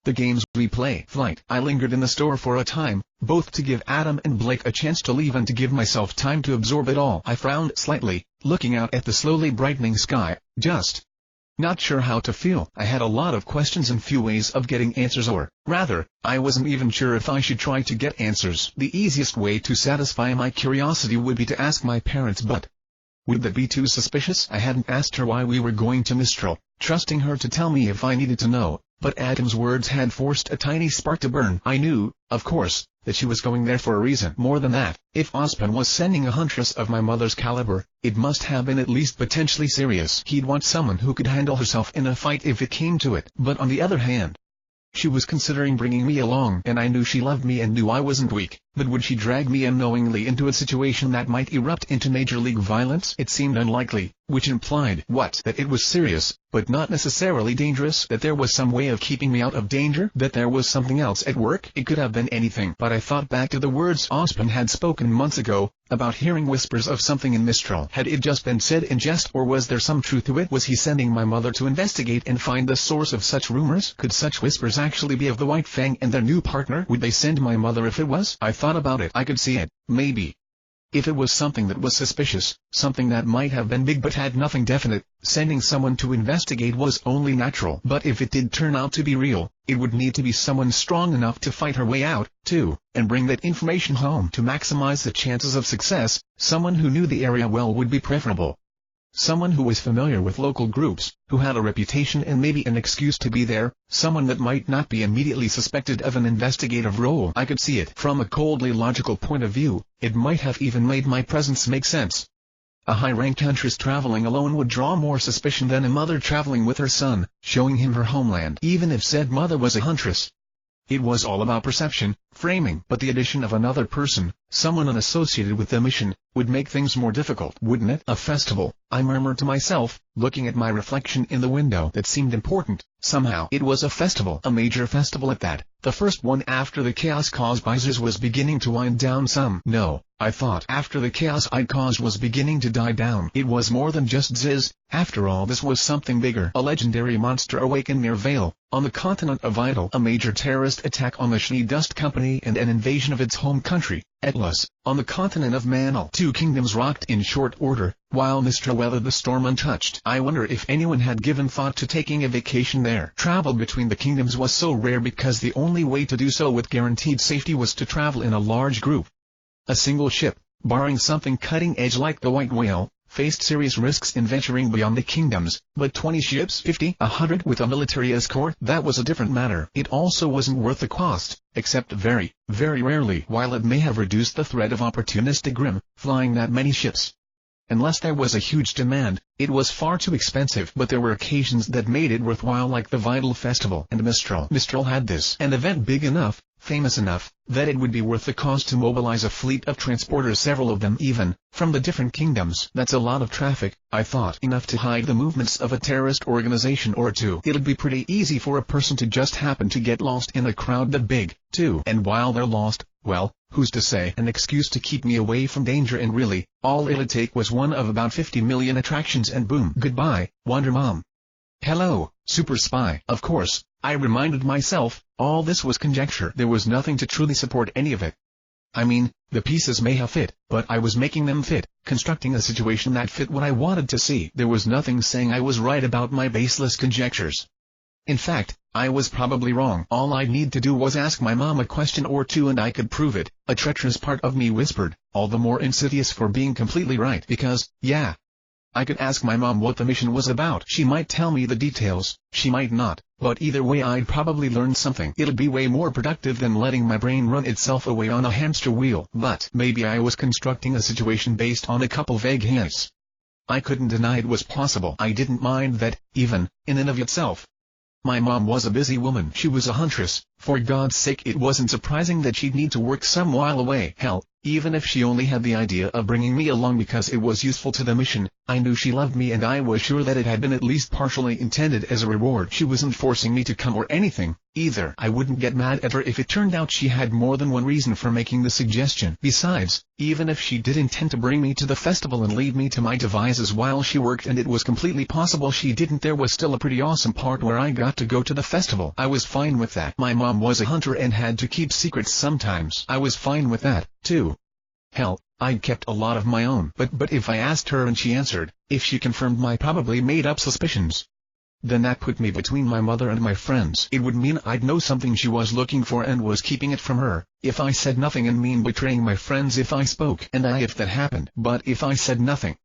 the games we play. Flight. I lingered in the store for a time, both to give Adam and Blake a chance to leave and to give myself time to absorb it all. I frowned slightly, looking out at the slowly brightening sky, just not sure how to feel. I had a lot of questions and few ways of getting answers, or, rather, I wasn't even sure if I should try to get answers. The easiest way to satisfy my curiosity would be to ask my parents, but would that be too suspicious? I hadn't asked her why we were going to Mistral, trusting her to tell me if I needed to know, but Adam's words had forced a tiny spark to burn. I knew, of course, that she was going there for a reason. More than that, if Ospen was sending a huntress of my mother's caliber, it must have been at least potentially serious. He'd want someone who could handle herself in a fight if it came to it. But on the other hand, she was considering bringing me along, and I knew she loved me and knew I wasn't weak. But would she drag me unknowingly into a situation that might erupt into Major League violence? It seemed unlikely, which implied, what? That it was serious, but not necessarily dangerous. That there was some way of keeping me out of danger. That there was something else at work. It could have been anything. But I thought back to the words Ospen had spoken months ago, about hearing whispers of something in Mistral. Had it just been said in jest, or was there some truth to it? Was he sending my mother to investigate and find the source of such rumors? Could such whispers actually be of the White Fang and their new partner? Would they send my mother if it was? I thought about it. I could see it, maybe. If it was something that was suspicious, something that might have been big but had nothing definite, sending someone to investigate was only natural. But if it did turn out to be real, it would need to be someone strong enough to fight her way out, too, and bring that information home. To maximize the chances of success, someone who knew the area well would be preferable. Someone who was familiar with local groups, who had a reputation and maybe an excuse to be there, someone that might not be immediately suspected of an investigative role. I could see it. From a coldly logical point of view, it might have even made my presence make sense. A high-ranked huntress traveling alone would draw more suspicion than a mother traveling with her son, showing him her homeland. Even if said mother was a huntress, it was all about perception, framing. But the addition of another person, someone unassociated with the mission, would make things more difficult, wouldn't it? A festival, I murmured to myself, looking at my reflection in the window. That seemed important. Somehow it was a festival, a major festival at that, the first one after the chaos caused by Ziz was beginning to wind down some. No, I thought, after the chaos I'd caused was beginning to die down. It was more than just Ziz. After all, this was something bigger. A legendary monster awakened near Vale, on the continent of Idle. A major terrorist attack on the Schnee Dust Company and an invasion of its home country, Atlas, on the continent of Manal. Two kingdoms rocked in short order, while Mistral weathered the storm untouched. I wonder if anyone had given thought to taking a vacation there. Travel between the kingdoms was so rare because the only way to do so with guaranteed safety was to travel in a large group. A single ship, barring something cutting-edge like the White Whale, faced serious risks in venturing beyond the kingdoms, but 20 ships, 50, 100 with a military escort, that was a different matter. It also wasn't worth the cost, except very, very rarely. While it may have reduced the threat of opportunistic Grimm, flying that many ships, unless there was a huge demand, it was far too expensive. But there were occasions that made it worthwhile, like the Vital Festival and Mistral. Mistral had this, an event big enough, famous enough, that it would be worth the cost to mobilize a fleet of transporters, several of them even, from the different kingdoms. That's a lot of traffic, I thought. Enough to hide the movements of a terrorist organization or two. It'd be pretty easy for a person to just happen to get lost in a crowd that big, too. And while they're lost, well, who's to say? An excuse to keep me away from danger, and really, all it'd take was one of about 50 million attractions and boom. Goodbye, Wonder Mom. Hello, Super Spy. Of course, I reminded myself, all this was conjecture. There was nothing to truly support any of it. I mean, the pieces may have fit, but I was making them fit, constructing a situation that fit what I wanted to see. There was nothing saying I was right about my baseless conjectures. In fact, I was probably wrong. All I'd need to do was ask my mom a question or two and I could prove it. A treacherous part of me whispered, all the more insidious for being completely right, because, yeah, I could ask my mom what the mission was about. She might tell me the details, she might not, but either way I'd probably learn something. It'd be way more productive than letting my brain run itself away on a hamster wheel. But maybe I was constructing a situation based on a couple vague hints. I couldn't deny it was possible. I didn't mind that, even, in and of itself. My mom was a busy woman. She was a huntress. For God's sake, it wasn't surprising that she'd need to work some while away. Hell, Even if she only had the idea of bringing me along because it was useful to the mission, I knew she loved me and I was sure that it had been at least partially intended as a reward. She wasn't forcing me to come or anything, either. I wouldn't get mad at her if it turned out she had more than one reason for making the suggestion. Besides, even if she did intend to bring me to the festival and lead me to my devices while she worked, and it was completely possible she didn't, there was still a pretty awesome part where I got to go to the festival. I was fine with that. My mom was a hunter and had to keep secrets sometimes. I was fine with that, too. Hell, I'd kept a lot of my own. But if I asked her and she answered, if she confirmed my probably made-up suspicions, then that put me between my mother and my friends. It would mean I'd know something she was looking for and was keeping it from her. If I said nothing, and mean betraying my friends if I spoke. And if that happened. But if I said nothing,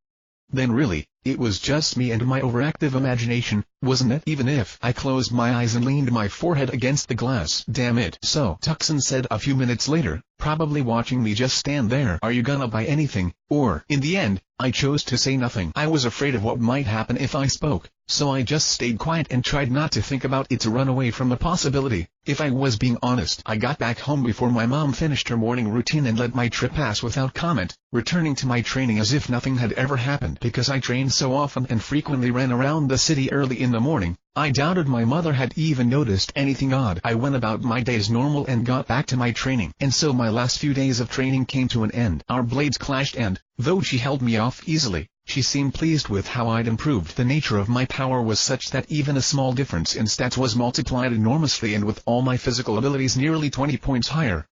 then really, it was just me and my overactive imagination, wasn't it? Even if I closed my eyes and leaned my forehead against the glass. Damn it. So, Tucson said a few minutes later, probably watching me just stand there, are you gonna buy anything? Or, in the end, I chose to say nothing. I was afraid of what might happen if I spoke, so I just stayed quiet and tried not to think about it, to run away from the possibility. If I was being honest, I got back home before my mom finished her morning routine and let my trip pass without comment, returning to my training as if nothing had ever happened. Because I trained so often and frequently ran around the city early in the morning, I doubted my mother had even noticed anything odd. I went about my day as normal and got back to my training. And so my last few days of training came to an end. Our blades clashed and, though she held me off easily, she seemed pleased with how I'd improved. The nature of my power was such that even a small difference in stats was multiplied enormously, and with all my physical abilities nearly 20 points higher.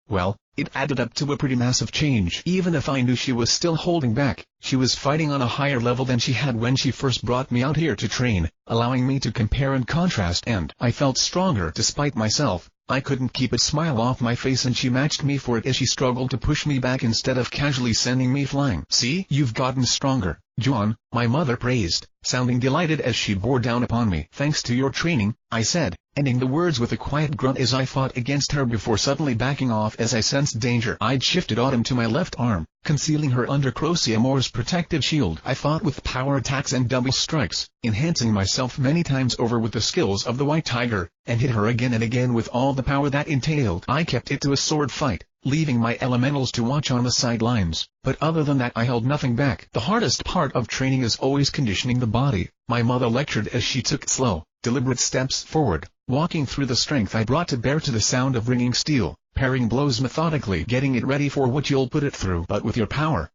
Well, it added up to a pretty massive change. Even if I knew she was still holding back, she was fighting on a higher level than she had when she first brought me out here to train, allowing me to compare and contrast, and I felt stronger despite myself. I couldn't keep a smile off my face, and she matched me for it as she struggled to push me back instead of casually sending me flying. See, you've gotten stronger, Jaune, my mother praised, sounding delighted as she bore down upon me. Thanks to your training, I said, ending the words with a quiet grunt as I fought against her before suddenly backing off as I sensed danger. I'd shifted Autumn to my left arm, concealing her under Crocia Moore's protective shield. I fought with power attacks and double strikes, enhancing myself many times over with the skills of the White Tiger, and hit her again and again with all the power that entailed. I kept it to a sword fight, leaving my elementals to watch on the sidelines, but other than that I held nothing back. The hardest part of training is always conditioning the body, my mother lectured as she took slow, deliberate steps forward, walking through the strength I brought to bear to the sound of ringing steel, parrying blows methodically, getting it ready for what you'll put it through. But with your power,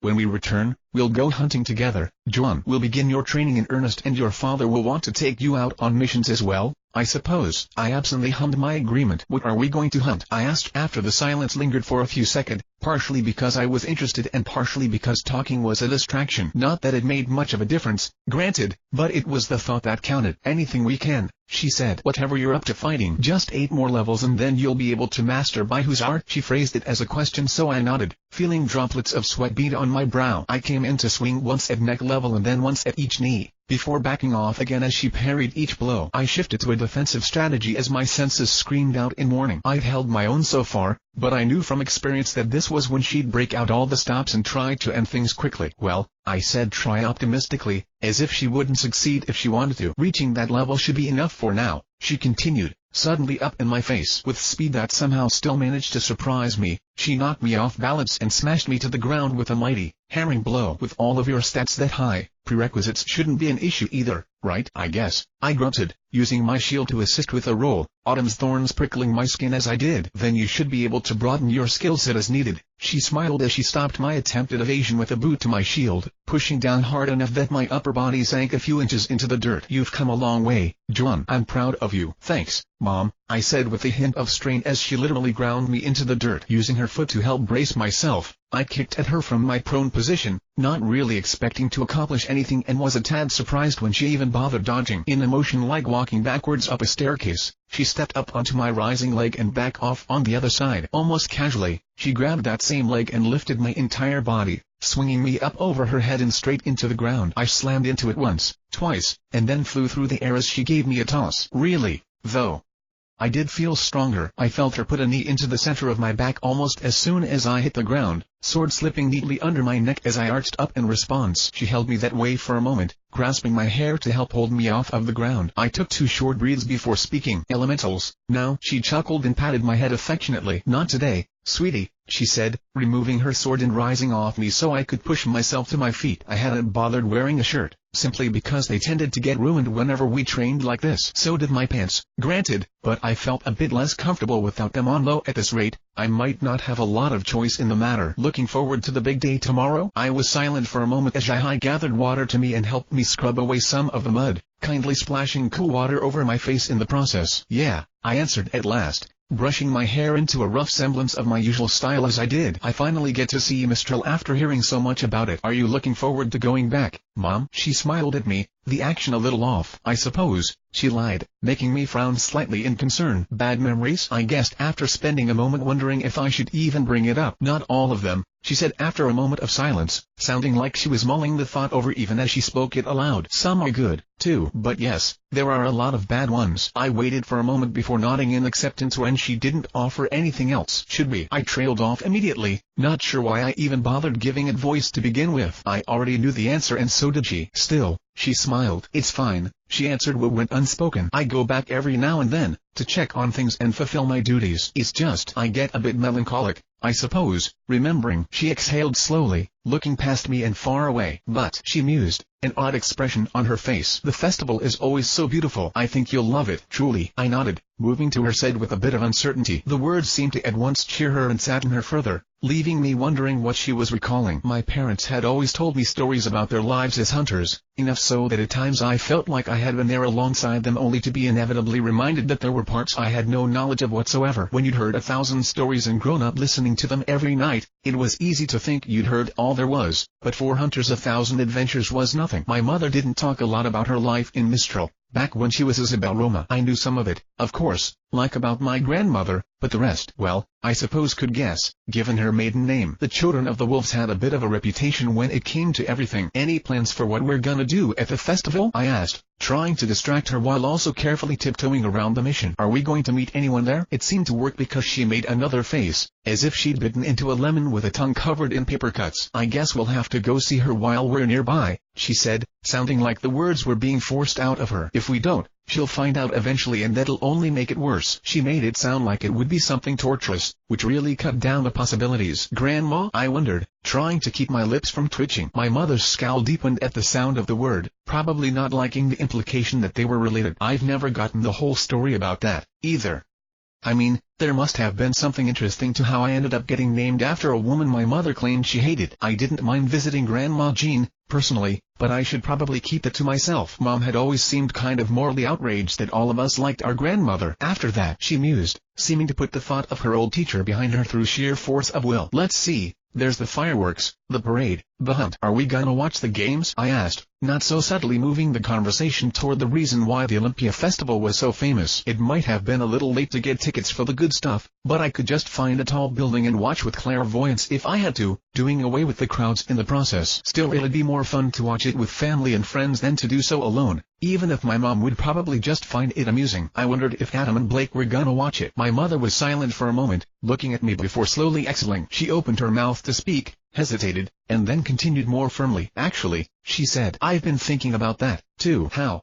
when we return, we'll go hunting together. Jaune will begin your training in earnest, and your father will want to take you out on missions as well, I suppose. I absently hummed my agreement. What are we going to hunt? I asked after the silence lingered for a few seconds, partially because I was interested and partially because talking was a distraction. Not that it made much of a difference, granted, but it was the thought that counted. Anything we can, she said. Whatever you're up to fighting. Just 8 more levels and then you'll be able to master Ryuugi's art. She phrased it as a question, so I nodded, feeling droplets of sweat bead on my brow. I came in to swing once at neck level and then once at each knee, before backing off again as she parried each blow. I shifted to a defensive strategy as my senses screamed out in warning. I'd held my own so far, but I knew from experience that this was when she'd break out all the stops and try to end things quickly. Well, I said, try optimistically, as if she wouldn't succeed if she wanted to. Reaching that level should be enough for now, she continued, suddenly up in my face. With speed that somehow still managed to surprise me, she knocked me off balance and smashed me to the ground with a mighty, hammering blow. With all of your stats that high, prerequisites shouldn't be an issue either, right? I guess, I grunted, using my shield to assist with a roll, Autumn's thorns prickling my skin as I did. Then you should be able to broaden your skill set as needed. She smiled as she stopped my attempted evasion with a boot to my shield, pushing down hard enough that my upper body sank a few inches into the dirt. You've come a long way, Jaune. I'm proud of you. Thanks, Mom, I said with a hint of strain as she literally ground me into the dirt. Using her foot to help brace myself, I kicked at her from my prone position, not really expecting to accomplish anything, and was a tad surprised when she even bothered dodging. In a motion like walking backwards up a staircase, she stepped up onto my rising leg and back off on the other side. Almost casually, she grabbed that same leg and lifted my entire body, swinging me up over her head and straight into the ground. I slammed into it once, twice, and then flew through the air as she gave me a toss. Really, though, I did feel stronger. I felt her put a knee into the center of my back almost as soon as I hit the ground, sword slipping neatly under my neck as I arched up in response. She held me that way for a moment, grasping my hair to help hold me off of the ground. I took 2 short breaths before speaking. Elementals. Now, she chuckled and patted my head affectionately. Not today, sweetie, she said, removing her sword and rising off me so I could push myself to my feet. I hadn't bothered wearing a shirt, simply because they tended to get ruined whenever we trained like this. So did my pants, granted, but I felt a bit less comfortable without them on. Though at this rate, I might not have a lot of choice in the matter. Looking forward to the big day tomorrow? I was silent for a moment as Jai gathered water to me and helped me scrub away some of the mud, kindly splashing cool water over my face in the process. Yeah, I answered at last, brushing my hair into a rough semblance of my usual style as I did. I finally get to see Mistral after hearing so much about it. Are you looking forward to going back, Mom? She smiled at me, the action a little off. I suppose, she lied, making me frown slightly in concern. Bad memories? I guessed after spending a moment wondering if I should even bring it up. Not all of them, she said after a moment of silence, sounding like she was mulling the thought over even as she spoke it aloud. Some are good, too, but yes, there are a lot of bad ones. I waited for a moment before nodding in acceptance when she didn't offer anything else. Should we? I trailed off immediately, not sure why I even bothered giving it voice to begin with. I already knew the answer and so did she. Still, she smiled. It's fine, she answered what went unspoken. I go back every now and then, to check on things and fulfill my duties. It's just I get a bit melancholic, I suppose, remembering. She exhaled slowly, looking past me and far away. But, she mused, an odd expression on her face. The festival is always so beautiful. I think you'll love it. Truly. I nodded, moving to her side with a bit of uncertainty. The words seemed to at once cheer her and sadden her further, leaving me wondering what she was recalling. My parents had always told me stories about their lives as hunters, enough so that at times I felt like I had been there alongside them only to be inevitably reminded that there were parts I had no knowledge of whatsoever. When you'd heard 1,000 stories and grown up listening to them every night, it was easy to think you'd heard all there was, but for hunters 1,000 adventures was nothing. My mother didn't talk a lot about her life in Mistral, back when she was Isabel Roma. I knew some of it, of course, like about my grandmother, but the rest, well, I suppose could guess, given her maiden name. The children of the wolves had a bit of a reputation when it came to everything. Any plans for what we're gonna do at the festival? I asked, trying to distract her while also carefully tiptoeing around the mission. Are we going to meet anyone there? It seemed to work because she made another face, as if she'd bitten into a lemon with a tongue covered in paper cuts. I guess we'll have to go see her while we're nearby, she said, sounding like the words were being forced out of her. If we don't, she'll find out eventually and that'll only make it worse. She made it sound like it would be something torturous, which really cut down the possibilities. Grandma? I wondered, trying to keep my lips from twitching. My mother's scowl deepened at the sound of the word, probably not liking the implication that they were related. I've never gotten the whole story about that, either. I mean, there must have been something interesting to how I ended up getting named after a woman my mother claimed she hated. I didn't mind visiting Grandma Jean, personally, but I should probably keep it to myself. Mom had always seemed kind of morally outraged that all of us liked our grandmother. After that, she mused, seeming to put the thought of her old teacher behind her through sheer force of will. Let's see, there's the fireworks, the parade, the hunt. Are we gonna watch the games? I asked, not so subtly moving the conversation toward the reason why the Olympia Festival was so famous. It might have been a little late to get tickets for the good stuff, but I could just find a tall building and watch with clairvoyance if I had to, doing away with the crowds in the process. Still, it'd be more fun to watch it with family and friends than to do so alone, even if my mom would probably just find it amusing. I wondered if Adam and Blake were gonna watch it. My mother was silent for a moment, looking at me before slowly exhaling. She opened her mouth to speak, hesitated, and then continued more firmly. Actually, she said, I've been thinking about that, too. How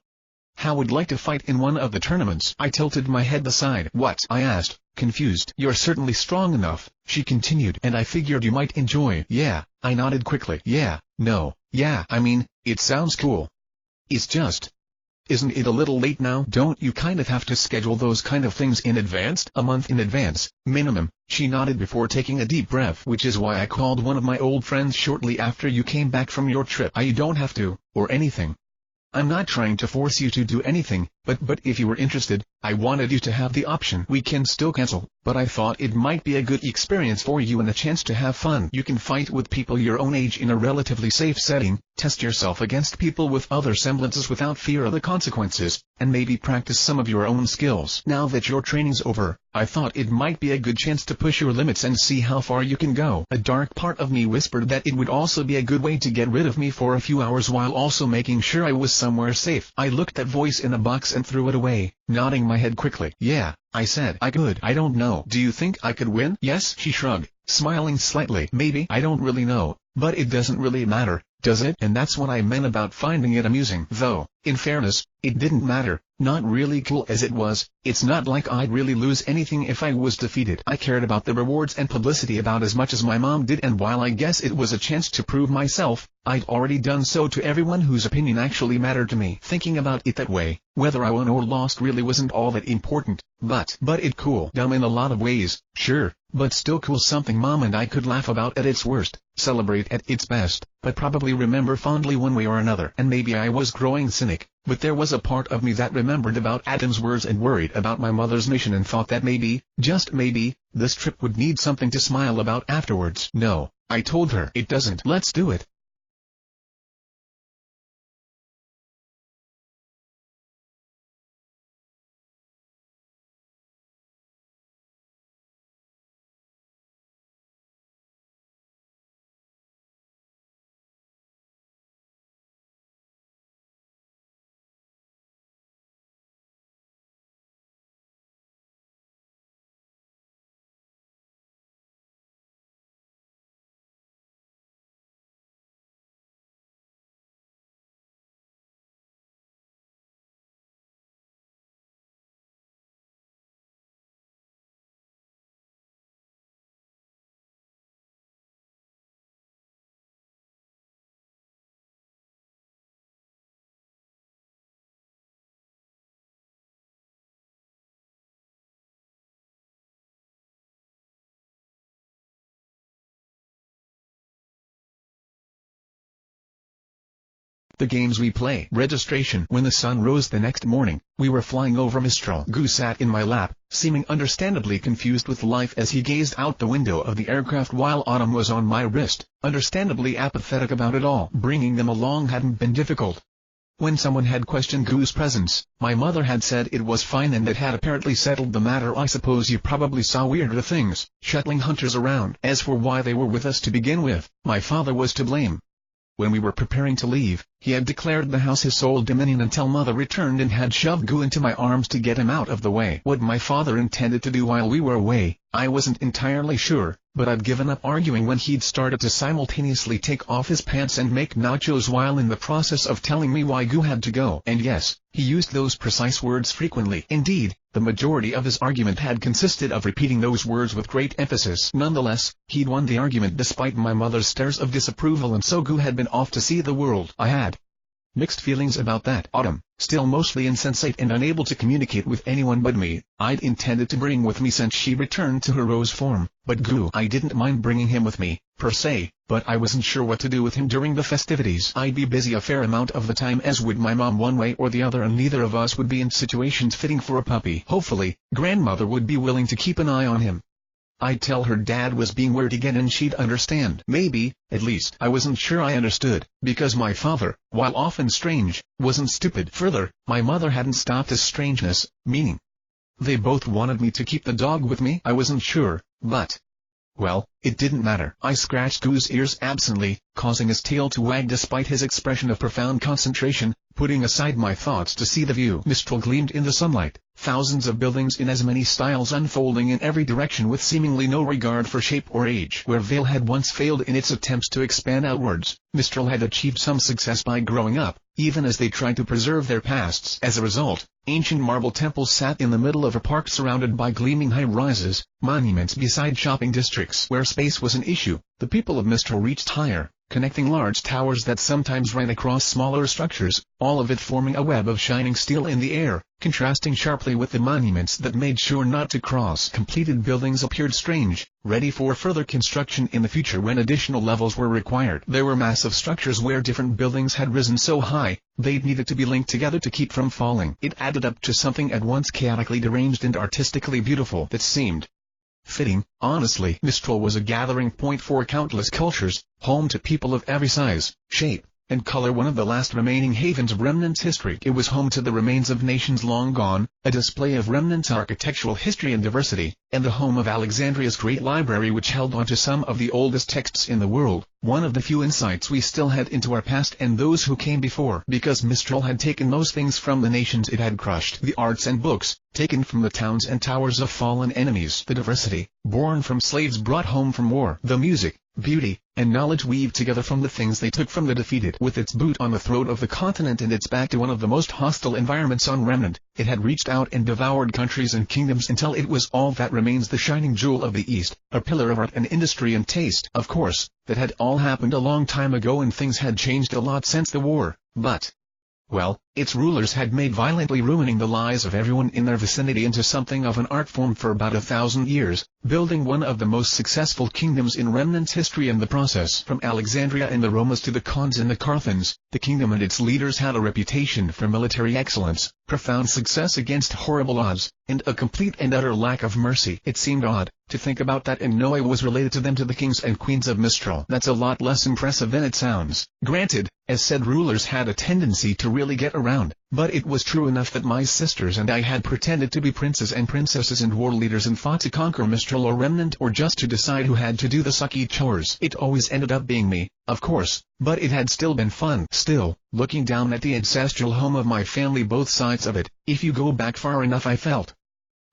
would like to fight in one of the tournaments? I tilted my head aside. What? I asked, confused. You're certainly strong enough, she continued, and I figured you might enjoy. Yeah, I nodded quickly. Yeah, no, yeah, I mean, it sounds cool. It's just, isn't it a little late now? Don't you kind of have to schedule those kind of things in advance? A month in advance, minimum, she nodded before taking a deep breath. Which is why I called one of my old friends shortly after you came back from your trip. You don't have to, or anything. I'm not trying to force you to do anything, but if you were interested, I wanted you to have the option. We can still cancel, but I thought it might be a good experience for you and a chance to have fun. You can fight with people your own age in a relatively safe setting, test yourself against people with other semblances without fear of the consequences, and maybe practice some of your own skills. Now that your training's over, I thought it might be a good chance to push your limits and see how far you can go. A dark part of me whispered that it would also be a good way to get rid of me for a few hours while also making sure I was somewhere safe. I looked that voice in a box and threw it away, nodding my head quickly. Yeah, I said. I could. I don't know. Do you think I could win? Yes, she shrugged, smiling slightly. Maybe. I don't really know, but it doesn't really matter, does it? And that's what I meant about finding it amusing. Though, in fairness, it didn't matter. Not really cool as it was, it's not like I'd really lose anything if I was defeated. I cared about the rewards and publicity about as much as my mom did, and while I guess it was a chance to prove myself, I'd already done so to everyone whose opinion actually mattered to me. Thinking about it that way, whether I won or lost really wasn't all that important, but it cool. Dumb in a lot of ways, sure, but still cool. Something Mom and I could laugh about at its worst, celebrate at its best, but probably remember fondly one way or another. And maybe I was growing cynic, but there was a part of me that remembered about Adam's words and worried about my mother's mission and thought that maybe, just maybe, this trip would need something to smile about afterwards. No, I told her. It doesn't. Let's do it. The games we play. Registration. When the sun rose the next morning, we were flying over Mistral. Goo sat in my lap, seeming understandably confused with life as he gazed out the window of the aircraft, while Autumn was on my wrist, understandably apathetic about it all. Bringing them along hadn't been difficult. When someone had questioned Goo's presence, my mother had said it was fine and it had apparently settled the matter. I suppose you probably saw weirder things, shuttling hunters around. As for why they were with us to begin with, my father was to blame. When we were preparing to leave, he had declared the house his sole dominion until Mother returned and had shoved Goo into my arms to get him out of the way. What my father intended to do while we were away, I wasn't entirely sure, but I'd given up arguing when he'd started to simultaneously take off his pants and make nachos while in the process of telling me why Goo had to go. And yes, he used those precise words frequently. Indeed, the majority of his argument had consisted of repeating those words with great emphasis. Nonetheless, he'd won the argument despite my mother's stares of disapproval, and so Goo had been off to see the world. I had mixed feelings about that. Autumn, still mostly insensate and unable to communicate with anyone but me, I'd intended to bring with me since she returned to her rose form, but Goo, I didn't mind bringing him with me, per se, but I wasn't sure what to do with him during the festivities. I'd be busy a fair amount of the time, as would my mom one way or the other, and neither of us would be in situations fitting for a puppy. Hopefully, grandmother would be willing to keep an eye on him. I'd tell her Dad was being weird again and she'd understand. Maybe, at least. I wasn't sure I understood, because my father, while often strange, wasn't stupid. Further, my mother hadn't stopped his strangeness, meaning they both wanted me to keep the dog with me. I wasn't sure, but well, it didn't matter. I scratched Goo's ears absently, causing his tail to wag despite his expression of profound concentration, putting aside my thoughts to see the view. Mistral gleamed in the sunlight, thousands of buildings in as many styles unfolding in every direction with seemingly no regard for shape or age. Where Vale had once failed in its attempts to expand outwards, Mistral had achieved some success by growing up, even as they tried to preserve their pasts. As a result, ancient marble temples sat in the middle of a park surrounded by gleaming high-rises, monuments beside shopping districts. Where space was an issue, the people of Mistral reached higher, connecting large towers that sometimes ran across smaller structures, all of it forming a web of shining steel in the air, contrasting sharply with the monuments that made sure not to cross. Completed buildings appeared strange, ready for further construction in the future when additional levels were required. There were massive structures where different buildings had risen so high, they'd needed to be linked together to keep from falling. It added up to something at once chaotically deranged and artistically beautiful that seemed fitting. Honestly, Mistral was a gathering point for countless cultures, home to people of every size, shape, and color one of the last remaining havens of remnants history. It was home to the remains of nations long gone, a display of remnants architectural history and diversity, and the home of Alexandria's great library which held on to some of the oldest texts in the world, one of the few insights we still had into our past and those who came before. Because Mistral had taken those things from the nations it had crushed, the arts and books, taken from the towns and towers of fallen enemies, the diversity, born from slaves brought home from war, the music, beauty, and knowledge weaved together from the things they took from the defeated. With its boot on the throat of the continent and its back to one of the most hostile environments on Remnant, it had reached out and devoured countries and kingdoms until it was all that remains, the shining jewel of the East, a pillar of art and industry and taste. Of course, that had all happened a long time ago and things had changed a lot since the war, but, well, its rulers had made violently ruining the lives of everyone in their vicinity into something of an art form for about 1,000 years, building one of the most successful kingdoms in Remnant's history in the process. From Alexandria and the Romas to the Khans and the Carthans, the kingdom and its leaders had a reputation for military excellence, profound success against horrible odds, and a complete and utter lack of mercy. It seemed odd to think about that and know I was related to them, to the kings and queens of Mistral. That's a lot less impressive than it sounds. Granted, as said rulers had a tendency to really get around, but it was true enough that my sisters and I had pretended to be princes and princesses and war leaders and fought to conquer Mistral or Remnant, or just to decide who had to do the sucky chores. It always ended up being me, of course, but it had still been fun. Still, looking down at the ancestral home of my family, both sides of it, if you go back far enough, I felt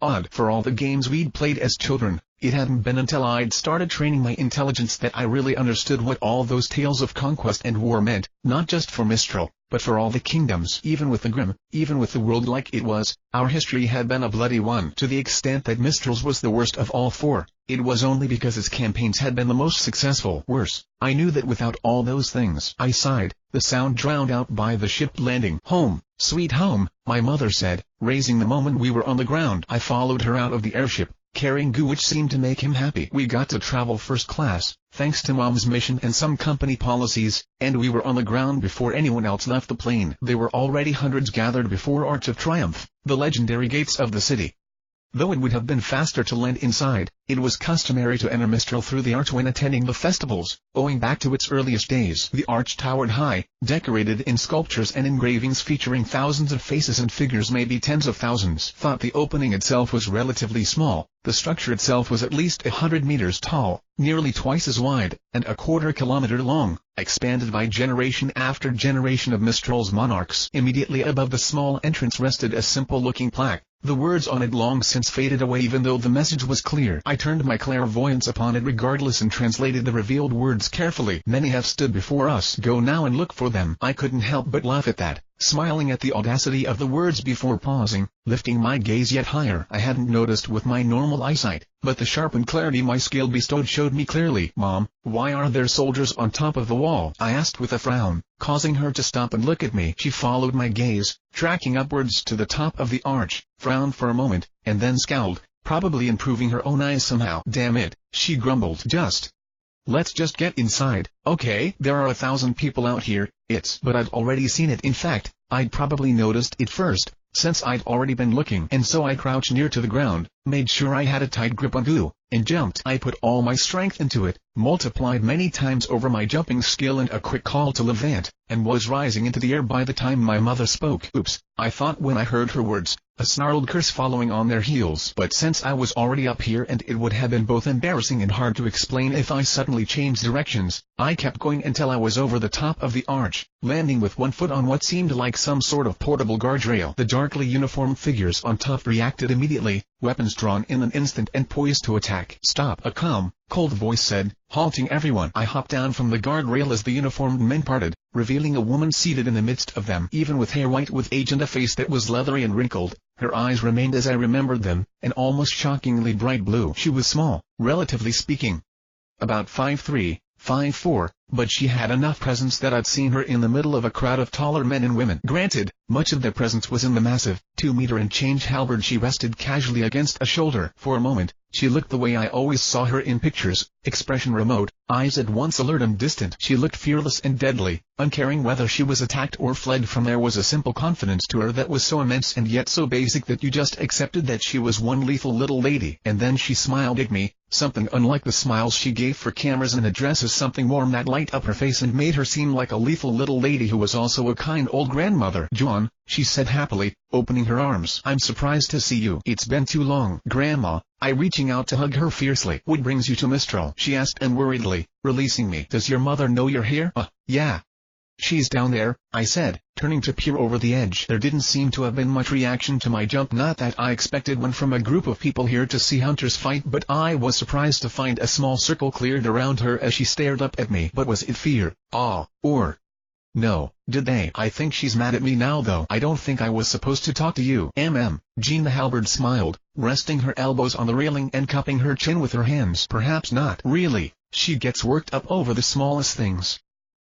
odd. For all the games we'd played as children, it hadn't been until I'd started training my intelligence that I really understood what all those tales of conquest and war meant, not just for Mistral, but for all the kingdoms. Even with the Grimm, even with the world like it was, our history had been a bloody one. To the extent that Mistral's was the worst of all four, it was only because its campaigns had been the most successful. Worse, I knew that without all those things. I sighed, the sound drowned out by the ship landing. Home, sweet home, my mother said, raising the moment we were on the ground. I followed her out of the airship, carrying Goo, which seemed to make him happy. We got to travel first class, thanks to Mom's mission and some company policies, and we were on the ground before anyone else left the plane. There were already hundreds gathered before Arch of Triumph, the legendary gates of the city. Though it would have been faster to land inside, it was customary to enter Mistral through the arch when attending the festivals. Owing back to its earliest days, the arch towered high, decorated in sculptures and engravings featuring thousands of faces and figures, maybe tens of thousands. Thought the opening itself was relatively small. The structure itself was at least 100 meters tall, nearly twice as wide, and a quarter-kilometer long, expanded by generation after generation of Mistral's monarchs. Immediately above the small entrance rested a simple-looking plaque. The words on it long since faded away, even though the message was clear. I turned my clairvoyance upon it regardless and translated the revealed words carefully. Many have stood before us. Go now and look for them. I couldn't help but laugh at that, smiling at the audacity of the words before pausing, lifting my gaze yet higher. I hadn't noticed with my normal eyesight, but the sharpened clarity my skill bestowed showed me clearly. Mom, why are there soldiers on top of the wall? I asked with a frown, causing her to stop and look at me. She followed my gaze, tracking upwards to the top of the arch, frowned for a moment, and then scowled, probably improving her own eyes somehow. Damn it, she grumbled. Let's just get inside, okay? There are 1,000 people out here, but I'd already seen it. In fact, I'd probably noticed it first, since I'd already been looking. And so I crouched near to the ground, made sure I had a tight grip on Goo, and jumped. I put all my strength into it, multiplied many times over my jumping skill and a quick call to Levant, and was rising into the air by the time my mother spoke. Oops, I thought when I heard her words, a snarled curse following on their heels. But since I was already up here and it would have been both embarrassing and hard to explain if I suddenly changed directions, I kept going until I was over the top of the arch, landing with one foot on what seemed like some sort of portable guardrail. The darkly uniformed figures on top reacted immediately, weapons drawn in an instant and poised to attack. Stop, a calm, cold voice said, halting everyone. I hopped down from the guardrail as the uniformed men parted, revealing a woman seated in the midst of them. Even with hair white with age and a face that was leathery and wrinkled, her eyes remained as I remembered them, an almost shockingly bright blue. She was small, relatively speaking, about 5'3", 5'4", but she had enough presence that I'd seen her in the middle of a crowd of taller men and women. Granted, much of their presence was in the massive, 2-meter and change halberd she rested casually against a shoulder. For a moment, she looked the way I always saw her in pictures, expression remote, eyes at once alert and distant. She looked fearless and deadly, uncaring whether she was attacked or fled from. There was a simple confidence to her that was so immense and yet so basic that you just accepted that she was one lethal little lady. And then she smiled at me, something unlike the smiles she gave for cameras and addresses, something warm that light up her face and made her seem like a lethal little lady who was also a kind old grandmother. "Jaune," she said happily, opening her arms. "I'm surprised to see you. It's been too long." "Grandma," I reaching out to hug her fiercely. "What brings you to Mistral?" she asked unworriedly, releasing me. "Does your mother know you're here?" Yeah. "She's down there," I said, turning to peer over the edge. There didn't seem to have been much reaction to my jump, not that I expected one from a group of people here to see hunters fight, but I was surprised to find a small circle cleared around her as she stared up at me. But was it fear, awe, or no, did they? I think she's mad at me now though. "I don't think I was supposed to talk to you." Jean the halberd smiled, resting her elbows on the railing and cupping her chin with her hands. "Perhaps not." "Really? She gets worked up over the smallest things."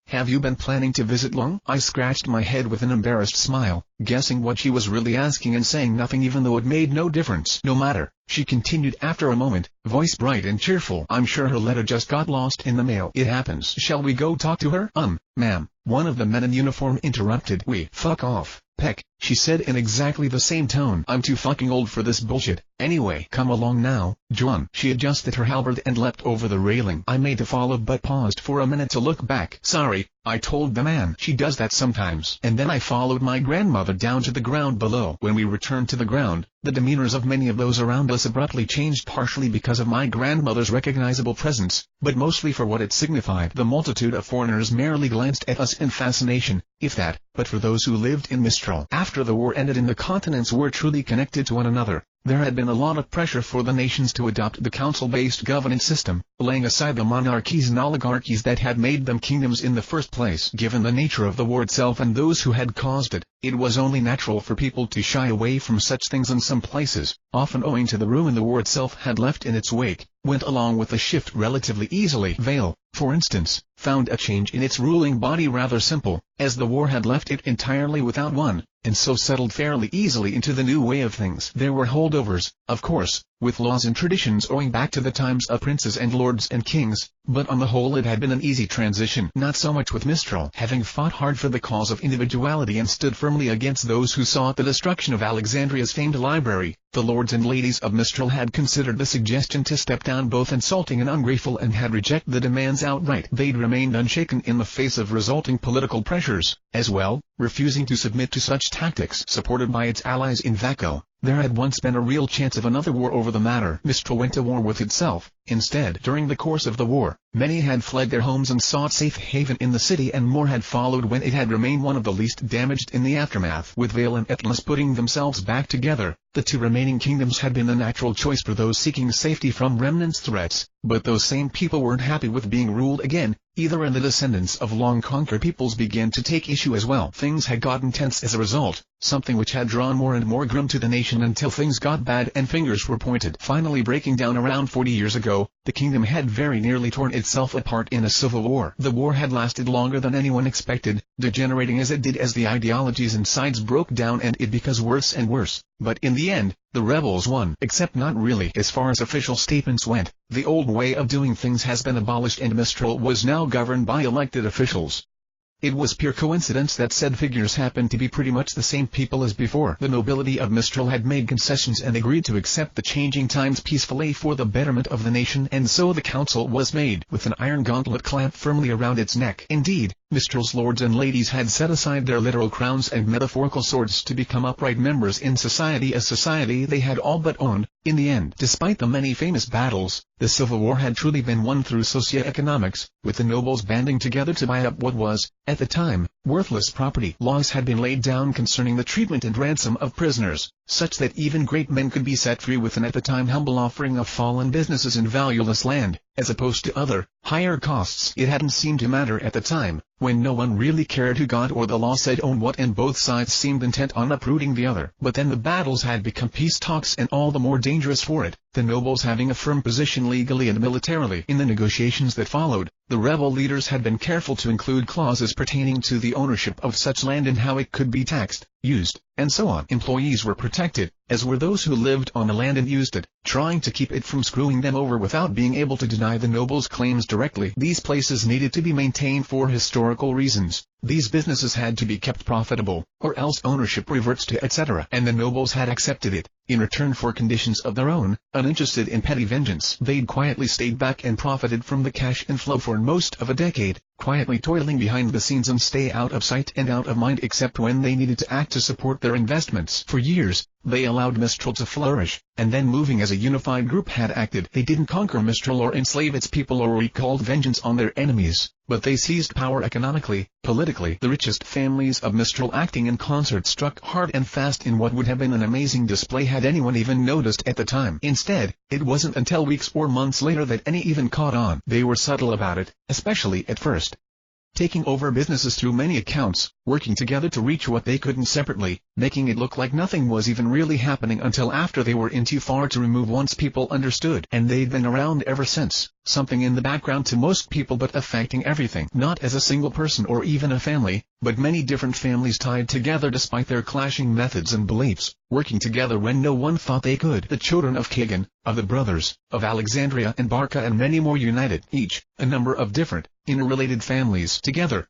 "Have you been planning to visit long?" I scratched my head with an embarrassed smile, guessing what she was really asking and saying nothing even though it made no difference. "No matter," she continued after a moment, voice bright and cheerful. "I'm sure her letter just got lost in the mail. It happens. Shall we go talk to her?" Ma'am," one of the men in uniform interrupted. "We fuck off, Peck," she said in exactly the same tone. "I'm too fucking old for this bullshit. Anyway, come along now, Jaune." She adjusted her halberd and leapt over the railing. I made to follow but paused for a minute to look back. "Sorry," I told the man. "She does that sometimes." And then I followed my grandmother down to the ground below. When we returned to the ground, the demeanors of many of those around us abruptly changed, partially because of my grandmother's recognizable presence, but mostly for what it signified. The multitude of foreigners merely glanced at us in fascination, if that, but for those who lived in Mistral after the war ended and the continents were truly connected to one another, there had been a lot of pressure for the nations to adopt the council-based governance system, laying aside the monarchies and oligarchies that had made them kingdoms in the first place. Given the nature of the war itself and those who had caused it, it was only natural for people to shy away from such things, in some places, often owing to the ruin the war itself had left in its wake, went along with the shift relatively easily. Vale, for instance, found a change in its ruling body rather simple, as the war had left it entirely without one, and so settled fairly easily into the new way of things. There were holdovers, of course, with laws and traditions owing back to the times of princes and lords and kings, but on the whole it had been an easy transition. Not so much with Mistral, having fought hard for the cause of individuality and stood firmly against those who sought the destruction of Alexandria's famed library. The lords and ladies of Mistral had considered the suggestion to step down both insulting and ungrateful and had rejected the demands outright. They'd remained unshaken in the face of resulting political pressures, as well, refusing to submit to such tactics. Supported by its allies in Vaco, there had once been a real chance of another war over the matter. Mistral went to war with itself, instead. During the course of the war, many had fled their homes and sought safe haven in the city, and more had followed when it had remained one of the least damaged in the aftermath. With Vale and Atlas putting themselves back together, the two remaining kingdoms had been the natural choice for those seeking safety from remnants' threats, but those same people weren't happy with being ruled again, either, and the descendants of long-conquered peoples began to take issue as well. Things had gotten tense as a result, something which had drawn more and more grim to the nation until things got bad and fingers were pointed. Finally breaking down around 40 years ago, the kingdom had very nearly torn itself apart in a civil war. The war had lasted longer than anyone expected, degenerating as it did as the ideologies and sides broke down, and it became worse and worse. But in the end, the rebels won. Except not really. As far as official statements went, the old way of doing things has been abolished and Mistral was now governed by elected officials. It was pure coincidence that said figures happened to be pretty much the same people as before. The nobility of Mistral had made concessions and agreed to accept the changing times peacefully for the betterment of the nation, and so the council was made with an iron gauntlet clamped firmly around its neck. Indeed, Mistral's lords and ladies had set aside their literal crowns and metaphorical swords to become upright members in society, a society they had all but owned. In the end, despite the many famous battles, the Civil War had truly been won through socio-economics, with the nobles banding together to buy up what was, at the time, worthless property. Laws had been laid down concerning the treatment and ransom of prisoners, such that even great men could be set free with an at the time humble offering of fallen businesses and valueless land, as opposed to other, higher costs. It hadn't seemed to matter at the time, when no one really cared who God or the law said owned what, and both sides seemed intent on uprooting the other. But then the battles had become peace talks, and all the more dangerous for it, the nobles having a firm position legally and militarily. In the negotiations that followed, the rebel leaders had been careful to include clauses pertaining to the ownership of such land and how it could be taxed, used, and so on. Employees were protected, as were those who lived on the land and used it, trying to keep it from screwing them over without being able to deny the nobles' claims directly. These places needed to be maintained for historical reasons. These businesses had to be kept profitable, or else ownership reverts to etc. And the nobles had accepted it. In return for conditions of their own, uninterested in petty vengeance, they'd quietly stayed back and profited from the cash inflow for most of a decade, quietly toiling behind the scenes and stay out of sight and out of mind except when they needed to act to support their investments. For years, they allowed Mistral to flourish, and then moving as a unified group had acted. They didn't conquer Mistral or enslave its people or wreak vengeance on their enemies, but they seized power economically, politically. The richest families of Mistral acting in concert struck hard and fast in what would have been an amazing display had anyone even noticed at the time. Instead, it wasn't until weeks or months later that any even caught on. They were subtle about it, especially at first, taking over businesses through many accounts, working together to reach what they couldn't separately, making it look like nothing was even really happening until after they were in too far to remove once people understood. And they'd been around ever since, something in the background to most people but affecting everything. Not as a single person or even a family, but many different families tied together despite their clashing methods and beliefs, working together when no one thought they could. The children of Kagan, of the brothers, of Alexandria and Barca and many more united, each, a number of different, interrelated families together.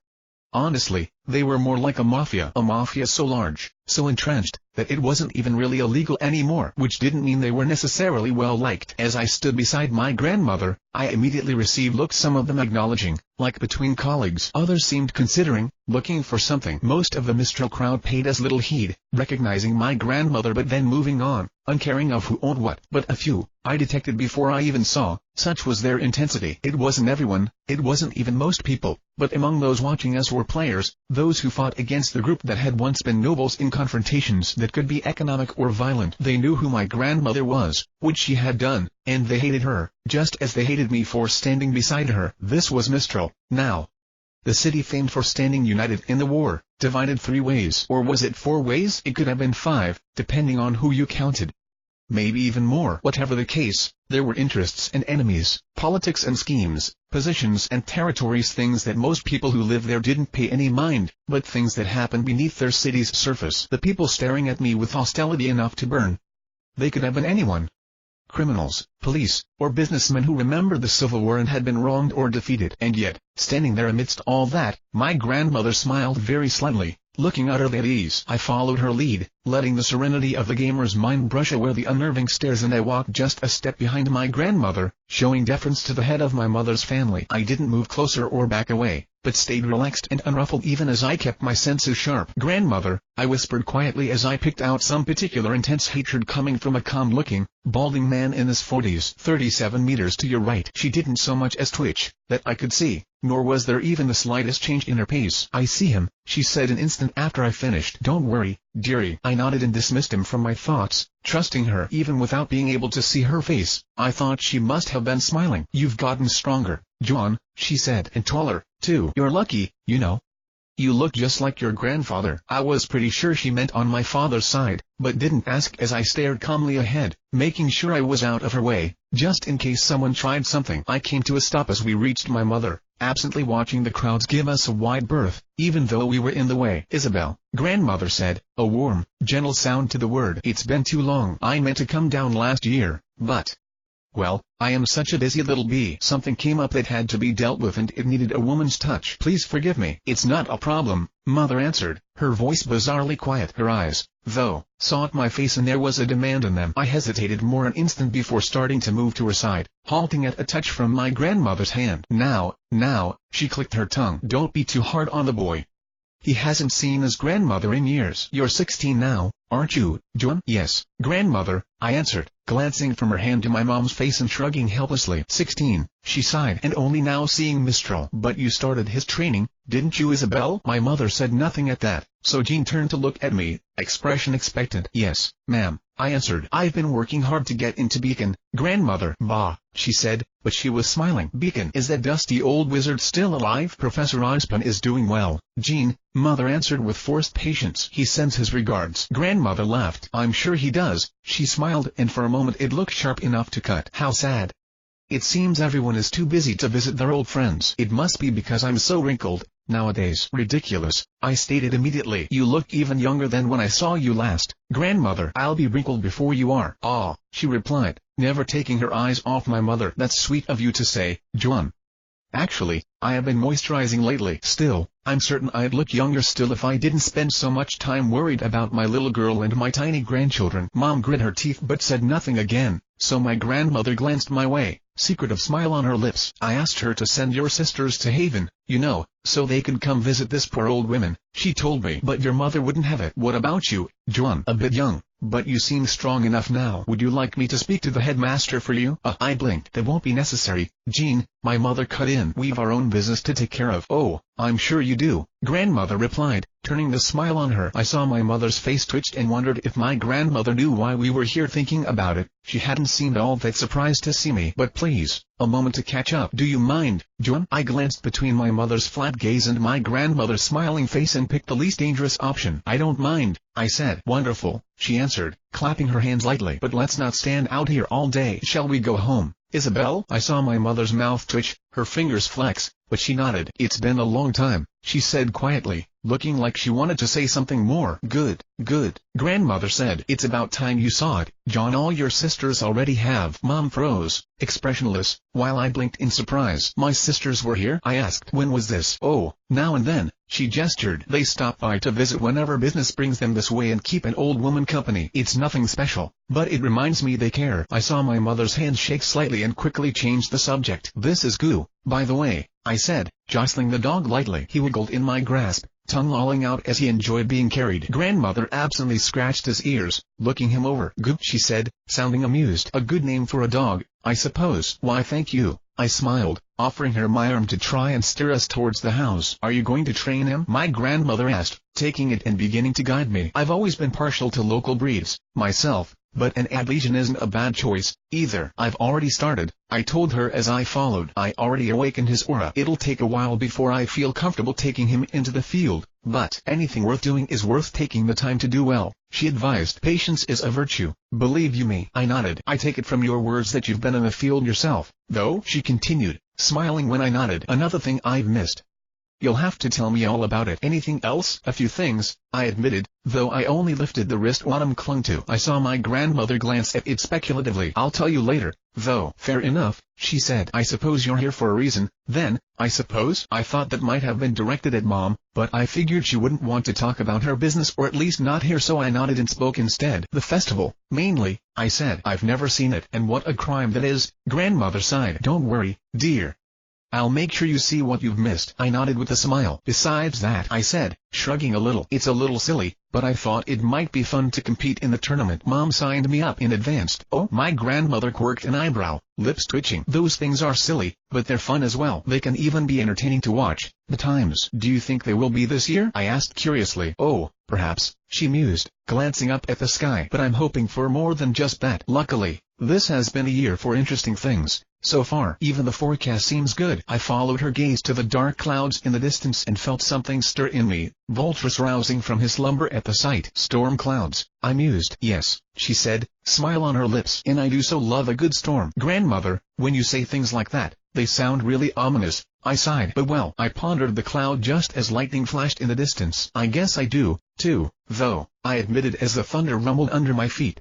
Honestly, they were more like a mafia so large, so entrenched, that it wasn't even really illegal anymore, which didn't mean they were necessarily well liked. As I stood beside my grandmother, I immediately received looks, some of them acknowledging, like between colleagues. Others seemed considering, looking for something. Most of the Mistral crowd paid as little heed, recognizing my grandmother but then moving on, uncaring of who owned what. But a few, I detected before I even saw, such was their intensity. It wasn't everyone, it wasn't even most people, but among those watching us were players, those who fought against the group that had once been nobles in confrontations that could be economic or violent. They knew who my grandmother was, what she had done, and they hated her, just as they hated me for standing beside her. This was Mistral, now. The city famed for standing united in the war, divided 3 ways. Or was it 4 ways? It could have been 5, depending on who you counted. Maybe even more. Whatever the case, there were interests and enemies, politics and schemes, positions and territories, things that most people who lived there didn't pay any mind, but things that happened beneath their city's surface. The people staring at me with hostility enough to burn. They could have been anyone. Criminals, police, or businessmen who remembered the Civil War and had been wronged or defeated. And yet, standing there amidst all that, my grandmother smiled very slightly, looking utterly at ease. I followed her lead, letting the serenity of the gamer's mind brush away the unnerving stares, and I walked just a step behind my grandmother, showing deference to the head of my mother's family. I didn't move closer or back away, but stayed relaxed and unruffled even as I kept my senses sharp. "Grandmother," I whispered quietly as I picked out some particular intense hatred coming from a calm-looking, balding man in his 40s. 37 meters to your right. She didn't so much as twitch, that I could see, nor was there even the slightest change in her pace. "I see him," she said an instant after I finished. "Don't worry, dearie." I nodded and dismissed him from my thoughts, trusting her even without being able to see her face. I thought she must have been smiling. "You've gotten stronger, Jaune," she said, "and taller, too. You're lucky, you know. You look just like your grandfather." I was pretty sure she meant on my father's side, but didn't ask as I stared calmly ahead, making sure I was out of her way, just in case someone tried something. I came to a stop as we reached my mother, absently watching the crowds give us a wide berth, even though we were in the way. "Isabel," grandmother said, a warm, gentle sound to the word. "It's been too long. I meant to come down last year, but... well, I am such a busy little bee. Something came up that had to be dealt with and it needed a woman's touch. Please forgive me." "It's not a problem," Mother answered, her voice bizarrely quiet. Her eyes, though, sought my face and there was a demand in them. I hesitated more an instant before starting to move to her side, halting at a touch from my grandmother's hand. Now, she clicked her tongue. "Don't be too hard on the boy. He hasn't seen his grandmother in years." "You're 16 now, aren't you, Jaune?" "Yes, grandmother," I answered, glancing from her hand to my mom's face and shrugging helplessly. 16, she sighed, "and only now seeing Mistral." "But you started his training, didn't you, Isabel?" My mother said nothing at that, so Jean turned to look at me, expression expectant. "Yes, ma'am," I answered. "I've been working hard to get into Beacon, grandmother." "Bah," she said, but she was smiling. "Beacon? Is that dusty old wizard still alive?" "Professor Ospen is doing well, Jean," Mother answered with forced patience. "He sends his regards." Grandmother laughed. "I'm sure he does." She smiled, and for a moment it looked sharp enough to cut. "How sad. It seems everyone is too busy to visit their old friends." "It must be because I'm so wrinkled," nowadays. Ridiculous, I stated immediately. You look even younger than when I saw you last. Grandmother, I'll be wrinkled before you are. Ah, she replied, never taking her eyes off my mother. That's sweet of you to say, Jaune. Actually, I have been moisturizing lately. Still, I'm certain I'd look younger still if I didn't spend so much time worried about my little girl and my tiny grandchildren. Mom grit her teeth but said nothing again, so my grandmother glanced my way, secretive smile on her lips. I asked her to send your sisters to Haven, you know, so they could come visit this poor old woman. She told me. But your mother wouldn't have it. What about you, Jaune? A bit young, but you seem strong enough now. Would you like me to speak to the headmaster for you? I blinked. That won't be necessary, Jean, my mother cut in. We've our own business to take care of. Oh, I'm sure you do, grandmother replied, turning the smile on her. I saw my mother's face twitched and wondered if my grandmother knew why we were here. Thinking about it, she hadn't seemed all that surprised to see me. But please, a moment to catch up. Do you mind, Jaune? I glanced between my mother's flat gaze and my grandmother's smiling face and picked the least dangerous option. I don't mind, I said. Wonderful, she answered, clapping her hands lightly. But let's not stand out here all day. Shall we go home, Isabel? I saw my mother's mouth twitch, her fingers flex, but she nodded. It's been a long time, she said quietly, looking like she wanted to say something more. Good, good, grandmother said. It's about time you saw it, Jaune. All your sisters already have. Mom froze, expressionless, while I blinked in surprise. My sisters were here? I asked. When was this? Oh, now and then, she gestured. They stop by to visit whenever business brings them this way and keep an old woman company. It's nothing special, but it reminds me they care. I saw my mother's hands shake slightly and quickly changed the subject. This is Goo, by the way, I said, jostling the dog lightly. He wiggled in my grasp, tongue lolling out as he enjoyed being carried. Grandmother absently scratched his ears, looking him over. Goo, she said, sounding amused. A good name for a dog, I suppose. Why thank you, I smiled, offering her my arm to try and steer us towards the house. Are you going to train him? My grandmother asked, taking it and beginning to guide me. I've always been partial to local breeds, myself, but an Abyssinian isn't a bad choice, either. I've already started, I told her as I followed. I already awakened his aura. It'll take a while before I feel comfortable taking him into the field, but anything worth doing is worth taking the time to do well, she advised. Patience is a virtue, believe you me. I nodded. I take it from your words that you've been in the field yourself, though, she continued, smiling when I nodded. Another thing I've missed. You'll have to tell me all about it. Anything else? A few things, I admitted, though I only lifted the wrist Autumn clung to. I saw my grandmother glance at it speculatively. I'll tell you later, though. Fair enough, she said. I suppose you're here for a reason, then, I suppose? I thought that might have been directed at Mom, but I figured she wouldn't want to talk about her business, or at least not here, so I nodded and spoke instead. The festival, mainly, I said. I've never seen it. And what a crime that is, grandmother sighed. Don't worry, dear. I'll make sure you see what you've missed. I nodded with a smile. Besides that, I said, shrugging a little. It's a little silly, but I thought it might be fun to compete in the tournament. Mom signed me up in advance. Oh, my grandmother quirked an eyebrow, lips twitching. Those things are silly, but they're fun as well. They can even be entertaining to watch. The times. Do you think they will be this year? I asked curiously. Oh, perhaps, she mused, glancing up at the sky. But I'm hoping for more than just that. Luckily, this has been a year for interesting things. So far, even the forecast seems good. I followed her gaze to the dark clouds in the distance and felt something stir in me, Voltrus rousing from his slumber at the sight. Storm clouds, I mused. Yes, she said, smile on her lips. And I do so love a good storm. Grandmother, when you say things like that, they sound really ominous, I sighed. But well, I pondered the cloud just as lightning flashed in the distance. I guess I do, too, though, I admitted as the thunder rumbled under my feet.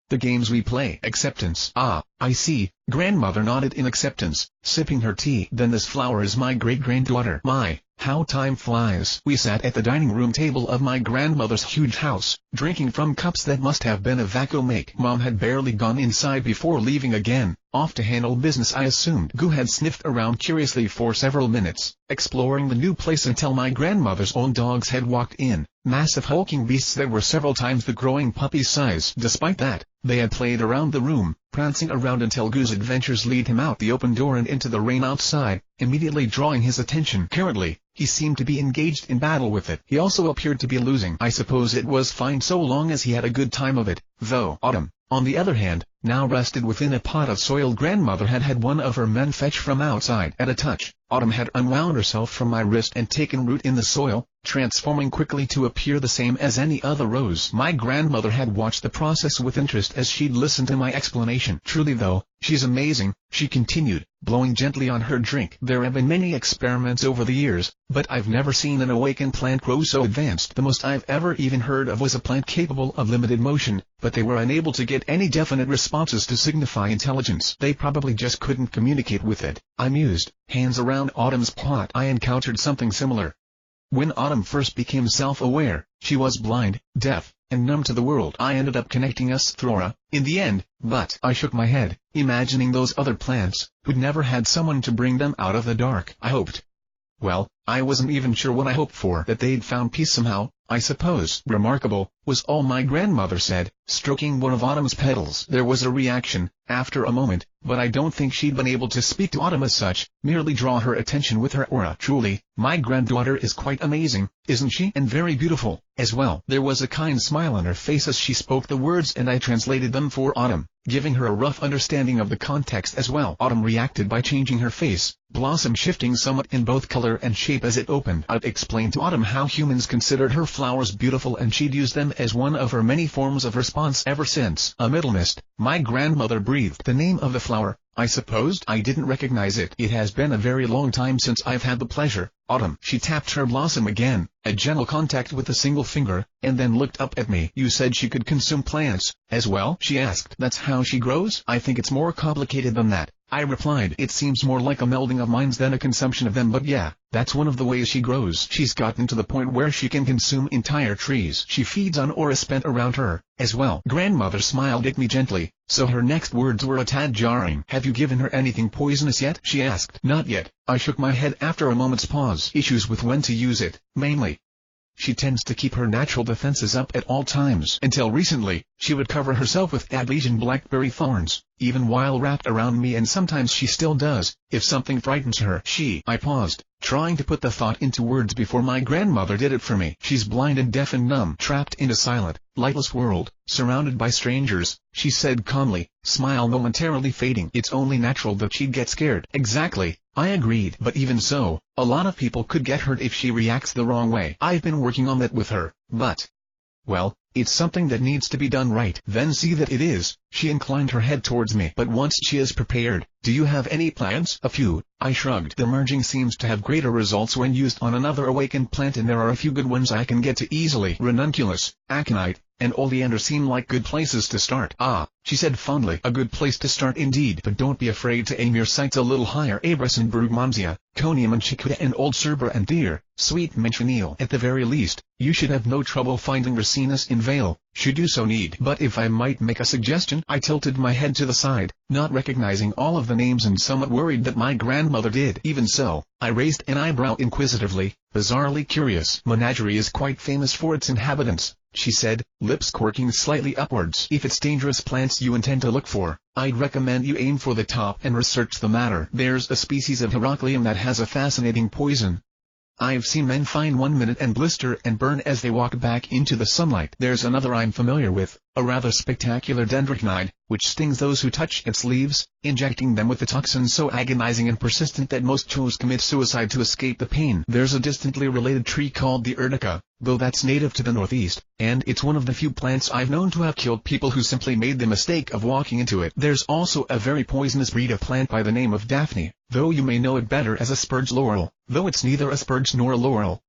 The games we play. Acceptance. Ah, I see, Grandmother nodded in acceptance, sipping her tea. Then this flower is my great-granddaughter. My, how time flies. We sat at the dining room table of my grandmother's huge house, drinking from cups that must have been of vacuum-make. Mom had barely gone inside before leaving again, off to handle business I assumed. Gu had sniffed around curiously for several minutes, exploring the new place until my grandmother's own dogs had walked in, massive hulking beasts that were several times the growing puppy's size. Despite that, they had played around the room, prancing around until Gu's adventures lead him out the open door and into the rain outside, immediately drawing his attention. Currently, he seemed to be engaged in battle with it. He also appeared to be losing. I suppose it was fine so long as he had a good time of it, though. Autumn, on the other hand, now rested within a pot of soil grandmother had had one of her men fetch from outside. At a touch, Autumn had unwound herself from my wrist and taken root in the soil, transforming quickly to appear the same as any other rose. My grandmother had watched the process with interest as she'd listened to my explanation. Truly though, she's amazing, she continued, blowing gently on her drink. There have been many experiments over the years, but I've never seen an awakened plant grow so advanced. The most I've ever even heard of was a plant capable of limited motion, but they were unable to get any definite responses to signify intelligence. They probably just couldn't communicate with it. I mused, hands around Autumn's pot. I encountered something similar. When Autumn first became self-aware, she was blind, deaf, and numb to the world. I ended up connecting us through aura, in the end, but I shook my head, imagining those other plants, who'd never had someone to bring them out of the dark. I hoped. Well, I wasn't even sure what I hoped for. That they'd found peace somehow, I suppose. Remarkable, was all my grandmother said, stroking one of Autumn's petals. There was a reaction, after a moment, but I don't think she'd been able to speak to Autumn as such, merely draw her attention with her aura. Truly, my granddaughter is quite amazing, isn't she? And very beautiful, as well. There was a kind smile on her face as she spoke the words and I translated them for Autumn, giving her a rough understanding of the context as well. Autumn reacted by changing her face, blossom shifting somewhat in both color and shape as it opened. I'd explained to Autumn how humans considered her flowers beautiful and she'd used them as one of her many forms of response ever since. A middle mist, my grandmother breathed. The name of the flower, I supposed. I didn't recognize it. It has been a very long time since I've had the pleasure. Autumn. She tapped her blossom again, a gentle contact with a single finger, and then looked up at me. You said she could consume plants, as well? She asked. That's how she grows? I think it's more complicated than that, I replied. It seems more like a melding of minds than a consumption of them, but yeah, that's one of the ways she grows. She's gotten to the point where she can consume entire trees. She feeds on aura spent around her, as well. Grandmother smiled at me gently, so her next words were a tad jarring. Have you given her anything poisonous yet? She asked. Not yet. I shook my head after a moment's pause. Issues with when to use it, mainly. She tends to keep her natural defenses up at all times. Until recently, she would cover herself with Adlesian blackberry thorns, even while wrapped around me, and sometimes she still does, if something frightens her. I paused, trying to put the thought into words before my grandmother did it for me. She's blind and deaf and numb, trapped in a silent, lightless world, surrounded by strangers, she said calmly, smile momentarily fading. It's only natural that she'd get scared. Exactly, I agreed. But even so, a lot of people could get hurt if she reacts the wrong way. I've been working on that with her, but, well, it's something that needs to be done right. Then see that it is. She inclined her head towards me. But once she is prepared, do you have any plans? A few, I shrugged. The merging seems to have greater results when used on another awakened plant, and there are a few good ones I can get to easily. Ranunculus, aconite, and oleander seem like good places to start. Ah, she said fondly. A good place to start indeed. But don't be afraid to aim your sights a little higher. Abris and Brugmansia, Conium and Chiquita and Old Cerbera and Deer, Sweet Mentionil. At the very least, you should have no trouble finding Racinus in Vale, should you so need. But if I might make a suggestion? I tilted my head to the side, not recognizing all of the names and somewhat worried that my grandmother did. Even so, I raised an eyebrow inquisitively, bizarrely curious. Menagerie is quite famous for its inhabitants, she said, lips quirking slightly upwards. If it's dangerous plants you intend to look for, I'd recommend you aim for the top and research the matter. There's a species of Heracleum that has a fascinating poison. I've seen men find 1 minute and blister and burn as they walk back into the sunlight. There's another I'm familiar with, a rather spectacular dendrochnide, which stings those who touch its leaves, injecting them with a toxin so agonizing and persistent that most choose commit suicide to escape the pain. There's a distantly related tree called the urtica, though that's native to the northeast, and it's one of the few plants I've known to have killed people who simply made the mistake of walking into it. There's also a very poisonous breed of plant by the name of Daphne, though you may know it better as a spurge laurel, though it's neither a spurge nor a laurel.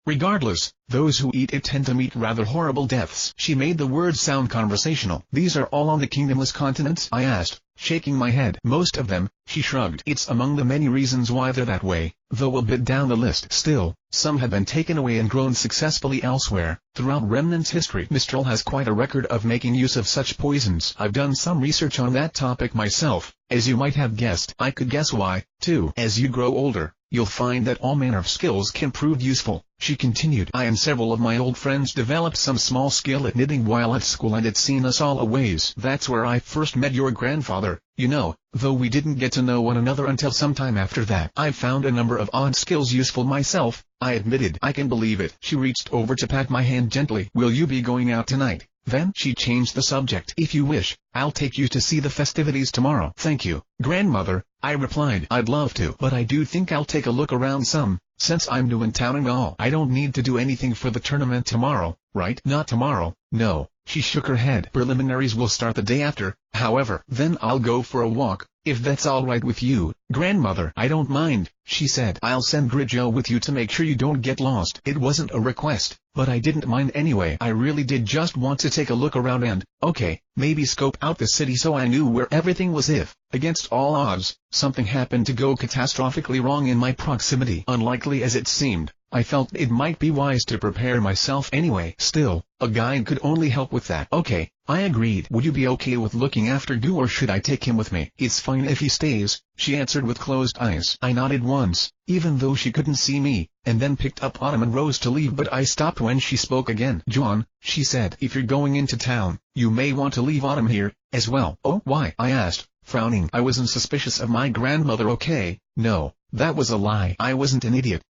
Regardless, those who eat it tend to meet rather horrible deaths. She made the words sound conversational. These are all on the kingdomless continents? I asked, shaking my head. Most of them, she shrugged. It's among the many reasons why they're that way, though a bit down the list. Still, some have been taken away and grown successfully elsewhere. Throughout Remnant's history, Mistral has quite a record of making use of such poisons. I've done some research on that topic myself, as you might have guessed. I could guess why, too. As you grow older, you'll find that all manner of skills can prove useful, she continued. I and several of my old friends developed some small skill at knitting while at school, and it's seen us all a ways. That's where I first met your grandfather, you know, though we didn't get to know one another until some time after that. I've found a number of odd skills useful myself, I admitted. I can believe it. She reached over to pat my hand gently. Will you be going out tonight? Then she changed the subject. If you wish, I'll take you to see the festivities tomorrow. Thank you, grandmother, I replied. I'd love to, but I do think I'll take a look around some, since I'm new in town and all. I don't need to do anything for the tournament tomorrow, right? Not tomorrow, no. She shook her head. Preliminaries will start the day after, however. Then I'll go for a walk, if that's all right with you, grandmother. I don't mind, she said. I'll send Grijo with you to make sure you don't get lost. It wasn't a request, but I didn't mind anyway. I really did just want to take a look around and, okay, maybe scope out the city so I knew where everything was if, against all odds, something happened to go catastrophically wrong in my proximity. Unlikely as it seemed, I felt it might be wise to prepare myself anyway. Still, a guide could only help with that. Okay, I agreed. Would you be okay with looking after Gu, or should I take him with me? It's fine if he stays, she answered with closed eyes. I nodded once, even though she couldn't see me, and then picked up Autumn and rose to leave, but I stopped when she spoke again. John, she said, if you're going into town, you may want to leave Autumn here, as well. Oh, why? I asked, frowning. I wasn't suspicious of my grandmother, okay? No, that was a lie. I wasn't an idiot.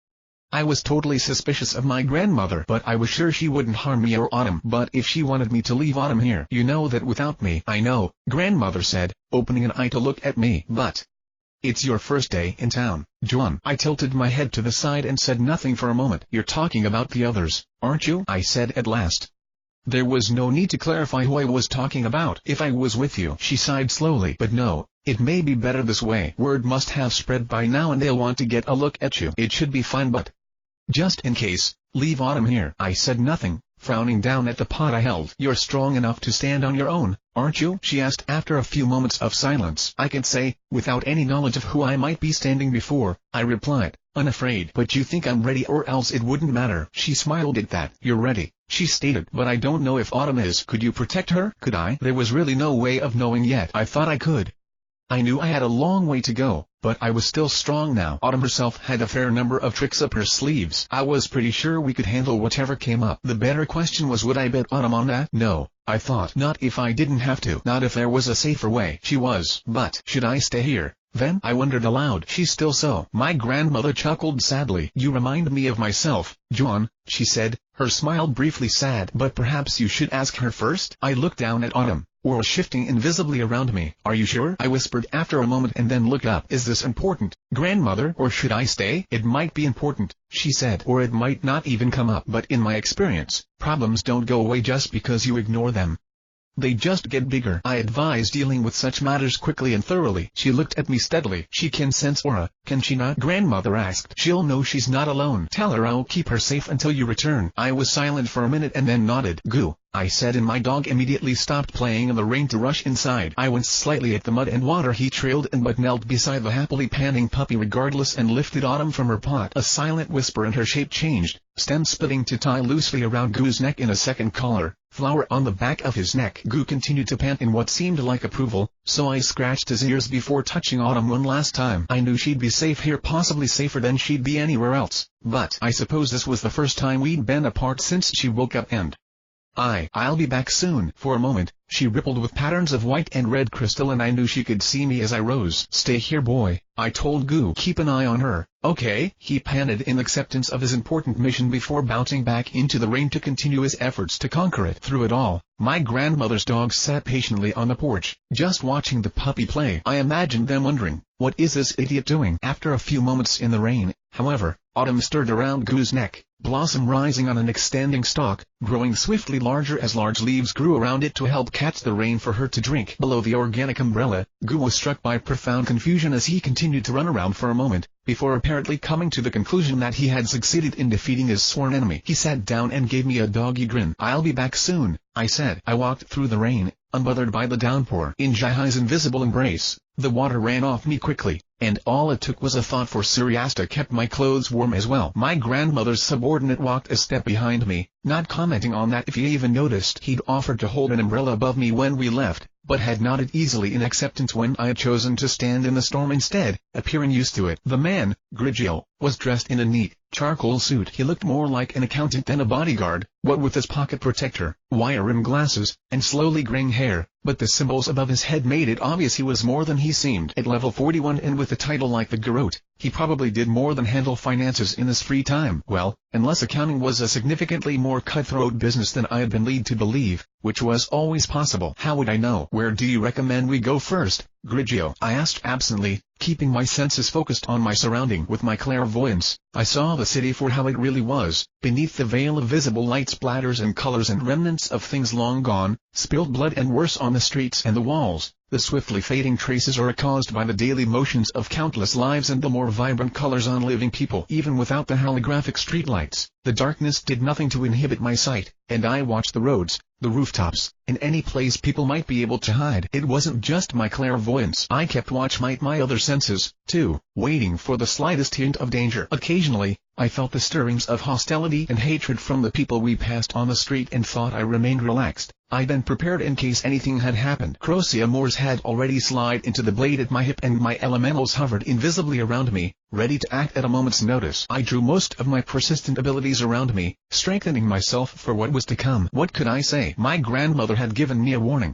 I was totally suspicious of my grandmother, but I was sure she wouldn't harm me or Autumn. But if she wanted me to leave Autumn here, you know that without me. I know, grandmother said, opening an eye to look at me. But it's your first day in town, John. I tilted my head to the side and said nothing for a moment. You're talking about the others, aren't you? I said at last. There was no need to clarify who I was talking about. If I was with you, she sighed slowly. But no, it may be better this way. Word must have spread by now and they'll want to get a look at you. It should be fine, but just in case, leave Autumn here. I said nothing, frowning down at the pot I held. You're strong enough to stand on your own, aren't you? She asked after a few moments of silence. I can say, without any knowledge of who I might be standing before, I replied, unafraid. But you think I'm ready, or else it wouldn't matter. She smiled at that. You're ready, she stated. But I don't know if Autumn is. Could you protect her? Could I? There was really no way of knowing yet. I thought I could. I knew I had a long way to go, but I was still strong now. Autumn herself had a fair number of tricks up her sleeves. I was pretty sure we could handle whatever came up. The better question was, would I bet Autumn on that? No, I thought. Not if I didn't have to. Not if there was a safer way. She was. But should I stay here? Then I wondered aloud. She's still so. My grandmother chuckled sadly. You remind me of myself, John, she said, her smile briefly sad. But perhaps you should ask her first? I looked down at Autumn, whirl shifting invisibly around me. Are you sure? I whispered after a moment and then looked up. Is this important, grandmother, or should I stay? It might be important, she said, or it might not even come up. But in my experience, problems don't go away just because you ignore them. They just get bigger. I advise dealing with such matters quickly and thoroughly. She looked at me steadily. She can sense aura, can she not? Grandmother asked. She'll know she's not alone. Tell her I'll keep her safe until you return. I was silent for a minute and then nodded. Goo, I said, and my dog immediately stopped playing in the rain to rush inside. I winced slightly at the mud and water he trailed in, but knelt beside the happily panting puppy regardless and lifted Autumn from her pot. A silent whisper and her shape changed, stem splitting to tie loosely around Goo's neck in a second collar, flower on the back of his neck. Goo continued to pant in what seemed like approval, so I scratched his ears before touching Autumn one last time. I knew she'd be safe here, possibly safer than she'd be anywhere else, but I suppose this was the first time we'd been apart since she woke up and I'll be back soon. For a moment, she rippled with patterns of white and red crystal and I knew she could see me as I rose. Stay here, boy, I told Goo. Keep an eye on her. Okay, he panted in acceptance of his important mission before bouncing back into the rain to continue his efforts to conquer it. Through it all, my grandmother's dogs sat patiently on the porch, just watching the puppy play. I imagined them wondering, what is this idiot doing? After a few moments in the rain, however, Autumn stirred around Goo's neck, blossom rising on an extending stalk, growing swiftly larger as large leaves grew around it to help catch the rain for her to drink. Below the organic umbrella, Goo was struck by profound confusion as he continued to run around for a moment, before apparently coming to the conclusion that he had succeeded in defeating his sworn enemy. He sat down and gave me a doggy grin. "I'll be back soon," I said. I walked through the rain, unbothered by the downpour. In Jai's invisible embrace, the water ran off me quickly, and all it took was a thought for Suriasta kept my clothes warm as well. My grandmother's subordinate walked a step behind me, not commenting on that if he even noticed. He'd offered to hold an umbrella above me when we left, but had nodded easily in acceptance when I had chosen to stand in the storm instead, appearing used to it. The man, Grigio, was dressed in a neat, charcoal suit. He looked more like an accountant than a bodyguard, what with his pocket protector, wire-rimmed glasses, and slowly graying hair, but the symbols above his head made it obvious he was more than he seemed. At level 41 and with a title like the Garrote, he probably did more than handle finances in his free time. Well, unless accounting was a significantly more cutthroat business than I had been led to believe, which was always possible. How would I know? "Where do you recommend we go first, Grigio?" I asked absently, keeping my senses focused on my surrounding. With my clairvoyance, I saw the city for how it really was, beneath the veil of visible light splatters and colors and remnants of things long gone, spilled blood and worse on the streets and the walls. The swiftly fading traces are caused by the daily motions of countless lives and the more vibrant colors on living people. Even without the holographic streetlights, the darkness did nothing to inhibit my sight, and I watched the roads, the rooftops, and any place people might be able to hide. It wasn't just my clairvoyance. I kept watch my other senses, too, waiting for the slightest hint of danger. Occasionally, I felt the stirrings of hostility and hatred from the people we passed on the street and thought I remained relaxed. I'd been prepared in case anything had happened. Crocia Moors had already slid into the blade at my hip and my elementals hovered invisibly around me, ready to act at a moment's notice. I drew most of my persistent abilities around me, strengthening myself for what was to come. What could I say? My grandmother had given me a warning.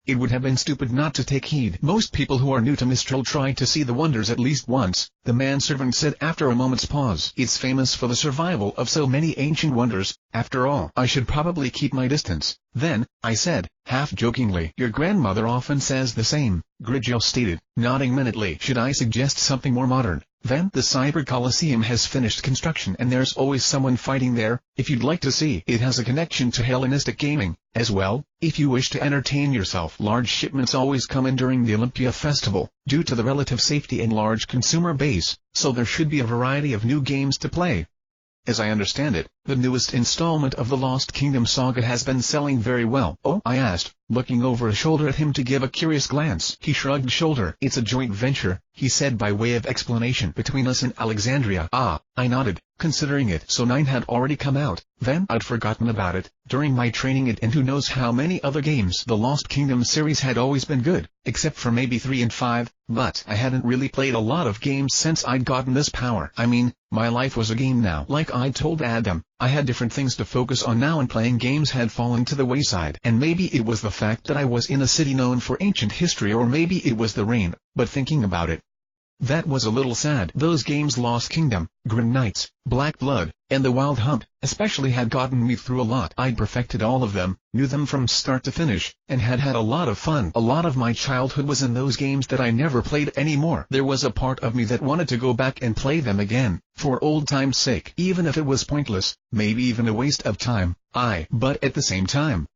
It would have been stupid not to take heed. "Most people who are new to Mistral try to see the wonders at least once," the manservant said after a moment's pause. "It's famous for the survival of so many ancient wonders. After all, I should probably keep my distance." "Then," I said, half-jokingly, "your grandmother often says the same," Grigio stated, nodding minutely. "Should I suggest something more modern?" "Then, the Cyber Coliseum has finished construction and there's always someone fighting there, if you'd like to see. It has a connection to Hellenistic gaming, as well, if you wish to entertain yourself. Large shipments always come in during the Olympia Festival, due to the relative safety and large consumer base, so there should be a variety of new games to play. As I understand it, the newest installment of the Lost Kingdom saga has been selling very well." "Oh?" I asked, looking over his shoulder at him to give a curious glance. He shrugged his shoulder. "It's a joint venture," he said by way of explanation, "between us and Alexandria." "Ah," I nodded, considering it. So 9 had already come out. Then I'd forgotten about it. During my training it and who knows how many other games. The Lost Kingdom series had always been good, except for maybe 3 and 5, but I hadn't really played a lot of games since I'd gotten this power. I mean, my life was a game now. Like I told Adam, I had different things to focus on now and playing games had fallen to the wayside. And maybe it was the fact that I was in a city known for ancient history, or maybe it was the rain, but thinking about it, that was a little sad. Those games, Lost Kingdom, Grim Knights, Black Blood, and The Wild Hunt, especially had gotten me through a lot. I'd perfected all of them, knew them from start to finish, and had had a lot of fun. A lot of my childhood was in those games that I never played anymore. There was a part of me that wanted to go back and play them again, for old time's sake. Even if it was pointless, maybe even a waste of time, but at the same time,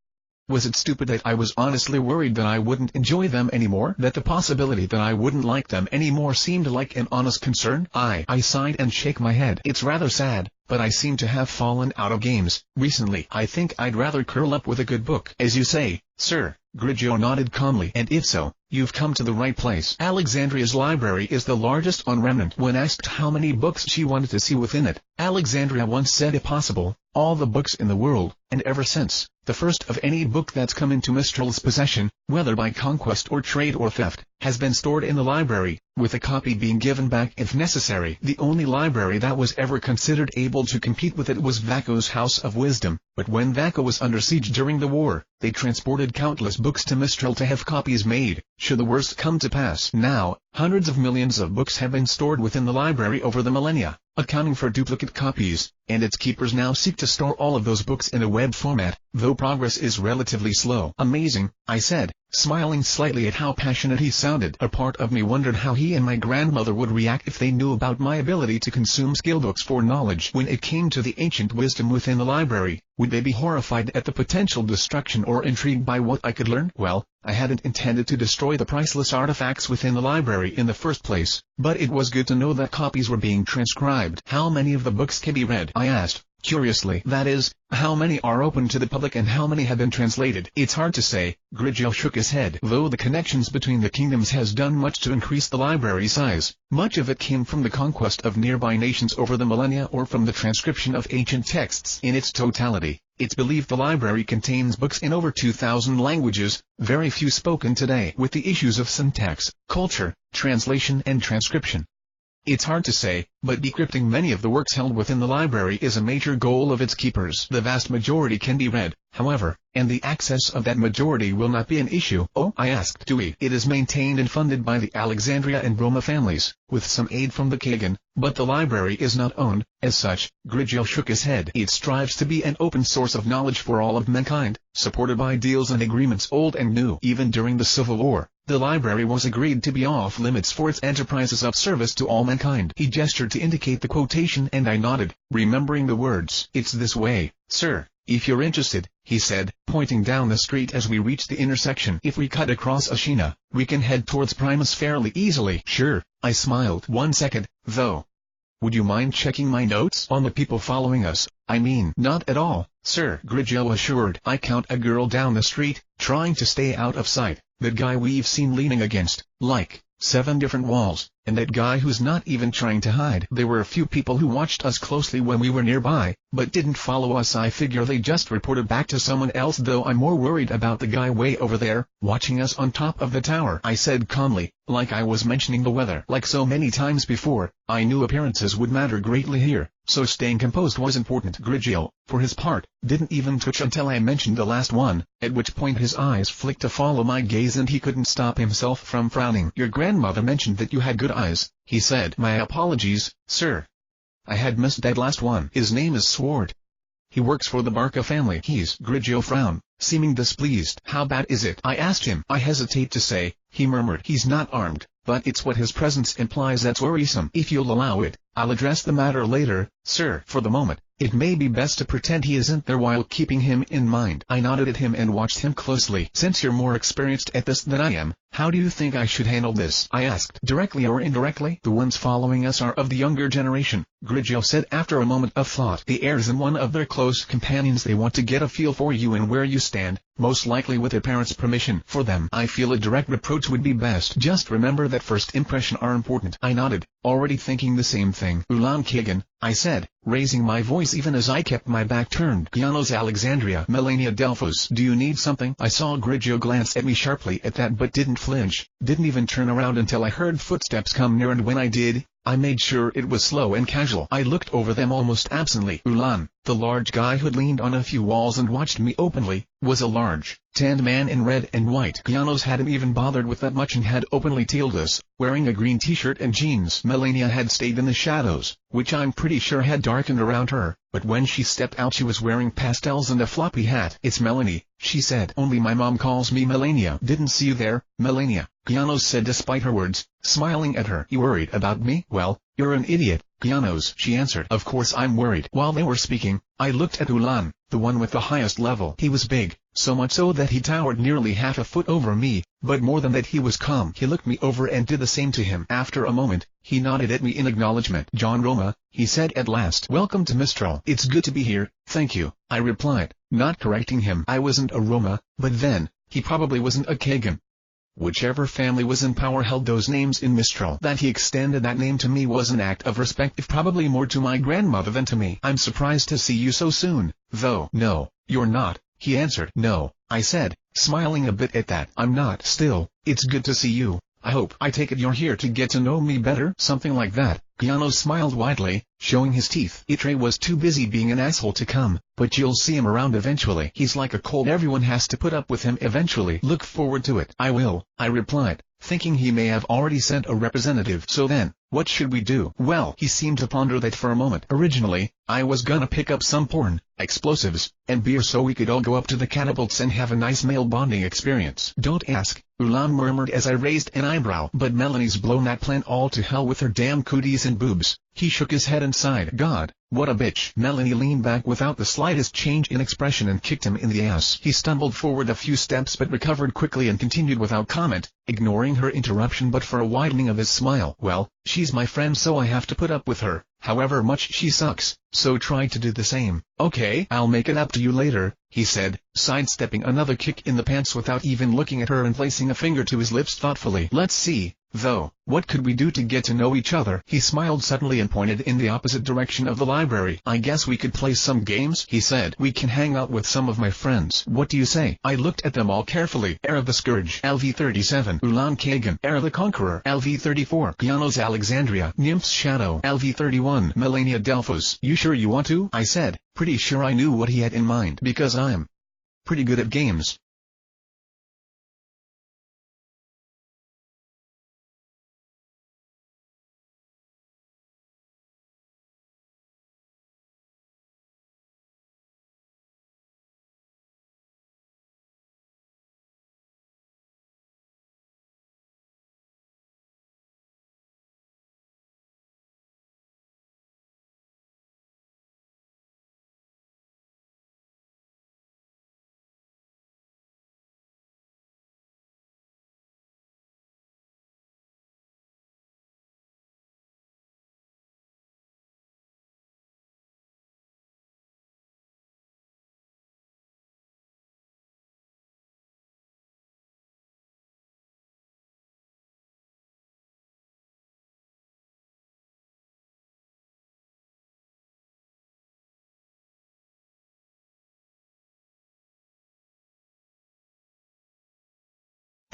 was it stupid that I was honestly worried that I wouldn't enjoy them anymore? That the possibility that I wouldn't like them anymore seemed like an honest concern? I sighed and shook my head. It's rather sad, but I seem to have fallen out of games recently. I think I'd rather curl up with a good book. As you say, sir, Grigio nodded calmly. And if so, you've come to the right place. Alexandria's library is the largest on Remnant. When asked how many books she wanted to see within it, Alexandria once said if possible, all the books in the world, and ever since, the first of any book that's come into Mistral's possession, whether by conquest or trade or theft, has been stored in the library, with a copy being given back if necessary. The only library that was ever considered able to compete with it was Vaco's House of Wisdom, but when Vaco was under siege during the war, they transported countless books to Mistral to have copies made, should the worst come to pass. Now, hundreds of millions of books have been stored within the library over the millennia, accounting for duplicate copies, and its keepers now seek to store all of those books in a web format, though progress is relatively slow. Amazing, I said, smiling slightly at how passionate he sounded. A part of me wondered how he and my grandmother would react if they knew about my ability to consume skill books for knowledge. When it came to the ancient wisdom within the library, would they be horrified at the potential destruction or intrigued by what I could learn? Well, I hadn't intended to destroy the priceless artifacts within the library in the first place, but it was good to know that copies were being transcribed. How many of the books can be read? I asked, curiously. That is, how many are open to the public and how many have been translated? It's hard to say. Grigio shook his head. Though the connections between the kingdoms has done much to increase the library size, much of it came from the conquest of nearby nations over the millennia or from the transcription of ancient texts. In its totality, it's believed the library contains books in over 2,000 languages, very few spoken today. With the issues of syntax, culture, translation and transcription, it's hard to say, but decrypting many of the works held within the library is a major goal of its keepers. The vast majority can be read, however, and the access of that majority will not be an issue. Oh, I asked. Dewey. It is maintained and funded by the Alexandria and Roma families, with some aid from the Kagan, but the library is not owned, as such. Grigio shook his head. It strives to be an open source of knowledge for all of mankind, supported by deals and agreements old and new. Even during the Civil War, the library was agreed to be off limits for its enterprises of service to all mankind. He gestured to indicate the quotation and I nodded, remembering the words. It's this way, sir, if you're interested, he said, pointing down the street as we reached the intersection. If we cut across Ashina, we can head towards Primus fairly easily. Sure, I smiled. 1 second, though. Would you mind checking my notes on the people following us? I mean, not at all, sir, Grigio assured. I count a girl down the street, trying to stay out of sight. That guy we've seen leaning against, like, 7 different walls, and that guy who's not even trying to hide. There were a few people who watched us closely when we were nearby, but didn't follow us. I figure they just reported back to someone else, though I'm more worried about the guy way over there, watching us on top of the tower. I said calmly, like I was mentioning the weather. Like so many times before, I knew appearances would matter greatly here, so staying composed was important. Grigio, for his part, didn't even twitch until I mentioned the last one, at which point his eyes flicked to follow my gaze and he couldn't stop himself from frowning. Your grandmother mentioned that you had good eyes, he said. My apologies, sir. I had missed that last one. His name is Sword. He works for the Barca family. He's Grigio frowned, seeming displeased. How bad is it? I asked him. I hesitate to say, he murmured. He's not armed, but it's what his presence implies that's worrisome. If you'll allow it, I'll address the matter later, sir. For the moment, it may be best to pretend he isn't there while keeping him in mind. I nodded at him and watched him closely. Since you're more experienced at this than I am, how do you think I should handle this? I asked. Directly or indirectly? The ones following us are of the younger generation, Grigio said after a moment of thought. The heirs and one of their close companions. They want to get a feel for you and where you stand, most likely with their parents' permission. For them, I feel a direct approach would be best. Just remember that first impression are important. I nodded, already thinking the same thing. Ulan Kagan, I said, raising my voice even as I kept my back turned. Gianos Alexandria. Melania Delphos. Do you need something? I saw Grigio glance at me sharply at that but didn't flinch, didn't even turn around until I heard footsteps come near, and when I did, I made sure it was slow and casual. I looked over them almost absently. Ulan, the large guy who'd leaned on a few walls and watched me openly, was a large, tanned man in red and white. Gianos hadn't even bothered with that much and had openly tailed us, wearing a green t-shirt and jeans. Melania had stayed in the shadows, which I'm pretty sure had darkened around her, but when she stepped out she was wearing pastels and a floppy hat. It's Melanie, she said. Only my mom calls me Melania. Didn't see you there, Melania, Gianos said despite her words, smiling at her. You worried about me? Well, you're an idiot, Gianos, she answered. Of course I'm worried. While they were speaking, I looked at Ulan, the one with the highest level. He was big, so much so that he towered nearly half a foot over me, but more than that he was calm. He looked me over and did the same to him. After a moment, he nodded at me in acknowledgement. John Roma, he said at last. Welcome to Mistral. It's good to be here, thank you, I replied, not correcting him. I wasn't a Roma, but then, he probably wasn't a Kagan. Whichever family was in power held those names in Mistral. That he extended that name to me was an act of respect, if probably more to my grandmother than to me. I'm surprised to see you so soon, though. No, you're not, he answered. No, I said, smiling a bit at that. I'm not. Still, it's good to see you. I hope. I take it you're here to get to know me better? Something like that. Gianos smiled widely, showing his teeth. Itre was too busy being an asshole to come, but you'll see him around eventually. He's like a cold. Everyone has to put up with him eventually. Look forward to it. I will, I replied, thinking he may have already sent a representative. So then, What should we do? Well, he seemed to ponder that for a moment. Originally, I was gonna pick up some porn, explosives, and beer so we could all go up to the catapults and have a nice male bonding experience. Don't ask, Ulan murmured as I raised an eyebrow. But Melanie's blown that plan all to hell with her damn cooties and boobs. He shook his head and sighed. God, what a bitch. Melanie leaned back without the slightest change in expression and kicked him in the ass. He stumbled forward a few steps but recovered quickly and continued without comment, ignoring her interruption but for a widening of his smile. Well, she's my friend so I have to put up with her, however much she sucks, so try to do the same. Okay, I'll make it up to you later, he said, sidestepping another kick in the pants without even looking at her and placing a finger to his lips thoughtfully. Let's see, though, what could we do to get to know each other? He smiled suddenly and pointed in the opposite direction of the library. I guess we could play some games, he said. We can hang out with some of my friends. What do you say? I looked at them all carefully. Era the Scourge, LV-37, Ulan Kagan, Era the Conqueror, LV-34, Gianos Alexandria, Nymph's Shadow, LV-31, Melania Delphos. You sure you want to? I said, pretty sure I knew what he had in mind. Because I'm pretty good at games.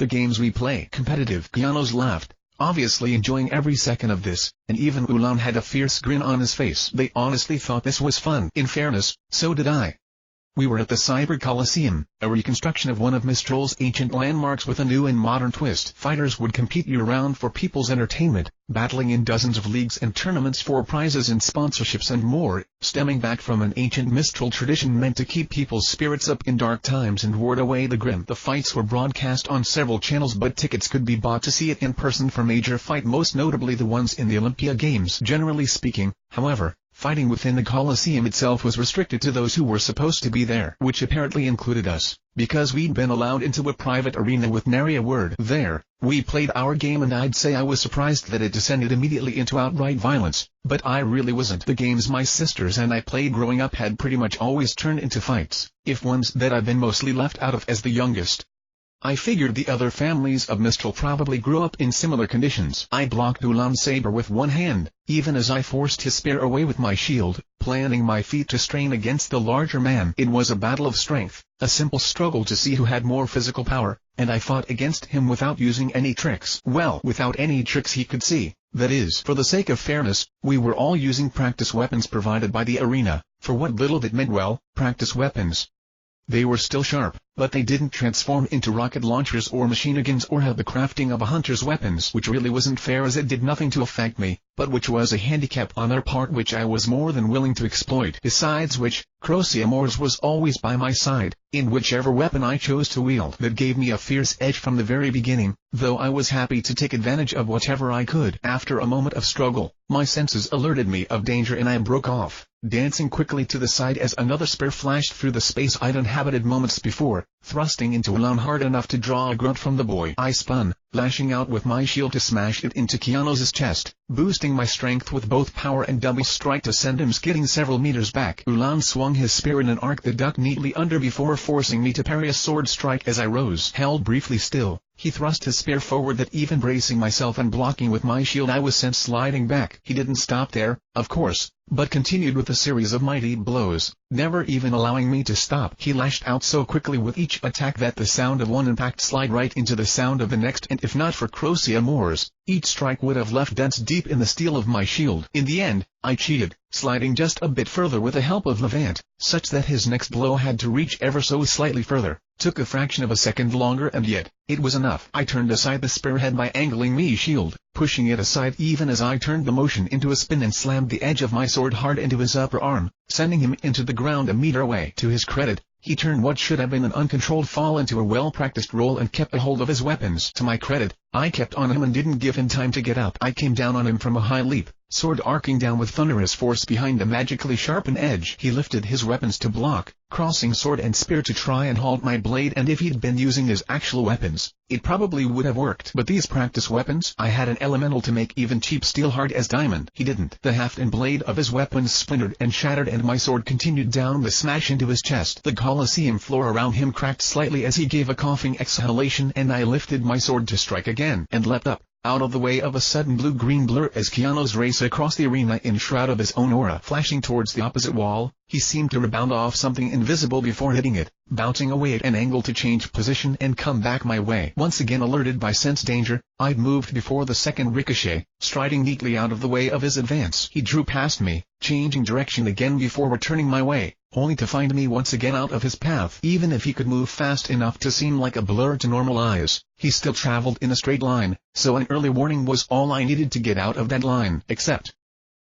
The games we play. Competitive. Gianos laughed, obviously enjoying every second of this, and even Ulan had a fierce grin on his face. They honestly thought this was fun. In fairness, so did I. We were at the Cyber Coliseum, a reconstruction of one of Mistral's ancient landmarks with a new and modern twist. Fighters would compete year-round for people's entertainment, battling in dozens of leagues and tournaments for prizes and sponsorships and more, stemming back from an ancient Mistral tradition meant to keep people's spirits up in dark times and ward away the grim. The fights were broadcast on several channels but tickets could be bought to see it in person for major fight, most notably the ones in the Olympia Games. Generally speaking, however, fighting within the Coliseum itself was restricted to those who were supposed to be there, which apparently included us, because we'd been allowed into a private arena with nary a word. There, we played our game and I'd say I was surprised that it descended immediately into outright violence, but I really wasn't. The games my sisters and I played growing up had pretty much always turned into fights, if ones that I've been mostly left out of as the youngest. I figured the other families of Mistral probably grew up in similar conditions. I blocked Ulan's saber with one hand, even as I forced his spear away with my shield, planting my feet to strain against the larger man. It was a battle of strength, a simple struggle to see who had more physical power, and I fought against him without using any tricks. Well, without any tricks he could see, that is. For the sake of fairness, we were all using practice weapons provided by the arena, for what little that meant. Well, practice weapons. They were still sharp, but they didn't transform into rocket launchers or machine guns or have the crafting of a hunter's weapons, which really wasn't fair as it did nothing to affect me, but which was a handicap on their part which I was more than willing to exploit. Besides which, Crocia Moores was always by my side, in whichever weapon I chose to wield. That gave me a fierce edge from the very beginning, though I was happy to take advantage of whatever I could. After a moment of struggle, my senses alerted me of danger and I broke off, dancing quickly to the side as another spear flashed through the space I'd inhabited moments before, thrusting into Ulan hard enough to draw a grunt from the boy. I spun, lashing out with my shield to smash it into Keanos' chest, boosting my strength with both power and double strike to send him skidding several meters back. Ulan swung his spear in an arc that ducked neatly under before forcing me to parry a sword strike as I rose. Held briefly still, he thrust his spear forward that even bracing myself and blocking with my shield I was sent sliding back. He didn't stop there, of course, but continued with a series of mighty blows, never even allowing me to stop. He lashed out so quickly with each attack that the sound of one impact slid right into the sound of the next, and if not for Crocia Moores, each strike would have left dents deep in the steel of my shield. In the end, I cheated, sliding just a bit further with the help of Levant, such that his next blow had to reach ever so slightly further. Took a fraction of a second longer and yet, it was enough. I turned aside the spearhead by angling me shield, pushing it aside even as I turned the motion into a spin and slammed the edge of my sword hard into his upper arm, sending him into the ground a meter away. To his credit, he turned what should have been an uncontrolled fall into a well-practiced roll and kept a hold of his weapons. To my credit, I kept on him and didn't give him time to get up. I came down on him from a high leap, sword arcing down with thunderous force behind a magically sharpened edge. He lifted his weapons to block, crossing sword and spear to try and halt my blade, and if he'd been using his actual weapons, it probably would have worked. But these practice weapons, I had an elemental to make even cheap steel hard as diamond. He didn't. The haft and blade of his weapons splintered and shattered and my sword continued down the smash into his chest. The Colosseum floor around him cracked slightly as he gave a coughing exhalation, and I lifted my sword to strike again and leapt up, out of the way of a sudden blue-green blur as Keanu's race across the arena in shroud of his own aura. Flashing towards the opposite wall, he seemed to rebound off something invisible before hitting it, bouncing away at an angle to change position and come back my way. Once again alerted by sense danger, I'd moved before the second ricochet, striding neatly out of the way of his advance. He drew past me, changing direction again before returning my way, only to find me once again out of his path. Even if he could move fast enough to seem like a blur to normal eyes, he still traveled in a straight line, so an early warning was all I needed to get out of that line. Except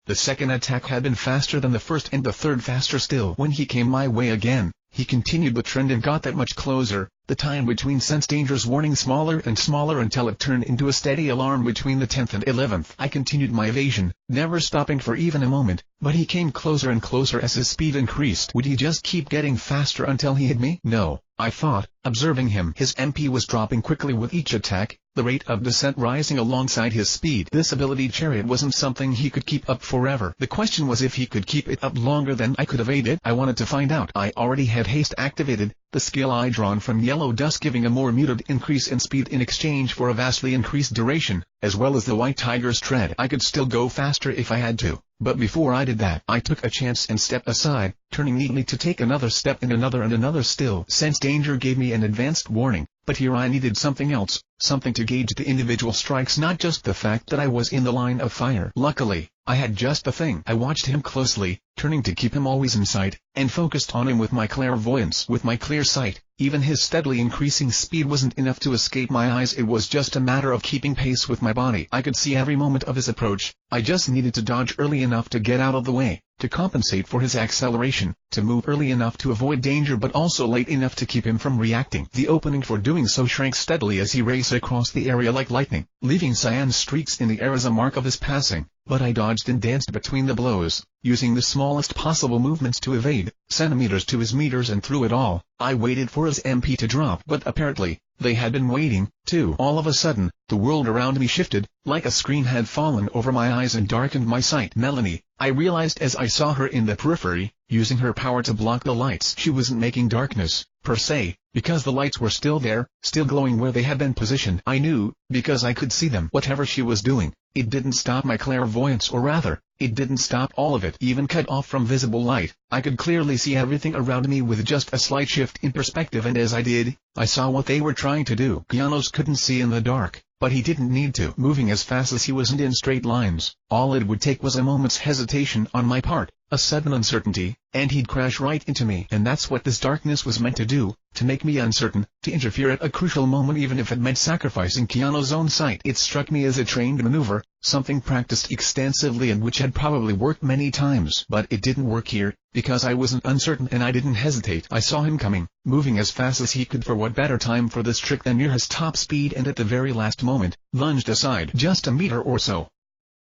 the second attack had been faster than the first and the third faster still. When he came my way again, he continued the trend and got that much closer, the time between sense danger's warning smaller and smaller until it turned into a steady alarm between the 10th and 11th. I continued my evasion, never stopping for even a moment, but he came closer and closer as his speed increased. Would he just keep getting faster until he hit me? No, I thought, observing him. His MP was dropping quickly with each attack, the rate of descent rising alongside his speed. This ability chariot wasn't something he could keep up forever. The question was if he could keep it up longer than I could evade it. I wanted to find out. I already had haste activated, the skill I drawn from Yellow Dust giving a more muted increase in speed in exchange for a vastly increased duration, as well as the White Tiger's tread. I could still go faster if I had to, but before I did that, I took a chance and stepped aside, turning neatly to take another step and another still. Sense danger gave me an advanced warning, but here I needed something else, something to gauge the individual strikes, not just the fact that I was in the line of fire. Luckily, I had just the thing. I watched him closely, turning to keep him always in sight, and focused on him with my clairvoyance. With my clear sight, even his steadily increasing speed wasn't enough to escape my eyes. It was just a matter of keeping pace with my body. I could see every moment of his approach. I just needed to dodge early enough to get out of the way, to compensate for his acceleration, to move early enough to avoid danger but also late enough to keep him from reacting. The opening for doing so shrank steadily as he raced across the area like lightning, leaving cyan streaks in the air as a mark of his passing. But I dodged and danced between the blows, using the smallest possible movements to evade, centimeters to his meters, and through it all, I waited for his MP to drop. But apparently, they had been waiting, too. All of a sudden, the world around me shifted, like a screen had fallen over my eyes and darkened my sight. Melanie, I realized as I saw her in the periphery, using her power to block the lights. She wasn't making darkness, per se, because the lights were still there, still glowing where they had been positioned. I knew, because I could see them. Whatever she was doing, it didn't stop my clairvoyance, or rather, it didn't stop all of it. Even cut off from visible light, I could clearly see everything around me with just a slight shift in perspective, and as I did, I saw what they were trying to do. Keanu couldn't see in the dark, but he didn't need to. Moving as fast as he wasn't in straight lines, all it would take was a moment's hesitation on my part, a sudden uncertainty, and he'd crash right into me. And that's what this darkness was meant to do, to make me uncertain, to interfere at a crucial moment even if it meant sacrificing Keanu's own sight. It struck me as a trained maneuver, something practiced extensively and which had probably worked many times. But it didn't work here, because I wasn't uncertain and I didn't hesitate. I saw him coming, moving as fast as he could. For what better time for this trick than near his top speed, and at the very last moment, lunged aside just a meter or so.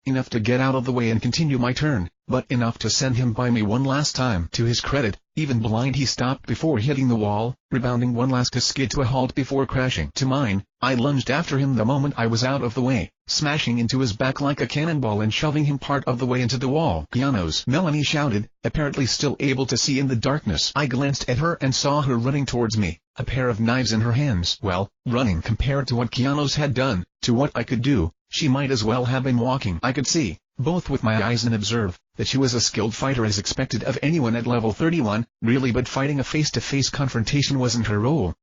Enough to get out of the way and continue my turn, but enough to send him by me one last time. To his credit, even blind, he stopped before hitting the wall, rebounding one last to skid to a halt before crashing. To mine, I lunged after him the moment I was out of the way, smashing into his back like a cannonball and shoving him part of the way into the wall. Keanu's, Melanie shouted, apparently still able to see in the darkness. I glanced at her and saw her running towards me, a pair of knives in her hands. Well, running compared to what Keanu's had done, to what I could do, she might as well have been walking. I could see, both with my eyes and observe, that she was a skilled fighter as expected of anyone at level 31, really, but fighting a face-to-face confrontation wasn't her role.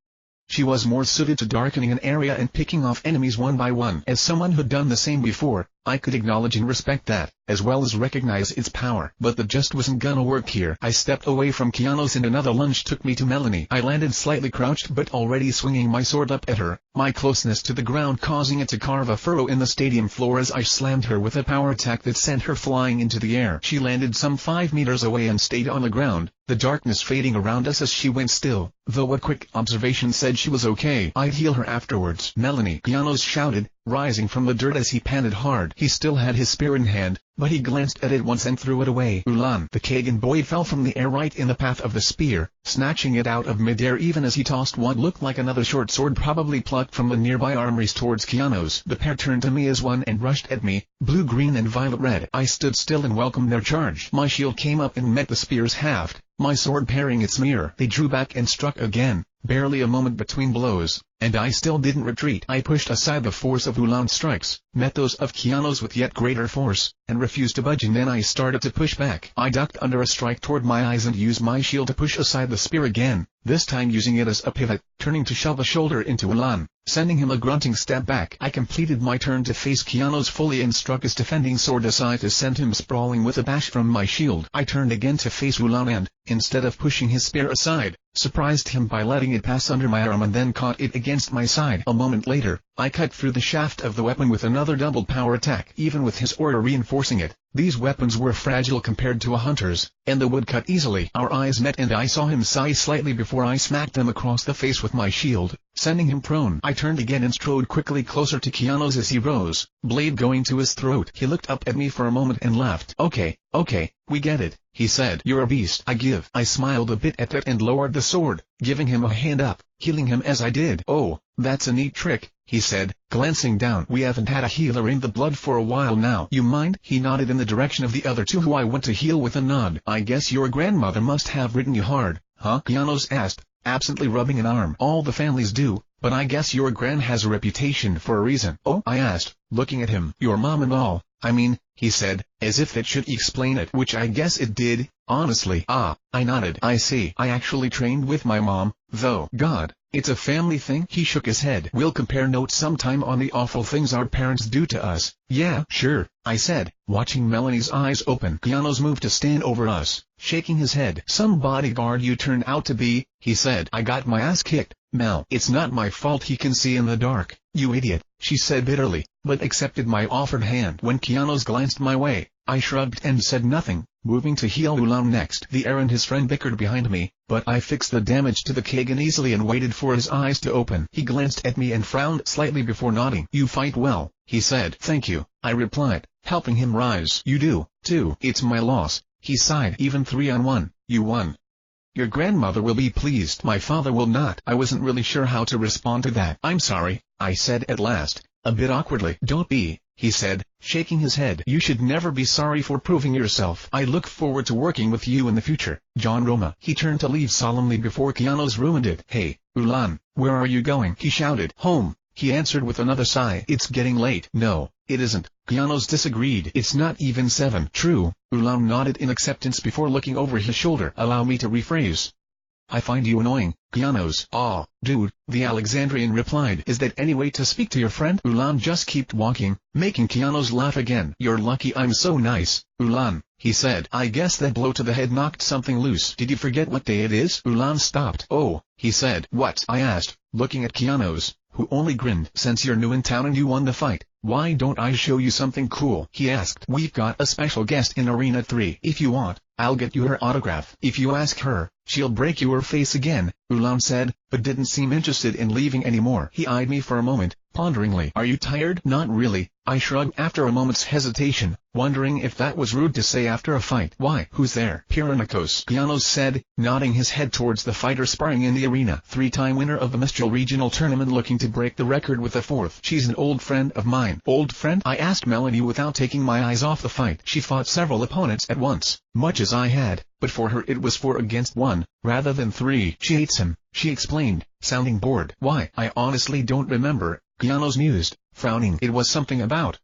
She was more suited to darkening an area and picking off enemies one by one. As someone who'd done the same before, I could acknowledge and respect that, as well as recognize its power. But that just wasn't gonna work here. I stepped away from Keanu's and another lunge took me to Melanie. I landed slightly crouched but already swinging my sword up at her, my closeness to the ground causing it to carve a furrow in the stadium floor as I slammed her with a power attack that sent her flying into the air. She landed some 5 meters away and stayed on the ground, the darkness fading around us as she went still, though a quick observation said she was okay. I'd heal her afterwards. Melanie, Keanu shouted, rising from the dirt as he panted hard. He still had his spear in hand, but he glanced at it once and threw it away. Ulan. The Kagan boy fell from the air right in the path of the spear, snatching it out of midair even as he tossed what looked like another short sword probably plucked from the nearby armories towards Keanu's. The pair turned to me as one and rushed at me, blue, green and violet red. I stood still and welcomed their charge. My shield came up and met the spear's haft, my sword parrying its mirror. They drew back and struck again, barely a moment between blows, and I still didn't retreat. I pushed aside the force of Ulan's strikes, met those of Keanu's with yet greater force, and refused to budge, and then I started to push back. I ducked under a strike toward my eyes and used my shield to push aside the spear again, this time using it as a pivot, turning to shove a shoulder into Ulan, sending him a grunting step back. I completed my turn to face Keanu's fully and struck his defending sword aside to send him sprawling with a bash from my shield. I turned again to face Ulan and, instead of pushing his spear aside, surprised him by letting it pass under my arm and then caught it against my side. A moment later, I cut through the shaft of the weapon with another double power attack. Even with his aura reinforcing it, these weapons were fragile compared to a hunter's, and the wood cut easily. Our eyes met and I saw him sigh slightly before I smacked him across the face with my shield, sending him prone. I turned again and strode quickly closer to Keanu's as he rose, blade going to his throat. He looked up at me for a moment and laughed. Okay, we get it, he said. You're a beast. I smiled a bit at that and lowered the sword, giving him a hand up, healing him as I did. Oh, that's a neat trick, he said, glancing down. We haven't had a healer in the blood for a while now. You mind? He nodded in the direction of the other two who I went to heal with a nod. I guess your grandmother must have ridden you hard, huh? Keanu's asked, absently rubbing an arm. All the families do, but I guess your gran has a reputation for a reason. Oh? I asked, looking at him. Your mom and all, I mean, he said, as if that should explain it. Which I guess it did, honestly. Ah, I nodded. I see. I actually trained with my mom, though. God, it's a family thing? He shook his head. We'll compare notes sometime on the awful things our parents do to us. Yeah, sure, I said, watching Melanie's eyes open. Keanu's moved to stand over us, shaking his head. Some bodyguard you turned out to be, he said. I got my ass kicked, Mel. It's not my fault he can see in the dark, you idiot, she said bitterly, but accepted my offered hand. When Keanu's glanced my way, I shrugged and said nothing, moving to heal Ulan next. The heir and his friend bickered behind me, but I fixed the damage to the Kagan easily and waited for his eyes to open. He glanced at me and frowned slightly before nodding. You fight well, he said. Thank you, I replied, helping him rise. You do, too. It's my loss, he sighed. Even 3-on-1, you won. Your grandmother will be pleased. My father will not. I wasn't really sure how to respond to that. I'm sorry, I said at last, a bit awkwardly. Don't be, he said, shaking his head. You should never be sorry for proving yourself. I look forward to working with you in the future, John Roma. He turned to leave solemnly before Keanu's ruined it. Hey, Ulan, where are you going? He shouted. Home, he answered with another sigh. It's getting late. No, it isn't. Keanu's disagreed. It's not even 7. True, Ulan nodded in acceptance before looking over his shoulder. Allow me to rephrase. I find you annoying, Keanu's. Aw, dude, the Alexandrian replied. Is that any way to speak to your friend? Ulan just kept walking, making Keanu's laugh again. You're lucky I'm so nice, Ulan, he said. I guess that blow to the head knocked something loose. Did you forget what day it is? Ulan stopped. Oh, he said. What? I asked, looking at Keanu's, who only grinned. Since you're new in town and you won the fight, why don't I show you something cool? He asked. We've got a special guest in Arena 3. If you want, I'll get you her autograph. If you ask her, she'll break your face again, Ulan said, but didn't seem interested in leaving anymore. He eyed me for a moment, ponderingly. Are you tired? Not really, I shrugged after a moment's hesitation, wondering if that was rude to say after a fight. Why? Who's there? Pyranikos, Keanu said, nodding his head towards the fighter sparring in the arena. 3-time winner of the Mistral Regional Tournament looking to break the record with a 4th. She's an old friend of mine. Old friend? I asked Melanie without taking my eyes off the fight. She fought several opponents at once, much as I had, but for her it was 4 against 1, rather than 3. She hates him, she explained, sounding bored. Why? I honestly don't remember, Keanu's mused, frowning. It was something about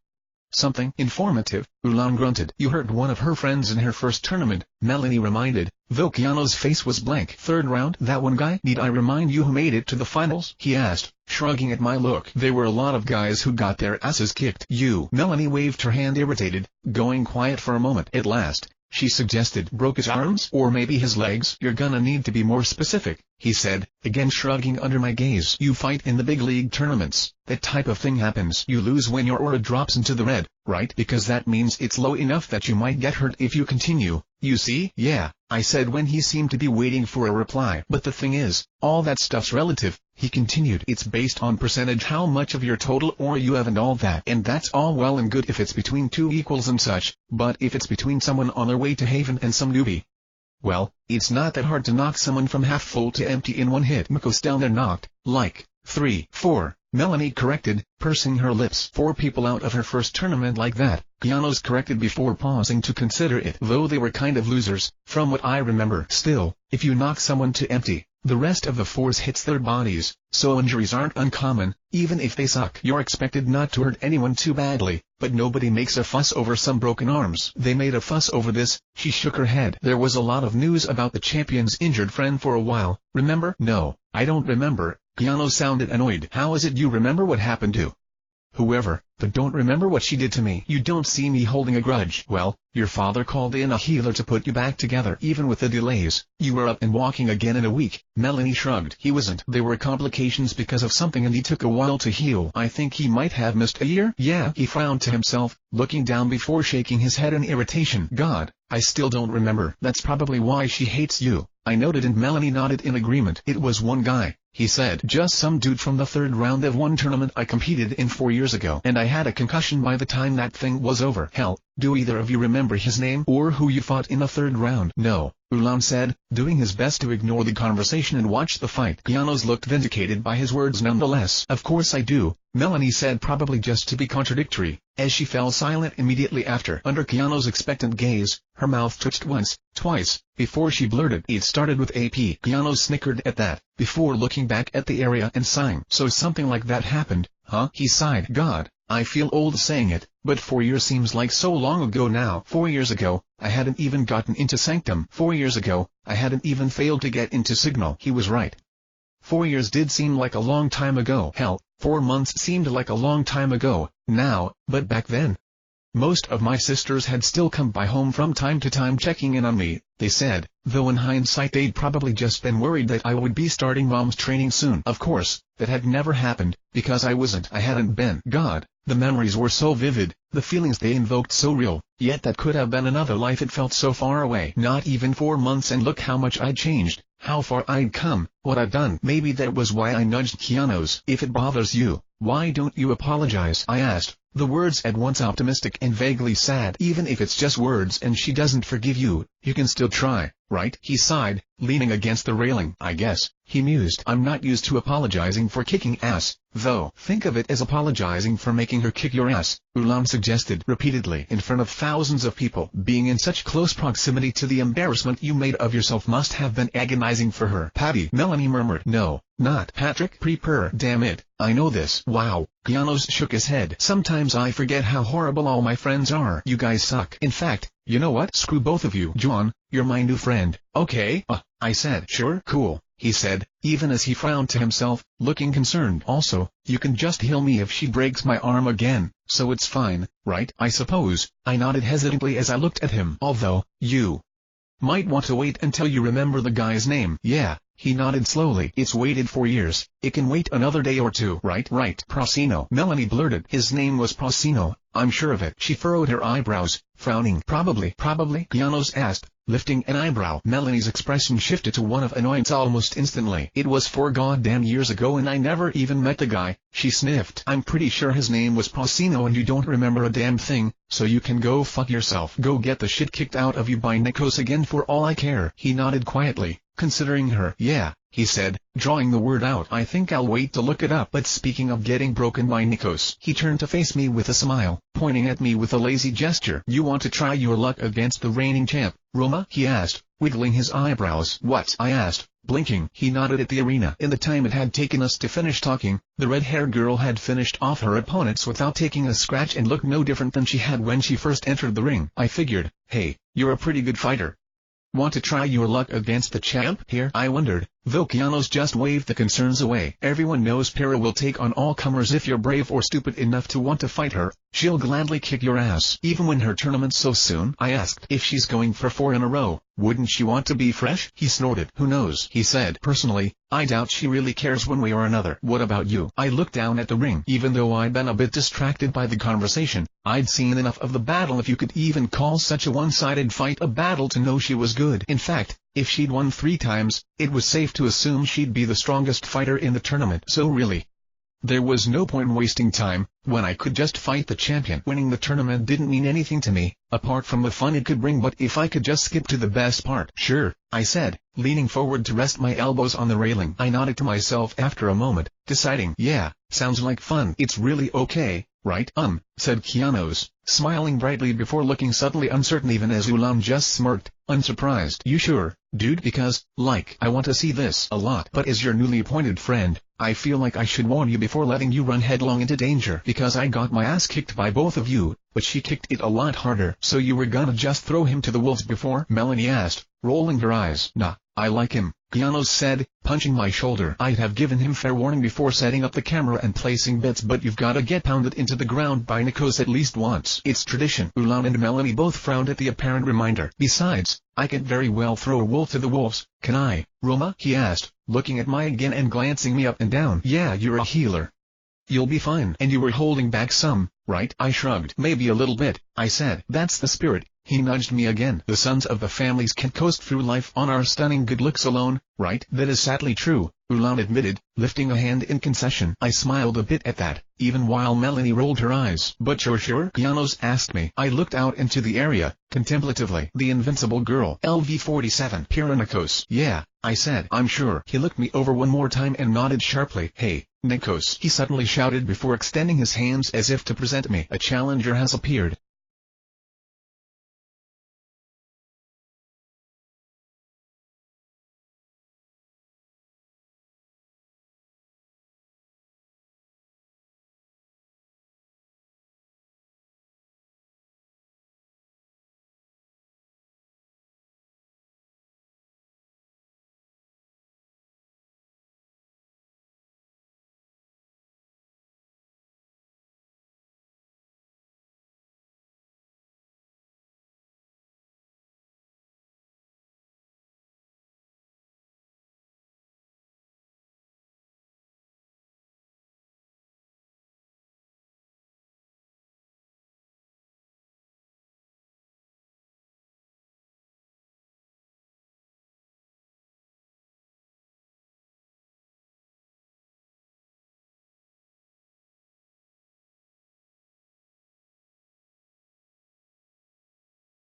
something informative, Ulan grunted. You hurt one of her friends in her first tournament, Melanie reminded, though Keanu's face was blank. Third round? That one guy? Need I remind you who made it to the finals? He asked, shrugging at my look. There were a lot of guys who got their asses kicked. You. Melanie waved her hand irritated, going quiet for a moment. At last, she suggested. Broke his arms? Or maybe his legs? You're gonna need to be more specific, he said, again shrugging under my gaze. You fight in the big league tournaments. That type of thing happens. You lose when your aura drops into the red, right? Because that means it's low enough that you might get hurt if you continue. You see? Yeah, I said when he seemed to be waiting for a reply. But the thing is, all that stuff's relative, he continued. It's based on percentage, how much of your total aura you have and all that. And that's all well and good if it's between two equals and such, but if it's between someone on their way to Haven and some newbie, well, it's not that hard to knock someone from half full to empty in one hit. Miko's down there knocked, like, 3, 4. Melanie corrected, pursing her lips. 4 people out of her first tournament like that. Keanu's corrected before pausing to consider it. Though they were kind of losers, from what I remember. Still, if you knock someone to empty, the rest of the force hits their bodies, so injuries aren't uncommon, even if they suck. You're expected not to hurt anyone too badly, but nobody makes a fuss over some broken arms. They made a fuss over this. She shook her head. There was a lot of news about the champion's injured friend for a while, remember? No, I don't remember. Keanu sounded annoyed. How is it you remember what happened to whoever, but don't remember what she did to me? You don't see me holding a grudge. Well, your father called in a healer to put you back together. Even with the delays, you were up and walking again in a week. Melanie shrugged. He wasn't. There were complications because of something and he took a while to heal. I think he might have missed a year. Yeah, he frowned to himself, looking down before shaking his head in irritation. God, I still don't remember. That's probably why she hates you, I noted, and Melanie nodded in agreement. It was one guy, he said. Just some dude from the third round of one tournament I competed in 4 years ago. And I had a concussion by the time that thing was over. Hell, do either of you remember his name or who you fought in the third round? No, Ulan said, doing his best to ignore the conversation and watch the fight. Keanu's looked vindicated by his words nonetheless. Of course I do, Melanie said, probably just to be contradictory, as she fell silent immediately after. Under Keanu's expectant gaze, her mouth twitched once, twice, before she blurted, "It started with AP." Keanu snickered at that, before looking back at the area and sighing. So something like that happened, huh? He sighed. God, I feel old saying it, but 4 years seems like so long ago now. 4 years ago, I hadn't even gotten into Sanctum. 4 years ago, I hadn't even failed to get into Signal. He was right. 4 years did seem like a long time ago. Hell, 4 months seemed like a long time ago, now, but back then, most of my sisters had still come by home from time to time checking in on me, they said, though in hindsight they'd probably just been worried that I would be starting mom's training soon. Of course, that had never happened, because I wasn't. I hadn't been. God, the memories were so vivid, the feelings they invoked so real, yet that could have been another life. It felt so far away. Not even 4 months, and look how much I'd changed, how far I'd come, what I'd done. Maybe that was why I nudged Keanu's. "If it bothers you, why don't you apologize?" I asked, the words at once optimistic and vaguely sad. "Even if it's just words and she doesn't forgive you, you can still try, right?" He sighed, leaning against the railing. "I guess," he mused. "I'm not used to apologizing for kicking ass, though." "Think of it as apologizing for making her kick your ass," Ulam suggested repeatedly, "in front of thousands of people. Being in such close proximity to the embarrassment you made of yourself must have been agonizing for her." "Patty," Melanie murmured. "No, not Patrick." "Prepare." "Damn it, I know this." "Wow." Keanu shook his head. "Sometimes I forget how horrible all my friends are. You guys suck. In fact, you know what? Screw both of you. John, you're my new friend." "Okay," I said. "Sure, cool," he said, even as he frowned to himself, looking concerned. "Also, you can just heal me if she breaks my arm again, so it's fine, right?" "I suppose." I nodded hesitantly as I looked at him. "Although, you might want to wait until you remember the guy's name." "Yeah." He nodded slowly. "It's waited 4 years. It can wait another day or two." "Right." "Procino," Melanie blurted. "His name was Procino, I'm sure of it." She furrowed her eyebrows, frowning. Probably, Keanu's asked, lifting an eyebrow. Melanie's expression shifted to one of annoyance almost instantly. "It was 4 goddamn years ago and I never even met the guy," she sniffed. "I'm pretty sure his name was Procino and you don't remember a damn thing, so you can go fuck yourself. Go get the shit kicked out of you by Nikos again for all I care." He nodded quietly, considering her. "Yeah," he said, drawing the word out. "I think I'll wait to look it up. But speaking of getting broken by Nikos." He turned to face me with a smile, pointing at me with a lazy gesture. "You want to try your luck against the reigning champ, Roma?" he asked, wiggling his eyebrows. "What?" I asked, blinking. He nodded at the arena. In the time it had taken us to finish talking, the red-haired girl had finished off her opponents without taking a scratch and looked no different than she had when she first entered the ring. I figured, hey, you're a pretty good fighter. Want to try your luck against the champ here? I wondered, though Keanu's just waved the concerns away. Everyone knows Pyrrha will take on all comers if you're brave or stupid enough to want to fight her. She'll gladly kick your ass. Even when her tournament so soon? I asked. If she's going for 4 in a row, wouldn't she want to be fresh? He snorted. Who knows? He said. Personally, I doubt she really cares one way or another. What about you? I looked down at the ring. Even though I'd been a bit distracted by the conversation, I'd seen enough of the battle, if you could even call such a one-sided fight a battle, to know she was good. In fact, if she'd won 3 times, it was safe to assume she'd be the strongest fighter in the tournament. So really, there was no point in wasting time, when I could just fight the champion. Winning the tournament didn't mean anything to me, apart from the fun it could bring, but if I could just skip to the best part. Sure, I said, leaning forward to rest my elbows on the railing. I nodded to myself after a moment, deciding, yeah, sounds like fun. It's really okay, right? Said Keanu, smiling brightly before looking subtly uncertain, even as Ulan just smirked, unsurprised. You sure, dude? Because, I want to see this a lot. But as your newly appointed friend, I feel like I should warn you before letting you run headlong into danger. Because I got my ass kicked by both of you, but she kicked it a lot harder. So you were gonna just throw him to the wolves before? Melanie asked, rolling her eyes. Nah, I like him, Keanu said, punching my shoulder. I'd have given him fair warning before setting up the camera and placing bets, but you've gotta get pounded into the ground by Nikos at least once. It's tradition. Ulan and Melanie both frowned at the apparent reminder. Besides, I can very well throw a wolf to the wolves, can I, Roma? He asked, looking at me again and glancing me up and down. Yeah, you're a healer. You'll be fine. And you were holding back some, right? I shrugged. Maybe a little bit, I said. That's the spirit. He nudged me again. The sons of the families can't coast through life on our stunning good looks alone, right? That is sadly true, Ulan admitted, lifting a hand in concession. I smiled a bit at that, even while Melanie rolled her eyes. But you're sure? Keanu asked me. I looked out into the area, contemplatively. The invincible girl. LV-47. Nikos. Yeah, I said. I'm sure. He looked me over one more time and nodded sharply. Hey, Nikos, he suddenly shouted before extending his hands as if to present me. A challenger has appeared.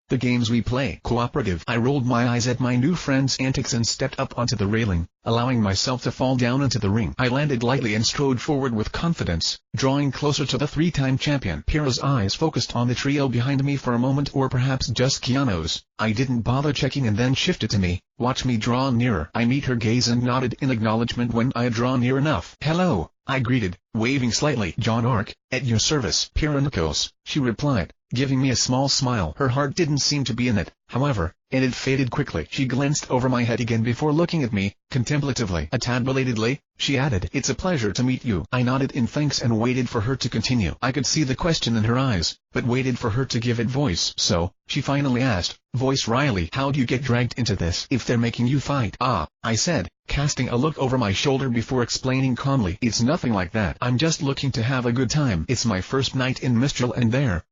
The games we play. Cooperative. I rolled my eyes at my new friend's antics and stepped up onto the railing, allowing myself to fall down into the ring. I landed lightly and strode forward with confidence, drawing closer to the 3-time champion. Pyrrha's eyes focused on the trio behind me for a moment, or perhaps just Keanu's. I didn't bother checking and then shifted to me. Watch me draw nearer. I meet her gaze and nodded in acknowledgement when I had drawn near enough. Hello, I greeted, waving slightly. Jaune Arc, at your service. Nikos, she replied, giving me a small smile. Her heart didn't seem to be in it, however, and it faded quickly. She glanced over my head again before looking at me, contemplatively. A tad belatedly, she added, It's a pleasure to meet you. I nodded in thanks and waited for her to continue. I could see the question in her eyes, but waited for her to give it voice. So, she finally asked, voice wryly, how'd you get dragged into this if they're making you fight? Ah, I said, casting a look over my shoulder before explaining calmly. It's nothing like that. I'm just looking to have a good time. It's my first night in Mistral and they're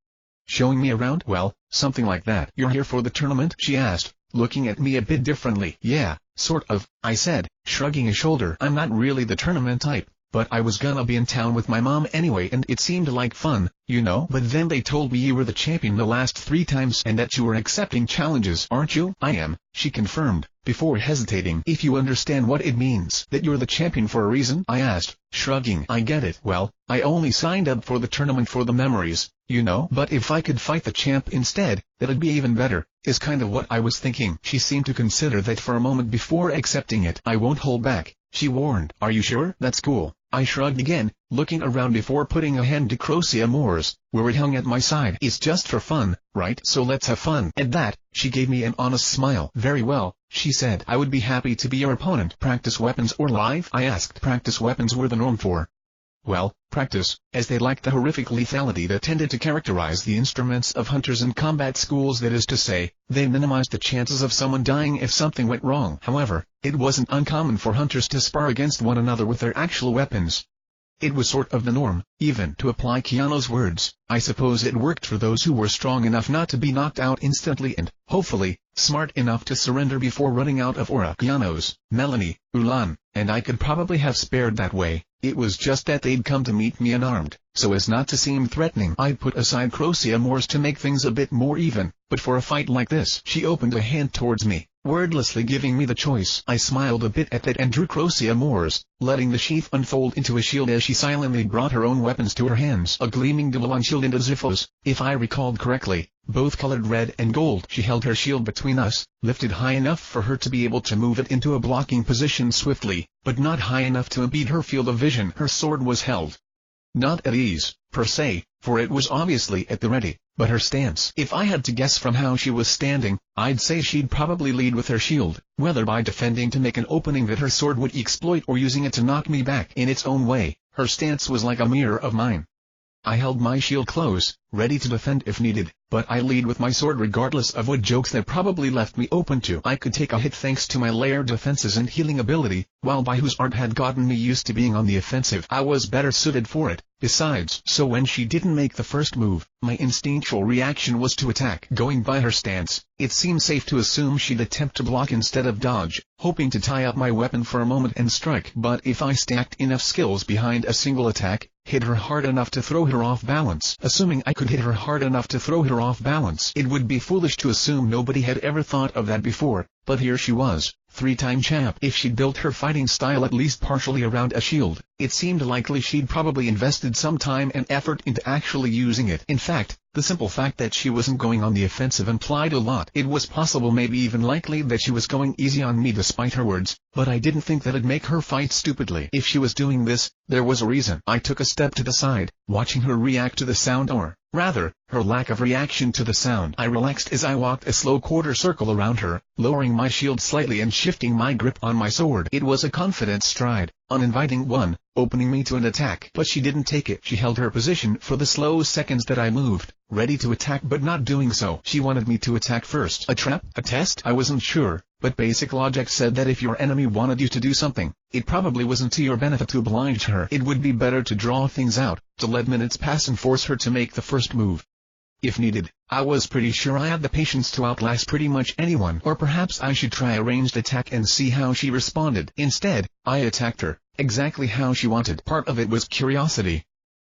showing me around? Well, something like that. You're here for the tournament? She asked, looking at me a bit differently. Yeah, sort of, I said, shrugging a shoulder. I'm not really the tournament type, but I was gonna be in town with my mom anyway and it seemed like fun, you know? But then they told me you were the champion the last 3 times and that you were accepting challenges. Aren't you? I am, she confirmed, before hesitating. If you understand what it means. That you're the champion for a reason? I asked, shrugging. I get it. Well, I only signed up for the tournament for the memories, you know? But if I could fight the champ instead, that'd be even better, is kind of what I was thinking. She seemed to consider that for a moment before accepting it. I won't hold back, she warned. Are you sure? That's cool. I shrugged again, looking around before putting a hand to Crocia Moore's, where it hung at my side. It's just for fun, right? So let's have fun. At that, she gave me an honest smile. Very well, she said. I would be happy to be your opponent. Practice weapons or live? I asked. Practice weapons were the norm for, well, practice, as they lacked the horrific lethality that tended to characterize the instruments of hunters in combat schools. That is to say, they minimized the chances of someone dying if something went wrong. However, it wasn't uncommon for hunters to spar against one another with their actual weapons. It was sort of the norm, even. To apply Keanu's words, I suppose it worked for those who were strong enough not to be knocked out instantly and, hopefully, smart enough to surrender before running out of aura. Keanu's, Melanie, Ulan, and I could probably have spared that way. It was just that they'd come to meet me unarmed, so as not to seem threatening. I'd put aside Crocia Moore's to make things a bit more even, but for a fight like this, she opened a hand towards me, wordlessly giving me the choice. I smiled a bit at that and drew Crocia Moore's, letting the sheath unfold into a shield as she silently brought her own weapons to her hands. A gleaming double-on shield and a Ziphos, if I recalled correctly, both colored red and gold. She held her shield between us, lifted high enough for her to be able to move it into a blocking position swiftly, but not high enough to impede her field of vision. Her sword was held, not at ease, per se, for it was obviously at the ready, but her stance. If I had to guess from how she was standing, I'd say she'd probably lead with her shield, whether by defending to make an opening that her sword would exploit or using it to knock me back in its own way. Her stance was like a mirror of mine. I held my shield close, ready to defend if needed, but I lead with my sword regardless of what jokes that probably left me open to. I could take a hit thanks to my layered defenses and healing ability, while Baihu's art had gotten me used to being on the offensive. I was better suited for it, besides. So when she didn't make the first move, my instinctual reaction was to attack. Going by her stance, it seemed safe to assume she'd attempt to block instead of dodge, hoping to tie up my weapon for a moment and strike. But if I stacked enough skills behind a single attack, hit her hard enough to throw her off balance. Assuming I could hit her hard enough to throw her off balance, it would be foolish to assume nobody had ever thought of that before, but here she was, three-time champ. If she'd built her fighting style at least partially around a shield, it seemed likely she'd probably invested some time and effort into actually using it. In fact, the simple fact that she wasn't going on the offensive implied a lot. It was possible, maybe even likely, that she was going easy on me despite her words, but I didn't think that'd make her fight stupidly. If she was doing this, there was a reason. I took a step to the side, watching her react to the sound, or, rather, her lack of reaction to the sound. I relaxed as I walked a slow quarter circle around her, lowering my shield slightly and shifting my grip on my sword. It was a confident stride, uninviting one, opening me to an attack. But she didn't take it. She held her position for the slow seconds that I moved, ready to attack but not doing so. She wanted me to attack first. A trap? A test? I wasn't sure, but basic logic said that if your enemy wanted you to do something, it probably wasn't to your benefit to oblige her. It would be better to draw things out, to let minutes pass and force her to make the first move. If needed, I was pretty sure I had the patience to outlast pretty much anyone. Or perhaps I should try a ranged attack and see how she responded. Instead, I attacked her, exactly how she wanted. Part of it was curiosity.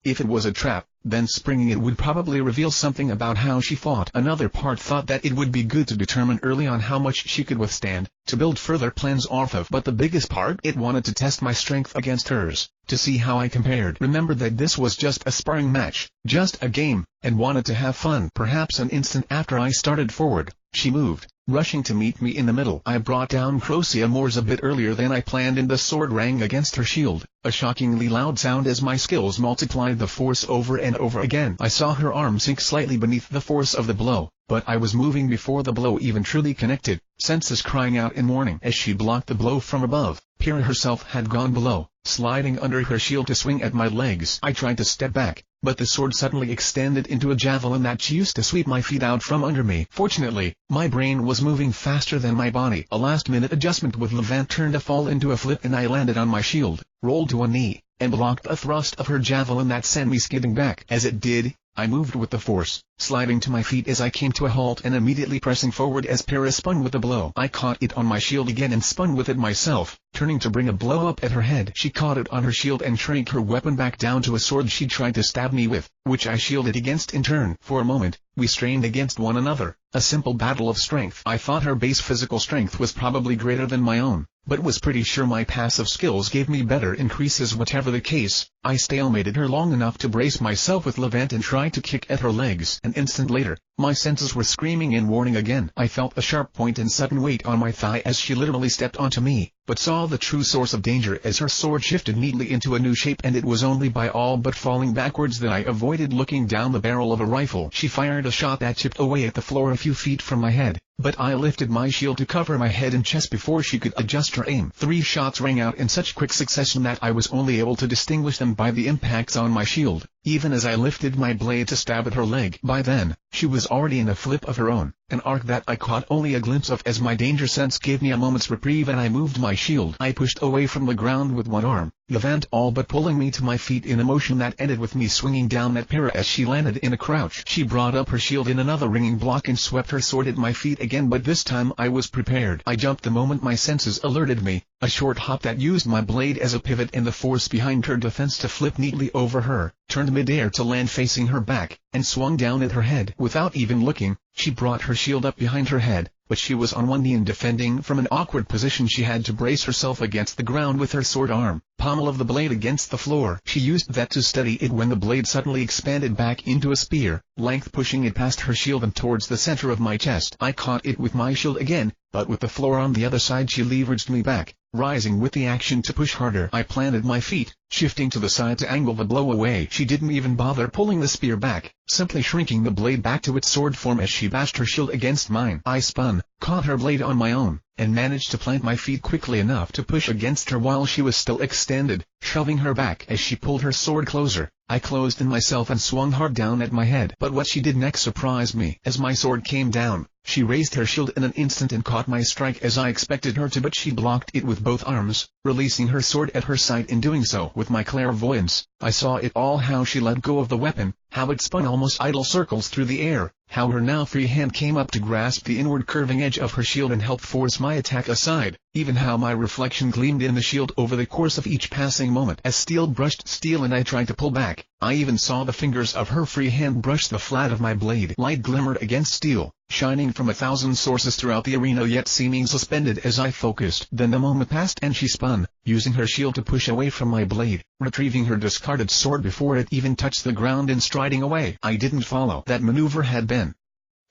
If it was a trap, then springing it would probably reveal something about how she fought. Another part thought that it would be good to determine early on how much she could withstand, to build further plans off of. But the biggest part, it wanted to test my strength against hers, to see how I compared. Remember that this was just a sparring match, just a game, and wanted to have fun. Perhaps an instant after I started forward, she moved, rushing to meet me in the middle. I brought down Crocia Moore's a bit earlier than I planned and the sword rang against her shield, a shockingly loud sound as my skills multiplied the force over and over again. I saw her arm sink slightly beneath the force of the blow, but I was moving before the blow even truly connected, senses crying out in warning. As she blocked the blow from above, Pyrrha herself had gone below, sliding under her shield to swing at my legs. I tried to step back, but the sword suddenly extended into a javelin that she used to sweep my feet out from under me. Fortunately, my brain was moving faster than my body. A last-minute adjustment with Levant turned a fall into a flip and I landed on my shield, rolled to a knee, and blocked a thrust of her javelin that sent me skidding back. As it did, I moved with the force, sliding to my feet as I came to a halt and immediately pressing forward as Pyrrha spun with the blow. I caught it on my shield again and spun with it myself, turning to bring a blow up at her head. She caught it on her shield and shrank her weapon back down to a sword she tried to stab me with, which I shielded against in turn. For a moment, we strained against one another, a simple battle of strength. I thought her base physical strength was probably greater than my own, but was pretty sure my passive skills gave me better increases. Whatever the case, I stalemated her long enough to brace myself with Levant and try to kick at her legs. An instant later, My senses were screaming in warning again. I felt a sharp point and sudden weight on my thigh as she literally stepped onto me, but saw the true source of danger as her sword shifted neatly into a new shape, and it was only by all but falling backwards that I avoided looking down the barrel of a rifle. She fired a shot that chipped away at the floor a few feet from my head, but I lifted my shield to cover my head and chest before she could adjust her aim. 3 shots rang out in such quick succession that I was only able to distinguish them by the impacts on my shield, even as I lifted my blade to stab at her leg. By then, she was already in a flip of her own, an arc that I caught only a glimpse of as my danger sense gave me a moment's reprieve and I moved my shield. I pushed away from the ground with one arm, the event all but pulling me to my feet in a motion that ended with me swinging down at Para as she landed in a crouch. She brought up her shield in another ringing block and swept her sword at my feet again, but this time I was prepared. I jumped the moment my senses alerted me, a short hop that used my blade as a pivot and the force behind her defense to flip neatly over her, turned midair to land facing her back, and swung down at her head. Without even looking, she brought her shield up behind her head, but she was on one knee and defending from an awkward position. She had to brace herself against the ground with her sword arm, pommel of the blade against the floor. She used that to steady it when the blade suddenly expanded back into a spear length, pushing it past her shield and towards the center of my chest. I caught it with my shield again, but with the floor on the other side she leveraged me back, rising with the action to push harder. I planted my feet, shifting to the side to angle the blow away. She didn't even bother pulling the spear back, simply shrinking the blade back to its sword form as she bashed her shield against mine. I spun, caught her blade on my own, and managed to plant my feet quickly enough to push against her while she was still extended, shoving her back. As she pulled her sword closer, I closed in myself and swung hard down at my head. But what she did next surprised me. As my sword came down, she raised her shield in an instant and caught my strike as I expected her to, but she blocked it with both arms, releasing her sword at her side. In doing so with my clairvoyance, I saw it all: how she let go of the weapon, how it spun almost idle circles through the air, how her now free hand came up to grasp the inward curving edge of her shield and help force my attack aside, even how my reflection gleamed in the shield over the course of each passing moment as steel brushed steel and I tried to pull back. I even saw the fingers of her free hand brush the flat of my blade. Light glimmered against steel, shining from 1,000 sources throughout the arena, yet seeming suspended as I focused. Then the moment passed and she spun, using her shield to push away from my blade, retrieving her discarded sword before it even touched the ground and striding away. I didn't follow. That maneuver had been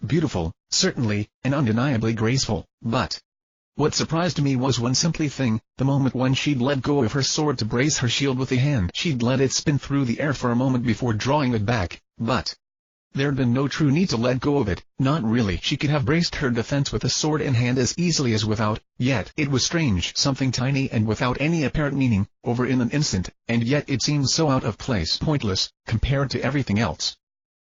beautiful, certainly, and undeniably graceful, but what surprised me was one simple thing: the moment when she'd let go of her sword to brace her shield with a hand. She'd let it spin through the air for a moment before drawing it back, but there'd been no true need to let go of it, not really. She could have braced her defense with a sword in hand as easily as without, yet it was strange. Something tiny and without any apparent meaning, over in an instant, and yet it seemed so out of place, pointless, compared to everything else.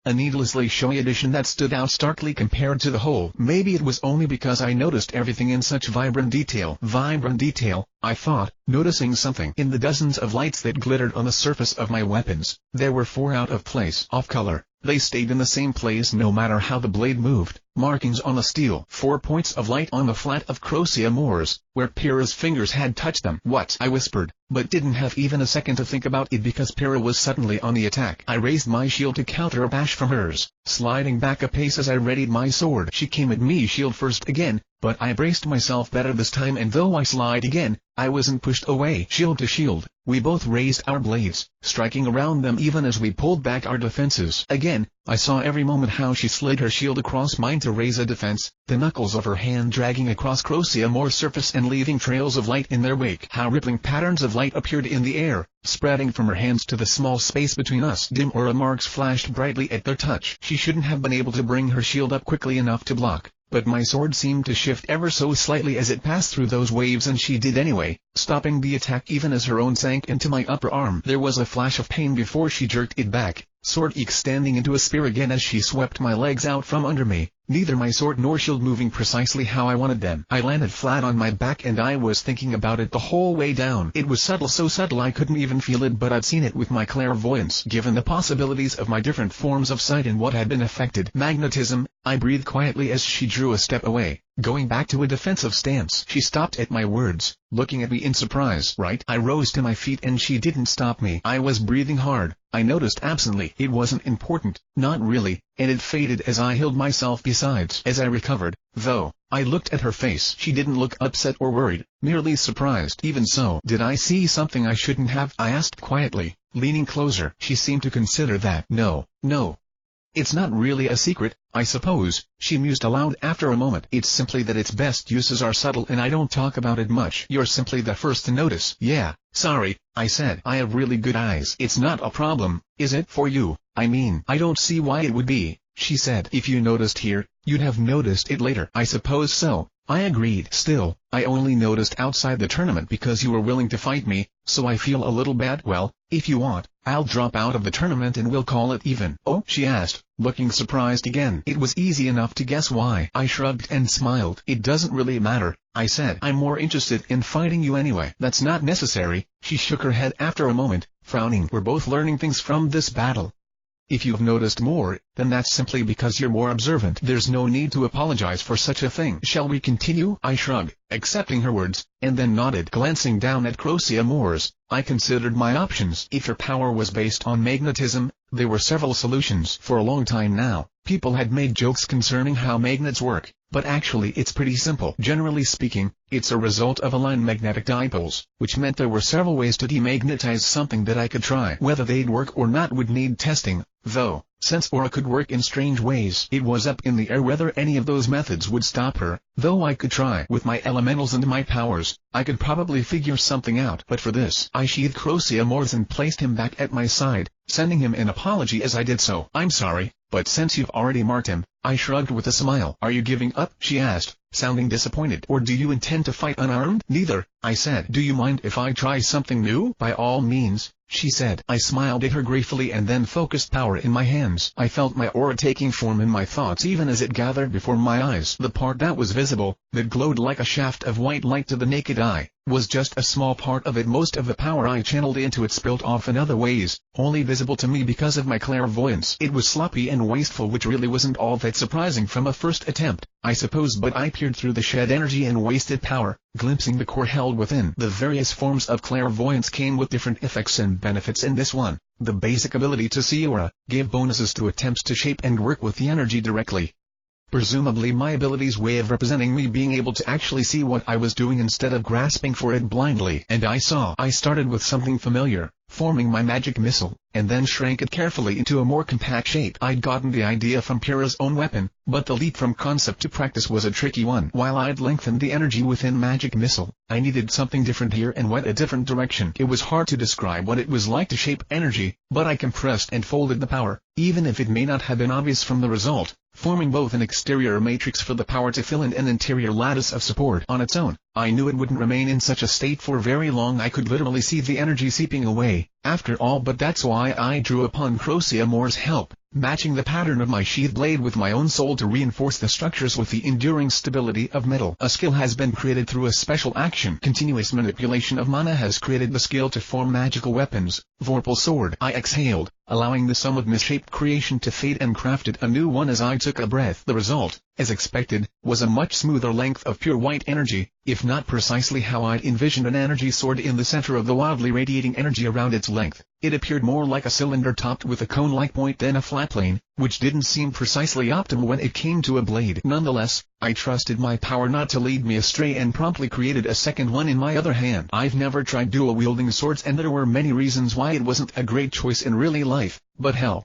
A needlessly showy addition that stood out starkly compared to the whole. Maybe it was only because I noticed everything in such vibrant detail. Vibrant detail, I thought, noticing something in the dozens of lights that glittered on the surface of my weapons. There were 4 out of place, off color. They stayed in the same place no matter how the blade moved. Markings on the steel. 4 points of light on the flat of Crocia Moors, where Pyrrha's fingers had touched them. What? I whispered, but didn't have even a second to think about it because Pyrrha was suddenly on the attack. I raised my shield to counter a bash from hers, sliding back a pace as I readied my sword. She came at me shield first again, but I braced myself better this time, and though I slid again, I wasn't pushed away. Shield to shield, we both raised our blades, striking around them even as we pulled back our defenses. Again, I saw every moment how she slid her shield across mine to raise a defense, the knuckles of her hand dragging across Crocia Moor's surface and leaving trails of light in their wake. How rippling patterns of light appeared in the air, spreading from her hands to the small space between us. Dim aura marks flashed brightly at their touch. She shouldn't have been able to bring her shield up quickly enough to block, but my sword seemed to shift ever so slightly as it passed through those waves, and she did anyway, stopping the attack even as her own sank into my upper arm. There was a flash of pain before she jerked it back, sword extending into a spear again as she swept my legs out from under me, neither my sword nor shield moving precisely how I wanted them. I landed flat on my back and I was thinking about it the whole way down. It was subtle, so subtle I couldn't even feel it, but I'd seen it with my clairvoyance. Given the possibilities of my different forms of sight and what had been affected, magnetism, I breathed quietly as she drew a step away, going back to a defensive stance. She stopped at my words, looking at me in surprise. Right? I rose to my feet and she didn't stop me. I was breathing hard, I noticed absently. It wasn't important, not really, and it faded as I healed myself. Besides, as I recovered, though, I looked at her face. She didn't look upset or worried, merely surprised. Even so, did I see something I shouldn't have? I asked quietly, leaning closer. She seemed to consider that. No, It's not really a secret, I suppose, she mused aloud after a moment. It's simply that its best uses are subtle and I don't talk about it much. You're simply the first to notice. Yeah, sorry, I said. I have really good eyes. It's not a problem, is it for you? I mean, I don't see why it would be, she said. If you noticed here, you'd have noticed it later. I suppose so, I agreed. Still, I only noticed outside the tournament because you were willing to fight me, so I feel a little bad. Well, if you want, I'll drop out of the tournament and we'll call it even. Oh, she asked, looking surprised again. It was easy enough to guess why. I shrugged and smiled. It doesn't really matter, I said. I'm more interested in fighting you anyway. That's not necessary, she shook her head after a moment, frowning. We're both learning things from this battle. If you've noticed more, then that's simply because you're more observant. There's no need to apologize for such a thing. Shall we continue? I shrugged, accepting her words, and then nodded. Glancing down at Crocia Moores, I considered my options. If her power was based on magnetism, there were several solutions. For a long time now, people had made jokes concerning how magnets work, but actually it's pretty simple. Generally speaking, it's a result of aligned magnetic dipoles, which meant there were several ways to demagnetize something that I could try. Whether they'd work or not would need testing, though. Since Aura could work in strange ways, it was up in the air whether any of those methods would stop her, though I could try. With my elementals and my powers, I could probably figure something out. But for this, I sheathed Crocia Moores and placed him back at my side, sending him an apology as I did so. I'm sorry, but since you've already marked him, I shrugged with a smile. Are you giving up? She asked, sounding disappointed. Or do you intend to fight unarmed? Neither, I said. Do you mind if I try something new? By all means, she said. I smiled at her gratefully and then focused power in my hands. I felt my aura taking form in my thoughts even as it gathered before my eyes. The part that was visible, that glowed like a shaft of white light to the naked eye, was just a small part of it. Most of the power I channeled into it spilled off in other ways, only visible to me because of my clairvoyance. It was sloppy and wasteful, which really wasn't all that surprising from a first attempt, I suppose, but I peered through the shed energy and wasted power, glimpsing the core held within. The various forms of clairvoyance came with different effects and benefits, and this one, the basic ability to see aura, gave bonuses to attempts to shape and work with the energy directly. Presumably my ability's way of representing me being able to actually see what I was doing instead of grasping for it blindly. And I saw. I started with something familiar, forming my magic missile, and then shrank it carefully into a more compact shape. I'd gotten the idea from Pyrrha's own weapon, but the leap from concept to practice was a tricky one. While I'd lengthened the energy within magic missile, I needed something different here and went a different direction. It was hard to describe what it was like to shape energy, but I compressed and folded the power, even if it may not have been obvious from the result, forming both an exterior matrix for the power to fill and an interior lattice of support. On its own, I knew it wouldn't remain in such a state for very long. I could literally see the energy seeping away, after all, but that's why I drew upon Crocia Moore's help, matching the pattern of my sheath blade with my own soul to reinforce the structures with the enduring stability of metal. A skill has been created through a special action. Continuous manipulation of mana has created the skill to form magical weapons. Vorpal sword. I exhaled, allowing the somewhat misshaped creation to fade, and crafted a new one as I took a breath. The result, as expected, was a much smoother length of pure white energy, if not precisely how I'd envisioned an energy sword in the center of the wildly radiating energy around its length. It appeared more like a cylinder topped with a cone-like point than a flat plane, which didn't seem precisely optimal when it came to a blade. Nonetheless, I trusted my power not to lead me astray and promptly created a second one in my other hand. I've never tried dual-wielding swords, and there were many reasons why it wasn't a great choice in really life, but hell,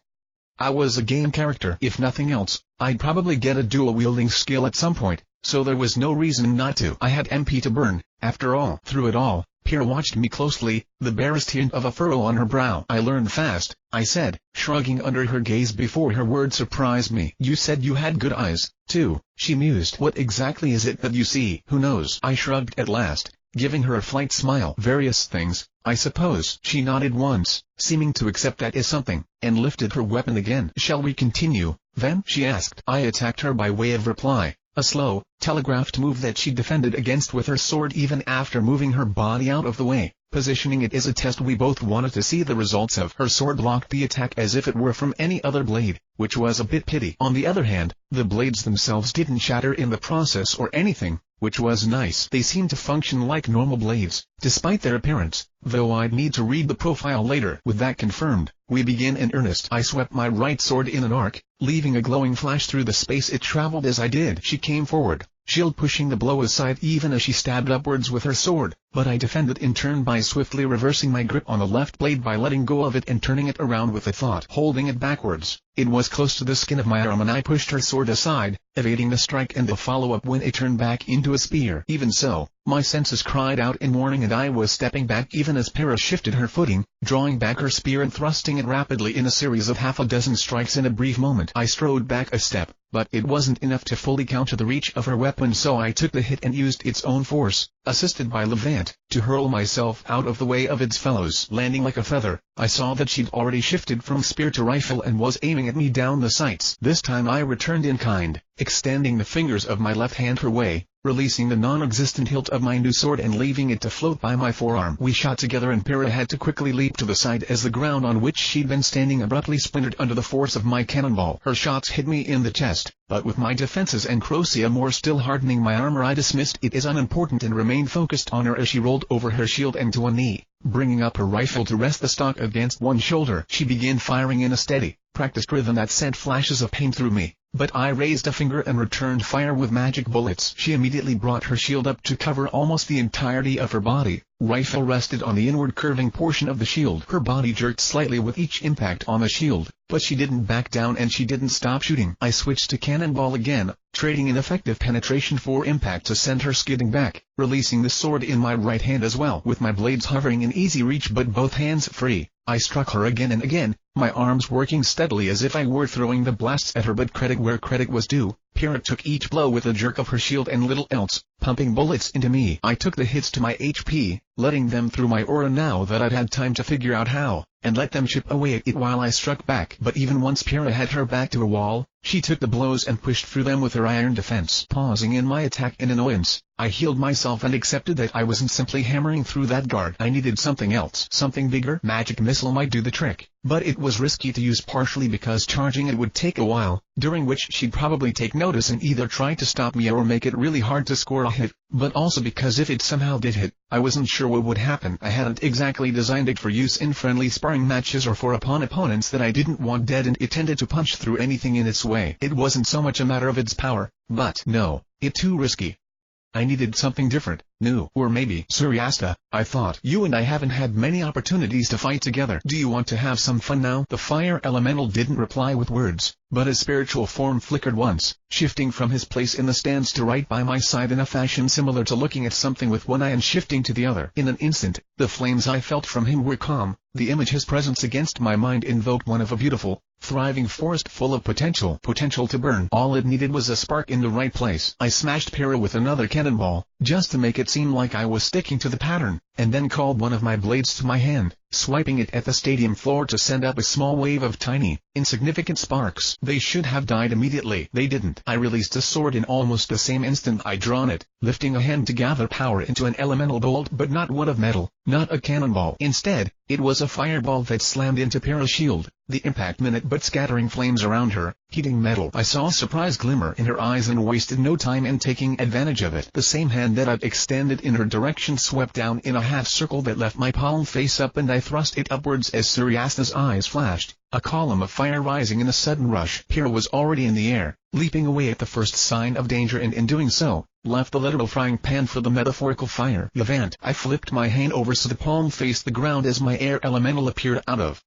I was a game character. If nothing else, I'd probably get a dual-wielding skill at some point, so there was no reason not to. I had MP to burn, after all. Through it all, Pyrrha watched me closely, the barest hint of a furrow on her brow. I learned fast, I said, shrugging under her gaze before her words surprised me. You said you had good eyes, too, she mused. What exactly is it that you see? Who knows? I shrugged at last, giving her a slight smile. Various things, I suppose. She nodded once, seeming to accept that as something, and lifted her weapon again. Shall we continue, then? She asked. I attacked her by way of reply. A slow, telegraphed move that she defended against with her sword even after moving her body out of the way, positioning it as a test we both wanted to see the results of. Her sword blocked the attack as if it were from any other blade, which was a bit pity. On the other hand, the blades themselves didn't shatter in the process or anything, which was nice. They seemed to function like normal blades, despite their appearance, though I'd need to read the profile later. With that confirmed, we begin in earnest. I swept my right sword in an arc, leaving a glowing flash through the space it traveled as I did. She came forward, shield pushing the blow aside even as she stabbed upwards with her sword, but I defended in turn by swiftly reversing my grip on the left blade by letting go of it and turning it around with a thought. Holding it backwards, it was close to the skin of my arm and I pushed her sword aside, evading the strike and the follow-up when it turned back into a spear. Even so, my senses cried out in warning and I was stepping back even as Para shifted her footing, drawing back her spear and thrusting it rapidly in a series of half a dozen strikes in a brief moment. I strode back a step, but it wasn't enough to fully counter the reach of her weapon, so I took the hit and used its own force, assisted by Levant, to hurl myself out of the way of its fellows. Landing like a feather, I saw that she'd already shifted from spear to rifle and was aiming at me down the sights. This time I returned in kind, extending the fingers of my left hand her way, releasing the non-existent hilt of my new sword and leaving it to float by my forearm. We shot together and Para had to quickly leap to the side as the ground on which she'd been standing abruptly splintered under the force of my cannonball. Her shots hit me in the chest, but with my defenses and Crocea more still hardening my armor I dismissed it as unimportant and remained focused on her as she rolled over her shield and to a knee, bringing up her rifle to rest the stock against one shoulder. She began firing in a steady, practiced rhythm that sent flashes of pain through me, but I raised a finger and returned fire with magic bullets. She immediately brought her shield up to cover almost the entirety of her body. Rifle rested on the inward curving portion of the shield. Her body jerked slightly with each impact on the shield, but she didn't back down and she didn't stop shooting. I switched to cannonball again, trading an effective penetration for impact to send her skidding back, releasing the sword in my right hand as well. With my blades hovering in easy reach but both hands free, I struck her again and again, my arms working steadily as if I were throwing the blasts at her, but credit where credit was due. Para took each blow with a jerk of her shield and little else, pumping bullets into me. I took the hits to my HP, letting them through my aura now that I'd had time to figure out how, and let them chip away at it while I struck back. But even once Para had her back to a wall, she took the blows and pushed through them with her iron defense. Pausing in my attack in annoyance, I healed myself and accepted that I wasn't simply hammering through that guard. I needed something else. Something bigger. Magic missile might do the trick, but it was risky to use, partially because charging it would take a while, during which she'd probably take notice and either try to stop me or make it really hard to score a hit, but also because if it somehow did hit, I wasn't sure what would happen. I hadn't exactly designed it for use in friendly sparring matches or for opponents that I didn't want dead, and it tended to punch through anything in its way. It wasn't so much a matter of its power, but no, it too risky. I needed something different, new. Or maybe, Suryasta, I thought, you and I haven't had many opportunities to fight together. Do you want to have some fun now? The fire elemental didn't reply with words, but his spiritual form flickered once, shifting from his place in the stands to right by my side in a fashion similar to looking at something with one eye and shifting to the other. In an instant, the flames I felt from him were calm. The image his presence against my mind invoked one of a beautiful, thriving forest full of potential to burn. All it needed was a spark in the right place. I smashed Para with another cannonball, just to make it seem like I was sticking to the pattern, and then called one of my blades to my hand, swiping it at the stadium floor to send up a small wave of tiny, insignificant sparks. They should have died immediately. They didn't. I released the sword in almost the same instant I'd drawn it, lifting a hand to gather power into an elemental bolt, but not one of metal, not a cannonball. Instead, it was a fireball that slammed into Para's shield, the impact minute but scattering flames around her, heating metal. I saw a surprise glimmer in her eyes and wasted no time in taking advantage of it. The same hand that I'd extended in her direction swept down in a half circle that left my palm face up, and I thrust it upwards as Suryasta's eyes flashed, a column of fire rising in a sudden rush. Para was already in the air, leaping away at the first sign of danger, and in doing so, left the literal frying pan for the metaphorical fire. Levant. I flipped my hand over so the palm faced the ground as my air elemental appeared out of,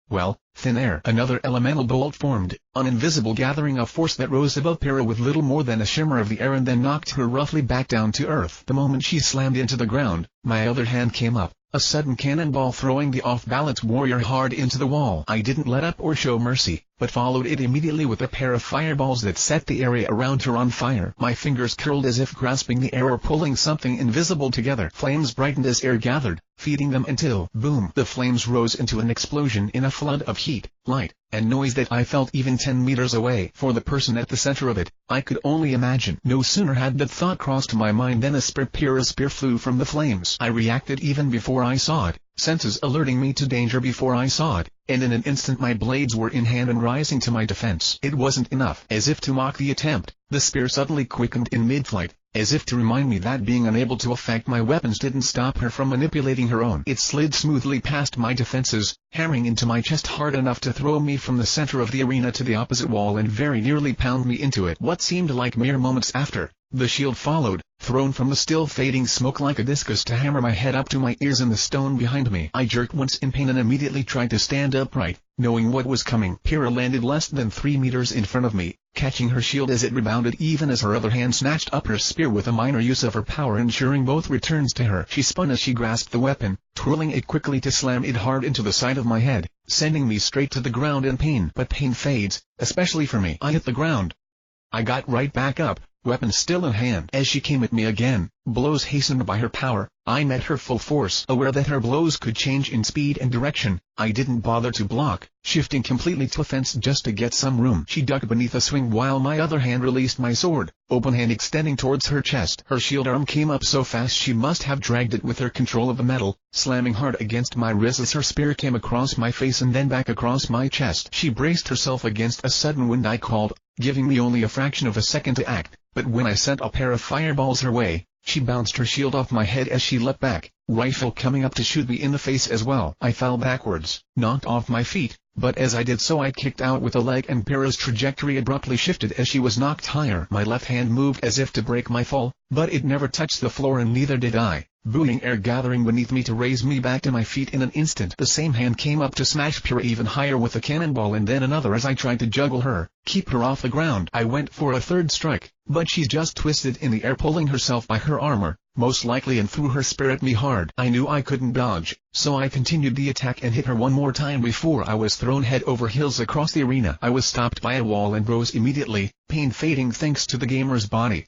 well, thin air. Another elemental bolt formed, an invisible gathering of force that rose above Para with little more than a shimmer of the air and then knocked her roughly back down to earth. The moment she slammed into the ground, my other hand came up, a sudden cannonball throwing the off-balance warrior hard into the wall. I didn't let up or show mercy, but followed it immediately with a pair of fireballs that set the area around her on fire. My fingers curled as if grasping the air or pulling something invisible together. Flames brightened as air gathered, feeding them until, boom, the flames rose into an explosion in a flood of heat, light, and noise that I felt even 10 meters away. For the person at the center of it, I could only imagine. No sooner had that thought crossed my mind than a spear flew from the flames. I reacted even before I saw it, senses alerting me to danger before I saw it, and in an instant my blades were in hand and rising to my defense. It wasn't enough. As if to mock the attempt, the spear suddenly quickened in mid-flight, as if to remind me that being unable to affect my weapons didn't stop her from manipulating her own. It slid smoothly past my defenses, hammering into my chest hard enough to throw me from the center of the arena to the opposite wall and very nearly pound me into it. What seemed like mere moments after, the shield followed, thrown from the still fading smoke like a discus to hammer my head up to my ears in the stone behind me. I jerked once in pain and immediately tried to stand upright, knowing what was coming. Pyrrha landed less than 3 meters in front of me, catching her shield as it rebounded even as her other hand snatched up her spear with a minor use of her power ensuring both returns to her. She spun as she grasped the weapon, twirling it quickly to slam it hard into the side of my head, sending me straight to the ground in pain. But pain fades, especially for me. I hit the ground. I got right back up, weapon still in hand. As she came at me again, blows hastened by her power, I met her full force. Aware that her blows could change in speed and direction, I didn't bother to block, shifting completely to offense just to get some room. She ducked beneath a swing while my other hand released my sword, open hand extending towards her chest. Her shield arm came up so fast she must have dragged it with her control of the metal, slamming hard against my wrist as her spear came across my face and then back across my chest. She braced herself against a sudden wind I called, giving me only a fraction of a second to act, but when I sent a pair of fireballs her way, she bounced her shield off my head as she leapt back, rifle coming up to shoot me in the face as well. I fell backwards, knocked off my feet, but as I did so I kicked out with a leg and Pyrrha's trajectory abruptly shifted as she was knocked higher. My left hand moved as if to break my fall, but it never touched the floor and neither did I, buoying air gathering beneath me to raise me back to my feet in an instant. The same hand came up to smash Pyrrha even higher with a cannonball and then another as I tried to juggle her, keep her off the ground. I went for a third strike, but she just twisted in the air pulling herself by her armor, most likely, and threw her spear at me hard. I knew I couldn't dodge, so I continued the attack and hit her one more time before I was thrown head over heels across the arena. I was stopped by a wall and rose immediately, pain fading thanks to the gamer's body.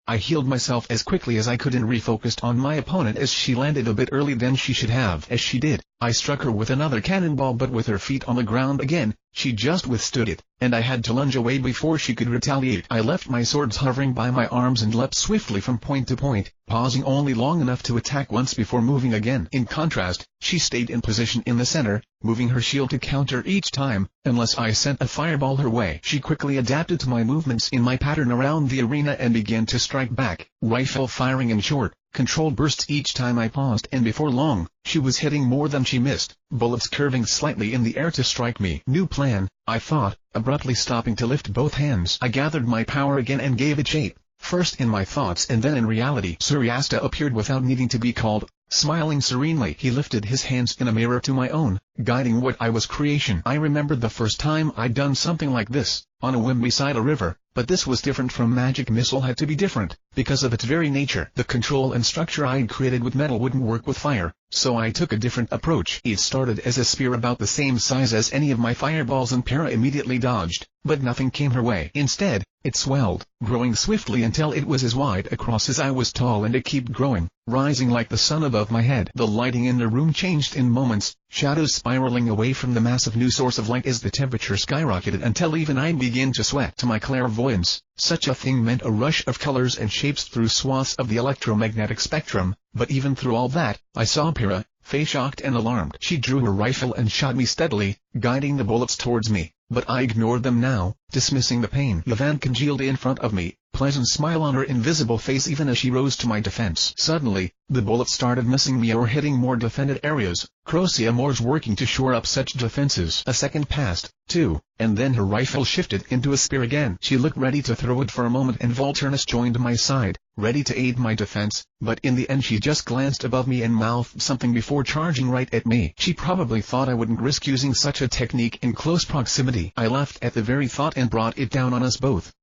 I healed myself as quickly as I could and refocused on my opponent as she landed a bit early than she should have. As she did, I struck her with another cannonball, but with her feet on the ground again, she just withstood it, and I had to lunge away before she could retaliate. I left my swords hovering by my arms and leapt swiftly from point to point, pausing only long enough to attack once before moving again. In contrast, she stayed in position in the center, moving her shield to counter each time, unless I sent a fireball her way. She quickly adapted to my movements in my pattern around the arena and began to strike back, rifle firing in short, controlled bursts each time I paused, and before long, she was hitting more than she missed, bullets curving slightly in the air to strike me. New plan, I thought, abruptly stopping to lift both hands. I gathered my power again and gave it shape, first in my thoughts and then in reality. Suryasta appeared without needing to be called, smiling serenely. He lifted his hands in a mirror to my own, guiding what I was creation. I remembered the first time I'd done something like this, on a whim beside a river, but this was different from magic. Missile had to be different, because of its very nature. The control and structure I'd created with metal wouldn't work with fire, so I took a different approach. It started as a spear about the same size as any of my fireballs and Pyrrha immediately dodged, but nothing came her way. Instead, it swelled, growing swiftly until it was as wide across as I was tall, and it kept growing, rising like the sun above my head. The lighting in the room changed in moments, shadows spiraling away from the massive new source of light as the temperature skyrocketed until even I began to sweat. To my clairvoyance, such a thing meant a rush of colors and shapes through swaths of the electromagnetic spectrum, but even through all that, I saw Pyrrha, face shocked and alarmed. She drew her rifle and shot me steadily, guiding the bullets towards me, but I ignored them now, dismissing the pain. Yvonne congealed in front of me, pleasant smile on her invisible face even as she rose to my defense. Suddenly, the bullets started missing me or hitting more defended areas, Crocia Moore's working to shore up such defenses. A second passed, too, and then her rifle shifted into a spear again. She looked ready to throw it for a moment and Volturnus joined my side, ready to aid my defense, but in the end she just glanced above me and mouthed something before charging right at me. She probably thought I wouldn't risk using such a technique in close proximity. I laughed at the very thought and brought it down on us both.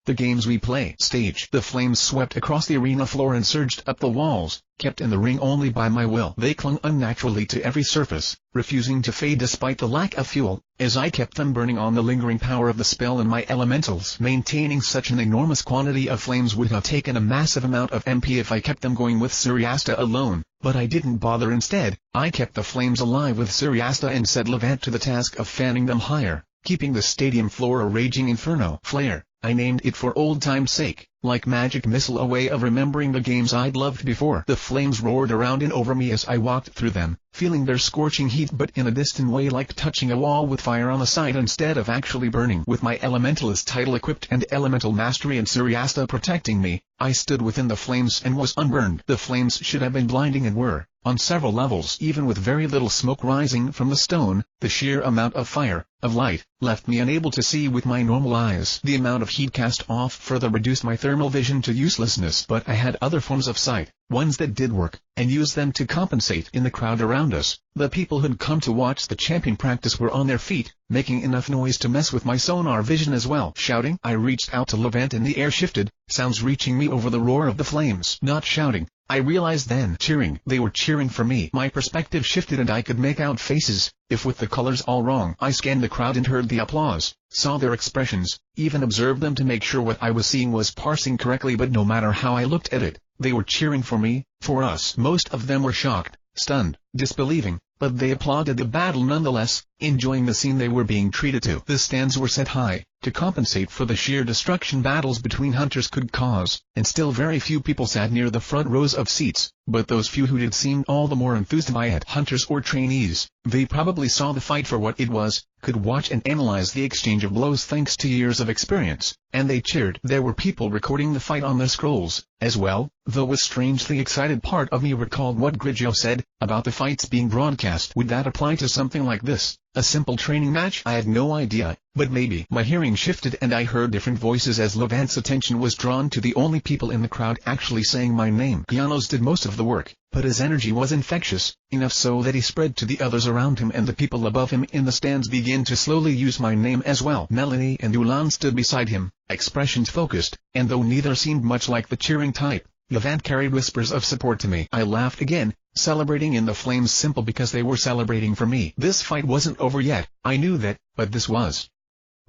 the games we play stage. The flames swept across the arena floor and surged up the walls, kept in the ring only by my will. They clung unnaturally to every surface, refusing to fade despite the lack of fuel, as I kept them burning on the lingering power of the spell and my elementals. Maintaining such an enormous quantity of flames would have taken a massive amount of MP if I kept them going with Suryaster alone, but I didn't bother. Instead, I kept the flames alive with Suryaster and set Levant to the task of fanning them higher, keeping the stadium floor a raging inferno. Flare, I named it for old time's sake, like magic missile, a way of remembering the games I'd loved before. The flames roared around and over me as I walked through them, feeling their scorching heat but in a distant way, like touching a wall with fire on the side instead of actually burning. With my elementalist title equipped and elemental mastery and Suryasta protecting me, I stood within the flames and was unburned. The flames should have been blinding and were, on several levels. Even with very little smoke rising from the stone, the sheer amount of fire, of light, left me unable to see with my normal eyes. The amount of heat cast off further reduced my thermal vision to uselessness, but I had other forms of sight, ones that did work, and used them to compensate. In the crowd around us, the people who'd come to watch the champion practice were on their feet, making enough noise to mess with my sonar vision as well. Shouting, I reached out to Levant and the air shifted, sounds reaching me over the roar of the flames. Not shouting, I realized then. Cheering. They were cheering for me. My perspective shifted and I could make out faces, if with the colors all wrong. I scanned the crowd and heard the applause, saw their expressions, even observed them to make sure what I was seeing was parsing correctly, but no matter how I looked at it, they were cheering for me, for us. Most of them were shocked, stunned, disbelieving, but they applauded the battle nonetheless, enjoying the scene they were being treated to. The stands were set high, to compensate for the sheer destruction battles between hunters could cause, and still very few people sat near the front rows of seats, but those few who did seemed all the more enthused by it. Hunters or trainees, they probably saw the fight for what it was, could watch and analyze the exchange of blows thanks to years of experience, and they cheered. There were people recording the fight on their scrolls, as well, though a strangely excited part of me recalled what Grigio said, about the fights being broadcast. Would that apply to something like this? A simple training match? I had no idea, but maybe. My hearing shifted and I heard different voices as Levant's attention was drawn to the only people in the crowd actually saying my name. Gianos did most of the work, but his energy was infectious, enough so that he spread to the others around him, and the people above him in the stands began to slowly use my name as well. Melanie and Ulan stood beside him, expressions focused, and though neither seemed much like the cheering type, Levant carried whispers of support to me. I laughed again, celebrating in the flames simple because they were celebrating for me. This fight wasn't over yet, I knew that, but this was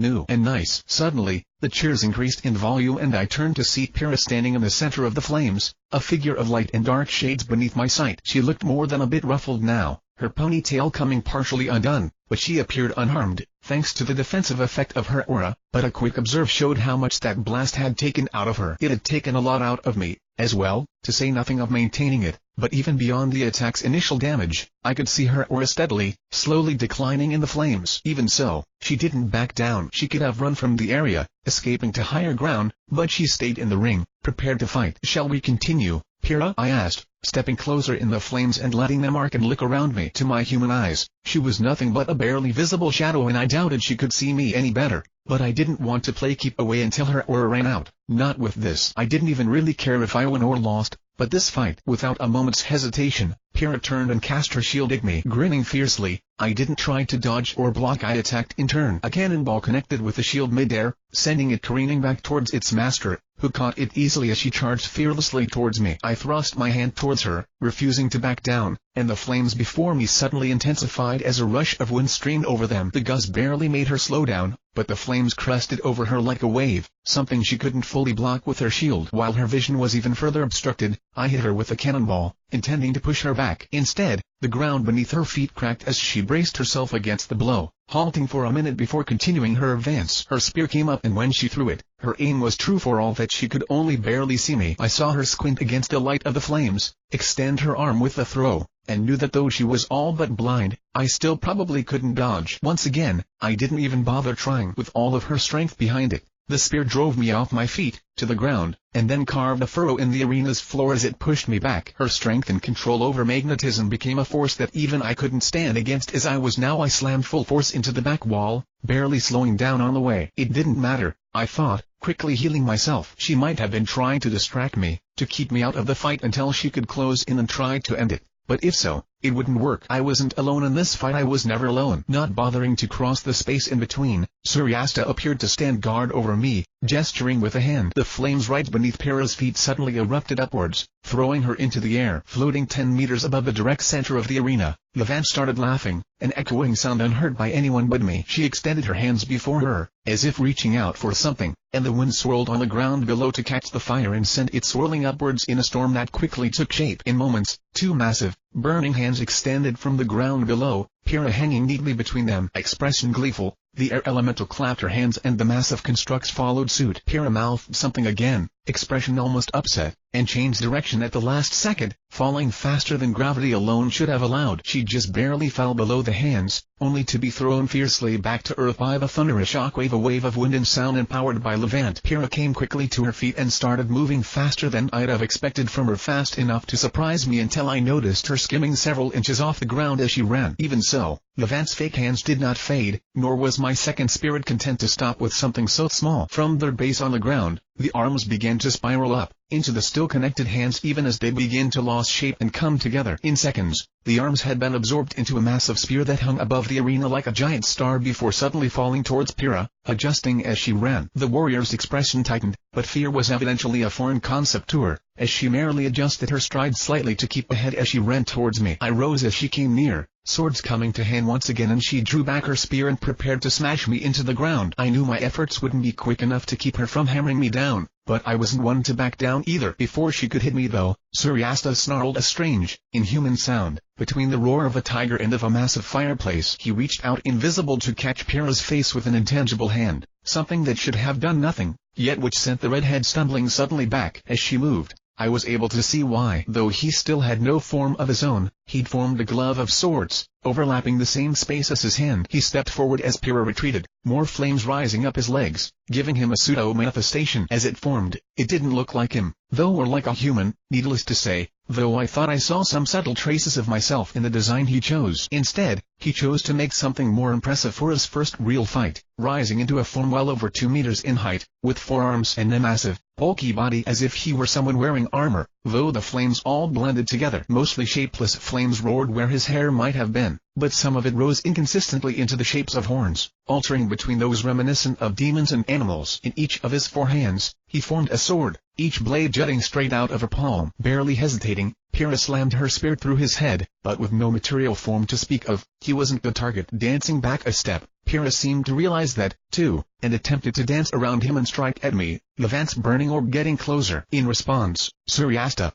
new and nice. Suddenly, the cheers increased in volume and I turned to see Pyrrha standing in the center of the flames, a figure of light and dark shades beneath my sight. She looked more than a bit ruffled now, her ponytail coming partially undone, but she appeared unharmed, thanks to the defensive effect of her aura, but a quick observe showed how much that blast had taken out of her. It had taken a lot out of me, as well, to say nothing of maintaining it, but even beyond the attack's initial damage, I could see her aura steadily, slowly declining in the flames. Even so, she didn't back down. She could have run from the area, escaping to higher ground, but she stayed in the ring, prepared to fight. Shall we continue, Pyrrha? I asked, stepping closer in the flames and letting them arc and lick around me. To my human eyes, she was nothing but a barely visible shadow and I doubted she could see me any better, but I didn't want to play keep away until her aura ran out. Not with this. I didn't even really care if I won or lost, but this fight. Without a moment's hesitation, Pyrrha turned and cast her shield at me. Grinning fiercely, I didn't try to dodge or block, I attacked in turn. A cannonball connected with the shield midair, sending it careening back towards its master, who caught it easily as she charged fearlessly towards me. I thrust my hand towards her, refusing to back down, and the flames before me suddenly intensified as a rush of wind streamed over them. The gust barely made her slow down, but the flames crested over her like a wave, something she couldn't fully block with her shield. While her vision was even further obstructed, I hit her with a cannonball, intending to push her back. Instead, the ground beneath her feet cracked as she braced herself against the blow, halting for a minute before continuing her advance. Her spear came up and when she threw it, her aim was true for all that she could only barely see me. I saw her squint against the light of the flames, extend her arm with the throw, and knew that though she was all but blind, I still probably couldn't dodge. Once again, I didn't even bother trying. With all of her strength behind it, the spear drove me off my feet, to the ground, and then carved a furrow in the arena's floor as it pushed me back. Her strength and control over magnetism became a force that even I couldn't stand against as I was now. I slammed full force into the back wall, barely slowing down on the way. It didn't matter, I thought, quickly healing myself. She might have been trying to distract me, to keep me out of the fight until she could close in and try to end it. But if so, It wouldn't work. I wasn't alone in this fight. I was never alone. Not bothering to cross the space in between, Suryasta appeared to stand guard over me, gesturing with a hand. The flames right beneath Pyrrha's feet suddenly erupted upwards, throwing her into the air. Floating 10 meters above the direct center of the arena, Levant started laughing, an echoing sound unheard by anyone but me. She extended her hands before her, as if reaching out for something, and the wind swirled on the ground below to catch the fire and send it swirling upwards in a storm that quickly took shape. In moments, two massive, burning hands extended from the ground below, Pyrrha hanging neatly between them. Expression gleeful, the air elemental clapped her hands and the massive constructs followed suit. Pyrrha mouthed something again, expression almost upset, and changed direction at the last second, falling faster than gravity alone should have allowed. She just barely fell below the hands, only to be thrown fiercely back to earth by the thunderous shockwave. A wave of wind and sound empowered by Levant. Pyrrha came quickly to her feet and started moving faster than I'd have expected from her, fast enough to surprise me until I noticed her skimming several inches off the ground as she ran. Even so, Levant's fake hands did not fade, nor was my second spirit content to stop with something so small. From their base on the ground, the arms began to spiral up, into the still connected hands even as they began to lose shape and come together. In seconds, the arms had been absorbed into a massive spear that hung above the arena like a giant star before suddenly falling towards Pyrrha, adjusting as she ran. The warrior's expression tightened, but fear was evidently a foreign concept to her, as she merely adjusted her stride slightly to keep ahead as she ran towards me. I rose as she came near, swords coming to hand once again, and she drew back her spear and prepared to smash me into the ground. I knew my efforts wouldn't be quick enough to keep her from hammering me down, but I wasn't one to back down either. Before she could hit me though, Suryasta snarled a strange, inhuman sound. Between the roar of a tiger and of a massive fireplace, he reached out invisible to catch Pyrrha's face with an intangible hand, something that should have done nothing, yet which sent the redhead stumbling suddenly back. As she moved, I was able to see why. Though he still had no form of his own, he'd formed a glove of sorts, overlapping the same space as his hand. He stepped forward as Pyrrha retreated, more flames rising up his legs, giving him a pseudo-manifestation. As it formed, it didn't look like him, though, or like a human, needless to say, though I thought I saw some subtle traces of myself in the design he chose. Instead, he chose to make something more impressive for his first real fight, rising into a form well over 2 meters in height, with 4 arms and a massive, bulky body as if he were someone wearing armor, though the flames all blended together. Mostly shapeless flames roared where his hair might have been, but some of it rose inconsistently into the shapes of horns, altering between those reminiscent of demons and animals. In each of his 4 hands, he formed a sword, each blade jutting straight out of her palm. Barely hesitating, Pyrrha slammed her spear through his head, but with no material form to speak of. He wasn't the target. Dancing back a step, Pyrrha seemed to realize that, too, and attempted to dance around him and strike at me, Levant's burning orb getting closer. In response, Suryasta.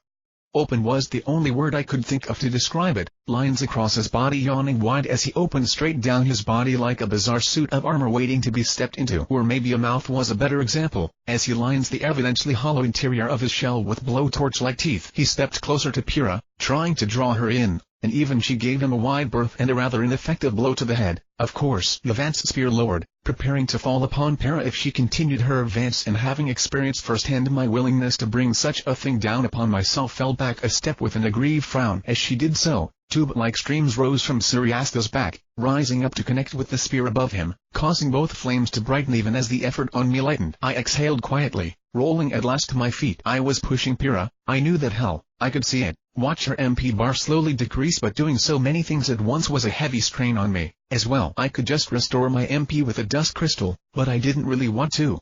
Open was the only word I could think of to describe it, lines across his body yawning wide as he opened straight down his body like a bizarre suit of armor waiting to be stepped into. Or maybe a mouth was a better example, as he lines the evidently hollow interior of his shell with blowtorch-like teeth. He stepped closer to Pyrrha, trying to draw her in, and even she gave him a wide berth and a rather ineffective blow to the head. Of course, Levant's spear lowered, preparing to fall upon Pyrrha if she continued her advance, and having experienced firsthand my willingness to bring such a thing down upon myself, fell back a step with an aggrieved frown. As she did so, tube-like streams rose from Suryasta's back, rising up to connect with the spear above him, causing both flames to brighten even as the effort on me lightened. I exhaled quietly, rolling at last to my feet. I was pushing Pyrrha. I knew that hell, I could see it, watch her MP bar slowly decrease, but doing so many things at once was a heavy strain on me. As well, I could just restore my MP with a dust crystal, but I didn't really want to.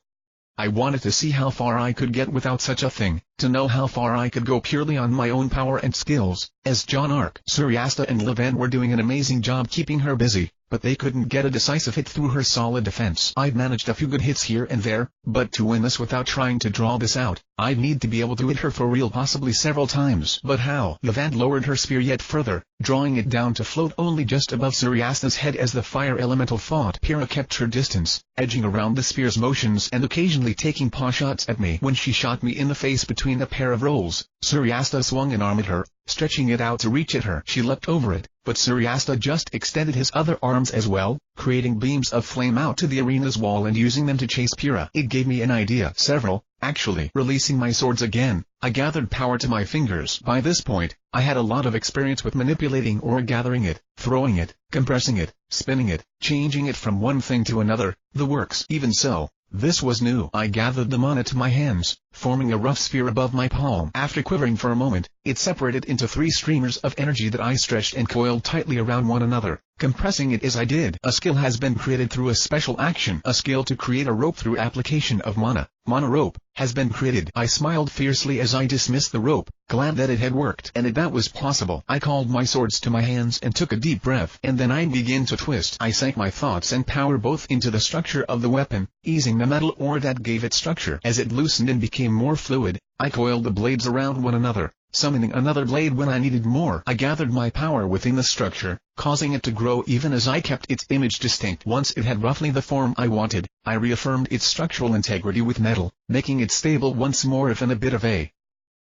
I wanted to see how far I could get without such a thing, to know how far I could go purely on my own power and skills. As Jaune Arc, Suryasta and Levant were doing an amazing job keeping her busy, but they couldn't get a decisive hit through her solid defense. I'd managed a few good hits here and there, but to win this without trying to draw this out, I'd need to be able to hit her for real, possibly several times. But how? Levant lowered her spear yet further, drawing it down to float only just above Suryasta's head as the fire elemental fought. Pyrrha kept her distance, edging around the spear's motions and occasionally taking paw shots at me. When she shot me in the face between a pair of rolls, Suryasta swung an arm at her, stretching it out to reach at her. She leapt over it, but Suryasta just extended his other arms as well, creating beams of flame out to the arena's wall and using them to chase Pyrrha. It gave me an idea. Several, actually. Releasing my swords again, I gathered power to my fingers. By this point, I had a lot of experience with manipulating or gathering it, throwing it, compressing it, spinning it, changing it from one thing to another, the works. Even so, This was new. I gathered the mana to my hands, forming a rough sphere above my palm. After quivering for a moment, it separated into 3 streamers of energy that I stretched and coiled tightly around one another, compressing it as I did. A skill has been created through a special action. A skill to create a rope through application of mana. Mana rope has been created. I smiled fiercely as I dismissed the rope, glad that it had worked and that was possible. I called my swords to my hands and took a deep breath, and then I began to twist. I sank my thoughts and power both into the structure of the weapon, easing the metal ore that gave it structure. As it loosened and became more fluid, I coiled the blades around one another, summoning another blade when I needed more. I gathered my power within the structure, causing it to grow even as I kept its image distinct. Once it had roughly the form I wanted, I reaffirmed its structural integrity with metal, making it stable once more if in a bit of a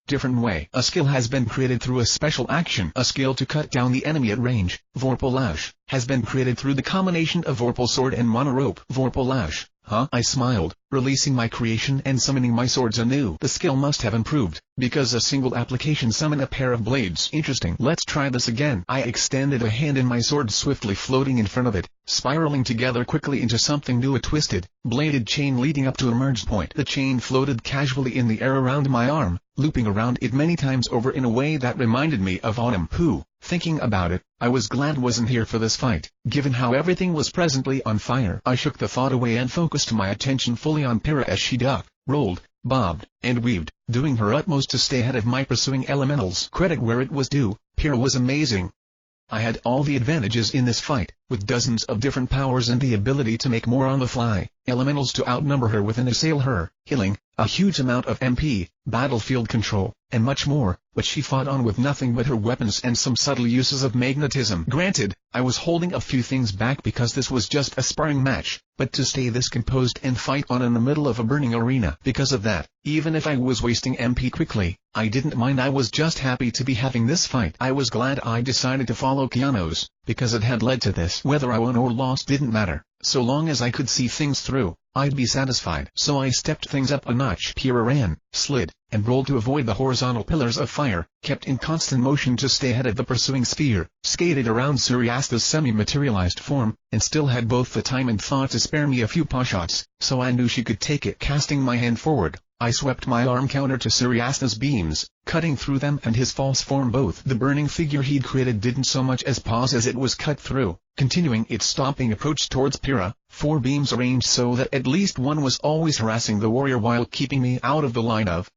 different way. A skill has been created through a special action. A skill to cut down the enemy at range, Vorpal Lash, has been created through the combination of Vorpal Sword and Mana Rope. Vorpal Lash, huh? I smiled, releasing my creation and summoning my swords anew. The skill must have improved, because a single application summoned a pair of blades. Interesting. Let's try this again. I extended a hand and my sword swiftly floating in front of it, spiraling together quickly into something new. A twisted, bladed chain leading up to a merge point. The chain floated casually in the air around my arm, looping around it many times over in a way that reminded me of Autumn, who, thinking about it, I was glad wasn't here for this fight, given how everything was presently on fire. I shook the thought away and focused my attention fully on Pyrrha as she ducked, rolled, bobbed, and weaved, doing her utmost to stay ahead of my pursuing elementals. Credit where it was due, Pyrrha was amazing. I had all the advantages in this fight, with dozens of different powers and the ability to make more on the fly, elementals to outnumber her with and assail her, healing, a huge amount of MP, battlefield control, and much more, but she fought on with nothing but her weapons and some subtle uses of magnetism. Granted, I was holding a few things back because this was just a sparring match, but to stay this composed and fight on in the middle of a burning arena. Because of that, even if I was wasting MP quickly, I didn't mind. I was just happy to be having this fight. I was glad I decided to follow Keanu's, because it had led to this. Whether I won or lost didn't matter, so long as I could see things through, I'd be satisfied. So I stepped things up a notch. Pyrrha ran, slid, and rolled to avoid the horizontal pillars of fire, kept in constant motion to stay ahead of the pursuing sphere, skated around Suryasta's semi-materialized form, and still had both the time and thought to spare me a few pawshots, so I knew she could take it. Casting my hand forward, I swept my arm counter to Suryasta's beams, cutting through them and his false form both. The burning figure he'd created didn't so much as pause as it was cut through, continuing its stomping approach towards Pyrrha, 4 beams arranged so that at least one was always harassing the warrior while keeping me out of the line of,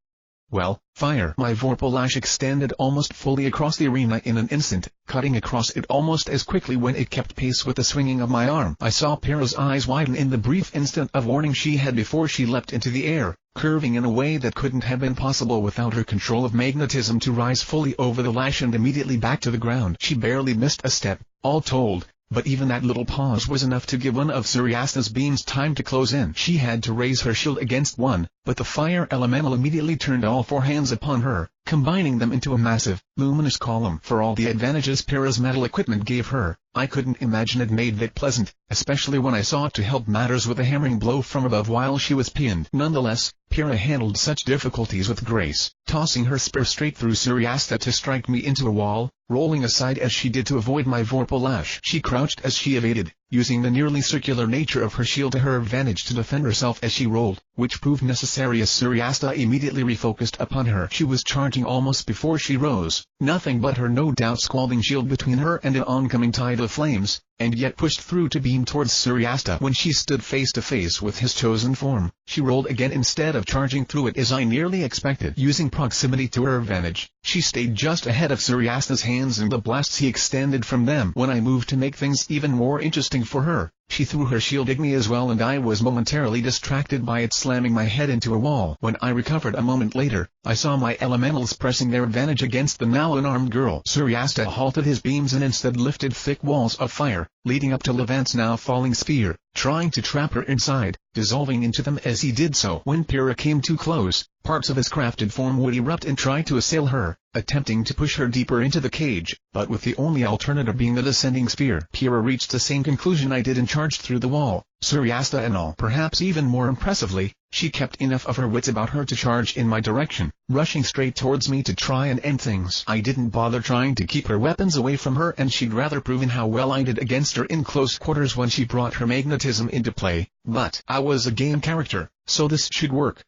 well, fire. My Vorpal Lash extended almost fully across the arena in an instant, cutting across it almost as quickly when it kept pace with the swinging of my arm. I saw Pyrrha's eyes widen in the brief instant of warning she had before she leapt into the air, curving in a way that couldn't have been possible without her control of magnetism to rise fully over the lash and immediately back to the ground. She barely missed a step, all told. But even that little pause was enough to give one of Suryasta's beams time to close in. She had to raise her shield against one, but the fire elemental immediately turned all 4 hands upon her, combining them into a massive, luminous column. For all the advantages Pyrrha's metal equipment gave her, I couldn't imagine it made that pleasant, especially when I sought to help matters with a hammering blow from above while she was pinned. Nonetheless, Pyrrha handled such difficulties with grace, tossing her spear straight through Suryasta to strike me into a wall, rolling aside as she did to avoid my Vorpal Lash. She crouched as she evaded, using the nearly circular nature of her shield to her advantage to defend herself as she rolled, which proved necessary as Suryasta immediately refocused upon her. She was charging almost before she rose, nothing but her no doubt scalding shield between her and an oncoming tide of flames, and yet pushed through to beam towards Suryasta. When she stood face to face with his chosen form, she rolled again instead of charging through it as I nearly expected. Using proximity to her advantage, she stayed just ahead of Suryasta's hands and the blasts he extended from them. When I moved to make things even more interesting for her, she threw her shield at me as well and I was momentarily distracted by it slamming my head into a wall. When I recovered a moment later, I saw my elementals pressing their advantage against the now unarmed girl. Suryasta halted his beams and instead lifted thick walls of fire, leading up to Levant's now falling sphere, trying to trap her inside, dissolving into them as he did so. When Pyrrha came too close, parts of his crafted form would erupt and try to assail her, attempting to push her deeper into the cage, but with the only alternative being the descending sphere. Pyrrha reached the same conclusion I did and charged through the wall, Suryasta and all. Perhaps even more impressively, she kept enough of her wits about her to charge in my direction, rushing straight towards me to try and end things. I didn't bother trying to keep her weapons away from her, and she'd rather proven how well I did against her in close quarters when she brought her magnetism into play, but I was a game character, so this should work.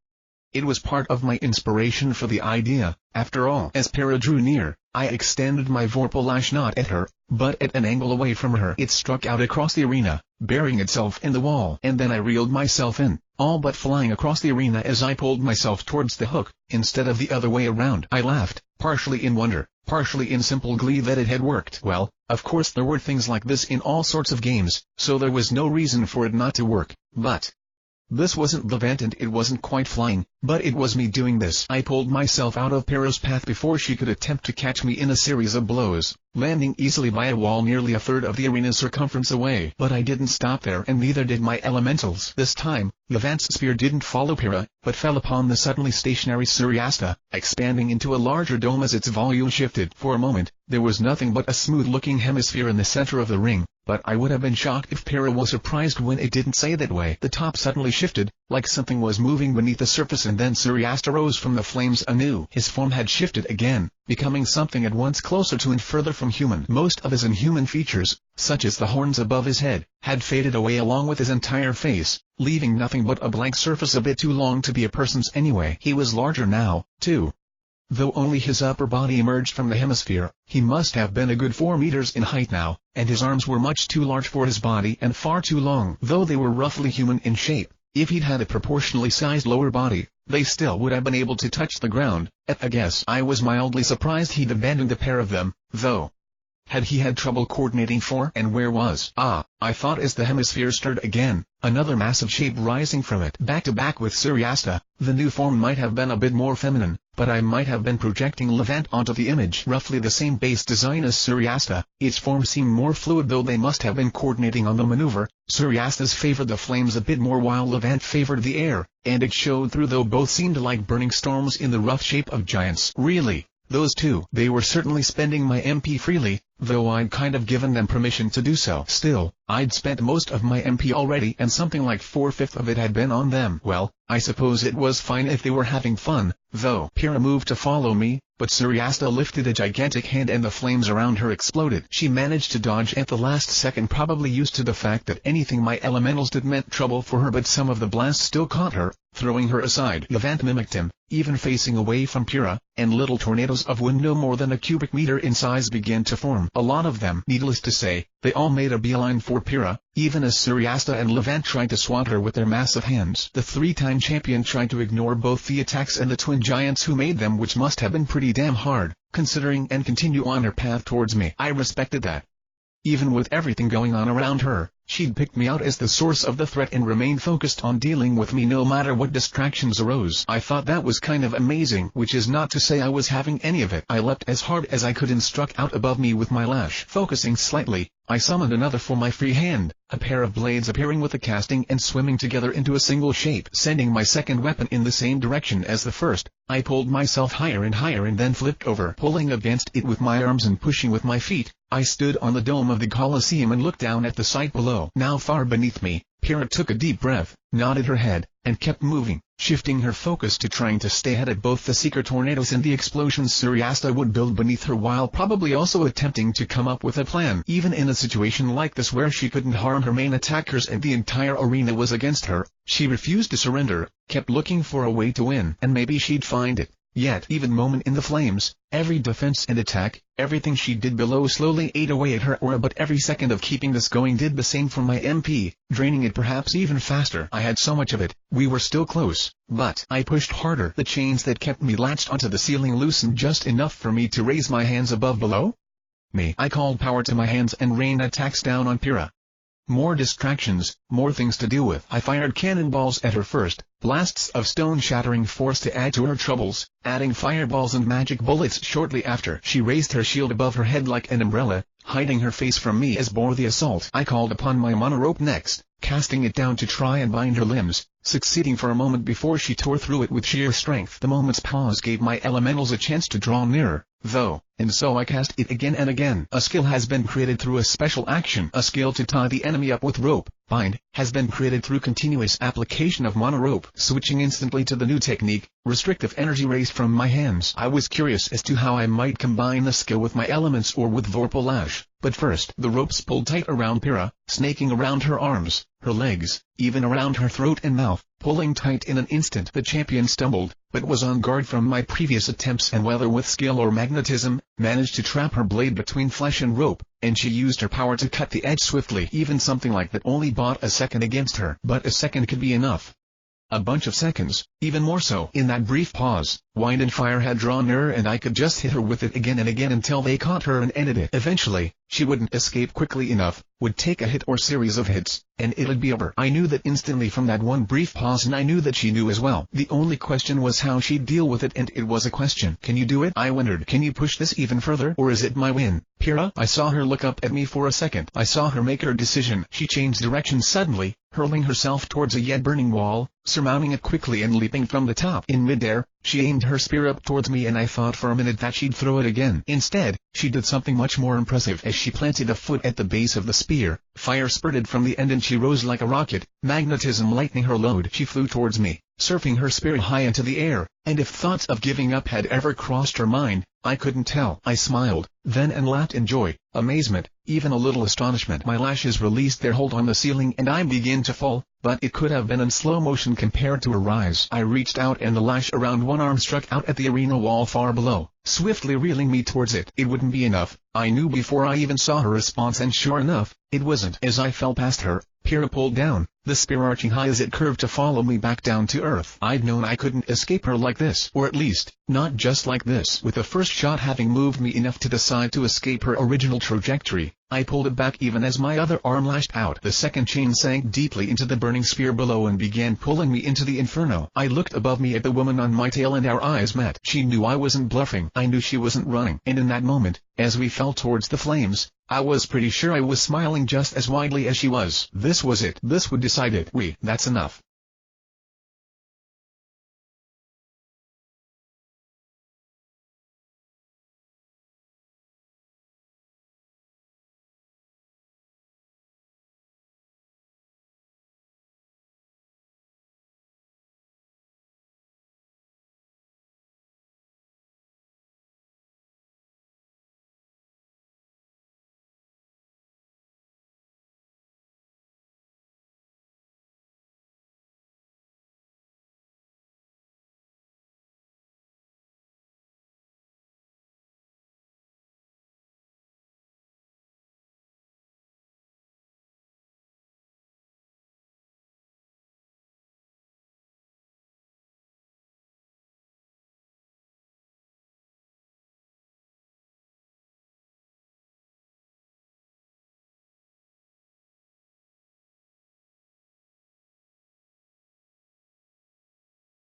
It was part of my inspiration for the idea. After all, as Para drew near, I extended my Vorpal Lash not at her, but at an angle away from her. It struck out across the arena, burying itself in the wall, and then I reeled myself in, all but flying across the arena as I pulled myself towards the hook, instead of the other way around. I laughed, partially in wonder, partially in simple glee that it had worked. Well, of course there were things like this in all sorts of games, so there was no reason for it not to work, but this wasn't the vent and it wasn't quite flying, but it was me doing this. I pulled myself out of Para's path before she could attempt to catch me in a series of blows, landing easily by a wall nearly a third of the arena's circumference away. But I didn't stop there, and neither did my elementals. This time, the vent's sphere didn't follow Para, but fell upon the suddenly stationary Suryasta, expanding into a larger dome as its volume shifted. For a moment, there was nothing but a smooth-looking hemisphere in the center of the ring, but I would have been shocked if Para was surprised when it didn't stay that way. The top suddenly shifted, like something was moving beneath the surface, and then Suryasta rose from the flames anew. His form had shifted again, becoming something at once closer to and further from human. Most of his inhuman features, such as the horns above his head, had faded away along with his entire face, leaving nothing but a blank surface a bit too long to be a person's anyway. He was larger now, too. Though only his upper body emerged from the hemisphere, he must have been a good 4 meters in height now, and his arms were much too large for his body and far too long. Though they were roughly human in shape, if he'd had a proportionally sized lower body, they still would have been able to touch the ground. At a guess, I was mildly surprised he'd abandoned a pair of them, though. Had he had trouble coordinating for and where was? I thought as the hemisphere stirred again, another massive shape rising from it. Back to back with Suryasta, the new form might have been a bit more feminine, but I might have been projecting Levant onto the image. Roughly the same base design as Suryasta, its form seemed more fluid, though they must have been coordinating on the maneuver. Suryasta's favored the flames a bit more while Levant favored the air, and it showed through, though both seemed like burning storms in the rough shape of giants. Really, those two. They were certainly spending my MP freely, though I'd kind of given them permission to do so. Still, I'd spent most of my MP already, and something like 4/5 of it had been on them. Well, I suppose it was fine if they were having fun, though. Pyrrha moved to follow me, but Suryasta lifted a gigantic hand and the flames around her exploded. She managed to dodge at the last second, probably used to the fact that anything my elementals did meant trouble for her, but some of the blasts still caught her, throwing her aside. Levant mimicked him, even facing away from Pyrrha, and little tornadoes of wind no more than a cubic meter in size began to form. A lot of them. Needless to say, they all made a beeline for Pyrrha, even as Suryasta and Levant tried to swat her with their massive hands. The 3-time champion tried to ignore both the attacks and the twin giants who made them, which must have been pretty damn hard, considering, and continue on her path towards me. I respected that. Even with everything going on around her, she'd picked me out as the source of the threat and remained focused on dealing with me no matter what distractions arose. I thought that was kind of amazing, which is not to say I was having any of it. I leapt as hard as I could and struck out above me with my lash. Focusing slightly, I summoned another for my free hand, a pair of blades appearing with a casting and swimming together into a single shape. Sending my second weapon in the same direction as the first, I pulled myself higher and then flipped over, pulling against it with my arms and pushing with my feet. I stood on the dome of the Colosseum and looked down at the sight below. Now far beneath me, Pyrrha took a deep breath, nodded her head, and kept moving, shifting her focus to trying to stay ahead of both the seeker tornadoes and the explosions Suryasta would build beneath her, while probably also attempting to come up with a plan. Even in a situation like this where she couldn't harm her main attackers and the entire arena was against her, she refused to surrender, kept looking for a way to win, and maybe she'd find it. Yet even moment in the flames, every defense and attack, everything she did below slowly ate away at her aura, but every second of keeping this going did the same for my MP, draining it perhaps even faster. I had so much of it. We were still close, but I pushed harder. The chains that kept me latched onto the ceiling loosened just enough for me to raise my hands above below me. I called power to my hands and rained attacks down on Pyrrha. More distractions, more things to deal with. I fired cannonballs at her first, blasts of stone-shattering force to add to her troubles, adding fireballs and magic bullets shortly after. She raised her shield above her head like an umbrella, hiding her face from me as bore the assault. I called upon my monorope next, casting it down to try and bind her limbs, succeeding for a moment before she tore through it with sheer strength. The moment's pause gave my elementals a chance to draw nearer, though, and so I cast it again and again. A skill has been created through a special action. A skill to tie the enemy up with rope, bind, has been created through continuous application of monorope. Switching instantly to the new technique, restrictive energy raced from my hands. I was curious as to how I might combine the skill with my elements or with Vorpal. But first the ropes pulled tight around Pyrrha, snaking around her arms, her legs, even around her throat and mouth, pulling tight. In an instant the champion stumbled, but was on guard from my previous attempts and whether with skill or magnetism, managed to trap her blade between flesh and rope, and she used her power to cut the edge swiftly. Even something like that only bought a second against her. But a second could be enough. A bunch of seconds, even more so. In that brief pause, wind and fire had drawn nearer and I could just hit her with it again and again until they caught her and ended it. Eventually, she wouldn't escape quickly enough, would take a hit or series of hits, and it'd be over. I knew that instantly from that one brief pause, and I knew that she knew as well. The only question was how she'd deal with it, and it was a question. Can you do it? I wondered. Can you push this even further? Or is it my win? Pyrrha? I saw her look up at me for a second. I saw her make her decision. She changed direction suddenly, hurling herself towards a yet burning wall, surmounting it quickly and leaping from the top. In midair, she aimed her spear up towards me and I thought for a minute that she'd throw it again. Instead, she did something much more impressive. As she planted a foot at the base of the spear, fire spurted from the end and she rose like a rocket, magnetism lightening her load. She flew towards me, surfing her spear high into the air, and if thoughts of giving up had ever crossed her mind, I couldn't tell. I smiled, then and laughed in joy, amazement, even a little astonishment. My lashes released their hold on the ceiling and I began to fall, but it could have been in slow motion compared to her rise. I reached out and the lash around one arm struck out at the arena wall far below, swiftly reeling me towards it. It wouldn't be enough, I knew before I even saw her response, and sure enough, it wasn't. As I fell past her, Pyrrha pulled down, the spear arching high as it curved to follow me back down to earth. I'd known I couldn't escape her like this, or at least, not just like this. With the first shot having moved me enough to decide to escape her original trajectory, I pulled it back even as my other arm lashed out. The second chain sank deeply into the burning sphere below and began pulling me into the inferno. I looked above me at the woman on my tail and our eyes met. She knew I wasn't bluffing. I knew she wasn't running. And in that moment, as we fell towards the flames, I was pretty sure I was smiling just as widely as she was. This was it. This would decide it. That's enough.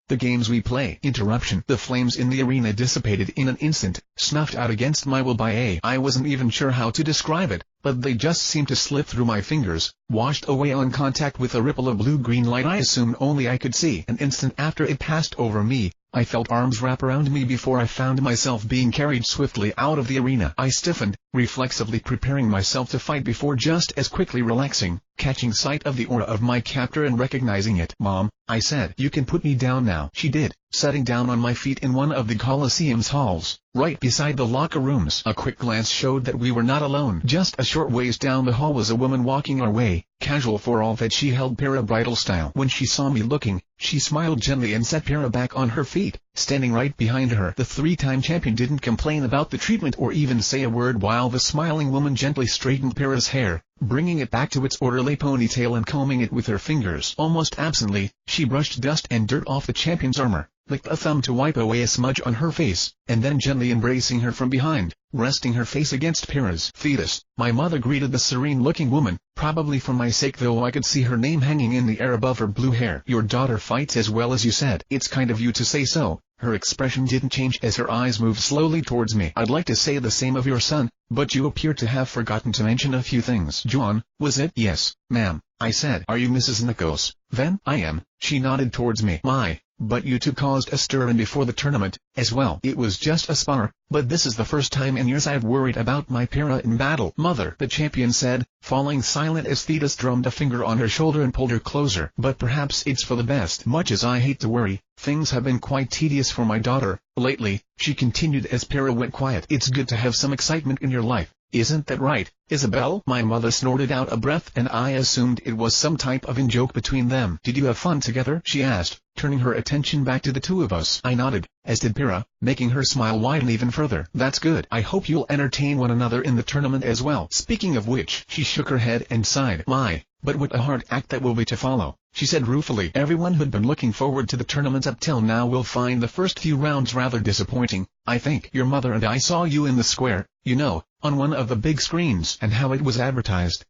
The games we play. Interruption. The flames in the arena dissipated in an instant, snuffed out against my will by a. I wasn't even sure how to describe it, but they just seemed to slip through my fingers, washed away on contact with a ripple of blue-green light I assumed only I could see. An instant after it passed over me, I felt arms wrap around me before I found myself being carried swiftly out of the arena. I stiffened, reflexively preparing myself to fight before just as quickly relaxing, catching sight of the aura of my captor and recognizing it. "Mom," I said. "You can put me down now." She did, setting down on my feet in one of the Colosseum's halls, right beside the locker rooms. A quick glance showed that we were not alone. Just a short ways down the hall was a woman walking our way, casual for all that she held Pyrrha bridal style. When she saw me looking, she smiled gently and set Pyrrha back on her feet, standing right behind her. The three-time champion didn't complain about the treatment or even say a word while the smiling woman gently straightened Pyrrha's hair, bringing it back to its orderly ponytail and combing it with her fingers. Almost absently, she brushed dust and dirt off the champion's armor, licked a thumb to wipe away a smudge on her face, and then gently embracing her from behind, resting her face against Pyrrha's. "Fetus," my mother greeted the serene-looking woman, probably for my sake though I could see her name hanging in the air above her blue hair. "Your daughter fights as well as you said." "It's kind of you to say so." Her expression didn't change as her eyes moved slowly towards me. "I'd like to say the same of your son," but you appear to have forgotten to mention a few things. Jaune, was it? Yes, ma'am, I said. Are you Mrs. Nichols? Then, I am. She nodded towards me. My, but you two caused a stir-in before the tournament, as well. It was just a spar, but this is the first time in years I've worried about my para in battle. Mother, the champion said, falling silent as Thetis drummed a finger on her shoulder and pulled her closer. But perhaps it's for the best. Much as I hate to worry, things have been quite tedious for my daughter, lately, she continued as Para went quiet. It's good to have some excitement in your life. Isn't that right, Isabel? My mother snorted out a breath and I assumed it was some type of in-joke between them. Did you have fun together? She asked, turning her attention back to the two of us. I nodded, as did Para, making her smile widen even further. That's good. I hope you'll entertain one another in the tournament as well. Speaking of which, she shook her head and sighed. My, but what a hard act that will be to follow, she said ruefully. Everyone who'd been looking forward to the tournament up till now will find the first few rounds rather disappointing, I think. Your mother and I saw you in the square, you know, on one of the big screens, and how it was advertised.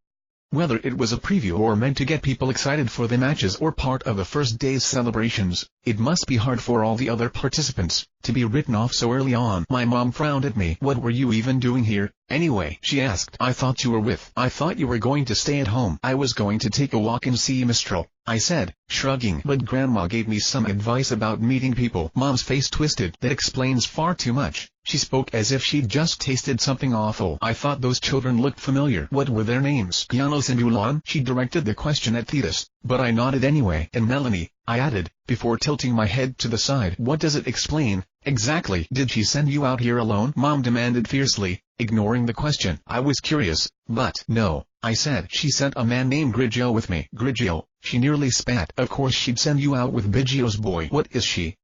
Whether it was a preview or meant to get people excited for the matches or part of the first day's celebrations, it must be hard for all the other participants to be written off so early on. My mom frowned at me. What were you even doing here, anyway? She asked. I thought you were going to stay at home. I was going to take a walk and see Mistral, I said, shrugging. But Grandma gave me some advice about meeting people. Mom's face twisted. That explains far too much. She spoke as if she'd just tasted something awful. I thought those children looked familiar. What were their names? Giannos and Ulan? She directed the question at Thetis, but I nodded anyway. And Melanie, I added, before tilting my head to the side. What does it explain, exactly? Did she send you out here alone? Mom demanded fiercely, ignoring the question. I was curious, but no, I said. She sent a man named Grigio with me. Grigio? She nearly spat. Of course she'd send you out with Biggio's boy. What is she?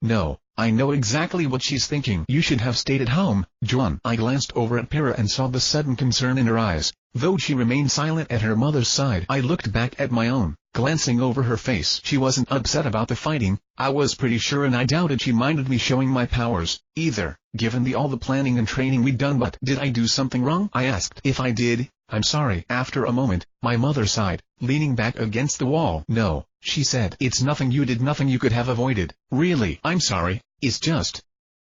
No, I know exactly what she's thinking. You should have stayed at home, Jaune. I glanced over at Para and saw the sudden concern in her eyes, though she remained silent at her mother's side. I looked back at my own, glancing over her face. She wasn't upset about the fighting, I was pretty sure, and I doubted she minded me showing my powers, either, given all the planning and training we'd done. But did I do something wrong? I asked. If I did, I'm sorry. After a moment, my mother sighed, leaning back against the wall. No, she said. It's nothing you did, nothing you could have avoided. Really, I'm sorry. It's just,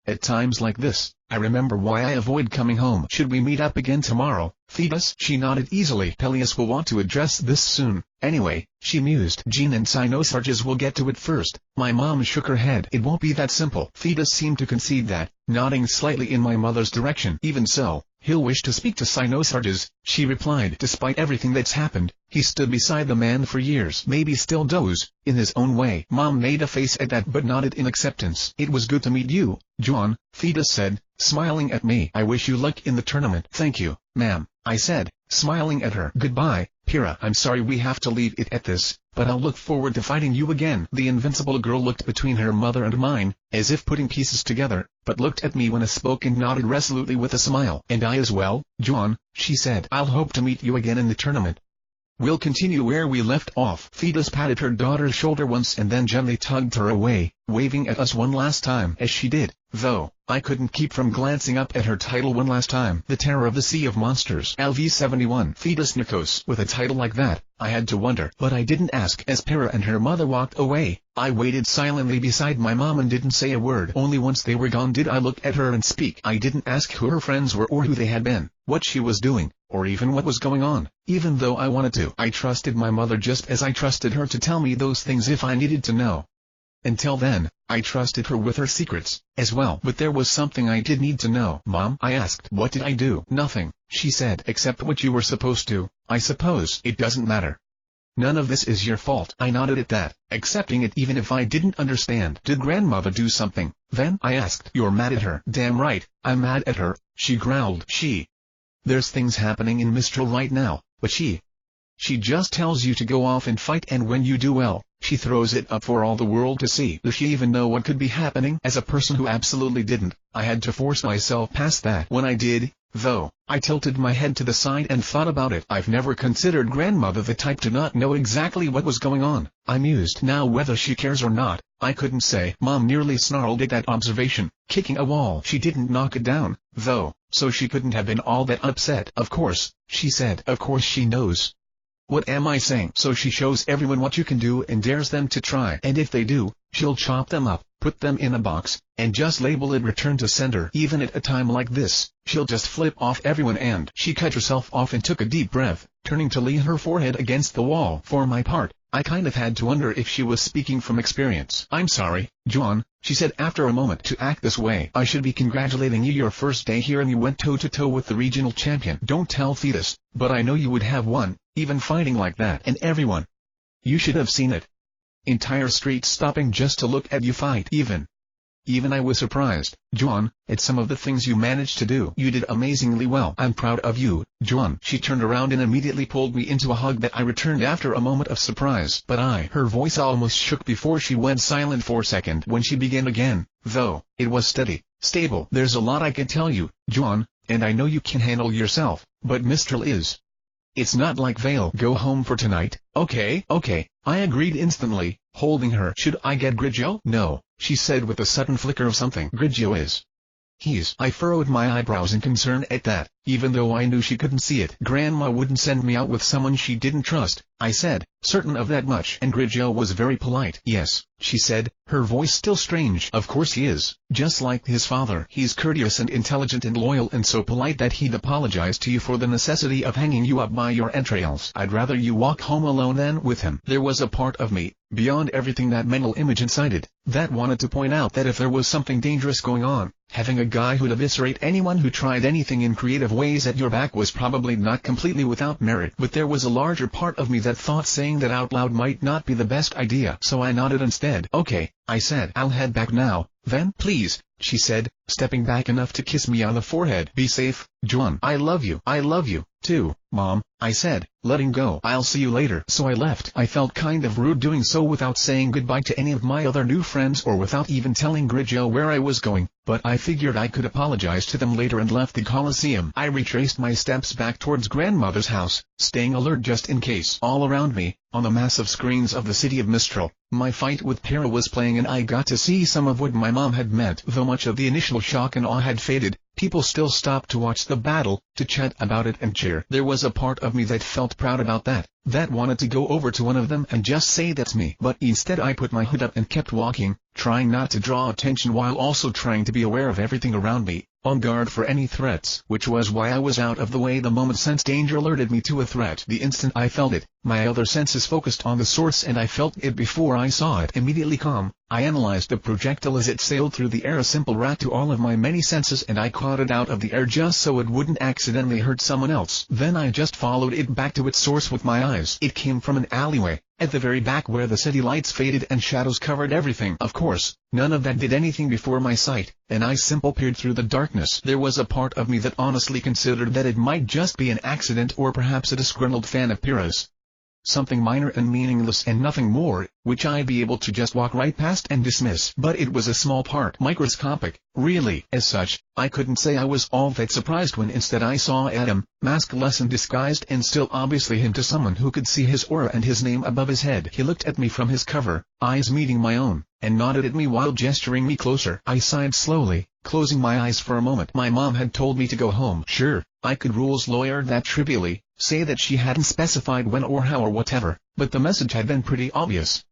at times like this, I remember why I avoid coming home. Should we meet up again tomorrow, Thetis? She nodded easily. Peleus will want to address this soon, anyway, she mused. Jean and Cynosarges will get to it first. My mom shook her head. It won't be that simple. Thetis seemed to concede that, nodding slightly in my mother's direction. Even so, he'll wish to speak to Cynosarges, she replied. Despite everything that's happened, he stood beside the man for years. Maybe still does, in his own way. Mom made a face at that but nodded in acceptance. It was good to meet you, Jaune, Thetis said, smiling at me. I wish you luck in the tournament. Thank you, ma'am, I said, smiling at her. Goodbye, Pyrrha. I'm sorry we have to leave it at this, but I'll look forward to fighting you again. The invincible girl looked between her mother and mine, as if putting pieces together, but looked at me when I spoke and nodded resolutely with a smile. And I as well, Jaune, she said. I'll hope to meet you again in the tournament. We'll continue where we left off. Thetis patted her daughter's shoulder once and then gently tugged her away, waving at us one last time. As she did, though, I couldn't keep from glancing up at her title one last time. The Terror of the Sea of Monsters. LV71. Thetis Nikos. With a title like that, I had to wonder. But I didn't ask. As Para and her mother walked away, I waited silently beside my mom and didn't say a word. Only once they were gone did I look at her and speak. I didn't ask who her friends were or who they had been, what she was doing, or even what was going on, even though I wanted to. I trusted my mother just as I trusted her to tell me those things if I needed to know. Until then, I trusted her with her secrets, as well. But there was something I did need to know. Mom, I asked. What did I do? Nothing, she said. Except what you were supposed to, I suppose. It doesn't matter. None of this is your fault. I nodded at that, accepting it even if I didn't understand. Did grandmother do something, then? I asked. You're mad at her. Damn right, I'm mad at her, she growled. There's things happening in Mistral right now, but she just tells you to go off and fight, and when you do well, she throws it up for all the world to see. Does she even know what could be happening? As a person who absolutely didn't, I had to force myself past that. When I did, though, I tilted my head to the side and thought about it. I've never considered grandmother the type to not know exactly what was going on, I mused. Now whether she cares or not, I couldn't say. Mom nearly snarled at that observation, kicking a wall. She didn't knock it down, though, so she couldn't have been all that upset. Of course, she said. Of course she knows. What am I saying? So she shows everyone what you can do and dares them to try. And if they do, she'll chop them up. put them in a box, and just label it return to sender. Even at a time like this, she'll just flip off everyone. And she cut herself off and took a deep breath, turning to lean her forehead against the wall. For my part, I kind of had to wonder if she was speaking from experience. I'm sorry, Jaune, she said after a moment, to act this way. I should be congratulating you your first day here and you went toe-to-toe with the regional champion. Don't tell Thetis, but I know you would have won, even fighting like that. And everyone. You should have seen it. Entire streets stopping just to look at you fight. Even I was surprised, Jaune, at some of the things you managed to do. You did amazingly well. I'm proud of you, Jaune. She turned around and immediately pulled me into a hug that I returned after a moment of surprise. But her voice almost shook before she went silent for a second. When she began again, though, it was steady, stable. There's a lot I can tell you, Jaune, and I know you can handle yourself, but Mistral is. It's not like Vale. Go home for tonight. Okay, I agreed instantly, holding her. Should I get Grigio? No, she said with a sudden flicker of something. Grigio is. I furrowed my eyebrows in concern at that, even though I knew she couldn't see it. Grandma wouldn't send me out with someone she didn't trust, I said, certain of that much. And Grigio was very polite. Yes, she said, her voice still strange. Of course he is, just like his father. He's courteous and intelligent and loyal and so polite that he'd apologize to you for the necessity of hanging you up by your entrails. I'd rather you walk home alone than with him. There was a part of me, beyond everything that mental image incited, that wanted to point out that if there was something dangerous going on, having a guy who'd eviscerate anyone who tried anything in creative ways at your back was probably not completely without merit. But there was a larger part of me that thought saying that out loud might not be the best idea. So I nodded instead. Okay, I said. I'll head back now, then. Please, she said, stepping back enough to kiss me on the forehead. Be safe, Jaune. I love you. I love you, too, Mom, I said, letting go. I'll see you later. So I left. I felt kind of rude doing so without saying goodbye to any of my other new friends or without even telling Grigio where I was going, but I figured I could apologize to them later and left the Coliseum. I retraced my steps back towards grandmother's house, staying alert just in case. All around me, on the massive screens of the city of Mistral, my fight with Para was playing and I got to see some of what my mom had meant. Though much of the initial shock and awe had faded, people still stopped to watch the battle, to chat about it and cheer. There was a part of me that felt proud about that wanted to go over to one of them and just say that's me. But instead I put my hood up and kept walking, trying not to draw attention while also trying to be aware of everything around me, on guard for any threats. Which was why I was out of the way the moment sense danger alerted me to a threat. The instant I felt it, my other senses focused on the source and I felt it before I saw it. Immediately calm, I analyzed the projectile as it sailed through the air, a simple rat to all of my many senses, and I caught it out of the air just so it wouldn't accidentally hurt someone else. Then I just followed it back to its source with my eyes. It came from an alleyway, at the very back where the city lights faded and shadows covered everything. Of course, none of that did anything before my sight, and I simply peered through the darkness. There was a part of me that honestly considered that it might just be an accident or perhaps a disgruntled fan of Pyrrha's. Something minor and meaningless and nothing more, which I'd be able to just walk right past and dismiss. But it was a small part, microscopic, really. As such, I couldn't say I was all that surprised when instead I saw Adam, maskless and disguised and still obviously him to someone who could see his aura and his name above his head. He looked at me from his cover, eyes meeting my own, and nodded at me while gesturing me closer. I sighed slowly, closing my eyes for a moment. My mom had told me to go home. Sure, I could rules lawyer that trivially, say that she hadn't specified when or how or whatever, but the message had been pretty obvious.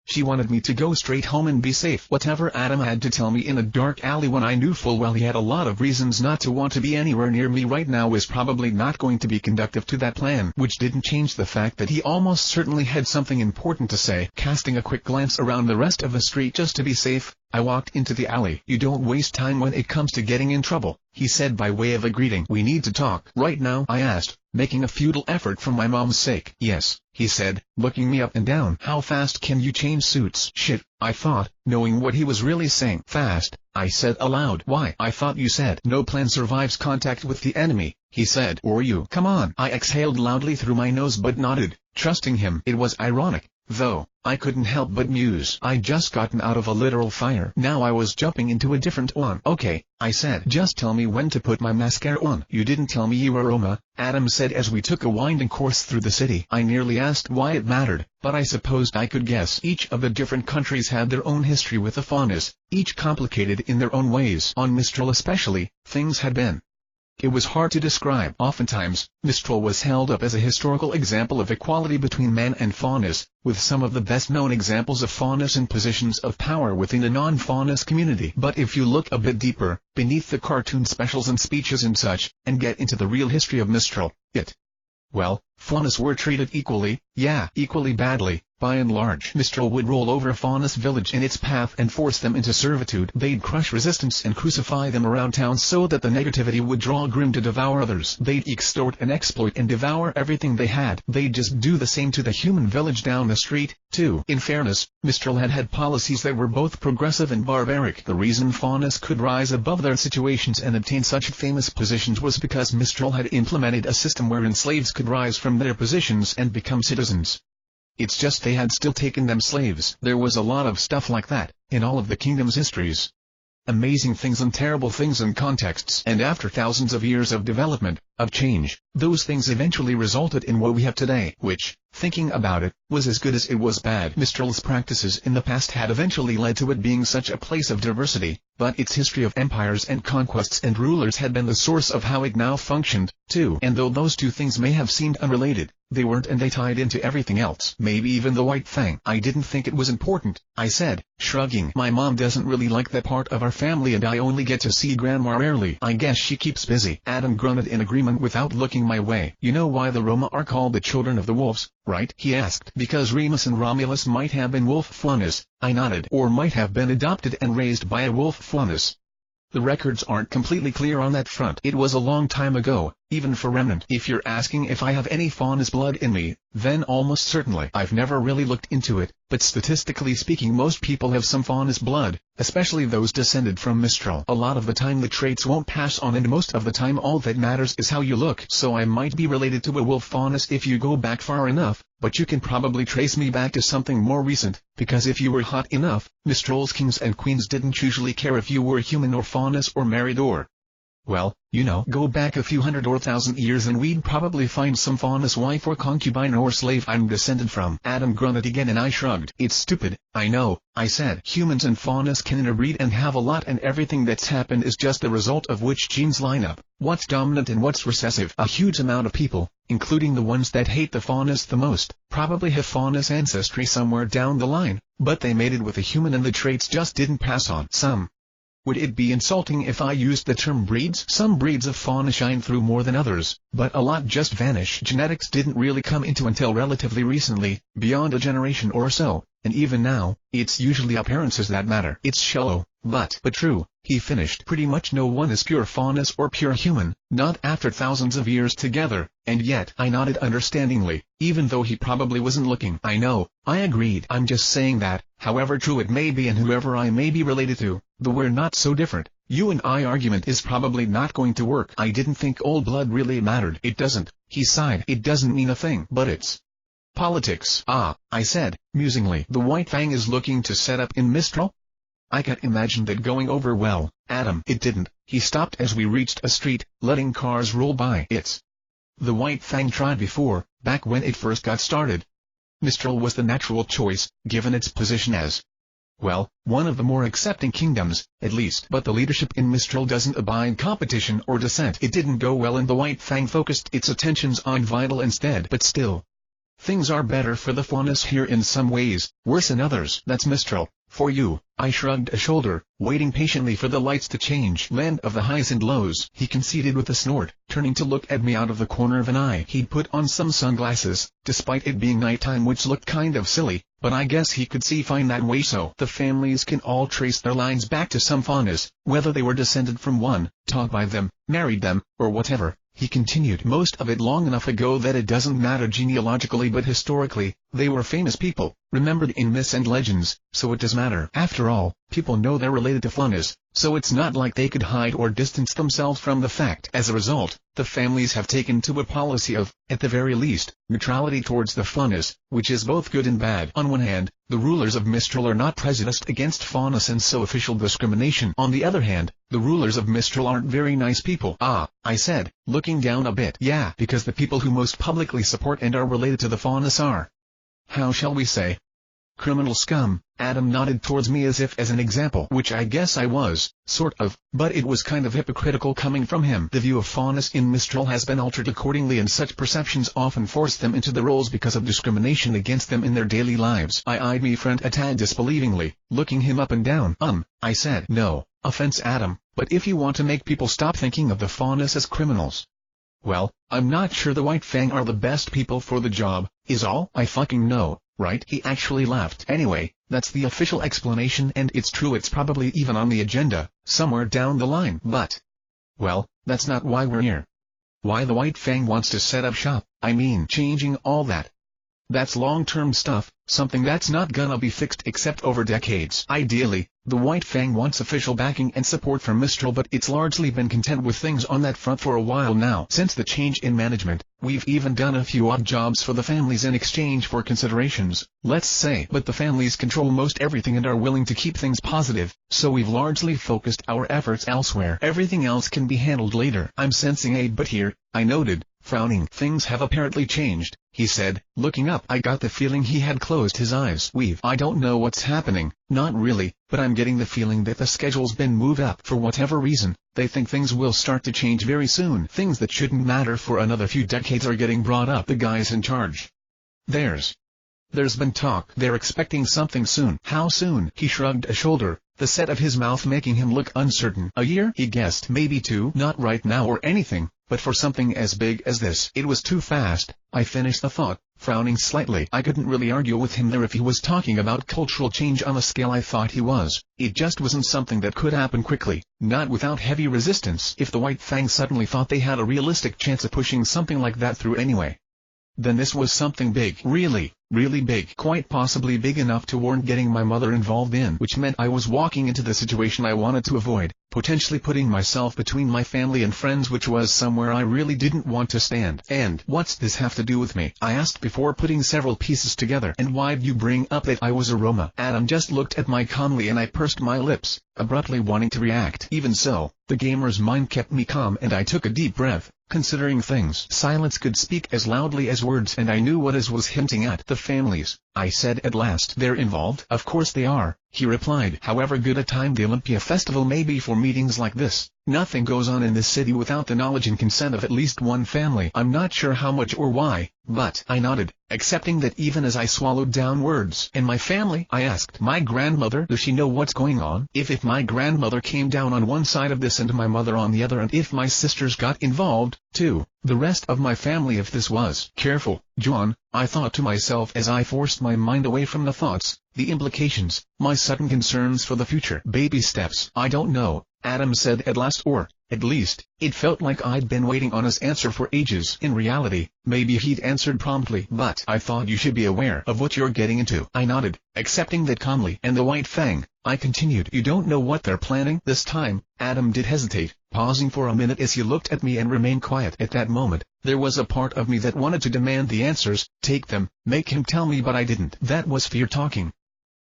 She wanted me to go straight home and be safe. Whatever Adam had to tell me in a dark alley when I knew full well he had a lot of reasons not to want to be anywhere near me right now was probably not going to be conducive to that plan, which didn't change the fact that he almost certainly had something important to say. Casting a quick glance around the rest of the street just to be safe, I walked into the alley. You don't waste time when it comes to getting in trouble, he said by way of a greeting. We need to talk. Right now? I asked, making a futile effort for my mom's sake. Yes, he said, looking me up and down. How fast can you change suits? Shit, I thought, knowing what he was really saying. Fast, I said aloud. Why? I thought you said no plan survives contact with the enemy, he said. Or you. Come on. I exhaled loudly through my nose but nodded, trusting him. It was ironic, though. I couldn't help but muse. I'd just gotten out of a literal fire. Now I was jumping into a different one. Okay, I said. Just tell me when to put my mascara on. You didn't tell me you were Roma, Adam said as we took a winding course through the city. I nearly asked why it mattered, but I supposed I could guess. Each of the different countries had their own history with the faunas, each complicated in their own ways. On Mistral especially, things had been It was hard to describe. Oftentimes, Mistral was held up as a historical example of equality between man and faunus, with some of the best-known examples of faunus in positions of power within the non-faunus community. But if you look a bit deeper, beneath the cartoon specials and speeches and such, and get into the real history of Mistral, well, faunus were treated equally, equally badly. By and large, Mistral would roll over a faunus village in its path and force them into servitude. They'd crush resistance and crucify them around town so that the negativity would draw grim to devour others. They'd extort and exploit and devour everything they had. They'd just do the same to the human village down the street, too. In fairness, Mistral had policies that were both progressive and barbaric. The reason faunus could rise above their situations and obtain such famous positions was because Mistral had implemented a system wherein slaves could rise from their positions and become citizens. It's just they had still taken them slaves. There was a lot of stuff like that, in all of the kingdom's histories. Amazing things and terrible things and contexts. And after thousands of years of development, of change, those things eventually resulted in what we have today, which, thinking about it, was as good as it was bad. Mistral's practices in the past had eventually led to it being such a place of diversity, but its history of empires and conquests and rulers had been the source of how it now functioned, too. And though those two things may have seemed unrelated, they weren't, and they tied into everything else. Maybe even the White Fang. I didn't think it was important, I said, shrugging. My mom doesn't really like that part of our family and I only get to see Grandma rarely. I guess she keeps busy. Adam grunted in agreement without looking my way. You know why the Roma are called the children of the wolves, right? He asked. Because Remus and Romulus might have been wolf faunus, I nodded. Or might have been adopted and raised by a wolf faunus. The records aren't completely clear on that front. It was a long time ago, even for remnant. If you're asking if I have any faunus blood in me, then almost certainly. I've never really looked into it, but statistically speaking most people have some faunus blood, especially those descended from Mistral. A lot of the time the traits won't pass on and most of the time all that matters is how you look. So I might be related to a wolf faunus if you go back far enough, but you can probably trace me back to something more recent, because if you were hot enough, Mistral's kings and queens didn't usually care if you were human or faunus or married or... well, you know, go back a few hundred or thousand years and we'd probably find some faunus wife or concubine or slave I'm descended from. Adam grunted again and I shrugged. It's stupid, I know, I said. Humans and faunus can interbreed and have a lot and everything that's happened is just the result of which genes line up, what's dominant and what's recessive. A huge amount of people, including the ones that hate the faunus the most, probably have faunus ancestry somewhere down the line, but they mated with a human and the traits just didn't pass on. Some. Would it be insulting if I used the term breeds? Some breeds of fauna shine through more than others, but a lot just vanish. Genetics didn't really come into until relatively recently, beyond a generation or so, and even now, it's usually appearances that matter. It's shallow, but true, he finished. Pretty much no one is pure faunus or pure human, not after thousands of years together, and yet I nodded understandingly, even though he probably wasn't looking. I know, I agreed. I'm just saying that, however true it may be and whoever I may be related to, the we're not so different, you and I argument is probably not going to work. I didn't think old blood really mattered. It doesn't, he sighed. It doesn't mean a thing. But it's politics. Ah, I said, musingly. The White Fang is looking to set up in Mistral? I can't imagine that going over well, Adam. It didn't. He stopped as we reached a street, letting cars roll by. It's the White Fang tried before, back when it first got started. Mistral was the natural choice, given its position as, well, one of the more accepting kingdoms, at least. But the leadership in Mistral doesn't abide competition or dissent. It didn't go well and the White Fang focused its attentions on Vital instead. But still, things are better for the faunus here in some ways, worse in others. That's Mistral, for you. I shrugged a shoulder, waiting patiently for the lights to change. Land of the highs and lows, he conceded with a snort, turning to look at me out of the corner of an eye. He'd put on some sunglasses, despite it being nighttime, which looked kind of silly, but I guess he could see fine that way. So the families can all trace their lines back to some faunus, whether they were descended from one, taught by them, married them, or whatever. He continued, most of it long enough ago that it doesn't matter genealogically, but historically, they were famous people, remembered in myths and legends, so it does matter. After all, people know they're related to faunus, so it's not like they could hide or distance themselves from the fact. As a result, the families have taken to a policy of, at the very least, neutrality towards the faunus, which is both good and bad. On one hand, the rulers of Mistral are not prejudiced against faunus and so official discrimination. On the other hand, the rulers of Mistral aren't very nice people. Ah, I said, looking down a bit. Yeah, because the people who most publicly support and are related to the faunus are, how shall we say, Criminal scum. Adam nodded towards me as if as an example, which I guess I was, sort of, but it was kind of hypocritical coming from him. The view of faunus in Mistral has been altered accordingly, and such perceptions often force them into the roles because of discrimination against them in their daily lives. I eyed me friend a tad disbelievingly, looking him up and down. I said. No offense, Adam, but if you want to make people stop thinking of the faunus as criminals, well, I'm not sure the White Fang are the best people for the job, is all I fucking know. Right? He actually laughed. Anyway, that's the official explanation, and it's true, it's probably even on the agenda, somewhere down the line. But, well, that's not why we're here. Why the White Fang wants to set up shop, I mean changing all that. That's long-term stuff, something that's not gonna be fixed except over decades. Ideally, the White Fang wants official backing and support from Mistral, but it's largely been content with things on that front for a while now. Since the change in management, we've even done a few odd jobs for the families in exchange for considerations, let's say. But the families control most everything and are willing to keep things positive, so we've largely focused our efforts elsewhere. Everything else can be handled later. I'm sensing a but here, I noted, frowning. Things have apparently changed, he said, looking up. I got the feeling he had closed his eyes. I don't know what's happening, not really, but I'm getting the feeling that the schedule's been moved up. For whatever reason, they think things will start to change very soon. Things that shouldn't matter for another few decades are getting brought up. The guys in charge. There's been talk. They're expecting something soon. How soon? He shrugged a shoulder, the set of his mouth making him look uncertain. A year? He guessed. Maybe 2. Not right now or anything, but for something as big as this. It was too fast. I finished the thought, frowning slightly. I couldn't really argue with him there if he was talking about cultural change on a scale I thought he was. It just wasn't something that could happen quickly, not without heavy resistance. If the White Fang suddenly thought they had a realistic chance of pushing something like that through anyway, then this was something big. Really big. Quite possibly big enough to warrant getting my mother involved in. Which meant I was walking into the situation I wanted to avoid, potentially putting myself between my family and friends, which was somewhere I really didn't want to stand. And what's this have to do with me? I asked before putting several pieces together. And why'd you bring up that I was a Roma? Adam just looked at me calmly and I pursed my lips, abruptly wanting to react. Even so, the gamer's mind kept me calm and I took a deep breath, considering things. Silence could speak as loudly as words, and I knew what it was hinting at. The families, I said at last. They're involved? Of course they are, he replied. However good a time the Olympia Festival may be for meetings like this, nothing goes on in this city without the knowledge and consent of at least one family. I'm not sure how much or why, but I nodded, accepting that even as I swallowed down words. And my family? I asked. My grandmother? Does she know what's going on? If my grandmother came down on one side of this and my mother on the other, and if my sisters got involved, too, the rest of my family, if this was careful, John, I thought to myself as I forced my mind away from the thoughts, the implications, my sudden concerns for the future. Baby steps. I don't know, Adam said at last, or, at least, it felt like I'd been waiting on his answer for ages. In reality, maybe he'd answered promptly. But I thought you should be aware of what you're getting into. I nodded, accepting that calmly. And the White Fang, I continued. You don't know what they're planning? This time, Adam did hesitate, pausing for a minute as he looked at me and remained quiet. At that moment, there was a part of me that wanted to demand the answers, take them, make him tell me, but I didn't. That was fear talking.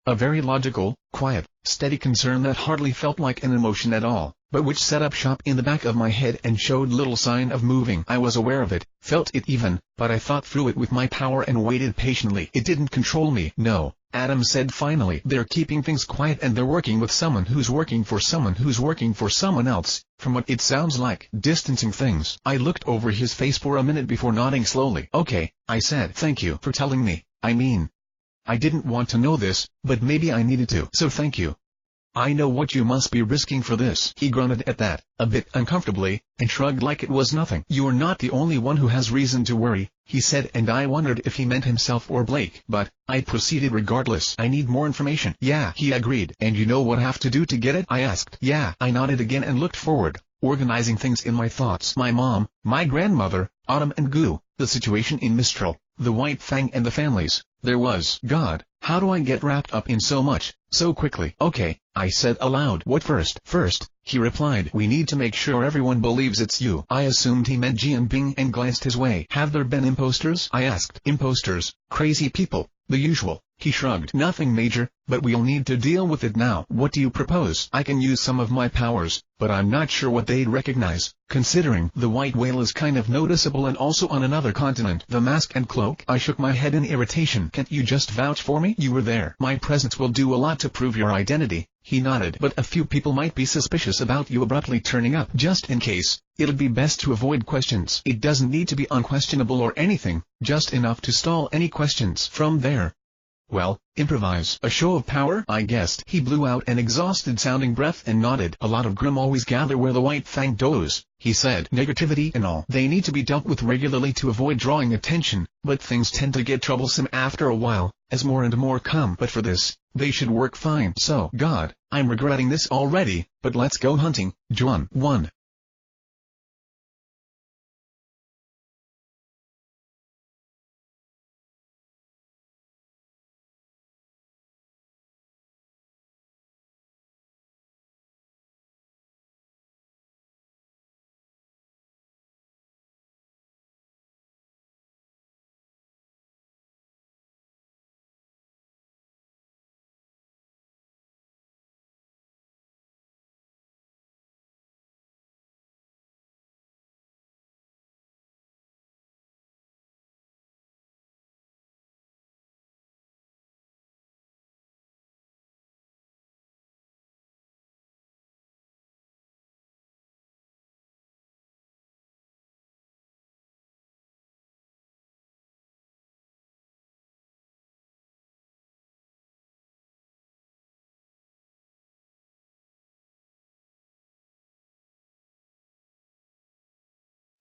A very logical, quiet, steady concern that hardly felt like an emotion at all, but which set up shop in the back of my head and showed little sign of moving. I was aware of it, felt it even, but I thought through it with my power and waited patiently. It didn't control me. No, Adam said finally. They're keeping things quiet and they're working with someone who's working for someone who's working for someone else, from what it sounds like. Distancing things. I looked over his face for a minute before nodding slowly. Okay, I said. Thank you for telling me. I mean, I didn't want to know this, but maybe I needed to. So thank you. I know what you must be risking for this. He grunted at that, a bit uncomfortably, and shrugged like it was nothing. You're not the only one who has reason to worry, he said, and I wondered if he meant himself or Blake. But I proceeded regardless. I need more information. Yeah, he agreed. And you know what I have to do to get it? I asked. Yeah. I nodded again and looked forward, organizing things in my thoughts. My mom, my grandmother, Autumn and Goo, the situation in Mistral, the White Fang and the families. There was. God, how do I get wrapped up in so much, so quickly? Okay, I said aloud. What first? First, he replied. We need to make sure everyone believes it's you. I assumed he meant Jianbing and glanced his way. Have there been imposters? I asked. Imposters, crazy people, the usual, He shrugged. Nothing major, but we'll need to deal with it now. What do you propose? I can use some of my powers, but I'm not sure what they'd recognize, considering the white whale is kind of noticeable and also on another continent. The mask and cloak? I shook my head in irritation. Can't you just vouch for me? You were there. My presence will do a lot to prove your identity. He nodded. But a few people might be suspicious about you abruptly turning up. Just in case, it'll be best to avoid questions. It doesn't need to be unquestionable or anything, just enough to stall any questions. From there, well, improvise. A show of power, I guessed. He blew out an exhausted-sounding breath and nodded. A lot of Grimm always gather where the white fang does, he said. Negativity and all. They need to be dealt with regularly to avoid drawing attention, but things tend to get troublesome after a while, as more and more come. But for this, they should work fine. So, God, I'm regretting this already, but let's go hunting. Jaune 1.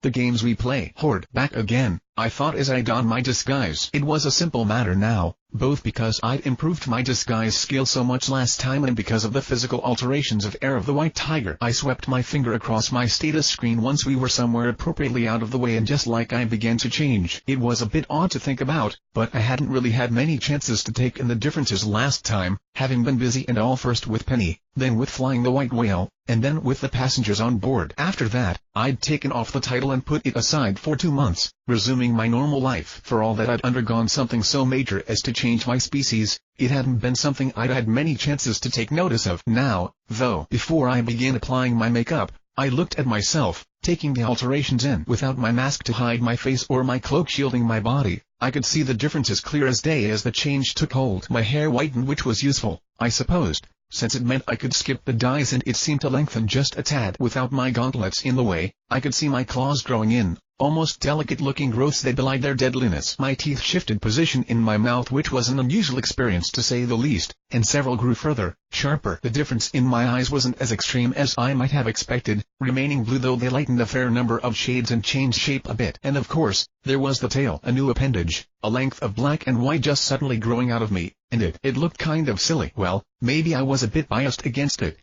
The games we play. Horde. Back again, I thought as I donned my disguise. It was a simple matter now, both because I'd improved my disguise skill so much last time and because of the physical alterations of Heir of the White Tiger. I swept my finger across my status screen once we were somewhere appropriately out of the way, and just like I began to change. It was a bit odd to think about, but I hadn't really had many chances to take in the differences last time, having been busy and all, first with Penny, then with flying the white whale, and then with the passengers on board. After that, I'd taken off the title and put it aside for 2 months, resuming my normal life. For all that I'd undergone something so major as to change my species, it hadn't been something I'd had many chances to take notice of. Now, though, before I began applying my makeup, I looked at myself, taking the alterations in. Without my mask to hide my face or my cloak shielding my body, I could see the differences clear as day as the change took hold. My hair whitened, which was useful, I supposed, since it meant I could skip the dyes, and it seemed to lengthen just a tad. Without my gauntlets in the way, I could see my claws growing in, almost delicate-looking growths that belied their deadliness. My teeth shifted position in my mouth, which was an unusual experience to say the least, and several grew further, sharper. The difference in my eyes wasn't as extreme as I might have expected, remaining blue though they lightened a fair number of shades and changed shape a bit. And of course, there was the tail, a new appendage, a length of black and white just suddenly growing out of me, and it looked kind of silly. Well, maybe I was a bit biased against it.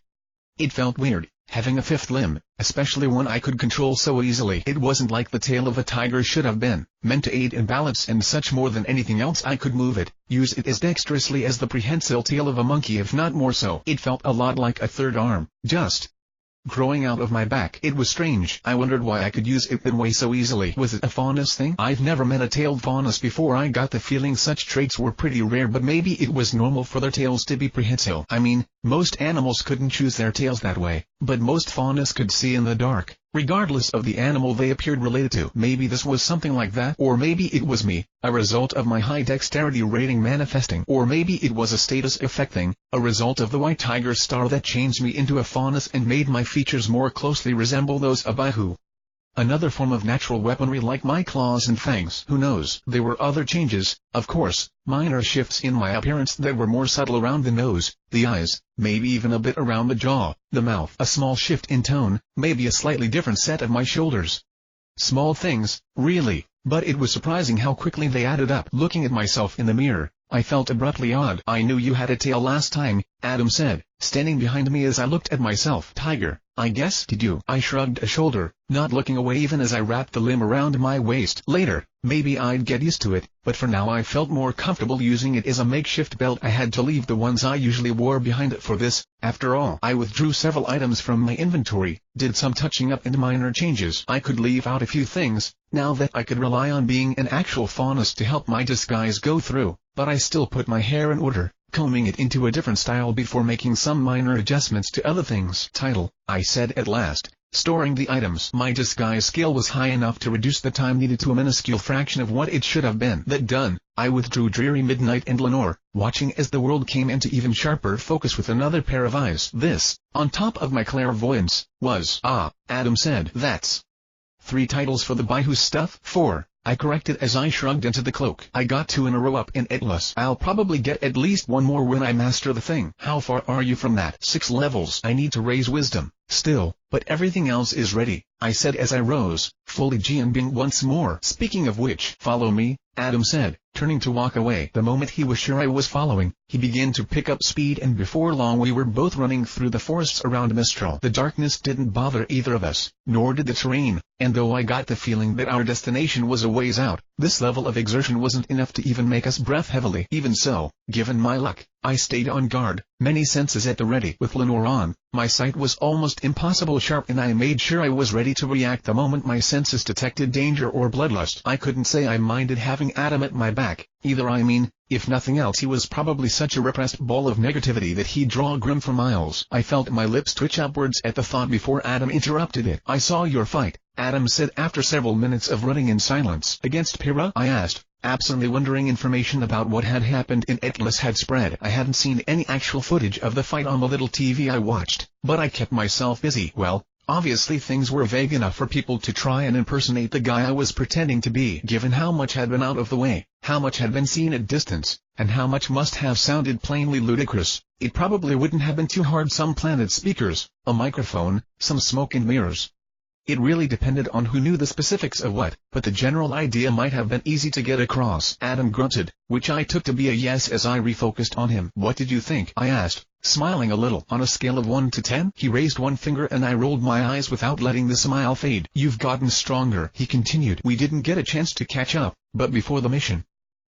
It felt weird, having a fifth limb, especially one I could control so easily. It wasn't like the tail of a tiger should have been, meant to aid in balance and such. More than anything else, I could move it, use it as dexterously as the prehensile tail of a monkey, if not more so. It felt a lot like a third arm, just growing out of my back. It was strange. I wondered why I could use it that way so easily. Was it a faunus thing? I've never met a tailed faunus before. I got the feeling such traits were pretty rare, but maybe it was normal for their tails to be prehensile. I mean, most animals couldn't choose their tails that way, but most faunus could see in the dark, regardless of the animal they appeared related to. Maybe this was something like that, or maybe it was me, a result of my high dexterity rating manifesting, or maybe it was a status effect thing, a result of the white tiger star that changed me into a faunus and made my features more closely resemble those of Bahu. Another form of natural weaponry like my claws and fangs. Who knows? There were other changes, of course, minor shifts in my appearance that were more subtle around the nose, the eyes, maybe even a bit around the jaw, the mouth. A small shift in tone, maybe a slightly different set of my shoulders. Small things, really, but it was surprising how quickly they added up. Looking at myself in the mirror, I felt abruptly odd. I knew you had a tail last time, Adam said, standing behind me as I looked at myself. Tiger, I guess. Did you? I shrugged a shoulder, not looking away even as I wrapped the limb around my waist. Later, maybe I'd get used to it, but for now I felt more comfortable using it as a makeshift belt. I had to leave the ones I usually wore behind for this. After all, I withdrew several items from my inventory, did some touching up and minor changes. I could leave out a few things, now that I could rely on being an actual faunus to help my disguise go through, but I still put my hair in order, combing it into a different style before making some minor adjustments to other things. Title, I said at last, storing the items. My disguise skill was high enough to reduce the time needed to a minuscule fraction of what it should have been. That done, I withdrew Dreary Midnight and Lenore, watching as the world came into even sharper focus with another pair of eyes. This, on top of my clairvoyance, was, Adam said. That's 3 titles for the buy whose stuff. 4. I corrected as I shrugged into the cloak. I got 2 in a row up in Atlas. I'll probably get at least 1 more when I master the thing. How far are you from that? 6 levels. I need to raise wisdom, still, but everything else is ready, I said as I rose, fully Jianbing once more. Speaking of which, follow me, Adam said, turning to walk away. The moment he was sure I was following, he began to pick up speed and before long we were both running through the forests around Mistral. The darkness didn't bother either of us, nor did the terrain, and though I got the feeling that our destination was a ways out, this level of exertion wasn't enough to even make us breath heavily. Even so, given my luck, I stayed on guard, many senses at the ready. With Lenore on, my sight was almost impossible sharp and I made sure I was ready to react the moment my senses detected danger or bloodlust. I couldn't say I minded having Adam at my back, either. I mean, if nothing else he was probably such a repressed ball of negativity that he'd draw grim for miles. I felt my lips twitch upwards at the thought before Adam interrupted it. I saw your fight, Adam said after several minutes of running in silence. Against Pyrrha? I asked, absently wondering information about what had happened in Atlas had spread. I hadn't seen any actual footage of the fight on the little TV I watched, but I kept myself busy. Well, obviously things were vague enough for people to try and impersonate the guy I was pretending to be. Given how much had been out of the way, how much had been seen at distance, and how much must have sounded plainly ludicrous, it probably wouldn't have been too hard. Some planted speakers, a microphone, some smoke and mirrors. It really depended on who knew the specifics of what, but the general idea might have been easy to get across. Adam grunted, which I took to be a yes as I refocused on him. What did you think? I asked, smiling a little. On a scale of 1 to 10? He raised one finger and I rolled my eyes without letting the smile fade. You've gotten stronger, he continued. We didn't get a chance to catch up, but before the mission.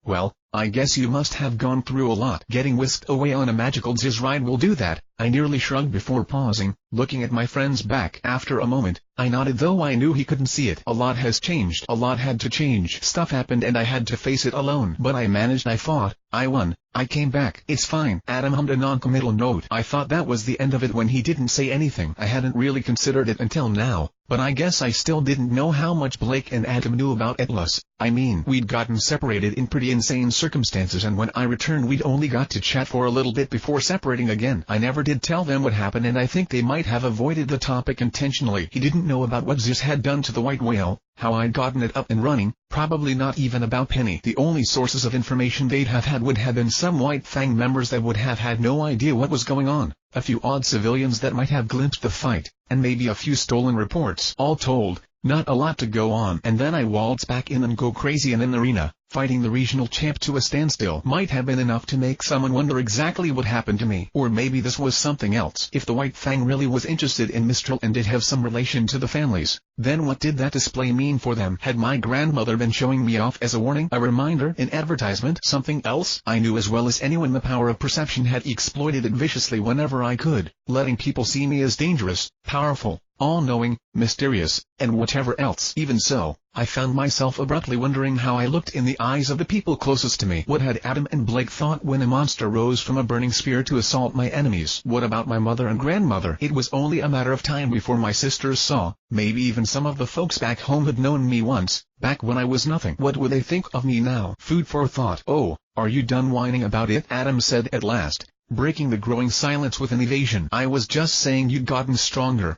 Well, I guess you must have gone through a lot. Getting whisked away on a magical Ziz ride will do that. I nearly shrugged before pausing, looking at my friend's back. After a moment, I nodded though I knew he couldn't see it. A lot has changed. A lot had to change. Stuff happened and I had to face it alone. But I managed. I fought. I won. I came back. It's fine. Adam hummed a non-committal note. I thought that was the end of it when he didn't say anything. I hadn't really considered it until now, but I guess I still didn't know how much Blake and Adam knew about Atlas. I mean, we'd gotten separated in pretty insane circumstances and when I returned we'd only got to chat for a little bit before separating again. I never did tell them what happened and I think they might have avoided the topic intentionally. He didn't know about what Ziz had done to the white whale, how I'd gotten it up and running, probably not even about Penny. The only sources of information they'd have had would have been some White Fang members that would have had no idea what was going on, a few odd civilians that might have glimpsed the fight, and maybe a few stolen reports. All told, not a lot to go on. And then I waltz back in and go crazy in an arena, fighting the regional champ to a standstill. Might have been enough to make someone wonder exactly what happened to me. Or maybe this was something else. If the White Fang really was interested in Mistral and did have some relation to the families, then what did that display mean for them? Had my grandmother been showing me off as a warning, a reminder, an advertisement, something else? I knew as well as anyone the power of perception had exploited it viciously whenever I could, letting people see me as dangerous, powerful, all-knowing, mysterious, and whatever else. Even so, I found myself abruptly wondering how I looked in the eyes of the people closest to me. What had Adam and Blake thought when a monster rose from a burning spear to assault my enemies? What about my mother and grandmother? It was only a matter of time before my sisters saw, maybe even some of the folks back home had known me once, back when I was nothing. What would they think of me now? Food for thought. Oh, are you done whining about it? Adam said at last, breaking the growing silence with an evasion. I was just saying you'd gotten stronger.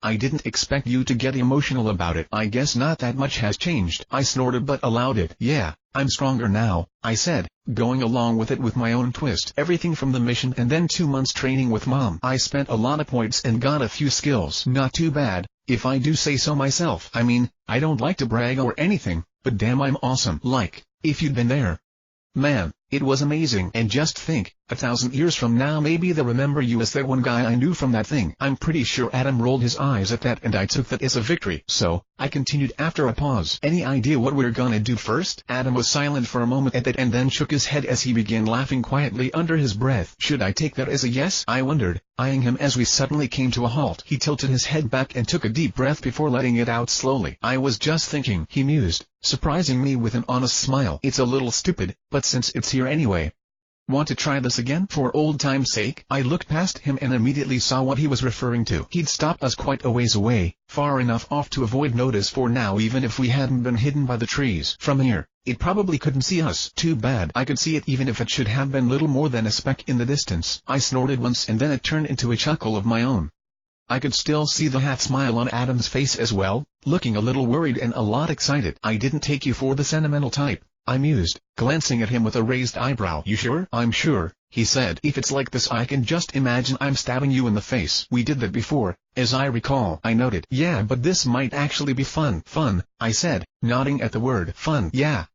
I didn't expect you to get emotional about it. I guess not that much has changed. I snorted but allowed it. Yeah, I'm stronger now, I said, going along with it with my own twist. Everything from the mission and then 2 months training with Mom. I spent a lot of points and got a few skills. Not too bad, if I do say so myself. I mean, I don't like to brag or anything, but damn I'm awesome. Like, if you'd been there. Man, It was amazing. And just think, 1,000 years from now maybe they'll remember you as that one guy I knew from that thing. I'm pretty sure Adam rolled his eyes at that and I took that as a victory. So, I continued after a pause. Any idea what we're gonna do first? Adam was silent for a moment at that and then shook his head as he began laughing quietly under his breath. Should I take that as a yes? I wondered, eyeing him as we suddenly came to a halt. He tilted his head back and took a deep breath before letting it out slowly. I was just thinking, he mused, surprising me with an honest smile. It's a little stupid, but since it's here anyway. Want to try this again? For old time's sake? I looked past him and immediately saw what he was referring to. He'd stopped us quite a ways away, far enough off to avoid notice for now even if we hadn't been hidden by the trees. From here, it probably couldn't see us. Too bad. I could see it even if it should have been little more than a speck in the distance. I snorted once and then it turned into a chuckle of my own. I could still see the half smile on Adam's face as well, looking a little worried and a lot excited. I didn't take you for the sentimental type, I mused, glancing at him with a raised eyebrow. You sure? I'm sure, he said. If it's like this I can just imagine I'm stabbing you in the face. We did that before, as I recall. I noted. Yeah, but this might actually be fun. Fun, I said, nodding at the word fun. Yeah.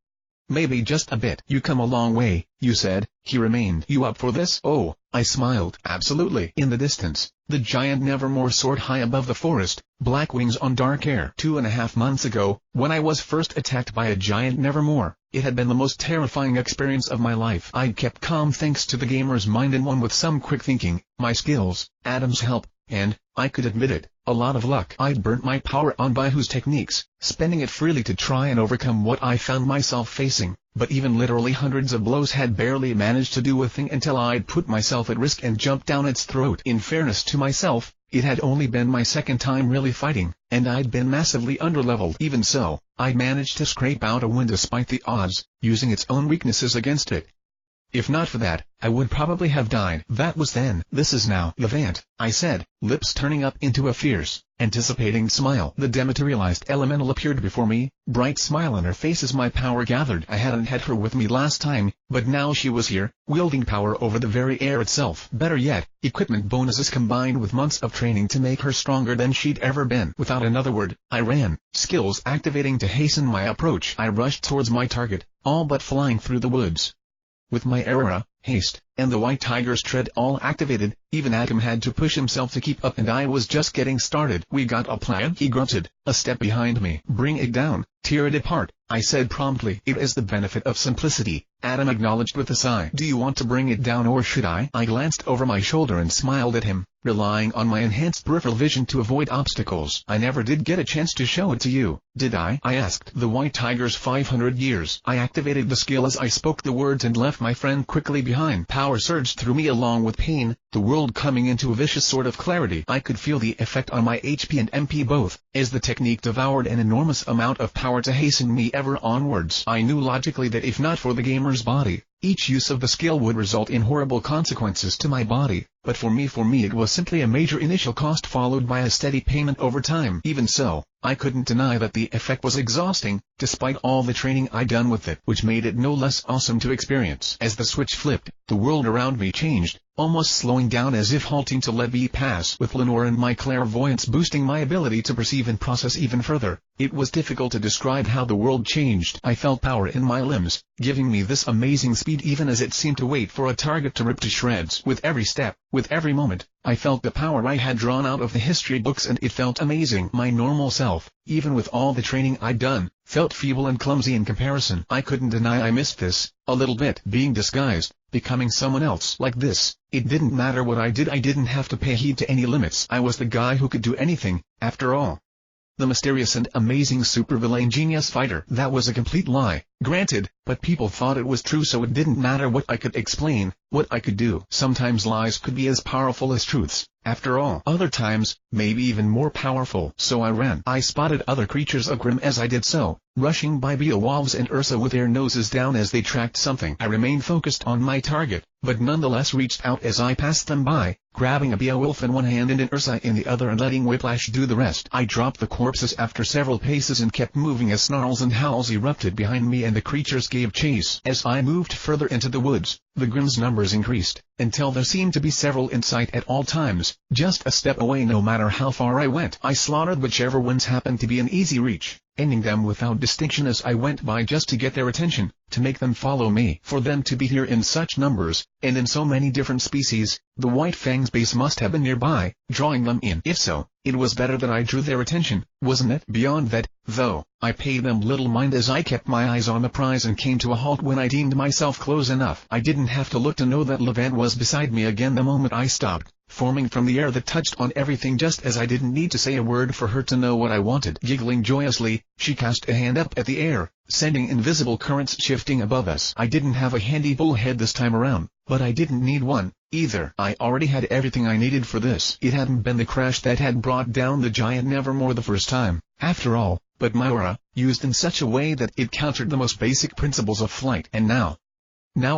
Maybe just a bit. You come a long way, you said. He remained. You up for this? Oh, I smiled. Absolutely. In the distance, the giant Nevermore soared high above the forest, black wings on dark air. 2.5 months ago, when I was first attacked by a giant Nevermore, it had been the most terrifying experience of my life. I'd kept calm thanks to the gamer's mind and one with some quick thinking, my skills, Adam's help, and, I could admit it, a lot of luck. I'd burnt my power on Baihu's techniques, spending it freely to try and overcome what I found myself facing, but even literally hundreds of blows had barely managed to do a thing until I'd put myself at risk and jumped down its throat. In fairness to myself, it had only been my second time really fighting, and I'd been massively underleveled. Even so, I'd managed to scrape out a win despite the odds, using its own weaknesses against it. If not for that, I would probably have died. That was then. This is now. Levant, I said, lips turning up into a fierce, anticipating smile. The dematerialized elemental appeared before me, bright smile on her face as my power gathered. I hadn't had her with me last time, but now she was here, wielding power over the very air itself. Better yet, equipment bonuses combined with months of training to make her stronger than she'd ever been. Without another word, I ran, skills activating to hasten my approach. I rushed towards my target, all but flying through the woods. With my aura, haste, and the white tiger's tread all activated, even Adam had to push himself to keep up and I was just getting started. We got a plan? He grunted, a step behind me. Bring it down, tear it apart, I said promptly. It is the benefit of simplicity, Adam acknowledged with a sigh. Do you want to bring it down or should I? I glanced over my shoulder and smiled at him, relying on my enhanced peripheral vision to avoid obstacles. I never did get a chance to show it to you, did I? I asked. The white tiger's 500 years. I activated the skill as I spoke the words and left my friend quickly behind. Power surged through me along with pain, the world coming into a vicious sort of clarity. I could feel the effect on my HP and MP both, as the technique devoured an enormous amount of power to hasten me ever onwards. I knew logically that if not for the gamer's body, each use of the skill would result in horrible consequences to my body, but for me it was simply a major initial cost followed by a steady payment over time. Even so, I couldn't deny that the effect was exhausting, despite all the training I'd done with it, which made it no less awesome to experience. As the switch flipped, the world around me changed, almost slowing down as if halting to let me pass. With Lenore and my clairvoyance boosting my ability to perceive and process even further, it was difficult to describe how the world changed. I felt power in my limbs, giving me this amazing speed even as it seemed to wait for a target to rip to shreds. With every step, with every moment, I felt the power I had drawn out of the history books and it felt amazing. My normal self, even with all the training I'd done, felt feeble and clumsy in comparison. I couldn't deny I missed this, a little bit. Being disguised, becoming someone else like this, it didn't matter what I did. I didn't have to pay heed to any limits. I was the guy who could do anything, after all. The mysterious and amazing supervillain genius fighter. That was a complete lie, granted, but people thought it was true so it didn't matter what I could explain, what I could do. Sometimes lies could be as powerful as truths, after all. Other times, maybe even more powerful. So I ran. I spotted other creatures grim as I did so, rushing by Beowulfs and Ursa with their noses down as they tracked something. I remained focused on my target, but nonetheless reached out as I passed them by, grabbing a Beowulf in one hand and an Ursa in the other and letting Whiplash do the rest. I dropped the corpses after several paces and kept moving as snarls and howls erupted behind me and the creatures gave chase. As I moved further into the woods, the Grimm's numbers increased, until there seemed to be several in sight at all times, just a step away no matter how far I went. I slaughtered whichever ones happened to be in easy reach, ending them without distinction as I went by just to get their attention, to make them follow me. For them to be here in such numbers, and in so many different species, the White Fang's base must have been nearby, drawing them in. If so, it was better that I drew their attention, wasn't it? Beyond that, though, I paid them little mind as I kept my eyes on the prize and came to a halt when I deemed myself close enough. I didn't have to look to know that Levant was beside me again the moment I stopped, forming from the air that touched on everything just as I didn't need to say a word for her to know what I wanted. Giggling joyously, she cast a hand up at the air, sending invisible currents shifting above us. I didn't have a handy bullhead this time around, but I didn't need one, either. I already had everything I needed for this. It hadn't been the crash that had brought down the giant Nevermore the first time, after all, but my aura, used in such a way that it countered the most basic principles of flight. And now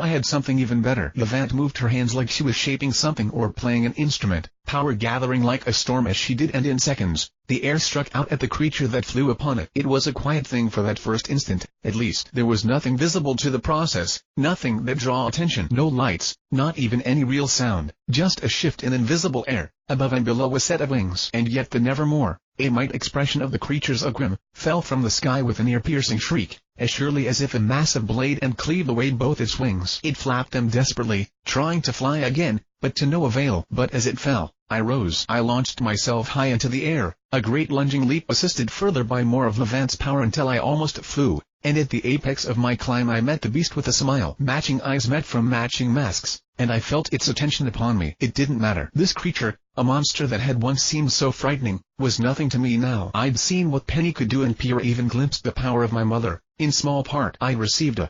I had something even better. Levant moved her hands like she was shaping something or playing an instrument, power gathering like a storm as she did, and in seconds, the air struck out at the creature that flew upon it. It was a quiet thing for that first instant, at least. There was nothing visible to the process, nothing that draw attention, no lights, not even any real sound, just a shift in invisible air, above and below a set of wings. And yet the Nevermore, a might expression of the creature's Ogrim, fell from the sky with an ear-piercing shriek, as surely as if a massive blade and cleaved away both its wings. It flapped them desperately, trying to fly again, but to no avail. But as it fell, I rose. I launched myself high into the air, a great lunging leap assisted further by more of Levant's power until I almost flew, and at the apex of my climb I met the beast with a smile. Matching eyes met from matching masks, and I felt its attention upon me. It didn't matter. This creature, a monster that had once seemed so frightening, was nothing to me now. I'd seen what Penny could do, and Pierre even glimpsed the power of my mother. In small part I received a,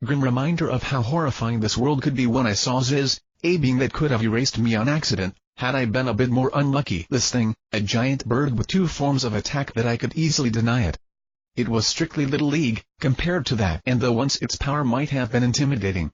grim reminder of how horrifying this world could be when I saw Ziz, a being that could have erased me on accident, had I been a bit more unlucky. This thing, a giant bird with two forms of attack that I could easily deny it. It was strictly Little League, compared to that. And though once its power might have been intimidating,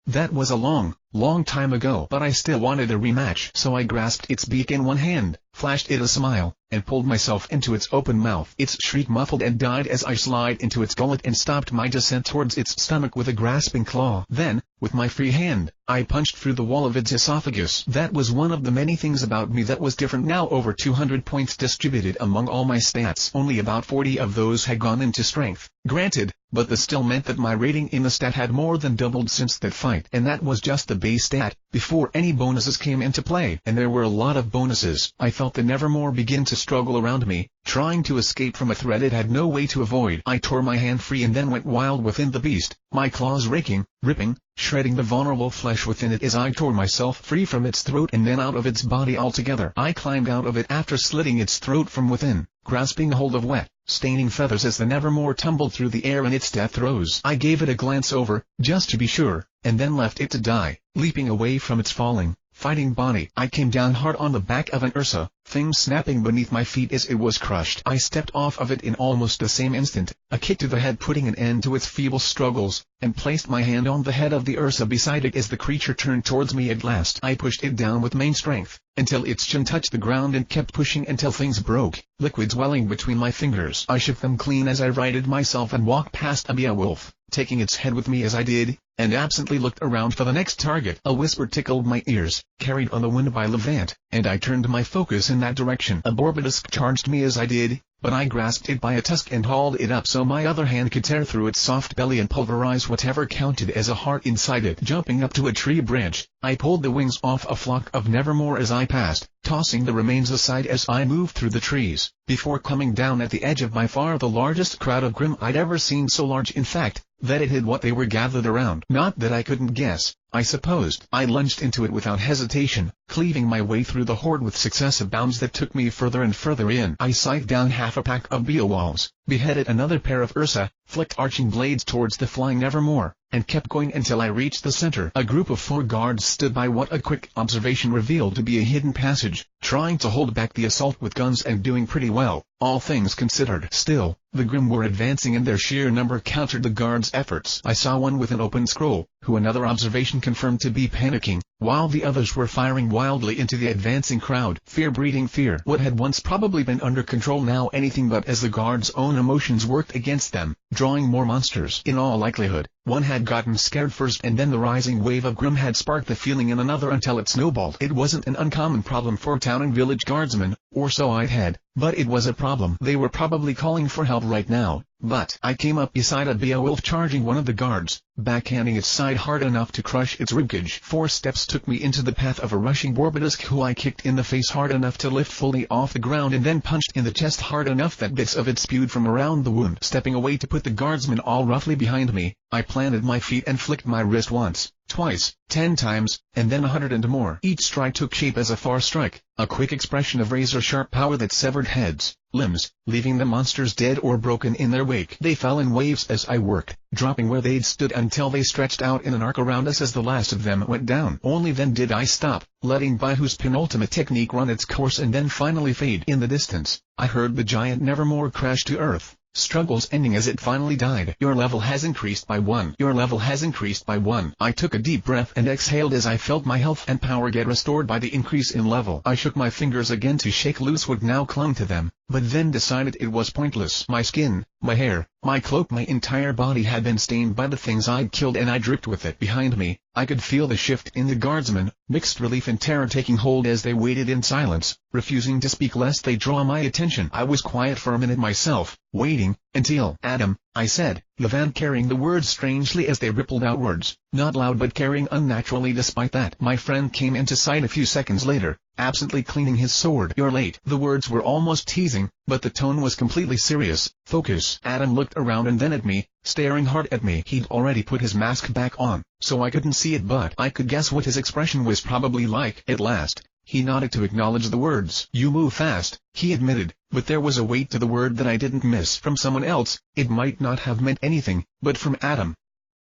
that was a long time ago. But I still wanted a rematch. So I grasped its beak in one hand, flashed it a smile, and pulled myself into its open mouth. Its shriek muffled and died as I slid into its gullet and stopped my descent towards its stomach with a grasping claw. Then, with my free hand, I punched through the wall of its esophagus. That was one of the many things about me that was different now. Over 200 points distributed among all my stats. Only about 40 of those had gone into strength, granted, but this still meant that my rating in the stat had more than doubled since that fight. And that was just the base stat, before any bonuses came into play. And there were a lot of bonuses. I felt the Nevermore begin to struggle around me, trying to escape from a threat it had no way to avoid. I tore my hand free and then went wild within the beast, my claws raking, ripping, shredding the vulnerable flesh within it as I tore myself free from its throat and then out of its body altogether. I climbed out of it after slitting its throat from within, grasping hold of wet, staining feathers as the Nevermore tumbled through the air in its death throes. I gave it a glance over, just to be sure, and then left it to die, leaping away from its falling, fighting body. I came down hard on the back of an Ursa, things snapping beneath my feet as it was crushed. I stepped off of it in almost the same instant, a kick to the head putting an end to its feeble struggles, and placed my hand on the head of the Ursa beside it as the creature turned towards me at last. I pushed it down with main strength, until its chin touched the ground and kept pushing until things broke, liquids welling between my fingers. I shook them clean as I righted myself and walked past a Beowulf, taking its head with me as I did, and absently looked around for the next target. A whisper tickled my ears, carried on the wind by Levant, and I turned my focus in that direction. A Borbodusk charged me as I did, but I grasped it by a tusk and hauled it up so my other hand could tear through its soft belly and pulverize whatever counted as a heart inside it. Jumping up to a tree branch, I pulled the wings off a flock of Nevermore as I passed, tossing the remains aside as I moved through the trees, before coming down at the edge of by far the largest crowd of Grimm I'd ever seen, so large in fact, that it hid what they were gathered around. Not that I couldn't guess, I supposed. I lunged into it without hesitation, cleaving my way through the horde with successive bounds that took me further and further in. I scythed down half a pack of Beowulfs, beheaded another pair of Ursa, flicked arching blades towards the flying Nevermore, and kept going until I reached the center. A group of 4 guards stood by what a quick observation revealed to be a hidden passage, trying to hold back the assault with guns and doing pretty well, all things considered. Still, the Grimm were advancing and their sheer number countered the guards' efforts. I saw one with an open scroll, who another observation confirmed to be panicking, while the others were firing wildly into the advancing crowd. Fear breeding fear. What had once probably been under control now anything but as the guards' own emotions worked against them, drawing more monsters. In all likelihood, One had gotten scared first, and then the rising wave of Grim had sparked the feeling in another until it snowballed. It wasn't an uncommon problem for town and village guardsmen, or so I'd had, but it was a problem. They were probably calling for help right now. But I came up beside a Beowulf charging one of the guards, backhanding its side hard enough to crush its ribcage. 4 steps took me into the path of a rushing Barbadusk who I kicked in the face hard enough to lift fully off the ground and then punched in the chest hard enough that bits of it spewed from around the wound. Stepping away to put the guardsmen all roughly behind me, I planted my feet and flicked my wrist once, twice, 10 times, and then 100 and more. Each strike took shape as a far strike, a quick expression of razor-sharp power that severed heads, limbs, leaving the monsters dead or broken in their wake. They fell in waves as I worked, dropping where they'd stood until they stretched out in an arc around us as the last of them went down. Only then did I stop, letting Baihu's penultimate technique run its course and then finally fade. In the distance, I heard the giant Nevermore crash to earth, struggles ending as it finally died. Your level has increased by 1. Your level has increased by 1. I took a deep breath and exhaled as I felt my health and power get restored by the increase in level. I shook my fingers again to shake loose what now clung to them, but then decided it was pointless. My skin, my hair, my cloak, my entire body had been stained by the things I'd killed, and I dripped with it. Behind me, I could feel the shift in the guardsmen, mixed relief and terror taking hold as they waited in silence, refusing to speak lest they draw my attention. I was quiet for a minute myself, waiting, until Adam, I said, Levant, carrying the words strangely as they rippled outwards, not loud but carrying unnaturally. Despite that, my friend came into sight a few seconds later, absently cleaning his sword. You're late. The words were almost teasing, but the tone was completely serious. Focus. Adam looked around and then at me, staring hard at me. He'd already put his mask back on, so I couldn't see it, but I could guess what his expression was probably like. At last, he nodded to acknowledge the words. You move fast, he admitted, but there was a weight to the word that I didn't miss. From someone else, it might not have meant anything, but from Adam,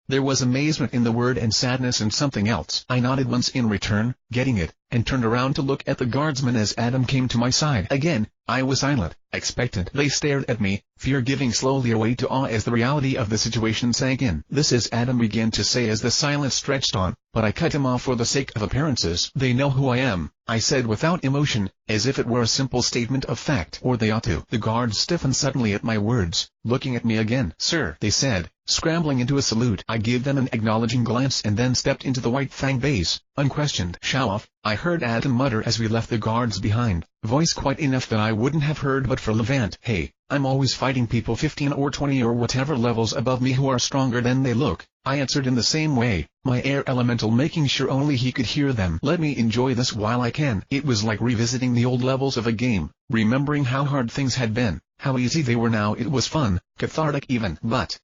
there was amazement in the word and sadness and something else. I nodded once in return, getting it, and turned around to look at the guardsmen as Adam came to my side. Again, I was silent, expectant. They stared at me, fear giving slowly away to awe as the reality of the situation sank in. This is Adam began to say as the silence stretched on, but I cut him off for the sake of appearances. They know who I am, I said without emotion, as if it were a simple statement of fact. Or they ought to. The guards stiffened suddenly at my words, looking at me again. Sir, they said, scrambling into a salute. I gave them an acknowledging glance and then stepped into the White Fang base, unquestioned. Show off, I heard Adam mutter as we left the guards behind, voice quite enough that I wouldn't have heard but for Levant. Hey, I'm always fighting people 15 or 20 or whatever levels above me who are stronger than they look, I answered in the same way, my air elemental making sure only he could hear them. Let me enjoy this while I can. It was like revisiting the old levels of a game, remembering how hard things had been, how easy they were now. It was fun, cathartic even. But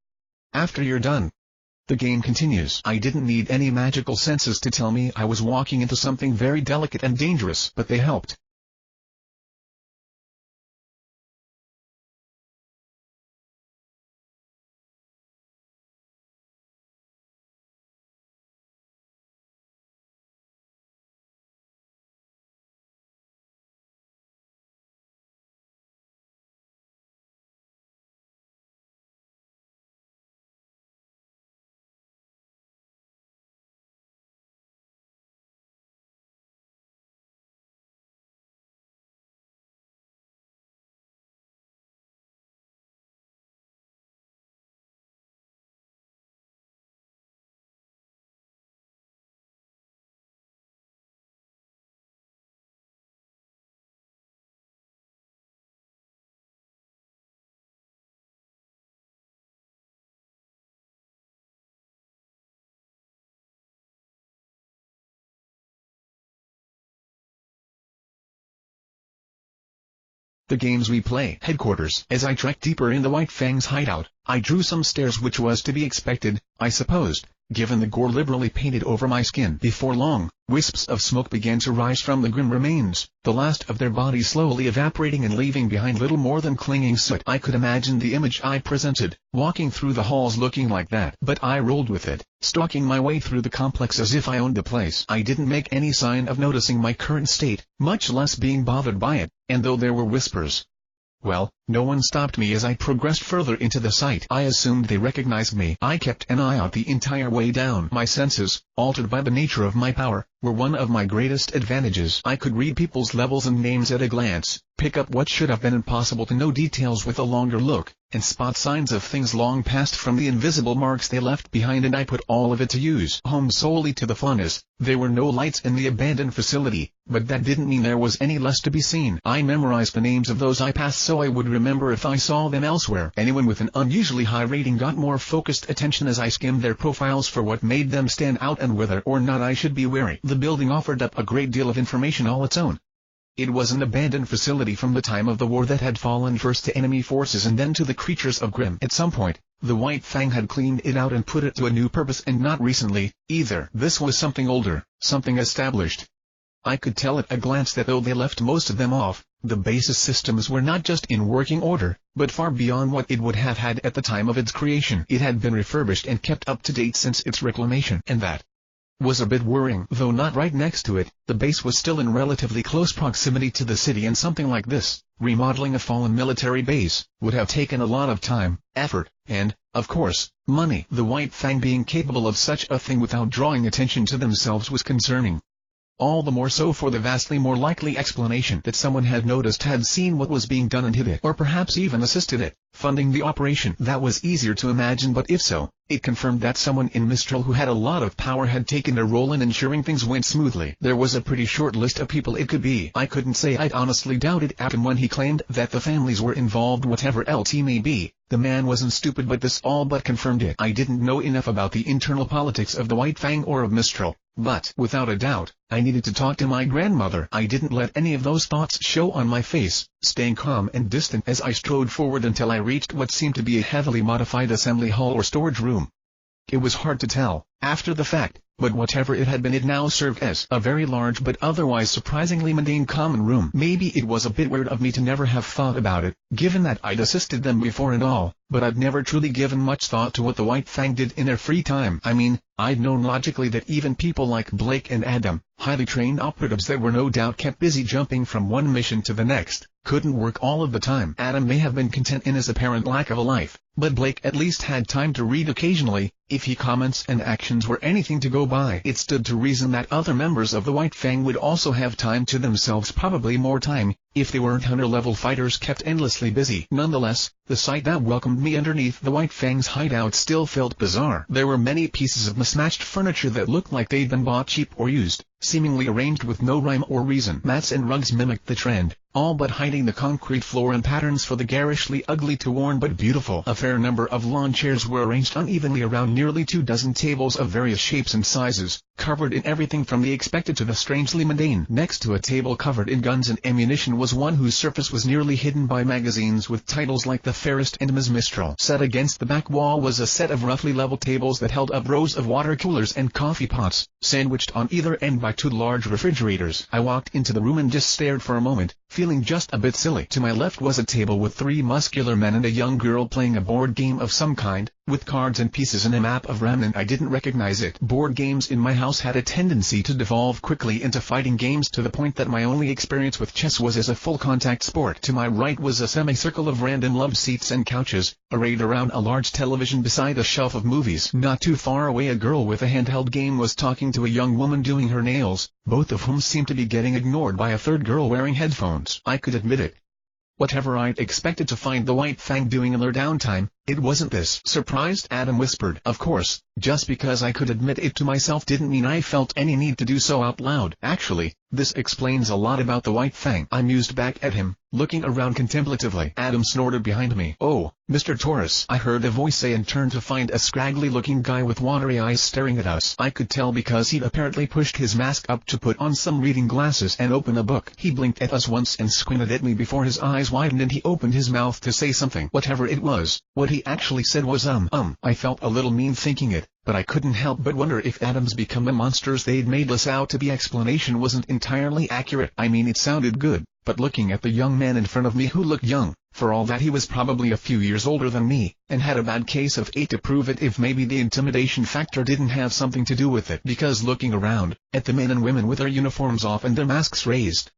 after you're done, the game continues. I didn't need any magical senses to tell me I was walking into something very delicate and dangerous, but they helped. The games we play. Headquarters. As I trekked deeper in the White Fang's hideout, I drew some stairs, which was to be expected, I supposed, given the gore liberally painted over my skin. Before long, wisps of smoke began to rise from the grim remains, the last of their bodies slowly evaporating and leaving behind little more than clinging soot. I could imagine the image I presented, walking through the halls looking like that. But I rolled with it, stalking my way through the complex as if I owned the place. I didn't make any sign of noticing my current state, much less being bothered by it, and though there were whispers, well, no one stopped me as I progressed further into the site. I assumed they recognized me. I kept an eye out the entire way down. My senses, altered by the nature of my power, were one of my greatest advantages. I could read people's levels and names at a glance, pick up what should have been impossible to know details with a longer look, and spot signs of things long past from the invisible marks they left behind, and I put all of it to use. Home solely to the furnace. There were no lights in the abandoned facility, but that didn't mean there was any less to be seen. I memorized the names of those I passed so I would remember if I saw them elsewhere. Anyone with an unusually high rating got more focused attention as I skimmed their profiles for what made them stand out and whether or not I should be wary. The building offered up a great deal of information all its own. It was an abandoned facility from the time of the war that had fallen first to enemy forces and then to the creatures of Grimm. At some point, the White Fang had cleaned it out and put it to a new purpose, and not recently, either. This was something older, something established. I could tell at a glance that though they left most of them off, the basis systems were not just in working order, but far beyond what it would have had at the time of its creation. It had been refurbished and kept up to date since its reclamation, and that was a bit worrying. Though not right next to it, the base was still in relatively close proximity to the city, and something like this, remodeling a fallen military base, would have taken a lot of time, effort, and, of course, money. The White Fang being capable of such a thing without drawing attention to themselves was concerning. All the more so for the vastly more likely explanation that someone had noticed, had seen what was being done and hid it, or perhaps even assisted it, funding the operation. That was easier to imagine, but if so, it confirmed that someone in Mistral who had a lot of power had taken a role in ensuring things went smoothly. There was a pretty short list of people it could be. I couldn't say I'd honestly doubted Atom when he claimed that the families were involved. Whatever else he may be, the man wasn't stupid, but this all but confirmed it. I didn't know enough about the internal politics of the White Fang or of Mistral, but, without a doubt, I needed to talk to my grandmother. I didn't let any of those thoughts show on my face, staying calm and distant as I strode forward until I reached what seemed to be a heavily modified assembly hall or storage room. It was hard to tell, after the fact, but whatever it had been, it now served as a very large but otherwise surprisingly mundane common room. Maybe it was a bit weird of me to never have thought about it, given that I'd assisted them before and all, but I'd never truly given much thought to what the White Fang did in their free time. I mean, I'd known logically that even people like Blake and Adam, highly trained operatives that were no doubt kept busy jumping from one mission to the next, couldn't work all of the time. Adam may have been content in his apparent lack of a life, but Blake at least had time to read occasionally, if his comments and actions were anything to go by. It stood to reason that other members of the White Fang would also have time to themselves, probably more time, if they weren't hunter-level fighters kept endlessly busy. Nonetheless, the sight that welcomed me underneath the White Fang's hideout still felt bizarre. There were many pieces of mismatched furniture that looked like they'd been bought cheap or used, seemingly arranged with no rhyme or reason. Mats and rugs mimicked the trend, all but hiding the concrete floor and patterns for the garishly ugly to worn but beautiful. A fair number of lawn chairs were arranged unevenly around nearly 24 tables of various shapes and sizes, covered in everything from the expected to the strangely mundane. Next to a table covered in guns and ammunition was one whose surface was nearly hidden by magazines with titles like The Fairest and Ms. Mistral. Set against the back wall was a set of roughly level tables that held up rows of water coolers and coffee pots, sandwiched on either end by two large refrigerators. I walked into the room and just stared for a moment, feeling just a bit silly. To my left was a table with 3 muscular men and a young girl playing a board game of some kind, with cards and pieces and a map of Remnant. I didn't recognize it. Board games in my house had a tendency to devolve quickly into fighting games, to the point that my only experience with chess was as a full-contact sport. To my right was a semicircle of random love seats and couches, arrayed around a large television beside a shelf of movies. Not too far away a girl with a handheld game was talking to a young woman doing her nails, both of whom seemed to be getting ignored by a third girl wearing headphones. I could admit it. Whatever I'd expected to find the White Fang doing in their downtime, it wasn't this. Surprised, Adam whispered. Of course, just because I could admit it to myself didn't mean I felt any need to do so out loud. Actually, this explains a lot about the White Fang. I mused back at him, looking around contemplatively. Adam snorted behind me. "Oh, Mr. Torres," I heard a voice say, and turned to find a scraggly-looking guy with watery eyes staring at us. I could tell because he'd apparently pushed his mask up to put on some reading glasses and open a book. He blinked at us once and squinted at me before his eyes widened and he opened his mouth to say something. Whatever it was, what he actually said was I felt a little mean thinking it, but I couldn't help but wonder if Adam's become the monsters they'd made us out to be explanation wasn't entirely accurate. I mean, it sounded good, but looking at the young man in front of me, who looked young, for all that he was probably a few years older than me, and had a bad case of age to prove it, if maybe the intimidation factor didn't have something to do with it, because looking around, at the men and women with their uniforms off and their masks raised,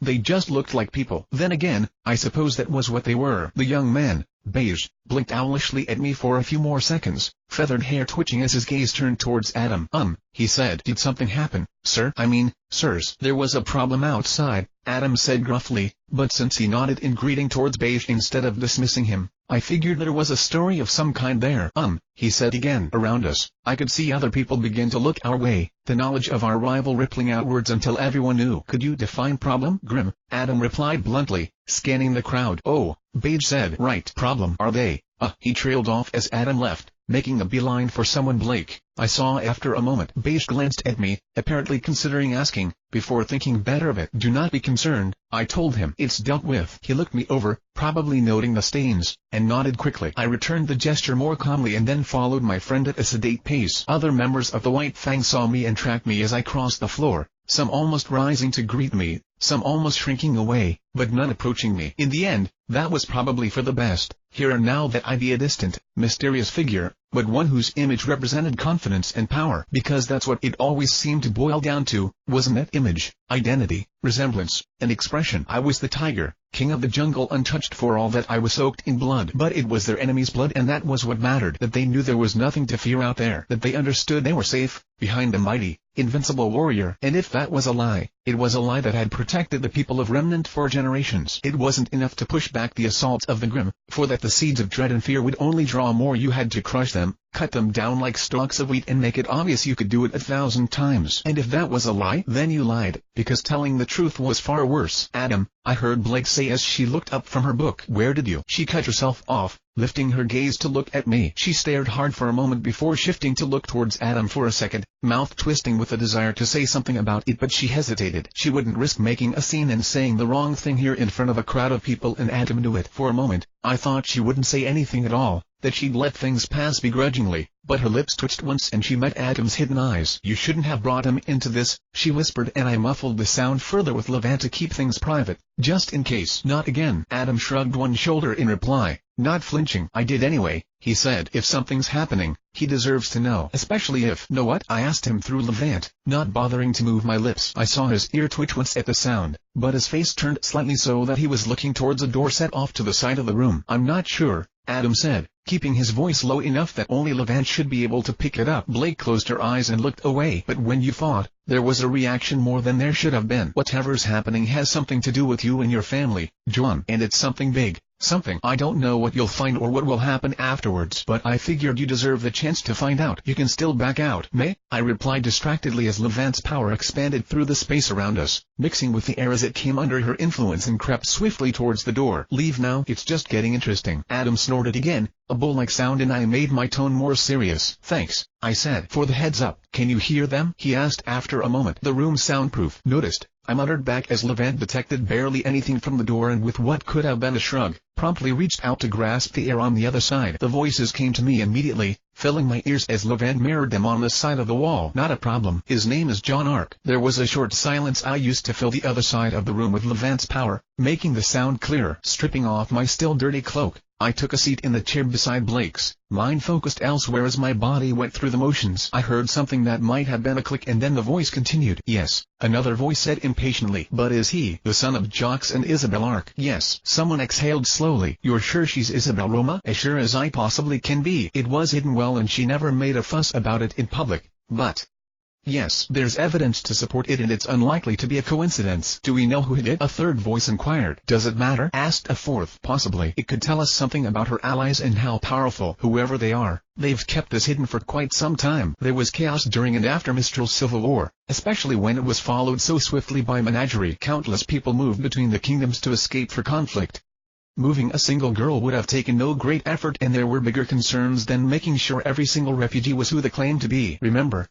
they just looked like people. Then again, I suppose that was what they were. The young man, beige, blinked owlishly at me for a few more seconds, feathered hair twitching as his gaze turned towards Adam. He said. "Did something happen, sir?" "I mean, sirs, there was a problem outside," Adam said gruffly, but since he nodded in greeting towards Beige instead of dismissing him, I figured there was a story of some kind there. He said again. Around us, I could see other people begin to look our way, the knowledge of our rival rippling outwards until everyone knew. Could you define problem? Grim, Adam replied bluntly, scanning the crowd. Oh, Beige said. Right. Problem are they? He trailed off as Adam left, making a beeline for someone. Blake, I saw after a moment. Beige glanced at me, apparently considering asking, before thinking better of it. Do not be concerned, I told him. It's dealt with. He looked me over, probably noting the stains, and nodded quickly. I returned the gesture more calmly and then followed my friend at a sedate pace. Other members of the White Fang saw me and tracked me as I crossed the floor, some almost rising to greet me, some almost shrinking away, but none approaching me. In the end, that was probably for the best. Here and now that I'd be a distant, mysterious figure, but one whose image represented confidence and power. Because that's what it always seemed to boil down to, wasn't it? Image, identity, resemblance, and expression. I was the tiger, king of the jungle, untouched for all that I was soaked in blood. But it was their enemy's blood, and that was what mattered. That they knew there was nothing to fear out there. That they understood they were safe, behind the mighty, invincible warrior. And if that was a lie, it was a lie that had protected the people of Remnant for generations. It wasn't enough to push back the assaults of the Grim, for that the seeds of dread and fear would only draw more. You had to crush them, cut them down like stalks of wheat, and make it obvious you could do it 1,000 times. And if that was a lie, then you lied, because telling the truth was far worse. Adam, I heard Blake say as she looked up from her book. Where did you? She cut herself off, lifting her gaze to look at me. She stared hard for a moment before shifting to look towards Adam for a second, mouth twisting with a desire to say something about it, but she hesitated. She wouldn't risk making a scene and saying the wrong thing here in front of a crowd of people, and Adam knew it. For a moment, I thought she wouldn't say anything at all, that she'd let things pass begrudgingly, but her lips twitched once and she met Adam's hidden eyes. You shouldn't have brought him into this, she whispered, and I muffled the sound further with Levant to keep things private, just in case. Not again. Adam shrugged one shoulder in reply, not flinching. I did anyway, he said. If something's happening, he deserves to know. Especially if— Know what? I asked him through Levant, not bothering to move my lips. I saw his ear twitch once at the sound, but his face turned slightly so that he was looking towards a door set off to the side of the room. I'm not sure, Adam said, keeping his voice low enough that only Levant should be able to pick it up. Blake closed her eyes and looked away. But when you fought, there was a reaction more than there should have been. Whatever's happening has something to do with you and your family, John. And it's something big. Something. I don't know what you'll find or what will happen afterwards, but I figured you deserve the chance to find out. You can still back out. May? I replied distractedly as Levant's power expanded through the space around us, mixing with the air as it came under her influence and crept swiftly towards the door. Leave now, it's just getting interesting. Adam snorted again, a bull-like sound, and I made my tone more serious. Thanks, I said. For the heads up. Can you hear them? He asked after a moment. The room's soundproof. Noticed, I muttered back as Levant detected barely anything from the door and with what could have been a shrug, promptly reached out to grasp the air on the other side. The voices came to me immediately, filling my ears as Levant mirrored them on the side of the wall. Not a problem. His name is Jaune Arc. There was a short silence. I used to fill the other side of the room with Levant's power, making the sound clearer. Stripping off my still dirty cloak, I took a seat in the chair beside Blake's, mind focused elsewhere as my body went through the motions. I heard something that might have been a click, and then the voice continued. Yes, another voice said impatiently. But is he the son of Jocks and Isabel Arc? Yes. Someone exhaled slowly. You're sure she's Isabel Roma? As sure as I possibly can be. It was hidden well and she never made a fuss about it in public, but— Yes, there's evidence to support it, and it's unlikely to be a coincidence. Do we know who hit it? A third voice inquired. Does it matter? Asked a fourth. Possibly. It could tell us something about her allies and how powerful, whoever they are. They've kept this hidden for quite some time. There was chaos during and after Mistral's civil war, especially when it was followed so swiftly by menagerie. Countless people moved between the kingdoms to escape for conflict. Moving a single girl would have taken no great effort, and there were bigger concerns than making sure every single refugee was who they claimed to be. Remember?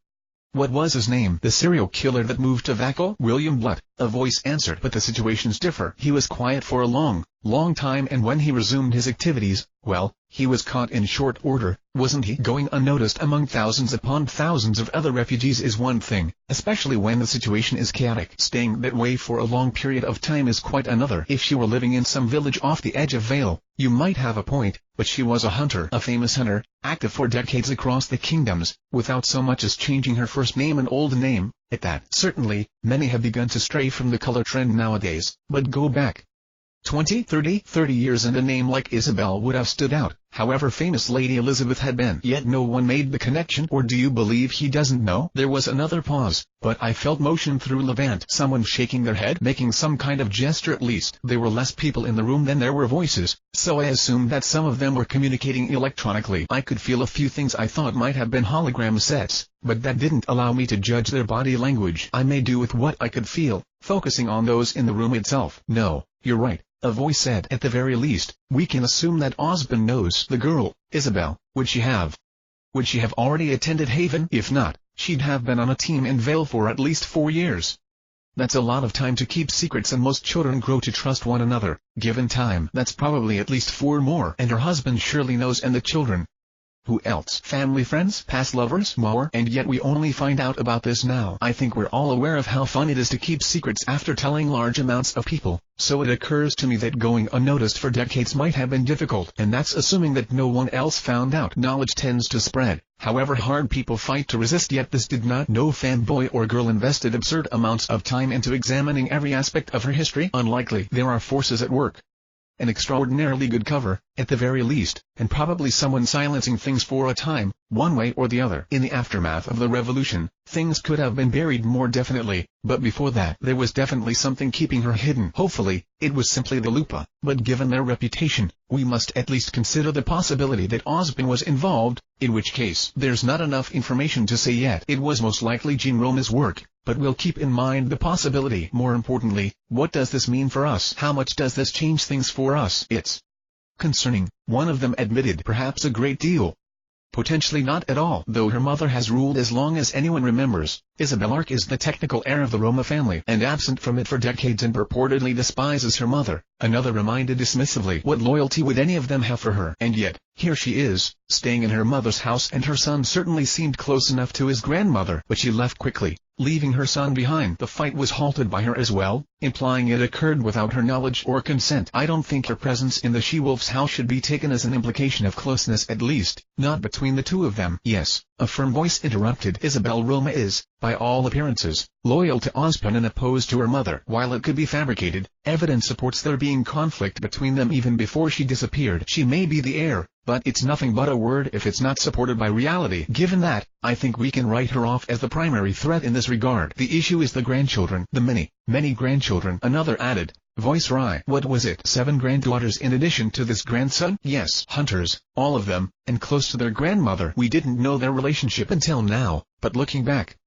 What was his name? The serial killer that moved to Vaco? William Blunt, a voice answered. But the situations differ. He was quiet for a long time, and when he resumed his activities, well, he was caught in short order, wasn't he? Going unnoticed among thousands upon thousands of other refugees is one thing, especially when the situation is chaotic. Staying that way for a long period of time is quite another. If she were living in some village off the edge of Vale, you might have a point, but she was a hunter, a famous hunter, active for decades across the kingdoms, without so much as changing her first name and old name. At that, certainly, many have begun to stray from the color trend nowadays, but go back 20, 30 years and a name like Isabel would have stood out. however famous Lady Elizabeth had been. Yet no one made the connection. Or do you believe he doesn't know? There was another pause, but I felt motion through Levant. Someone shaking their head, making some kind of gesture. At least there were less people in the room than there were voices, so I assumed that some of them were communicating electronically. I could feel a few things I thought might have been hologram sets, but that didn't allow me to judge their body language. I made do with what I could feel, focusing on those in the room itself. No, you're right, a voice said. At the very least, we can assume that Osborne knows the girl, Isabel. Would she have already attended Haven? If not, she'd have been on a team in Vale for at least 4 years. That's a lot of time to keep secrets, and most children grow to trust one another. Given time, that's probably at least 4 more. And her husband surely knows, and the children. Who else? Family, friends, past lovers, more. And yet we only find out about this now. I think we're all aware of how fun it is to keep secrets after telling large amounts of people, so it occurs to me that going unnoticed for decades might have been difficult. And that's assuming that no one else found out. Knowledge tends to spread, however hard people fight to resist. Yet this did not. No fanboy or girl invested absurd amounts of time into examining every aspect of her history. Unlikely. There are forces at work. An extraordinarily good cover, at the very least, and probably someone silencing things for a time, one way or the other. In the aftermath of the revolution, things could have been buried more definitely, but before that there was definitely something keeping her hidden. Hopefully, it was simply the Lupa, but given their reputation, we must at least consider the possibility that Osborne was involved, in which case there's not enough information to say yet. It was most likely Jean Roma's work, but we'll keep in mind the possibility. More importantly, what does this mean for us? How much does this change things for us? It's concerning, one of them admitted. Perhaps a great deal. Potentially not at all. Though her mother has ruled as long as anyone remembers, Isabel Arc is the technical heir of the Roma family, and absent from it for decades, and purportedly despises her mother. Another reminded dismissively, what loyalty would any of them have for her? And yet, here she is, staying in her mother's house, and her son certainly seemed close enough to his grandmother. But she left quickly, leaving her son behind. The fight was halted by her as well, implying it occurred without her knowledge or consent. I don't think her presence in the She-Wolf's house should be taken as an implication of closeness, at least, not between the two of them. Yes, a firm voice interrupted. Isabel Roma is, by all appearances, loyal to Osborne and opposed to her mother. While it could be fabricated, evidence supports there being conflict between them even before she disappeared. She may be the heir, but it's nothing but a word if it's not supported by reality. Given that, I think we can write her off as the primary threat in this regard. The issue is the grandchildren. The many grandchildren. Another added voice. What was it? 7 granddaughters in addition to this grandson? Yes. Hunters, all of them, and close to their grandmother. We didn't know their relationship until now, but looking back,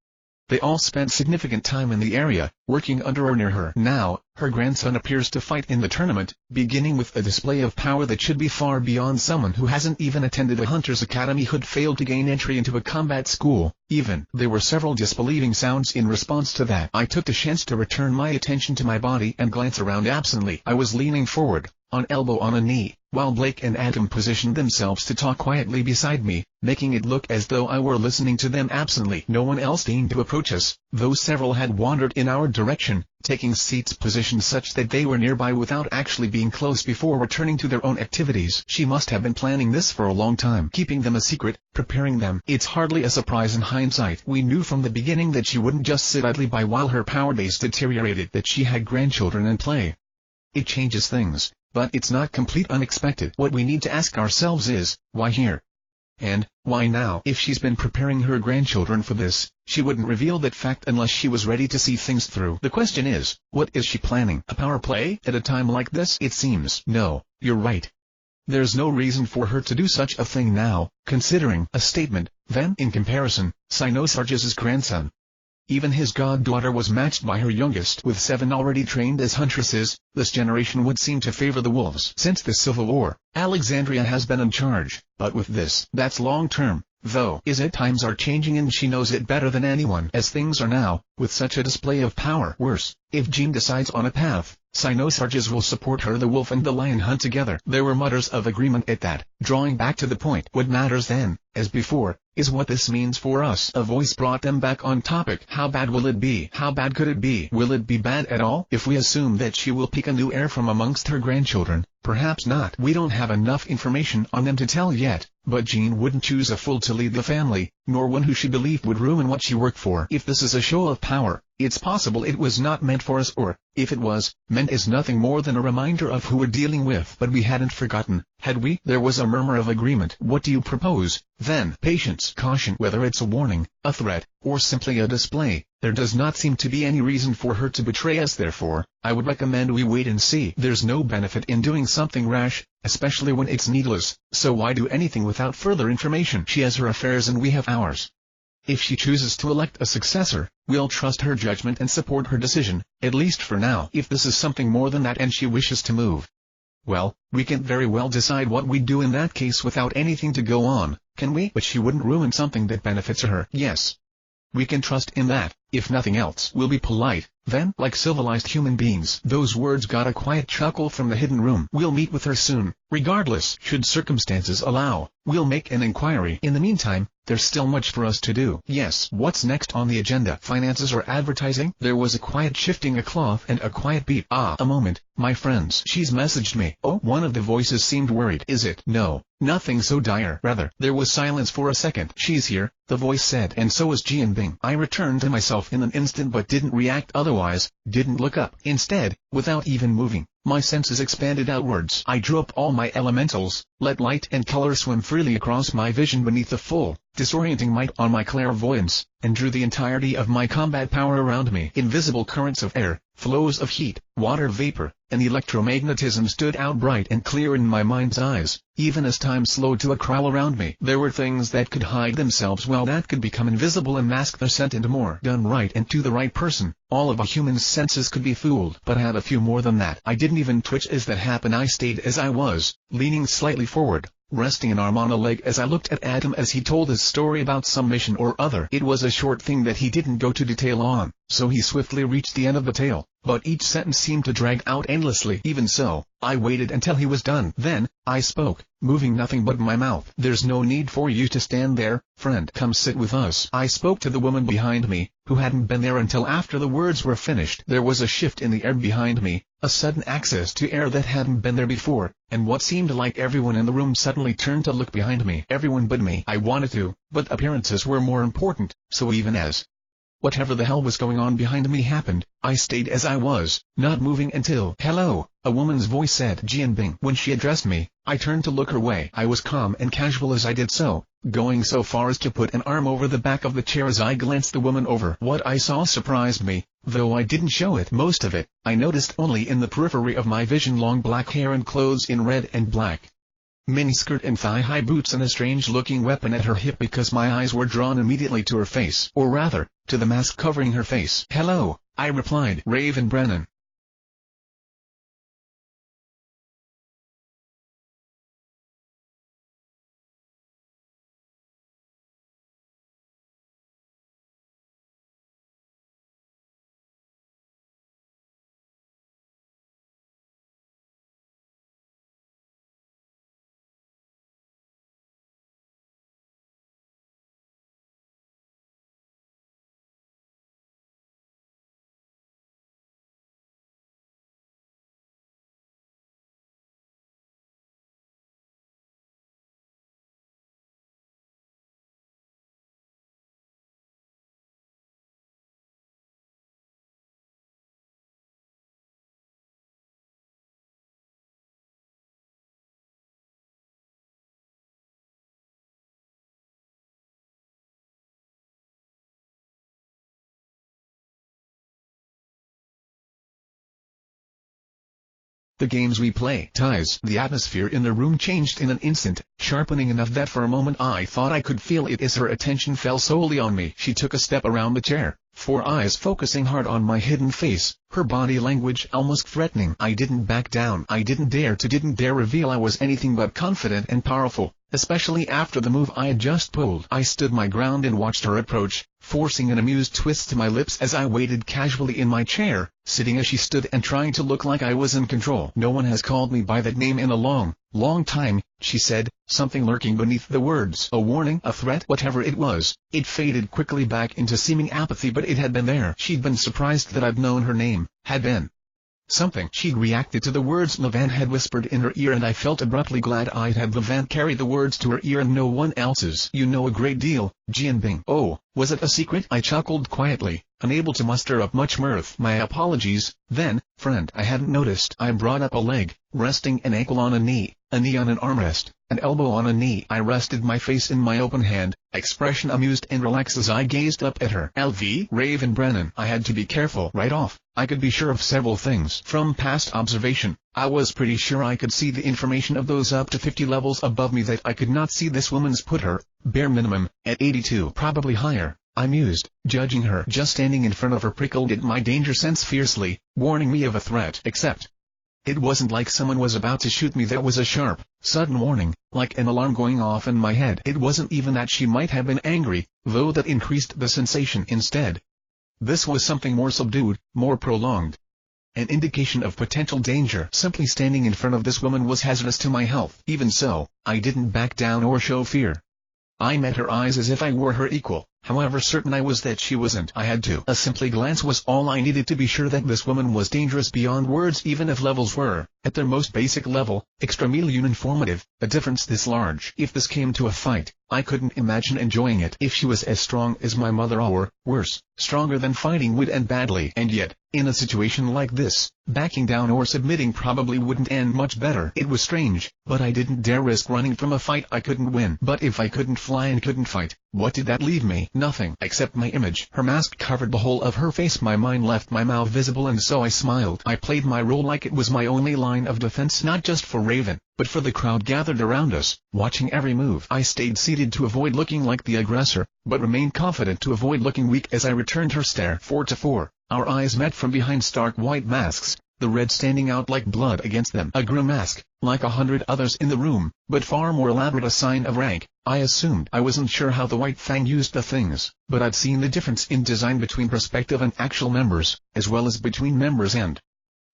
they all spent significant time in the area, working under or near her. Now, her grandson appears to fight in the tournament, beginning with a display of power that should be far beyond someone who hasn't even attended a hunter's academy, who'd failed to gain entry into a combat school, even. There were several disbelieving sounds in response to that. I took the chance to return my attention to my body and glance around absently. I was leaning forward, on elbow on a knee, while Blake and Adam positioned themselves to talk quietly beside me, making it look as though I were listening to them absently. No one else deigned to approach us, though several had wandered in our direction, taking seats positioned such that they were nearby without actually being close before returning to their own activities. She must have been planning this for a long time, keeping them a secret, preparing them. It's hardly a surprise in hindsight. We knew from the beginning that she wouldn't just sit idly by while her power base deteriorated, that she had grandchildren in play. It changes things, but it's not complete unexpected. What we need to ask ourselves is, why here? And, why now? If she's been preparing her grandchildren for this, she wouldn't reveal that fact unless she was ready to see things through. The question is, what is she planning? A power play? At a time like this? It seems. No, you're right. There's no reason for her to do such a thing now, considering a statement. Then, in comparison, Cynosarge's grandson. Even his goddaughter was matched by her youngest. With 7 already trained as huntresses, this generation would seem to favor the wolves. Since the Civil War, Alexandria has been in charge, but with this, that's long-term, though. Is it? Times are changing and she knows it better than anyone. As things are now, with such a display of power. Worse, if Jean decides on a path, Cynosarges will support her. The wolf and the lion hunt together. There were mutters of agreement at that. Drawing back to the point, what matters then, as before, is what this means for us. A voice brought them back on topic. How bad will it be? How bad could it be? Will it be bad at all? If we assume that she will pick a new heir from amongst her grandchildren, perhaps not. We don't have enough information on them to tell yet, but Jean wouldn't choose a fool to lead the family, nor one who she believed would ruin what she worked for. If this is a show of power, it's possible it was not meant for us, or, if it was, meant is nothing more than a reminder of who we're dealing with. But we hadn't forgotten, had we? There was a murmur of agreement. What do you propose, then? Patience, caution. Whether it's a warning, a threat, or simply a display, there does not seem to be any reason for her to betray us. Therefore, I would recommend we wait and see. There's no benefit in doing something rash, especially when it's needless, so why do anything without further information? She has her affairs and we have ours. If she chooses to elect a successor, we'll trust her judgment and support her decision, at least for now. If this is something more than that and she wishes to move, well, we can't very well decide what we'd do in that case without anything to go on, can we? But she wouldn't ruin something that benefits her. Yes. We can trust in that. If nothing else, we'll be polite, then, like civilized human beings. Those words got a quiet chuckle from the hidden room. We'll meet with her soon. Regardless, should circumstances allow, we'll make an inquiry. In the meantime, there's still much for us to do. Yes. What's next on the agenda? Finances or advertising? There was a quiet shifting of cloth and a quiet beat. A moment, my friends. She's messaged me. Oh, one of the voices seemed worried. Is it? No, nothing so dire. Rather, there was silence for a second. She's here, the voice said, and so is Jianbing. I returned to myself in an instant but didn't react otherwise, didn't look up. Instead, without even moving, my senses expanded outwards. I drew up all my elementals, let light and color swim freely across my vision beneath the full, disorienting might on my clairvoyance, and drew the entirety of my combat power around me. Invisible currents of air, flows of heat, water vapor, and electromagnetism stood out bright and clear in my mind's eyes, even as time slowed to a crawl around me. There were things that could hide themselves while that could become invisible and mask their scent and more. Done right and to the right person, all of a human's senses could be fooled. But I had a few more than that. I didn't even twitch as that happened. I stayed as I was, leaning slightly forward, resting an arm on a leg as I looked at Adam as he told his story about some mission or other. It was a short thing that he didn't go to detail on, so he swiftly reached the end of the tale, but each sentence seemed to drag out endlessly. Even so, I waited until he was done. Then, I spoke, moving nothing but my mouth. There's no need for you to stand there, friend. Come sit with us. I spoke to the woman behind me, who hadn't been there until after the words were finished. There was a shift in the air behind me, a sudden access to air that hadn't been there before, and what seemed like everyone in the room suddenly turned to look behind me. Everyone but me. I wanted to, but appearances were more important, so even as whatever the hell was going on behind me happened, I stayed as I was, not moving until "Hello," a woman's voice said. Jianbing. When she addressed me, I turned to look her way. I was calm and casual as I did so, going so far as to put an arm over the back of the chair as I glanced the woman over. What I saw surprised me, though I didn't show it. Most of it, I noticed only in the periphery of my vision. Long black hair and clothes in red and black, miniskirt and thigh-high boots, and a strange-looking weapon at her hip because my eyes were drawn immediately to her face, or rather, to the mask covering her face. "Hello," I replied. "Raven Brennan." The games we play. Ties. The atmosphere in the room changed in an instant, sharpening enough that for a moment I thought I could feel it as her attention fell solely on me. She took a step around the chair, four eyes focusing hard on my hidden face, her body language almost threatening. I didn't back down. I didn't dare reveal I was anything but confident and powerful, especially after the move I had just pulled. I stood my ground and watched her approach, forcing an amused twist to my lips as I waited casually in my chair, sitting as she stood and trying to look like I was in control. "No one has called me by that name in a long time," she said, something lurking beneath the words. A warning, a threat, whatever it was. It faded quickly back into seeming apathy, but it had been there. She'd been surprised that I'd known her name, had been something. She'd reacted to the words Levant had whispered in her ear, and I felt abruptly glad I'd had Levant carry the words to her ear and no one else's. You know a great deal, Jianbing. Oh, was it a secret? I chuckled quietly, unable to muster up much mirth. My apologies, then, friend. I hadn't noticed. I brought up a leg, resting an ankle on a knee on an armrest, an elbow on a knee. I rested my face in my open hand, expression amused and relaxed as I gazed up at her. LV Raven Brennan. I had to be careful right off. I could be sure of several things. From past observation, I was pretty sure I could see the information of those up to 50 levels above me that I could not see. This woman's put her, bare minimum, at 82. Probably higher, I mused, judging her. Just standing in front of her prickled at my danger sense fiercely, warning me of a threat. Except it wasn't like someone was about to shoot me. That was a sharp, sudden warning, like an alarm going off in my head. It wasn't even that she might have been angry, though that increased the sensation. Instead, this was something more subdued, more prolonged. An indication of potential danger. Simply standing in front of this woman was hazardous to my health. Even so, I didn't back down or show fear. I met her eyes as if I were her equal, however certain I was that she wasn't. I had to. A simple glance was all I needed to be sure that this woman was dangerous beyond words, even if levels were, at their most basic level, extremely informative. A difference this large. If this came to a fight, I couldn't imagine enjoying it. If she was as strong as my mother or, worse, stronger than fighting would end badly. And yet, in a situation like this, backing down or submitting probably wouldn't end much better. It was strange, but I didn't dare risk running from a fight I couldn't win. But if I couldn't fly and couldn't fight, what did that leave me? Nothing. Except my image. Her mask covered the whole of her face. My mind left my mouth visible, and so I smiled. I played my role like it was my only line of defense, not just for Raven, but for the crowd gathered around us, watching every move. I stayed seated to avoid looking like the aggressor, but remained confident to avoid looking weak as I returned her stare. 4 to 4. Our eyes met from behind stark white masks, the red standing out like blood against them. A grim mask, like 100 others in the room, but far more elaborate, a sign of rank, I assumed. I wasn't sure how the White Fang used the things, but I'd seen the difference in design between prospective and actual members, as well as between members and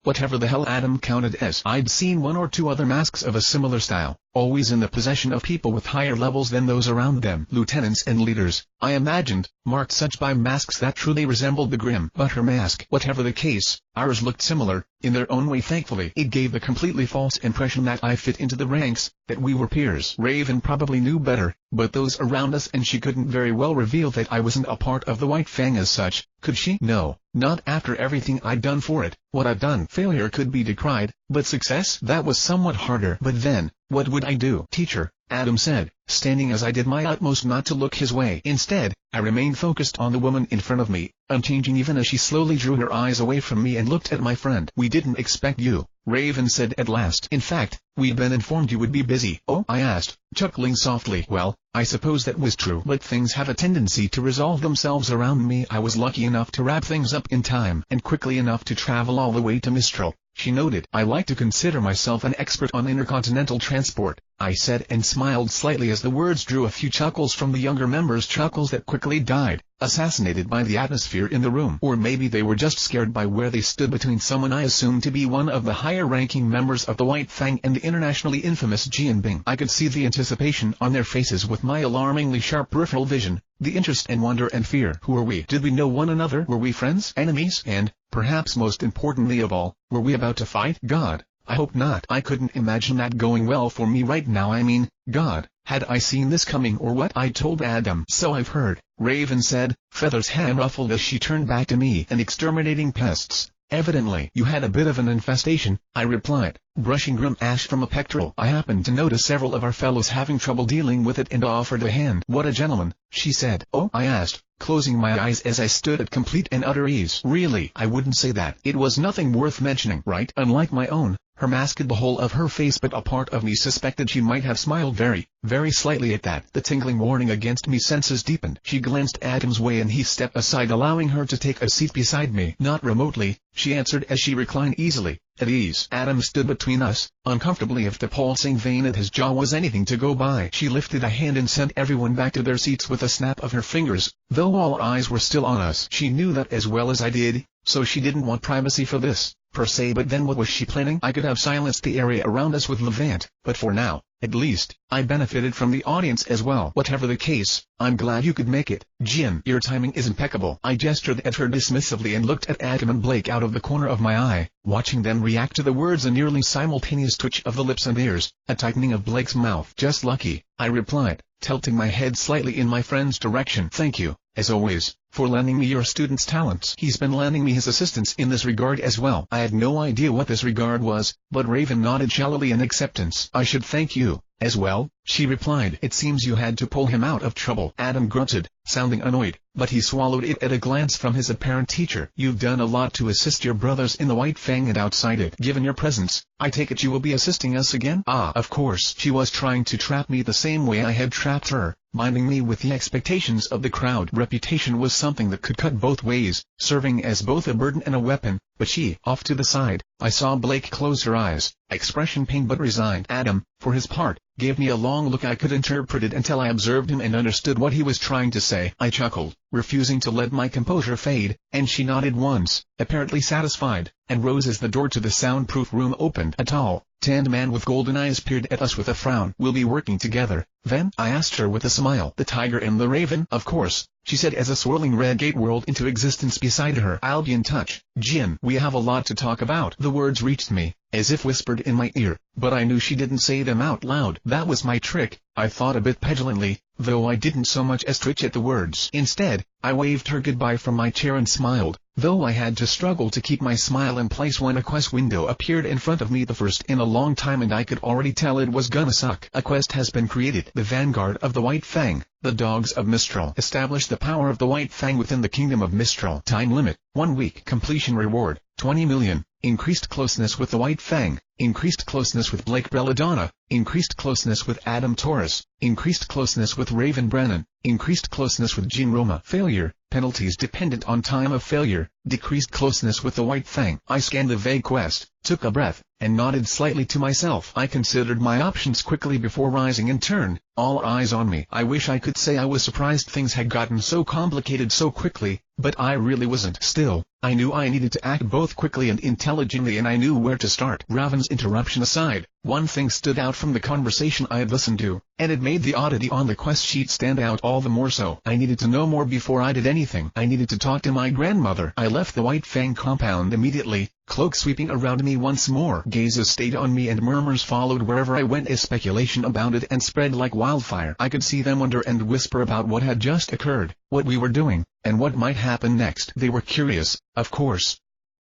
whatever the hell Adam counted as. I'd seen 1 or 2 other masks of a similar style, always in the possession of people with higher levels than those around them. Lieutenants and leaders, I imagined, marked such by masks that truly resembled the grim. But her mask, whatever the case, ours looked similar, in their own way. Thankfully, it gave the completely false impression that I fit into the ranks, that we were peers. Raven probably knew better, but those around us, and she couldn't very well reveal that I wasn't a part of the White Fang as such, could she? No, not after everything I'd done for it. What I'd done. Failure could be decried, but success? That was somewhat harder. But then, what would I do? Teacher, Adam said, standing as I did my utmost not to look his way. Instead, I remained focused on the woman in front of me, unchanging even as she slowly drew her eyes away from me and looked at my friend. We didn't expect you, Raven said at last. In fact, we'd been informed you would be busy. Oh? I asked, chuckling softly. Well, I suppose that was true. But things have a tendency to resolve themselves around me. I was lucky enough to wrap things up in time, and quickly enough to travel all the way to Mistral, she noted. I like to consider myself an expert on intercontinental transport, I said, and smiled slightly as the words drew a few chuckles from the younger members, chuckles that quickly died, assassinated by the atmosphere in the room. Or maybe they were just scared by where they stood between someone I assumed to be one of the higher-ranking members of the White Fang and the internationally infamous Jianbing. I could see the anticipation on their faces with my alarmingly sharp peripheral vision, the interest and wonder and fear. Who were we? Did we know one another? Were we friends? Enemies? And, perhaps most importantly of all, were we about to fight? God, I hope not. I couldn't imagine that going well for me right now. I mean, God, had I seen this coming or what? I told Adam. So I've heard, Raven said, feathers hand ruffled as she turned back to me. And exterminating pests. Evidently. You had a bit of an infestation, I replied, brushing grim ash from a pectoral. I happened to notice several of our fellows having trouble dealing with it and offered a hand. What a gentleman, she said. Oh? I asked, closing my eyes as I stood at complete and utter ease. Really, I wouldn't say that. It was nothing worth mentioning, right? Unlike my own, her mask hid the whole of her face, but a part of me suspected she might have smiled very, very slightly at that. The tingling warning against me senses deepened. She glanced Adam's way and he stepped aside, allowing her to take a seat beside me. Not remotely, she answered as she reclined easily, at ease. Adam stood between us, uncomfortably, if the pulsing vein at his jaw was anything to go by. She lifted a hand and sent everyone back to their seats with a snap of her fingers, though all eyes were still on us. She knew that as well as I did, so she didn't want privacy for this. per se, but then what was she planning? I could have silenced the area around us with Levant, but for now, at least, I benefited from the audience as well. Whatever the case, I'm glad you could make it. Jin, your timing is impeccable. I gestured at her dismissively and looked at Adam and Blake out of the corner of my eye, watching them react to the words. A nearly simultaneous twitch of the lips and ears, a tightening of Blake's mouth. Just lucky, I replied, tilting my head slightly in my friend's direction. Thank you, as always, for lending me your student's talents. He's been lending me his assistance in this regard as well. I had no idea what this regard was, but Raven nodded shallowly in acceptance. I should thank you, as well, she replied. It seems you had to pull him out of trouble. Adam grunted, sounding annoyed, but he swallowed it at a glance from his apparent teacher. You've done a lot to assist your brothers in the White Fang, and outside it. Given your presence, I take it you will be assisting us again? Ah, of course. She was trying to trap me the same way I had trapped her, minding me with the expectations of the crowd. Reputation was something that could cut both ways, serving as both a burden and a weapon. But she, off to the side, I saw Blake close her eyes, expression pained but resigned. Adam, for his part, gave me a long look. I could interpret it until I observed him and understood what he was trying to say. I chuckled, refusing to let my composure fade, and she nodded once, apparently satisfied, and rose as the door to the soundproof room opened. A tall, tanned man with golden eyes peered at us with a frown. We'll be working together, then? I asked her with a smile. The tiger and the raven? Of course, she said as a swirling red gate whirled into existence beside her. I'll be in touch, Jin. We have a lot to talk about. The words reached me, as if whispered in my ear, but I knew she didn't say them out loud. That was my trick, I thought a bit petulantly, though I didn't so much as twitch at the words. Instead, I waved her goodbye from my chair and smiled, though I had to struggle to keep my smile in place when a quest window appeared in front of me, the first in a long time, and I could already tell it was gonna suck. A quest has been created. The Vanguard of the White Fang, the Dogs of Mistral. Establish the power of the White Fang within the Kingdom of Mistral. Time limit, 1 week. Completion reward, 20 million. Increased closeness with the White Fang, increased closeness with Blake Belladonna, increased closeness with Adam Torres, increased closeness with Raven Brennan, increased closeness with Jean Roma. Failure, penalties dependent on time of failure, decreased closeness with the White Fang. I scanned the vague quest, took a breath, and nodded slightly to myself. I considered my options quickly before rising in turn, all eyes on me. I wish I could say I was surprised things had gotten so complicated so quickly, but I really wasn't. Still, I knew I needed to act both quickly and intelligently, and I knew where to start. Raven's interruption aside, one thing stood out from the conversation I had listened to, and it made the oddity on the quest sheet stand out all the more so. I needed to know more before I did anything. I needed to talk to my grandmother. I left the White Fang compound immediately, cloak sweeping around me once more. Gazes stayed on me and murmurs followed wherever I went as speculation abounded and spread like wildfire. I could see them wonder and whisper about what had just occurred, what we were doing, and what might happen next. They were curious, of course.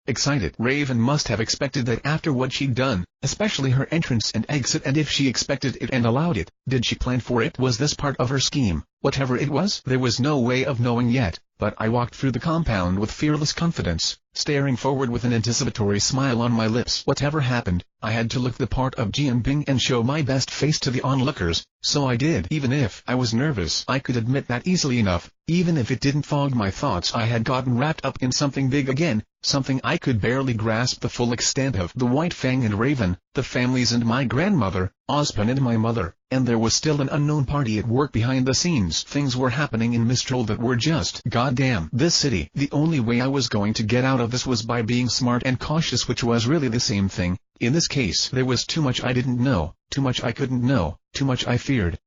Excited. Raven must have expected that after what she'd done, especially her entrance and exit, and if she expected it and allowed it, did she plan for it? Was this part of her scheme? Whatever it was, there was no way of knowing yet, but I walked through the compound with fearless confidence, staring forward with an anticipatory smile on my lips. Whatever happened, I had to look the part of Jianbing and show my best face to the onlookers, so I did. Even if I was nervous, I could admit that easily enough. Even if it didn't fog my thoughts, I had gotten wrapped up in something big again, something I could barely grasp the full extent of. The White Fang and Raven, the families and my grandmother, Ozpin and my mother, and there was still an unknown party at work behind the scenes. Things were happening in Mistral that were just goddamn. This city. The only way I was going to get out of this was by being smart and cautious, which was really the same thing. In this case, there was too much I didn't know, too much I couldn't know, too much I feared.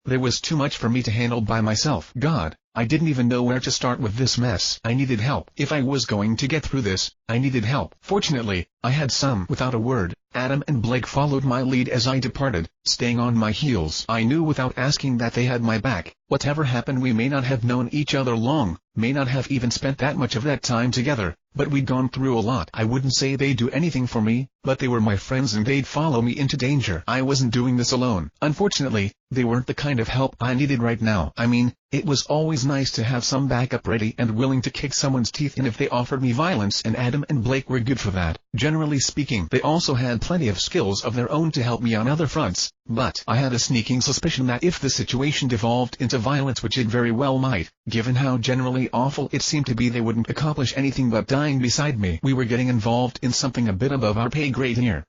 There was too much for me to handle by myself. God, I didn't even know where to start with this mess. I needed help. If I was going to get through this, I needed help. Fortunately, I had some. Without a word, Adam and Blake followed my lead as I departed, staying on my heels. I knew without asking that they had my back. Whatever happened, we may not have known each other long, may not have even spent that much of that time together, but we'd gone through a lot. I wouldn't say they'd do anything for me, but they were my friends and they'd follow me into danger. I wasn't doing this alone. Unfortunately, they weren't the kind of help I needed right now. I mean, it was always nice to have some backup ready and willing to kick someone's teeth in if they offered me violence, and Adam and Blake were good for that. Generally speaking, they also had plenty of skills of their own to help me on other fronts, but I had a sneaking suspicion that if the situation devolved into violence, which it very well might, given how generally awful it seemed to be, they wouldn't accomplish anything but dying beside me. We were getting involved in something a bit above our pay grade here.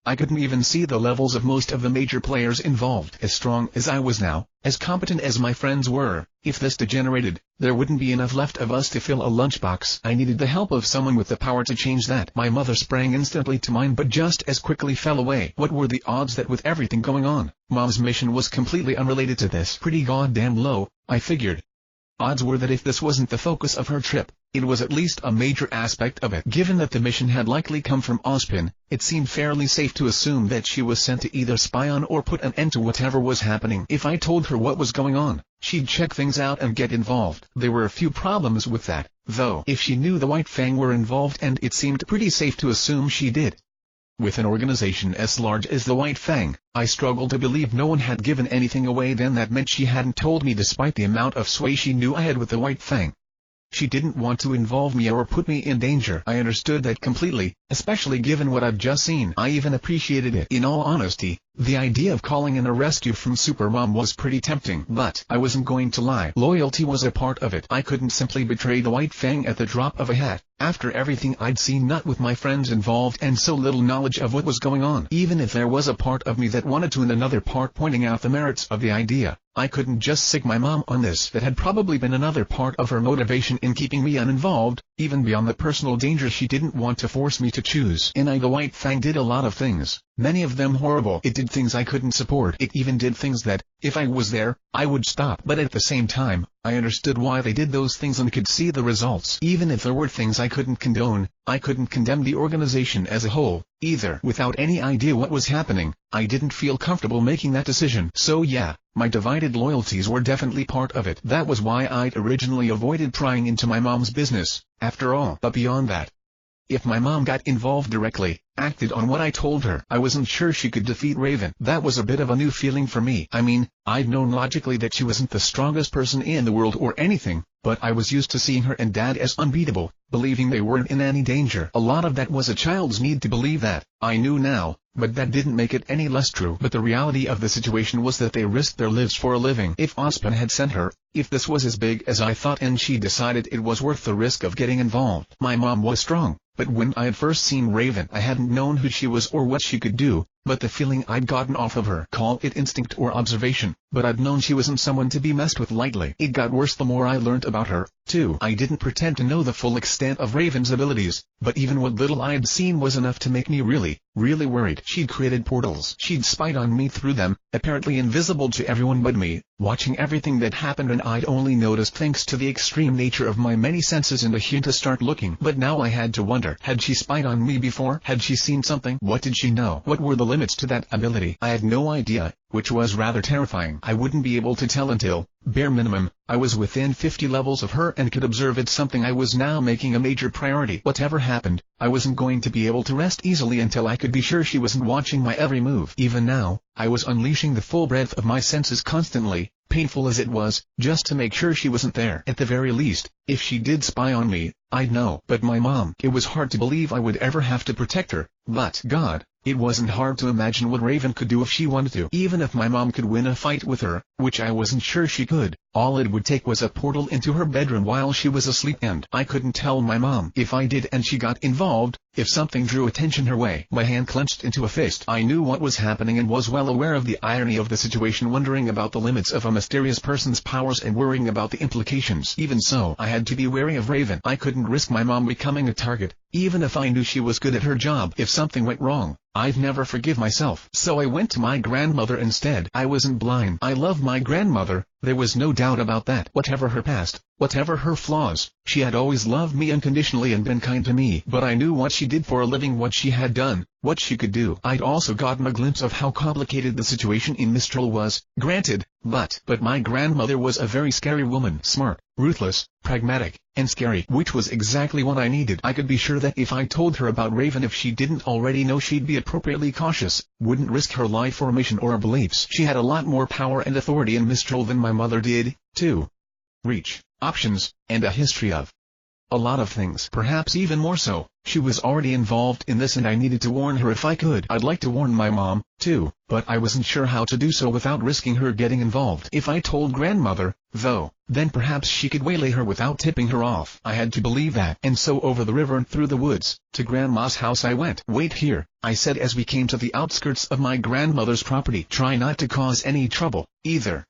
I couldn't even see the levels of most of the major players involved. As strong as I was now, as competent as my friends were, if this degenerated, there wouldn't be enough left of us to fill a lunchbox. I needed the help of someone with the power to change that. My mother sprang instantly to mine but just as quickly fell away. What were the odds that with everything going on, Mom's mission was completely unrelated to this? Pretty goddamn low, I figured. Odds were that if this wasn't the focus of her trip, it was at least a major aspect of it. Given that the mission had likely come from Ozpin, it seemed fairly safe to assume that she was sent to either spy on or put an end to whatever was happening. If I told her what was going on, she'd check things out and get involved. There were a few problems with that, though. If she knew the White Fang were involved, and it seemed pretty safe to assume she did. With an organization as large as the White Fang, I struggled to believe no one had given anything away. Then that meant she hadn't told me despite the amount of sway she knew I had with the White Fang. She didn't want to involve me or put me in danger. I understood that completely, especially given what I'd just seen. I even appreciated it. In all honesty, the idea of calling in a rescue from Supermom was pretty tempting. But I wasn't going to lie. Loyalty was a part of it. I couldn't simply betray the White Fang at the drop of a hat, after everything I'd seen, not with my friends involved and so little knowledge of what was going on. Even if there was a part of me that wanted to and another part pointing out the merits of the idea, I couldn't just sick my mom on this. That had probably been another part of her motivation in keeping me uninvolved, even beyond the personal danger she didn't want to force me to choose. And the White Fang did a lot of things, many of them horrible. It did things I couldn't support. It even did things that, if I was there, I would stop. But at the same time, I understood why they did those things and could see the results. Even if there were things I couldn't condone, I couldn't condemn the organization as a whole, either. Without any idea what was happening, I didn't feel comfortable making that decision. So yeah, my divided loyalties were definitely part of it. That was why I'd originally avoided prying into my mom's business, after all. But beyond that, if my mom got involved directly, acted on what I told her, I wasn't sure she could defeat Raven. That was a bit of a new feeling for me. I mean, I'd known logically that she wasn't the strongest person in the world or anything, but I was used to seeing her and Dad as unbeatable, believing they weren't in any danger. A lot of that was a child's need to believe that, I knew now, but that didn't make it any less true. But the reality of the situation was that they risked their lives for a living. If Ozpin had sent her, if this was as big as I thought and she decided it was worth the risk of getting involved. My mom was strong, but when I had first seen Raven I hadn't known who she was or what she could do, but the feeling I'd gotten off of her, call it instinct or observation, but I'd known she wasn't someone to be messed with lightly. It got worse the more I learned about her, too. I didn't pretend to know the full extent of Raven's abilities, but even what little I'd seen was enough to make me really worried. She'd created portals. She'd spied on me through them, apparently invisible to everyone but me, watching everything that happened, and I'd only noticed thanks to the extreme nature of my many senses and a hint to start looking. But now I had to wonder, had she spied on me before? Had she seen something? What did she know? What were the limits to that ability? I had no idea, which was rather terrifying. I wouldn't be able to tell until, bare minimum, I was within 50 levels of her and could observe it, something I was now making a major priority. Whatever happened, I wasn't going to be able to rest easily until I could be sure she wasn't watching my every move. Even now, I was unleashing the full breadth of my senses constantly, painful as it was, just to make sure she wasn't there. At the very least, if she did spy on me, I'd know. But my mom, it was hard to believe I would ever have to protect her, but God, it wasn't hard to imagine what Raven could do if she wanted to. Even if my mom could win a fight with her, which I wasn't sure she could, all it would take was a portal into her bedroom while she was asleep, and I couldn't tell my mom. If I did and she got involved, if something drew attention her way. My hand clenched into a fist. I knew what was happening and was well aware of the irony of the situation, wondering about the limits of a mysterious person's powers and worrying about the implications. Even so, I had to be wary of Raven. I couldn't risk my mom becoming a target, even if I knew she was good at her job. If something went wrong, I'd never forgive myself. So I went to my grandmother instead. I wasn't blind. I loved my grandmother, there was no doubt about that. Whatever her past, whatever her flaws, she had always loved me unconditionally and been kind to me. But I knew what she did for a living, what she had done, what she could do. I'd also gotten a glimpse of how complicated the situation in Mistral was, granted, but my grandmother was a very scary woman. Smart, ruthless, pragmatic, and scary, which was exactly what I needed. I could be sure that if I told her about Raven, if she didn't already know, she'd be appropriately cautious, wouldn't risk her life for a mission or beliefs. She had a lot more power and authority in Mistral than my mother did, too. Reach, options, and a history of a lot of things. Perhaps even more so. She was already involved in this and I needed to warn her if I could. I'd like to warn my mom, too, but I wasn't sure how to do so without risking her getting involved. If I told grandmother, though, then perhaps she could waylay her without tipping her off. I had to believe that. And so over the river and through the woods, to Grandma's house I went. Wait here, I said as we came to the outskirts of my grandmother's property. Try not to cause any trouble, either.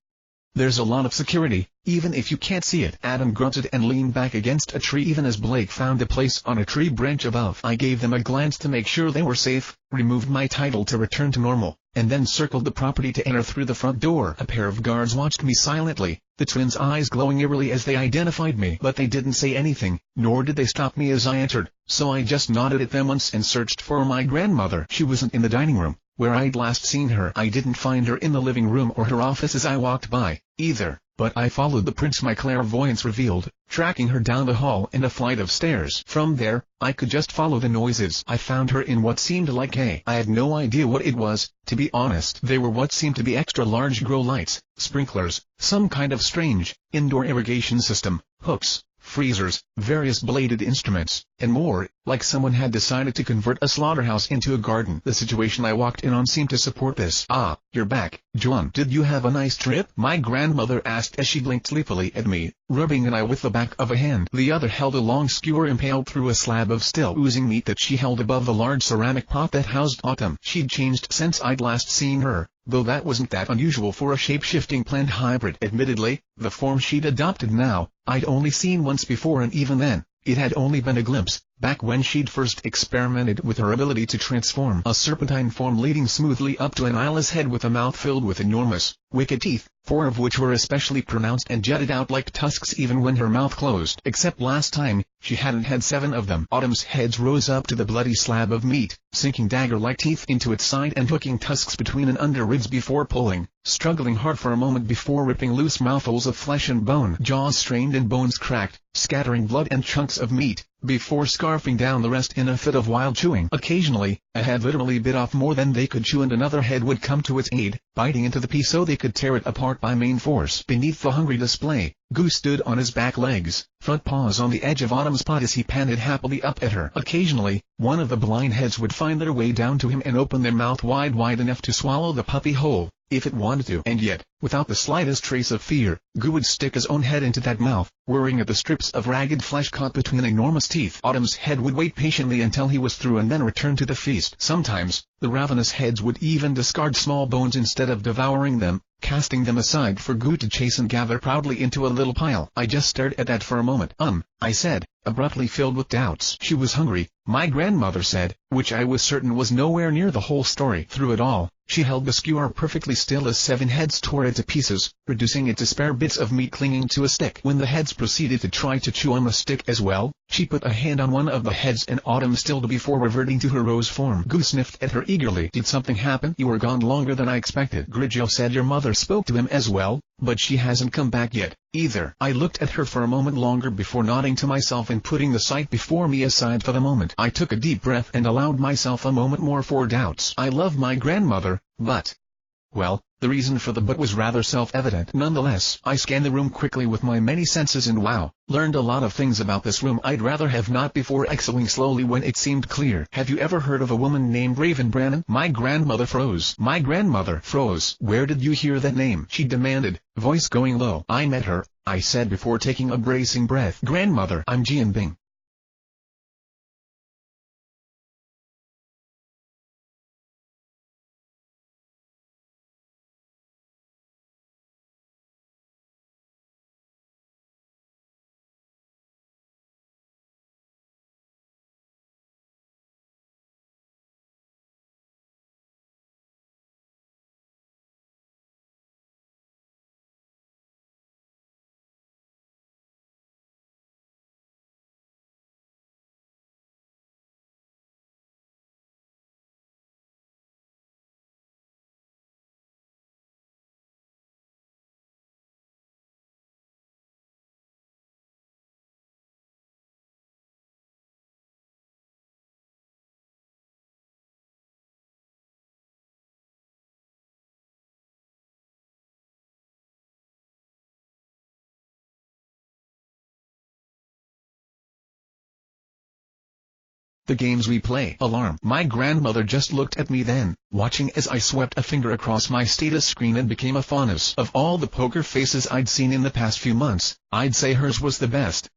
There's a lot of security, even if you can't see it. Adam grunted and leaned back against a tree even as Blake found a place on a tree branch above. I gave them a glance to make sure they were safe, removed my title to return to normal, and then circled the property to enter through the front door. A pair of guards watched me silently, the twins' eyes glowing eerily as they identified me. But they didn't say anything, nor did they stop me as I entered, so I just nodded at them once and searched for my grandmother. She wasn't in the dining room, where I'd last seen her. I didn't find her in the living room or her office as I walked by, either, but I followed the prints my clairvoyance revealed, tracking her down the hall and a flight of stairs. From there, I could just follow the noises. I found her in what seemed like I had no idea what it was, to be honest. They were what seemed to be extra large grow lights, sprinklers, some kind of strange, indoor irrigation system, hooks, freezers, various bladed instruments, and more, like someone had decided to convert a slaughterhouse into a garden. The situation I walked in on seemed to support this. Ah, you're back, Jaune. Did you have a nice trip? My grandmother asked as she blinked sleepily at me, rubbing an eye with the back of a hand. The other held a long skewer impaled through a slab of still oozing meat that she held above the large ceramic pot that housed Autumn. She'd changed since I'd last seen her, though that wasn't that unusual for a shape-shifting plant hybrid. Admittedly, the form she'd adopted now, I'd only seen once before, and even then, it had only been a glimpse, back when she'd first experimented with her ability to transform. A serpentine form leading smoothly up to an eyeless head with a mouth filled with enormous, wicked teeth, 4 of which were especially pronounced and jutted out like tusks even when her mouth closed. Except last time, she hadn't had 7 of them. Autumn's heads rose up to the bloody slab of meat, sinking dagger-like teeth into its side and hooking tusks between and under ribs before pulling, struggling hard for a moment before ripping loose mouthfuls of flesh and bone. Jaws strained and bones cracked, scattering blood and chunks of meat, before scarfing down the rest in a fit of wild chewing. Occasionally, a head literally bit off more than they could chew and another head would come to its aid, biting into the piece so they could tear it apart by main force. Beneath the hungry display, Goose stood on his back legs, front paws on the edge of Autumn's pot as he panted happily up at her. Occasionally, one of the blind heads would find their way down to him and open their mouth wide enough to swallow the puppy whole, if it wanted to. And yet, without the slightest trace of fear, Goo would stick his own head into that mouth, worrying at the strips of ragged flesh caught between enormous teeth. Autumn's head would wait patiently until he was through and then return to the feast. Sometimes, the ravenous heads would even discard small bones instead of devouring them, casting them aside for Goo to chase and gather proudly into a little pile. I just stared at that for a moment. I said, abruptly filled with doubts. She was hungry, my grandmother said, which I was certain was nowhere near the whole story. Through it all, she held the skewer perfectly still as 7 heads tore it to pieces, reducing it to spare bits of meat clinging to a stick. When the heads proceeded to try to chew on the stick as well, she put a hand on one of the heads and Autumn stilled before reverting to her rose form. Goo sniffed at her eagerly. Did something happen? You were gone longer than I expected. Grigio said your mother spoke to him as well, but she hasn't come back yet, either. I looked at her for a moment longer before nodding to myself and putting the sight before me aside for the moment. I took a deep breath and allowed myself a moment more for doubts. I love my grandmother, but... well, the reason for the but was rather self-evident. Nonetheless, I scanned the room quickly with my many senses and wow, learned a lot of things about this room I'd rather have not before exhaling slowly when it seemed clear. Have you ever heard of a woman named Raven Brannon? My grandmother froze. My grandmother froze. Where did you hear that name? She demanded, voice going low. I met her, I said before taking a bracing breath. Grandmother, I'm Jian Bing. The games we play. Alarm. My grandmother just looked at me then, watching as I swept a finger across my status screen and became a faunus. Of all the poker faces I'd seen in the past few months, I'd say hers was the best.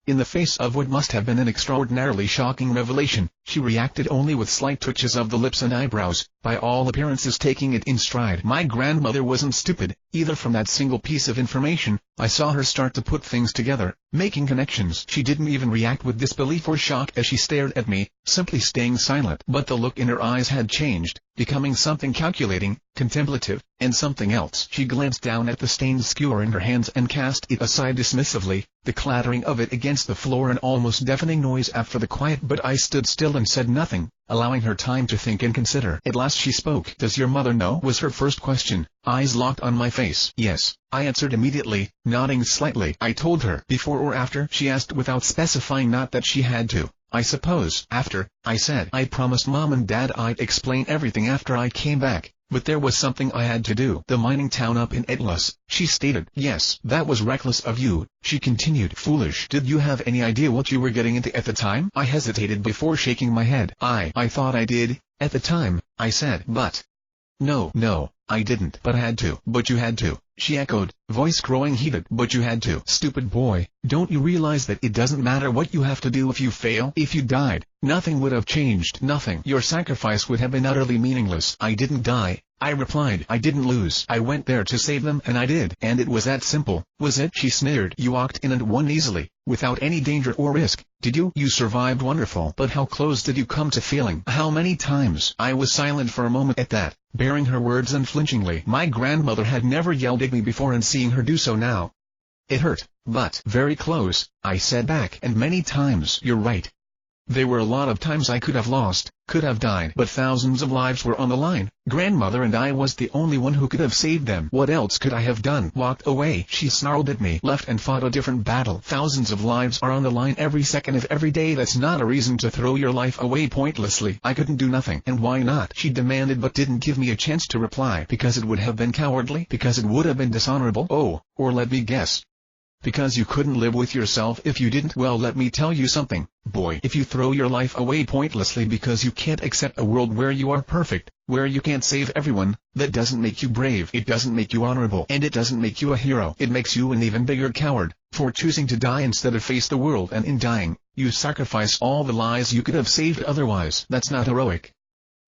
In the face of what must have been an extraordinarily shocking revelation, she reacted only with slight twitches of the lips and eyebrows, by all appearances taking it in stride. My grandmother wasn't stupid, either. From that single piece of information, I saw her start to put things together, making connections. She didn't even react with disbelief or shock as she stared at me, simply staying silent. But the look in her eyes had changed, becoming something calculating, contemplative, and something else. She glanced down at the stained skewer in her hands and cast it aside dismissively, the clattering of it against the floor an almost deafening noise after the quiet. But I stood still and said nothing, allowing her time to think and consider. At last she spoke. "Does your mother know?" was her first question, eyes locked on my face. "Yes," I answered immediately, nodding slightly. "I told her." "Before or after?" she asked without specifying. "Not that she had to, I suppose." "After," I said. "I promised Mom and Dad I'd explain everything after I came back, but there was something I had to do." "The mining town up in Atlas," she stated. "Yes." "That was reckless of you," she continued. "Foolish." "Did you have any idea what you were getting into at the time?" I hesitated before shaking my head. I thought I did, at the time," I said. "But no, I didn't." "But had to." "But you had to," she echoed, voice growing heated. "But you had to." "Stupid boy, don't you realize that it doesn't matter what you have to do if you fail? If you died, nothing would have changed. Nothing. Your sacrifice would have been utterly meaningless." "I didn't die," I replied. "I didn't lose. I went there to save them and I did." "And it was that simple, was it?" she sneered. "You walked in and won easily, without any danger or risk, did you?" "You survived." "Wonderful. But how close did you come to failing?" "How many times?" I was silent for a moment at that, bearing her words unflinchingly. My grandmother had never yelled at me before, and seeing her do so now, it hurt. "But very close," I said back. "And many times." "You're right. There were a lot of times I could have lost, could have died, but thousands of lives were on the line. Grandmother and I was the only one who could have saved them. What else could I have done?" "Walked away," she snarled at me. "Left and fought a different battle." "Thousands of lives are on the line every second of every day. That's not a reason to throw your life away pointlessly." "I couldn't do nothing." "And why not?" she demanded, but didn't give me a chance to reply. "Because it would have been cowardly." "Because it would have been dishonorable." "Oh, or let me guess, because you couldn't live with yourself if you didn't." "Well, let me tell you something, boy. If you throw your life away pointlessly because you can't accept a world where you are perfect, where you can't save everyone, that doesn't make you brave. It doesn't make you honorable. And it doesn't make you a hero. It makes you an even bigger coward, for choosing to die instead of face the world. And in dying, you sacrifice all the lives you could have saved otherwise. That's not heroic.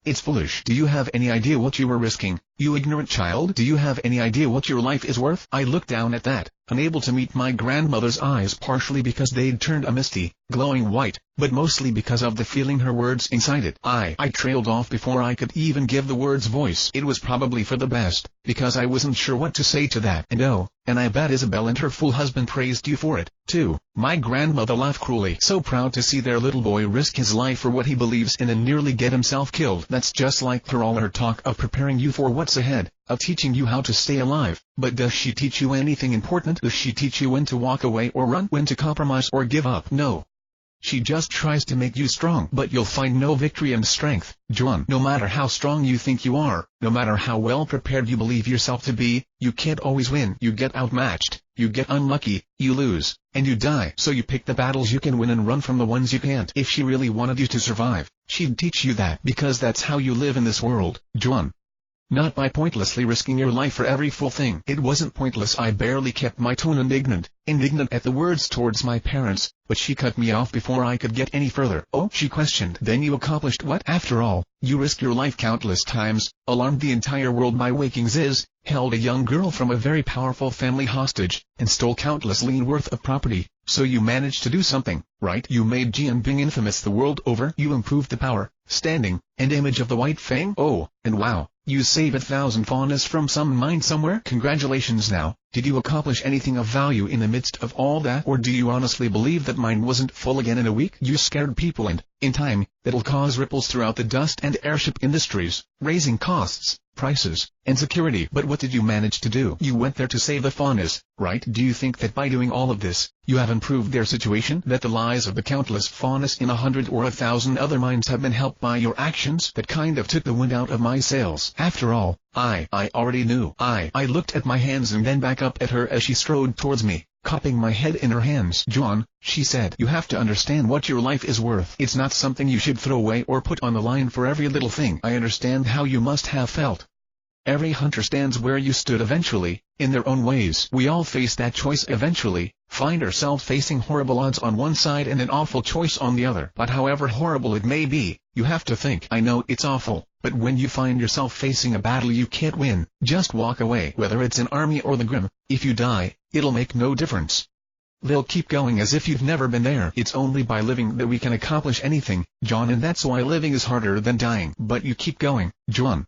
It's foolish." "Do you have any idea what you were risking, you ignorant child? Do you have any idea what your life is worth?" I looked down at that, unable to meet my grandmother's eyes, partially because they'd turned a misty, glowing white, but mostly because of the feeling her words incited. I trailed off before I could even give the words voice. It was probably for the best, because I wasn't sure what to say to that. And I bet Isabel and her fool husband praised you for it, too." My grandmother laughed cruelly. "So proud to see their little boy risk his life for what he believes in and nearly get himself killed. That's just like her. All her talk of preparing you for what's ahead, of teaching you how to stay alive. But does she teach you anything important? Does she teach you when to walk away or run, when to compromise or give up? No. She just tries to make you strong. But you'll find no victory in strength, Jaune. No matter how strong you think you are, no matter how well prepared you believe yourself to be, you can't always win. You get outmatched, you get unlucky, you lose, and you die. So you pick the battles you can win and run from the ones you can't. If she really wanted you to survive, she'd teach you that, because that's how you live in this world, Jaune. Not by pointlessly risking your life for every fool thing." It wasn't pointless. I barely kept my tone, indignant at the words towards my parents, but she cut me off before I could get any further. "Oh?" she questioned. "Then you accomplished what?" "After all, you risked your life countless times, alarmed the entire world by waking Ziz, held a young girl from a very powerful family hostage, and stole countless lien worth of property. So you managed to do something, right? You made Jianbing infamous the world over. You improved the power, standing, and image of the White Fang. Oh, and wow, you saved 1,000 faunas from some mine somewhere. Congratulations. Now, did you accomplish anything of value in the midst of all that? Or do you honestly believe that mine wasn't full again in a week? You scared people, and, in time, that'll cause ripples throughout the dust and airship industries, raising costs, prices, and security. But what did you manage to do? You went there to save the faunas, right? Do you think that by doing all of this, you have improved their situation? That the lives of the countless faunas in 100 or 1,000 other mines have been helped by your actions? That kind of took the wind out of my sails. After all, I already knew. I looked at my hands and then back up at her as she strode towards me, cupping my head in her hands. "Jaune," she said, "you have to understand what your life is worth. It's not something you should throw away or put on the line for every little thing. I understand how you must have felt. Every hunter stands where you stood eventually, in their own ways. We all face that choice eventually, find ourselves facing horrible odds on one side and an awful choice on the other. But however horrible it may be, you have to think, I know it's awful, but when you find yourself facing a battle you can't win, just walk away. Whether it's an army or the Grim, if you die, it'll make no difference. They'll keep going as if you've never been there. It's only by living that we can accomplish anything, Jaune, and that's why living is harder than dying. But you keep going, Jaune.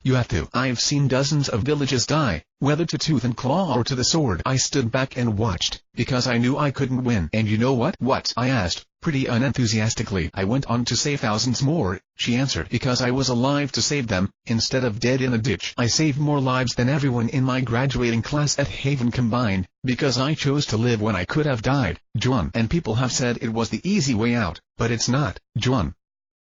You have to. I've seen dozens of villages die, whether to tooth and claw or to the sword. I stood back and watched, because I knew I couldn't win. And you know what? What? I asked, pretty unenthusiastically. I went on to save thousands more, she answered, because I was alive to save them, instead of dead in a ditch. I saved more lives than everyone in my graduating class at Haven combined, because I chose to live when I could have died, Jaune. And people have said it was the easy way out, but it's not, Jaune.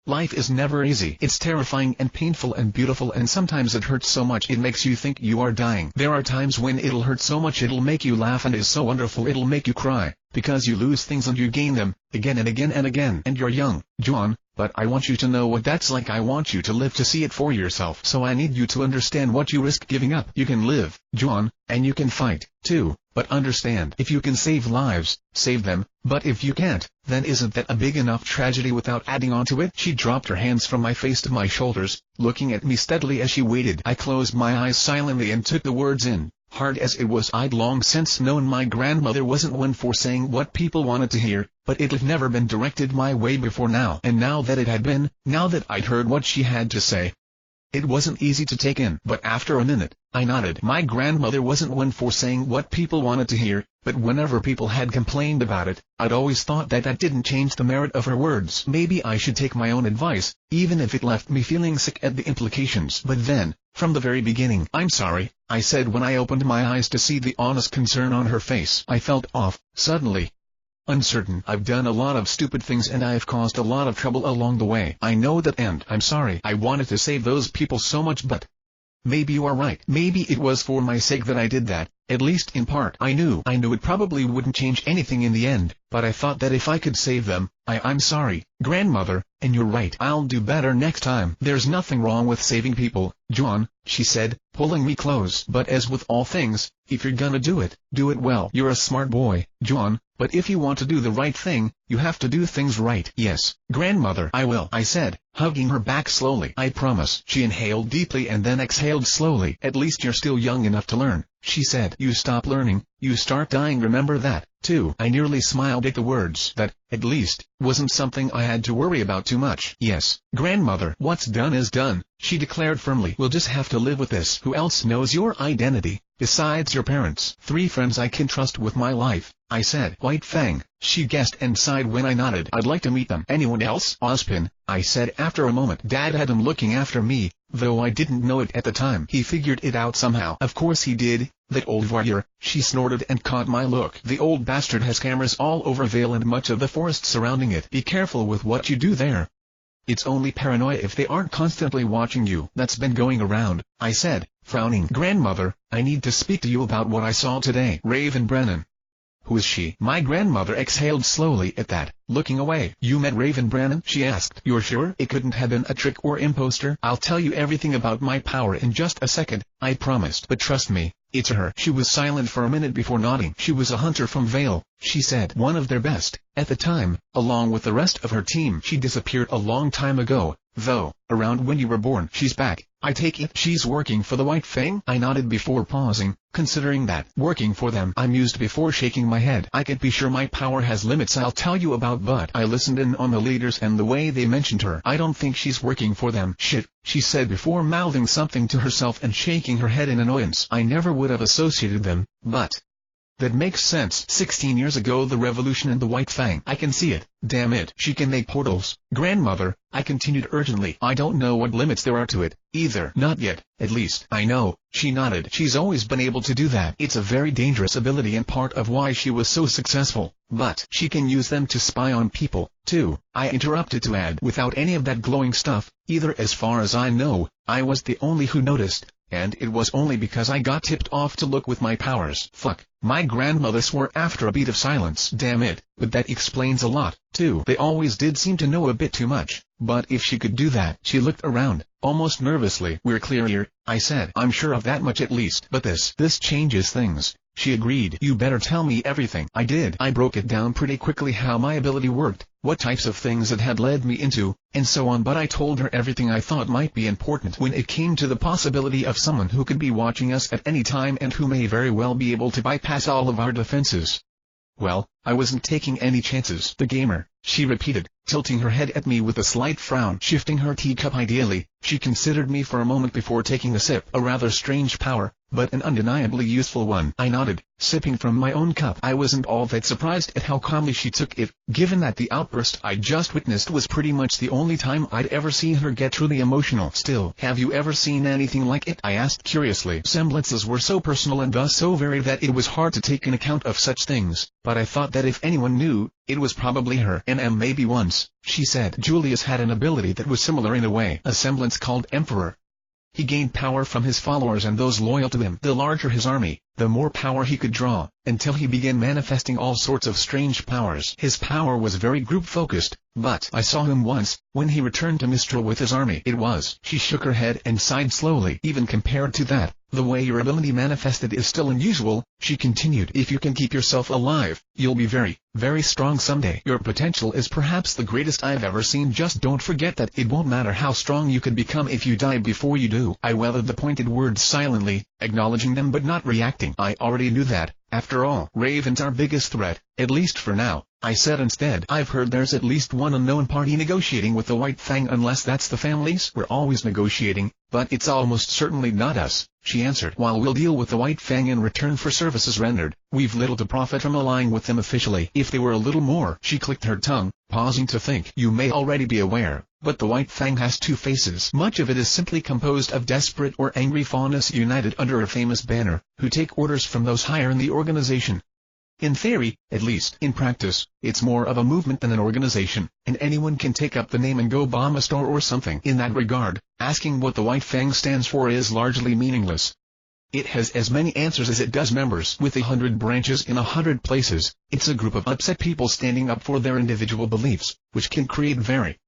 Life is never easy. It's terrifying and painful and beautiful, and sometimes it hurts so much it makes you think you are dying. There are times when it'll hurt so much it'll make you laugh, and is so wonderful it'll make you cry, because you lose things and you gain them, again and again and again. And you're young, Jaune, but I want you to know what that's like. I want you to live to see it for yourself. So I need you to understand what you risk giving up. You can live, Jaune, and you can fight, too. But understand, if you can save lives, save them, but if you can't, then isn't that a big enough tragedy without adding on to it? She dropped her hands from my face to my shoulders, looking at me steadily as she waited. I closed my eyes silently and took the words in. Hard as it was, I'd long since known my grandmother wasn't one for saying what people wanted to hear, but it had never been directed my way before now. And now that it had been, now that I'd heard what she had to say, it wasn't easy to take in. But after a minute, I nodded. My grandmother wasn't one for saying what people wanted to hear, but whenever people had complained about it, I'd always thought that didn't change the merit of her words. Maybe I should take my own advice, even if it left me feeling sick at the implications. But then, from the very beginning, "I'm sorry," I said when I opened my eyes to see the honest concern on her face. I felt off, suddenly. Uncertain. I've done a lot of stupid things and I've caused a lot of trouble along the way. I know that, and I'm sorry. I wanted to save those people so much, but maybe you are right. Maybe it was for my sake that I did that, at least in part. I knew it probably wouldn't change anything in the end, but I thought that if I could save them, I'm sorry, grandmother, and you're right. I'll do better next time. There's nothing wrong with saving people, Jaune, she said, pulling me close. But as with all things, if you're gonna do it well. You're a smart boy, Jaune, but if you want to do the right thing, you have to do things right. Yes, grandmother, I will, I said, hugging her back slowly. I promise. She inhaled deeply and then exhaled slowly. At least you're still young enough to learn, she said. You stop learning, you start dying. Remember that, too. I nearly smiled at the words. That, at least, wasn't something I had to worry about too much. Yes, grandmother. What's done is done, she declared firmly. We'll just have to live with this. Who else knows your identity, besides your parents? 3 friends I can trust with my life, I said. White Fang, she guessed and sighed when I nodded. I'd like to meet them. Anyone else? Ozpin, I said after a moment. Dad had him looking after me, though I didn't know it at the time. He figured it out somehow. Of course he did, that old warrior, she snorted and caught my look. The old bastard has cameras all over Vale and much of the forest surrounding it. Be careful with what you do there. It's only paranoia if they aren't constantly watching you. That's been going around, I said, frowning. Grandmother, I need to speak to you about what I saw today. Raven Brennan. Who is she? My grandmother exhaled slowly at that, looking away. You met Raven Brennan? She asked. You're sure it couldn't have been a trick or imposter? I'll tell you everything about my power in just a second, I promised. But trust me, it's her. She was silent for a minute before nodding. She was a hunter from Vale, she said. One of their best, at the time, along with the rest of her team. She disappeared a long time ago, though, around when you were born. She's back. I take it she's working for the White Fang? I nodded before pausing, considering that. Working for them? I mused before shaking my head. I can't be sure. My power has limits I'll tell you about, but I listened in on the leaders and the way they mentioned her. I don't think she's working for them. Shit, she said before mouthing something to herself and shaking her head in annoyance. I never would have associated them, but that makes sense. 16 years ago the revolution in the White Fang. I can see it. Damn it. She can make portals. Grandmother, I continued urgently. I don't know what limits there are to it, either. Not yet, at least. I know, she nodded. She's always been able to do that. It's a very dangerous ability and part of why she was so successful. But she can use them to spy on people, too. I interrupted to add, without any of that glowing stuff, either. As far as I know, I was the only who noticed. and it was only because I got tipped off to look with my powers. Fuck, my grandmother swore after a beat of silence. Damn it, but that explains a lot, too. They always did seem to know a bit too much, but if she could do that. She looked around, almost nervously. We're clear here, I said. I'm sure of that much at least. But this changes things. She agreed. You better tell me everything. I did. I broke it down pretty quickly how my ability worked, what types of things it had led me into, and so on, but I told her everything I thought might be important when it came to the possibility of someone who could be watching us at any time and who may very well be able to bypass all of our defenses. Well, I wasn't taking any chances. The gamer, she repeated, tilting her head at me with a slight frown. Shifting her teacup ideally, she considered me for a moment before taking a sip. A rather strange power, but an undeniably useful one. I nodded, sipping from my own cup. I wasn't all that surprised at how calmly she took it, given that the outburst I just witnessed was pretty much the only time I'd ever seen her get truly emotional. Still, have you ever seen anything like it? I asked curiously. Semblances were so personal and thus so varied that it was hard to take an account of such things, but I thought that if anyone knew, it was probably her. And maybe once, she said. Julius had an ability that was similar in a way. A semblance called Emperor. He gained power from his followers and those loyal to him. The larger his army, the more power he could draw, until he began manifesting all sorts of strange powers. His power was very group-focused, but I saw him once, when he returned to Mistral with his army. She shook her head and sighed slowly. Even compared to that, the way your ability manifested is still unusual, she continued. If you can keep yourself alive, you'll be very, very strong someday. Your potential is perhaps the greatest I've ever seen. Just don't forget that it won't matter how strong you could become if you die before you do. I weathered the pointed words silently, acknowledging them but not reacting. I already knew that. After all, Raven's our biggest threat, at least for now, I said instead. I've heard there's at least one unknown party negotiating with the White Fang, unless that's the families. We're always negotiating, but it's almost certainly not us, she answered. While we'll deal with the White Fang in return for services rendered, we've little to profit from allying with them officially. If they were a little more. She clicked her tongue, pausing to think. You may already be aware, but the White Fang has two faces. Much of it is simply composed of desperate or angry faunas united under a famous banner, who take orders from those higher in the organization. In theory, at least. In practice, it's more of a movement than an organization, and anyone can take up the name and go bomb a store or something. In that regard, asking what the White Fang stands for is largely meaningless. It has as many answers as it does members. With 100 branches in 100 places, it's a group of upset people standing up for their individual beliefs, which can create very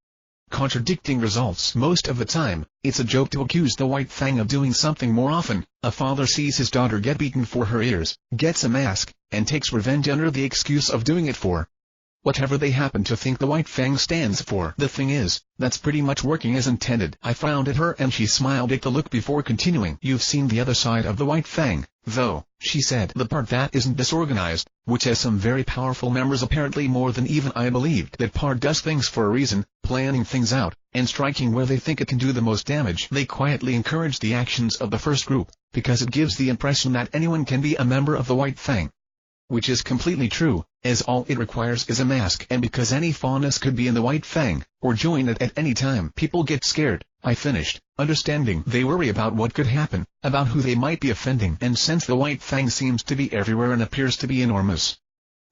contradicting results. Most of the time, it's a joke to accuse the White Fang of doing something more often. A father sees his daughter get beaten for her ears, gets a mask, and takes revenge under the excuse of doing it for whatever they happen to think the White Fang stands for. The thing is, that's pretty much working as intended. I frowned at her and she smiled at the look before continuing. You've seen the other side of the White Fang, though, she said. The part that isn't disorganized, which has some very powerful members, apparently more than even I believed. That part does things for a reason, planning things out, and striking where they think it can do the most damage. They quietly encourage the actions of the first group, because it gives the impression that anyone can be a member of the White Fang. Which is completely true, as all it requires is a mask. And because any faunus could be in the White Fang, or join it at any time, people get scared, I finished, understanding. They worry about what could happen, about who they might be offending. And since the White Fang seems to be everywhere and appears to be enormous,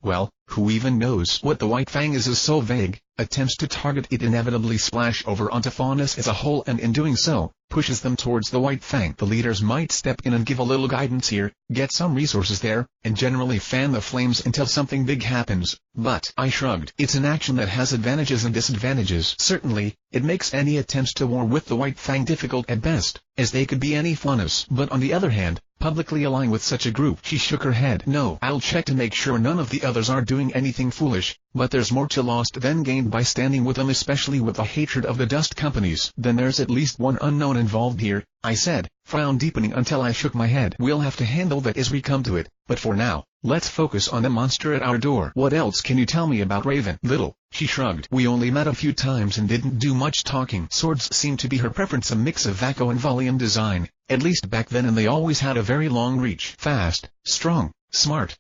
well, who even knows what the White Fang is so vague. Attempts to target it inevitably splash over onto faunus as a whole, and in doing so, pushes them towards the White Fang. The leaders might step in and give a little guidance here, get some resources there, and generally fan the flames until something big happens. But I shrugged. It's an action that has advantages and disadvantages. Certainly, it makes any attempts to war with the White Fang difficult at best, as they could be any faunus. But on the other hand, publicly align with such a group. She shook her head. No, I'll check to make sure none of the others are doing anything foolish, but there's more to lost than gained by standing with them, especially with the hatred of the dust companies. Then there's at least one unknown involved here, I said, frown deepening until I shook my head. We'll have to handle that as we come to it, but for now, let's focus on the monster at our door. What else can you tell me about Raven? Little, she shrugged. We only met a few times and didn't do much talking. Swords seemed to be her preference, a mix of Vaco and volume design, at least back then, and they always had a very long reach. Fast, strong, smart.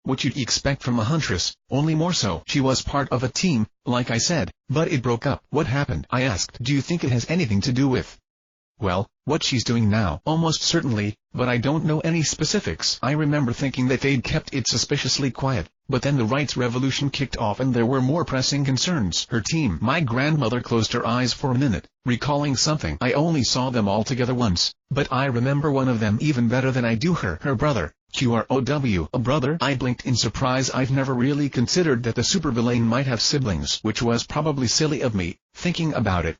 What you'd expect from a huntress, only more so. She was part of a team, like I said, but it broke up. What happened? I asked. Do you think it has anything to do with, well, what she's doing now? Almost certainly, but I don't know any specifics. I remember thinking that they'd kept it suspiciously quiet, but then the rights revolution kicked off and there were more pressing concerns. Her team. My grandmother closed her eyes for a minute, recalling something. I only saw them all together once, but I remember one of them even better than I do her brother. RWBY. A brother? I blinked in surprise. I've never really considered that the supervillain might have siblings, which was probably silly of me, thinking about it.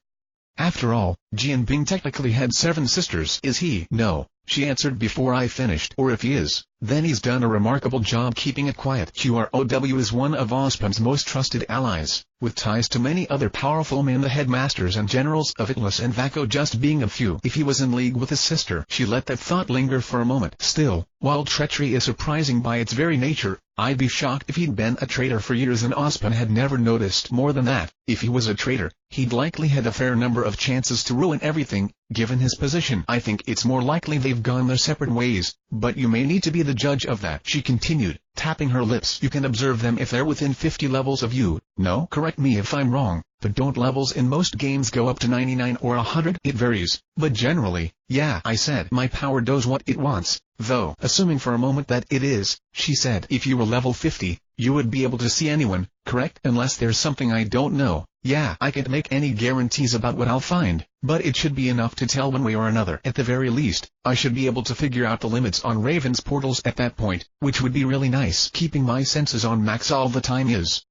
After all, Jianbing technically had 7 sisters. Is he? No, she answered before I finished. Or if he is, then he's done a remarkable job keeping it quiet. RWBY is one of Ospam's most trusted allies, with ties to many other powerful men, the headmasters and generals of Atlas and Vaco just being a few. If he was in league with his sister. She let that thought linger for a moment. Still, while treachery is surprising by its very nature, I'd be shocked if he'd been a traitor for years and Ospam had never noticed. More than that, if he was a traitor, he'd likely had a fair number of chances to ruin everything, given his position. I think it's more likely they've gone their separate ways, but you may need to be the judge of that, she continued, tapping her lips. You can observe them if they're within 50 levels of you. No? Correct me if I'm wrong, but don't levels in most games go up to 99 or 100? It varies, but generally, yeah, I said. My power does what it wants, though. Assuming for a moment that it is, she said. If you were level 50, you would be able to see anyone, correct? Unless there's something I don't know. Yeah, I can't make any guarantees about what I'll find, but it should be enough to tell one way or another. At the very least, I should be able to figure out the limits on Raven's portals at that point, which would be really nice. Keeping my senses on max all the time is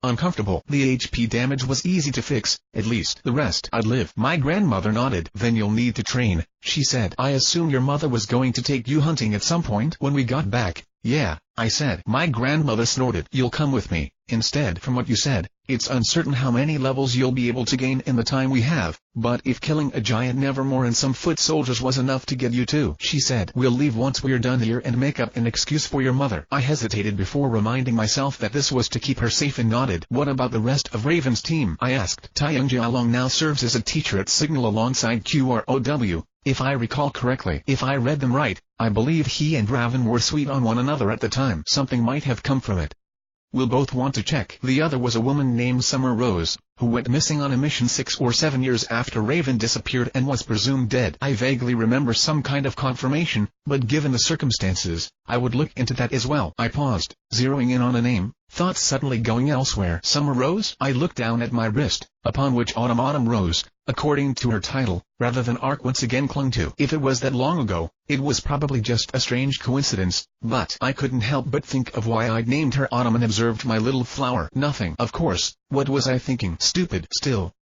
uncomfortable. The HP damage was easy to fix, at least. The rest I'd live. My grandmother nodded. Then you'll need to train, she said. I assume your mother was going to take you hunting at some point when we got back. Yeah, I said. My grandmother snorted. You'll come with me. Instead, from what you said, it's uncertain how many levels you'll be able to gain in the time we have, but if killing a giant Nevermore and some foot soldiers was enough to get you too, she said. We'll leave once we're done here and make up an excuse for your mother. I hesitated before reminding myself that this was to keep her safe and nodded. What about the rest of Raven's team? I asked. Taeyang Jialong now serves as a teacher at Signal alongside RWBY. If I recall correctly. If I read them right, I believe he and Raven were sweet on one another at the time. Something might have come from it. We'll both want to check. The other was a woman named Summer Rose, who went missing on a mission 6 or 7 years after Raven disappeared and was presumed dead. I vaguely remember some kind of confirmation, but given the circumstances, I would look into that as well. I paused, zeroing in on a name, thoughts suddenly going elsewhere. Summer Rose? I looked down at my wrist, upon which Autumn Rose, according to her title, rather than arc once again clung to. If it was that long ago, it was probably just a strange coincidence, but I couldn't help but think of why I'd named her Autumn and observed my little flower. Nothing. Of course, what was I thinking? Stupid. Still,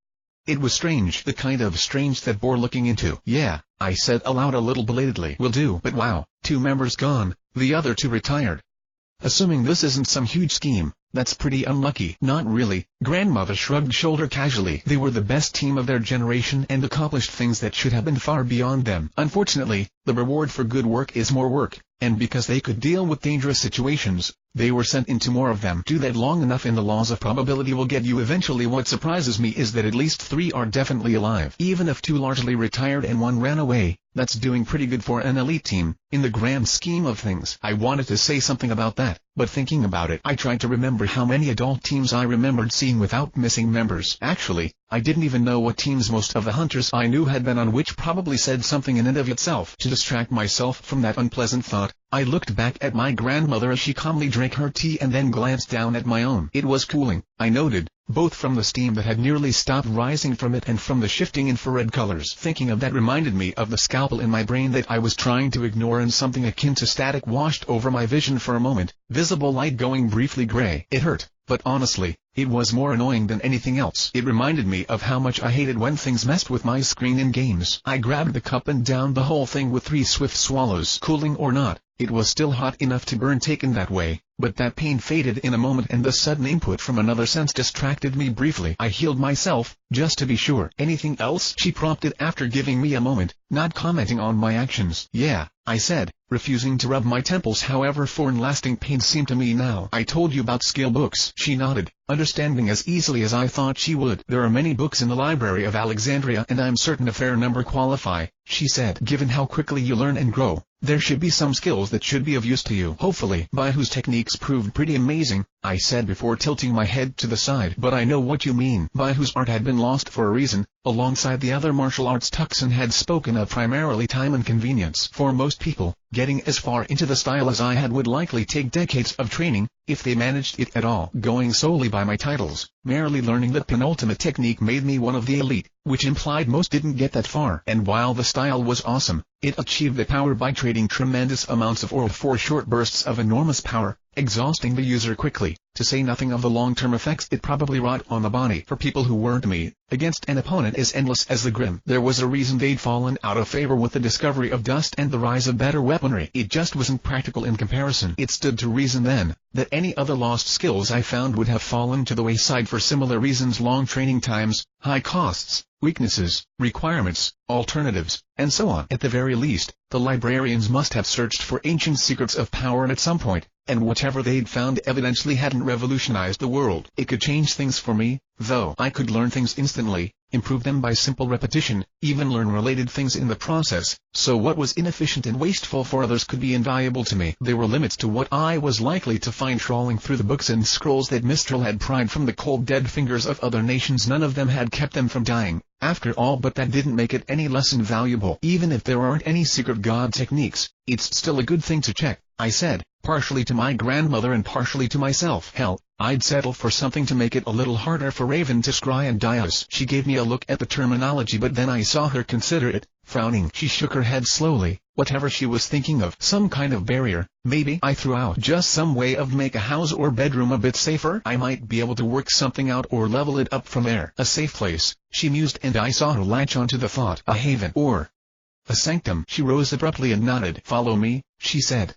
it was strange, the kind of strange that bore looking into. Yeah, I said aloud a little belatedly. Will do. But wow, 2 members gone, the other 2 retired. Assuming this isn't some huge scheme, that's pretty unlucky. Not really. Grandmother shrugged shoulder casually. They were the best team of their generation and accomplished things that should have been far beyond them. Unfortunately, the reward for good work is more work, and because they could deal with dangerous situations, they were sent into more of them. Do that long enough and the laws of probability will get you eventually. What surprises me is that at least 3 are definitely alive. Even if 2 largely retired and 1 ran away, that's doing pretty good for an elite team, in the grand scheme of things. I wanted to say something about that, but thinking about it, I tried to remember how many adult teams I remembered seeing without missing members. Actually, I didn't even know what teams most of the hunters I knew had been on, which probably said something in and of itself. To distract myself from that unpleasant thought, I looked back at my grandmother as she calmly drank her tea and then glanced down at my own. It was cooling, I noted, both from the steam that had nearly stopped rising from it and from the shifting infrared colors. Thinking of that reminded me of the scalpel in my brain that I was trying to ignore, and something akin to static washed over my vision for a moment, visible light going briefly gray. It hurt, but honestly, it was more annoying than anything else. It reminded me of how much I hated when things messed with my screen in games. I grabbed the cup and downed the whole thing with 3 swift swallows. Cooling or not, it was still hot enough to burn. Taken that way, but that pain faded in a moment and the sudden input from another sense distracted me briefly. I healed myself, just to be sure. Anything else? She prompted after giving me a moment, not commenting on my actions. Yeah, I said, refusing to rub my temples. However, foreign lasting pain seemed to me now. I told you about skill books. She nodded, understanding as easily as I thought she would. There are many books in the Library of Alexandria and I'm certain a fair number qualify, she said. Given how quickly you learn and grow, there should be some skills that should be of use to you. Hopefully. Baihu's techniques proved pretty amazing, I said before tilting my head to the side. But I know what you mean. Baihu's art had been lost for a reason, alongside the other martial arts Tucson had spoken of primarily time and convenience. For most people, getting as far into the style as I had would likely take decades of training, if they managed it at all. Going solely by my titles, merely learning the penultimate technique made me one of the elite, which implied most didn't get that far. And while the style was awesome, it achieved the power by trading tremendous amounts of aura for short bursts of enormous power, exhausting the user quickly, to say nothing of the long-term effects it probably wrought on the body. For people who weren't me, against an opponent as endless as the Grim, there was a reason they'd fallen out of favor with the discovery of dust and the rise of better weaponry. It just wasn't practical in comparison. It stood to reason then, that any other lost skills I found would have fallen to the wayside for similar reasons: long training times, high costs, weaknesses, requirements, alternatives, and so on. At the very least, the librarians must have searched for ancient secrets of power at some point, and whatever they'd found evidently hadn't revolutionized the world. It could change things for me, though. I could learn things instantly, improve them by simple repetition, even learn related things in the process, so what was inefficient and wasteful for others could be invaluable to me. There were limits to what I was likely to find trawling through the books and scrolls that Mistral had pried from the cold dead fingers of other nations. None of them had kept them from dying, after all, but that didn't make it any less invaluable. Even if there aren't any secret god techniques, it's still a good thing to check, I said, partially to my grandmother and partially to myself. Hell, I'd settle for something to make it a little harder for Raven to scry and die us. She gave me a look at the terminology, but then I saw her consider it, frowning. She shook her head slowly, whatever she was thinking of. Some kind of barrier, maybe. I threw out just some way of make a house or bedroom a bit safer. I might be able to work something out or level it up from there. A safe place, she mused, and I saw her latch onto the thought. A haven or a sanctum. She rose abruptly and nodded. Follow me, she said.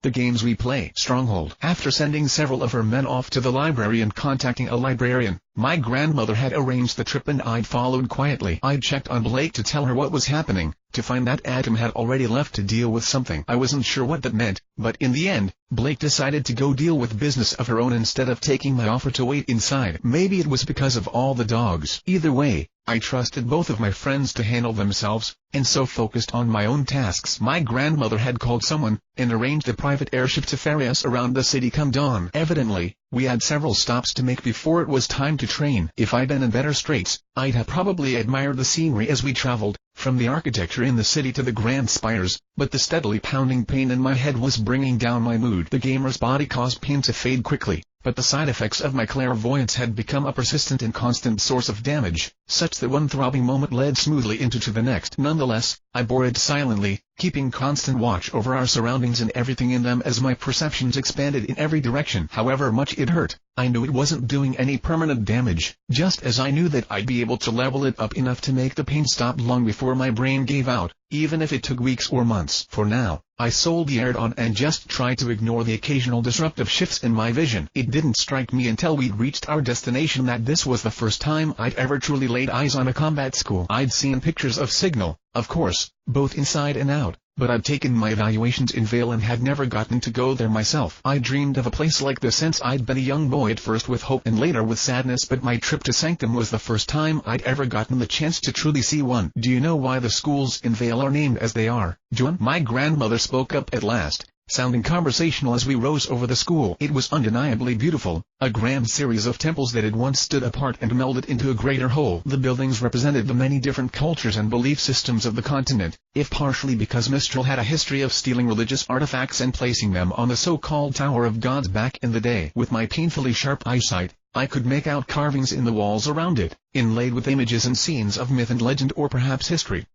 The games we play. Stronghold. After sending several of her men off to the library and contacting a librarian, my grandmother had arranged the trip and I'd followed quietly. I'd checked on Blake to tell her what was happening, to find that Adam had already left to deal with something. I wasn't sure what that meant, but in the end, Blake decided to go deal with business of her own instead of taking my offer to wait inside. Maybe it was because of all the dogs. Either way, I trusted both of my friends to handle themselves, and so focused on my own tasks. My grandmother had called someone, and arranged a private airship to ferry us around the city come dawn. Evidently, we had several stops to make before it was time to train. If I'd been in better straits, I'd have probably admired the scenery as we traveled, from the architecture in the city to the grand spires, but the steadily pounding pain in my head was bringing down my mood. The gamer's body caused pain to fade quickly, but the side effects of my clairvoyance had become a persistent and constant source of damage, such that one throbbing moment led smoothly into the next. Nonetheless, I bore it silently, keeping constant watch over our surroundings and everything in them as my perceptions expanded in every direction. However much it hurt, I knew it wasn't doing any permanent damage, just as I knew that I'd be able to level it up enough to make the pain stop long before my brain gave out, even if it took weeks or months. For now, I soldiered on and just tried to ignore the occasional disruptive shifts in my vision. It didn't strike me until we'd reached our destination that this was the first time I'd ever truly laid eyes on a combat school. I'd seen pictures of Signal, of course, both inside and out, but I'd taken my evaluations in Vale and had never gotten to go there myself. I dreamed of a place like this since I'd been a young boy, at first with hope and later with sadness, but my trip to Sanctum was the first time I'd ever gotten the chance to truly see one. Do you know why the schools in Vale are named as they are, Jaune? My grandmother spoke up at last, sounding conversational as we rose over the school. It was undeniably beautiful, a grand series of temples that had once stood apart and melded into a greater whole. The buildings represented the many different cultures and belief systems of the continent, if partially because Mistral had a history of stealing religious artifacts and placing them on the so-called Tower of Gods back in the day. With my painfully sharp eyesight, I could make out carvings in the walls around it, inlaid with images and scenes of myth and legend or perhaps history.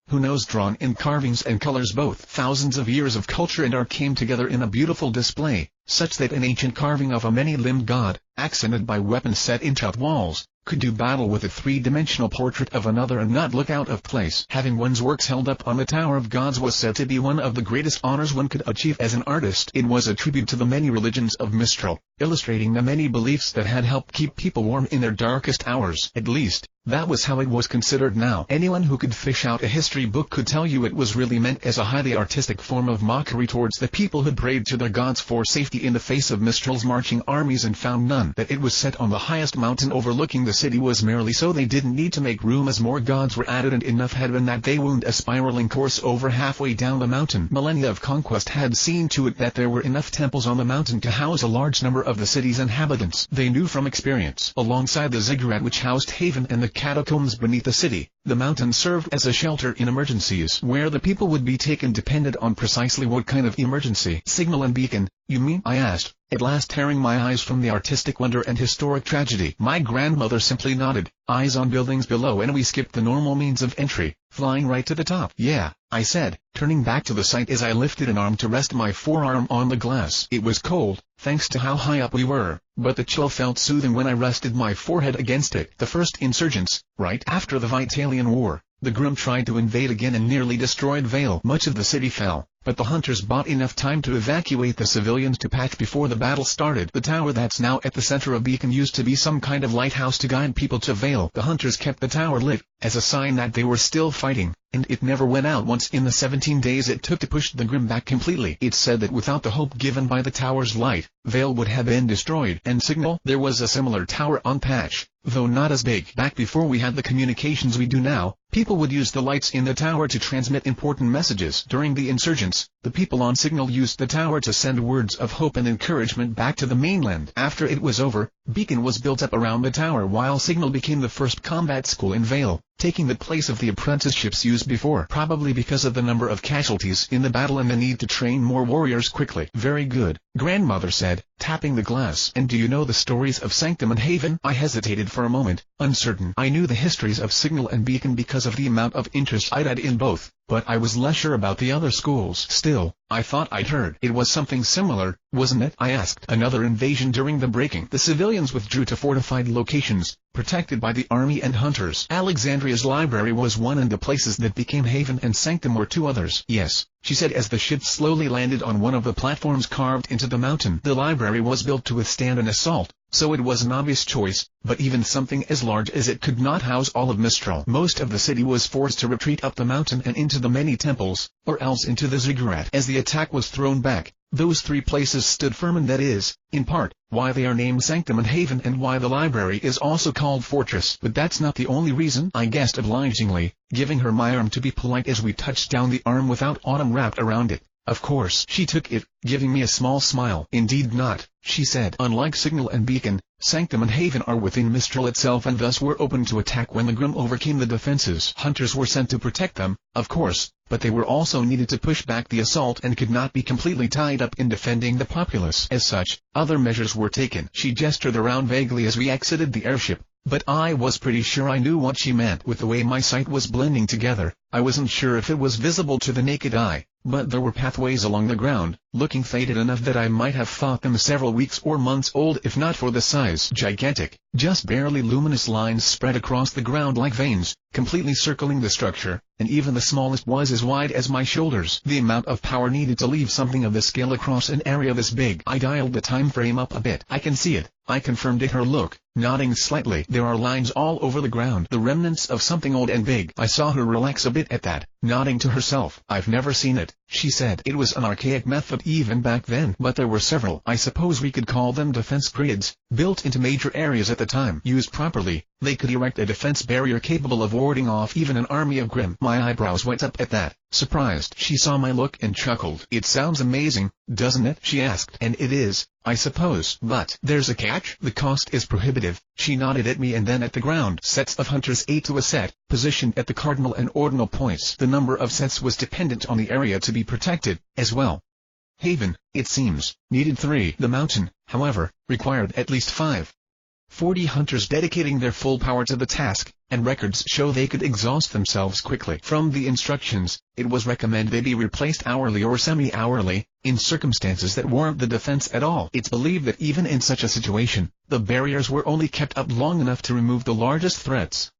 Who knows, drawn in carvings and colors both. Thousands of years of culture and art came together in a beautiful display, such that an ancient carving of a many-limbed god, accented by weapons set in tut walls, could do battle with a three-dimensional portrait of another and not look out of place. Having one's works held up on the Tower of Gods was said to be one of the greatest honors one could achieve as an artist. It was a tribute to the many religions of Mistral, illustrating the many beliefs that had helped keep people warm in their darkest hours. At least, that was how it was considered now. Anyone who could fish out a history book could tell you it was really meant as a highly artistic form of mockery towards the people who prayed to their gods for safety in the face of Mistral's marching armies and found none. That it was set on the highest mountain overlooking the city was merely so they didn't need to make room as more gods were added, and enough had been that they wound a spiraling course over halfway down the mountain. Millennia of conquest had seen to it that there were enough temples on the mountain to house a large number of the city's inhabitants. They knew from experience. Alongside the ziggurat which housed Haven and the catacombs beneath the city, the mountain served as a shelter in emergencies. Where the people would be taken depended on precisely what kind of emergency. Signal and beacon, you mean? I asked, at last tearing my eyes from the artistic wonder and historic tragedy. My grandmother simply nodded, eyes on buildings below, and we skipped the normal means of entry, flying right to the top. Yeah, I said, turning back to the site as I lifted an arm to rest my forearm on the glass. It was cold, thanks to how high up we were, but the chill felt soothing when I rested my forehead against it. The first insurgents, right after the Vitalian War, the Grimm tried to invade again and nearly destroyed Vale. Much of the city fell, but the hunters bought enough time to evacuate the civilians to patch before the battle started. The tower that's now at the center of Beacon used to be some kind of lighthouse to guide people to Vale. The hunters kept the tower lit, as a sign that they were still fighting, and it never went out once in the 17 days it took to push the Grimm back completely. It's said that without the hope given by the tower's light, Vale would have been destroyed. And Signal? There was a similar tower on Patch, though not as big. Back before we had the communications we do now, people would use the lights in the tower to transmit important messages. During the insurgents, the people on Signal used the tower to send words of hope and encouragement back to the mainland. After it was over, Beacon was built up around the tower while Signal became the first combat school in Vale, taking the place of the apprenticeships used before, probably because of the number of casualties in the battle and the need to train more warriors quickly. Very good, grandmother said, tapping the glass. And do you know the stories of Sanctum and Haven? I hesitated for a moment, uncertain. I knew the histories of Signal and Beacon because of the amount of interest I'd had in both, but I was less sure about the other schools. Still, I thought I'd heard it was something similar, wasn't it? I asked. Another invasion during the breaking. The civilians withdrew to fortified locations, protected by the army and hunters. Alexandria's library was one, and the places that became Haven and Sanctum were two others. Yes, she said as the ship slowly landed on one of the platforms carved into the mountain. The library was built to withstand an assault, so it was an obvious choice, but even something as large as it could not house all of Mistral. Most of the city was forced to retreat up the mountain and into the many temples, or else into the ziggurat. As the attack was thrown back, those three places stood firm, and that is, in part, why they are named Sanctum and Haven and why the library is also called Fortress. But that's not the only reason, I guessed obligingly, giving her my arm to be polite as we touched down, the arm without Autumn wrapped around it. Of course. She took it, giving me a small smile. Indeed not, she said. Unlike Signal and Beacon, Sanctum and Haven are within Mistral itself and thus were open to attack when the Grimm overcame the defenses. Hunters were sent to protect them, of course, but they were also needed to push back the assault and could not be completely tied up in defending the populace. As such, other measures were taken. She gestured around vaguely as we exited the airship, but I was pretty sure I knew what she meant. With the way my sight was blending together, I wasn't sure if it was visible to the naked eye, but there were pathways along the ground, looking faded enough that I might have thought them several weeks or months old if not for the size. Gigantic, just barely luminous lines spread across the ground like veins, completely circling the structure, and even the smallest was as wide as my shoulders. The amount of power needed to leave something of this scale across an area this big. I dialed the time frame up a bit. I can see it, I confirmed at her look, nodding slightly. There are lines all over the ground, the remnants of something old and big. I saw her relax a bit at that, nodding to herself. I've never seen it, she said. It was an archaic method even back then, but there were several, I suppose we could call them defense grids, built into major areas at the time. Used properly, they could erect a defense barrier capable of warding off even an army of Grimm. My eyebrows went up at that, surprised. She saw my look and chuckled. It sounds amazing, doesn't it? She asked. And it is, I suppose. But there's a catch. The cost is prohibitive. She nodded at me and then at the ground. Sets of hunters, 8 to a set, positioned at the cardinal and ordinal points. The number of sets was dependent on the area to be protected, as well. Haven, it seems, needed 3. The mountain, however, required at least 5. 40 hunters dedicating their full power to the task, and records show they could exhaust themselves quickly. From the instructions, it was recommended they be replaced hourly or semi-hourly, in circumstances that warrant the defense at all. It's believed that even in such a situation, the barriers were only kept up long enough to remove the largest threats.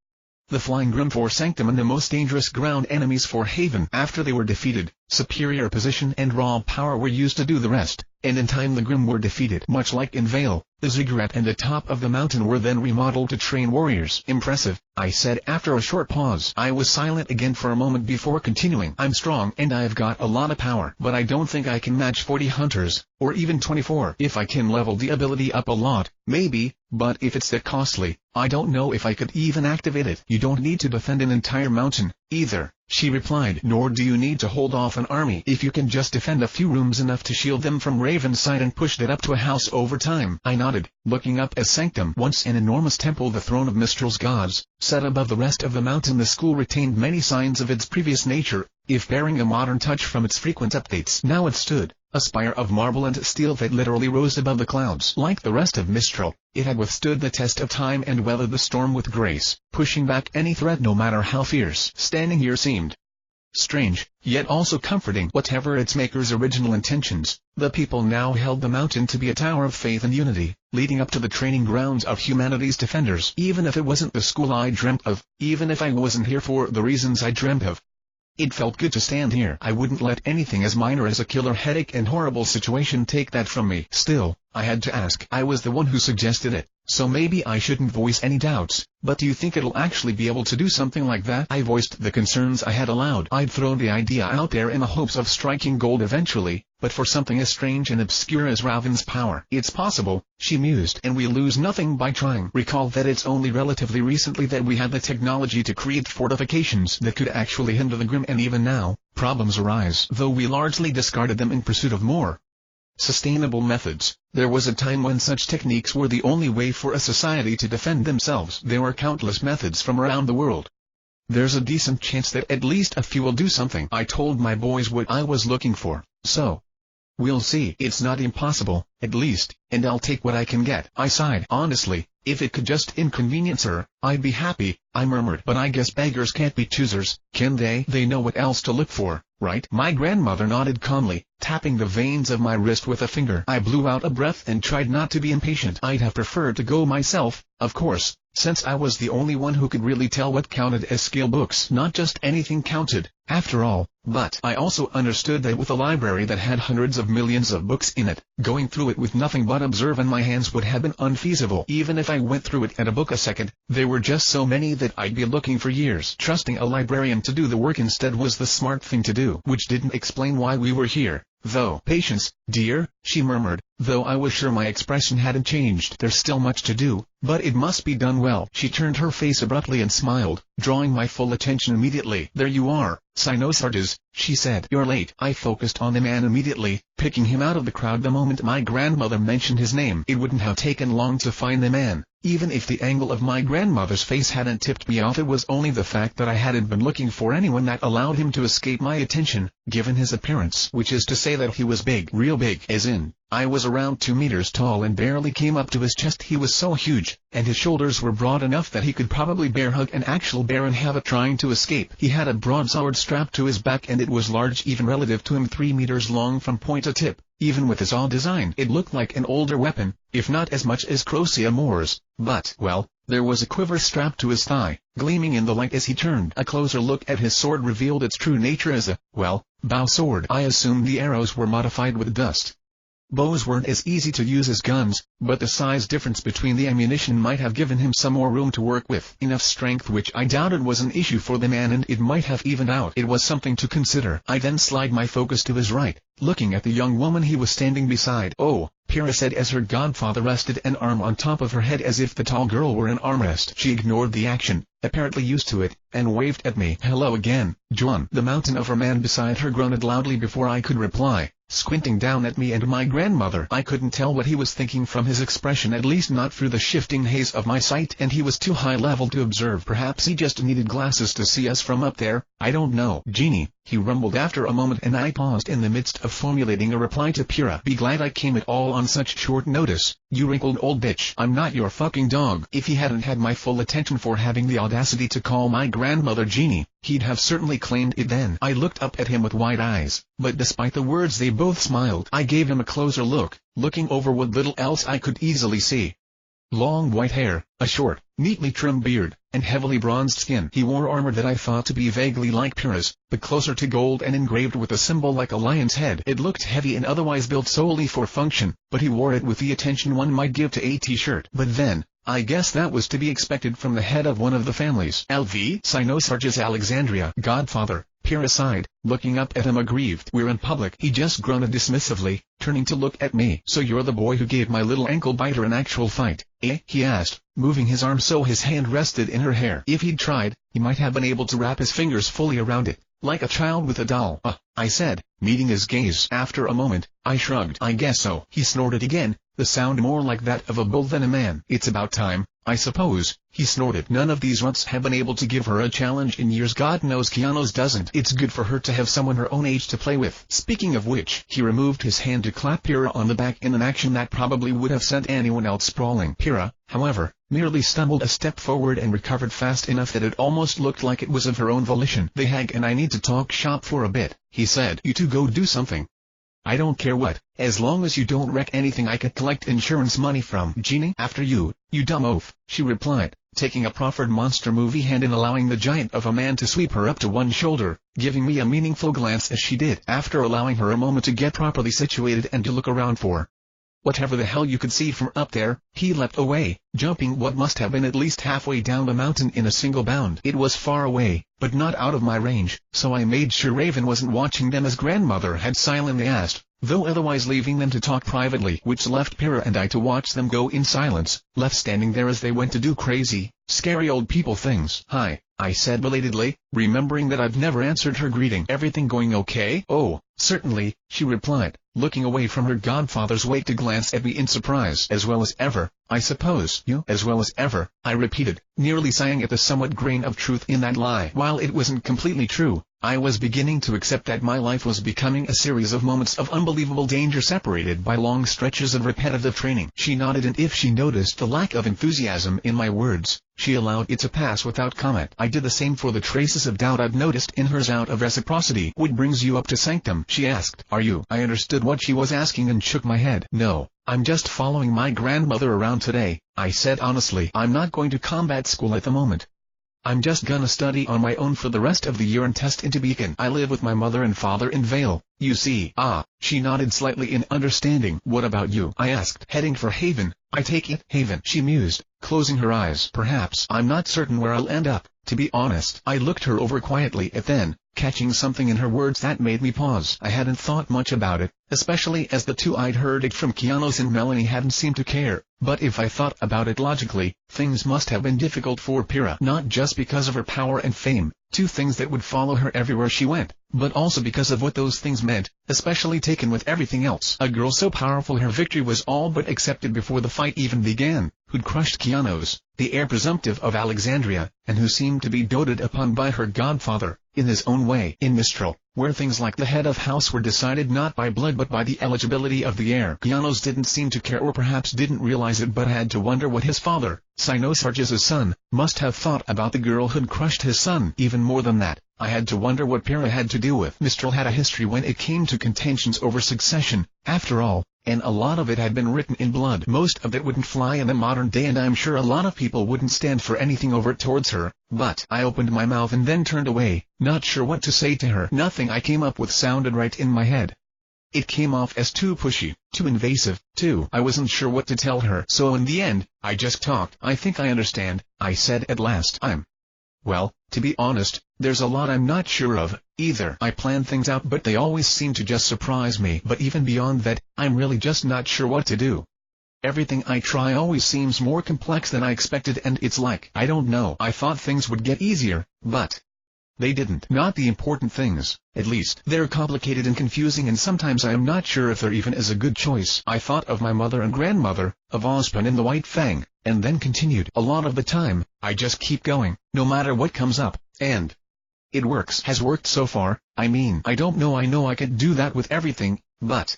The Flying Grim for Sanctum and the most dangerous ground enemies for Haven. After they were defeated, superior position and raw power were used to do the rest, and in time the Grim were defeated. Much like in Vale, the ziggurat and the top of the mountain were then remodeled to train warriors. Impressive, I said after a short pause. I was silent again for a moment before continuing. I'm strong and I've got a lot of power, but I don't think I can match 40 hunters, or even 24. If I can level the ability up a lot, maybe, but if it's that costly, I don't know if I could even activate it. You don't need to defend an entire mountain, either, she replied. Nor do you need to hold off an army. If you can just defend a few rooms enough to shield them from Raven's sight and push that up to a house over time. I nodded, looking up at Sanctum. Once an enormous temple, the throne of Mistral's gods, set above the rest of the mountain, the school retained many signs of its previous nature, if bearing a modern touch from its frequent updates. Now it stood, a spire of marble and steel that literally rose above the clouds. Like the rest of Mistral, it had withstood the test of time and weathered the storm with grace, pushing back any threat no matter how fierce. Standing here seemed strange, yet also comforting. Whatever its maker's original intentions, the people now held the mountain to be a tower of faith and unity, leading up to the training grounds of humanity's defenders. Even if it wasn't the school I dreamt of, even if I wasn't here for the reasons I dreamt of, it felt good to stand here. I wouldn't let anything as minor as a killer headache and horrible situation take that from me. Still, I had to ask. I was the one who suggested it, so maybe I shouldn't voice any doubts. But do you think it'll actually be able to do something like that? I voiced the concerns I had aloud. I'd thrown the idea out there in the hopes of striking gold eventually, but for something as strange and obscure as Raven's power. It's possible, she mused, and we lose nothing by trying. Recall that it's only relatively recently that we had the technology to create fortifications that could actually hinder the Grim, and even now, problems arise. Though we largely discarded them in pursuit of more sustainable methods, there was a time when such techniques were the only way for a society to defend themselves. There were countless methods from around the world. There's a decent chance that at least a few will do something. I told my boys what I was looking for, so we'll see. It's not impossible, at least, and I'll take what I can get. I sighed. Honestly, if it could just inconvenience her, I'd be happy, I murmured. But I guess beggars can't be choosers, can they? They know what else to look for, right? My grandmother nodded calmly, tapping the veins of my wrist with a finger. I blew out a breath and tried not to be impatient. I'd have preferred to go myself, of course, since I was the only one who could really tell what counted as skill books. Not just anything counted, after all, but I also understood that with a library that had hundreds of millions of books in it, going through it with nothing but observe in my hands would have been unfeasible. Even if I went through it at a book a second, there were just so many that I'd be looking for years. Trusting a librarian to do the work instead was the smart thing to do. Which didn't explain why we were here, though. Patience, dear, she murmured, though I was sure my expression hadn't changed. There's still much to do, but it must be done well. She turned her face abruptly and smiled, drawing my full attention immediately. There you are, Sinosartes, she said. You're late. I focused on the man immediately, picking him out of the crowd the moment my grandmother mentioned his name. It wouldn't have taken long to find the man. Even if the angle of my grandmother's face hadn't tipped me off, it was only the fact that I hadn't been looking for anyone that allowed him to escape my attention, given his appearance. Which is to say that he was big. Real big. As in, I was around 2 meters tall and barely came up to his chest. He was so huge, and his shoulders were broad enough that he could probably bear hug an actual bear and have it trying to escape. He had a broadsword strapped to his back, and it was large even relative to him, 3 meters long from point to tip. Even with his odd design, it looked like an older weapon, if not as much as Crocea Moore's, but, well, there was a quiver strapped to his thigh, gleaming in the light as he turned. A closer look at his sword revealed its true nature as a, well, bow sword. I assumed the arrows were modified with dust. Bows weren't as easy to use as guns, but the size difference between the ammunition might have given him some more room to work with. Enough strength, which I doubted was an issue for the man, and it might have evened out. It was something to consider. I then slid my focus to his right, looking at the young woman he was standing beside. Oh, Pyrrha said as her godfather rested an arm on top of her head as if the tall girl were an armrest. She ignored the action, apparently used to it, and waved at me. Hello again, Jaune. The mountain of her man beside her groaned loudly before I could reply, squinting down at me and my grandmother. I couldn't tell what he was thinking from his expression, at least not through the shifting haze of my sight, and he was too high level to observe. Perhaps he just needed glasses to see us from up there, I don't know. Genie, he rumbled after a moment, and I paused in the midst of formulating a reply to Pyrrha. Be glad I came at all on such short notice, you wrinkled old bitch. I'm not your fucking dog. If he hadn't had my full attention for having the audacity to call my grandmother Jeannie, he'd have certainly claimed it then. I looked up at him with wide eyes, but despite the words they both smiled. I gave him a closer look, looking over what little else I could easily see. Long white hair, a short, neatly trimmed beard, and heavily bronzed skin. He wore armor that I thought to be vaguely like Pyrrha's, but closer to gold and engraved with a symbol like a lion's head. It looked heavy and otherwise built solely for function, but he wore it with the attention one might give to a t-shirt. But then, I guess that was to be expected from the head of one of the families. LV Sinosarges Alexandria. Godfather, Pyrrha sighed, looking up at him aggrieved. We're in public. He just grunted dismissively, turning to look at me. So you're the boy who gave my little ankle biter an actual fight, eh? He asked, moving his arm so his hand rested in her hair. If he'd tried, he might have been able to wrap his fingers fully around it, like a child with a doll. I said, meeting his gaze. After a moment, I shrugged. I guess so. He snorted again, the sound more like that of a bull than a man. It's about time, I suppose, he snorted. None of these runts have been able to give her a challenge in years. God knows Keanu's doesn't. It's good for her to have someone her own age to play with. Speaking of which, he removed his hand to clap Pyrrha on the back in an action that probably would have sent anyone else sprawling. Pyrrha, however, merely stumbled a step forward and recovered fast enough that it almost looked like it was of her own volition. The hag and I need to talk shop for a bit, he said. You two go do something. I don't care what, as long as you don't wreck anything I could collect insurance money from. Jeannie? After you, you dumb oaf, she replied, taking a proffered monster movie hand and allowing the giant of a man to sweep her up to one shoulder, giving me a meaningful glance as she did. After allowing her a moment to get properly situated and to look around for whatever the hell you could see from up there, he leapt away, jumping what must have been at least halfway down the mountain in a single bound. It was far away, but not out of my range, so I made sure Raven wasn't watching them as grandmother had silently asked, though otherwise leaving them to talk privately, which left Pyrrha and I to watch them go in silence, left standing there as they went to do crazy, scary old people things. Hi, I said belatedly, remembering that I'd never answered her greeting. Everything going okay? Oh, certainly, she replied, looking away from her godfather's wake to glance at me in surprise. As well as ever, I suppose. You? As well as ever, I repeated, nearly sighing at the somewhat grain of truth in that lie. While it wasn't completely true, I was beginning to accept that my life was becoming a series of moments of unbelievable danger separated by long stretches of repetitive training. She nodded, and if she noticed the lack of enthusiasm in my words, she allowed it to pass without comment. I did the same for the traces of doubt I'd noticed in hers out of reciprocity. What brings you up to Sanctum? She asked. Are you? I understood what she was asking and shook my head. No, I'm just following my grandmother around today, I said honestly. I'm not going to combat school at the moment. I'm just gonna study on my own for the rest of the year and test into Beacon. I live with my mother and father in Vale, you see. Ah, she nodded slightly in understanding. What about you? I asked. Heading for Haven, I take it. Haven, she mused, closing her eyes. Perhaps. I'm not certain where I'll end up, to be honest. I looked her over quietly and then, catching something in her words that made me pause. I hadn't thought much about it, especially as the two I'd heard it from Keanu's and Melanie hadn't seemed to care. But if I thought about it logically, things must have been difficult for Pyrrha. Not just because of her power and fame, two things that would follow her everywhere she went, but also because of what those things meant, especially taken with everything else. A girl so powerful her victory was all but accepted before the fight even began, who'd crushed Keanu's, the heir presumptive of Alexandria, and who seemed to be doted upon by her godfather, in his own way. In Mistral, where things like the head of house were decided not by blood but by the eligibility of the heir, Keanu's didn't seem to care, or perhaps didn't realize it, but had to wonder what his father, Sinosarges' son, must have thought about the girl who'd crushed his son. Even more than that, I had to wonder what Pyrrha had to do with. Mistral had a history when it came to contentions over succession, after all, and a lot of it had been written in blood. Most of it wouldn't fly in the modern day, and I'm sure a lot of people wouldn't stand for anything overt towards her, but I opened my mouth and then turned away, not sure what to say to her. Nothing I came up with sounded right in my head. It came off as too pushy, too invasive, too. I wasn't sure what to tell her. So in the end, I just talked. I think I understand, I said at last. Well, to be honest, there's a lot I'm not sure of, either. I plan things out but they always seem to just surprise me. But even beyond that, I'm really just not sure what to do. Everything I try always seems more complex than I expected, and it's like, I don't know. I thought things would get easier, but they didn't. Not the important things, at least. They're complicated and confusing, and sometimes I am not sure if they're even as a good choice. I thought of my mother and grandmother, of Ozpin and the White Fang, and then continued. A lot of the time, I just keep going, no matter what comes up, and It works. Has worked so far. I mean, I don't know, I know I could do that with everything, but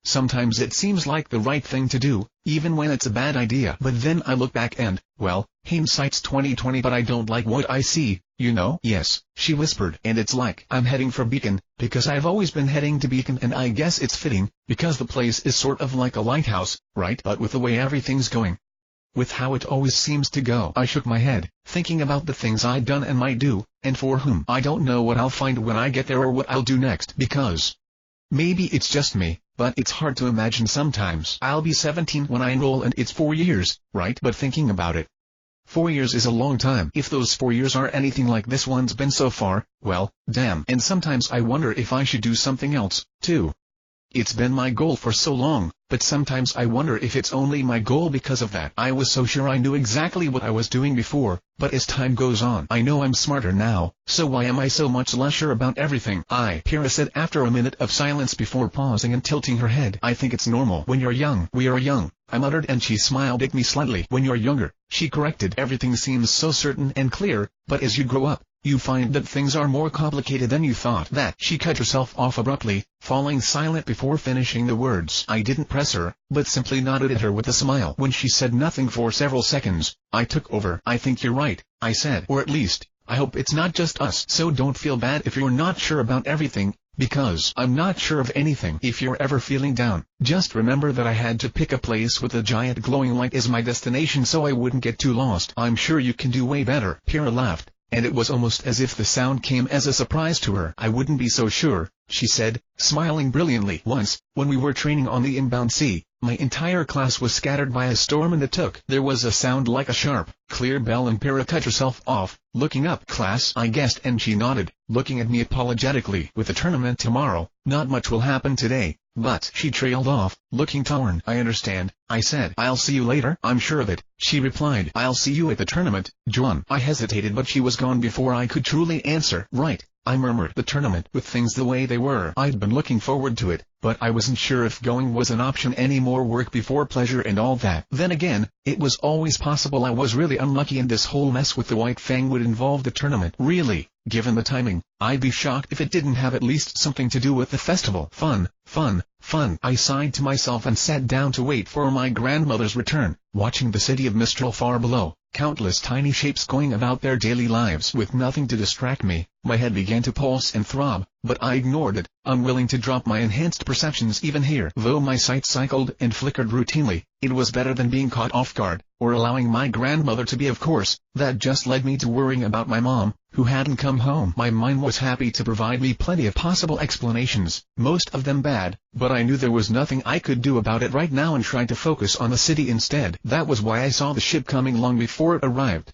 sometimes it seems like the right thing to do, even when it's a bad idea. But then I look back and, well, hindsight's 20/20, but I don't like what I see, you know? Yes, she whispered, and it's like I'm heading for Beacon, because I've always been heading to Beacon, and I guess it's fitting, because the place is sort of like a lighthouse, right? But with the way everything's going, with how it always seems to go. I shook my head, thinking about the things I'd done and might do, and for whom. I don't know what I'll find when I get there or what I'll do next, because maybe it's just me, but it's hard to imagine sometimes. I'll be 17 when I enroll, and it's 4 years, right? But thinking about it, 4 years is a long time. If those 4 years are anything like this one's been so far, well, damn. And sometimes I wonder if I should do something else, too. It's been my goal for so long, but sometimes I wonder if it's only my goal because of that. I was so sure I knew exactly what I was doing before, but as time goes on, I know I'm smarter now, so why am I so much less sure about everything? Kira said after a minute of silence before pausing and tilting her head. I think it's normal. When you're young. We are young, I muttered, and she smiled at me slightly. When you're younger, she corrected, everything seems so certain and clear, but as you grow up, you find that things are more complicated than you thought. That she cut herself off abruptly, falling silent before finishing the words. I didn't press her, but simply nodded at her with a smile. When she said nothing for several seconds, I took over. I think you're right, I said. Or at least, I hope it's not just us. So don't feel bad if you're not sure about everything, because I'm not sure of anything. If you're ever feeling down, just remember that I had to pick a place with a giant glowing light as my destination so I wouldn't get too lost. I'm sure you can do way better. Kira laughed, and it was almost as if the sound came as a surprise to her. I wouldn't be so sure, she said, smiling brilliantly. Once, when we were training on the inbound sea, my entire class was scattered by a storm and it took. There was a sound like a sharp, clear bell and Kira cut herself off, looking up. Class, I guessed, and she nodded, looking at me apologetically. With the tournament tomorrow, not much will happen today. But she trailed off, looking torn. I understand, I said. I'll see you later. I'm sure of it, she replied. I'll see you at the tournament, Jaune. I hesitated, but she was gone before I could truly answer. Right, I murmured. The tournament. With things the way they were, I'd been looking forward to it, but I wasn't sure if going was an option anymore. Work before pleasure and all that. Then again, it was always possible I was really unlucky and this whole mess with the White Fang would involve the tournament. Really, given the timing, I'd be shocked if it didn't have at least something to do with the festival. Fun, fun, fun. I sighed to myself and sat down to wait for my grandmother's return, watching the city of Mistral far below, countless tiny shapes going about their daily lives with nothing to distract me. My head began to pulse and throb, but I ignored it, unwilling to drop my enhanced perceptions even here. Though my sight cycled and flickered routinely, it was better than being caught off guard, or allowing my grandmother to be. Of course, that just led me to worrying about my mom, who hadn't come home. My mind was happy to provide me plenty of possible explanations, most of them bad, but I knew there was nothing I could do about it right now and tried to focus on the city instead. That was why I saw the ship coming long before it arrived.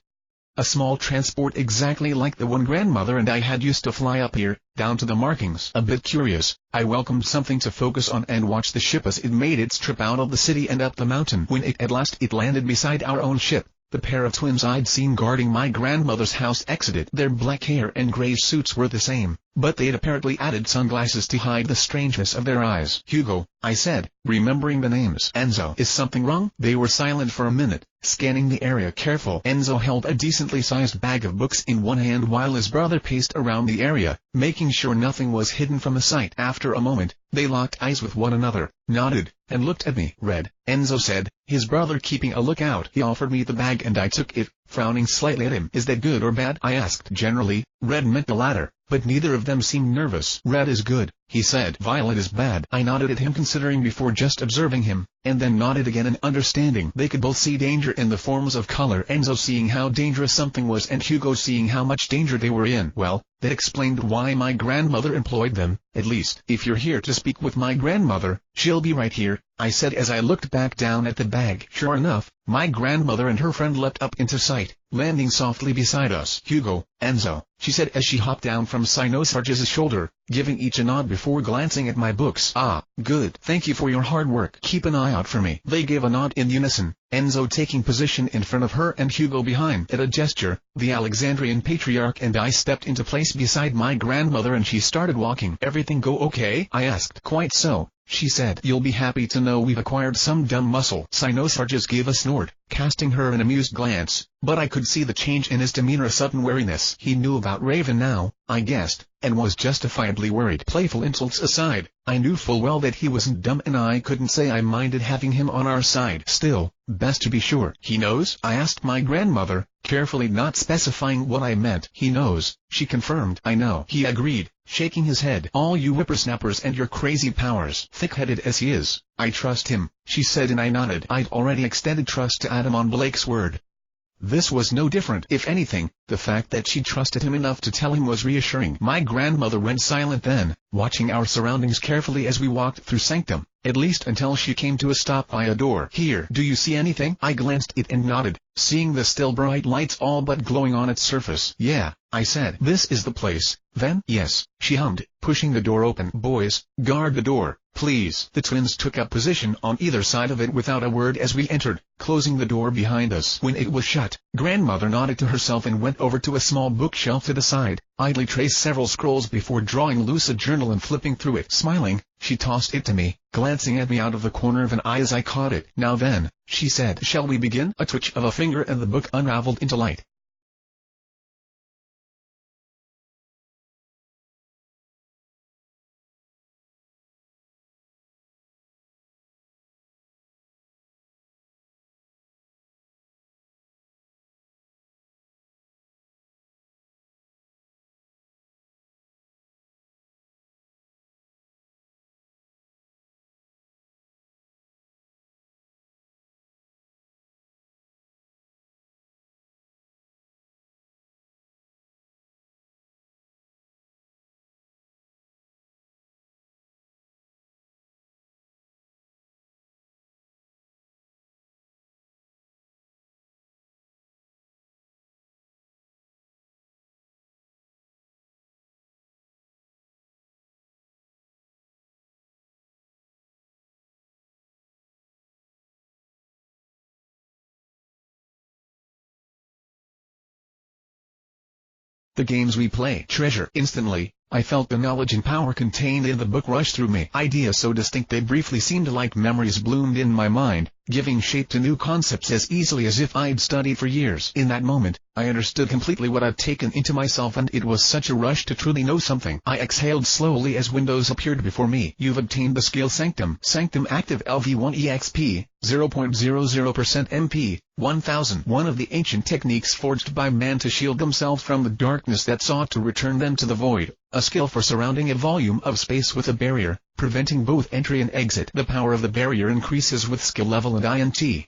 A small transport exactly like the one grandmother and I had used to fly up here, down to the markings. A bit curious, I welcomed something to focus on and watched the ship as it made its trip out of the city and up the mountain. When at last it landed beside our own ship, the pair of twins I'd seen guarding my grandmother's house exited. Their black hair and gray suits were the same, but they'd apparently added sunglasses to hide the strangeness of their eyes. Hugo, I said, remembering the names. Enzo. Is something wrong? They were silent for a minute, scanning the area careful. Enzo held a decently sized bag of books in one hand while his brother paced around the area, making sure nothing was hidden from the sight. After a moment, they locked eyes with one another, nodded, and looked at me. Red, Enzo said, his brother keeping a lookout. He offered me the bag and I took it, frowning slightly at him. Is that good or bad? I asked. Generally, Red meant the latter, but neither of them seemed nervous. Red is good, he said. Violet is bad. I nodded at him, considering before just observing him, and then nodded again in understanding. They could both see danger in the forms of color, Enzo seeing how dangerous something was and Hugo seeing how much danger they were in. Well, that explained why my grandmother employed them, at least. If you're here to speak with my grandmother, she'll be right here, I said as I looked back down at the bag. Sure enough, my grandmother and her friend leapt up into sight, landing softly beside us. Hugo, Enzo, she said as she hopped down from Sinosarge's shoulder, giving each a nod before glancing at my books. Ah, good. Thank you for your hard work. Keep an eye out for me. They gave a nod in unison, Enzo taking position in front of her and Hugo behind. At a gesture, the Alexandrian patriarch and I stepped into place beside my grandmother and she started walking. Everything go okay? I asked. Quite so, she said. You'll be happy to know we've acquired some dumb muscle. Sinosarges gave a snort, casting her an amused glance, but I could see the change in his demeanor, a sudden wariness. He knew about Raven now, I guessed, and was justifiably worried. Playful insults aside, I knew full well that he wasn't dumb and I couldn't say I minded having him on our side. Still, best to be sure. He knows? I asked my grandmother, carefully not specifying what I meant. He knows, she confirmed. I know. He agreed, shaking his head. All you whippersnappers and your crazy powers. Thick-headed as he is, I trust him, she said, and I nodded. I'd already extended trust to Adam on Blake's word. This was no different. If anything, the fact that she trusted him enough to tell him was reassuring. My grandmother went silent then, watching our surroundings carefully as we walked through Sanctum, at least until she came to a stop by a door. Here, do you see anything? I glanced at it and nodded, seeing the still bright lights all but glowing on its surface. Yeah, I said. This is the place, then? Yes, she hummed, pushing the door open. Boys, guard the door, please. The twins took up position on either side of it without a word as we entered, closing the door behind us. When it was shut, grandmother nodded to herself and went over to a small bookshelf to the side, idly traced several scrolls before drawing loose a journal and flipping through it. Smiling, she tossed it to me, glancing at me out of the corner of an eye as I caught it. Now then, she said. Shall we begin? A twitch of a finger and the book unraveled into light. The games we play. Treasure. Instantly, I felt the knowledge and power contained in the book rush through me. Ideas so distinct they briefly seemed like memories bloomed in my mind, giving shape to new concepts as easily as if I'd studied for years. In that moment, I understood completely what I'd taken into myself, and it was such a rush to truly know something. I exhaled slowly as windows appeared before me. You've obtained the skill Sanctum. Sanctum active LV1 EXP, 0.00% MP, 1000. One of the ancient techniques forged by man to shield themselves from the darkness that sought to return them to the void. A skill for surrounding a volume of space with a barrier, preventing both entry and exit. The power of the barrier increases with skill level and INT.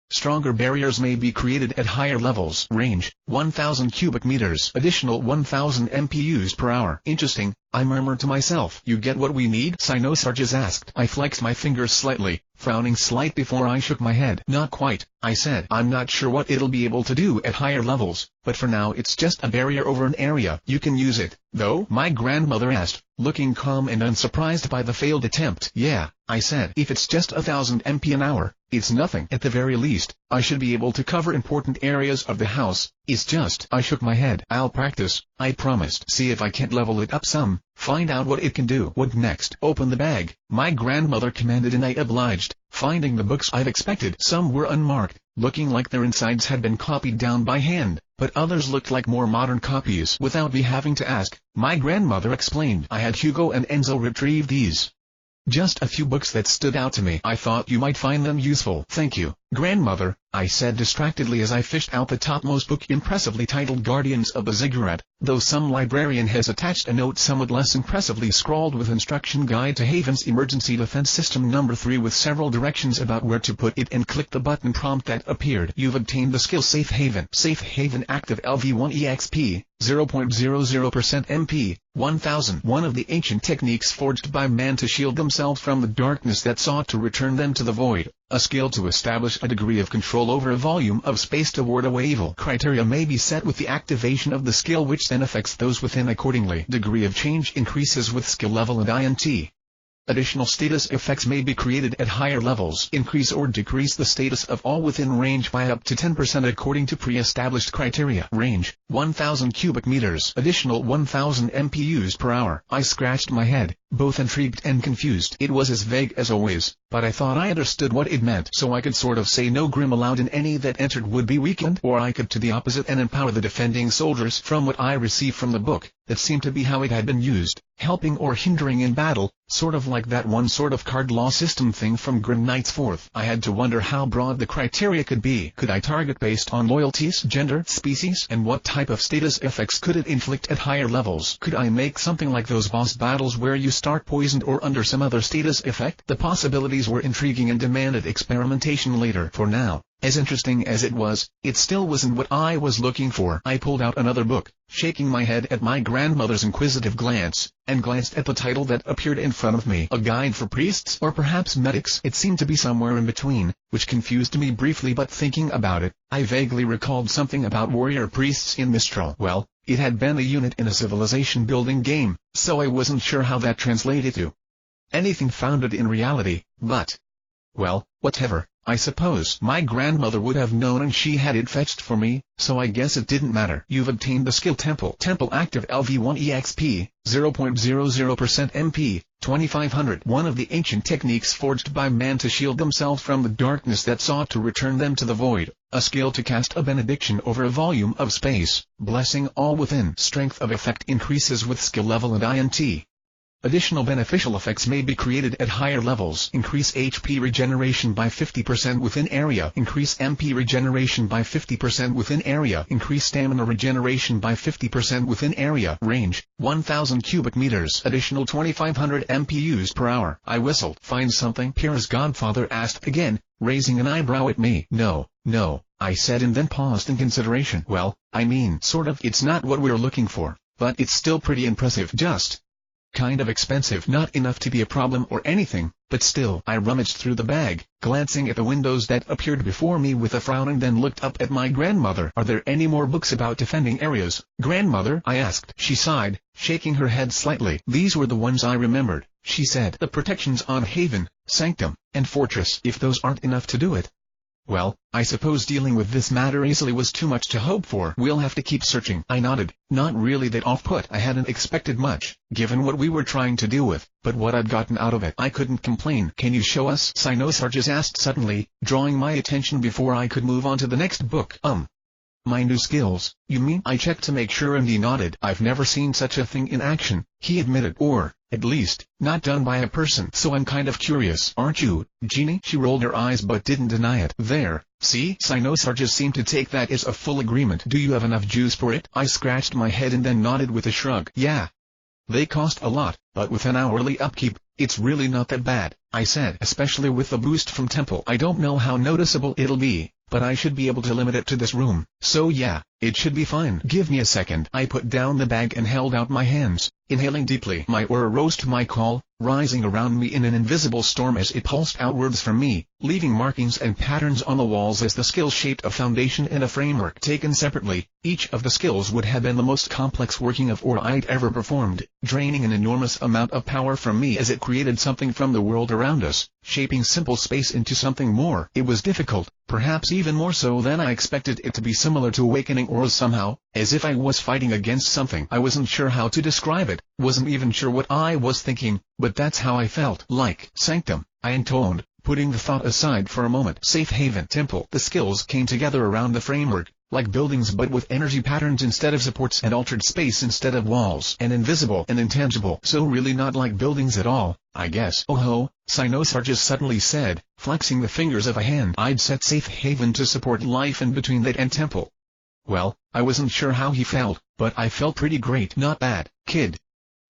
Stronger barriers may be created at higher levels. Range, 1000 cubic meters. Additional 1000 MP used per hour. Interesting, I murmured to myself. You get what we need? Sinosarges asked. I flexed my fingers slightly, frowning slightly before I shook my head. Not quite, I said. I'm not sure what it'll be able to do at higher levels, but for now it's just a barrier over an area. You can use it, though? My grandmother asked, looking calm and unsurprised by the failed attempt. Yeah, I said. If it's just 1000 MP an hour, it's nothing. At the very least, I should be able to cover important areas of the house. It's just... I shook my head. I'll practice, I promised. See if I can't level it up some, find out what it can do. What next? Open the bag, my grandmother commanded, and I obliged, finding the books I'd expected. Some were unmarked, looking like their insides had been copied down by hand, but others looked like more modern copies. Without me having to ask, my grandmother explained. I had Hugo and Enzo retrieve these. Just a few books that stood out to me. I thought you might find them useful. Thank you, grandmother, I said distractedly as I fished out the topmost book, impressively titled Guardians of the Ziggurat, though some librarian has attached a note somewhat less impressively scrawled with Instruction Guide to Haven's Emergency Defense System No. 3 with several directions about where to put it, and click the button prompt that appeared. You've obtained the skill Safe Haven. Safe Haven active LV1 EXP, 0.00% MP, 1000. One of the ancient techniques forged by man to shield themselves from the darkness that sought to return them to the void. A skill to establish a degree of control over a volume of space to ward away evil. Criteria may be set with the activation of the skill, which then affects those within accordingly. Degree of change increases with skill level and INT. Additional status effects may be created at higher levels. Increase or decrease the status of all within range by up to 10% according to pre-established criteria. Range, 1000 cubic meters. Additional 1000 MP used per hour. I scratched my head, both intrigued and confused. It was as vague as always, but I thought I understood what it meant, so I could sort of say no grim allowed in any that entered would be weakened, or I could to the opposite and empower the defending soldiers. From what I received from the book, that seemed to be how it had been used, helping or hindering in battle, sort of like that one sort of card law system thing from Grim Knight's 4th. I had to wonder how broad the criteria could be. Could I target based on loyalties, gender, species, and what type of status effects could it inflict at higher levels? Could I make something like those boss battles where you start poisoned or under some other status effect? The possibilities were intriguing and demanded experimentation later. For now, as interesting as it was, it still wasn't what I was looking for. I pulled out another book, shaking my head at my grandmother's inquisitive glance, and glanced at the title that appeared in front of me. A guide for priests, or perhaps medics. It seemed to be somewhere in between, which confused me briefly, but thinking about it, I vaguely recalled something about warrior priests in Mistral. Well, it had been a unit in a civilization building game, so I wasn't sure how that translated to anything founded in reality, but, well, whatever. I suppose my grandmother would have known and she had it fetched for me, so I guess it didn't matter. You've obtained the skill Temple active LV1 EXP, 0.00% MP, 2500. One of the ancient techniques forged by man to shield themselves from the darkness that sought to return them to the void. A skill to cast a benediction over a volume of space, blessing all within. Strength of effect increases with skill level and INT. Additional beneficial effects may be created at higher levels. Increase HP regeneration by 50% within area. Increase MP regeneration by 50% within area. Increase stamina regeneration by 50% within area. Range, 1000 cubic meters. Additional 2500 MP used per hour. I whistled. Find something? Pyrrha's godfather asked again, raising an eyebrow at me. No, I said, and then paused in consideration. Well, I mean, sort of. It's not what we're looking for, but it's still pretty impressive. Just kind of expensive. Not enough to be a problem or anything, but still. I rummaged through the bag, glancing at the windows that appeared before me with a frown, and then looked up at my grandmother. Are there any more books about defending areas, grandmother? I asked. She sighed, shaking her head slightly. These were the ones I remembered, she said. The protections on Haven, Sanctum, and Fortress. If those aren't enough to do it, well, I suppose dealing with this matter easily was too much to hope for. We'll have to keep searching. I nodded, not really that off-put. I hadn't expected much, given what we were trying to deal with, but what I'd gotten out of it, I couldn't complain. Can you show us? Sinosarges asked suddenly, drawing my attention before I could move on to the next book. My new skills, you mean? I checked to make sure, and he nodded. I've never seen such a thing in action, he admitted. Or, at least, not done by a person. So I'm kind of curious. Aren't you, Jeannie? She rolled her eyes but didn't deny it. There, see? Sinosarges seemed to take that as a full agreement. Do you have enough juice for it? I scratched my head and then nodded with a shrug. Yeah. They cost a lot, but with an hourly upkeep, it's really not that bad, I said. Especially with the boost from Temple. I don't know how noticeable it'll be, but I should be able to limit it to this room, so yeah, it should be fine. Give me a second. I put down the bag and held out my hands, inhaling deeply. My aura rose to my call, rising around me in an invisible storm as it pulsed outwards from me, leaving markings and patterns on the walls as the skills shaped a foundation and a framework. Taken separately, each of the skills would have been the most complex working of aura I'd ever performed, draining an enormous amount of power from me as it created something from the world around us, shaping simple space into something more. It was difficult, perhaps even more so than I expected it to be, similar to awakening auras somehow, as if I was fighting against something. I wasn't sure how to describe it, wasn't even sure what I was thinking, but that's how I felt. Like Sanctum, I intoned, putting the thought aside for a moment. Safe Haven, Temple. The skills came together around the framework, like buildings but with energy patterns instead of supports, and altered space instead of walls, and invisible and intangible. So really not like buildings at all, I guess. Oh ho, Sinosarges suddenly said, flexing the fingers of a hand. I'd set Safe Haven to support life in between that and Temple. Well, I wasn't sure how he felt, but I felt pretty great. Not bad, kid.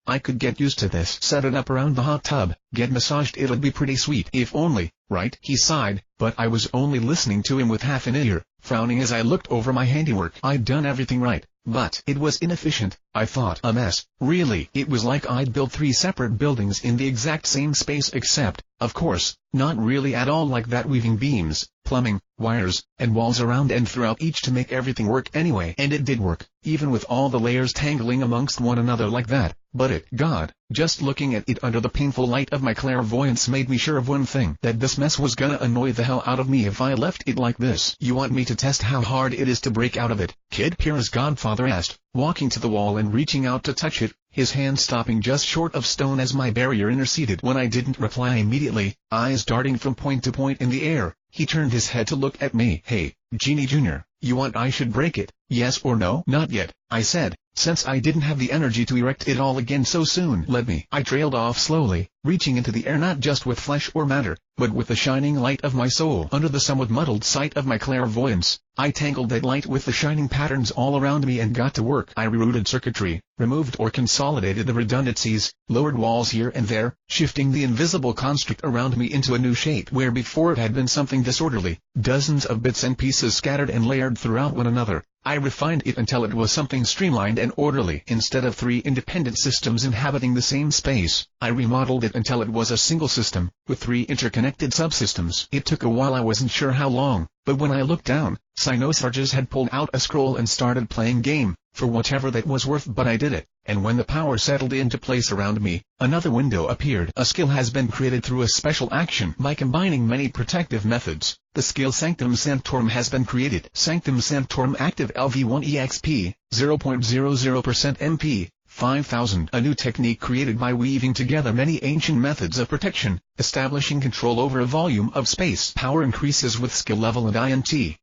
I could get used to this. Set it up around the hot tub, get massaged, it'll be pretty sweet. If only, right? He sighed, but I was only listening to him with half an ear, frowning as I looked over my handiwork. I'd done everything right, but it was inefficient, I thought. A mess, really. It was like I'd built 3 separate buildings in the exact same space, except, of course, not really at all like that, weaving beams, plumbing, wires, and walls around and throughout each to make everything work anyway. And it did work, even with all the layers tangling amongst one another like that. But God, just looking at it under the painful light of my clairvoyance made me sure of one thing, that this mess was gonna annoy the hell out of me if I left it like this. You want me to test how hard it is to break out of it, kid? Pyrrha's godfather asked, walking to the wall and reaching out to touch it, his hand stopping just short of stone as my barrier interceded. When I didn't reply immediately, eyes darting from point to point in the air, he turned his head to look at me. "Hey, Genie Jr., you want I should break it, yes or no?" "Not yet," I said, since I didn't have the energy to erect it all again so soon. "Let me." I trailed off slowly, reaching into the air not just with flesh or matter, but with the shining light of my soul. Under the somewhat muddled sight of my clairvoyance, I tangled that light with the shining patterns all around me and got to work. I rerouted circuitry, removed or consolidated the redundancies, lowered walls here and there, shifting the invisible construct around me into a new shape where before it had been something disorderly, dozens of bits and pieces scattered and layered throughout one another. I refined it until it was something streamlined and orderly. Instead of 3 independent systems inhabiting the same space, I remodeled it until it was a single system, with 3 interconnected subsystems. It took a while, I wasn't sure how long, but when I looked down, Cynosarges had pulled out a scroll and started playing game, for whatever that was worth. But I did it, and when the power settled into place around me, another window appeared. A skill has been created through a special action. By combining many protective methods, the skill Sanctum Sanctorum has been created. Sanctum Sanctorum active LV1 EXP, 0.00% MP, 5000. A new technique created by weaving together many ancient methods of protection, establishing control over a volume of space. Power increases with skill level and INT.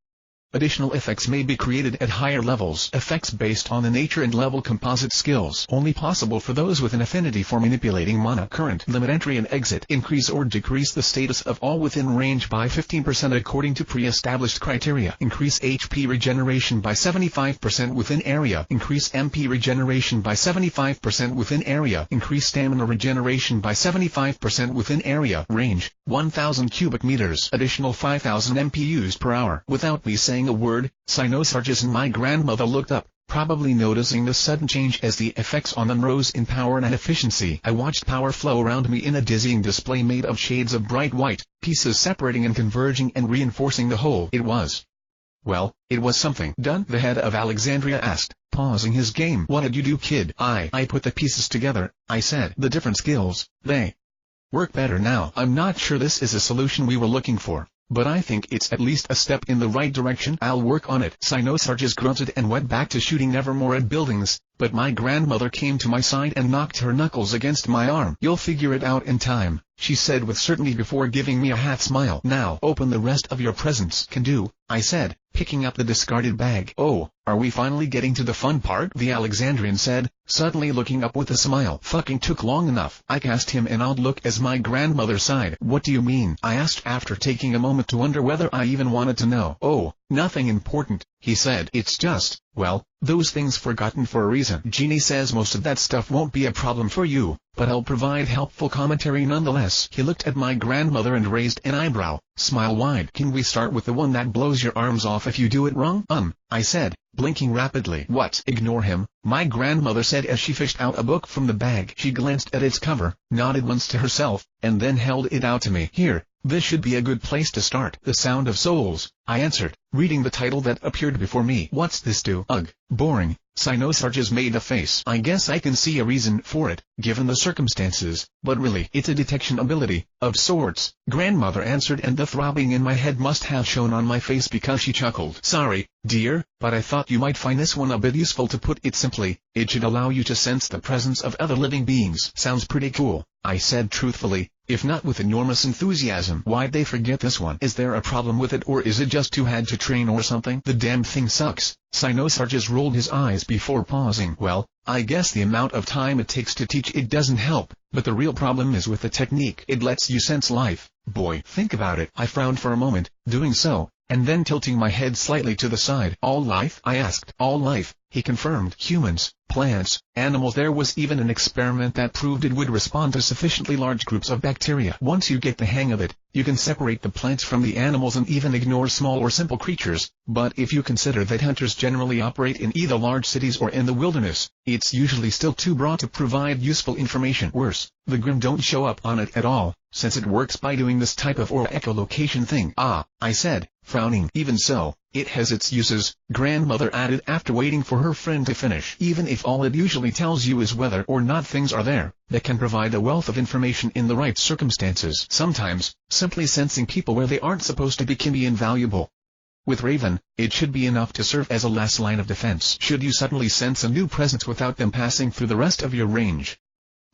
Additional effects may be created at higher levels. Effects based on the nature and level composite skills. Only possible for those with an affinity for manipulating mana. Current limit entry and exit. Increase or decrease the status of all within range by 15% according to pre-established criteria. Increase HP regeneration by 75% within area. Increase MP regeneration by 75% within area. Increase stamina regeneration by 75% within area. Range, 1000 cubic meters. Additional 5000 MP used per hour. Without me saying a word, Cynosarges and my grandmother looked up, probably noticing the sudden change as the effects on them rose in power and efficiency. I watched power flow around me in a dizzying display made of shades of bright white, pieces separating and converging and reinforcing the whole. It was something. "Done?" the head of Alexandria asked, pausing his game. "What did you do, kid?" I put the pieces together," I said. "The different skills, they work better now. I'm not sure this is a solution we were looking for, but I think it's at least a step in the right direction. I'll work on it." Cynosarges grunted and went back to shooting nevermore at buildings, but my grandmother came to my side and knocked her knuckles against my arm. "You'll figure it out in time," she said with certainty before giving me a half smile. "Now open the rest of your presents." "Can do," I said, picking up the discarded bag. "Oh, are we finally getting to the fun part?" the Alexandrian said, suddenly looking up with a smile. "Fucking took long enough." I cast him an odd look as my grandmother sighed. "What do you mean?" I asked after taking a moment to wonder whether I even wanted to know. "Oh, nothing important," he said. "It's just, well, those things forgotten for a reason." Genie says most of that stuff won't be a problem for you, but I'll provide helpful commentary nonetheless. He looked at my grandmother and raised an eyebrow, smile wide. "Can we start with the one that blows your arms off if you do it wrong?" I said, blinking rapidly. "What?" "Ignore him," my grandmother said as she fished out a book from the bag. She glanced at its cover, nodded once to herself, and then held it out to me. "Here, this should be a good place to start." "The Sound of Souls," I answered, reading the title that appeared before me. "What's this do?" "Ugh, boring." Cynosarges made a face. "I guess I can see a reason for it, given the circumstances, but really, it's a detection ability, of sorts," grandmother answered, and the throbbing in my head must have shown on my face because she chuckled. "Sorry, dear, but I thought you might find this one a bit useful. To put it simply, it should allow you to sense the presence of other living beings." "Sounds pretty cool," I said truthfully, if not with enormous enthusiasm. "Why'd they forget this one? Is there a problem with it, or is it just too hard to train or something?" "The damn thing sucks." Cynosarges rolled his eyes before pausing. "Well, I guess the amount of time it takes to teach it doesn't help, but the real problem is with the technique. It lets you sense life. Boy, think about it." I frowned for a moment, doing so, and then tilting my head slightly to the side. "All life?" I asked. "All life," he confirmed. "Humans, plants, animals. There was even an experiment that proved it would respond to sufficiently large groups of bacteria. Once you get the hang of it, you can separate the plants from the animals and even ignore small or simple creatures. But if you consider that hunters generally operate in either large cities or in the wilderness, it's usually still too broad to provide useful information. Worse, the Grimm don't show up on it at all, since it works by doing this type of aura echolocation thing." "Ah," I said, frowning. "Even so, it has its uses," grandmother added after waiting for her friend to finish. "Even if all it usually tells you is whether or not things are there, that can provide a wealth of information in the right circumstances. Sometimes, simply sensing people where they aren't supposed to be can be invaluable." With Raven, it should be enough to serve as a last line of defense should you suddenly sense a new presence without them passing through the rest of your range.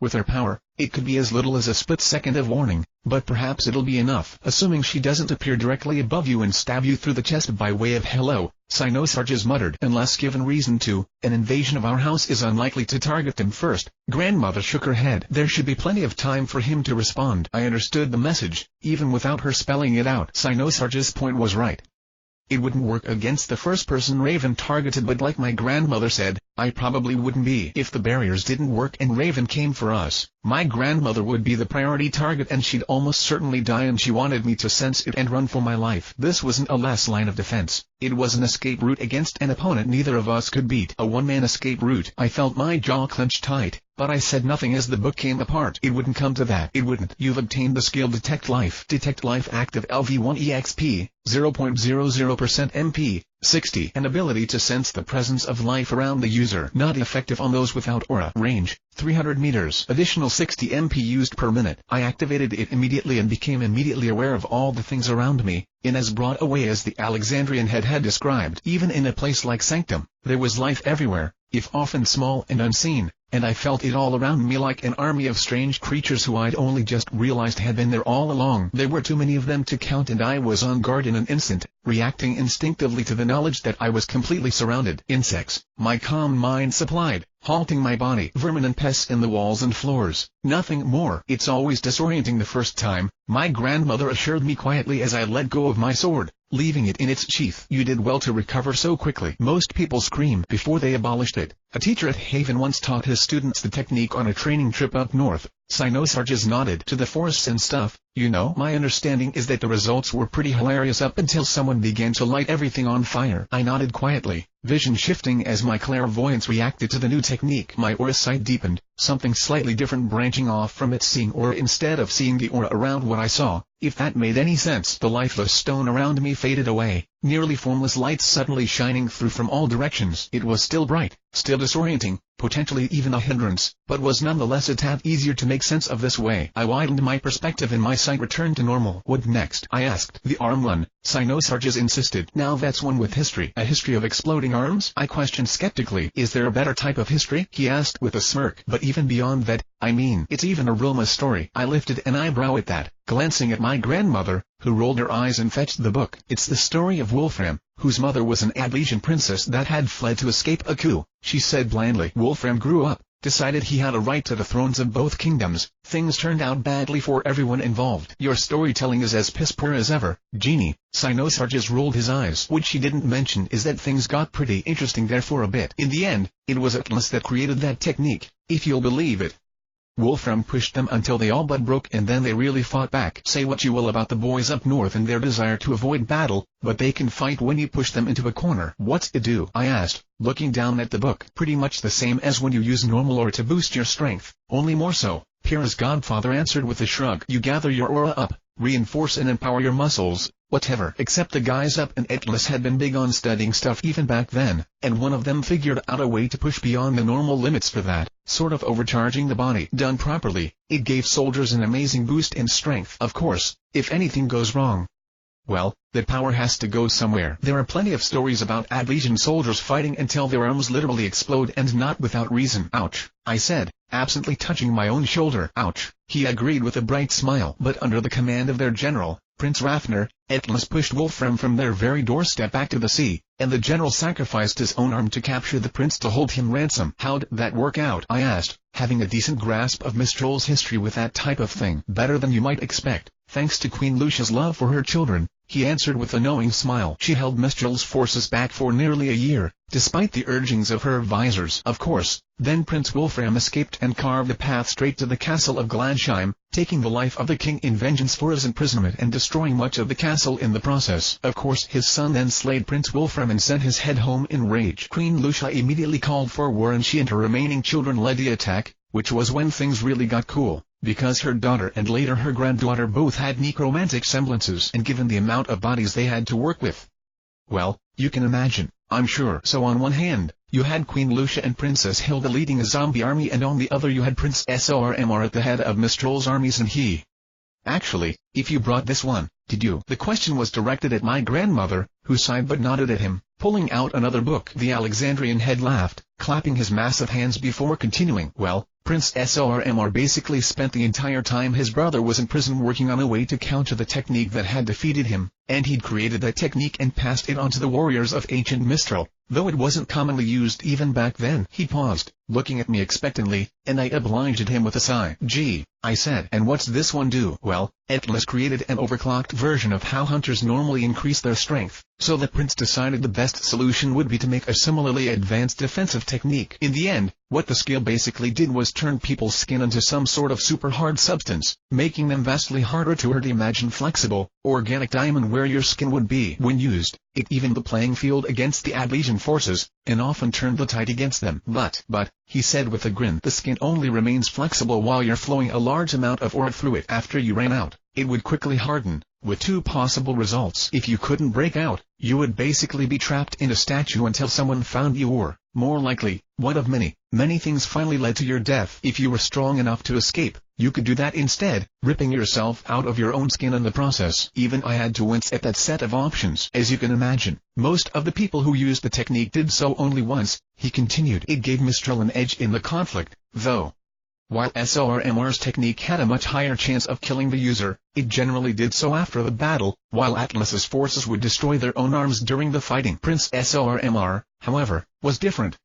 With her power, it could be as little as a split second of warning, but perhaps it'll be enough. Assuming she doesn't appear directly above you and stab you through the chest by way of hello, Cynosarges muttered. Unless given reason to, an invasion of our house is unlikely to target them first. Grandmother shook her head. There should be plenty of time for him to respond. I understood the message, even without her spelling it out. Cynosarges' point was right. It wouldn't work against the first person Raven targeted, but like my grandmother said, I probably wouldn't be. If the barriers didn't work and Raven came for us, my grandmother would be the priority target and she'd almost certainly die, and she wanted me to sense it and run for my life. This wasn't a last line of defense. It was an escape route against an opponent neither of us could beat. A one-man escape route. I felt my jaw clench tight, but I said nothing as the book came apart. It wouldn't come to that. It wouldn't. You've obtained the skill Detect Life. Detect Life active LV1 EXP, 0.00% MP, 60. An ability to sense the presence of life around the user. Not effective on those without aura. Range, 300 meters. Additional 60 MP used per minute. I activated it immediately and became immediately aware of all the things around me, in as broad a way as the Alexandrian had described. Even in a place like Sanctum, there was life everywhere, if often small and unseen, and I felt it all around me like an army of strange creatures who I'd only just realized had been there all along. There were too many of them to count, and I was on guard in an instant, reacting instinctively to the knowledge that I was completely surrounded. Insects, my calm mind supplied, halting my body. Vermin and pests in the walls and floors, nothing more. It's always disorienting the first time, my grandmother assured me quietly as I let go of my sword, leaving it in its sheath. You did well to recover so quickly. Most people scream before they abolished it. A teacher at Haven once taught his students the technique on a training trip up north. Cynosarges nodded. To the forests and stuff, you know. My understanding is that the results were pretty hilarious up until someone began to light everything on fire. I nodded quietly, vision shifting as my clairvoyance reacted to the new technique. My aura sight deepened, something slightly different branching off from its seeing aura instead of seeing the aura around what I saw, if that made any sense. The lifeless stone around me faded away, nearly formless lights suddenly shining through from all directions. It was still bright, still disorienting, potentially even a hindrance, but was nonetheless a tad easier to make sense of this way. I widened my perspective and my sight returned to normal. What next? I asked. The arm one, Cynosarges insisted. Now that's one with history. A history of exploding arms? I questioned skeptically. Is there a better type of history? He asked with a smirk. But even beyond that, I mean, it's even a Roma story. I lifted an eyebrow at that, glancing at my grandmother, who rolled her eyes and fetched the book. It's the story of Wolfram, whose mother was an Adlesian princess that had fled to escape a coup, she said blandly. Wolfram grew up, decided he had a right to the thrones of both kingdoms. Things turned out badly for everyone involved. Your storytelling is as piss-poor as ever, Genie. Cynosarges rolled his eyes. What she didn't mention is that things got pretty interesting there for a bit. In the end, it was Atlas that created that technique, if you'll believe it. Wolfram pushed them until they all but broke, and then they really fought back. Say what you will about the boys up north and their desire to avoid battle, but they can fight when you push them into a corner. What's it do? I asked, looking down at the book. Pretty much the same as when you use normal aura to boost your strength, only more so, Pyrrha's godfather answered with a shrug. You gather your aura up, reinforce and empower your muscles, whatever. Except the guys up in Atlas had been big on studying stuff even back then, and one of them figured out a way to push beyond the normal limits for that, sort of overcharging the body. Done properly, it gave soldiers an amazing boost in strength. Of course, if anything goes wrong, well, that power has to go somewhere. There are plenty of stories about Adlesian soldiers fighting until their arms literally explode, and not without reason. Ouch, I said, absently touching my own shoulder. Ouch, he agreed with a bright smile. But under the command of their general, Prince Rafner, Atlas pushed Wolfram from their very doorstep back to the sea, and the general sacrificed his own arm to capture the prince to hold him ransom. How'd that work out? I asked, having a decent grasp of Mistral's history with that type of thing. Better than you might expect, thanks to Queen Lucia's love for her children, he answered with a knowing smile. She held Mistral's forces back for nearly a year, despite the urgings of her advisors. Of course, then Prince Wolfram escaped and carved a path straight to the castle of Gladsheim, taking the life of the king in vengeance for his imprisonment and destroying much of the castle in the process. Of course, his son then slayed Prince Wolfram and sent his head home in rage. Queen Lucia immediately called for war, and she and her remaining children led the attack, which was when things really got cool, because her daughter and later her granddaughter both had necromantic semblances, and given the amount of bodies they had to work with, well, you can imagine, I'm sure. So on one hand, you had Queen Lucia and Princess Hilda leading a zombie army, and on the other you had Prince Sormr at the head of Mistral's armies, and he. Actually, if you brought this one, Did you? The question was directed at my grandmother, who sighed but nodded at him, pulling out another book. The Alexandrian head laughed, clapping his massive hands before continuing. Well, Prince SORMR basically spent the entire time his brother was in prison working on a way to counter the technique that had defeated him, and he'd created that technique and passed it on to the warriors of ancient Mistral, though it wasn't commonly used even back then. He paused, looking at me expectantly, and I obliged him with a sigh. Gee, I said. And what's this one do? Well, Atlas created an overclocked version of how hunters normally increase their strength, so the prince decided the best solution would be to make a similarly advanced defensive technique. In the end, what the skill basically did was turn people's skin into some sort of super hard substance, making them vastly harder to hurt. Imagine flexible, organic diamond where your skin would be. When used, it evened the playing field against the Adlesian forces, and often turned the tide against them. But, he said with a grin, the skin only remains flexible while you're flowing a large amount of aura through it. After you ran out, it would quickly harden, with two possible results. If you couldn't break out, you would basically be trapped in a statue until someone found you, or, more likely, one of many things finally led to your death. If you were strong enough to escape, you could do that instead, ripping yourself out of your own skin in the process. Even I had to wince at that set of options. As you can imagine, most of the people who used the technique did so only once, he continued. It gave Mistral an edge in the conflict, though. While SORMR's technique had a much higher chance of killing the user, it generally did so after the battle, while Atlas's forces would destroy their own arms during the fighting. Prince SORMR, however, was different.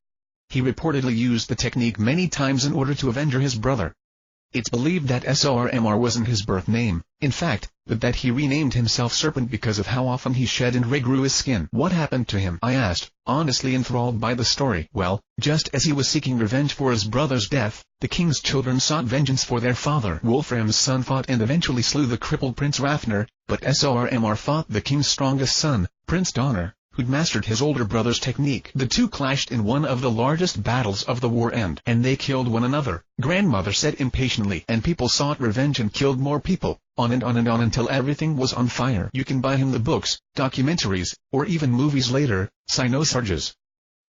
He reportedly used the technique many times in order to avenge his brother. It's believed that SORMR wasn't his birth name, in fact, but that he renamed himself Serpent because of how often he shed and regrew his skin. What happened to him? I asked, honestly enthralled by the story. Well, just as he was seeking revenge for his brother's death, the king's children sought vengeance for their father. Wolfram's son fought and eventually slew the crippled Prince Rafner, but SORMR fought the king's strongest son, Prince Donner, who'd mastered his older brother's technique. The two clashed in one of the largest battles of the war and they killed one another, grandmother said impatiently. And people sought revenge and killed more people, on and on and on until everything was on fire. You can buy him the books, documentaries, or even movies later, Sinosarges.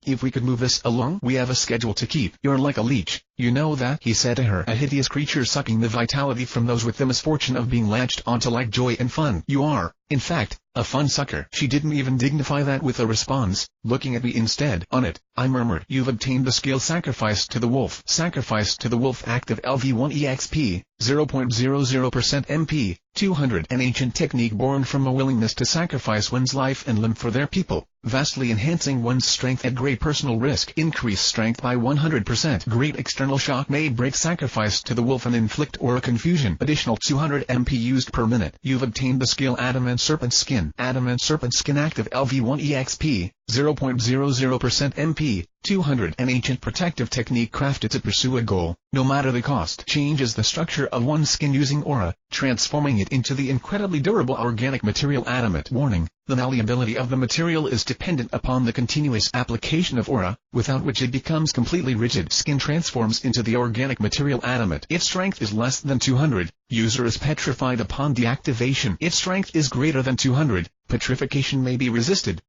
If we could move this along, we have a schedule to keep. You're like a leech, you know that, he said to her, a hideous creature sucking the vitality from those with the misfortune of being latched onto like joy and fun. You are, in fact, a fun sucker. She didn't even dignify that with a response, looking at me instead. On it, I murmured. You've obtained the skill Sacrifice to the Wolf. Sacrifice to the Wolf active LV1 EXP, 0.00% MP, 200. An ancient technique born from a willingness to sacrifice one's life and limb for their people, vastly enhancing one's strength at great personal risk. Increase strength by 100%. Great external shock may break Sacrifice to the Wolf and inflict aura confusion. Additional 200 MP used per minute. You've obtained the skill Adamant Serpent Skin. Adamant Serpent Skin active LV1 EXP, 0.00% MP, 200. An ancient protective technique crafted to pursue a goal, no matter the cost. Changes the structure of one's skin using aura, transforming it into the incredibly durable organic material adamant. Warning: the malleability of the material is dependent upon the continuous application of aura, without which it becomes completely rigid. Skin transforms into the organic material adamant. Its strength is less than 200. User is petrified upon deactivation. Its strength is greater than 200. Petrification may be resisted.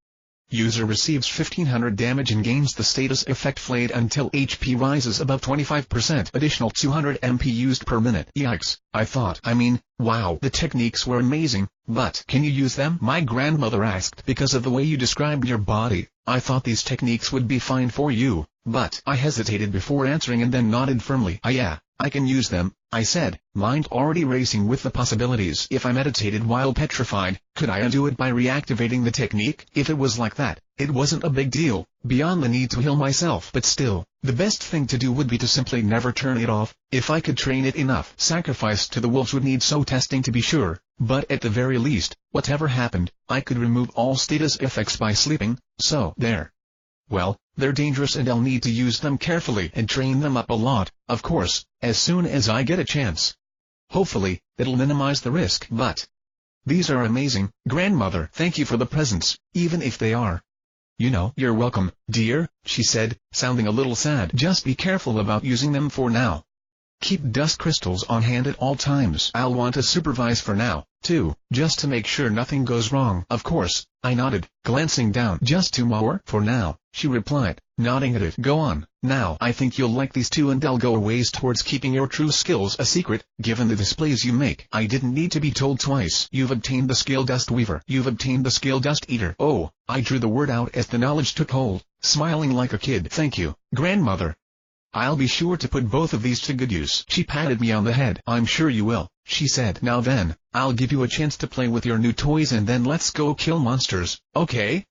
User receives 1500 damage and gains the status effect Flayed until HP rises above 25%. Additional 200 MP used per minute. Yikes, I thought. I mean, wow. The techniques were amazing, but can you use them? My grandmother asked. Because of the way you described your body, I thought these techniques would be fine for you, but I hesitated before answering and then nodded firmly. Yeah, I can use them, I said, mind already racing with the possibilities. If I meditated while petrified, could I undo it by reactivating the technique? If it was like that, it wasn't a big deal, beyond the need to heal myself. But still, the best thing to do would be to simply never turn it off, if I could train it enough. Sacrifice to the Wolves would need so testing to be sure, but at the very least, whatever happened, I could remove all status effects by sleeping, so there. Well, they're dangerous and I'll need to use them carefully and train them up a lot, of course, as soon as I get a chance. Hopefully, it'll minimize the risk. But these are amazing, grandmother. Thank you for the presents, even if they are. You know. You're welcome, dear, she said, sounding a little sad. Just be careful about using them for now. Keep dust crystals on hand at all times. I'll want to supervise for now, too, just to make sure nothing goes wrong. Of course, I nodded, glancing down. Just 2 more? For now, she replied, nodding at it. Go on. Now I think you'll like these 2 and they'll go a ways towards keeping your true skills a secret, given the displays you make. I didn't need to be told twice. You've obtained the Scale Dust Weaver. You've obtained the Scale Dust Eater. Oh, I drew the word out as the knowledge took hold, smiling like a kid. Thank you, grandmother. I'll be sure to put both of these to good use. She patted me on the head. I'm sure you will, she said. Now then, I'll give you a chance to play with your new toys and then let's go kill monsters, okay?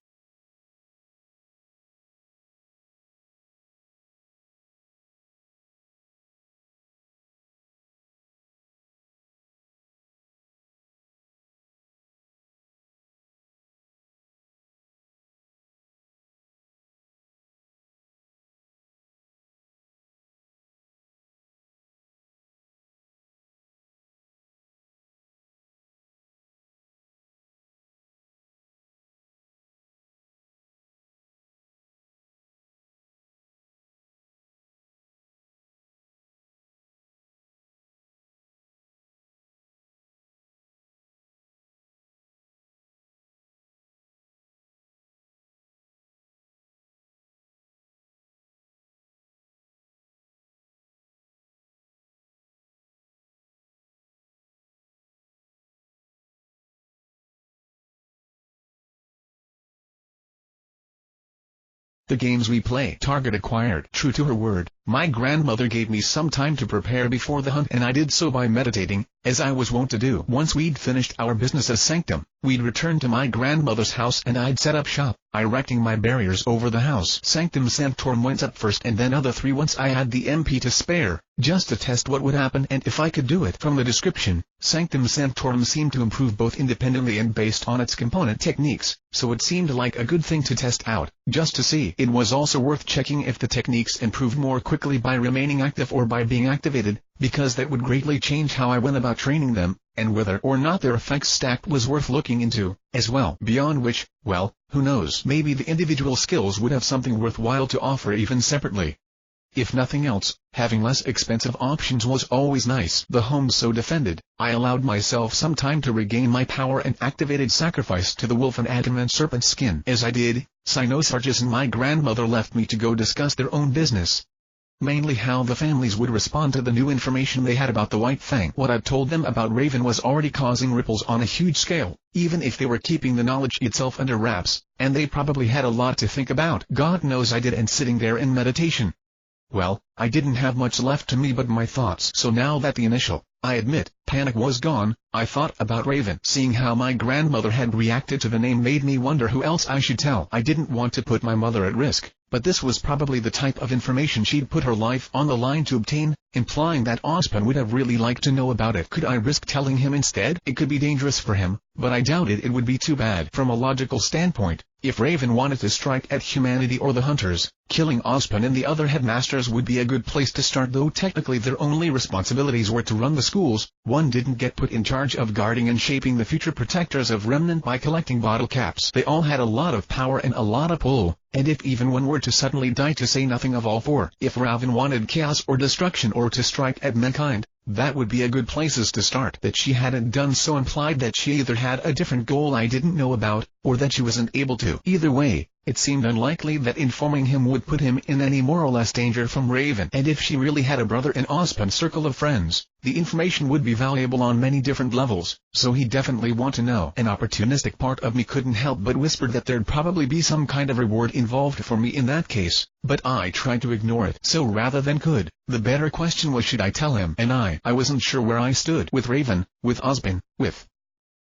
The games we play. Target acquired. True to her word, my grandmother gave me some time to prepare before the hunt and I did so by meditating, as I was wont to do. Once we'd finished our business as Sanctum, we'd return to my grandmother's house and I'd set up shop, erecting my barriers over the house. Sanctum Sanctorum went up first and then other 3 once I had the MP to spare, just to test what would happen and if I could do it. From the description, Sanctum Sanctorum seemed to improve both independently and based on its component techniques, so it seemed like a good thing to test out, just to see. It was also worth checking if the techniques improved more quickly by remaining active or by being activated, because that would greatly change how I went about training them, and whether or not their effects stacked was worth looking into, as well. Beyond which, well, who knows, maybe the individual skills would have something worthwhile to offer even separately. If nothing else, having less expensive options was always nice. The home so defended, I allowed myself some time to regain my power and activated Sacrifice to the Wolf and Adamant Serpent Skin. As I did, Cynosargus and my grandmother left me to go discuss their own business. Mainly how the families would respond to the new information they had about the White Fang. What I'd told them about Raven was already causing ripples on a huge scale, even if they were keeping the knowledge itself under wraps, and they probably had a lot to think about. God knows I did, and sitting there in meditation. Well, I didn't have much left to me but my thoughts. So now that the initial, I admit, panic was gone, I thought about Raven. Seeing how my grandmother had reacted to the name made me wonder who else I should tell. I didn't want to put my mother at risk, but this was probably the type of information she'd put her life on the line to obtain, implying that Ozpin would have really liked to know about it. Could I risk telling him instead? It could be dangerous for him, but I doubted it would be too bad. From a logical standpoint, if Raven wanted to strike at humanity or the hunters, killing Ozpin and the other headmasters would be a good place to start, though technically their only responsibilities were to run the schools. One didn't get put in charge of guarding and shaping the future protectors of Remnant by collecting bottle caps. They all had a lot of power and a lot of pull, and if even one were to suddenly die, to say nothing of all four. If Raven wanted chaos or destruction or to strike at mankind, that would be a good places to start. That she hadn't done so implied that she either had a different goal I didn't know about, or that she wasn't able to. Either way, it seemed unlikely that informing him would put him in any more or less danger from Raven. And if she really had a brother in Ozpin's circle of friends, the information would be valuable on many different levels, so he'd definitely want to know. An opportunistic part of me couldn't help but whisper that there'd probably be some kind of reward involved for me in that case, but I tried to ignore it. So rather than could, the better question was, should I tell him? And I wasn't sure where I stood with Raven, with Ozpin, with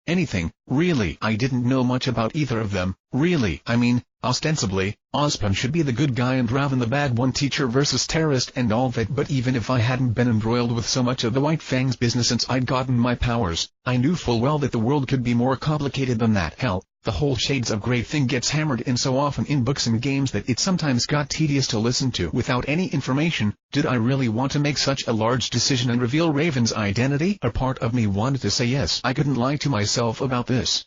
anything, really. I didn't know much about either of them, really. I mean, ostensibly, Ozpin should be the good guy and Raven the bad one, teacher versus terrorist and all that, but even if I hadn't been embroiled with so much of the White Fang's business since I'd gotten my powers, I knew full well that the world could be more complicated than that. Hell, the whole Shades of Grey thing gets hammered in so often in books and games that it sometimes got tedious to listen to. Without any information, did I really want to make such a large decision and reveal Raven's identity? A part of me wanted to say yes. I couldn't lie to myself about this.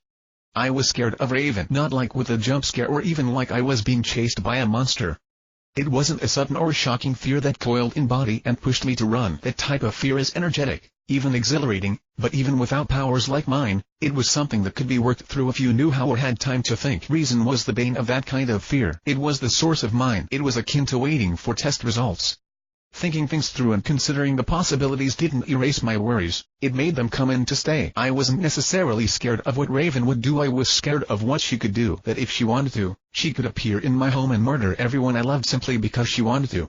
I was scared of Raven, not like with a jump scare or even like I was being chased by a monster. It wasn't a sudden or shocking fear that coiled in body and pushed me to run. That type of fear is energetic, even exhilarating, but even without powers like mine, it was something that could be worked through if you knew how or had time to think. Reason was the bane of that kind of fear. It was the source of mine. It was akin to waiting for test results. Thinking things through and considering the possibilities didn't erase my worries, it made them come in to stay. I wasn't necessarily scared of what Raven would do, I was scared of what she could do. That if she wanted to, she could appear in my home and murder everyone I loved simply because she wanted to.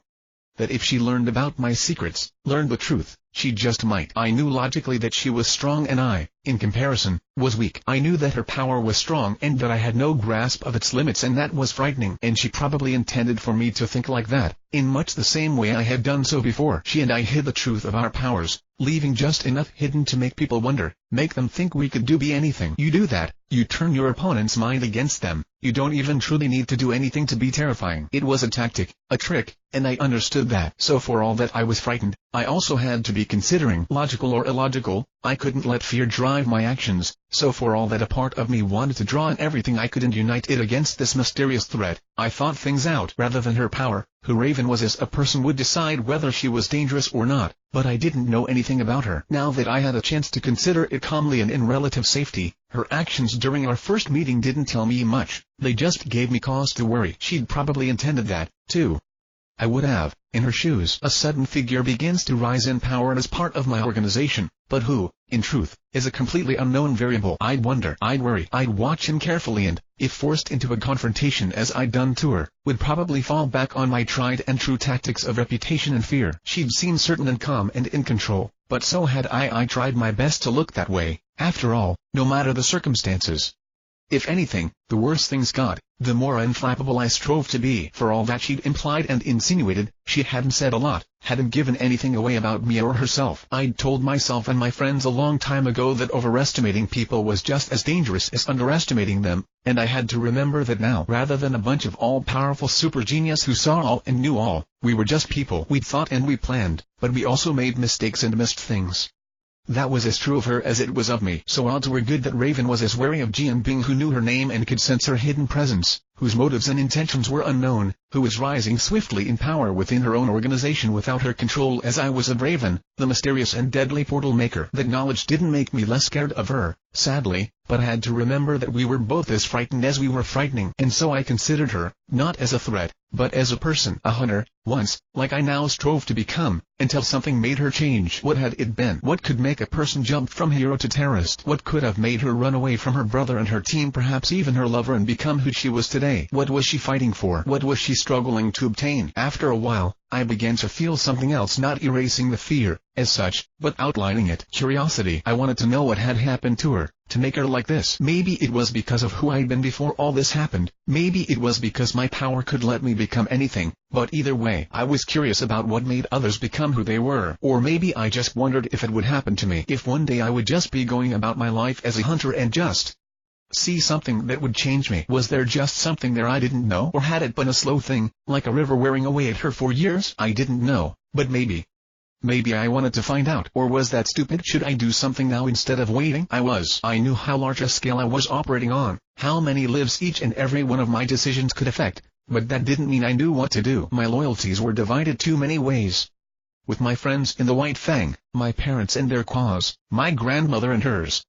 That if she learned about my secrets, learned the truth, she just might. I knew logically that she was strong and I, in comparison, was weak. I knew that her power was strong and that I had no grasp of its limits, and that was frightening. And she probably intended for me to think like that, in much the same way I had done so before. She and I hid the truth of our powers, leaving just enough hidden to make people wonder, make them think we could be anything. You do that, you turn your opponent's mind against them. You don't even truly need to do anything to be terrifying. It was a tactic, a trick, and I understood that. So for all that I was frightened, I also had to be considering logical or illogical. I couldn't let fear drive my actions, so for all that a part of me wanted to draw in everything I could and unite it against this mysterious threat, I thought things out. Rather than her power, who Raven was as a person would decide whether she was dangerous or not, but I didn't know anything about her. Now that I had a chance to consider it calmly and in relative safety, her actions during our first meeting didn't tell me much, they just gave me cause to worry. She'd probably intended that, too. I would have, in her shoes. A sudden figure begins to rise in power as part of my organization, but who, in truth, is a completely unknown variable. I'd wonder, I'd worry, I'd watch him carefully and, if forced into a confrontation as I'd done to her, would probably fall back on my tried and true tactics of reputation and fear. She'd seemed certain and calm and in control, but so had I. I tried my best to look that way, after all, no matter the circumstances. If anything, the worse things got, the more unflappable I strove to be. For all that she'd implied and insinuated, she hadn't said a lot, hadn't given anything away about me or herself. I'd told myself and my friends a long time ago that overestimating people was just as dangerous as underestimating them, and I had to remember that now. Rather than a bunch of all-powerful super genius who saw all and knew all, we were just people. We thought and we planned, but we also made mistakes and missed things. That was as true of her as it was of me. So odds were good that Raven was as wary of Jian Bing, who knew her name and could sense her hidden presence, whose motives and intentions were unknown, who was rising swiftly in power within her own organization without her control, as I was of Raven, the mysterious and deadly portal maker. That knowledge didn't make me less scared of her, sadly, but I had to remember that we were both as frightened as we were frightening. And so I considered her, not as a threat, but as a person, a hunter, once, like I now strove to become, until something made her change. What had it been? What could make a person jump from hero to terrorist? What could have made her run away from her brother and her team, perhaps even her lover, and become who she was today? What was she fighting for? What was she struggling to obtain? After a while, I began to feel something else, not erasing the fear, as such, but outlining it. Curiosity. I wanted to know what had happened to her, to make her like this. Maybe it was because of who I'd been before all this happened, maybe it was because my power could let me become anything, but either way, I was curious about what made others become who they were. Or maybe I just wondered if it would happen to me, if one day I would just be going about my life as a hunter and just see something that would change me. Was there just something there I didn't know? Or had it been a slow thing, like a river wearing away at her for years? I didn't know, but maybe I wanted to find out. Or was that stupid? Should I do something now instead of waiting? I knew how large a scale I was operating on, how many lives each and every one of my decisions could affect, but that didn't mean I knew what to do. My loyalties were divided too many ways. With my friends in the White Fang, my parents and their cause, my grandmother and hers,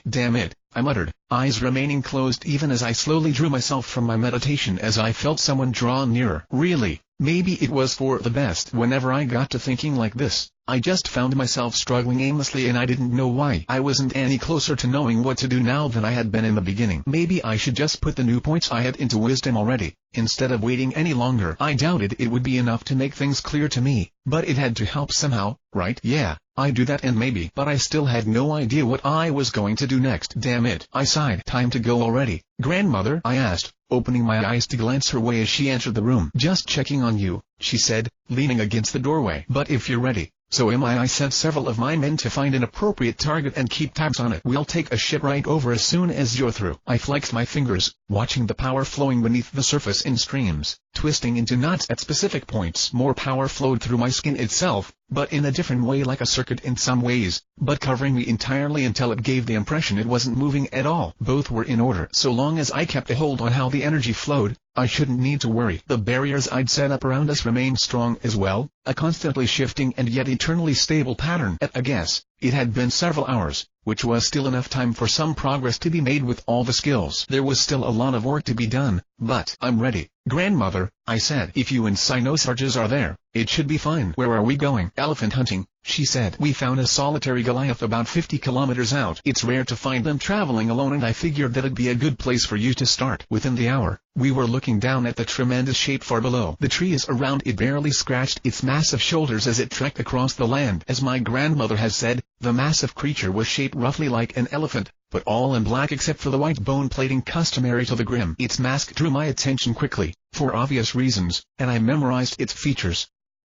damn it, I muttered, eyes remaining closed even as I slowly drew myself from my meditation as I felt someone draw nearer. Really, maybe it was for the best. Whenever I got to thinking like this, I just found myself struggling aimlessly, and I didn't know why. I wasn't any closer to knowing what to do now than I had been in the beginning. Maybe I should just put the new points I had into wisdom already, instead of waiting any longer. I doubted it would be enough to make things clear to me, but it had to help somehow, right? Yeah, I do that and maybe. But I still had no idea what I was going to do next. Damn it, I sighed. Time to go already, grandmother? I asked, opening my eyes to glance her way as she entered the room. Just checking on you, she said, leaning against the doorway. But if you're ready, so am I. I sent several of my men to find an appropriate target and keep tabs on it. We'll take a ship right over as soon as you're through. I flexed my fingers, watching the power flowing beneath the surface in streams, twisting into knots at specific points. More power flowed through my skin itself, but in a different way, like a circuit in some ways, but covering me entirely until it gave the impression it wasn't moving at all. Both were in order. So long as I kept a hold on how the energy flowed, I shouldn't need to worry. The barriers I'd set up around us remained strong as well, a constantly shifting and yet eternally stable pattern. At a guess, it had been several hours, which was still enough time for some progress to be made with all the skills. There was still a lot of work to be done, but I'm ready. Grandmother, I said, if you and Cynosarges are there, it should be fine. Where are we going? Elephant hunting, she said. We found a solitary Goliath about 50 kilometers out. It's rare to find them traveling alone, and I figured that'd be a good place for you to start. Within the hour, we were looking down at the tremendous shape far below. The trees around it barely scratched its massive shoulders as it trekked across the land. As my grandmother has said, the massive creature was shaped roughly like an elephant, but all in black except for the white bone plating customary to the Grimm. Its mask drew my attention quickly, for obvious reasons, and I memorized its features.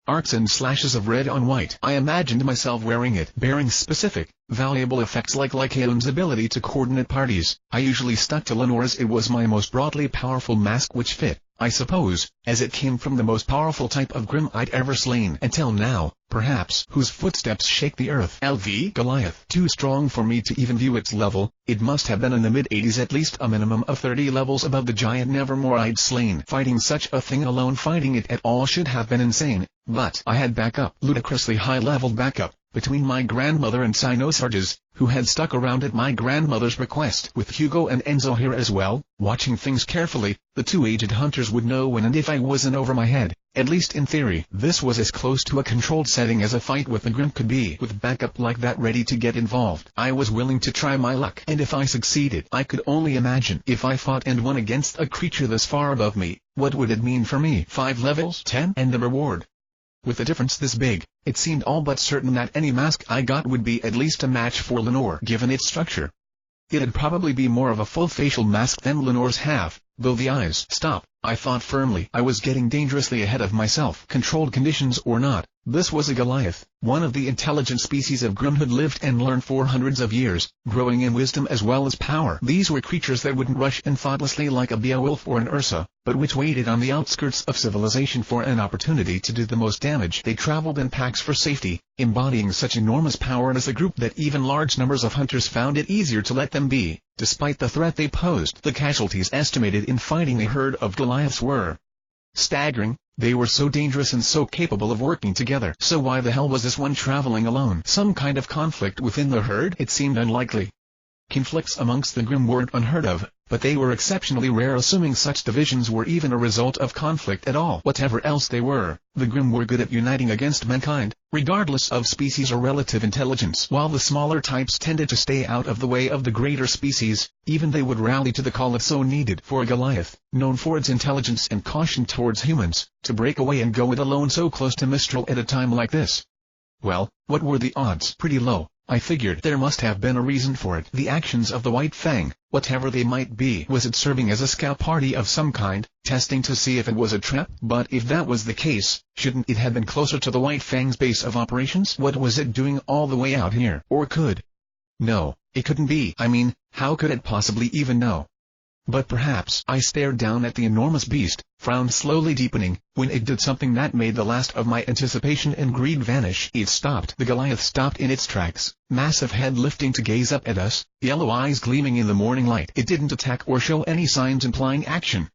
Arcs and slashes of red on white. I imagined myself wearing it, bearing specific, valuable effects like Lycaon's ability to coordinate parties. I usually stuck to Lenore's. It was my most broadly powerful mask, which fit, I suppose, as it came from the most powerful type of Grimm I'd ever slain until now, perhaps, whose footsteps shake the earth. LV Goliath. Too strong for me to even view its level. It must have been in the mid-80s, at least a minimum of 30 levels above the giant nevermore I'd slain. Fighting such a thing alone, fighting it at all, should have been insane, but I had backup, ludicrously high-level backup, between my grandmother and Cynosarges, who had stuck around at my grandmother's request. With Hugo and Enzo here as well, watching things carefully, the two aged hunters would know when and if I wasn't over my head, at least in theory. This was as close to a controlled setting as a fight with the Grimm could be. With backup like that ready to get involved, I was willing to try my luck, and if I succeeded, I could only imagine, if I fought and won against a creature this far above me, what would it mean for me? 5 levels? 10? And the reward? With a difference this big, it seemed all but certain that any mask I got would be at least a match for Lenore, given its structure. It'd probably be more of a full facial mask than Lenore's have, though the eyes. Stop, I thought firmly. I was getting dangerously ahead of myself. Controlled conditions or not, this was a Goliath, one of the intelligent species of Grimm who'd lived and learned for hundreds of years, growing in wisdom as well as power. These were creatures that wouldn't rush in thoughtlessly like a Beowulf or an Ursa, but which waited on the outskirts of civilization for an opportunity to do the most damage. They traveled in packs for safety, embodying such enormous power as a group that even large numbers of hunters found it easier to let them be, despite the threat they posed. The casualties estimated in fighting a herd of Goliaths were staggering. They were so dangerous and so capable of working together. So why the hell was this one traveling alone? Some kind of conflict within the herd? It seemed unlikely. Conflicts amongst the Grimm weren't unheard of, but they were exceptionally rare, assuming such divisions were even a result of conflict at all. Whatever else they were, the Grimm were good at uniting against mankind, regardless of species or relative intelligence. While the smaller types tended to stay out of the way of the greater species, even they would rally to the call if so needed. For a Goliath, known for its intelligence and caution towards humans, to break away and go it alone so close to Mistral at a time like this. Well, what were the odds? Pretty low. I figured there must have been a reason for it. The actions of the White Fang, whatever they might be. Was it serving as a scout party of some kind, testing to see if it was a trap? But if that was the case, shouldn't it have been closer to the White Fang's base of operations? What was it doing all the way out here? Or could? No, it couldn't be. I mean, how could it possibly even know? But perhaps. I stared down at the enormous beast, frown slowly deepening, when it did something that made the last of my anticipation and greed vanish. It stopped. The Goliath stopped in its tracks, massive head lifting to gaze up at us, yellow eyes gleaming in the morning light. It didn't attack or show any signs implying action.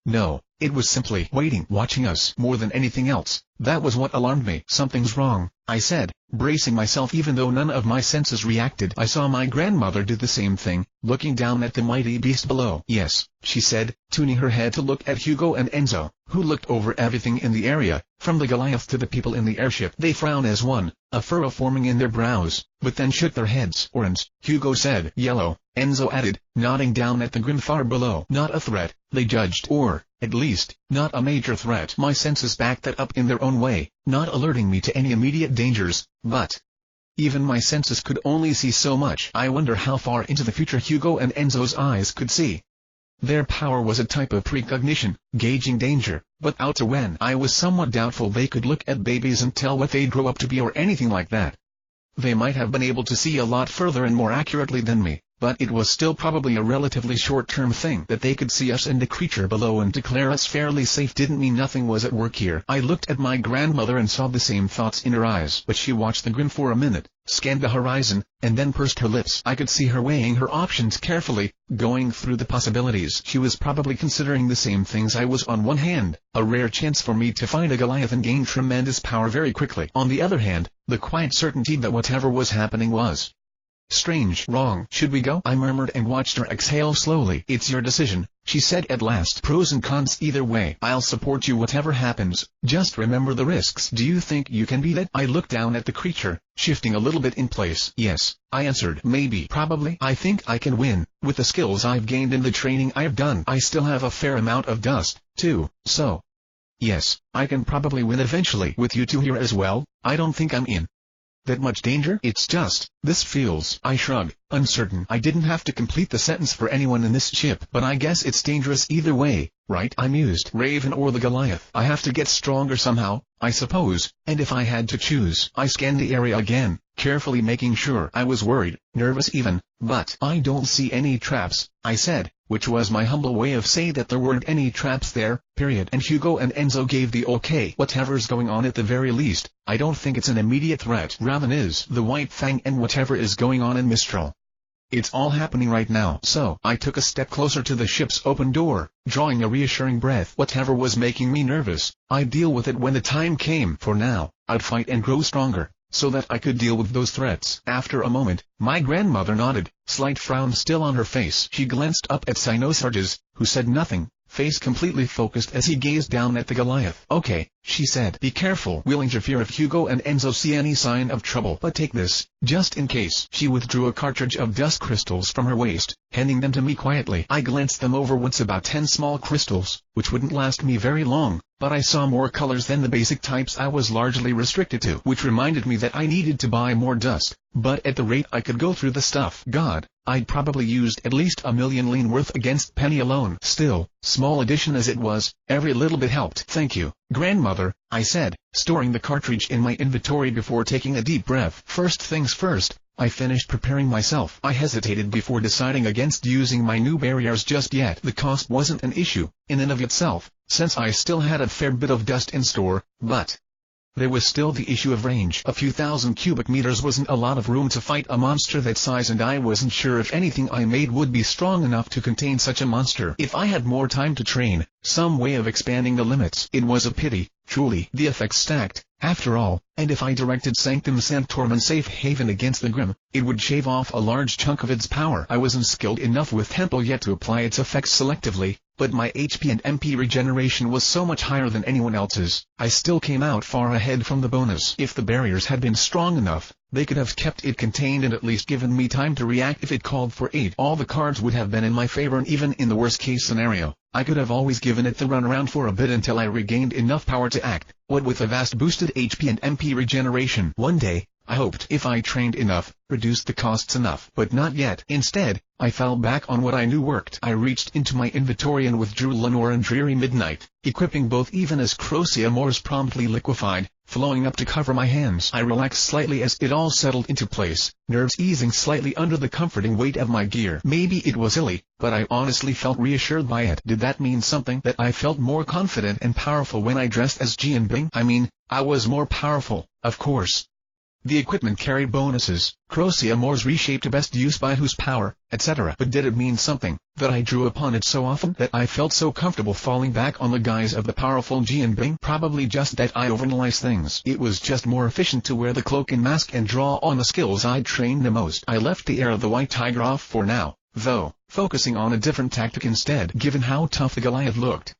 No, it was simply waiting, watching us. More than anything else, that was what alarmed me. Something's wrong, I said, bracing myself even though none of my senses reacted. I saw my grandmother do the same thing, looking down at the mighty beast below. Yes, she said, tuning her head to look at Hugo and Enzo, who looked over everything in the area, from the Goliath to the people in the airship. They frowned as one, a furrow forming in their brows, but then shook their heads. Orange, Hugo said. Yellow, Enzo added, nodding down at the Grimm far below. Not a threat, they judged, or, at least, not a major threat. My senses backed that up in their own way, not alerting me to any immediate dangers, but even my senses could only see so much. I wonder how far into the future Hugo and Enzo's eyes could see. Their power was a type of precognition, gauging danger, but out to when. I was somewhat doubtful they could look at babies and tell what they'd grow up to be or anything like that. They might have been able to see a lot further and more accurately than me, but it was still probably a relatively short-term thing. That they could see us and the creature below and declare us fairly safe didn't mean nothing was at work here. I looked at my grandmother and saw the same thoughts in her eyes, but she watched the Grimm for a minute, scanned the horizon, and then pursed her lips. I could see her weighing her options carefully, going through the possibilities. She was probably considering the same things I was. On one hand, a rare chance for me to find a Goliath and gain tremendous power very quickly. On the other hand, the quiet certainty that whatever was happening was strange. Wrong. Should we go? I murmured and watched her exhale slowly. It's your decision, she said at last. Pros and cons either way. I'll support you whatever happens. Just remember the risks. Do you think you can beat it? I looked down at the creature, shifting a little bit in place. Yes, I answered. Maybe. Probably. I think I can win. With the skills I've gained and the training I've done. I still have a fair amount of dust, too, so yes, I can probably win eventually. With you two here as well, I don't think I'm in that much danger. It's just, this feels. I shrugged, uncertain. I didn't have to complete the sentence for anyone in this ship. But I guess it's dangerous either way, right? I mused. Raven or the Goliath. I have to get stronger somehow, I suppose, and if I had to choose. I scanned the area again, carefully making sure. I was worried, nervous even, but I don't see any traps, I said, which was my humble way of saying that there weren't any traps there, period. And Hugo and Enzo gave the okay. Whatever's going on at the very least, I don't think it's an immediate threat. Raven is the White Fang and whatever is going on in Mistral, it's all happening right now. So I took a step closer to the ship's open door, drawing a reassuring breath. Whatever was making me nervous, I'd deal with it when the time came. For now, I'd fight and grow stronger, so that I could deal with those threats. After a moment, my grandmother nodded, slight frown still on her face. She glanced up at Sinosarges, who said nothing, face completely focused as he gazed down at the Goliath. Okay, she said. Be careful. We'll interfere if Hugo and Enzo see any sign of trouble. But take this, just in case. She withdrew a cartridge of dust crystals from her waist, handing them to me quietly. I glanced them over once. About 10 small crystals, which wouldn't last me very long, but I saw more colors than the basic types I was largely restricted to, which reminded me that I needed to buy more dust. But at the rate I could go through the stuff, God, I'd probably used at least 1,000,000 lean worth against Penny alone. Still, small addition as it was, every little bit helped. Thank you, Grandmother, I said, storing the cartridge in my inventory before taking a deep breath. First things first, I finished preparing myself. I hesitated before deciding against using my new barriers just yet. The cost wasn't an issue, in and of itself, since I still had a fair bit of dust in store, but there was still the issue of range. A few thousand cubic meters wasn't a lot of room to fight a monster that size, and I wasn't sure if anything I made would be strong enough to contain such a monster. If I had more time to train, some way of expanding the limits. It was a pity, truly. The effects stacked, after all, and if I directed Sanctum Sanctorum and Safe Haven against the Grim, it would shave off a large chunk of its power. I wasn't skilled enough with Temple yet to apply its effects selectively, but my HP and MP regeneration was so much higher than anyone else's. I still came out far ahead from the bonus. If the barriers had been strong enough, they could have kept it contained and at least given me time to react if it called for aid. All the cards would have been in my favor, and even in the worst case scenario, I could have always given it the runaround for a bit until I regained enough power to act. What with a vast boosted HP and MP regeneration. One day, I hoped, if I trained enough, reduced the costs enough. But not yet. Instead, I fell back on what I knew worked. I reached into my inventory and withdrew Lenore and Dreary Midnight, equipping both even as Crocia Mors promptly liquefied, flowing up to cover my hands. I relaxed slightly as it all settled into place, nerves easing slightly under the comforting weight of my gear. Maybe it was silly, but I honestly felt reassured by it. Did that mean something? That I felt more confident and powerful when I dressed as Ji and Bing? I mean, I was more powerful, of course. The equipment carried bonuses, Crocia Mors reshaped to best use by whose power, etc. But did it mean something, that I drew upon it so often that I felt so comfortable falling back on the guise of the powerful Ji and Bing? Probably just that I overanalyzed things. It was just more efficient to wear the cloak and mask and draw on the skills I'd trained the most. I left the air of the White Tiger off for now, though, focusing on a different tactic instead. Given how tough the Goliath looked,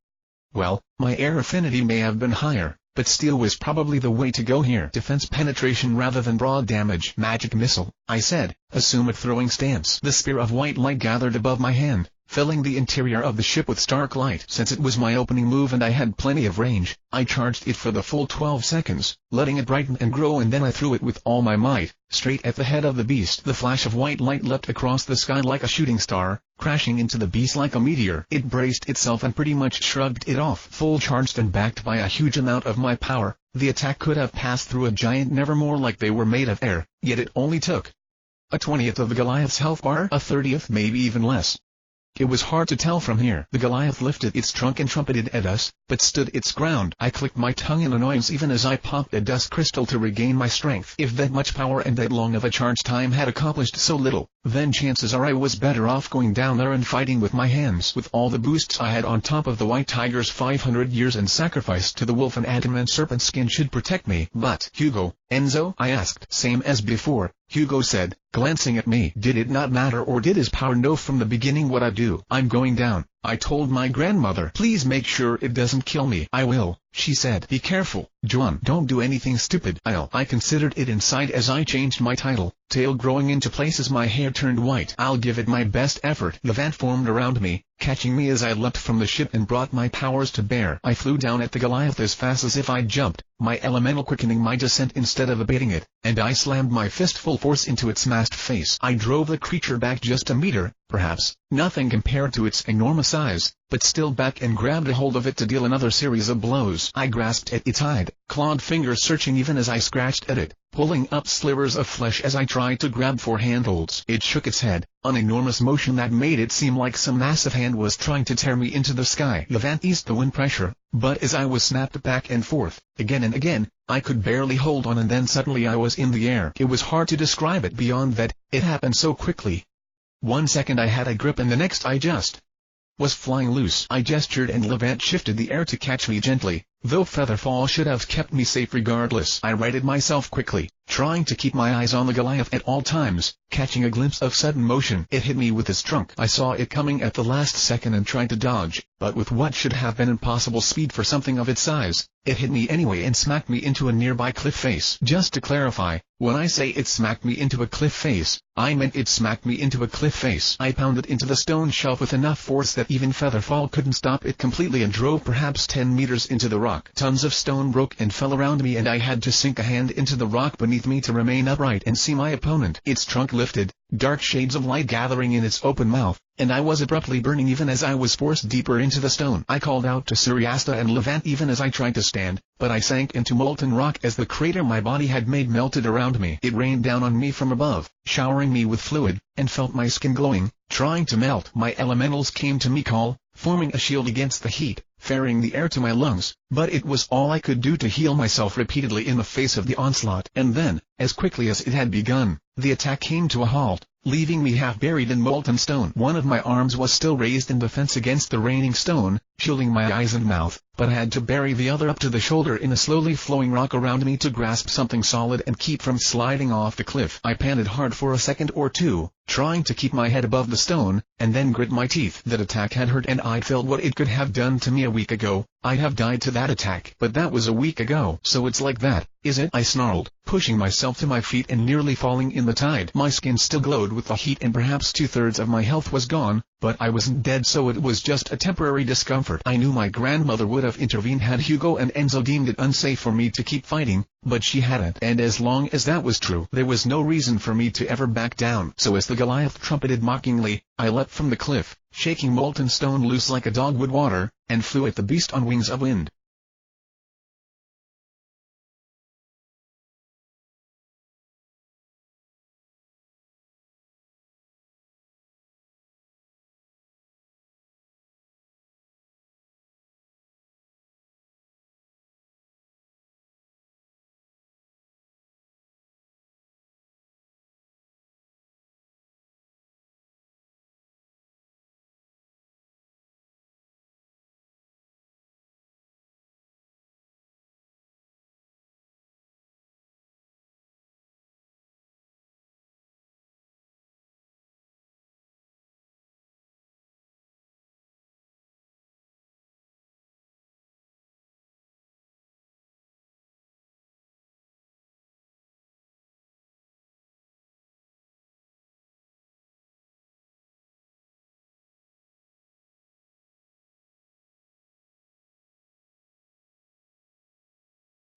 well, my air affinity may have been higher, but steel was probably the way to go here. Defense penetration rather than broad damage. Magic missile, I said, assume a throwing stance. The spear of white light gathered above my hand, filling the interior of the ship with stark light. Since it was my opening move and I had plenty of range, I charged it for the full 12 seconds, letting it brighten and grow, and then I threw it with all my might, straight at the head of the beast. The flash of white light leapt across the sky like a shooting star, crashing into the beast like a meteor. It braced itself and pretty much shrugged it off. Full charged and backed by a huge amount of my power, the attack could have passed through a giant nevermore like they were made of air, yet it only took a 20th of the Goliath's health bar, a 30th, maybe even less. It was hard to tell from here. The Goliath lifted its trunk and trumpeted at us, but stood its ground. I clicked my tongue in annoyance even as I popped a dust crystal to regain my strength. If that much power and that long of a charge time had accomplished so little, then chances are I was better off going down there and fighting with my hands. With all the boosts I had on top of the white tiger's 500 years and sacrifice to the wolf, and adamant serpent skin should protect me. But Hugo, Enzo? I asked. Same as before, Hugo said, glancing at me. Did it not matter, or did his power know from the beginning what I'd do? I'm going down, I told my grandmother. Please make sure it doesn't kill me. I will, she said. Be careful, Jaune. Don't do anything stupid. I considered it inside as I changed my title, tail growing into place as my hair turned white. I'll give it my best effort. The vant formed around me, catching me as I leapt from the ship and brought my powers to bear. I flew down at the Goliath as fast as if I'd jumped, my elemental quickening my descent instead of abating it, and I slammed my fist full force into its masked face. I drove the creature back just a meter, perhaps, nothing compared to its enormous size, but still back, and grabbed a hold of it to deal another series of blows. I grasped at its hide, clawed fingers searching even as I scratched at it, pulling up slivers of flesh as I tried to grab for handholds. It shook its head, an enormous motion that made it seem like some massive hand was trying to tear me into the sky. The vant eased the wind pressure, but as I was snapped back and forth, again and again, I could barely hold on, and then suddenly I was in the air. It was hard to describe it beyond that, it happened so quickly. 1 second I had a grip and the next I just was flying loose. I gestured and Levant shifted the air to catch me gently, though Featherfall should have kept me safe regardless. I righted myself quickly, trying to keep my eyes on the Goliath at all times, catching a glimpse of sudden motion. It hit me with its trunk. I saw it coming at the last second and tried to dodge, but with what should have been impossible speed for something of its size, it hit me anyway and smacked me into a nearby cliff face. Just to clarify, when I say it smacked me into a cliff face, I meant it smacked me into a cliff face. I pounded into the stone shelf with enough force that even Featherfall couldn't stop it completely, and drove perhaps 10 meters into the rock. Tons of stone broke and fell around me, and I had to sink a hand into the rock beneath me to remain upright and see my opponent. Its trunk lifted, dark shades of light gathering in its open mouth, and I was abruptly burning even as I was forced deeper into the stone. I called out to Suriasta and Levant even as I tried to stand, but I sank into molten rock as the crater my body had made melted around me. It rained down on me from above, showering me with fluid, and felt my skin glowing, trying to melt. My elementals came to me, forming a shield against the heat, ferrying the air to my lungs, but it was all I could do to heal myself repeatedly in the face of the onslaught. And then, as quickly as it had begun, the attack came to a halt, leaving me half buried in molten stone. One of my arms was still raised in defense against the raining stone, shielding my eyes and mouth, but I had to bury the other up to the shoulder in a slowly flowing rock around me to grasp something solid and keep from sliding off the cliff. I panted hard for a second or two, trying to keep my head above the stone, and then grit my teeth. That attack had hurt, and I'd felt what it could have done to me a week ago. I'd have died to that attack. But that was a week ago. So it's like that, is it? I snarled, pushing myself to my feet and nearly falling in the tide. My skin still glowed with the heat and perhaps 2/3 of my health was gone, but I wasn't dead, so it was just a temporary discomfort. I knew my grandmother would have intervened had Hugo and Enzo deemed it unsafe for me to keep fighting, but she hadn't. And as long as that was true, there was no reason for me to ever back down. So as the Goliath trumpeted mockingly, I leapt from the cliff, shaking molten stone loose like a dog would water, and flew at the beast on wings of wind.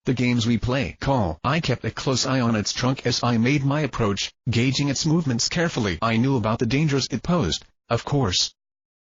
The games we play. I kept a close eye on its trunk as I made my approach, gauging its movements carefully. I knew about the dangers it posed, of course.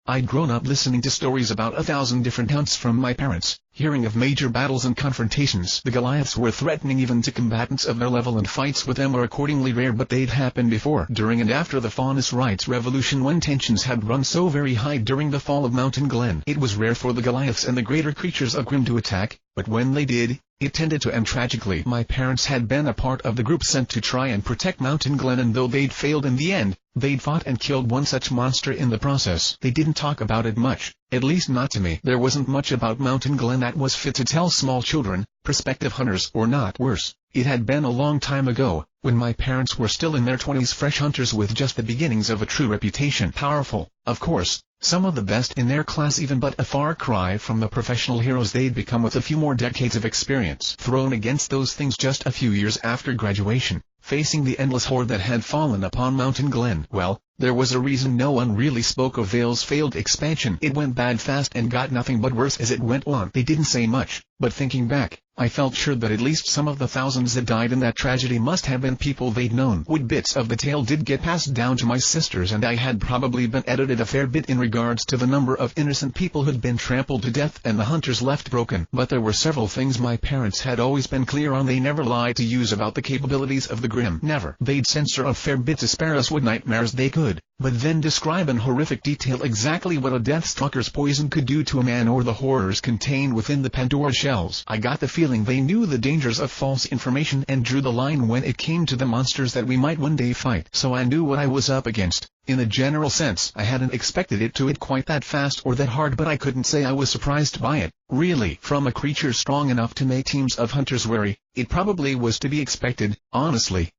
I'd grown up listening to stories about 1,000 different hunts from my parents, hearing of major battles and confrontations. The Goliaths were threatening even to combatants of their level, and fights with them were accordingly rare, but they'd happened before, during and after the Faunus Rights Revolution, when tensions had run so very high during the fall of Mountain Glen. It was rare for the Goliaths and the greater creatures of Grimm to attack, but when they did, it tended to end tragically. My parents had been a part of the group sent to try and protect Mountain Glen, and though they'd failed in the end, they'd fought and killed one such monster in the process. They didn't talk about it much, at least not to me. There wasn't much about Mountain Glen that was fit to tell small children, prospective hunters or not. Worse, it had been a long time ago, when my parents were still in their 20s, fresh hunters with just the beginnings of a true reputation. Powerful, of course, some of the best in their class even, but a far cry from the professional heroes they'd become with a few more decades of experience. Thrown against those things just a few years after graduation, facing the endless horde that had fallen upon Mountain Glen. Well, there was a reason no one really spoke of Vale's failed expansion. It went bad fast and got nothing but worse as it went on. They didn't say much, but thinking back, I felt sure that at least some of the thousands that died in that tragedy must have been people they'd known. What bits of the tale did get passed down to my sisters and I had probably been edited a fair bit in regards to the number of innocent people who'd been trampled to death and the hunters left broken. But there were several things my parents had always been clear on. They never lied to use about the capabilities of the Grimm. Never. They'd censor a fair bit to spare us what nightmares they could, but then describe in horrific detail exactly what a Deathstalker's poison could do to a man or the horrors contained within the Pandora shells. I got the feeling they knew the dangers of false information and drew the line when it came to the monsters that we might one day fight. So I knew what I was up against. In a general sense, I hadn't expected it to hit quite that fast or that hard, but I couldn't say I was surprised by it, really. From a creature strong enough to make teams of hunters wary, it probably was to be expected, honestly.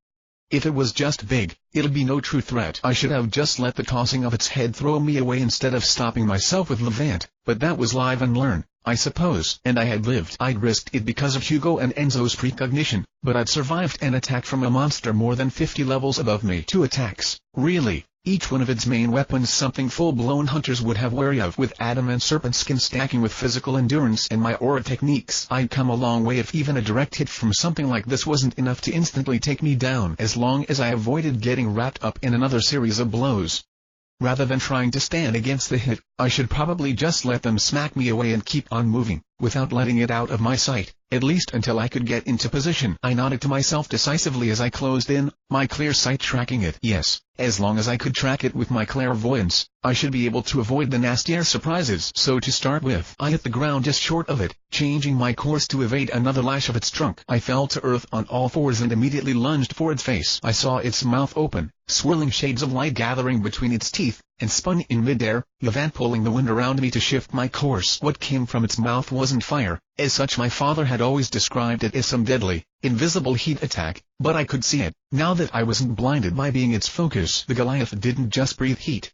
If it was just big, it'd be no true threat. I should have just let the tossing of its head throw me away instead of stopping myself with Levant, but that was live and learn, I suppose. And I had lived. I'd risked it because of Hugo and Enzo's precognition, but I'd survived an attack from a monster more than 50 levels above me. 2 attacks, really. Each one of its main weapons something full-blown hunters would have wary of. With Adam and Serpent Skin stacking with physical endurance and my aura techniques, I'd come a long way if even a direct hit from something like this wasn't enough to instantly take me down, as long as I avoided getting wrapped up in another series of blows. Rather than trying to stand against the hit, I should probably just let them smack me away and keep on moving, without letting it out of my sight, at least until I could get into position. I nodded to myself decisively as I closed in, my clear sight tracking it. Yes, as long as I could track it with my clairvoyance, I should be able to avoid the nastier surprises. So to start with, I hit the ground just short of it, changing my course to evade another lash of its trunk. I fell to earth on all fours and immediately lunged for its face. I saw its mouth open, swirling shades of light gathering between its teeth, and spun in midair, Levant pulling the wind around me to shift my course. What came from its mouth wasn't fire, as such my father had always described it as some deadly, invisible heat attack, but I could see it, now that I wasn't blinded by being its focus. The Goliath didn't just breathe heat.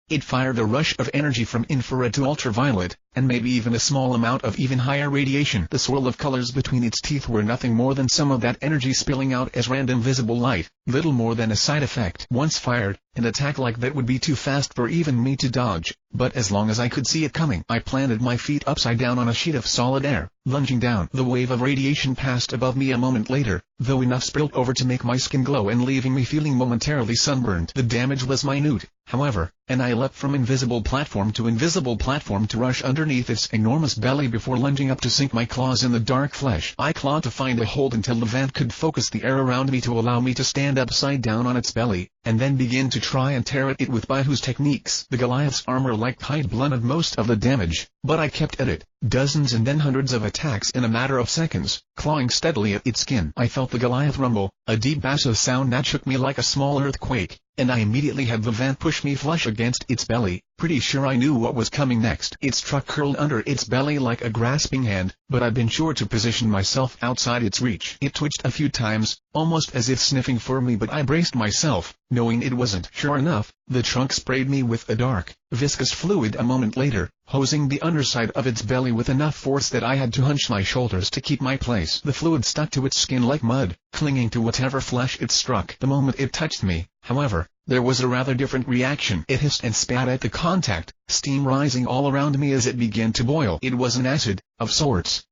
It fired a rush of energy from infrared to ultraviolet, and maybe even a small amount of even higher radiation. The swirl of colors between its teeth were nothing more than some of that energy spilling out as random visible light, little more than a side effect. Once fired, an attack like that would be too fast for even me to dodge, but as long as I could see it coming, I planted my feet upside down on a sheet of solid air, lunging down. The wave of radiation passed above me a moment later, though enough spilled over to make my skin glow and leaving me feeling momentarily sunburned. The damage was minute, however, and I leapt from invisible platform to rush underneath its enormous belly before lunging up to sink my claws in the dark flesh. I clawed to find a hold until Levant could focus the air around me to allow me to stand upside down on its belly, and then begin to try and tear at it with Bahu's techniques. The Goliath's armor-like hide blunted most of the damage, but I kept at it, dozens and then hundreds of attacks in a matter of seconds, clawing steadily at its skin. I felt the Goliath rumble, a deep basso sound that shook me like a small earthquake, and I immediately had Levant push me flush against its belly. Pretty sure I knew what was coming next. Its truck curled under its belly like a grasping hand, but I'd been sure to position myself outside its reach. It twitched a few times, almost as if sniffing for me, but I braced myself, knowing it wasn't. Sure enough, the trunk sprayed me with a dark, viscous fluid a moment later, hosing the underside of its belly with enough force that I had to hunch my shoulders to keep my place. The fluid stuck to its skin like mud, clinging to whatever flesh it struck. The moment it touched me, however, there was a rather different reaction. It hissed and spat at the contact, steam rising all around me as it began to boil. It was an acid, of sorts.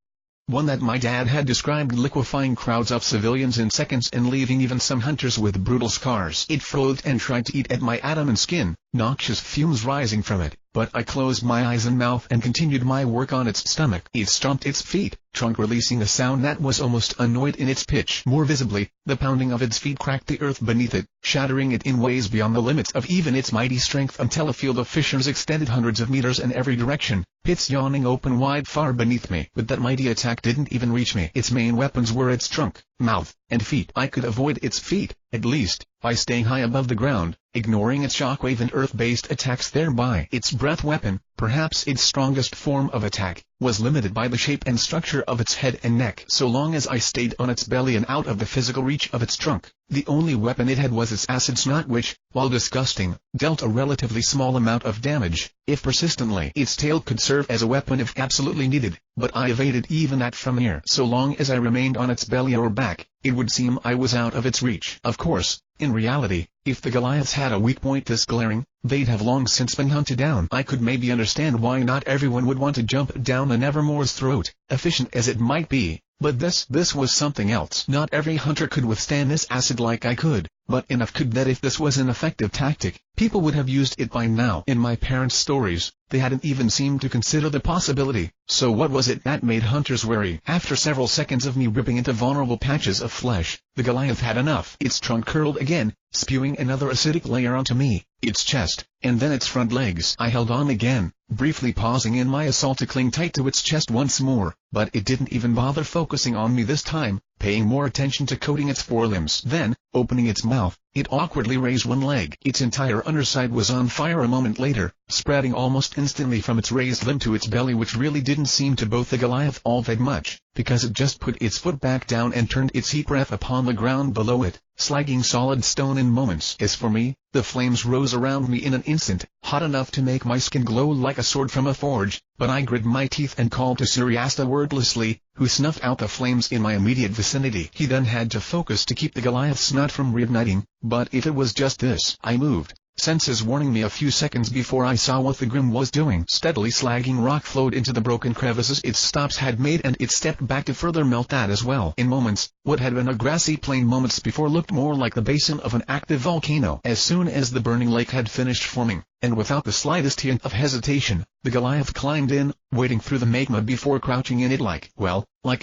One that my dad had described, liquefying crowds of civilians in seconds and leaving even some hunters with brutal scars. It frothed and tried to eat at my adamant skin, noxious fumes rising from it, but I closed my eyes and mouth and continued my work on its stomach. It stomped its feet, trunk releasing a sound that was almost annoyed in its pitch. More visibly, the pounding of its feet cracked the earth beneath it, shattering it in ways beyond the limits of even its mighty strength until a field of fissures extended hundreds of meters in every direction, pits yawning open wide far beneath me. But that mighty attack didn't even reach me. Its main weapons were its trunk, mouth, and feet. I could avoid its feet, at least, by staying high above the ground, ignoring its shockwave and earth-based attacks thereby. Its breath weapon, perhaps its strongest form of attack, was limited by the shape and structure of its head and neck. So long as I stayed on its belly and out of the physical reach of its trunk, the only weapon it had was its acid snot which, while disgusting, dealt a relatively small amount of damage, if persistently. Its tail could serve as a weapon if absolutely needed, but I evaded even that from near. So long as I remained on its belly or back, it would seem I was out of its reach. Of course, in reality, if the Goliaths had a weak point this glaring, they'd have long since been hunted down. I could maybe understand why not everyone would want to jump down the Nevermore's throat, efficient as it might be, but this was something else. Not every hunter could withstand this acid like I could, but enough could that if this was an effective tactic, people would have used it by now. In my parents' stories, they hadn't even seemed to consider the possibility. So what was it that made hunters wary? After several seconds of me ripping into vulnerable patches of flesh, the Goliath had enough. Its trunk curled again, spewing another acidic layer onto me, its chest, and then its front legs. I held on again, briefly pausing in my assault to cling tight to its chest once more, but it didn't even bother focusing on me this time, paying more attention to coating its forelimbs. Then, opening its mouth, it awkwardly raised one leg. Its entire underside was on fire a moment later, spreading almost instantly from its raised limb to its belly, which really didn't seem to bother the Goliath all that much, because it just put its foot back down and turned its heat breath upon the ground below it, slagging solid stone in moments. As for me, the flames rose around me in an instant, hot enough to make my skin glow like a sword from a forge, but I grit my teeth and called to Suryasta wordlessly, who snuffed out the flames in my immediate vicinity. He then had to focus to keep the Goliath's snot from reigniting, but if it was just this, I moved, senses warning me a few seconds before I saw what the Grim was doing. Steadily slagging rock flowed into the broken crevices its stops had made, and it stepped back to further melt that as well. In moments, what had been a grassy plain moments before looked more like the basin of an active volcano. As soon as the burning lake had finished forming, and without the slightest hint of hesitation, the Goliath climbed in, wading through the magma before crouching in it like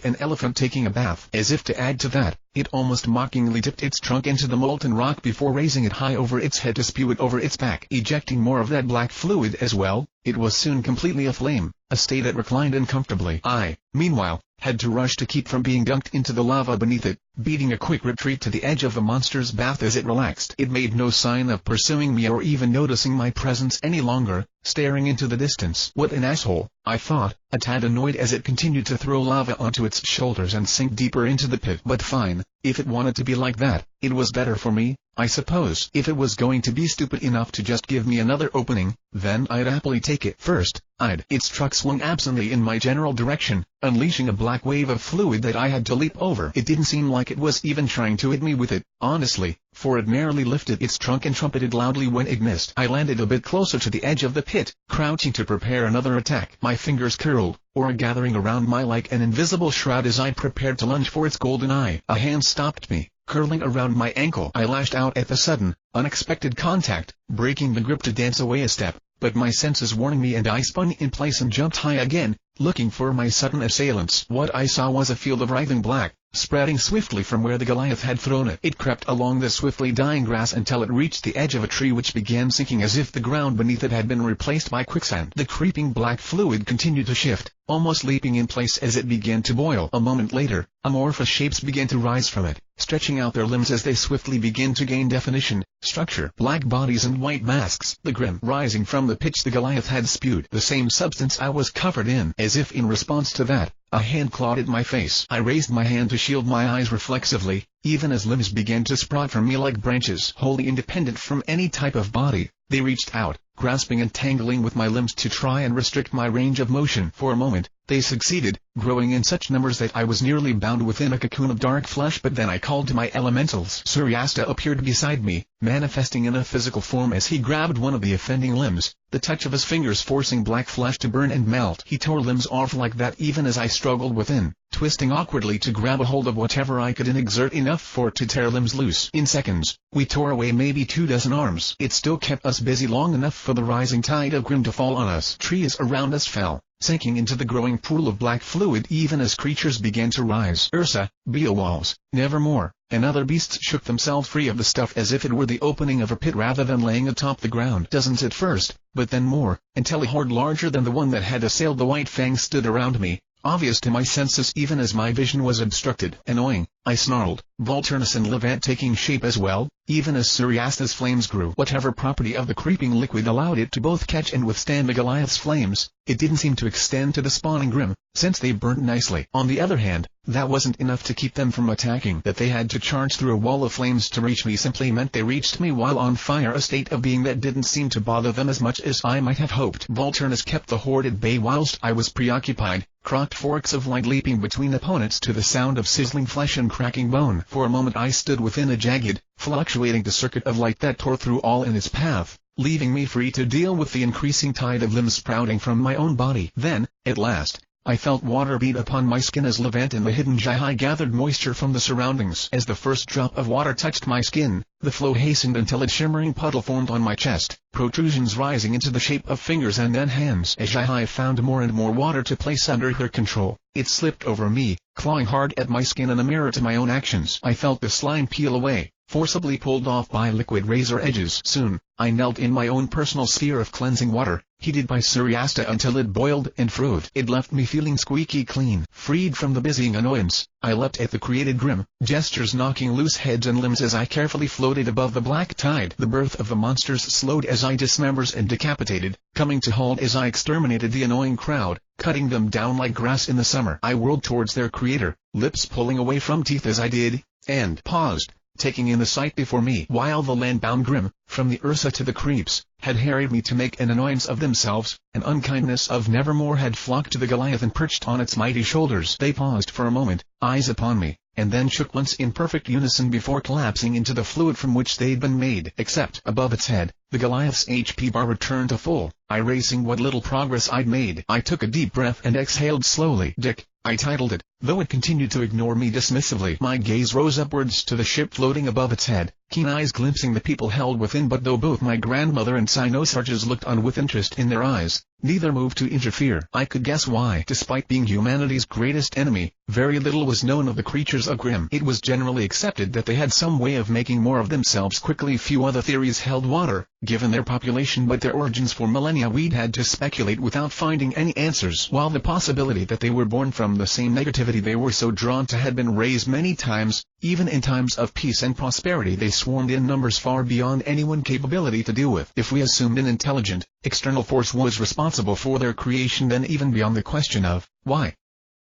an elephant taking a bath. As if to add to that, it almost mockingly dipped its trunk into the molten rock before raising it high over its head to spew it over its back, ejecting more of that black fluid as well. It was soon completely aflame, a state that reclined uncomfortably. I, meanwhile, had to rush to keep from being dunked into the lava beneath it, beating a quick retreat to the edge of the monster's bath as it relaxed. It made no sign of pursuing me or even noticing my presence any longer, staring into the distance. What an asshole, I thought, a tad annoyed as it continued to throw lava onto its shoulders and sink deeper into the pit. But fine, if it wanted to be like that, it was better for me, I suppose. If it was going to be stupid enough to just give me another opening, then I'd happily take it. First, its truck swung absently in my general direction, unleashing a black wave of fluid that I had to leap over. It didn't seem like it was even trying to hit me with it, honestly, for it merely lifted its trunk and trumpeted loudly when it missed. I landed a bit closer to the edge of the pit, crouching to prepare another attack. My fingers curled, or gathering around my like an invisible shroud as I prepared to lunge for its golden eye. A hand stopped me, curling around my ankle. I lashed out at the sudden, unexpected contact, breaking the grip to dance away a step, but my senses warning me, and I spun in place and jumped high again, looking for my sudden assailants. What I saw was a field of writhing black, spreading swiftly from where the Goliath had thrown it. It crept along the swiftly dying grass until it reached the edge of a tree, which began sinking as if the ground beneath it had been replaced by quicksand. The creeping black fluid continued to shift, almost leaping in place as it began to boil. A moment later, amorphous shapes began to rise from it, stretching out their limbs as they swiftly began to gain definition, structure. Black bodies and white masks. The Grim rising from the pitch the Goliath had spewed the same substance I was covered in. As if in response to that, a hand clawed at my face. I raised my hand to shield my eyes reflexively, even as limbs began to sprout from me like branches. Wholly independent from any type of body, they reached out, grasping and tangling with my limbs to try and restrict my range of motion. For a moment, they succeeded, growing in such numbers that I was nearly bound within a cocoon of dark flesh. But then I called to my elementals. Suryasta appeared beside me, manifesting in a physical form as he grabbed one of the offending limbs, the touch of his fingers forcing black flesh to burn and melt. He tore limbs off like that even as I struggled within, twisting awkwardly to grab a hold of whatever I could and exert enough for it to tear limbs loose. In seconds, we tore away maybe 24 arms. It still kept us busy long enough for the rising tide of Grimm to fall on us. Trees around us fell, sinking into the growing pool of black fluid even as creatures began to rise. Ursa, Beowulfs, Nevermore, and other beasts shook themselves free of the stuff as if it were the opening of a pit rather than laying atop the ground. Dozens at first, but then more, until a horde larger than the one that had assailed the White Fang stood around me, obvious to my senses even as my vision was obstructed. Annoying, I snarled, Volturnus and Levant taking shape as well, even as Suriasta's flames grew. Whatever property of the creeping liquid allowed it to both catch and withstand the Goliath's flames, it didn't seem to extend to the spawning Grimm, since they burnt nicely. On the other hand, that wasn't enough to keep them from attacking. That they had to charge through a wall of flames to reach me simply meant they reached me while on fire, a state of being that didn't seem to bother them as much as I might have hoped. Volturnus kept the horde at bay whilst I was preoccupied, crocked forks of light leaping between opponents to the sound of sizzling flesh and cracking bone. For a moment I stood within a jagged, fluctuating circuit of light that tore through all in its path, leaving me free to deal with the increasing tide of limbs sprouting from my own body. Then, at last, I felt water beat upon my skin as Levant and the hidden Jihai gathered moisture from the surroundings. As the first drop of water touched my skin, the flow hastened until a shimmering puddle formed on my chest, protrusions rising into the shape of fingers and then hands. As Jihai found more and more water to place under her control, it slipped over me, clawing hard at my skin in a mirror to my own actions. I felt the slime peel away, forcibly pulled off by liquid razor edges. Soon, I knelt in my own personal sphere of cleansing water, heated by Suriasta until it boiled and frothed. It left me feeling squeaky clean. Freed from the busying annoyance, I leapt at the created Grimm, gestures knocking loose heads and limbs as I carefully floated above the black tide. The birth of the monsters slowed as I dismembers and decapitated, coming to halt as I exterminated the annoying crowd, cutting them down like grass in the summer. I whirled towards their creator, lips pulling away from teeth as I did, and paused, taking in the sight before me. While the land-bound Grimm, from the Ursa to the creeps, had harried me to make an annoyance of themselves, an unkindness of Nevermore had flocked to the Goliath and perched on its mighty shoulders. They paused for a moment, eyes upon me, and then shook once in perfect unison before collapsing into the fluid from which they'd been made. Except above its head, the Goliath's HP bar returned to full, erasing what little progress I'd made. I took a deep breath and exhaled slowly. Dick, I titled it, though it continued to ignore me dismissively. My gaze rose upwards to the ship floating above its head, keen eyes glimpsing the people held within, but though both my grandmother and Cynosarges looked on with interest in their eyes, neither moved to interfere. I could guess why. Despite being humanity's greatest enemy, very little was known of the creatures of Grimm. It was generally accepted that they had some way of making more of themselves quickly. Few other theories held water, given their population, but their origins for millennia we'd had to speculate without finding any answers. While the possibility that they were born from the same negativity they were so drawn to had been raised many times, even in times of peace and prosperity they swarmed in numbers far beyond anyone's capability to deal with. If we assumed an intelligent, external force was responsible for their creation, then even beyond the question of why,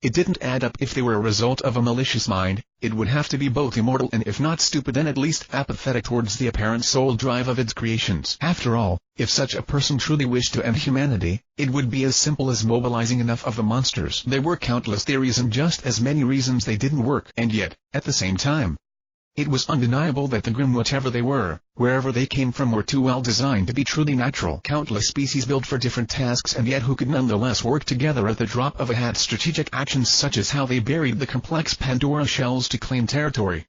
it didn't add up. If they were a result of a malicious mind, it would have to be both immortal and, if not stupid, then at least apathetic towards the apparent soul drive of its creations. After all, if such a person truly wished to end humanity, it would be as simple as mobilizing enough of the monsters. There were countless theories and just as many reasons they didn't work. And yet, at the same time, it was undeniable that the Grimm, whatever they were, wherever they came from, were too well designed to be truly natural. Countless species built for different tasks and yet who could nonetheless work together at the drop of a hat. Strategic actions such as how they buried the complex Pandora shells to claim territory,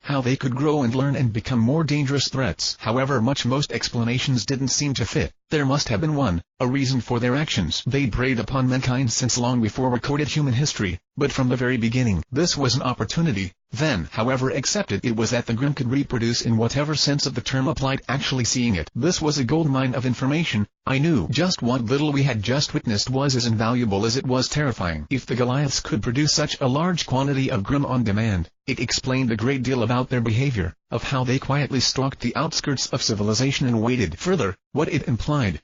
how they could grow and learn and become more dangerous threats. However much most explanations didn't seem to fit, there must have been one, a reason for their actions. They'd preyed upon mankind since long before recorded human history, but from the very beginning. This was an opportunity, then, however accepted it was, that the Grimm could reproduce in whatever sense of the term applied. Actually seeing it, this was a goldmine of information. I knew just what little we had just witnessed was as invaluable as it was terrifying. If the Goliaths could produce such a large quantity of Grimm on demand, it explained a great deal about their behavior, of how they quietly stalked the outskirts of civilization and waited. Further, what it implied.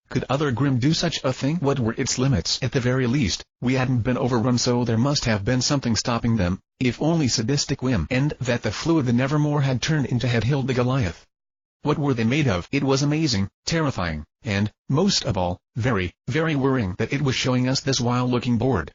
Could other Grimm do such a thing? What were its limits? At the very least, we hadn't been overrun, so there must have been something stopping them, if only sadistic whim. And that the fluid the Nevermore had turned into had killed the Goliath. What were they made of? It was amazing, terrifying, and, most of all, very, very worrying that it was showing us this while looking bored.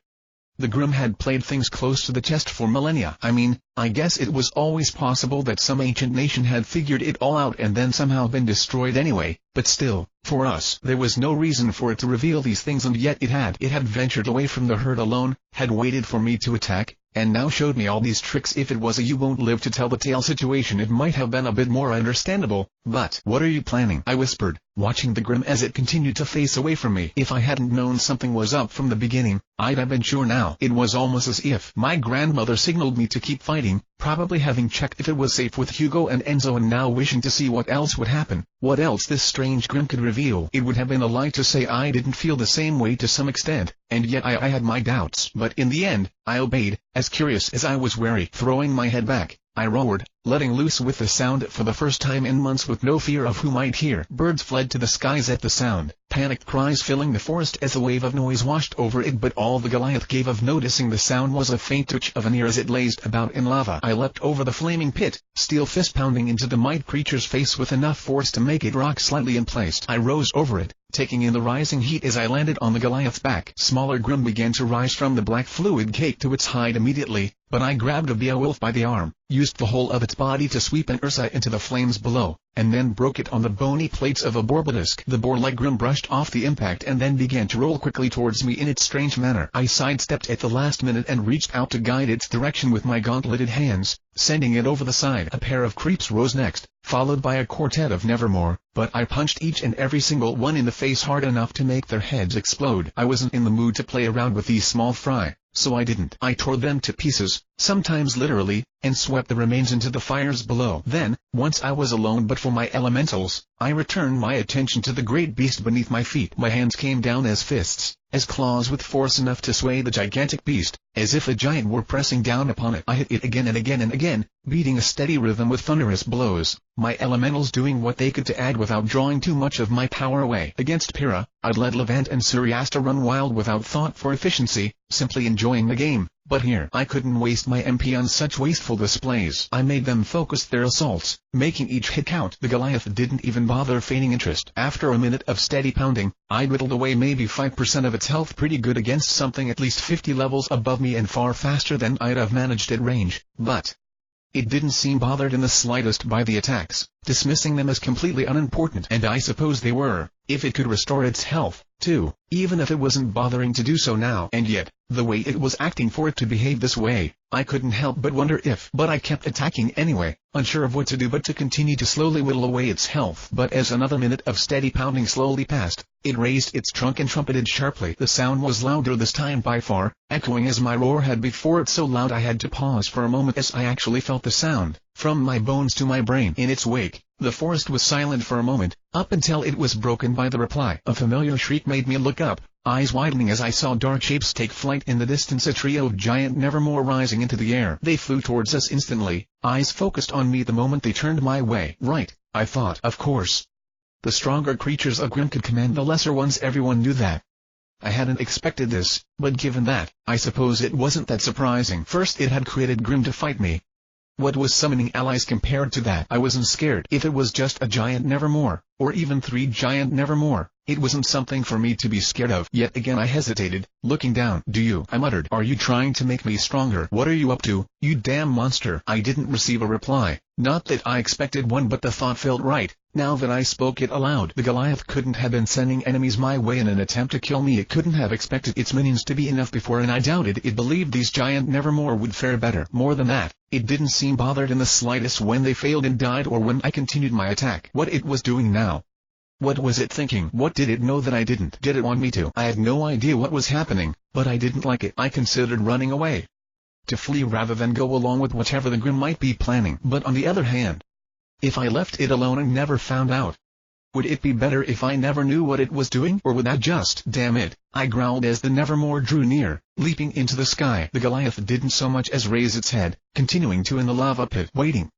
The Grimm had played things close to the chest for millennia. I mean, I guess it was always possible that some ancient nation had figured it all out and then somehow been destroyed anyway, but still, for us, there was no reason for it to reveal these things, and yet it had. It had ventured away from the herd alone, had waited for me to attack, and now showed me all these tricks. If it was a "you won't live to tell the tale" situation, it might have been a bit more understandable. But what are you planning? I whispered, watching the Grimm as it continued to face away from me. If I hadn't known something was up from the beginning, I'd have been sure now. It was almost as if my grandmother signaled me to keep fighting, probably having checked if it was safe with Hugo and Enzo and now wishing to see what else would happen, what else this strange Grimm could reveal. It would have been a lie to say I didn't feel the same way to some extent, and yet I had my doubts. But in the end, I obeyed, as curious as I was wary. Throwing my head back, I roared, letting loose with the sound for the first time in months, with no fear of who might hear. Birds fled to the skies at the sound, panicked cries filling the forest as a wave of noise washed over it, but all the Goliath gave of noticing the sound was a faint twitch of an ear as it lazed about in lava. I leapt over the flaming pit, steel fist pounding into the might creature's face with enough force to make it rock slightly in place. I rose over it, taking in the rising heat as I landed on the Goliath's back. Smaller Grimm began to rise from the black fluid cake to its hide immediately, but I grabbed a Beowulf by the arm, used the whole of its body to sweep an Ursa into the flames below, and then broke it on the bony plates of a Borbalisk. The boar-like Grimm brushed off the impact and then began to roll quickly towards me in its strange manner. I sidestepped at the last minute and reached out to guide its direction with my gauntleted hands, sending it over the side. A pair of creeps rose next, followed by a quartet of Nevermore, but I punched each and every single one in the face hard enough to make their heads explode. I wasn't in the mood to play around with these small fry, so I didn't. I tore them to pieces, sometimes literally, and swept the remains into the fires below. Then, once I was alone but for my elementals, I returned my attention to the great beast beneath my feet. My hands came down as fists, as claws with force enough to sway the gigantic beast, as if a giant were pressing down upon it. I hit it again and again and again, beating a steady rhythm with thunderous blows, my elementals doing what they could to add without drawing too much of my power away. Against Pyrrha, I'd let Levant and Suriasta run wild without thought for efficiency, simply enjoying the game. But here I couldn't waste my MP on such wasteful displays. I made them focus their assaults, making each hit count. The Goliath didn't even bother feigning interest. After a minute of steady pounding, I'd whittled away maybe 5% of its health, pretty good against something at least 50 levels above me and far faster than I'd have managed at range. But it didn't seem bothered in the slightest by the attacks, dismissing them as completely unimportant. And I suppose they were, if it could restore its health, too, even if it wasn't bothering to do so now. And yet, the way it was acting for it to behave this way, I couldn't help but wonder if. But I kept attacking anyway, unsure of what to do but to continue to slowly whittle away its health. But as another minute of steady pounding slowly passed, it raised its trunk and trumpeted sharply. The sound was louder this time by far, echoing as my roar had before it, so loud I had to pause for a moment as I actually felt the sound, from my bones to my brain. In its wake, the forest was silent for a moment, up until it was broken by the reply. A familiar shriek made me look up, eyes widening as I saw dark shapes take flight in the distance, a trio of giant Nevermore rising into the air. They flew towards us instantly, eyes focused on me the moment they turned my way. Right, I thought. Of course. The stronger creatures a Grimm could command the lesser ones, everyone knew that. I hadn't expected this, but given that, I suppose it wasn't that surprising. First it had created Grimm to fight me. What was summoning allies compared to that? I wasn't scared. If it was just a giant Nevermore, or even 3 giant Nevermore, it wasn't something for me to be scared of. Yet again I hesitated, looking down. I muttered. Are you trying to make me stronger? What are you up to, you damn monster? I didn't receive a reply, not that I expected one, but the thought felt right. Now that I spoke it aloud, the Goliath couldn't have been sending enemies my way in an attempt to kill me. It couldn't have expected its minions to be enough before, and I doubted it believed these giant Nevermore would fare better. More than that, it didn't seem bothered in the slightest when they failed and died, or when I continued my attack. What it was doing now? What was it thinking? What did it know that I didn't? Did it want me to? I had no idea what was happening, but I didn't like it. I considered running away, to flee rather than go along with whatever the Grimm might be planning. But on the other hand, if I left it alone and never found out, would it be better if I never knew what it was doing? Or would that just— Damn it, I growled as the Nevermore drew near, leaping into the sky. The Goliath didn't so much as raise its head, continuing to in the lava pit, waiting.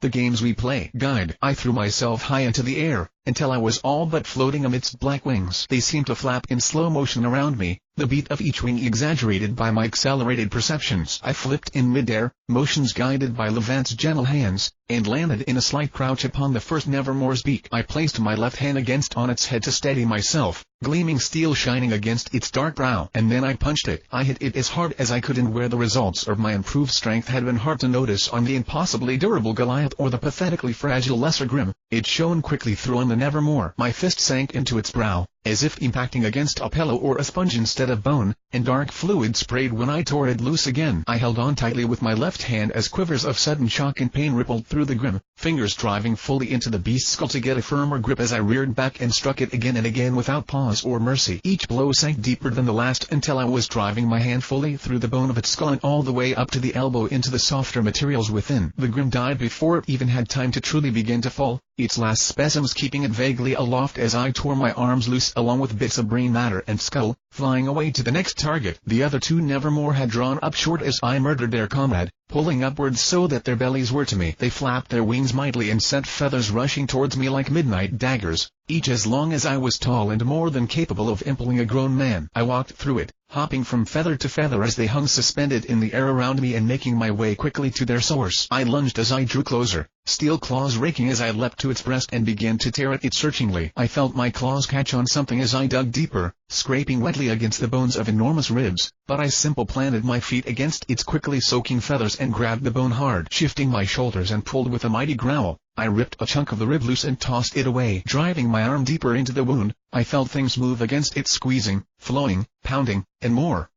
the games we play. Guide. I threw myself high into the air, until I was all but floating amidst black wings. They seemed to flap in slow motion around me, the beat of each wing exaggerated by my accelerated perceptions. I flipped in midair, motions guided by Levant's gentle hands, and landed in a slight crouch upon the first Nevermore's beak. I placed my left hand against on its head to steady myself, gleaming steel shining against its dark brow. And then I punched it. I hit it as hard as I could, and where the results of my improved strength had been hard to notice on the impossibly durable Goliath or the pathetically fragile Lesser Grimm, it shone quickly through on the Nevermore. My fist sank into its brow, as if impacting against a pillow or a sponge instead of bone, and dark fluid sprayed when I tore it loose again. I held on tightly with my left hand as quivers of sudden shock and pain rippled through the Grimm, fingers driving fully into the beast's skull to get a firmer grip as I reared back and struck it again and again without pause or mercy. Each blow sank deeper than the last until I was driving my hand fully through the bone of its skull and all the way up to the elbow into the softer materials within. The Grimm died before it even had time to truly begin to fall, its last spasms keeping it vaguely aloft as I tore my arms loose along with bits of brain matter and skull, flying away to the next target. The other two Nevermore had drawn up short as I murdered their comrade, pulling upwards so that their bellies were to me. They flapped their wings mightily and sent feathers rushing towards me like midnight daggers, each as long as I was tall and more than capable of impaling a grown man. I walked through it, hopping from feather to feather as they hung suspended in the air around me and making my way quickly to their source. I lunged as I drew closer, steel claws raking as I leapt to its breast and began to tear at it searchingly. I felt my claws catch on something as I dug deeper, scraping wetly against the bones of enormous ribs, but I simply planted my feet against its quickly soaking feathers and grabbed the bone hard. Shifting my shoulders and pulled with a mighty growl, I ripped a chunk of the rib loose and tossed it away. Driving my arm deeper into the wound, I felt things move against it, squeezing, flowing, pounding, and more.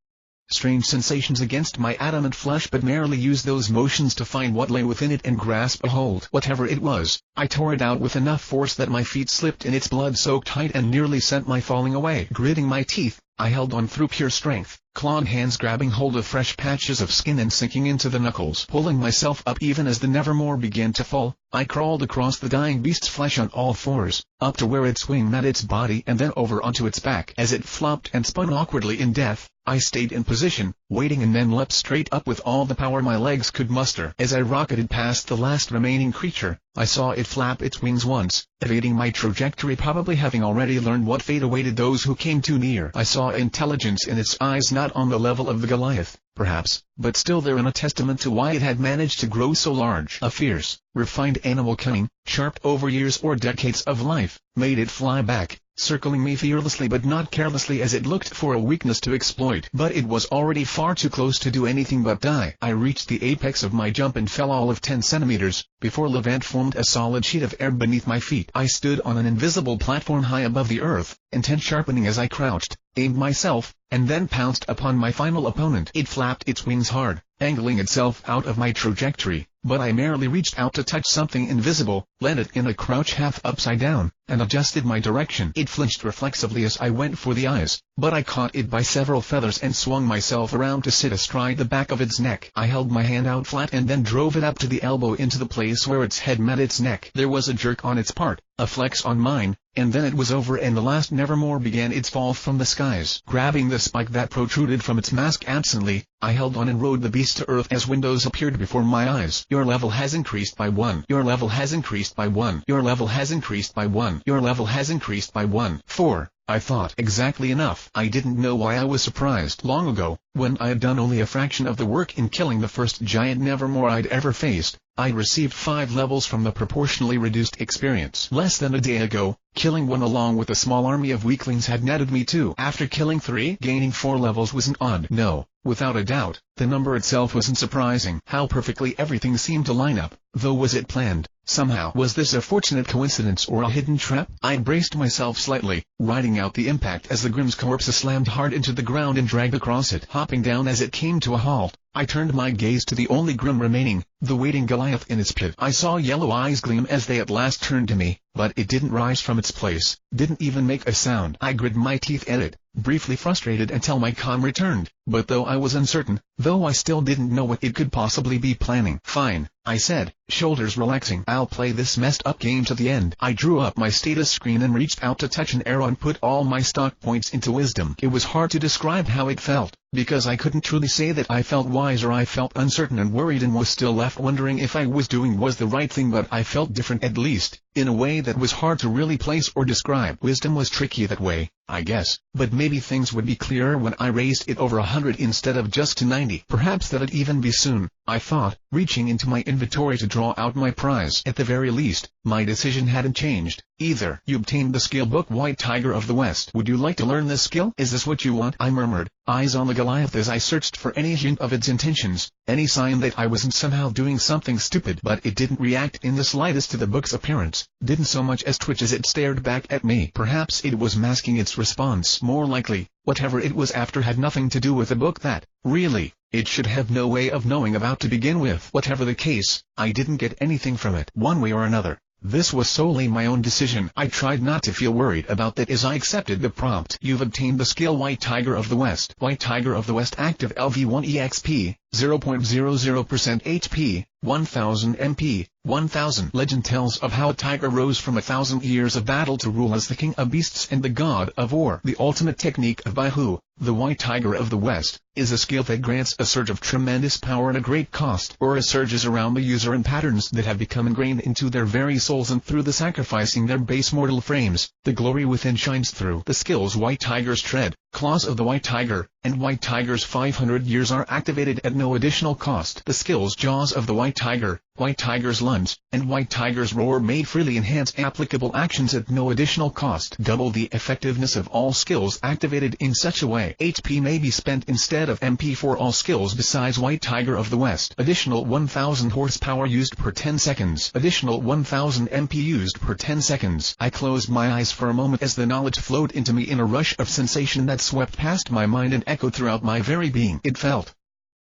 Strange sensations against my adamant flesh, but merely used those motions to find what lay within it and grasp a hold. Whatever it was, I tore it out with enough force that my feet slipped in its blood-soaked height and nearly sent my falling away. Gritting my teeth, I held on through pure strength, clawed hands grabbing hold of fresh patches of skin and sinking into the knuckles. Pulling myself up even as the Nevermore began to fall, I crawled across the dying beast's flesh on all fours, up to where its wing met its body and then over onto its back. As it flopped and spun awkwardly in death, I stayed in position, waiting, and then leapt straight up with all the power my legs could muster. As I rocketed past the last remaining creature, I saw it flap its wings once, evading my trajectory, probably having already learned what fate awaited those who came too near. I saw intelligence in its eyes, not on the level of the Goliath, perhaps, but still there, and a testament to why it had managed to grow so large. A fierce, refined animal cunning, sharp over years or decades of life, made it fly back, circling me fearlessly but not carelessly as it looked for a weakness to exploit. But it was already far too close to do anything but die. I reached the apex of my jump and fell all of 10 centimeters, before Levant formed a solid sheet of air beneath my feet. I stood on an invisible platform high above the earth, intent sharpening as I crouched, aimed myself, and then pounced upon my final opponent. It flapped its wings hard, angling itself out of my trajectory, but I merely reached out to touch something invisible, landed in a crouch half upside down, and adjusted my direction. It flinched reflexively as I went for the eyes, but I caught it by several feathers and swung myself around to sit astride the back of its neck. I held my hand out flat and then drove it up to the elbow into the place where its head met its neck. There was a jerk on its part, a flex on mine, and then it was over and the last Nevermore began its fall from the skies. Grabbing the spike that protruded from its mask absently, I held on and rode the beast to earth as windows appeared before my eyes. Your level has increased by 1. Your level has increased by 1. Your level has increased by 1. Your level has increased by 1. 4. I thought. Exactly enough. I didn't know why I was surprised. Long ago, when I had done only a fraction of the work in killing the first giant Nevermore I'd ever faced, I'd received 5 levels from the proportionally reduced experience. Less than a day ago, killing one along with a small army of weaklings had netted me 2. After killing 3, gaining 4 levels wasn't odd. No, without a doubt, the number itself wasn't surprising. How perfectly everything seemed to line up, though. Was it planned? Somehow. Was this a fortunate coincidence or a hidden trap? I braced myself slightly, riding out the impact as the Grimm's corpse slammed hard into the ground and dragged across it. Hopping down as it came to a halt, I turned my gaze to the only Grimm remaining, the waiting Goliath in its pit. I saw yellow eyes gleam as they at last turned to me, but it didn't rise from its place, didn't even make a sound. I grit my teeth at it, briefly frustrated until my calm returned, but though I was uncertain, though I still didn't know what it could possibly be planning. "Fine," I said, shoulders relaxing. "I'll play this messed up game to the end." I drew up my status screen and reached out to touch an arrow and put all my stock points into wisdom. It was hard to describe how it felt, because I couldn't truly say that I felt wise or I felt uncertain and worried and was still left wondering if I was doing the right thing, but I felt different, at least, in a way that was hard to really place or describe. Wisdom was tricky that way, I guess, but maybe things would be clearer when I raised it over 100 instead of just to 90. Perhaps that'd even be soon, I thought, reaching into my inventory to draw out my prize. At the very least, my decision hadn't changed, either. "You obtained the skill book White Tiger of the West. Would you like to learn this skill? Is this what you want?" I murmured, eyes on the Goliath as I searched for any hint of its intentions, any sign that I wasn't somehow doing something stupid. But it didn't react in the slightest to the book's appearance, didn't so much as twitch as it stared back at me. Perhaps it was masking its response. More likely, whatever it was after had nothing to do with the book that, really, it should have no way of knowing about to begin with. Whatever the case, I didn't get anything from it. One way or another, this was solely my own decision. I tried not to feel worried about that as I accepted the prompt. "You've obtained the skill White Tiger of the West. White Tiger of the West active LV1 EXP, 0.00% HP, 1000 MP, 1000. Legend tells of how a tiger rose from 1,000 years of battle to rule as the king of beasts and the god of war. The ultimate technique of Baihu, the White Tiger of the West, is a skill that grants a surge of tremendous power at a great cost. Aura surges around the user in patterns that have become ingrained into their very souls, and through the sacrificing their base mortal frames, the glory within shines through. The skills White Tiger's Tread, Claws of the White Tiger, and White Tiger's 500 Years are activated at no additional cost. The skills Jaws of the White Tiger, White Tiger's Lunge, and White Tiger's Roar may freely enhance applicable actions at no additional cost. Double the effectiveness of all skills activated in such a way. HP may be spent instead of MP for all skills besides White Tiger of the West. Additional 1000 horsepower used per 10 seconds. Additional 1000 MP used per 10 seconds. I closed my eyes for a moment as the knowledge flowed into me in a rush of sensation that swept past my mind and echoed throughout my very being.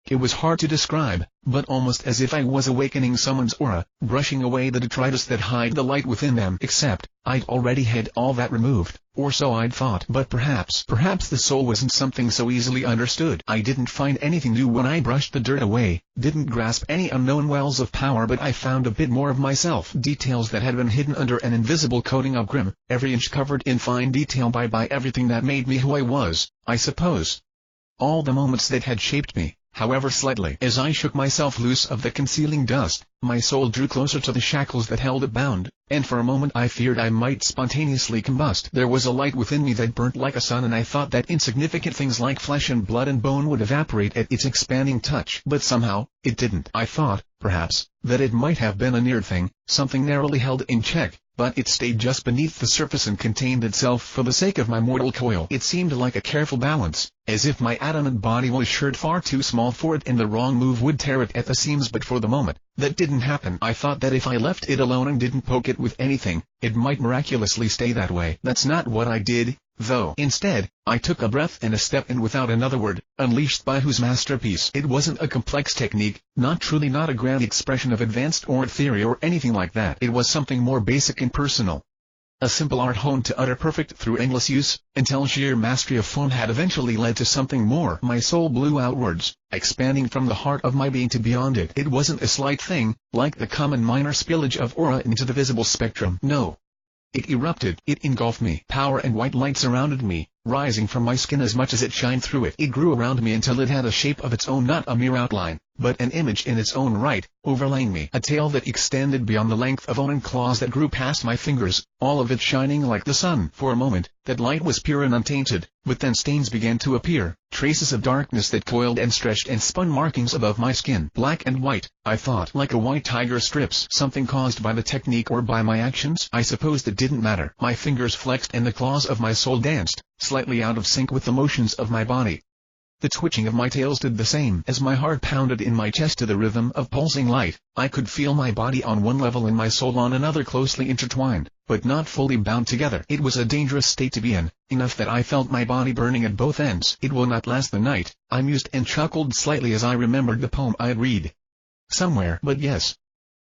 It was hard to describe, but almost as if I was awakening someone's aura, brushing away the detritus that hid the light within them. Except, I'd already had all that removed, or so I'd thought. But perhaps the soul wasn't something so easily understood. I didn't find anything new when I brushed the dirt away, didn't grasp any unknown wells of power, but I found a bit more of myself. Details that had been hidden under an invisible coating of grim, every inch covered in fine detail by everything that made me who I was, I suppose. All the moments that had shaped me, however slightly. As I shook myself loose of the concealing dust, my soul drew closer to the shackles that held it bound, and for a moment I feared I might spontaneously combust. There was a light within me that burnt like a sun, and I thought that insignificant things like flesh and blood and bone would evaporate at its expanding touch. But somehow, it didn't. I thought, perhaps, that it might have been a near thing, something narrowly held in check, but it stayed just beneath the surface and contained itself for the sake of my mortal coil. It seemed like a careful balance, as if my adamant body was shirred far too small for it and the wrong move would tear it at the seams. But for the moment, that didn't happen. I thought that if I left it alone and didn't poke it with anything, it might miraculously stay that way. That's not what I did, though. Instead, I took a breath and a step, and without another word, unleashed Baihu's masterpiece. It wasn't a complex technique, not a grand expression of advanced or theory or anything like that. It was something more basic and personal. A simple art honed to utter perfect through endless use, until sheer mastery of form had eventually led to something more. My soul blew outwards, expanding from the heart of my being to beyond it. It wasn't a slight thing, like the common minor spillage of aura into the visible spectrum. No. It erupted. It engulfed me. Power and white light surrounded me, rising from my skin as much as it shined through it. It grew around me until it had a shape of its own, not a mere outline, but an image in its own right, overlaying me. A tail that extended beyond the length of own, claws that grew past my fingers, all of it shining like the sun. For a moment, that light was pure and untainted, but then stains began to appear, traces of darkness that coiled and stretched and spun markings above my skin. Black and white, I thought, like a white tiger strips. Something caused by the technique or by my actions? I suppose it didn't matter. My fingers flexed and the claws of my soul danced, slightly out of sync with the motions of my body. The twitching of my tails did the same. As my heart pounded in my chest to the rhythm of pulsing light, I could feel my body on one level and my soul on another, closely intertwined, but not fully bound together. It was a dangerous state to be in, enough that I felt my body burning at both ends. It will not last the night, I mused and chuckled slightly as I remembered the poem I'd read somewhere. But yes,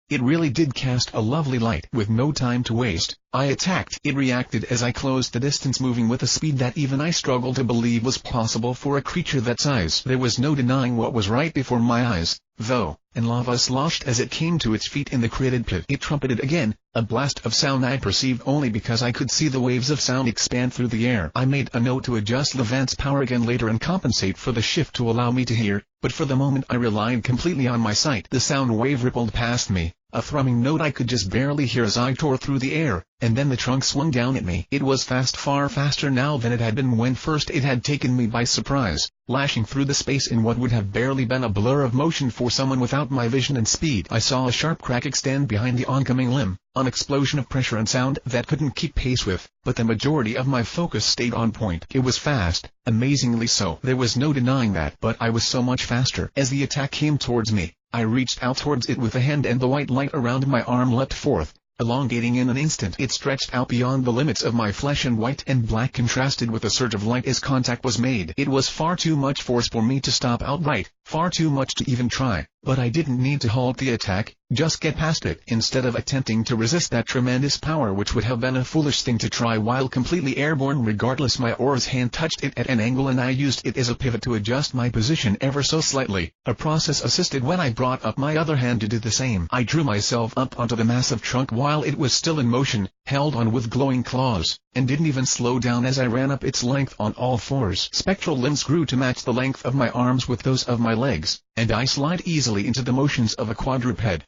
it really did cast a lovely light. With no time to waste, I attacked. It reacted as I closed the distance, moving with a speed that even I struggled to believe was possible for a creature that size. There was no denying what was right before my eyes, though, and lava sloshed as it came to its feet in the created pit. It trumpeted again, a blast of sound I perceived only because I could see the waves of sound expand through the air. I made a note to adjust Levant's power again later and compensate for the shift to allow me to hear, but for the moment I relied completely on my sight. The sound wave rippled past me, a thrumming note I could just barely hear as I tore through the air, and then the trunk swung down at me. It was fast, far faster now than it had been when first it had taken me by surprise, lashing through the space in what would have barely been a blur of motion for someone without my vision and speed. I saw a sharp crack extend behind the oncoming limb, an explosion of pressure and sound that couldn't keep pace with, but the majority of my focus stayed on point. It was fast, amazingly so. There was no denying that, but I was so much faster. As the attack came towards me, I reached out towards it with a hand and the white light around my arm leapt forth, elongating in an instant. It stretched out beyond the limits of my flesh, and white and black contrasted with a surge of light as contact was made. It was far too much force for me to stop outright, far too much to even try, but I didn't need to halt the attack, just get past it. Instead of attempting to resist that tremendous power, which would have been a foolish thing to try while completely airborne regardless, my aura's hand touched it at an angle and I used it as a pivot to adjust my position ever so slightly, a process assisted when I brought up my other hand to do the same. I drew myself up onto the massive trunk while it was still in motion, held on with glowing claws, and didn't even slow down as I ran up its length on all fours. Spectral limbs grew to match the length of my arms with those of my legs, and I slid easily into the motions of a quadruped.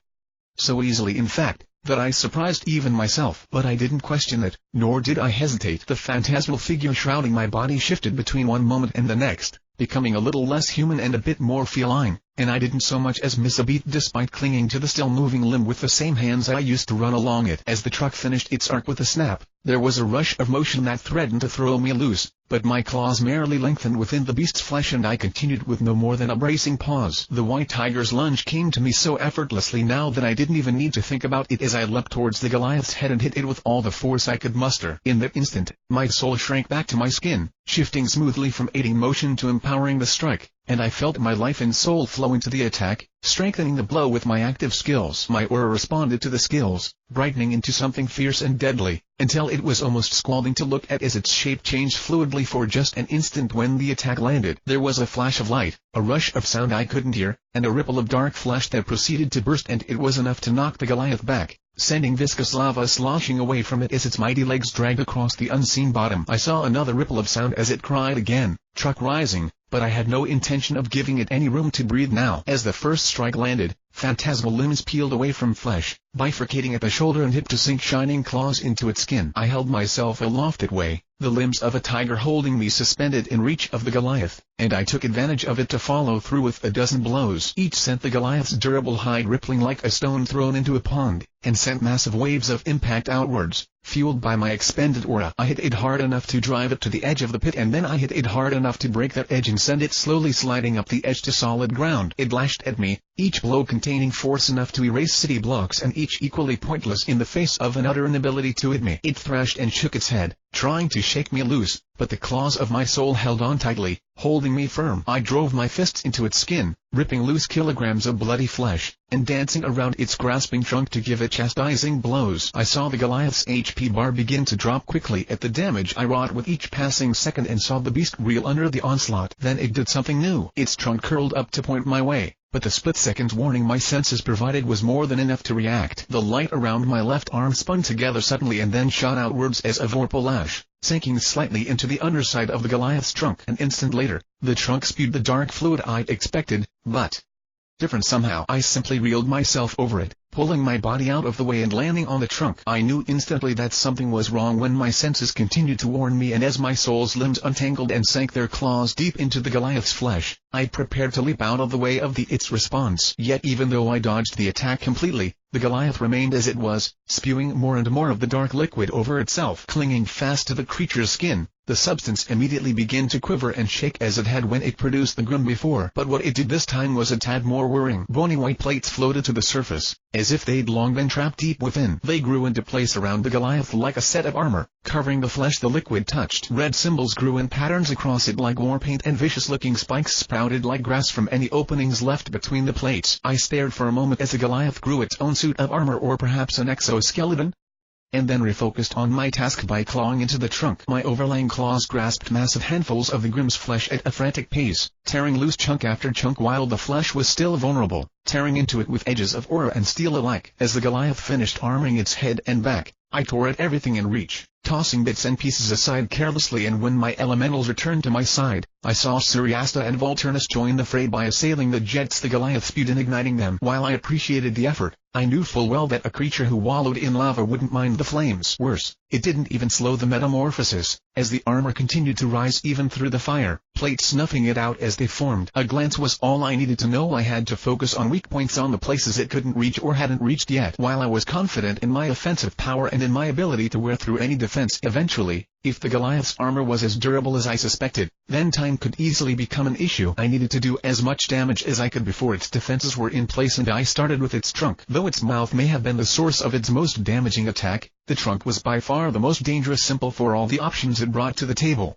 So easily, in fact, that I surprised even myself. But I didn't question it, nor did I hesitate. The phantasmal figure shrouding my body shifted between one moment and the next, becoming a little less human and a bit more feline, and I didn't so much as miss a beat despite clinging to the still moving limb with the same hands I used to run along it. As the truck finished its arc with a snap, there was a rush of motion that threatened to throw me loose, but my claws merely lengthened within the beast's flesh and I continued with no more than a bracing pause. The white tiger's lunge came to me so effortlessly now that I didn't even need to think about it as I leapt towards the Goliath's head and hit it with all the force I could muster. In that instant, my soul shrank back to my skin, shifting smoothly from aiding motion to empowering the strike, and I felt my life and soul flow into the attack, strengthening the blow with my active skills. My aura responded to the skills, brightening into something fierce and deadly, until it was almost scalding to look at as its shape changed fluidly for just an instant. When the attack landed, there was a flash of light, a rush of sound I couldn't hear, and a ripple of dark flash that proceeded to burst, and it was enough to knock the Goliath back, sending viscous lava sloshing away from it as its mighty legs dragged across the unseen bottom. I saw another ripple of sound as it cried again, truck rising, but I had no intention of giving it any room to breathe now. As the first strike landed, phantasmal limbs peeled away from flesh, bifurcating at the shoulder and hip to sink shining claws into its skin. I held myself aloft that way, the limbs of a tiger holding me suspended in reach of the Goliath, and I took advantage of it to follow through with a dozen blows. Each sent the Goliath's durable hide rippling like a stone thrown into a pond, and sent massive waves of impact outwards, fueled by my expended aura. I hit it hard enough to drive it to the edge of the pit, and then I hit it hard enough to break that edge and send it slowly sliding up the edge to solid ground. It lashed at me, each blow containing force enough to erase city blocks and each equally pointless in the face of an utter inability to hit me. It thrashed and shook its head, trying to shake me loose, but the claws of my soul held on tightly, holding me firm. I drove my fists into its skin, ripping loose kilograms of bloody flesh, and dancing around its grasping trunk to give it chastising blows. I saw the Goliath's HP bar begin to drop quickly at the damage I wrought with each passing second, and saw the beast reel under the onslaught. Then it did something new. Its trunk curled up to point my way, but the split-second warning my senses provided was more than enough to react. The light around my left arm spun together suddenly and then shot outwards as a vorpal lash, sinking slightly into the underside of the Goliath's trunk. An instant later, the trunk spewed the dark fluid I'd expected, but different somehow. I simply reeled myself over it, pulling my body out of the way and landing on the trunk. I knew instantly that something was wrong when my senses continued to warn me, and as my soul's limbs untangled and sank their claws deep into the Goliath's flesh, I prepared to leap out of the way of its response. Yet even though I dodged the attack completely, the Goliath remained as it was, spewing more and more of the dark liquid over itself. Clinging fast to the creature's skin, the substance immediately began to quiver and shake as it had when it produced the grim before. But what it did this time was a tad more worrying. Bony white plates floated to the surface, as if they'd long been trapped deep within. They grew into place around the Goliath like a set of armor, covering the flesh the liquid touched. Red symbols grew in patterns across it like war paint, and vicious-looking spikes sprouted like grass from any openings left between the plates. I stared for a moment as the Goliath grew its own suit of armor, or perhaps an exoskeleton. and then refocused on my task by clawing into the trunk. My overlying claws grasped massive handfuls of the Grimm's flesh at a frantic pace, tearing loose chunk after chunk while the flesh was still vulnerable, tearing into it with edges of aura and steel alike. As the Goliath finished armoring its head and back, I tore at everything in reach, tossing bits and pieces aside carelessly, and when my elementals returned to my side, I saw Suriasta and Volturnus join the fray by assailing the jets the Goliath spewed and igniting them. While I appreciated the effort, I knew full well that a creature who wallowed in lava wouldn't mind the flames. Worse, it didn't even slow the metamorphosis, as the armor continued to rise even through the fire, plates snuffing it out as they formed. A glance was all I needed to know I had to focus on weak points, on the places it couldn't reach or hadn't reached yet. While I was confident in my offensive power and in my ability to wear through any defense eventually, if the Goliath's armor was as durable as I suspected, then time could easily become an issue. I needed to do as much damage as I could before its defenses were in place, and I started with its trunk. Though its mouth may have been the source of its most damaging attack, the trunk was by far the most dangerous, simple for all the options it brought to the table.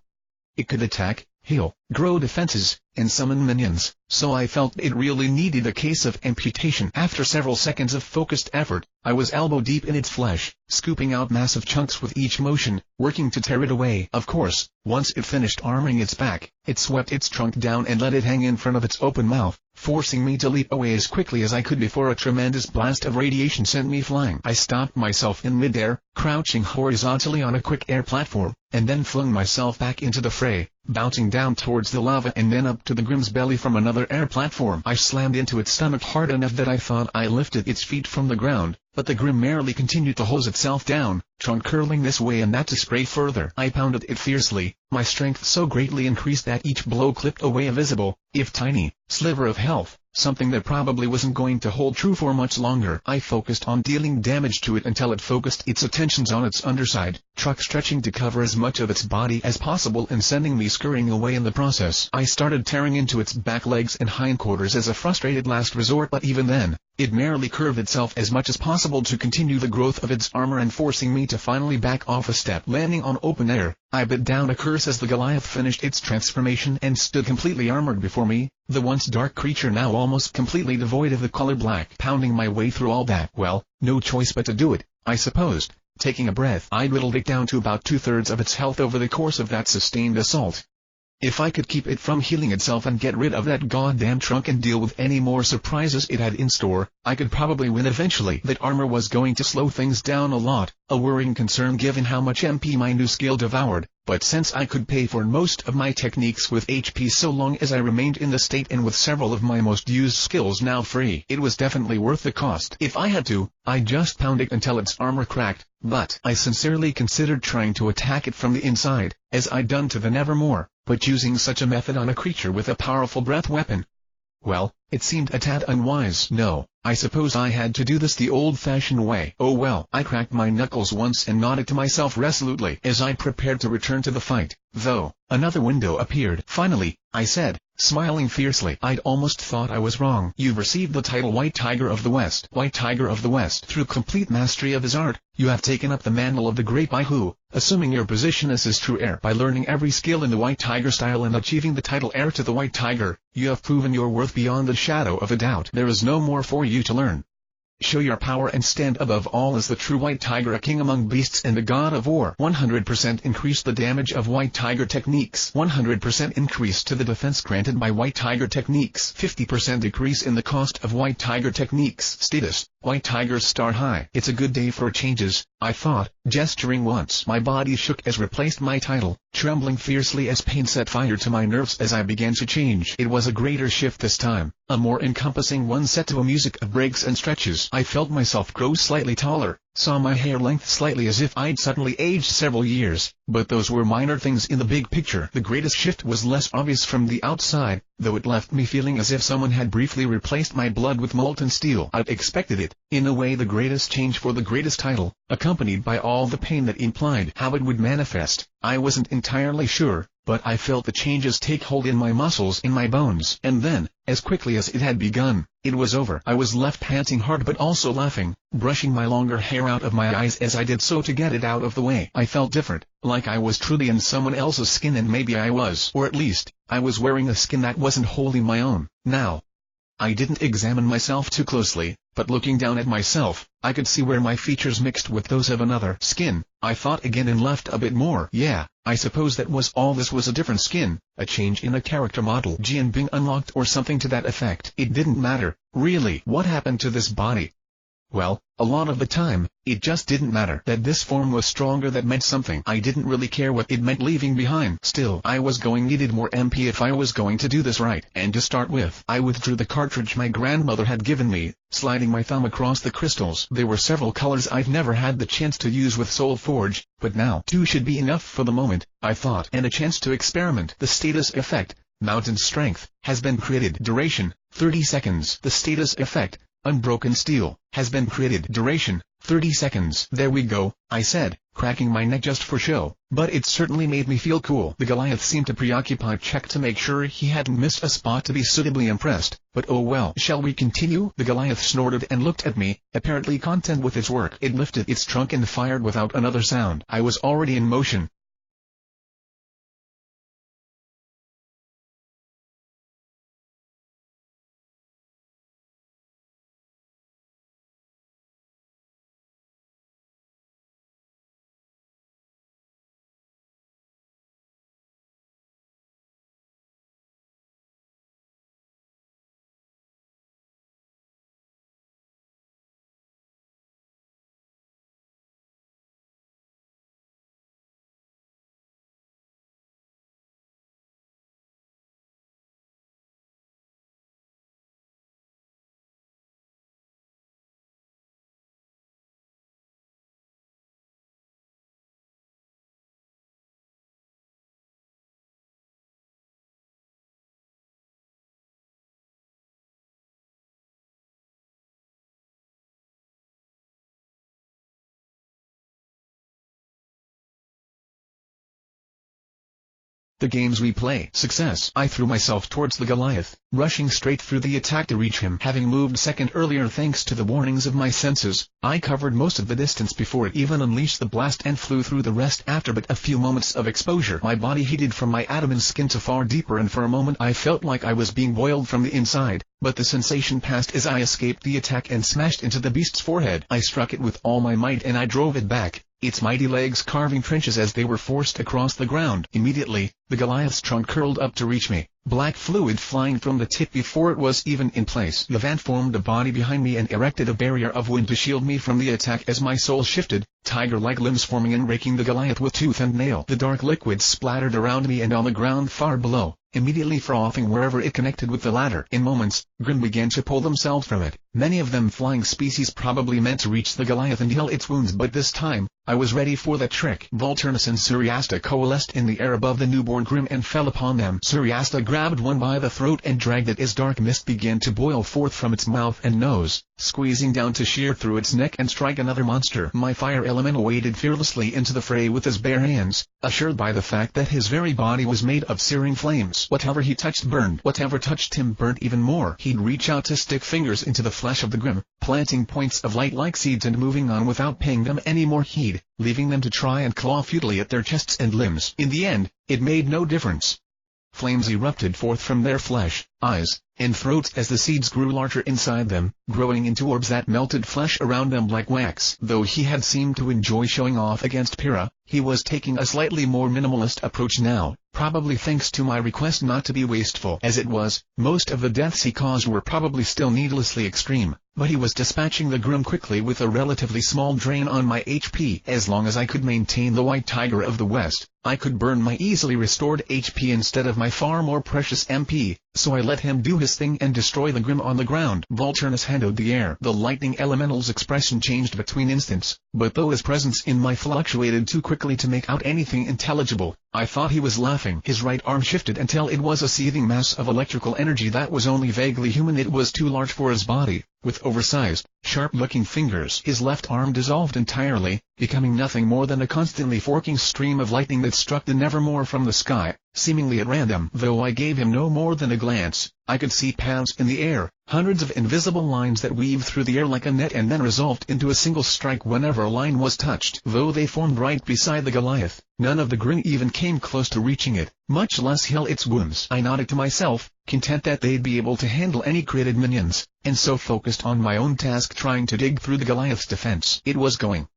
It could attack, heal, grow defenses, and summon minions, so I felt it really needed a case of amputation. After several seconds of focused effort, I was elbow deep in its flesh, scooping out massive chunks with each motion, working to tear it away. Of course, once it finished armoring its back, it swept its trunk down and let it hang in front of its open mouth, forcing me to leap away as quickly as I could before a tremendous blast of radiation sent me flying. I stopped myself in midair, crouching horizontally on a quick air platform, and then flung myself back into the fray, bouncing down towards the lava and then up to the Grimm's belly from another air platform. I slammed into its stomach hard enough that I thought I lifted its feet from the ground, but the Grimm merely continued to hose itself down, trunk curling this way and that to spray further. I pounded it fiercely, my strength so greatly increased that each blow clipped away a visible, if tiny, sliver of health, something that probably wasn't going to hold true for much longer. I focused on dealing damage to it until it focused its attentions on its underside, truck stretching to cover as much of its body as possible and sending me scurrying away in the process. I started tearing into its back legs and hindquarters as a frustrated last resort, but even then, it merely curved itself as much as possible to continue the growth of its armor and forcing me to finally back off a step. Landing on open air, I bit down a curse as the Goliath finished its transformation and stood completely armored before me, the once dark creature now almost completely devoid of the color black. Pounding my way through all that, well, no choice but to do it, I supposed. Taking a breath, I whittled it down to about 2/3 of its health over the course of that sustained assault. If I could keep it from healing itself and get rid of that goddamn trunk and deal with any more surprises it had in store, I could probably win eventually. That armor was going to slow things down a lot, a worrying concern given how much MP my new skill devoured, but since I could pay for most of my techniques with HP so long as I remained in the state and with several of my most used skills now free, it was definitely worth the cost. If I had to, I'd just pound it until its armor cracked, but I sincerely considered trying to attack it from the inside, as I'd done to the Nevermore. But using such a method on a creature with a powerful breath weapon, well, it seemed a tad unwise. No, I suppose I had to do this the old-fashioned way. Oh well. I cracked my knuckles once and nodded to myself resolutely as I prepared to return to the fight, though another window appeared. Finally, I said, smiling fiercely. I'd almost thought I was wrong. You've received the title White Tiger of the West. White Tiger of the West. Through complete mastery of his art, you have taken up the mantle of the Great Bai who, assuming your position as his true heir by learning every skill in the White Tiger style and achieving the title heir to the White Tiger, you have proven your worth beyond the shadow of a doubt. There is no more for you to learn. Show your power and stand above all as the true White Tiger, a king among beasts and a god of war. 100% increase the damage of White Tiger techniques. 100% increase to the defense granted by White Tiger techniques. 50% decrease in the cost of White Tiger techniques. Status: White Tiger's star high. It's a good day for changes, I thought, gesturing once. My body shook as replaced my title, trembling fiercely as pain set fire to my nerves as I began to change. It was a greater shift this time, a more encompassing one set to a music of breaks and stretches. I felt myself grow slightly taller, saw my hair length slightly as if I'd suddenly aged several years, but those were minor things in the big picture. The greatest shift was less obvious from the outside, though it left me feeling as if someone had briefly replaced my blood with molten steel. I'd expected it, in a way, the greatest change for the greatest title, accompanied by all the pain that implied. How it would manifest, I wasn't entirely sure, but I felt the changes take hold in my muscles, in my bones. And then, as quickly as it had begun, it was over. I was left panting hard but also laughing, brushing my longer hair out of my eyes as I did so to get it out of the way. I felt different, like I was truly in someone else's skin, and maybe I was, or at least, I was wearing a skin that wasn't wholly my own. Now, I didn't examine myself too closely, but looking down at myself, I could see where my features mixed with those of another skin. I thought again and left a bit more. Yeah, I suppose that was all. This was a different skin, a change in a character model Jian Bing unlocked or something to that effect. It didn't matter, really, what happened to this body. Well, a lot of the time, it just didn't matter. That this form was stronger, that meant something. I didn't really care what it meant leaving behind. Still, I needed more MP if I was going to do this right. And to start with, I withdrew the cartridge my grandmother had given me, sliding my thumb across the crystals. There were several colors I've never had the chance to use with Soul Forge, but now 2 should be enough for the moment, I thought. And a chance to experiment. The status effect, Mountain Strength, has been created. Duration, 30 seconds. The status effect, Unbroken Steel, has been created. Duration, 30 seconds. There we go, I said, cracking my neck just for show, but it certainly made me feel cool. The Goliath seemed to preoccupied, checked to make sure he hadn't missed a spot to be suitably impressed, but oh well. Shall we continue? The Goliath snorted and looked at me, apparently content with its work. It lifted its trunk and fired without another sound. I was already in motion. The games we play. Success. I threw myself towards the Goliath, rushing straight through the attack to reach him. Having moved second earlier thanks to the warnings of my senses, I covered most of the distance before it even unleashed the blast and flew through the rest after but a few moments of exposure. My body heated from my adamant skin to far deeper, and for a moment I felt like I was being boiled from the inside, but the sensation passed as I escaped the attack and smashed into the beast's forehead. I struck it with all my might and I drove it back, its mighty legs carving trenches as they were forced across the ground. Immediately, the Goliath's trunk curled up to reach me, black fluid flying from the tip before it was even in place. The vent formed a body behind me and erected a barrier of wind to shield me from the attack as my soul shifted, tiger-like limbs forming and raking the Goliath with tooth and nail. The dark liquid splattered around me and on the ground far below, immediately frothing wherever it connected with the ladder. In moments, Grimm began to pull themselves from it, many of them flying species probably meant to reach the Goliath and heal its wounds, but this time, I was ready for that trick. Volturnus and Suriasta coalesced in the air above the newborn Grimm and fell upon them. Suriasta grabbed one by the throat and dragged it as dark mist began to boil forth from its mouth and nose, squeezing down to shear through its neck and strike another monster. My fire elemental waded fearlessly into the fray with his bare hands, assured by the fact that his very body was made of searing flames. Whatever he touched burned. Whatever touched him burnt even more. He'd reach out to stick fingers into the flesh of the Grimm, planting points of light like seeds and moving on without paying them any more heed, leaving them to try and claw futilely at their chests and limbs. In the end, it made no difference. Flames erupted forth from their flesh, eyes, and throats as the seeds grew larger inside them, growing into orbs that melted flesh around them like wax. Though he had seemed to enjoy showing off against Pyrrha, he was taking a slightly more minimalist approach now, probably thanks to my request not to be wasteful. As it was, most of the deaths he caused were probably still needlessly extreme, but he was dispatching the Grimm quickly with a relatively small drain on my HP. As long as I could maintain the White Tiger of the West, I could burn my easily restored HP instead of my far more precious MP, so I let him do his thing and destroy the Grimm on the ground. Volturnus handled the air. The lightning elemental's expression changed between instants, but though his presence in my fluctuated too quickly to make out anything intelligible, I thought he was laughing. His right arm shifted until it was a seething mass of electrical energy that was only vaguely human. It was too large for his body, with oversized, sharp-looking fingers. His left arm dissolved entirely, becoming nothing more than a constantly forking stream of lightning that struck the nevermore from the sky, seemingly at random. Though I gave him no more than a glance, I could see paths in the air, hundreds of invisible lines that weaved through the air like a net and then resolved into a single strike whenever a line was touched. Though they formed right beside the Goliath, none of the Grin even came close to reaching it, much less heal its wounds. I nodded to myself, content that they'd be able to handle any created minions, and so focused on my own task trying to dig through the Goliath's defense. It was going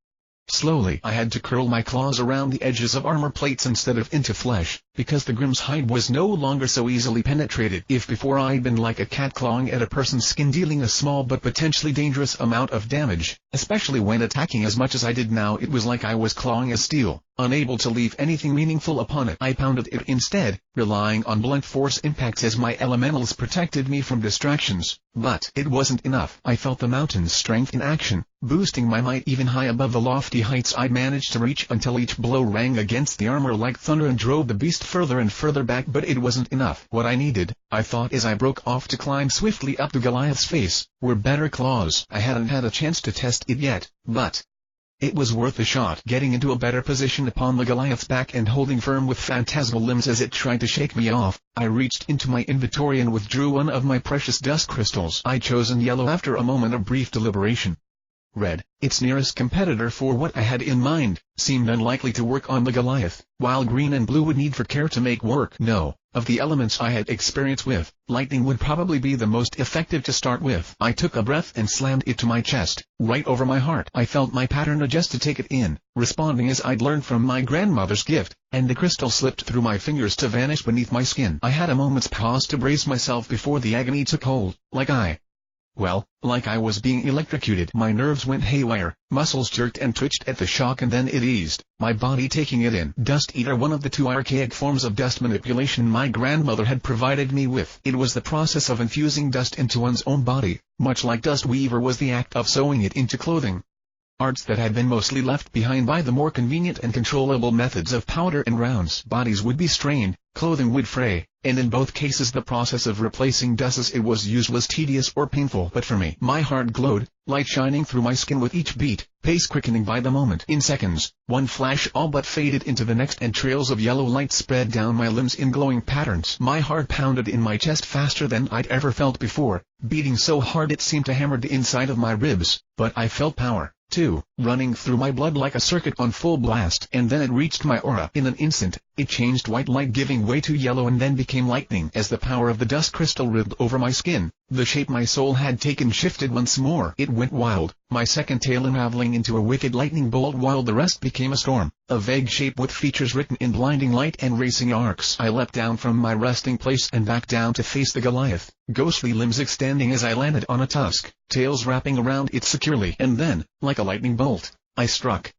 slowly. I had to curl my claws around the edges of armor plates instead of into flesh, because the Grim's hide was no longer so easily penetrated. If before I'd been like a cat clawing at a person's skin dealing a small but potentially dangerous amount of damage, especially when attacking as much as I did now, it was like I was clawing at steel, unable to leave anything meaningful upon it. I pounded it instead, relying on blunt force impacts as my elementals protected me from distractions. But it wasn't enough. I felt the mountain's strength in action, boosting my might even high above the lofty heights I'd managed to reach until each blow rang against the armor like thunder and drove the beast further and further back. But it wasn't enough. What I needed, I thought as I broke off to climb swiftly up to Goliath's face, were better claws. I hadn't had a chance to test it yet, but it was worth a shot. Getting into a better position upon the Goliath's back and holding firm with phantasmal limbs as it tried to shake me off, I reached into my inventory and withdrew one of my precious dust crystals. I'd chosen yellow after a moment of brief deliberation. Red, its nearest competitor for what I had in mind, seemed unlikely to work on the Goliath, while green and blue would need for care to make work. No, of the elements I had experience with, lightning would probably be the most effective to start with. I took a breath and slammed it to my chest, right over my heart. I felt my pattern adjust to take it in, responding as I'd learned from my grandmother's gift, and the crystal slipped through my fingers to vanish beneath my skin. I had a moment's pause to brace myself before the agony took hold, like I was being electrocuted. My nerves went haywire, muscles jerked and twitched at the shock, and then it eased, my body taking it in. Dust Eater, one of the two archaic forms of dust manipulation my grandmother had provided me with. It was the process of infusing dust into one's own body, much like Dust Weaver was the act of sewing it into clothing. Arts that had been mostly left behind by the more convenient and controllable methods of powder and rounds. Bodies would be strained, clothing would fray, and in both cases the process of replacing dust as it was used was tedious or painful. But for me, my heart glowed, light shining through my skin with each beat, pace quickening by the moment. In seconds, one flash all but faded into the next and trails of yellow light spread down my limbs in glowing patterns. My heart pounded in my chest faster than I'd ever felt before, beating so hard it seemed to hammer the inside of my ribs. But I felt power, too, running through my blood like a circuit on full blast. And then it reached my aura. In an instant, it changed white light giving way to yellow and then became lightning. As the power of the dust crystal ripped over my skin, the shape my soul had taken shifted once more. It went wild, my second tail unraveling into a wicked lightning bolt while the rest became a storm, a vague shape with features written in blinding light and racing arcs. I leapt down from my resting place and back down to face the Goliath, ghostly limbs extending as I landed on a tusk, tails wrapping around it securely. And then, like a lightning bolt, I struck.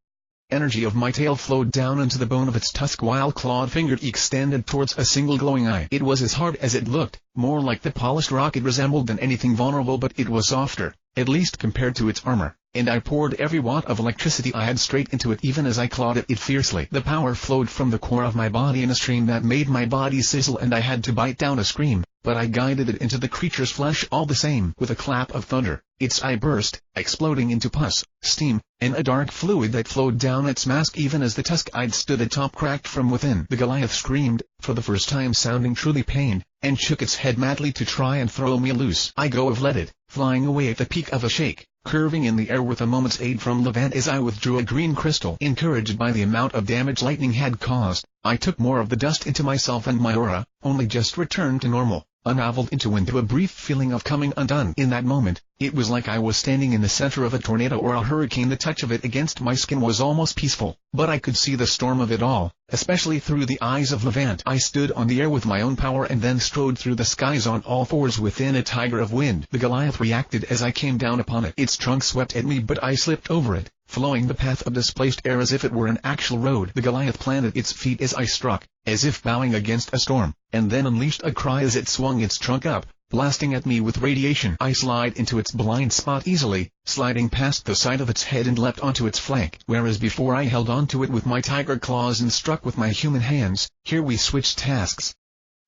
Energy of my tail flowed down into the bone of its tusk while clawed finger extended towards a single glowing eye. It was as hard as it looked, more like the polished rock it resembled than anything vulnerable, but it was softer, at least compared to its armor, and I poured every watt of electricity I had straight into it even as I clawed at it fiercely. The power flowed from the core of my body in a stream that made my body sizzle and I had to bite down a scream, but I guided it into the creature's flesh all the same. With a clap of thunder, its eye burst, exploding into pus, steam, and a dark fluid that flowed down its mask even as the tusk I'd stood atop cracked from within. The Goliath screamed, for the first time sounding truly pained, and shook its head madly to try and throw me loose. I go of let it, flying away at the peak of a shake, curving in the air with a moment's aid from Levant as I withdrew a green crystal. Encouraged by the amount of damage lightning had caused, I took more of the dust into myself and my aura, only just returned to normal, unraveled into a brief feeling of coming undone. In that moment, it was like I was standing in the center of a tornado or a hurricane. The touch of it against my skin was almost peaceful, but I could see the storm of it all, especially through the eyes of Levant. I stood on the air with my own power and then strode through the skies on all fours within a tiger of wind. The Goliath reacted as I came down upon it. Its trunk swept at me, but I slipped over it, flowing the path of displaced air as if it were an actual road. The Goliath planted its feet as I struck, as if bowing against a storm, and then unleashed a cry as it swung its trunk up, blasting at me with radiation. I slid into its blind spot easily, sliding past the side of its head and leapt onto its flank. Whereas before I held onto it with my tiger claws and struck with my human hands, here we switched tasks.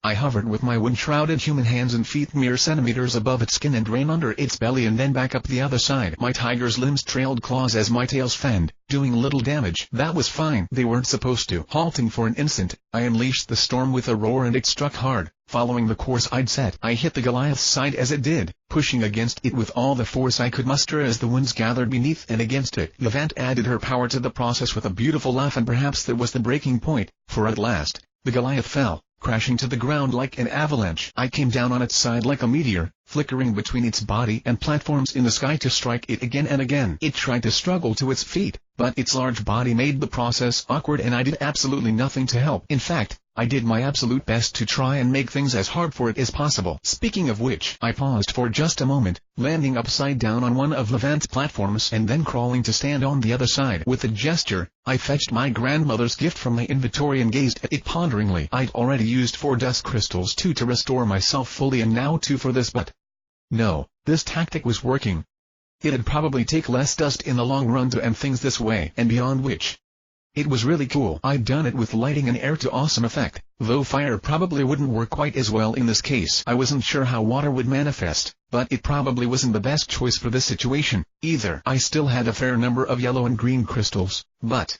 I hovered with my wind-shrouded human hands and feet mere centimeters above its skin and ran under its belly and then back up the other side. My tiger's limbs trailed claws as my tails fanned, doing little damage. That was fine. They weren't supposed to. Halting for an instant, I unleashed the storm with a roar and it struck hard, following the course I'd set. I hit the Goliath's side as it did, pushing against it with all the force I could muster as the winds gathered beneath and against it. Levant added her power to the process with a beautiful laugh, and perhaps that was the breaking point, for at last, the Goliath fell, crashing to the ground like an avalanche. I came down on its side like a meteor, flickering between its body and platforms in the sky to strike it again and again. It tried to struggle to its feet, but its large body made the process awkward and I did absolutely nothing to help. In fact, I did my absolute best to try and make things as hard for it as possible. Speaking of which, I paused for just a moment, landing upside down on one of Levant's platforms and then crawling to stand on the other side. With a gesture, I fetched my grandmother's gift from my inventory and gazed at it ponderingly. I'd already used 4 dust crystals, 2 to restore myself fully and now 2 for this, but no, this tactic was working. It'd probably take less dust in the long run to end things this way, and beyond which, it was really cool. I'd done it with lighting and air to awesome effect, though fire probably wouldn't work quite as well in this case. I wasn't sure how water would manifest, but it probably wasn't the best choice for this situation, either. I still had a fair number of yellow and green crystals, but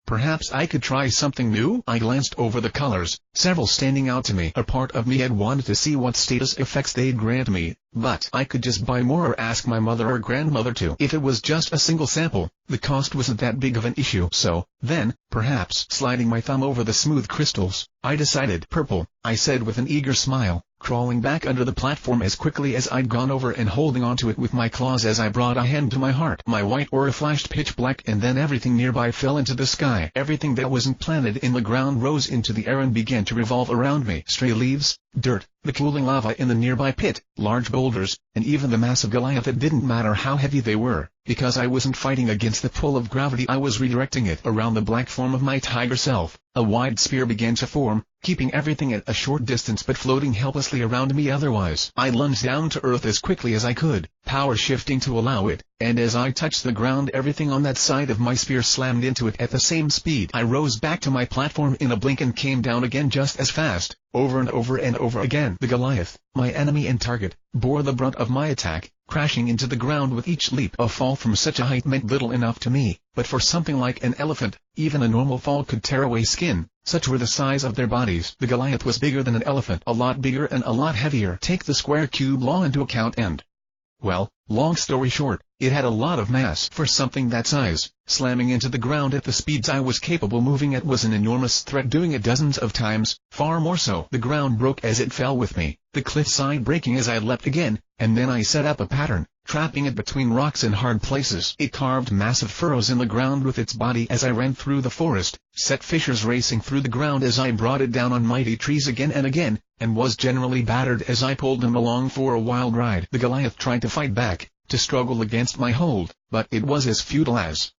perhaps I could try something new? I glanced over the colors, several standing out to me. A part of me had wanted to see what status effects they'd grant me, but I could just buy more or ask my mother or grandmother to. If it was just a single sample, the cost wasn't that big of an issue. So, then, perhaps sliding my thumb over the smooth crystals, I decided purple, I said with an eager smile, crawling back under the platform as quickly as I'd gone over and holding onto it with my claws as I brought a hand to my heart. My white aura flashed pitch black and then everything nearby fell into the sky. Everything that wasn't planted in the ground rose into the air and began to revolve around me. Stray leaves, dirt, the cooling lava in the nearby pit, large boulders, and even the massive Goliath. It didn't matter how heavy they were, because I wasn't fighting against the pull of gravity. I was redirecting it around the black form of my tiger self. A wide sphere began to form, keeping everything at a short distance but floating helplessly around me otherwise. I lunged down to earth as quickly as I could, power shifting to allow it, and as I touched the ground everything on that side of my sphere slammed into it at the same speed. I rose back to my platform in a blink and came down again just as fast, over and over and over again. The Goliath, my enemy and target, bore the brunt of my attack, crashing into the ground with each leap. A fall from such a height meant little enough to me, but for something like an elephant, even a normal fall could tear away skin. Such were the size of their bodies. The Goliath was bigger than an elephant, a lot bigger and a lot heavier. Take the square cube law into account and, well, long story short, it had a lot of mass for something that size. Slamming into the ground at the speeds I was capable moving at was an enormous threat, doing it dozens of times, far more so. The ground broke as it fell with me, the cliffside breaking as I leapt again, and then I set up a pattern, trapping it between rocks and hard places. It carved massive furrows in the ground with its body as I ran through the forest, set fissures racing through the ground as I brought it down on mighty trees again and again, and was generally battered as I pulled him along for a wild ride. The Goliath tried to fight back, to struggle against my hold, but it was as futile as,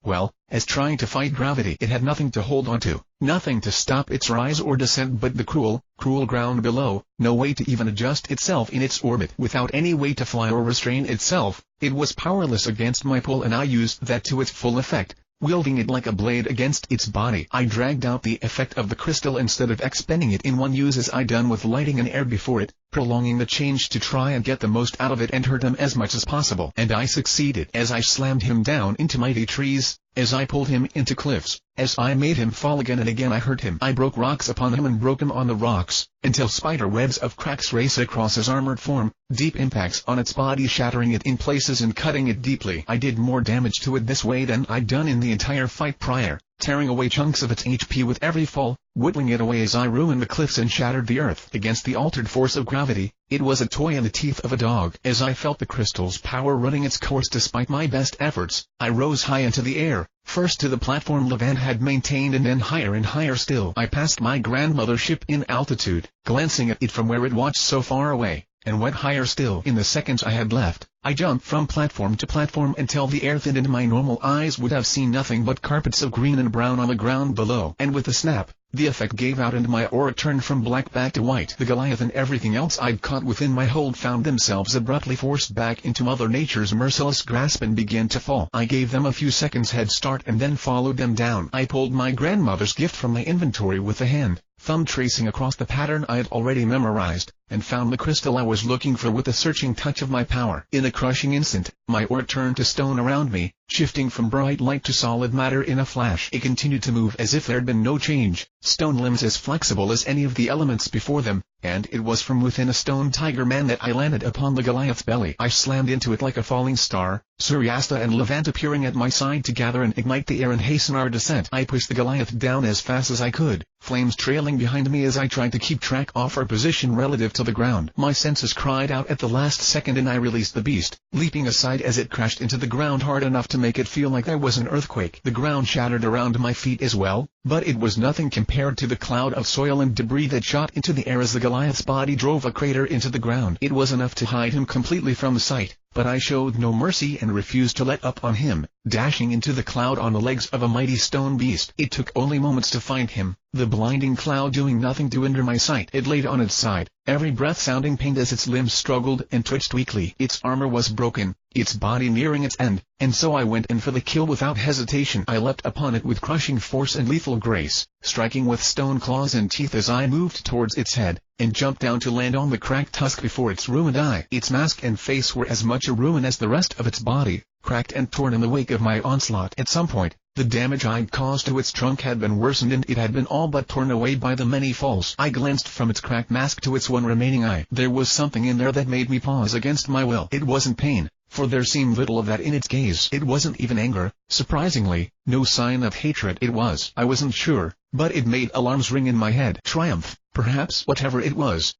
well, as trying to fight gravity. It had nothing to hold onto, nothing to stop its rise or descent but the cruel ground below, no way to even adjust itself in its orbit. Without any way to fly or restrain itself, it was powerless against my pull, and I used that to its full effect, wielding it like a blade against its body. I dragged out the effect of the crystal instead of expending it in one use as I'd done with lighting and air before it, prolonging the change to try and get the most out of it and hurt him as much as possible. And I succeeded. As I slammed him down into mighty trees, as I pulled him into cliffs, as I made him fall again and again, I hurt him. I broke rocks upon him and broke him on the rocks, until spider webs of cracks raced across his armored form, deep impacts on its body shattering it in places and cutting it deeply. I did more damage to it this way than I'd done in the entire fight prior, tearing away chunks of its HP with every fall, whittling it away as I ruined the cliffs and shattered the earth. Against the altered force of gravity, it was a toy in the teeth of a dog. As I felt the crystal's power running its course despite my best efforts, I rose high into the air, first to the platform Levant had maintained and then higher and higher still. I passed my grandmother's ship in altitude, glancing at it from where it watched so far away, and went higher still. In the seconds I had left, I jumped from platform to platform until the air thinned and my normal eyes would have seen nothing but carpets of green and brown on the ground below. And with a snap, the effect gave out and my aura turned from black back to white. The Goliath and everything else I'd caught within my hold found themselves abruptly forced back into Mother Nature's merciless grasp and began to fall. I gave them a few seconds head start and then followed them down. I pulled my grandmother's gift from my inventory with a hand, thumb tracing across the pattern I had already memorized, and found the crystal I was looking for with a searching touch of my power. In a crushing instant, my aura turned to stone around me, shifting from bright light to solid matter in a flash. It continued to move as if there'd been no change, stone limbs as flexible as any of the elements before them, and it was from within a stone tiger man that I landed upon the Goliath's belly. I slammed into it like a falling star, Suryasta and Levant appearing at my side to gather and ignite the air and hasten our descent. I pushed the Goliath down as fast as I could, flames trailing behind me as I tried to keep track of our position relative to the ground. My senses cried out at the last second and I released the beast, leaping aside as it crashed into the ground hard enough to make it feel like there was an earthquake. The ground shattered around my feet as well, but it was nothing compared to the cloud of soil and debris that shot into the air as the Goliath's body drove a crater into the ground. It was enough to hide him completely from sight, but I showed no mercy and refused to let up on him, dashing into the cloud on the legs of a mighty stone beast. It took only moments to find him, the blinding cloud doing nothing to hinder my sight. It laid on its side, every breath sounding pained as its limbs struggled and twitched weakly. Its armor was broken, its body nearing its end, and so I went in for the kill without hesitation. I leapt upon it with crushing force and lethal grace, striking with stone claws and teeth as I moved towards its head, and jumped down to land on the cracked tusk before its ruined eye. Its mask and face were as much a ruin as the rest of its body, cracked and torn in the wake of my onslaught. At some point, the damage I'd caused to its trunk had been worsened and it had been all but torn away by the many falls. I glanced from its cracked mask to its one remaining eye. There was something in there that made me pause against my will. It wasn't pain, for there seemed little of that in its gaze. It wasn't even anger, surprisingly, no sign of hatred. I wasn't sure, but it made alarms ring in my head. Triumph, perhaps. Whatever it was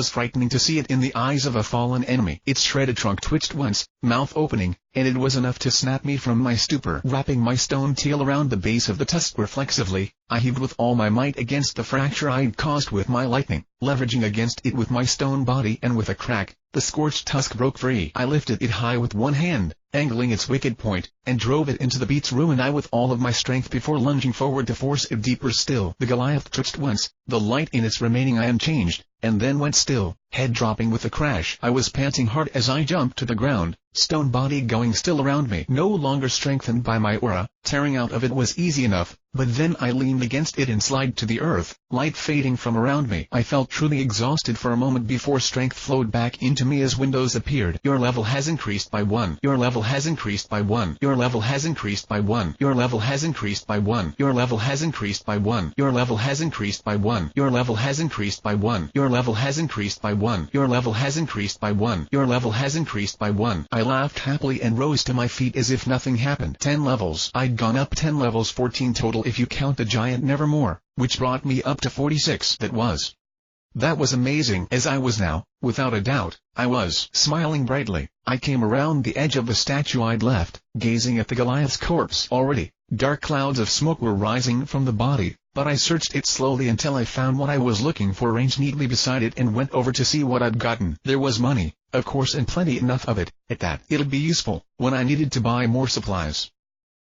frightening to see it in the eyes of a fallen enemy. Its shredded trunk twitched once, mouth opening, and it was enough to snap me from my stupor. Wrapping my stone tail around the base of the tusk reflexively, I heaved with all my might against the fracture I'd caused with my lightning, leveraging against it with my stone body, and with a crack, the scorched tusk broke free. I lifted it high with one hand, angling its wicked point, and drove it into the beast's ruined eye with all of my strength before lunging forward to force it deeper still. The Goliath twitched once, the light in its remaining eye unchanged, and then went still, head dropping with a crash. I was panting hard as I jumped to the ground, stone body going still around me. No longer strengthened by my aura, tearing out of it was easy enough, but then I leaned against it and slid to the earth, light fading from around me. I felt truly exhausted for a moment before strength flowed back into me as windows appeared. Your level has increased by 1. Your level has increased by 1. Your level has increased by 1. Your level has increased by 1. Your level has increased by 1. Your level has increased by 1. Your level has increased by 1. Your level has increased by 1. Your level has increased by 1. Your level has increased by 1. I laughed happily and rose to my feet as if nothing happened. 10 levels. I'd gone up 10 levels, 14 total if you count the giant Nevermore, which brought me up to 46. That was amazing. As I was now, without a doubt, I was smiling brightly. I came around the edge of the statue I'd left, gazing at the Goliath's corpse. Already, dark clouds of smoke were rising from the body, but I searched it slowly until I found what I was looking for arranged neatly beside it and went over to see what I'd gotten. There was money, of course, and plenty enough of it, at that. It'll be useful when I needed to buy more supplies.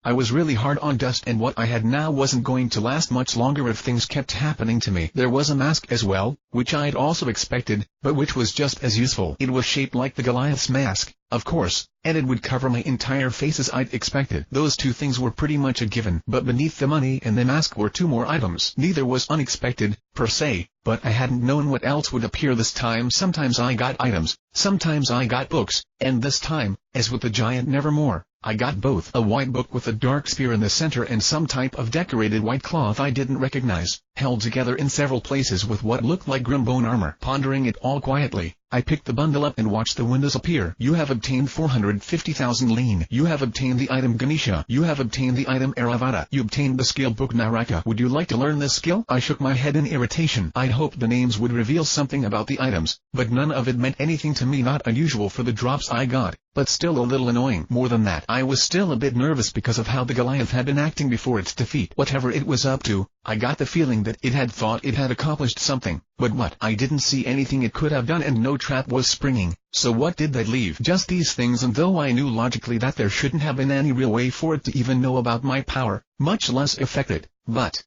I was really hard on dust, and what I had now wasn't going to last much longer if things kept happening to me. There was a mask as well, which I'd also expected, but which was just as useful. It was shaped like the Goliath's mask, of course, and it would cover my entire face as I'd expected. Those two things were pretty much a given, but beneath the money and the mask were two more items. Neither was unexpected, per se, but I hadn't known what else would appear this time. Sometimes I got items, sometimes I got books, and this time, as with the giant Nevermore, I got both. A white book with a dark spear in the center and some type of decorated white cloth I didn't recognize, held together in several places with what looked like grim bone armor. Pondering it all quietly, I picked the bundle up and watched the windows appear. You have obtained 450,000 lean. You have obtained the item Ganesha. You have obtained the item Airavata. You obtained the skill book Naraka. Would you like to learn this skill? I shook my head in irritation. I'd hoped the names would reveal something about the items, but none of it meant anything to me. Not unusual for the drops I got, but still a little annoying. More than that, I was still a bit nervous because of how the Goliath had been acting before its defeat. Whatever it was up to, I got the feeling that it had thought it had accomplished something, but what? I didn't see anything it could have done, and no trap was springing, so what did that leave? Just these things, and though I knew logically that there shouldn't have been any real way for it to even know about my power, much less affect it, but...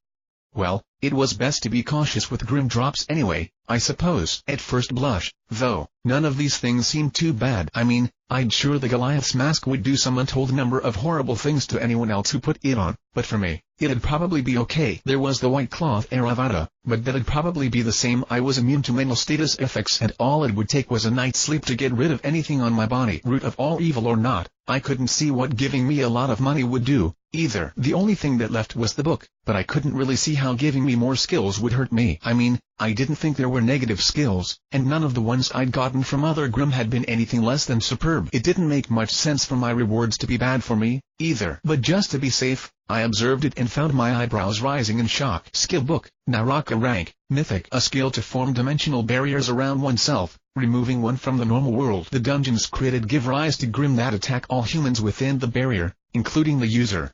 well, it was best to be cautious with grim drops anyway, I suppose. At first blush, though, none of these things seemed too bad. I mean, I'd sure the Goliath's mask would do some untold number of horrible things to anyone else who put it on, but for me, it'd probably be okay. There was the white cloth Theravada, but that'd probably be the same. I was immune to mental status effects, and all it would take was a night's sleep to get rid of anything on my body. Root of all evil or not, I couldn't see what giving me a lot of money would do, either. The only thing that left was the book, but I couldn't really see how giving me more skills would hurt me. I mean, I didn't think there were negative skills, and none of the ones I'd gotten from other Grimm had been anything less than superb. It didn't make much sense for my rewards to be bad for me, either. But just to be safe, I observed it and found my eyebrows rising in shock. Skill book, Naraka rank, mythic. A skill to form dimensional barriers around oneself, removing one from the normal world. The dungeons created give rise to Grimm that attack all humans within the barrier, including the user.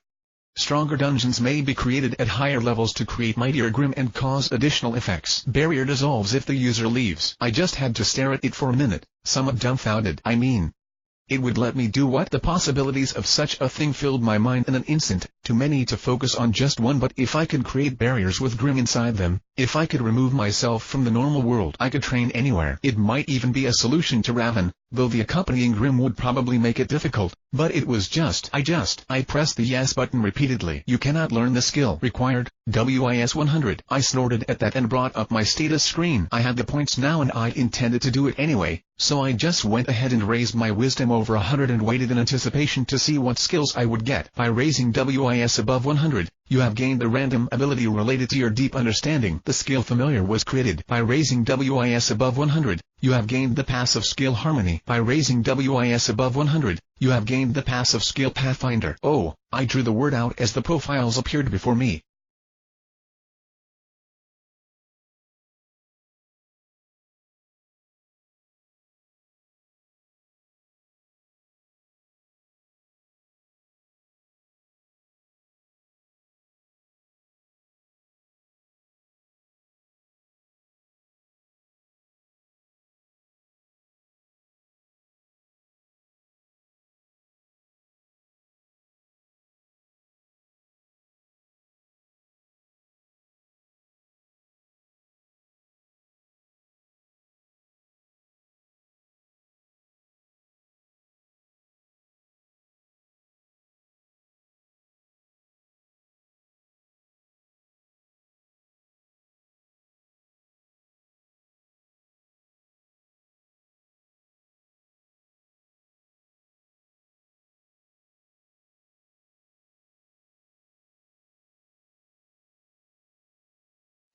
Stronger dungeons may be created at higher levels to create mightier Grimm and cause additional effects. Barrier dissolves if the user leaves. I just had to stare at it for a minute, somewhat dumbfounded. I mean, it would let me do what? The possibilities of such a thing filled my mind in an instant, too many to focus on just one. But if I could create barriers with Grimm inside them, if I could remove myself from the normal world, I could train anywhere. It might even be a solution to Raven, though the accompanying Grimm would probably make it difficult. But it was I pressed the yes button repeatedly. You cannot learn the skill required, WIS 100. I snorted at that and brought up my status screen. I had the points now and I intended to do it anyway, so I just went ahead and raised my wisdom over 100 and waited in anticipation to see what skills I would get. By raising WIS above 100, you have gained a random ability related to your deep understanding. The skill Familiar was created. By raising WIS above 100, you have gained the passive skill Harmony. By raising WIS above 100, you have gained the passive skill Pathfinder. Oh, I drew the word out as the profiles appeared before me.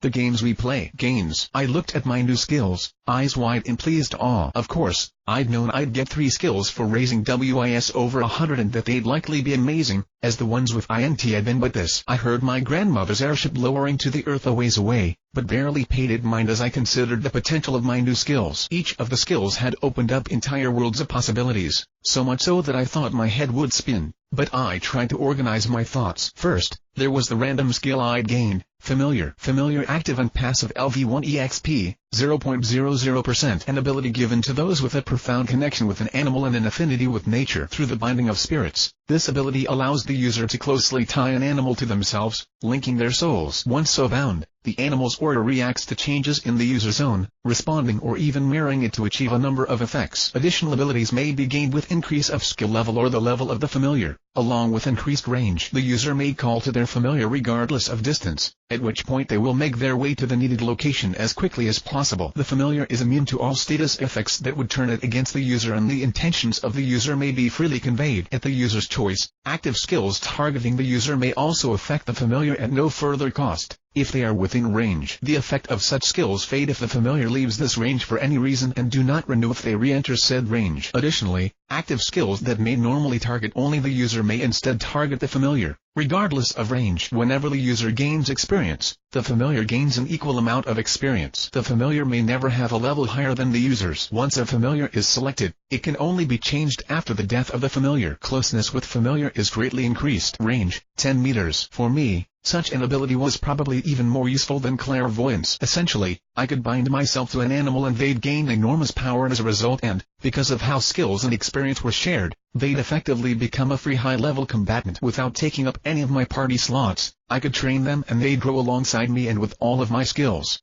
The games we play. Games. I looked at my new skills, eyes wide in pleased awe. Of course, I'd known I'd get 3 skills for raising WIS over 100 and that they'd likely be amazing, as the ones with INT had been. But this, I heard my grandmother's airship lowering to the earth a ways away, but barely paid it mind as I considered the potential of my new skills. Each of the skills had opened up entire worlds of possibilities, so much so that I thought my head would spin. But I tried to organize my thoughts. First, there was the random skill I'd gained, Familiar. Familiar active and passive LV1 EXP, 0.00%. An ability given to those with a profound connection with an animal and an affinity with nature through the binding of spirits. This ability allows the user to closely tie an animal to themselves, linking their souls. Once so bound, the animal's aura reacts to changes in the user's own, responding or even mirroring it to achieve a number of effects. Additional abilities may be gained with increase of skill level or the level of the familiar, along with increased range. The user may call to their familiar regardless of distance, at which point they will make their way to the needed location as quickly as possible. The familiar is immune to all status effects that would turn it against the user, and the intentions of the user may be freely conveyed at the user's choice. Active skills targeting the user may also affect the familiar at no further cost, if they are within range. The effect of such skills fade if the familiar leaves this range for any reason and do not renew if they re-enter said range. Additionally, active skills that may normally target only the user may instead target the familiar, regardless of range. Whenever the user gains experience, the familiar gains an equal amount of experience. The familiar may never have a level higher than the user's. Once a familiar is selected, it can only be changed after the death of the familiar. Closeness with familiar is greatly increased. Range, 10 meters. For me, such an ability was probably even more useful than clairvoyance. Essentially, I could bind myself to an animal and they'd gain enormous power as a result, and, because of how skills and experience were shared, they'd effectively become a free high-level combatant without taking up any of my party slots. I could train them and they'd grow alongside me and with all of my skills.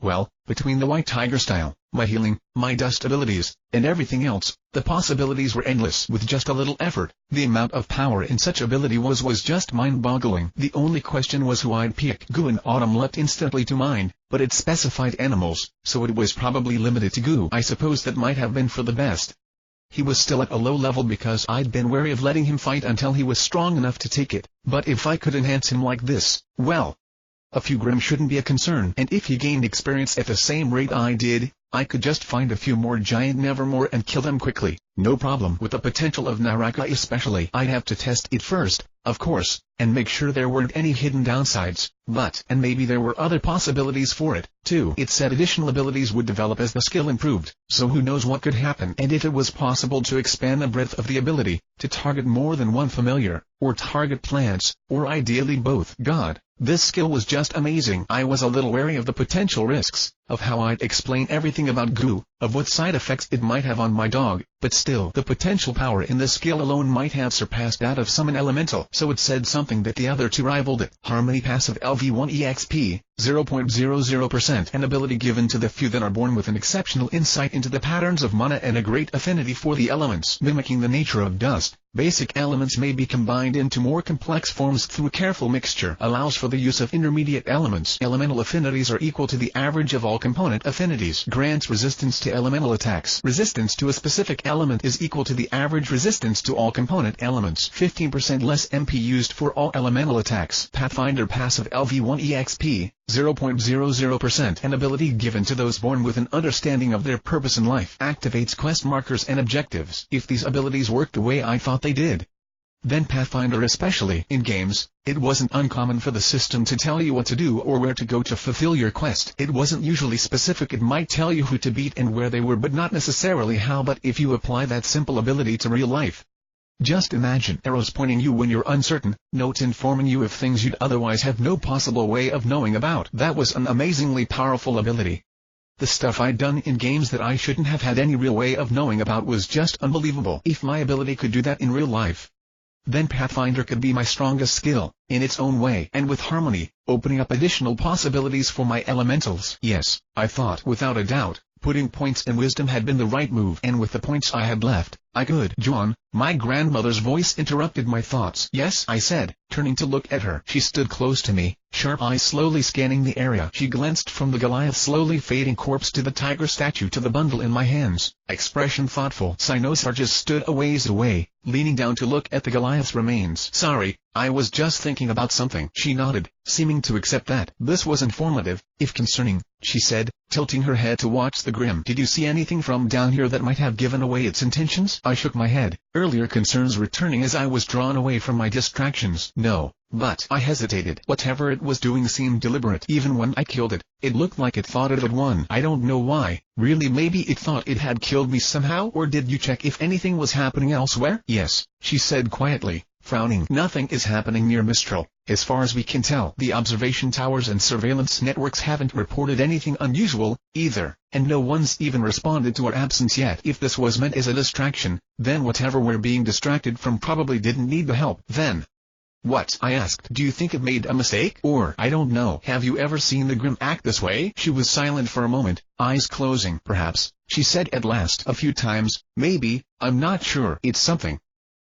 Well, between the White Tiger style, my healing, my dust abilities, and everything else. The possibilities were endless. With just a little effort, the amount of power in such ability was just mind-boggling. The only question was who I'd pick. Goo and Autumn leapt instantly to mind, but it specified animals, so it was probably limited to Goo. I suppose that might have been for the best. He was still at a low level because I'd been wary of letting him fight until he was strong enough to take it, but if I could enhance him like this, well, a few Grimm shouldn't be a concern. And if he gained experience at the same rate I did, I could just find a few more giant Nevermore and kill them quickly. No problem. With the potential of Naraka especially, I'd have to test it first, of course, and make sure there weren't any hidden downsides, and maybe there were other possibilities for it, too. It said additional abilities would develop as the skill improved, so who knows what could happen. And if it was possible to expand the breadth of the ability, to target more than one familiar, or target plants, or ideally both. God, this skill was just amazing. I was a little wary of the potential risks, of how I'd explain everything about Goo, of what side effects it might have on my dog, but still, the potential power in this skill alone might have surpassed that of Summon Elemental. So it said something that the other two rivaled it. Harmony passive LV1 EXP, 0.00%. An ability given to the few that are born with an exceptional insight into the patterns of mana and a great affinity for the elements. Mimicking the nature of dust, basic elements may be combined into more complex forms through careful mixture. Allows for the use of intermediate elements. Elemental affinities are equal to the average of all component affinities. Grants resistance to elemental attacks. Resistance to a specific element is equal to the average resistance to all component elements. 15% less MP used for all elemental attacks. Pathfinder passive LV1 EXP, 0.00%. An ability given to those born with an understanding of their purpose in life. Activates quest markers and objectives. If these abilities worked the way I thought they did, then Pathfinder especially. In games, it wasn't uncommon for the system to tell you what to do or where to go to fulfill your quest. It wasn't usually specific. It might tell you who to beat and where they were, but not necessarily how. But if you apply that simple ability to real life, just imagine arrows pointing you when you're uncertain, notes informing you of things you'd otherwise have no possible way of knowing about. That was an amazingly powerful ability. The stuff I'd done in games that I shouldn't have had any real way of knowing about was just unbelievable. If my ability could do that in real life, then Pathfinder could be my strongest skill, in its own way. And with Harmony, opening up additional possibilities for my elementals. Yes, I thought without a doubt, putting points in wisdom had been the right move. And with the points I had left, I could. Jaune, my grandmother's voice interrupted my thoughts. Yes, I said, turning to look at her. She stood close to me, sharp eyes slowly scanning the area. She glanced from the Goliath's slowly fading corpse to the tiger statue to the bundle in my hands, expression thoughtful. Cynosar just stood a ways away, leaning down to look at the Goliath's remains. Sorry, I was just thinking about something. She nodded, seeming to accept that. This was informative, if concerning, she said, tilting her head to watch the Grimm. Did you see anything from down here that might have given away its intentions? I shook my head, earlier concerns returning as I was drawn away from my distractions. No, but I hesitated. Whatever it was doing seemed deliberate. Even when I killed it, it looked like it thought it had won. I don't know why. Really, maybe it thought it had killed me somehow. Or did you check if anything was happening elsewhere? Yes, she said quietly, frowning. Nothing is happening near Mistral, as far as we can tell. The observation towers and surveillance networks haven't reported anything unusual, either, and no one's even responded to our absence yet. If this was meant as a distraction, then whatever we're being distracted from probably didn't need the help. Then what? I asked. Do you think it made a mistake? Or, I don't know. Have you ever seen the Grimm act this way? She was silent for a moment, eyes closing. Perhaps, she said at last. A few times, maybe, I'm not sure. It's something.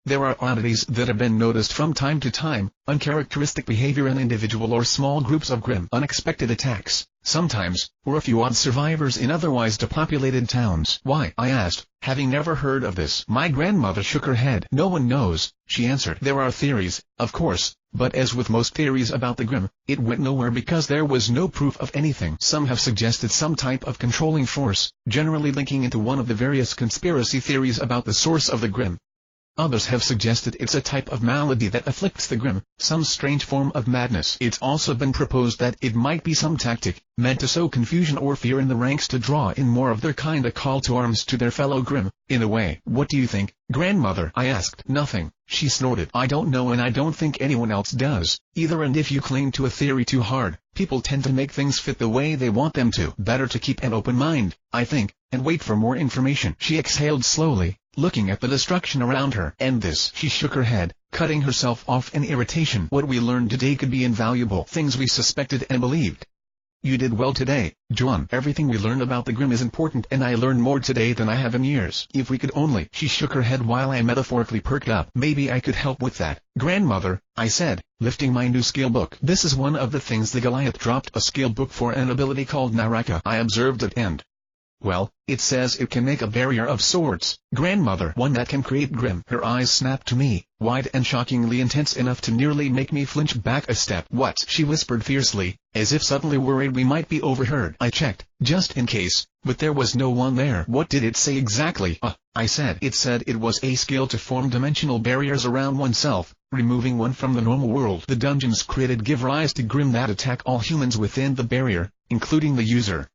There are oddities that have been noticed from time to time, uncharacteristic behavior in individual or small groups of Grimm. Unexpected attacks, sometimes, or a few odd survivors in otherwise depopulated towns. Why? I asked, having never heard of this. My grandmother shook her head. No one knows, she answered. There are theories, of course, but as with most theories about the Grimm, it went nowhere because there was no proof of anything. Some have suggested some type of controlling force, generally linking into one of the various conspiracy theories about the source of the Grimm. Others have suggested it's a type of malady that afflicts the Grimm, some strange form of madness. It's also been proposed that it might be some tactic, meant to sow confusion or fear in the ranks to draw in more of their kind, a call to arms to their fellow Grimm, in a way. What do you think, grandmother? I asked. Nothing, she snorted. I don't know, and I don't think anyone else does, either. And if you cling to a theory too hard, people tend to make things fit the way they want them to. Better to keep an open mind, I think, and wait for more information. She exhaled slowly, looking at the destruction around her. And this? She shook her head, cutting herself off in irritation. What we learned today could be invaluable. Things we suspected and believed. You did well today, Jaune. Everything we learned about the Grimm is important, and I learned more today than I have in years. If we could only. She shook her head while I metaphorically perked up. Maybe I could help with that, grandmother, I said, lifting my new skill book. This is one of the things the Goliath dropped, a skill book for an ability called Naraka. I observed it and... well, it says it can make a barrier of sorts, grandmother. One that can create Grimm. Her eyes snapped to me, wide and shockingly intense enough to nearly make me flinch back a step. What? She whispered fiercely, as if suddenly worried we might be overheard. I checked, just in case, but there was no one there. What did it say exactly? I said. It said it was a skill to form dimensional barriers around oneself, removing one from the normal world. The dungeons created give rise to Grimm that attack all humans within the barrier, including the user.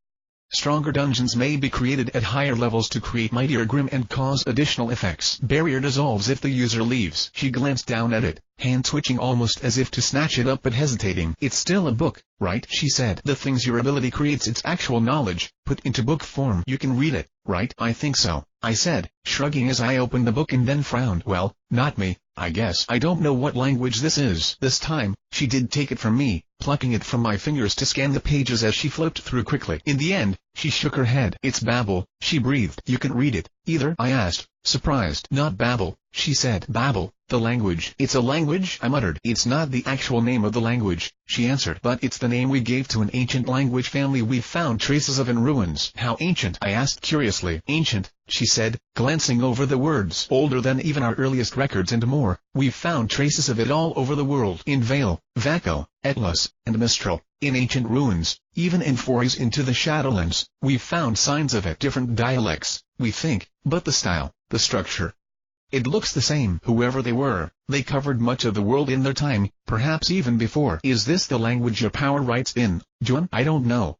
Stronger dungeons may be created at higher levels to create mightier Grimm and cause additional effects. Barrier dissolves if the user leaves. She glanced down at it, hand twitching almost as if to snatch it up but hesitating. It's still a book, right? She said. The things your ability creates, its actual knowledge, put into book form. You can read it, right? I think so, I said, shrugging as I opened the book and then frowned. Well, not me, I guess. I don't know what language this is. This time, she did take it from me, plucking it from my fingers to scan the pages as she flipped through quickly. In the end, she shook her head. It's Babel, she breathed. You can read it, either? I asked, surprised. Not Babel, she said. Babel, the language. It's a language? I muttered. It's not the actual name of the language, she answered. But it's the name we gave to an ancient language family we've found traces of in ruins. How ancient? I asked curiously. Ancient, she said, glancing over the words. Older than even our earliest records and more. We've found traces of it all over the world. In Vale, Vaco, Atlas, and Mistral. In ancient ruins, even in forays into the Shadowlands, we've found signs of it. Different dialects, we think, but the style, the structure, it looks the same. Whoever they were, they covered much of the world in their time, perhaps even before. Is this the language your power writes in, Jaune? I don't know.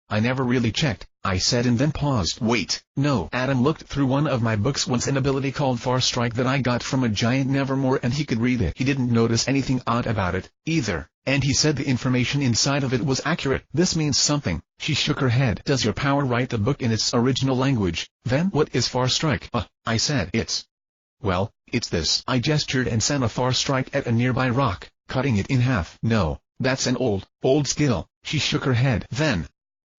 I never really checked, I said and then paused. Wait, no. Adam looked through one of my books once, an ability called Far Strike that I got from a giant Nevermore, and he could read it. He didn't notice anything odd about it, either, and he said the information inside of it was accurate. This means something. She shook her head. Does your power write the book in its original language? Then what is Far Strike? I said. Well, it's this. I gestured and sent a far strike at a nearby rock, cutting it in half. No, that's an old skill. She shook her head. Then,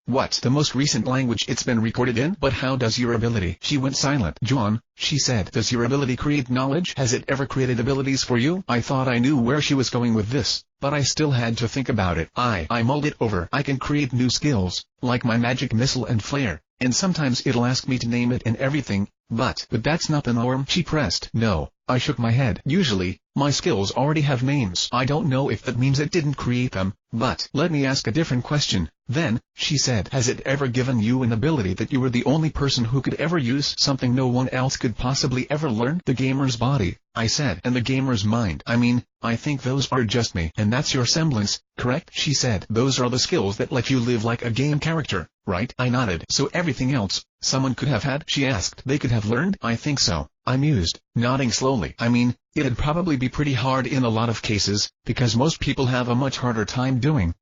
what? The most recent language it's been recorded in? But how does your ability? She went silent. Jaune, she said. Does your ability create knowledge? Has it ever created abilities for you? I thought I knew where she was going with this, but I still had to think about it. I mulled it over. I can create new skills, like my magic missile and flare, and sometimes it'll ask me to name it and everything, but that's not the norm. She pressed. No, I shook my head. Usually, my skills already have names. I don't know if that means it didn't create them, but let me ask a different question. Then, she said, has it ever given you an ability that you were the only person who could ever use, something no one else could possibly ever learn? The gamer's body, I said. And the gamer's mind. I mean, I think those are just me. And that's your semblance, correct? She said. Those are the skills that let you live like a game character, right? I nodded. So everything else, someone could have had? She asked. They could have learned? I think so, I mused, nodding slowly. I mean, it'd probably be pretty hard in a lot of cases, because most people have a much harder time doing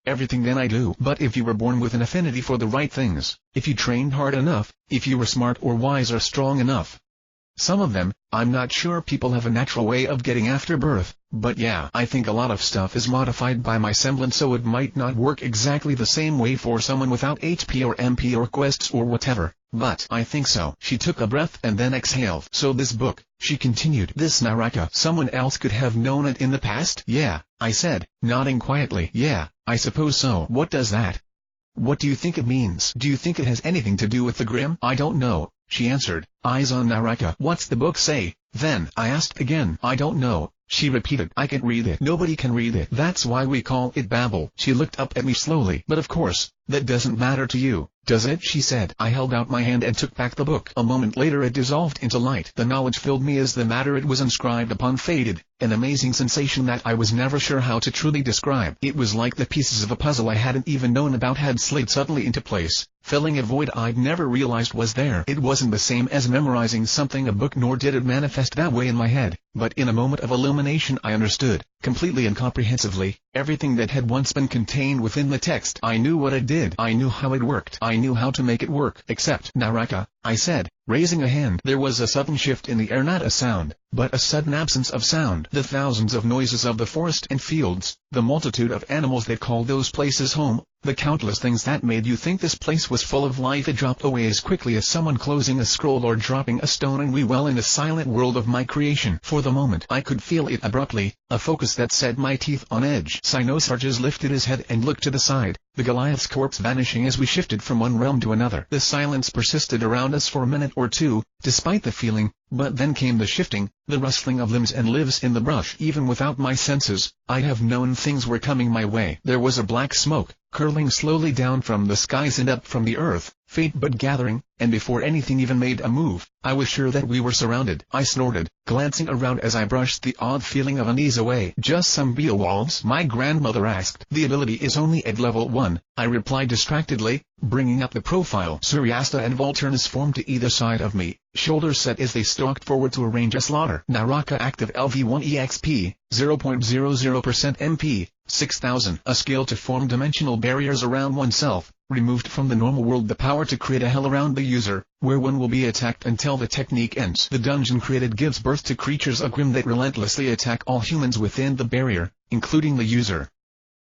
everything than I do. But if you were born with an affinity for the right things, if you trained hard enough, if you were smart or wise or strong enough. Some of them, I'm not sure people have a natural way of getting after birth, but yeah, I think a lot of stuff is modified by my semblance, so it might not work exactly the same way for someone without HP or MP or quests or whatever, but I think so. She took a breath and then exhaled. So this book, she continued, this Naraka, someone else could have known it in the past? Yeah, I said, nodding quietly. Yeah, I suppose so. What does that? What do you think it means? Do you think it has anything to do with the Grimm? I don't know, she answered, eyes on Naraka. What's the book say? Then, I asked again. I don't know, she repeated. I can't read it. Nobody can read it. That's why we call it Babel. She looked up at me slowly. But of course, that doesn't matter to you, does it? She said. I held out my hand and took back the book. A moment later it dissolved into light. The knowledge filled me as the matter it was inscribed upon faded, an amazing sensation that I was never sure how to truly describe. It was like the pieces of a puzzle I hadn't even known about had slid suddenly into place, filling a void I'd never realized was there. It wasn't the same as memorizing something, a book, nor did it manifest that way in my head, but in a moment of illumination I understood, completely and comprehensively, everything that had once been contained within the text. I knew what it did. I knew how it worked. I knew how to make it work. Except Naraka, I said, raising a hand. There was a sudden shift in the air, not a sound, but a sudden absence of sound. The thousands of noises of the forest and fields, the multitude of animals that called those places home, the countless things that made you think this place was full of life, it dropped away as quickly as someone closing a scroll or dropping a stone, and we well in the silent world of my creation. For the moment I could feel it abruptly, a focus that set my teeth on edge. Cynosarges lifted his head and looked to the side, the Goliath's corpse vanishing as we shifted from one realm to another. The silence persisted around us for a minute or two, despite the feeling, but then came the shifting, the rustling of limbs and leaves in the brush. Even without my senses, I'd have known things were coming my way. There was a black smoke, curling slowly down from the skies and up from the earth, faint but gathering, and before anything even made a move, I was sure that we were surrounded. I snorted, glancing around as I brushed the odd feeling of unease away. Just some Beowulfs? My grandmother asked. The ability is only at level 1, I replied distractedly, bringing up the profile. Suryasta and Volturnus formed to either side of me, shoulders set as they stalked forward to arrange a slaughter. Naraka active LV1 EXP, 0.00% MP, 6000. A skill to form dimensional barriers around oneself, removed from the normal world the power to create a hell around the user, where one will be attacked until the technique ends. The dungeon created gives birth to creatures of Grim that relentlessly attack all humans within the barrier, including the user.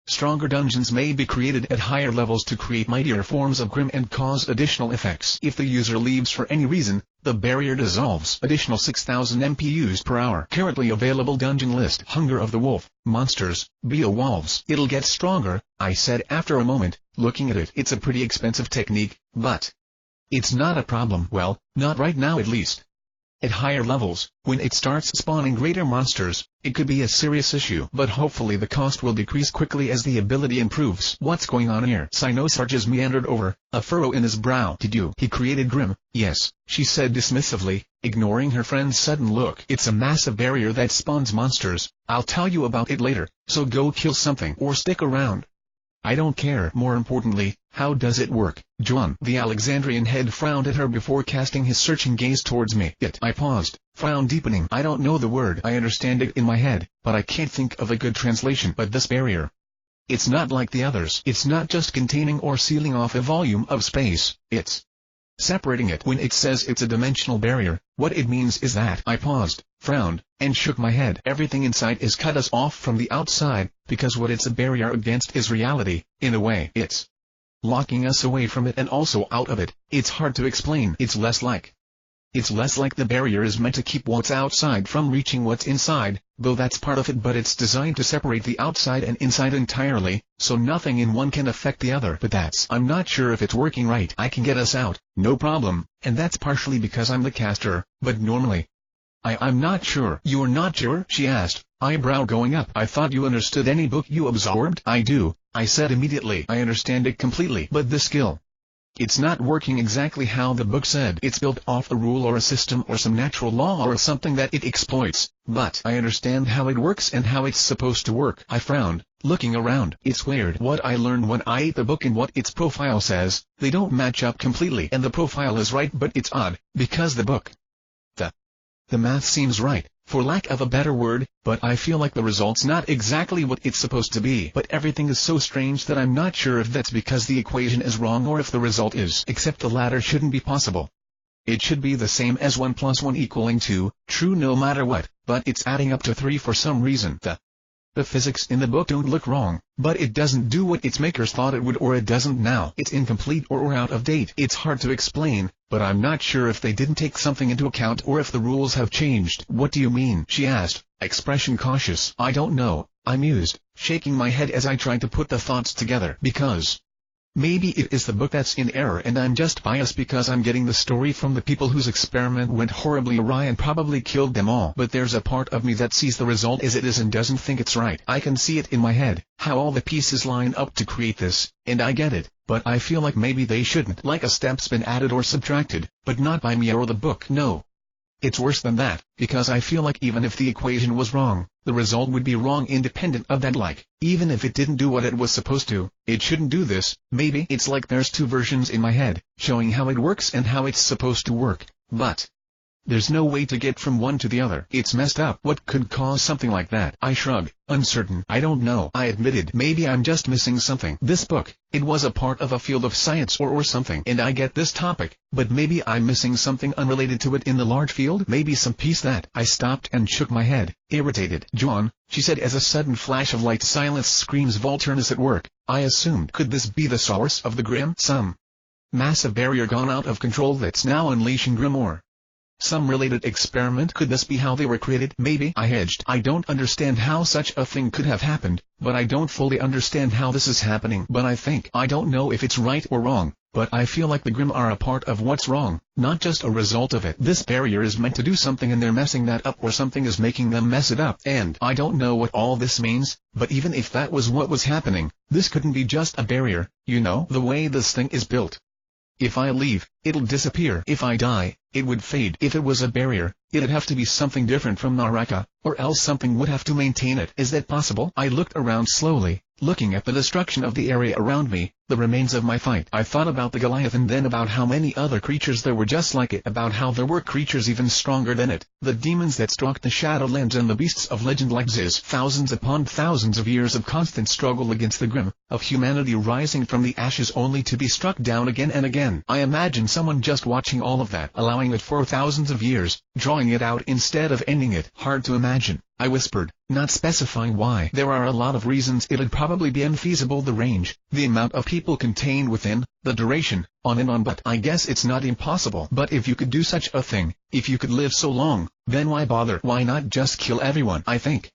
Stronger dungeons may be created at higher levels to create mightier forms of Grim and cause additional effects. If the user leaves for any reason, the barrier dissolves. Additional 6000 MP used per hour. Currently available dungeon list. Hunger of the Wolf, Monsters, Beowulfs. It'll get stronger, I said after a moment, looking at it. It's a pretty expensive technique, but it's not a problem. Well, not right now at least. At higher levels, when it starts spawning greater monsters, it could be a serious issue. But hopefully the cost will decrease quickly as the ability improves. What's going on here? Cynosarges meandered over, a furrow in his brow. Did you? He created Grim. Yes, she said dismissively, ignoring her friend's sudden look. It's a massive barrier that spawns monsters. I'll tell you about it later, so go kill something or stick around. I don't care. More importantly, how does it work, Jaune? The Alexandrian head frowned at her before casting his searching gaze towards me. I paused, frown deepening. I don't know the word. I understand it in my head, but I can't think of a good translation. But this barrier, it's not like the others. It's not just containing or sealing off a volume of space, it's separating it. When it says it's a dimensional barrier, what it means is that I paused, frowned, and shook my head. Everything inside is cut us off from the outside, because what it's a barrier against is reality. In a way, it's locking us away from it and also out of it. It's hard to explain. It's less like the barrier is meant to keep what's outside from reaching what's inside, though that's part of it, but it's designed to separate the outside and inside entirely, so nothing in one can affect the other. But I'm not sure if it's working right. I can get us out, no problem, and that's partially because I'm the caster, but normally I'm not sure. You're not sure? She asked, eyebrow going up. I thought you understood any book you absorbed. I do, I said immediately. I understand it completely. But the skill, it's not working exactly how the book said. It's built off a rule or a system or some natural law or something that it exploits, but I understand how it works and how it's supposed to work. I frowned, looking around. It's weird. What I learned when I ate the book and what its profile says, they don't match up completely. And the profile is right, but it's odd, because the book, the math seems right, for lack of a better word, but I feel like the result's not exactly what it's supposed to be. But everything is so strange that I'm not sure if that's because the equation is wrong or if the result is. Except the latter shouldn't be possible. It should be the same as 1 + 1 = 2, true no matter what, but it's adding up to 3 for some reason. The physics in the book don't look wrong, but it doesn't do what its makers thought it would, or it doesn't now. It's incomplete or out of date. It's hard to explain, but I'm not sure if they didn't take something into account or if the rules have changed. What do you mean? She asked, expression cautious. I don't know, I mused, shaking my head as I tried to put the thoughts together. Because maybe it is the book that's in error and I'm just biased because I'm getting the story from the people whose experiment went horribly awry and probably killed them all. But there's a part of me that sees the result as it is and doesn't think it's right. I can see it in my head, how all the pieces line up to create this, and I get it, but I feel like maybe they shouldn't. Like a step's been added or subtracted, but not by me or the book. No. It's worse than that, because I feel like even if the equation was wrong, the result would be wrong independent of that. Like, even if it didn't do what it was supposed to, it shouldn't do this. Maybe it's like there's two versions in my head, showing how it works and how it's supposed to work, but There's no way to get from one to the other. It's messed up. What could cause something like that? I shrugged, uncertain. I don't know. I admitted. Maybe I'm just missing something. This book, it was a part of a field of science or something. And I get this topic, but maybe I'm missing something unrelated to it in the large field? Maybe some piece that... I stopped and shook my head, irritated. Jaune, she said as a sudden flash of light silenced screams. Volturnus at work, I assumed. Could this be the source of the Grim? Some massive barrier gone out of control that's now unleashing Grim, or some related experiment? Could this be how they were created? Maybe. I hedged. I don't understand how such a thing could have happened, but I don't fully understand how this is happening. But I think, I don't know if it's right or wrong, but I feel like the Grim are a part of what's wrong, not just a result of it. This barrier is meant to do something and they're messing that up, or something is making them mess it up. And I don't know what all this means, but even if that was what was happening, this couldn't be just a barrier, you know, the way this thing is built. If I leave, it'll disappear. If I die, it would fade. If it was a barrier, it'd have to be something different from Naraka, or else something would have to maintain it. Is that possible? I looked around slowly, looking at the destruction of the area around me, the remains of my fight. I thought about the Goliath and then about how many other creatures there were just like it, about how there were creatures even stronger than it, the demons that stalked the Shadowlands and the beasts of legend like Ziz. Thousands upon thousands of years of constant struggle against the Grim, of humanity rising from the ashes only to be struck down again and again. I imagine someone just watching all of that, allowing it for thousands of years, drawing it out instead of ending it. Hard to imagine, I whispered, not specifying why. There are a lot of reasons it'd probably be unfeasible. The range, the amount of people contained within, the duration, on and on, but I guess it's not impossible. But if you could do such a thing, if you could live so long, then why bother? Why not just kill everyone? I think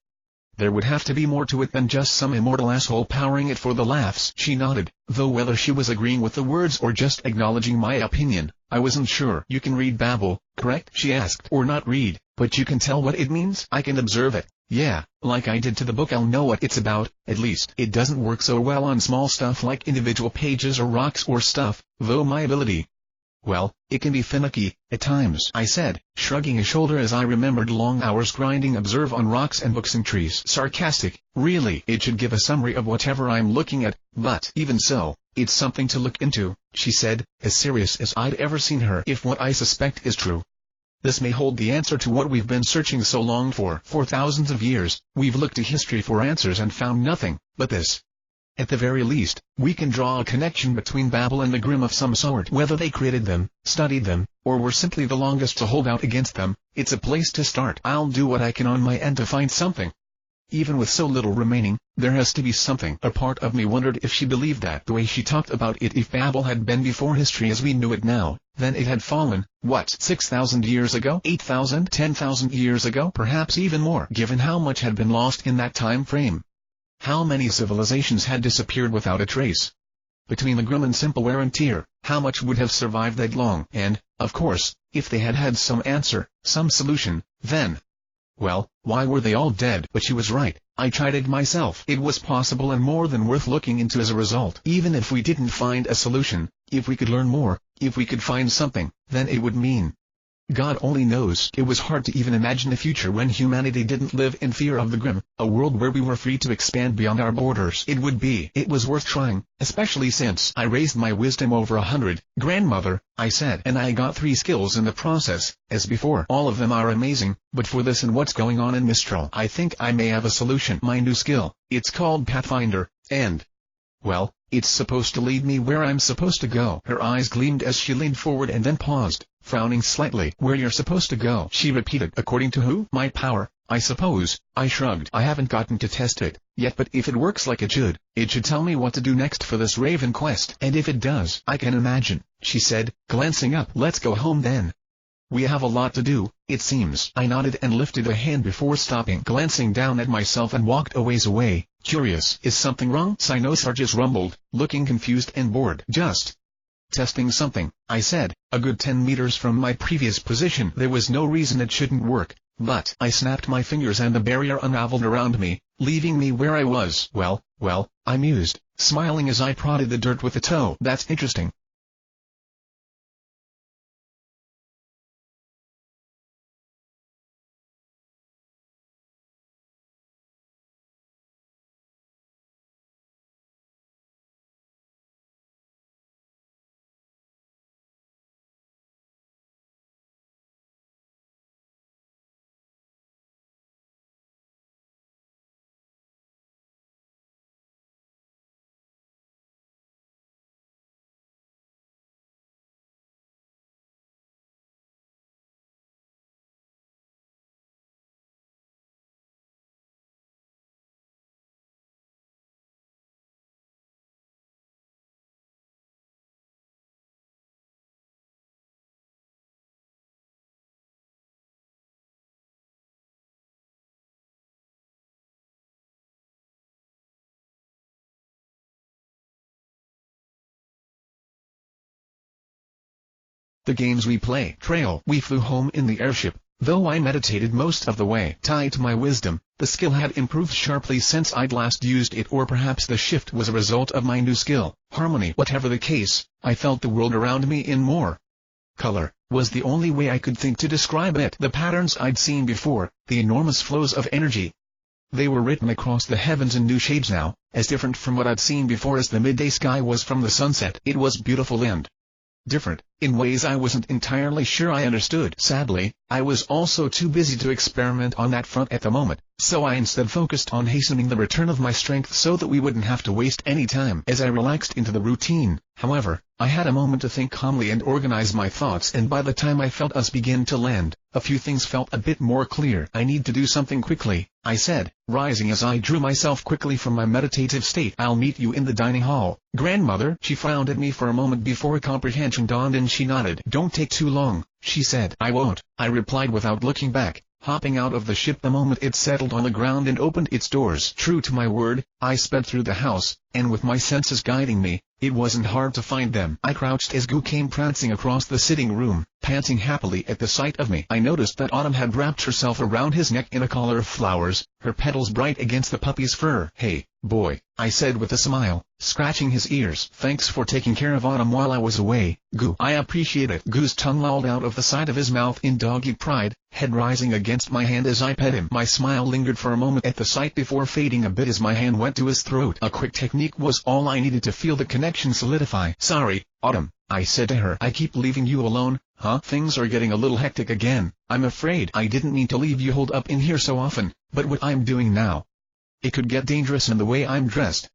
there would have to be more to it than just some immortal asshole powering it for the laughs. She nodded, though whether she was agreeing with the words or just acknowledging my opinion, I wasn't sure. You can read Babel, correct? She asked. Or not read, but you can tell what it means? I can observe it. Yeah, like I did to the book. I'll know what it's about, at least. It doesn't work so well on small stuff like individual pages or rocks or stuff, though my ability, well, it can be finicky, at times, I said, shrugging a shoulder as I remembered long hours grinding observe on rocks and books and trees. Sarcastic, really. It should give a summary of whatever I'm looking at, but even so, it's something to look into, she said, as serious as I'd ever seen her. If what I suspect is true, this may hold the answer to what we've been searching so long for. For thousands of years, we've looked to history for answers and found nothing, but this. At the very least, we can draw a connection between Babel and the Grim of some sort. Whether they created them, studied them, or were simply the longest to hold out against them, it's a place to start. I'll do what I can on my end to find something. Even with so little remaining, there has to be something. A part of me wondered if she believed that the way she talked about it. If Babel had been before history as we knew it now, then it had fallen, what, 6,000 years ago? 8,000? 10,000 years ago? Perhaps even more, given how much had been lost in that time frame. How many civilizations had disappeared without a trace? Between the Grim and simple wear and tear, how much would have survived that long? And, of course, if they had had some answer, some solution, then, well, why were they all dead? But she was right. I tried it myself. It was possible and more than worth looking into as a result. Even if we didn't find a solution, if we could learn more, if we could find something, then it would mean God only knows. It was hard to even imagine a future when humanity didn't live in fear of the Grim, a world where we were free to expand beyond our borders. It was worth trying, especially since I raised my wisdom over 100. Grandmother, I said, and I got 3 skills in the process, as before. All of them are amazing, but for this and what's going on in Mistral, I think I may have a solution. My new skill, it's called Pathfinder, and, well, it's supposed to lead me where I'm supposed to go. Her eyes gleamed as she leaned forward and then paused, frowning slightly. Where you're supposed to go, she repeated. According to who? My power, I suppose. I shrugged. I haven't gotten to test it yet, but if it works like it should tell me what to do next for this Raven quest. And if it does, I can imagine, she said, glancing up. Let's go home then. We have a lot to do, it seems. I nodded and lifted a hand before stopping, glancing down at myself, and walked a ways away, curious. Is something wrong? Sinosargus rumbled, looking confused and bored. Just testing something, I said, a good 10 meters from my previous position. There was no reason it shouldn't work, but I snapped my fingers and the barrier unraveled around me, leaving me where I was. Well, I mused, smiling as I prodded the dirt with a toe. That's interesting. the games we play. Trail. We flew home in the airship. Though I meditated most of the way. Tied to my wisdom, the skill had improved sharply since I'd last used it, or perhaps the shift was a result of my new skill. Harmony. Whatever the case, I felt the world around me in more color, was the only way I could think to describe it. The patterns I'd seen before, the enormous flows of energy. They were written across the heavens in new shades now, as different from what I'd seen before as the midday sky was from the sunset. It was beautiful and different, in ways I wasn't entirely sure I understood. Sadly, I was also too busy to experiment on that front at the moment, so I instead focused on hastening the return of my strength so that we wouldn't have to waste any time. As I relaxed into the routine, however, I had a moment to think calmly and organize my thoughts, and by the time I felt us begin to land, a few things felt a bit more clear. I need to do something quickly, I said, rising as I drew myself quickly from my meditative state. I'll meet you in the dining hall, grandmother. She frowned at me for a moment before comprehension dawned and she nodded. Don't take too long, she said. I won't, I replied without looking back, hopping out of the ship the moment it settled on the ground and opened its doors. True to my word, I sped through the house, and with my senses guiding me, it wasn't hard to find them. I crouched as Goo came prancing across the sitting room, panting happily at the sight of me. I noticed that Autumn had wrapped herself around his neck in a collar of flowers, her petals bright against the puppy's fur. Hey, boy, I said with a smile, scratching his ears. Thanks for taking care of Autumn while I was away, Goo. I appreciate it. Goo's tongue lolled out of the side of his mouth in doggy pride, head rising against my hand as I pet him. My smile lingered for a moment at the sight before fading a bit as my hand went to his throat. A quick technique was all I needed to feel the connection solidify. Sorry, Autumn, I said to her. I keep leaving you alone, huh? Things are getting a little hectic again. I'm afraid I didn't mean to leave you holed up in here so often, but what I'm doing now, it could get dangerous in the way I'm dressed.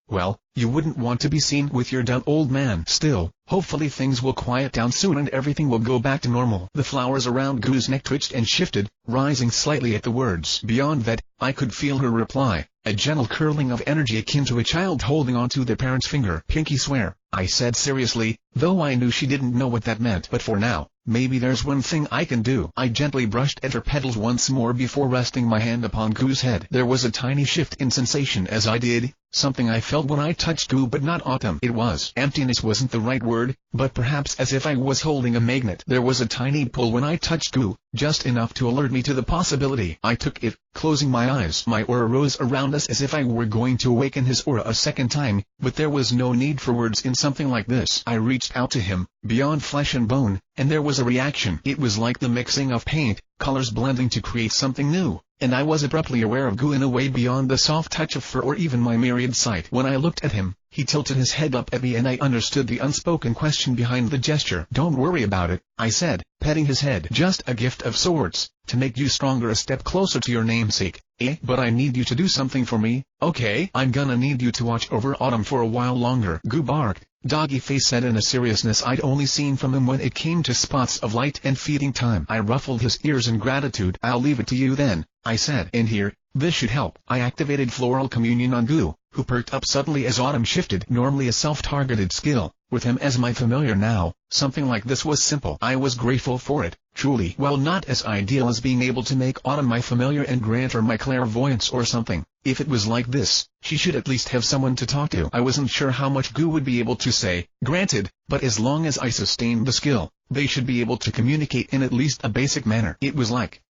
Well, you wouldn't want to be seen with your dumb old man. Still, hopefully things will quiet down soon and everything will go back to normal. The flowers around Goo's neck twitched and shifted, rising slightly at the words. Beyond that, I could feel her reply, a gentle curling of energy akin to a child holding onto their parent's finger. Pinky swear, I said seriously, though I knew she didn't know what that meant. But for now, maybe there's one thing I can do. I gently brushed at her petals once more before resting my hand upon Goo's head. There was a tiny shift in sensation as I did, something I felt when I touched Goo but not Autumn. It was emptiness wasn't the right word, but perhaps as if I was holding a magnet. There was a tiny pull when I touched Goo, just enough to alert me to the possibility. I took it, closing my eyes. My aura rose around us as if I were going to awaken his aura a second time, but there was no need for words in something like this. I reached out to him, beyond flesh and bone, and there was a reaction. It was like the mixing of paint, colors blending to create something new, and I was abruptly aware of Goo in a way beyond the soft touch of fur or even my myriad sight. When I looked at him, he tilted his head up at me and I understood the unspoken question behind the gesture. Don't worry about it, I said, petting his head. Just a gift of sorts, to make you stronger, a step closer to your namesake. But I need you to do something for me. Okay, I'm gonna need you to watch over Autumn for a while longer. Goo barked, doggy face set in a seriousness I'd only seen from him when it came to spots of light and feeding time. I ruffled his ears in gratitude. I'll leave it to you then, I said. And here, this should help. I activated floral communion on Goo, who perked up suddenly as Autumn shifted. Normally a self-targeted skill, with him as my familiar now, something like this was simple. I was grateful for it, truly. Well, not as ideal as being able to make Autumn my familiar and grant her my clairvoyance or something. If it was like this, she should at least have someone to talk to. I wasn't sure how much Goo would be able to say, granted, but as long as I sustained the skill, they should be able to communicate in at least a basic manner. It was like,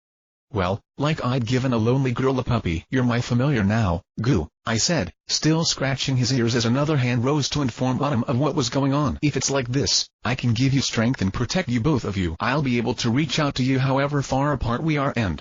well, like I'd given a lonely girl a puppy. You're my familiar now, Goo, I said, still scratching his ears as another hand rose to inform Autumn of what was going on. If it's like this, I can give you strength and protect you, both of you. I'll be able to reach out to you however far apart we are, and,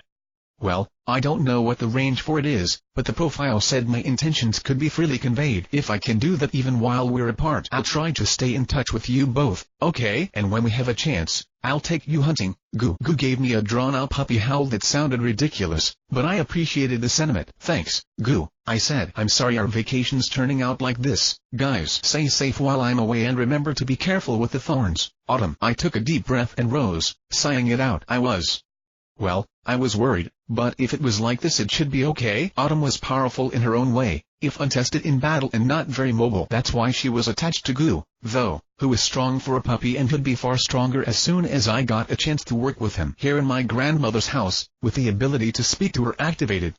well, I don't know what the range for it is, but the profile said my intentions could be freely conveyed. If I can do that even while we're apart, I'll try to stay in touch with you both, okay? And when we have a chance, I'll take you hunting. Goo gave me a drawn-out puppy howl that sounded ridiculous, but I appreciated the sentiment. Thanks, Goo, I said. I'm sorry our vacation's turning out like this. Guys, stay safe while I'm away and remember to be careful with the thorns. Autumn. I took a deep breath and rose, sighing it out. Well, I was worried, but if it was like this it should be okay. Autumn was powerful in her own way, if untested in battle, and not very mobile. That's why she was attached to Goo, though, who was strong for a puppy and could be far stronger as soon as I got a chance to work with him. Here in my grandmother's house, with the ability to speak to her activated,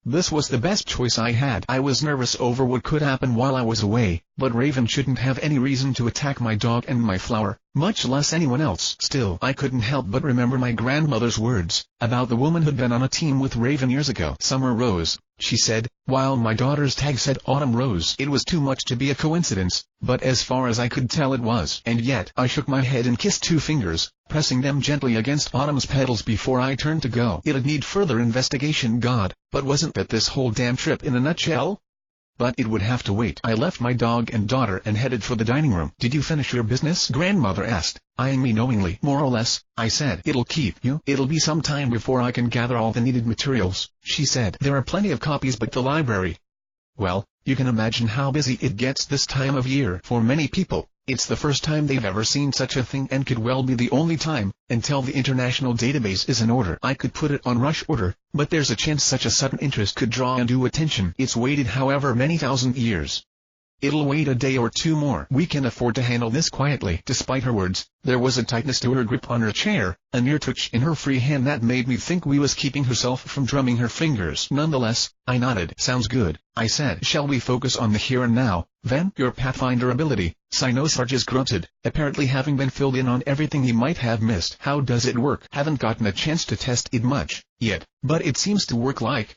this was the best choice I had. I was nervous over what could happen while I was away, but Raven shouldn't have any reason to attack my dog and my flower. much less anyone else. Still, I couldn't help but remember my grandmother's words, about the woman who'd been on a team with Raven years ago. Summer Rose, she said, while my daughter's tag said Autumn Rose. It was too much to be a coincidence, but as far as I could tell it was. And yet, I shook my head and kissed 2 fingers, pressing them gently against Autumn's petals before I turned to go. It'd need further investigation, God, but wasn't that this whole damn trip in a nutshell? But it would have to wait. I left my dog and daughter and headed for the dining room. Did you finish your business? Grandmother asked, eyeing me knowingly. More or less, I said. It'll keep you. It'll be some time before I can gather all the needed materials, she said. There are plenty of copies but the library. Well, you can imagine how busy it gets this time of year. For many people, it's the first time they've ever seen such a thing and could well be the only time, until the international database is in order. I could put it on rush order, but there's a chance such a sudden interest could draw undue attention. It's waited however many thousand years. It'll wait a day or 2 more. We can afford to handle this quietly. Despite her words, there was a tightness to her grip on her chair, a near twitch in her free hand that made me think we was keeping herself from drumming her fingers. Nonetheless, I nodded. Sounds good, I said. Shall we focus on the here and now, then? Your Pathfinder ability, Sinosarges grunted, apparently having been filled in on everything he might have missed. How does it work? Haven't gotten a chance to test it much, yet, but it seems to work like...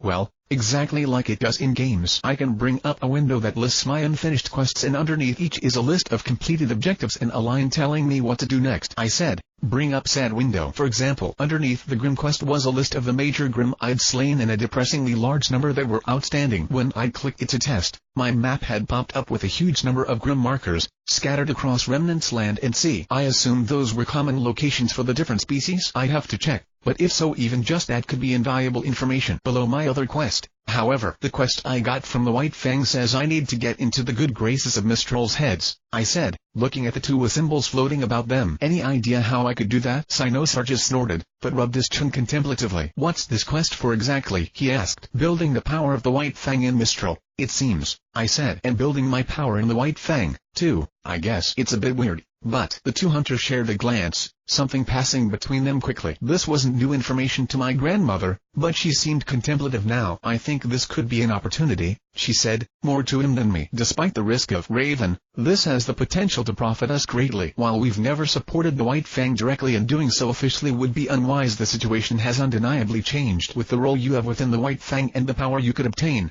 well, exactly like it does in games. I can bring up a window that lists my unfinished quests and underneath each is a list of completed objectives and a line telling me what to do next. I said, bring up said window. For example, underneath the Grim quest was a list of the major Grim I'd slain and a depressingly large number that were outstanding. When I'd clicked it to test, my map had popped up with a huge number of Grim markers, scattered across Remnant's land and sea. I assumed those were common locations for the different species. I'd have to check, but if so, even just that could be invaluable information. Below my other quest, however, the quest I got from the White Fang says I need to get into the good graces of Mistral's heads, I said, looking at the 2 symbols floating about them. Any idea how I could do that? Sinosarges snorted, but rubbed his chin contemplatively. What's this quest for exactly? He asked. Building the power of the White Fang in Mistral, it seems, I said. And building my power in the White Fang, too, I guess. It's a bit weird, but the 2 hunters shared a glance, something passing between them quickly. This wasn't new information to my grandmother, but she seemed contemplative now. I think this could be an opportunity, she said, more to him than me. Despite the risk of Raven, this has the potential to profit us greatly. While we've never supported the White Fang directly and doing so officially would be unwise, the situation has undeniably changed with the role you have within the White Fang and the power you could obtain.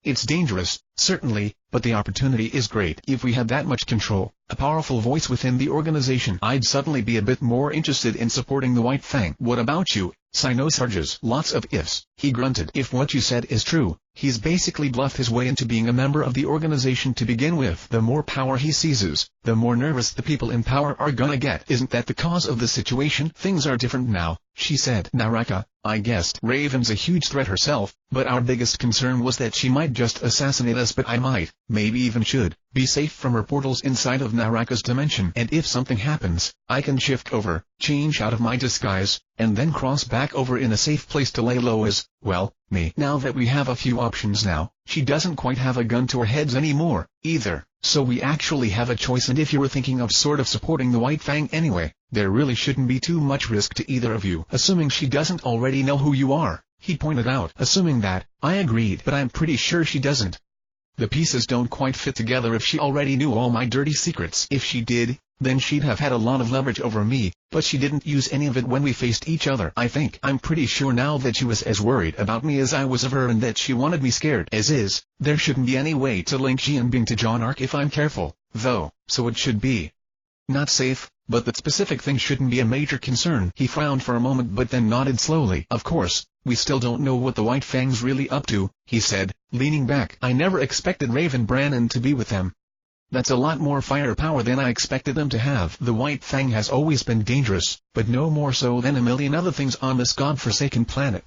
It's dangerous, certainly, but the opportunity is great. If we had that much control, a powerful voice within the organization, I'd suddenly be a bit more interested in supporting the White Fang. What about you, Sinosarges? Lots of ifs, he grunted. If what you said is true, he's basically bluffed his way into being a member of the organization to begin with. The more power he seizes, the more nervous the people in power are gonna get. Isn't that the cause of the situation? Things are different now, she said. Naraka, I guessed. Raven's a huge threat herself, but our biggest concern was that she might just assassinate us. But I might, maybe even should, be safe from her portals inside of Naraka's dimension. And if something happens, I can shift over, change out of my disguise, and then cross back over in a safe place to lay low as, well, me. Now that we have a few options now, she doesn't quite have a gun to our heads anymore, either, so we actually have a choice. And if you were thinking of sort of supporting the White Fang anyway, there really shouldn't be too much risk to either of you. Assuming she doesn't already know who you are, he pointed out. Assuming that, I agreed. But I'm pretty sure she doesn't. The pieces don't quite fit together. If she already knew all my dirty secrets. If she did, then she'd have had a lot of leverage over me, but she didn't use any of it when we faced each other. I'm pretty sure now that she was as worried about me as I was of her, and that she wanted me scared as is. There shouldn't be any way to link Jianbing to Jaune Arc if I'm careful, though, so it should be. Not safe, but that specific thing shouldn't be a major concern. He frowned for a moment but then nodded slowly. Of course, we still don't know what the White Fang's really up to, he said, leaning back. I never expected Raven Brannon to be with them. That's a lot more firepower than I expected them to have. The White Fang has always been dangerous, but no more so than a million other things on this godforsaken planet.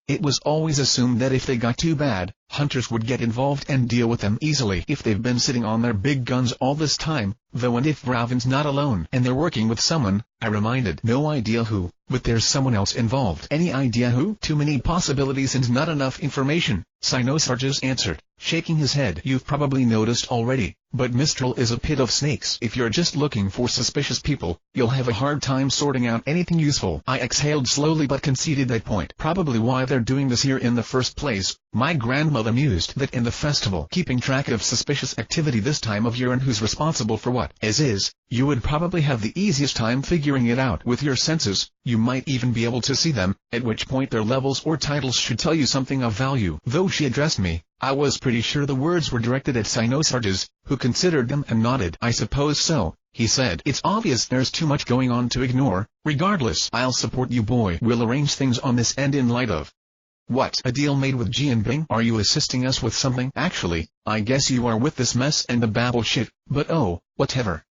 It was always assumed that if they got too bad, hunters would get involved and deal with them easily. If they've been sitting on their big guns all this time, though, and if Raven's not alone and they're working with someone, I reminded. No idea who, but there's someone else involved. Any idea who? Too many possibilities and not enough information, Sinosarges answered. shaking his head. You've probably noticed already, but Mistral is a pit of snakes. If you're just looking for suspicious people, you'll have a hard time sorting out anything useful. I exhaled slowly but conceded that point. Probably why they're doing this here in the first place. My grandmother mused that in the festival, keeping track of suspicious activity this time of year and who's responsible for what, as is, you would probably have the easiest time figuring it out with your senses. You might even be able to see them, at which point their levels or titles should tell you something of value. Though she addressed me, I was pretty sure the words were directed at Sinosarges, who considered them and nodded. I suppose so, he said. It's obvious there's too much going on to ignore. Regardless, I'll support you, boy. We'll arrange things on this end in light of what? A deal made with Jianbing? Are you assisting us with something? Actually, I guess you are with this mess and the babble shit, but oh, whatever.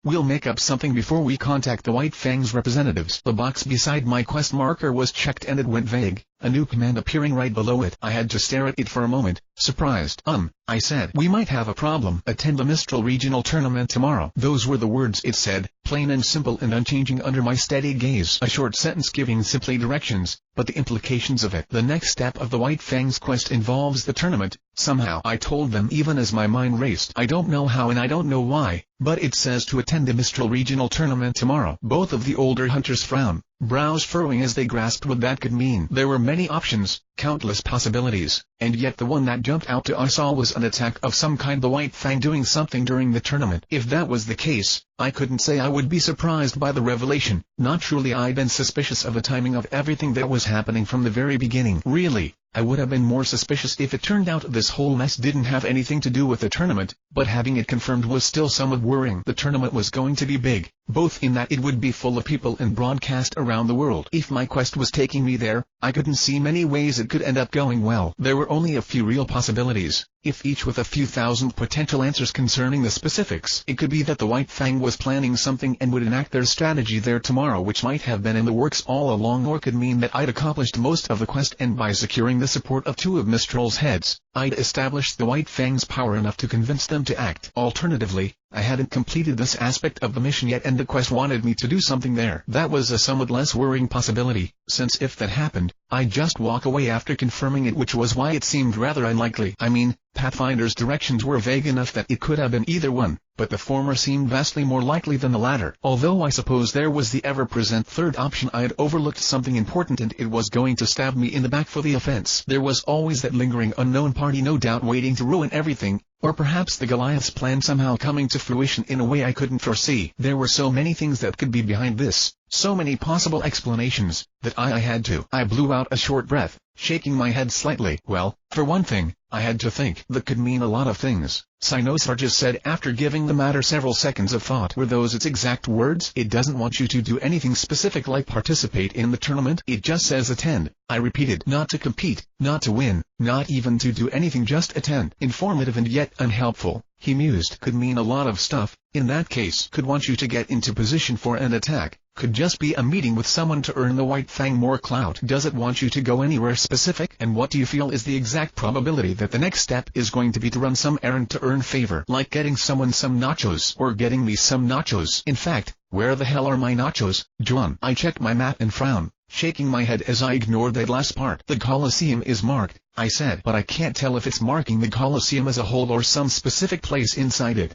We'll make up something before we contact the White Fang's representatives. The box beside my quest marker was checked and it went vague, a new command appearing right below it. I had to stare at it for a moment, surprised. I said. We might have a problem. Attend the Mistral Regional Tournament tomorrow. Those were the words it said, plain and simple and unchanging under my steady gaze. A short sentence giving simply directions, but the implications of it. The next step of the White Fang's quest involves the tournament, somehow. I told them even as my mind raced. I don't know how and I don't know why, but it says to attend the Mistral Regional Tournament tomorrow. Both of the older hunters frowned, brows furrowing as they grasped what that could mean. There were many options, countless possibilities, and yet the one that jumped out to us all was an attack of some kind, the White Fang doing something during the tournament. If that was the case, I couldn't say I would be surprised by the revelation. Not truly. I'd been suspicious of the timing of everything that was happening from the very beginning. Really, I would have been more suspicious if it turned out this whole mess didn't have anything to do with the tournament, but having it confirmed was still somewhat worrying. The tournament was going to be big, both in that it would be full of people and broadcast around the world. If my quest was taking me there, I couldn't see many ways it could end up going well. There were only a few real possibilities, if each with a few thousand potential answers concerning the specifics. It could be that the White Fang was planning something and would enact their strategy there tomorrow, which might have been in the works all along, or could mean that I'd accomplished most of the quest, and by securing the support of two of Mistral's heads, I'd established the White Fang's power enough to convince them to act. Alternatively, I hadn't completed this aspect of the mission yet and the quest wanted me to do something there. That was a somewhat less worrying possibility, since if that happened, I'd just walk away after confirming it, which was why it seemed rather unlikely. I mean, Pathfinder's directions were vague enough that it could have been either one, but the former seemed vastly more likely than the latter. Although I suppose there was the ever-present third option. I had overlooked something important and it was going to stab me in the back for the offense. There was always that lingering unknown party, no doubt waiting to ruin everything, or perhaps the Goliath's plan somehow coming to fruition in a way I couldn't foresee. There were so many things that could be behind this, so many possible explanations, that I had to. I blew out a short breath, shaking my head slightly. Well, for one thing, I had to think. That could mean a lot of things, Sinosarges said after giving the matter several seconds of thought. Were those its exact words? It doesn't want you to do anything specific like participate in the tournament. It just says attend, I repeated. Not to compete, not to win, not even to do anything, just attend. Informative and yet unhelpful, he mused. Could mean a lot of stuff. In that case, could want you to get into position for an attack. Could just be a meeting with someone to earn the White Fang more clout. Does it want you to go anywhere specific? And what do you feel is the exact probability that the next step is going to be to run some errand to earn favor, like getting someone some nachos, or getting me some nachos? In fact, where the hell are my nachos, John? I checked my map and frowned, shaking my head as I ignored that last part. The Colosseum is marked, I said, but I can't tell if it's marking the Colosseum as a whole or some specific place inside it.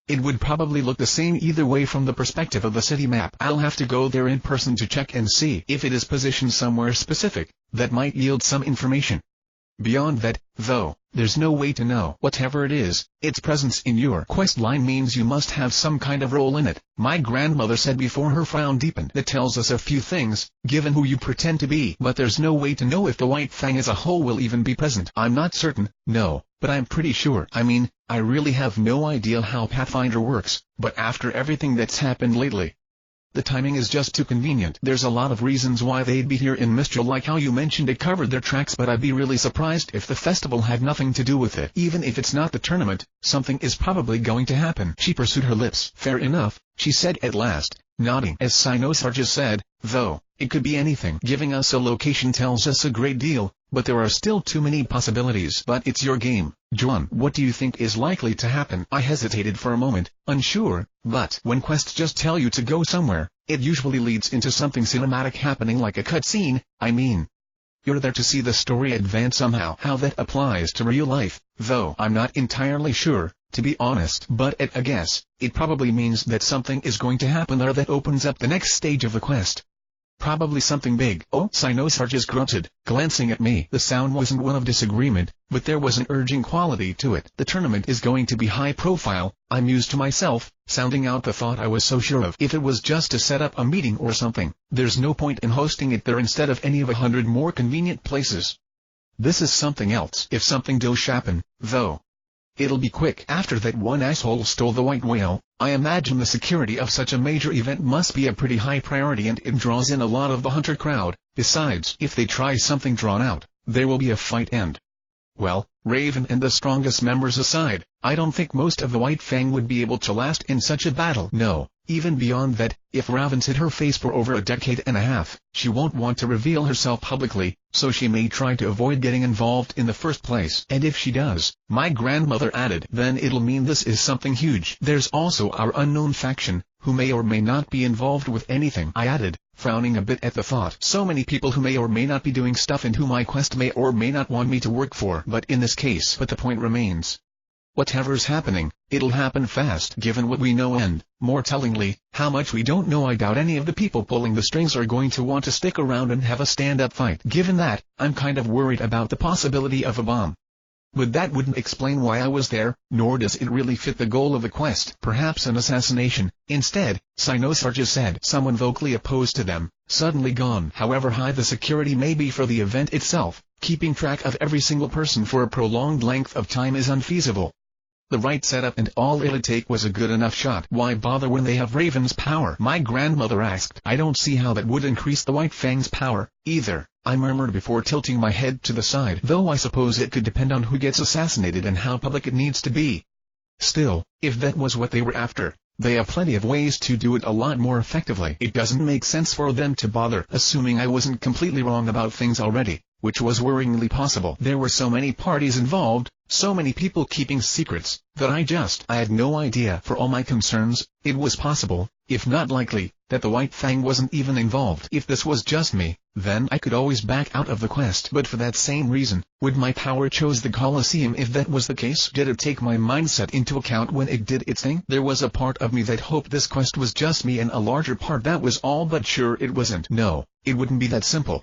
It would probably look the same either way from the perspective of the city map. I'll have to go there in person to check and see if it is positioned somewhere specific. That might yield some information. Beyond that, though, there's no way to know. Whatever it is, its presence in your quest line means you must have some kind of role in it, my grandmother said before her frown deepened. That tells us a few things, given who you pretend to be. But there's no way to know if the White Fang as a whole will even be present. I'm not certain, no, but I'm pretty sure. I mean, I really have no idea how Pathfinder works, but after everything that's happened lately, the timing is just too convenient. There's a lot of reasons why they'd be here in Mistral, like how you mentioned it covered their tracks, but I'd be really surprised if the festival had nothing to do with it. Even if it's not the tournament, something is probably going to happen. She pursued her lips. Fair enough, she said at last, nodding. As Sinosarges said, though, it could be anything. Giving us a location tells us a great deal, but there are still too many possibilities. But it's your game, John. What do you think is likely to happen? I hesitated for a moment, unsure, but when quests just tell you to go somewhere, it usually leads into something cinematic happening, like a cutscene. I mean, You're there to see the story advance somehow. How that applies to real life, though I'm not entirely sure, to be honest. But at a guess, it probably means that something is going to happen there that opens up the next stage of the quest. Probably something big. Oh, Cynosarges grunted, glancing at me. The sound wasn't one of disagreement, but there was an urging quality to it. The tournament is going to be high profile, I mused to myself, sounding out the thought I was so sure of. If it was just to set up a meeting or something, there's no point in hosting it there instead of any of 100 more convenient places. This is something else. If something does happen, though, it'll be quick. After that one asshole stole the white whale, I imagine the security of such a major event must be a pretty high priority and it draws in a lot of the hunter crowd. Besides, if they try something drawn out, there will be a fight and, well, Raven and the strongest members aside, I don't think most of the White Fang would be able to last in such a battle. No, even beyond that, if Raven's hid her face for over a decade and a half, she won't want to reveal herself publicly, so she may try to avoid getting involved in the first place. And if she does, my grandmother added, then it'll mean this is something huge. There's also our unknown faction, who may or may not be involved with anything, I added, frowning a bit at the thought. So many people who may or may not be doing stuff and who my quest may or may not want me to work for. But in this case, the point remains. Whatever's happening, it'll happen fast given what we know and, more tellingly, how much we don't know. I doubt any of the people pulling the strings are going to want to stick around and have a stand-up fight. Given that, I'm kind of worried about the possibility of a bomb. But that wouldn't explain why I was there, nor does it really fit the goal of the quest. Perhaps an assassination. Instead, Cynosarges said. Someone vocally opposed to them, suddenly gone. However high the security may be for the event itself, keeping track of every single person for a prolonged length of time is unfeasible. The right setup and all it'd take was a good enough shot. Why bother when they have Raven's power? My grandmother asked. I don't see how that would increase the White Fang's power, either, I murmured before tilting my head to the side. Though I suppose it could depend on who gets assassinated and how public it needs to be. Still, if that was what they were after, they have plenty of ways to do it a lot more effectively. It doesn't make sense for them to bother. Assuming I wasn't completely wrong about things already, which was worryingly possible. There were so many parties involved, so many people keeping secrets, that I had no idea. For all my concerns, it was possible, if not likely, that the White Fang wasn't even involved. If this was just me, then I could always back out of the quest. But for that same reason, would my power choose the Colosseum if that was the case? Did it take my mindset into account when it did its thing? There was a part of me that hoped this quest was just me and a larger part that was all but sure it wasn't. No, it wouldn't be that simple.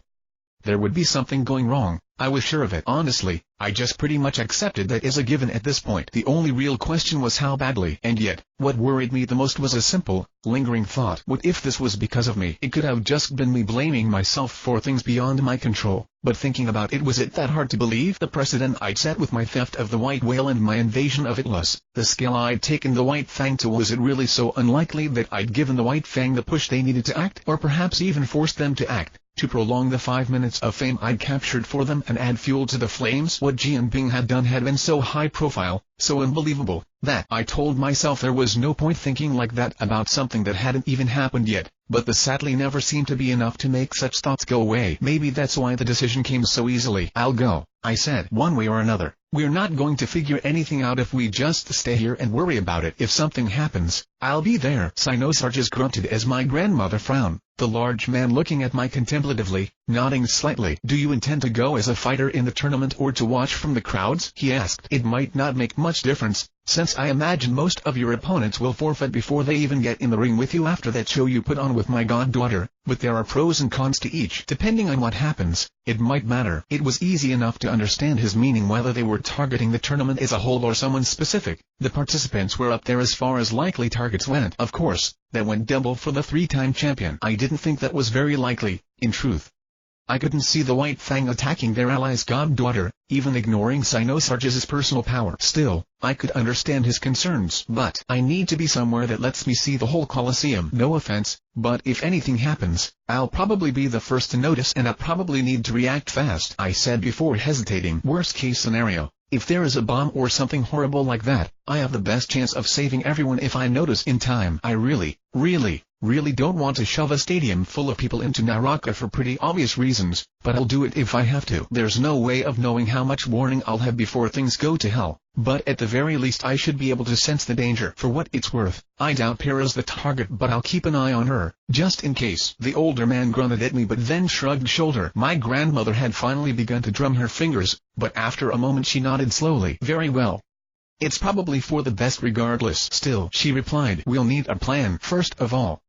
There would be something going wrong, I was sure of it. Honestly, I just pretty much accepted that as a given at this point. The only real question was how badly. And yet, what worried me the most was a simple, lingering thought. What if this was because of me? It could have just been me blaming myself for things beyond my control. But thinking about it, was it that hard to believe? The precedent I'd set with my theft of the white whale and my invasion of Atlas, the scale I'd taken the White Fang to, was it really so unlikely that I'd given the White Fang the push they needed to act? Or perhaps even forced them to act, to prolong the 5 minutes of fame I'd captured for them and add fuel to the flames? What Jianping had done had been so high profile, so unbelievable, that I told myself there was no point thinking like that about something that hadn't even happened yet. But the sadly never seemed to be enough to make such thoughts go away. Maybe that's why the decision came so easily. I'll go, I said. One way or another, we're not going to figure anything out if we just stay here and worry about it. If something happens, I'll be there. Cynosarges grunted as my grandmother frowned, the large man looking at me contemplatively, nodding slightly. Do you intend to go as a fighter in the tournament or to watch from the crowds? He asked. It might not make much difference, since I imagine most of your opponents will forfeit before they even get in the ring with you after that show you put on with my goddaughter, but there are pros and cons to each. Depending on what happens, it might matter. It was easy enough to understand his meaning whether they were targeting the tournament as a whole or someone specific. The participants were up there as far as likely targets went. Of course, that went double for the 3-time champion. I didn't think that was very likely, in truth. I couldn't see the White Fang attacking their ally's goddaughter, even ignoring Cynosarges' personal power. Still, I could understand his concerns. But I need to be somewhere that lets me see the whole Colosseum. No offense, but if anything happens, I'll probably be the first to notice and I'll probably need to react fast, I said before hesitating. Worst case scenario, if there is a bomb or something horrible like that, I have the best chance of saving everyone if I notice in time. I really don't want to shove a stadium full of people into Naraka for pretty obvious reasons, but I'll do it if I have to. There's no way of knowing how much warning I'll have before things go to hell. but at the very least I should be able to sense the danger. For what it's worth, I doubt Para's the target, but I'll keep an eye on her, just in case. The older man grunted at me but then shrugged shoulder. My grandmother had finally begun to drum her fingers, but after a moment she nodded slowly. Very well. It's probably for the best regardless. Still, she replied, we'll need a plan. First of all,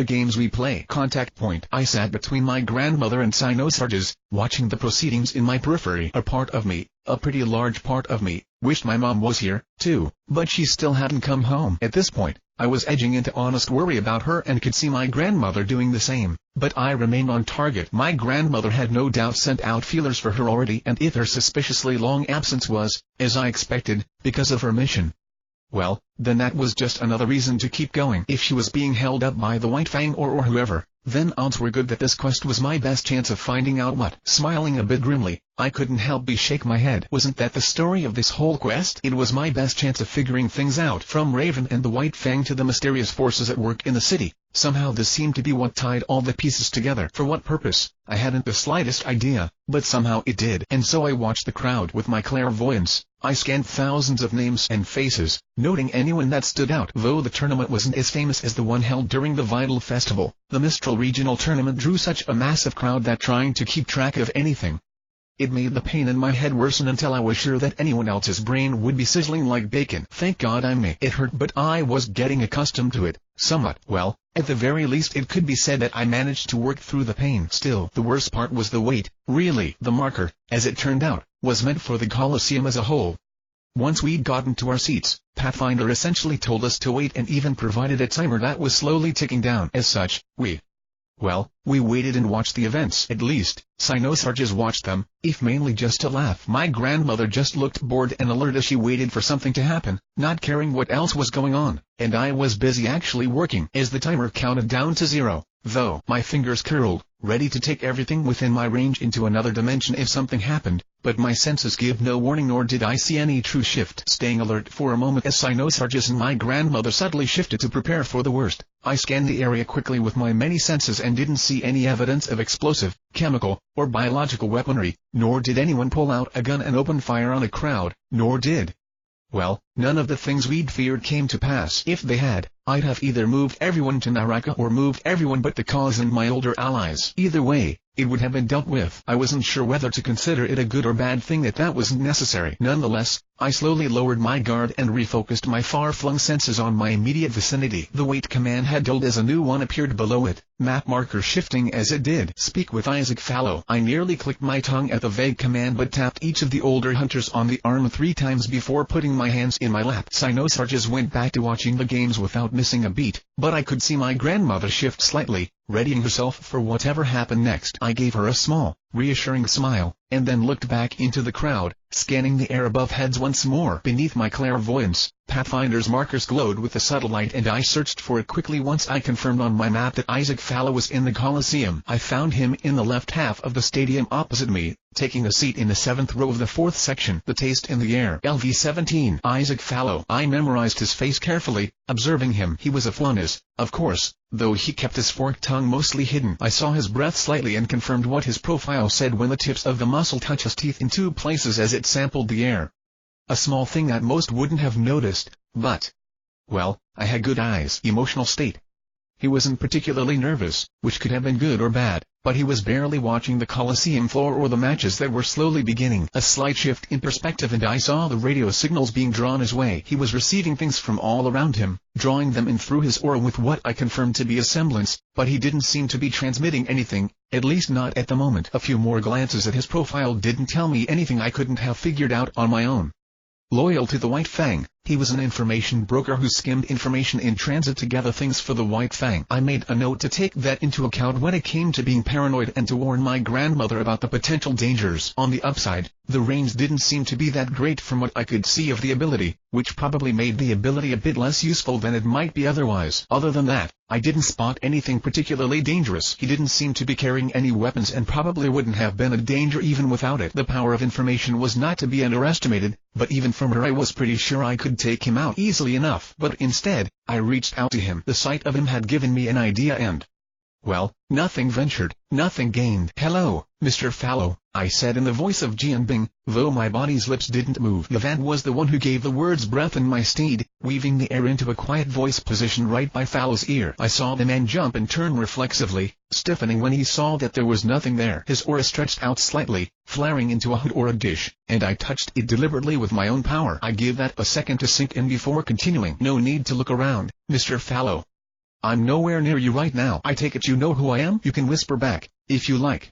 the games we play. Contact point. I sat between my grandmother and Sinosarges, watching the proceedings in my periphery. A part of me, a pretty large part of me, wished my mom was here, too, but she still hadn't come home. At this point, I was edging into honest worry about her and could see my grandmother doing the same, but I remained on target. My grandmother had no doubt sent out feelers for her already, and if her suspiciously long absence was, as I expected, because of her mission, well, then that was just another reason to keep going. If she was being held up by the White Fang or whoever, then odds were good that this quest was my best chance of finding out what. Smiling a bit grimly, I couldn't help but shake my head. Wasn't that the story of this whole quest? It was my best chance of figuring things out. From Raven and the White Fang to the mysterious forces at work in the city, somehow this seemed to be what tied all the pieces together. For what purpose, I hadn't the slightest idea, but somehow it did. And so I watched the crowd with my clairvoyance. I scanned thousands of names and faces, noting anyone that stood out. Though the tournament wasn't as famous as the one held during the Vital Festival, the Mistral Regional Tournament drew such a massive crowd that trying to keep track of anything, it made the pain in my head worsen until I was sure that anyone else's brain would be sizzling like bacon. Thank God I'm me. It hurt, but I was getting accustomed to it, somewhat. Well, at the very least it could be said that I managed to work through the pain. Still, the worst part was the wait. Really, the marker, as it turned out, was meant for the Colosseum as a whole. Once we'd gotten to our seats, Pathfinder essentially told us to wait and even provided a timer that was slowly ticking down. As such, we waited and watched the events. At least, Sinosarges watched them, if mainly just to laugh. My grandmother just looked bored and alert as she waited for something to happen, not caring what else was going on, and I was busy actually working. As the timer counted down to 0, though, my fingers curled, ready to take everything within my range into another dimension if something happened, but my senses gave no warning, nor did I see any true shift. Staying alert for a moment as Sinosarges and my grandmother subtly shifted to prepare for the worst, I scanned the area quickly with my many senses and didn't see any evidence of explosive, chemical, or biological weaponry, nor did anyone pull out a gun and open fire on the crowd, nor did, well, none of the things we'd feared came to pass. If they had, I'd have either moved everyone to Naraka or moved everyone but the cause and my older allies. Either way, it would have been dealt with. I wasn't sure whether to consider it a good or bad thing that wasn't necessary. Nonetheless, I slowly lowered my guard and refocused my far-flung senses on my immediate vicinity. The wait command had dulled as a new one appeared below it, map marker shifting as it did. Speak with Isaac Fallow. I nearly clicked my tongue at the vague command but tapped each of the older hunters on the arm 3 times before putting my hands in my lap. Sinosarges went back to watching the games without missing a beat, but I could see my grandmother shift slightly, readying herself for whatever happened next. I gave her a small, reassuring smile, and then looked back into the crowd, scanning the air above heads once more. Beneath my clairvoyance, Pathfinder's markers glowed with a subtle light and I searched for it quickly. Once I confirmed on my map that Isaac Fallow was in the Colosseum, I found him in the left half of the stadium opposite me, taking a seat in the 7th row of the 4th section. The taste in the air. LV-17. Isaac Fallow. I memorized his face carefully, observing him. He was a Flunas, of course, though he kept his forked tongue mostly hidden. I saw his breath slightly and confirmed what his profile said when the tips of the muscle touched his teeth in 2 places as it sampled the air. A small thing that most wouldn't have noticed, but, well, I had good eyes. Emotional state. He wasn't particularly nervous, which could have been good or bad, but he was barely watching the Colosseum floor or the matches that were slowly beginning. A slight shift in perspective and I saw the radio signals being drawn his way. He was receiving things from all around him, drawing them in through his aura with what I confirmed to be a semblance, but he didn't seem to be transmitting anything, at least not at the moment. A few more glances at his profile didn't tell me anything I couldn't have figured out on my own. Loyal to the White Fang, he was an information broker who skimmed information in transit to gather things for the White Fang. I made a note to take that into account when it came to being paranoid and to warn my grandmother about the potential dangers. On the upside, the range didn't seem to be that great from what I could see of the ability, which probably made the ability a bit less useful than it might be otherwise. Other than that, I didn't spot anything particularly dangerous. He didn't seem to be carrying any weapons and probably wouldn't have been a danger even without it. The power of information was not to be underestimated, but even from her I was pretty sure I could take him out easily enough. But instead, I reached out to him. The sight of him had given me an idea and, well, nothing ventured, nothing gained. "Hello, Mr. Fallow," I said in the voice of Jianbing, though my body's lips didn't move. Yvan was the one who gave the words breath in my steed, weaving the air into a quiet voice position right by Fallow's ear. I saw the man jump and turn reflexively, stiffening when he saw that there was nothing there. His aura stretched out slightly, flaring into a hood or a dish, and I touched it deliberately with my own power. I gave that a second to sink in before continuing. "No need to look around, Mr. Fallow. I'm nowhere near you right now. I take it you know who I am?" "You can whisper back, if you like.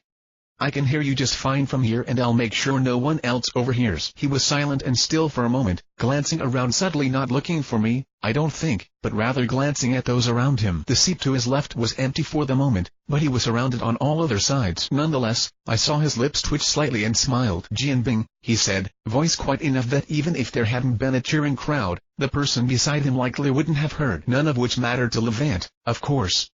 I can hear you just fine from here and I'll make sure no one else overhears." He was silent and still for a moment, glancing around subtly, not looking for me, I don't think, but rather glancing at those around him. The seat to his left was empty for the moment, but he was surrounded on all other sides. Nonetheless, I saw his lips twitch slightly and smiled. "Jianbing," he said, voice quiet enough that even if there hadn't been a cheering crowd, the person beside him likely wouldn't have heard. None of which mattered to Levant, of course.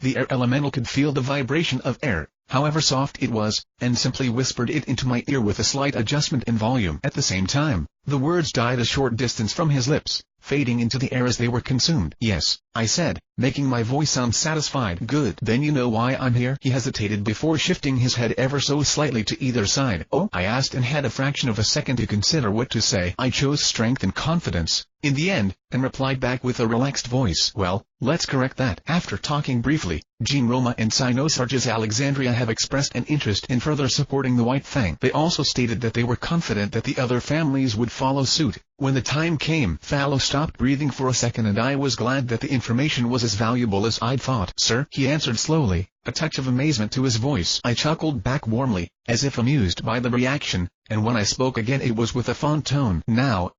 The air elemental could feel the vibration of air, however soft it was, and simply whispered it into my ear with a slight adjustment in volume. At the same time, the words died a short distance from his lips, fading into the air as they were consumed. "Yes," I said, making my voice sound satisfied. "Good. Then you know why I'm here?" He hesitated before shifting his head ever so slightly to either side. "Oh?" I asked and had a fraction of a second to consider what to say. I chose strength and confidence, in the end, and replied back with a relaxed voice. "Well, let's correct that." After talking briefly, Jean Roma and Sinosarges Alexandria have expressed an interest in further supporting the White Fang. They also stated that they were confident that the other families would follow suit when the time came. Fallow stopped breathing for a second and I was glad that the information was as valuable as I'd thought. "Sir," he answered slowly, a touch of amazement to his voice. I chuckled back warmly, as if amused by the reaction, and when I spoke again it was with a fond tone. Now,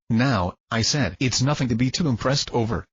I said, "It's nothing to be too impressed over."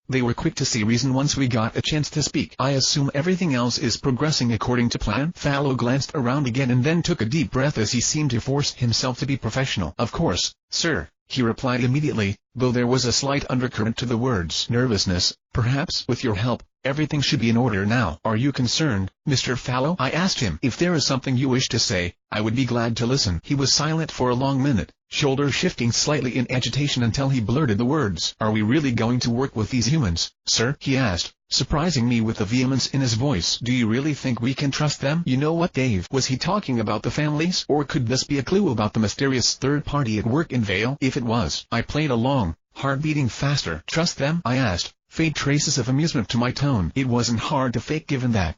They were quick to see reason once we got a chance to speak. "I assume everything else is progressing according to plan?" Fallow glanced around again and then took a deep breath as he seemed to force himself to be professional. "Of course, sir," he replied immediately, though there was a slight undercurrent to the words. "Nervousness, perhaps. With your help, everything should be in order now." "Are you concerned, Mr. Fallow?" I asked him. "If there is something you wish to say, I would be glad to listen." He was silent for a long minute, shoulders shifting slightly in agitation until he blurted the words. "Are we really going to work with these humans, sir?" he asked, surprising me with the vehemence in his voice. "Do you really think we can trust them?" "You know what, Dave?" Was he talking about the families? Or could this be a clue about the mysterious third party at work in Vale? If it was, I played along, heart beating faster. "Trust them?" I asked, faint traces of amusement to my tone. It wasn't hard to fake given that.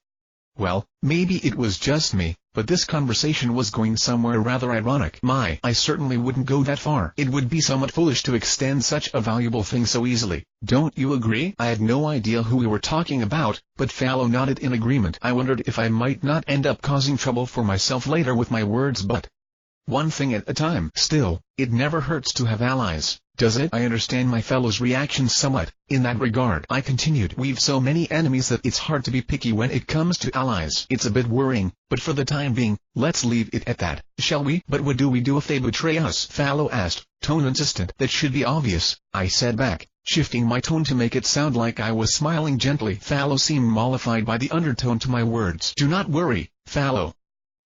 Well, maybe it was just me, but this conversation was going somewhere rather ironic. I certainly wouldn't go that far. It would be somewhat foolish to extend such a valuable thing so easily. Don't you agree? I had no idea who we were talking about, but Fallow nodded in agreement. I wondered if I might not end up causing trouble for myself later with my words, but one thing at a time. Still, it never hurts to have allies, does it? I understand my fellow's reaction somewhat, in that regard. I continued. We've so many enemies that it's hard to be picky when it comes to allies. It's a bit worrying, but for the time being, let's leave it at that, shall we? But what do we do if they betray us? Fallow asked, tone insistent. That should be obvious, I said back, shifting my tone to make it sound like I was smiling gently. Fallow seemed mollified by the undertone to my words. Do not worry, Fallow.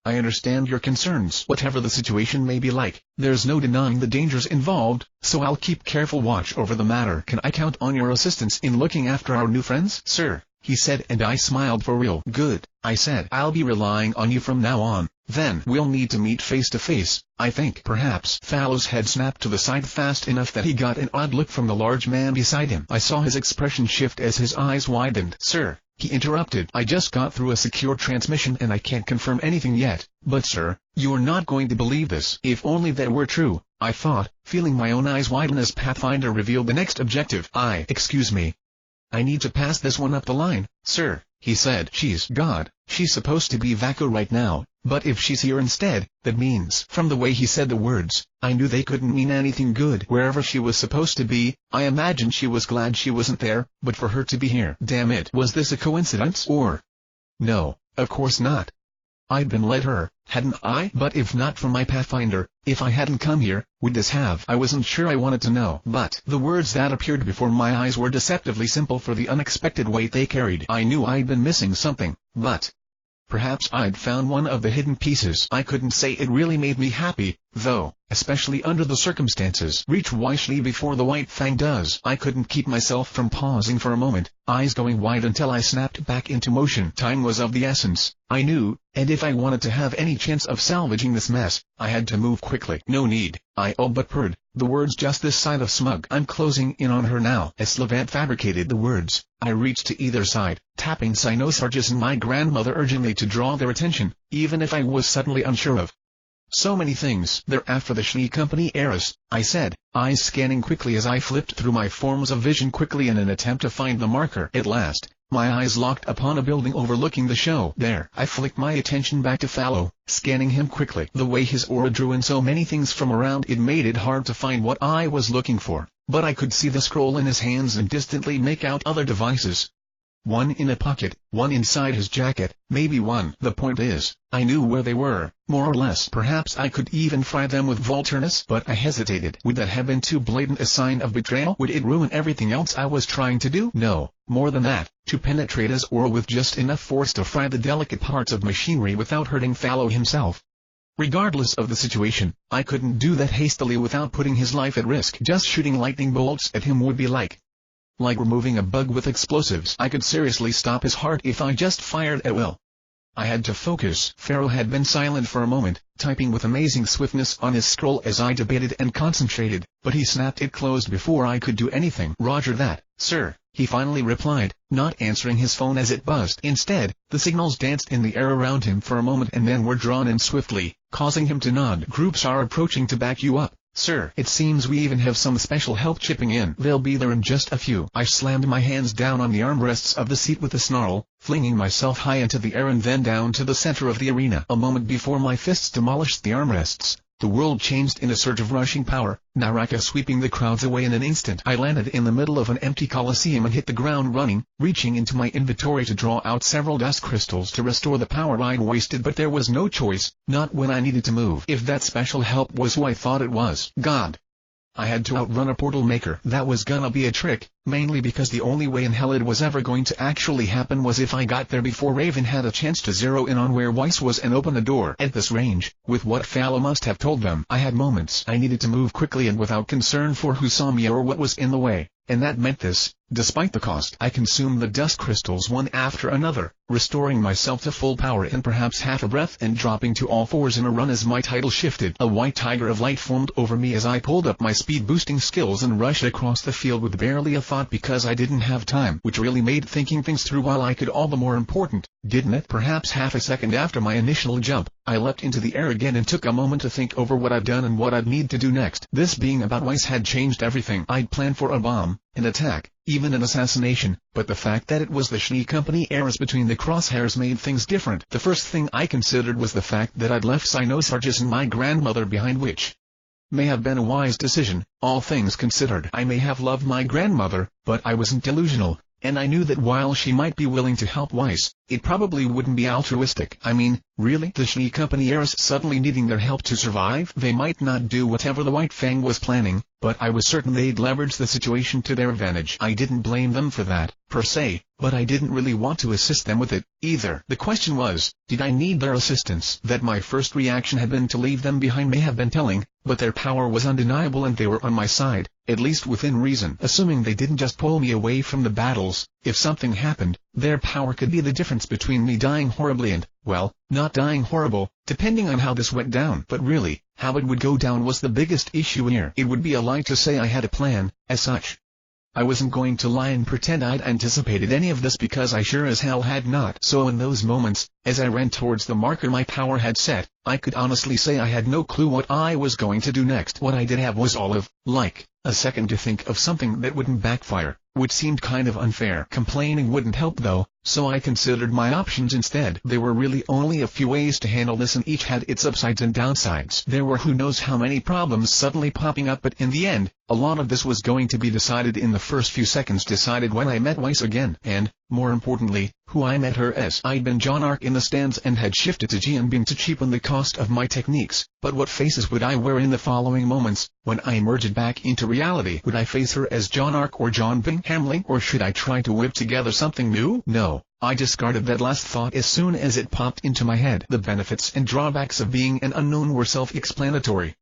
I understand your concerns. Whatever the situation may be like, there's no denying the dangers involved, so I'll keep careful watch over the matter. Can I count on your assistance in looking after our new friends? Sir, he said, and I smiled for real. Good, I said. I'll be relying on you from now on. Then we'll need to meet face to face, I think. Perhaps. Fallow's head snapped to the side fast enough that he got an odd look from the large man beside him. I saw his expression shift as his eyes widened. Sir, he interrupted. I just got through a secure transmission and I can't confirm anything yet, but sir, you're not going to believe this. If only that were true, I thought, feeling my own eyes widen as Pathfinder revealed the next objective. Excuse me. I need to pass this one up the line, sir, he said. She's God. She's supposed to be Vaco right now, but if she's here instead, that means... From the way he said the words, I knew they couldn't mean anything good. Wherever she was supposed to be, I imagined she was glad she wasn't there, but for her to be here... Damn it. Was this a coincidence or... No, of course not. I'd been led her, hadn't I? But if not for my Pathfinder, if I hadn't come here, would this have? I wasn't sure. I wanted to know. But the words that appeared before my eyes were deceptively simple for the unexpected weight they carried. I knew I'd been missing something, but... perhaps I'd found one of the hidden pieces. I couldn't say it really made me happy, though, especially under the circumstances. Reach wisely before the White Fang does. I couldn't keep myself from pausing for a moment, eyes going wide until I snapped back into motion. Time was of the essence, I knew, and if I wanted to have any chance of salvaging this mess, I had to move quickly. No need, I all but purred, the words just this side of smug. I'm closing in on her now. As Slavant fabricated the words, I reached to either side, tapping Cynosargus and my grandmother urgently to draw their attention, even if I was suddenly unsure of so many things. They're after the Schnee Company heiress, I said, eyes scanning quickly as I flipped through my forms of vision quickly in an attempt to find the marker. At last, my eyes locked upon a building overlooking the show. There, I flicked my attention back to Fallow, scanning him quickly. The way his aura drew in so many things from around it made it hard to find what I was looking for, but I could see the scroll in his hands and distantly make out other devices. One in a pocket, one inside his jacket, maybe one. The point is, I knew where they were, more or less. Perhaps I could even fry them with Volturnus, but I hesitated. Would that have been too blatant a sign of betrayal? Would it ruin everything else I was trying to do? No, more than that, to penetrate his aura with just enough force to fry the delicate parts of machinery without hurting Fallow himself. Regardless of the situation, I couldn't do that hastily without putting his life at risk. Just shooting lightning bolts at him would be like removing a bug with explosives. I could seriously stop his heart if I just fired at will. I had to focus. Pharaoh had been silent for a moment, typing with amazing swiftness on his scroll as I debated and concentrated, but he snapped it closed before I could do anything. Roger that, sir, he finally replied, not answering his phone as it buzzed. Instead, the signals danced in the air around him for a moment and then were drawn in swiftly, causing him to nod. Groups are approaching to back you up, sir. It seems we even have some special help chipping in. They'll be there in just a few. I slammed my hands down on the armrests of the seat with a snarl, flinging myself high into the air and then down to the center of the arena. A moment before my fists demolished the armrests, the world changed in a surge of rushing power, Naraka sweeping the crowds away in an instant. I landed in the middle of an empty coliseum and hit the ground running, reaching into my inventory to draw out several dust crystals to restore the power I'd wasted, but there was no choice, not when I needed to move. If that special help was who I thought it was, God, I had to outrun a portal maker. That was gonna be a trick, mainly because the only way in hell it was ever going to actually happen was if I got there before Raven had a chance to zero in on where Weiss was and open the door. At this range, with what Fallow must have told them, I had moments. I needed to move quickly and without concern for who saw me or what was in the way, and that meant this. Despite the cost, I consumed the dust crystals one after another, restoring myself to full power in perhaps half a breath and dropping to all fours in a run as my title shifted. A white tiger of light formed over me as I pulled up my speed-boosting skills and rushed across the field with barely a thought because I didn't have time, which really made thinking things through while I could all the more important, didn't it? Perhaps half a second after my initial jump, I leapt into the air again and took a moment to think over what I'd done and what I'd need to do next. This being about Weiss had changed everything. I'd planned for a bomb, an attack, even an assassination, but the fact that it was the Schnee Company heiress between the crosshairs made things different. The first thing I considered was the fact that I'd left Cynosargus and my grandmother behind, which may have been a wise decision, all things considered. I may have loved my grandmother, but I wasn't delusional, and I knew that while she might be willing to help Weiss, it probably wouldn't be altruistic. I mean, really? The Schnee Company heirs suddenly needing their help to survive? They might not do whatever the White Fang was planning, but I was certain they'd leverage the situation to their advantage. I didn't blame them for that, per se, but I didn't really want to assist them with it, either. The question was, did I need their assistance? That my first reaction had been to leave them behind may have been telling, but their power was undeniable and they were on my side, at least within reason. Assuming they didn't just pull me away from the battles, if something happened, their power could be the difference between me dying horribly and, well, not dying horrible, depending on how this went down. But really, how it would go down was the biggest issue here. It would be a lie to say I had a plan, as such. I wasn't going to lie and pretend I'd anticipated any of this because I sure as hell had not. So in those moments, as I ran towards the marker my power had set, I could honestly say I had no clue what I was going to do next. What I did have was all of, like, a second to think of something that wouldn't backfire, which seemed kind of unfair. Complaining wouldn't help though, so I considered my options instead. There were really only a few ways to handle this and each had its upsides and downsides. There were who knows how many problems suddenly popping up, but in the end, a lot of this was going to be decided in the first few seconds, decided when I met Weiss again, and, more importantly, who I met her as. I'd been Jaune Arc in the stands and had shifted to Jianbing to cheapen the cost of my techniques, but what faces would I wear in the following moments, when I emerged back into reality? Would I face her as Jaune Arc or Jianbing Hamling, or should I try to whip together something new? No, I discarded that last thought as soon as it popped into my head. The benefits and drawbacks of being an unknown were self-explanatory.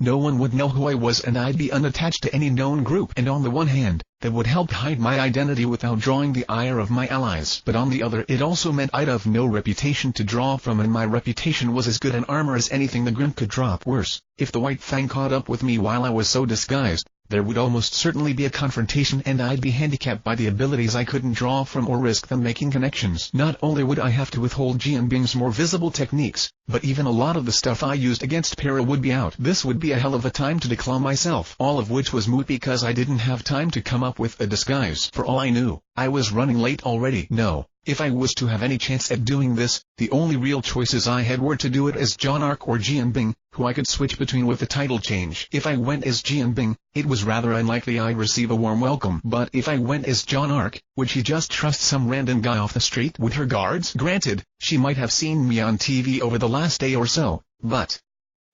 No one would know who I was and I'd be unattached to any known group. And on the one hand, that would help hide my identity without drawing the ire of my allies. But on the other, it also meant I'd have no reputation to draw from, and my reputation was as good an armor as anything the Grim could drop. Worse, if the White Fang caught up with me while I was so disguised, there would almost certainly be a confrontation and I'd be handicapped by the abilities I couldn't draw from or risk them making connections. Not only would I have to withhold Jianbing's more visible techniques, but even a lot of the stuff I used against Para would be out. This would be a hell of a time to declaw myself. All of which was moot because I didn't have time to come up with a disguise. For all I knew, I was running late already. No. If I was to have any chance at doing this, the only real choices I had were to do it as Jaune Arc or Jianbing, who I could switch between with a title change. If I went as Jianbing, it was rather unlikely I'd receive a warm welcome. But if I went as Jaune Arc, would she just trust some random guy off the street with her guards? Granted, she might have seen me on TV over the last day or so, but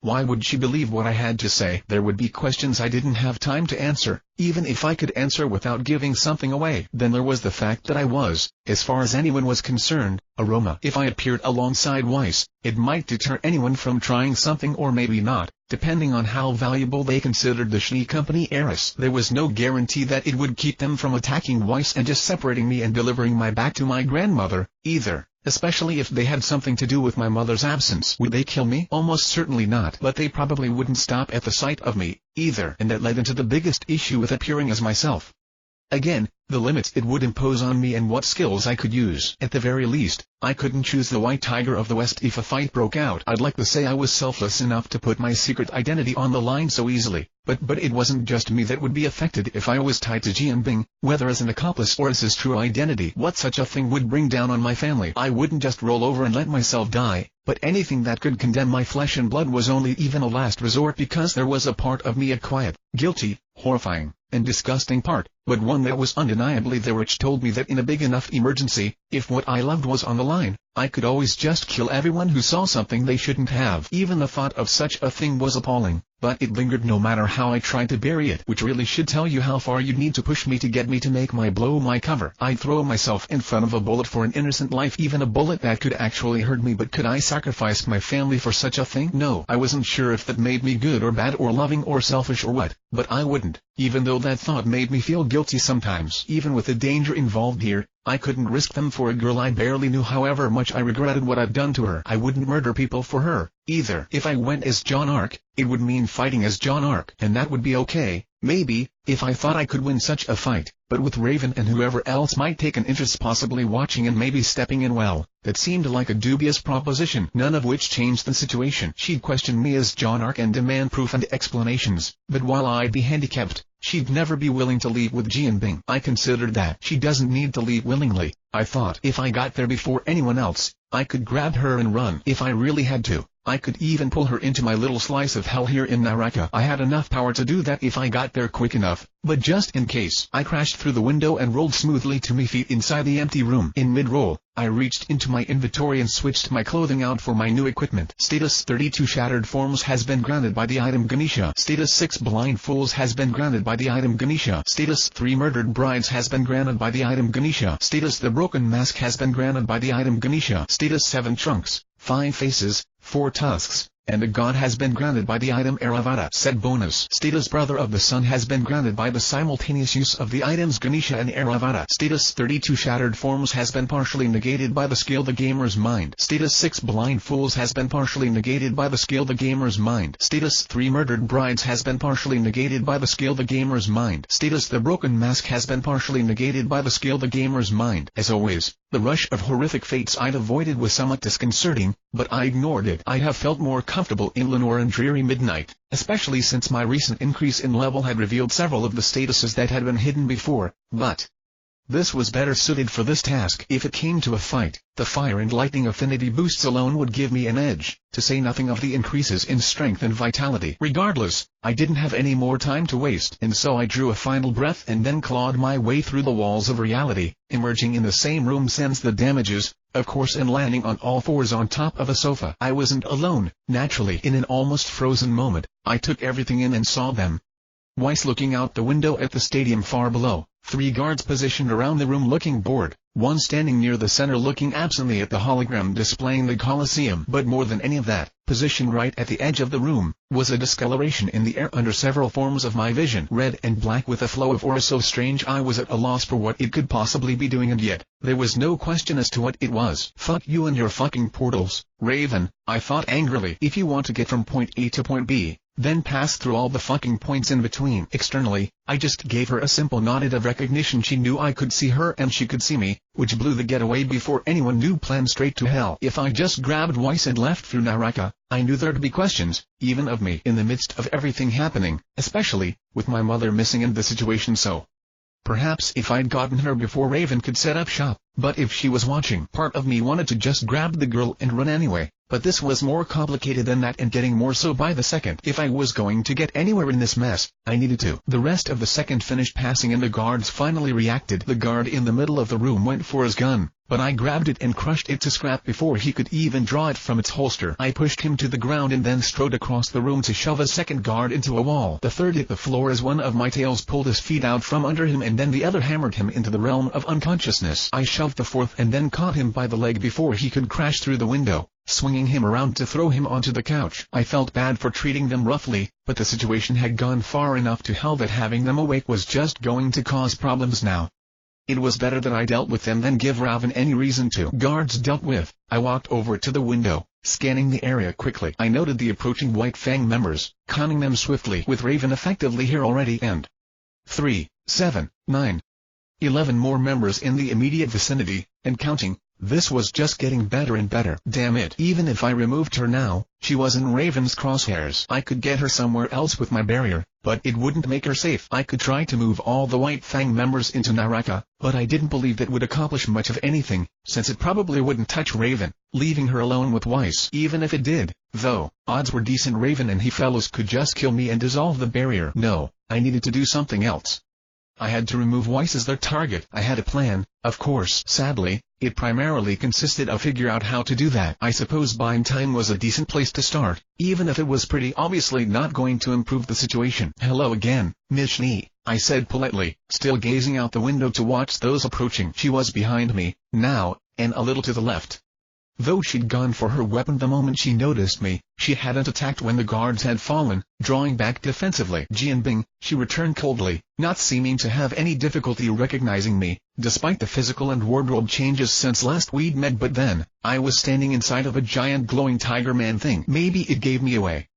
why would she believe what I had to say? There would be questions I didn't have time to answer, even if I could answer without giving something away. Then there was the fact that I was, as far as anyone was concerned, a Roma. If I appeared alongside Weiss, it might deter anyone from trying something, or maybe not, depending on how valuable they considered the Schnee Company heiress. There was no guarantee that it would keep them from attacking Weiss and just separating me and delivering my back to my grandmother, either. Especially if they had something to do with my mother's absence. Would they kill me? Almost certainly not. But they probably wouldn't stop at the sight of me, either. And that led into the biggest issue with appearing as myself. Again, the limits it would impose on me and what skills I could use. At the very least, I couldn't choose the White Tiger of the West if a fight broke out. I'd like to say I was selfless enough to put my secret identity on the line so easily, but it wasn't just me that would be affected if I was tied to Jianbing, whether as an accomplice or as his true identity. What such a thing would bring down on my family. I wouldn't just roll over and let myself die, but anything that could condemn my flesh and blood was only even a last resort, because there was a part of me, a quiet, guilty, horrifying, and disgusting part, but one that was undeniably there, which told me that in a big enough emergency, if what I loved was on the line, I could always just kill everyone who saw something they shouldn't have. Even the thought of such a thing was appalling, but it lingered no matter how I tried to bury it. Which really should tell you how far you'd need to push me to get me to make my blow my cover. I'd throw myself in front of a bullet for an innocent life, even a bullet that could actually hurt me. But could I sacrifice my family for such a thing? No. I wasn't sure if that made me good or bad, or loving or selfish or what, but I wouldn't, even though that thought made me feel guilty sometimes. Even with the danger involved here, I couldn't risk them for a girl I barely knew. However much I regretted what I'd done to her, I wouldn't murder people for her, either. If I went as Jaune Arc, it would mean fighting as Jaune Arc, and that would be okay, maybe, if I thought I could win such a fight. But with Raven and whoever else might take an interest, possibly watching and maybe stepping in, well, that seemed like a dubious proposition, none of which changed the situation. She'd question me as Jaune Arc and demand proof and explanations, but while I'd be handicapped, she'd never be willing to leave with Jianbing. I considered that she doesn't need to leave willingly. I thought if I got there before anyone else, I could grab her and run. If I really had to, I could even pull her into my little slice of hell here in Naraka. I had enough power to do that if I got there quick enough, but just in case, I crashed through the window and rolled smoothly to my feet inside the empty room. In mid-roll, I reached into my inventory and switched my clothing out for my new equipment. Status 32 Shattered Forms has been granted by the item Ganesha. Status 6 Blind Fools has been granted by the item Ganesha. Status 3 Murdered Brides has been granted by the item Ganesha. Status The Broken Mask has been granted by the item Ganesha. Status 7 Trunks, 5 Faces, 4 Tusks, and a god has been granted by the item Airavata. Set bonus status brother of the sun has been granted by the simultaneous use of the items Ganesha and Airavata. Status 32 shattered forms has been partially negated by the skill the gamer's mind. Status 6 blind fools has been partially negated by the skill the gamer's mind. Status 3 murdered brides has been partially negated by the skill the gamer's mind. Status the broken mask has been partially negated by the skill the gamer's mind. As always, the rush of horrific fates I'd avoided was somewhat disconcerting, but I ignored it. I'd have felt more comfortable in Lenore and Dreary Midnight, especially since my recent increase in level had revealed several of the statuses that had been hidden before, but this was better suited for this task. If it came to a fight, the fire and lightning affinity boosts alone would give me an edge, to say nothing of the increases in strength and vitality. Regardless, I didn't have any more time to waste, and so I drew a final breath and then clawed my way through the walls of reality, emerging in the same room since the damages, of course, and landing on all fours on top of a sofa. I wasn't alone, naturally. In an almost frozen moment, I took everything in and saw them. Weiss looking out the window at the stadium far below, 3 guards positioned around the room looking bored, one standing near the center looking absently at the hologram displaying the Colosseum. But more than any of that, positioned right at the edge of the room, was a discoloration in the air under several forms of my vision. Red and black with a flow of aura so strange I was at a loss for what it could possibly be doing, and yet, there was no question as to what it was. Fuck you and your fucking portals, Raven, I thought angrily. If you want to get from point A to point B, then pass through all the fucking points in between. Externally, I just gave her a simple nod of recognition. She knew I could see her and she could see me, which blew the getaway before anyone knew. Plan straight to hell. If I just grabbed Weiss and left through Naraka, I knew there'd be questions, even of me, in the midst of everything happening, especially, with my mother missing and the situation. So perhaps if I'd gotten her before Raven could set up shop, but if she was watching, part of me wanted to just grab the girl and run anyway. But this was more complicated than that, and getting more so by the second. If I was going to get anywhere in this mess, I needed to. The rest of the second finished passing and the guards finally reacted. The guard in the middle of the room went for his gun, but I grabbed it and crushed it to scrap before he could even draw it from its holster. I pushed him to the ground and then strode across the room to shove a second guard into a wall. The third hit the floor as one of my tails pulled his feet out from under him, and then the other hammered him into the realm of unconsciousness. I shoved the fourth and then caught him by the leg before he could crash through the window, swinging him around to throw him onto the couch. I felt bad for treating them roughly, but the situation had gone far enough to hell that having them awake was just going to cause problems now. It was better that I dealt with them than give Raven any reason to. Guards dealt with, I walked over to the window, scanning the area quickly. I noted the approaching White Fang members, conning them swiftly, with Raven effectively here already, and 3, 7, 9, 11 more members in the immediate vicinity, and counting. This was just getting better and better. Damn it. Even if I removed her now, she was in Raven's crosshairs. I could get her somewhere else with my barrier, but it wouldn't make her safe. I could try to move all the White Fang members into Naraka, but I didn't believe that would accomplish much of anything, since it probably wouldn't touch Raven, leaving her alone with Weiss. Even if it did, though, odds were decent Raven and he fellows could just kill me and dissolve the barrier. No, I needed to do something else. I had to remove Weiss as their target. I had a plan, of course. Sadly, it primarily consisted of figure out how to do that. I suppose buying time was a decent place to start, even if it was pretty obviously not going to improve the situation. Hello again, Ms. Schnee, I said politely, still gazing out the window to watch those approaching. She was behind me, now, and a little to the left. Though she'd gone for her weapon the moment she noticed me, she hadn't attacked when the guards had fallen, drawing back defensively. Jianbing, she returned coldly, not seeming to have any difficulty recognizing me, despite the physical and wardrobe changes since last we'd met. But then, I was standing inside of a giant glowing tiger man thing. Maybe it gave me away.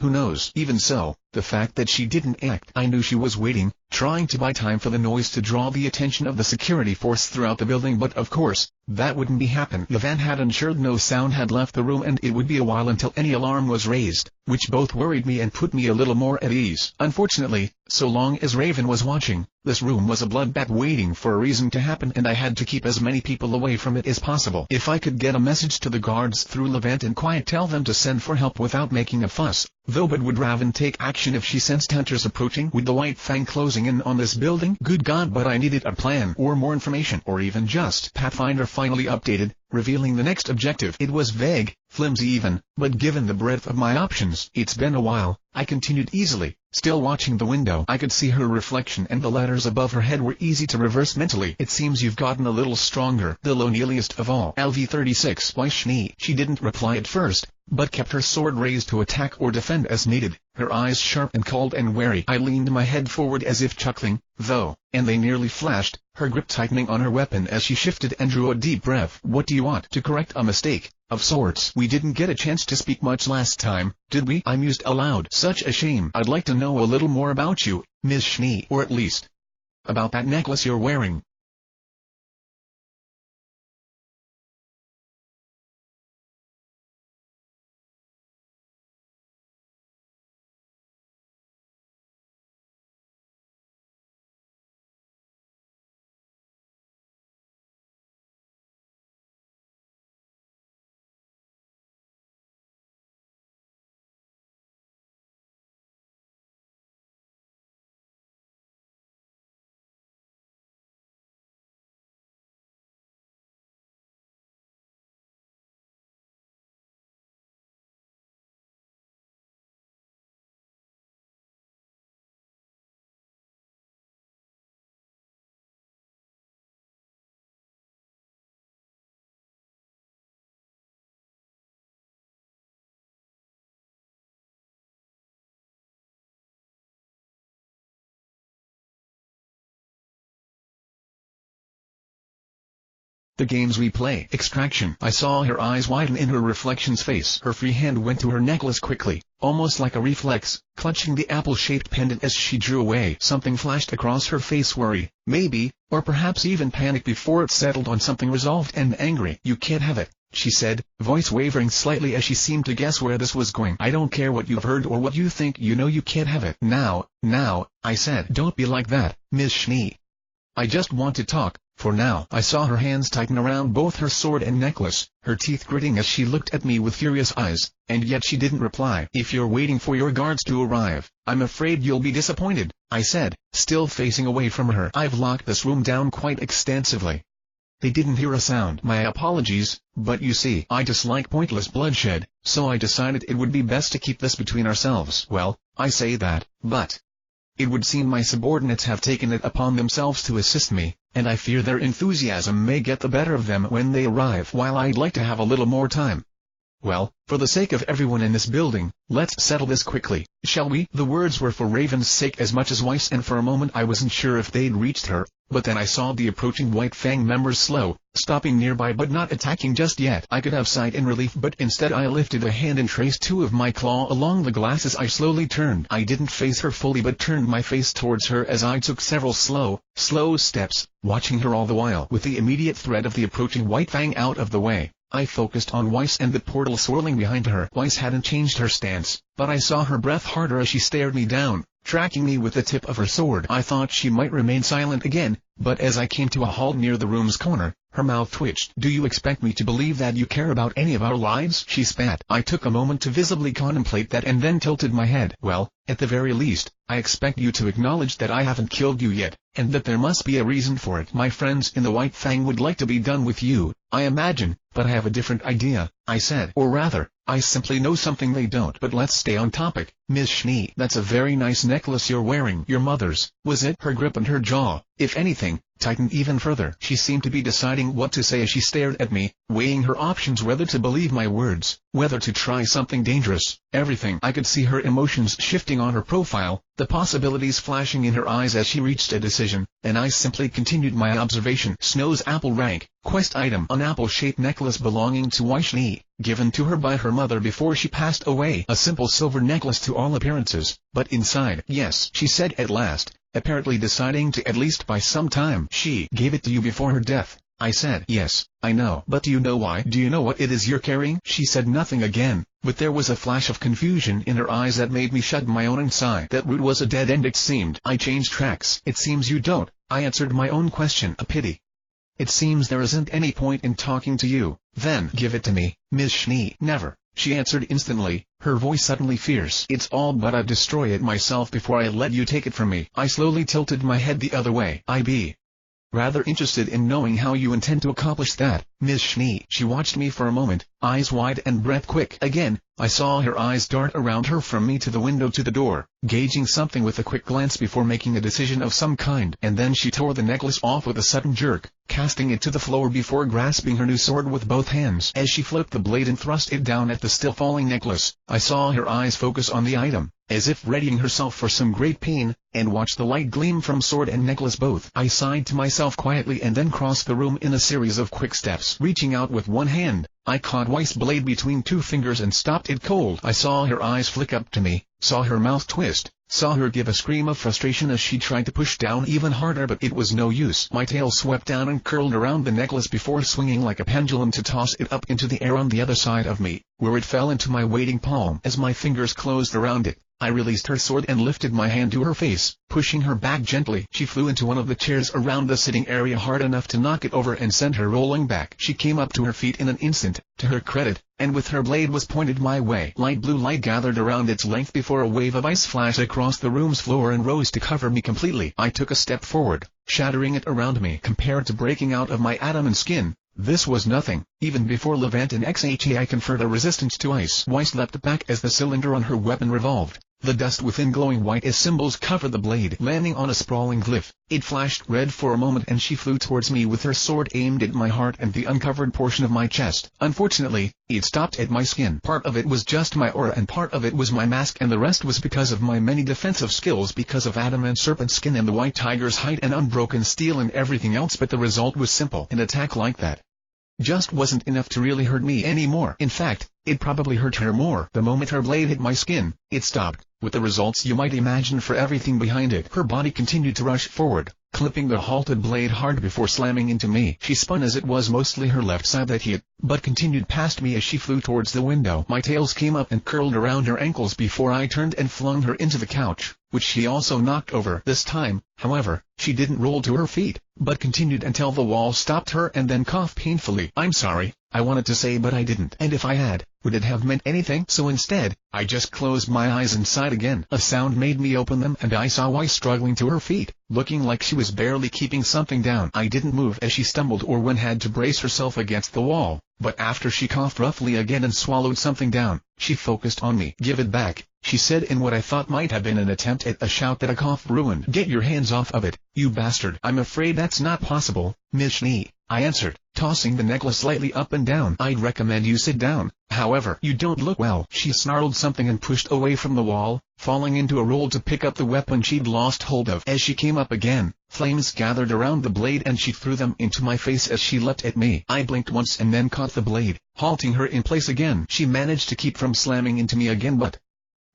Who knows? Even so, the fact that she didn't act, I knew she was waiting, trying to buy time for the noise to draw the attention of the security force throughout the building. But of course, that wouldn't be happen. The van had ensured no sound had left the room, and it would be a while until any alarm was raised, which both worried me and put me a little more at ease. Unfortunately, so long as Raven was watching, this room was a bloodbath waiting for a reason to happen, and I had to keep as many people away from it as possible. If I could get a message to the guards through Levant and quiet, tell them to send for help without making a fuss, though, but would Raven take action action if she sensed hunters approaching? With the White Fang closing in on this building? Good God, but I needed a plan, or more information, or even just Pathfinder finally updated, revealing the next objective. It was vague, flimsy even, but given the breadth of my options. It's been a while, I continued easily, still watching the window. I could see her reflection and the letters above her head were easy to reverse mentally. It seems you've gotten a little stronger. The loneliest of all. LV-36. Why Schnee? She didn't reply at first, but kept her sword raised to attack or defend as needed, her eyes sharp and cold and wary. I leaned my head forward as if chuckling, though, and they nearly flashed, her grip tightening on her weapon as she shifted and drew a deep breath. What do you want? To correct a mistake, of sorts. We didn't get a chance to speak much last time, did we? I mused aloud. Such a shame. I'd like to know a little more about you, Ms. Schnee, or at least about that necklace you're wearing. The games we play. Extraction. I saw her eyes widen in her reflection's face. Her free hand went to her necklace quickly, almost like a reflex, clutching the apple-shaped pendant as she drew away. Something flashed across her face. Worry, maybe, or perhaps even panic before it settled on something resolved and angry. You can't have it, she said, voice wavering slightly as she seemed to guess where this was going. I don't care what you've heard or what you think. You know you can't have it. Now, I said. Don't be like that, Ms. Schnee. I just want to talk. For now. I saw her hands tighten around both her sword and necklace, her teeth gritting as she looked at me with furious eyes, and yet she didn't reply. If you're waiting for your guards to arrive, I'm afraid you'll be disappointed, I said, still facing away from her. I've locked this room down quite extensively. They didn't hear a sound. My apologies, but you see, I dislike pointless bloodshed, so I decided it would be best to keep this between ourselves. Well, I say that, but it would seem my subordinates have taken it upon themselves to assist me, and I fear their enthusiasm may get the better of them when they arrive. While I'd like to have a little more time, well, for the sake of everyone in this building, let's settle this quickly, shall we? The words were for Raven's sake as much as Weiss, and for a moment I wasn't sure if they'd reached her, but then I saw the approaching White Fang members stopping nearby but not attacking just yet. I could have sighed in relief, but instead I lifted a hand and traced two of my claw along the glasses. I slowly turned. I didn't face her fully but turned my face towards her as I took several slow steps, watching her all the while. With the immediate threat of the approaching White Fang out of the way, I focused on Weiss and the portal swirling behind her. Weiss hadn't changed her stance, but I saw her breath harder as she stared me down, tracking me with the tip of her sword. I thought she might remain silent again, but as I came to a halt near the room's corner, her mouth twitched. Do you expect me to believe that you care about any of our lives? She spat. I took a moment to visibly contemplate that and then tilted my head. Well, at the very least, I expect you to acknowledge that I haven't killed you yet, and that there must be a reason for it. My friends in the White Fang would like to be done with you, I imagine, but I have a different idea, I said. Or rather, I simply know something they don't. But let's stay on topic, Ms. Schnee. That's a very nice necklace you're wearing. Your mother's, was it? Her grip and her jaw, if anything, tightened even further. She seemed to be deciding what to say as she stared at me, weighing her options, whether to believe my words, whether to try something dangerous, everything. I could see her emotions shifting on her profile, the possibilities flashing in her eyes as she reached a decision, and I simply continued my observation. Snow's apple rank, quest item, an apple-shaped necklace belonging to Weiss Schnee, given to her by her mother before she passed away. A simple silver necklace to all appearances, but inside. Yes, she said at last, apparently deciding to at least buy some time. She gave it to you before her death, I said. Yes, I know. But do you know why? Do you know what it is you're carrying? She said nothing again, but there was a flash of confusion in her eyes that made me shut my own and sigh. That route was a dead end, it seemed. I changed tracks. It seems you don't. I answered my own question. A pity. It seems there isn't any point in talking to you. Then give it to me, Ms. Schnee. Never. she answered instantly, her voice suddenly fierce. It's all but I'd destroy it myself before I let you take it from me. I slowly tilted my head the other way. I'd be rather interested in knowing how you intend to accomplish that, Ms. Schnee. She watched me for a moment, eyes wide and breath quick. Again, I saw her eyes dart around her from me to the window to the door, gauging something with a quick glance before making a decision of some kind. And then she tore the necklace off with a sudden jerk, casting it to the floor before grasping her new sword with both hands. As she flipped the blade and thrust it down at the still falling necklace, I saw her eyes focus on the item, as if readying herself for some great pain, and watched the light gleam from sword and necklace both. I sighed to myself quietly and then crossed the room in a series of quick steps. Reaching out with one hand, I caught Weiss' blade between two fingers and stopped it cold. I saw her eyes flick up to me, saw her mouth twist, saw her give a scream of frustration as she tried to push down even harder, but it was no use. My tail swept down and curled around the necklace before swinging like a pendulum to toss it up into the air on the other side of me, where it fell into my waiting palm. As my fingers closed around it, I released her sword and lifted my hand to her face, pushing her back gently. She flew into one of the chairs around the sitting area hard enough to knock it over and send her rolling back. She came up to her feet in an instant, to her credit, and with her blade was pointed my way. Light blue light gathered around its length before a wave of ice flashed across the room's floor and rose to cover me completely. I took a step forward, shattering it around me. Compared to breaking out of my adamant skin, this was nothing. Even before Levant and XHAI conferred a resistance to ice. Weiss leapt back as the cylinder on her weapon revolved. The dust within glowing white as symbols covered the blade. Landing on a sprawling glyph, it flashed red for a moment and she flew towards me with her sword aimed at my heart and the uncovered portion of my chest. Unfortunately, it stopped at my skin. Part of it was just my aura and part of it was my mask, and the rest was because of my many defensive skills, because of adamant serpent skin and the white tiger's height and unbroken steel and everything else. But the result was simple. An attack like that just wasn't enough to really hurt me anymore. In fact, it probably hurt her more. The moment her blade hit my skin, it stopped, with the results you might imagine for everything behind it. Her body continued to rush forward, clipping the halted blade hard before slamming into me. She spun as it was mostly her left side that hit, but continued past me as she flew towards the window. My tails came up and curled around her ankles before I turned and flung her into the couch, which she also knocked over. This time, however, she didn't roll to her feet, but continued until the wall stopped her and then coughed painfully. I'm sorry, I wanted to say but I didn't. And if I had, would it have meant anything? So instead, I just closed my eyes and sighed again. A sound made me open them and I saw Weiss struggling to her feet, looking like she was barely keeping something down. I didn't move as she stumbled or when had to brace herself against the wall, but after she coughed roughly again and swallowed something down, she focused on me. Give it back, she said in what I thought might have been an attempt at a shout that a cough ruined. Get your hands off of it, you bastard. I'm afraid that's not possible, Ms. Schnee, I answered, tossing the necklace slightly up and down. I'd recommend you sit down, however. You don't look well. She snarled something and pushed away from the wall, falling into a roll to pick up the weapon she'd lost hold of. As she came up again, flames gathered around the blade and she threw them into my face as she leapt at me. I blinked once and then caught the blade, halting her in place again. She managed to keep from slamming into me again, but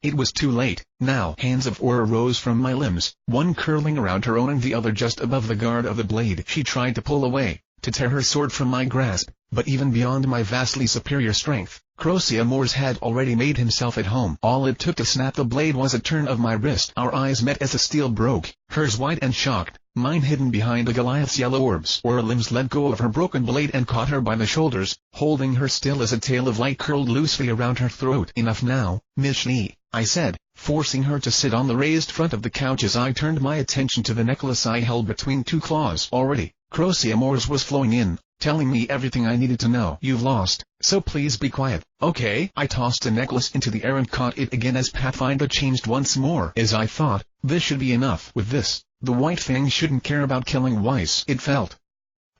it was too late. Now hands of aura rose from my limbs, one curling around her own and the other just above the guard of the blade. She tried to pull away, to tear her sword from my grasp, but even beyond my vastly superior strength, Crocia Moores had already made himself at home. All it took to snap the blade was a turn of my wrist. Our eyes met as the steel broke, hers wide and shocked, mine hidden behind the Goliath's yellow orbs. Aura limbs let go of her broken blade and caught her by the shoulders, holding her still as a tail of light curled loosely around her throat. Enough now, Ms. Schnee, I said, forcing her to sit on the raised front of the couch as I turned my attention to the necklace I held between two claws. Already, Crocia Moores was flowing in, telling me everything I needed to know. You've lost, so please be quiet, okay? I tossed the necklace into the air and caught it again as Pathfinder changed once more. As I thought, this should be enough. With this, the White Fang shouldn't care about killing Weiss. It felt.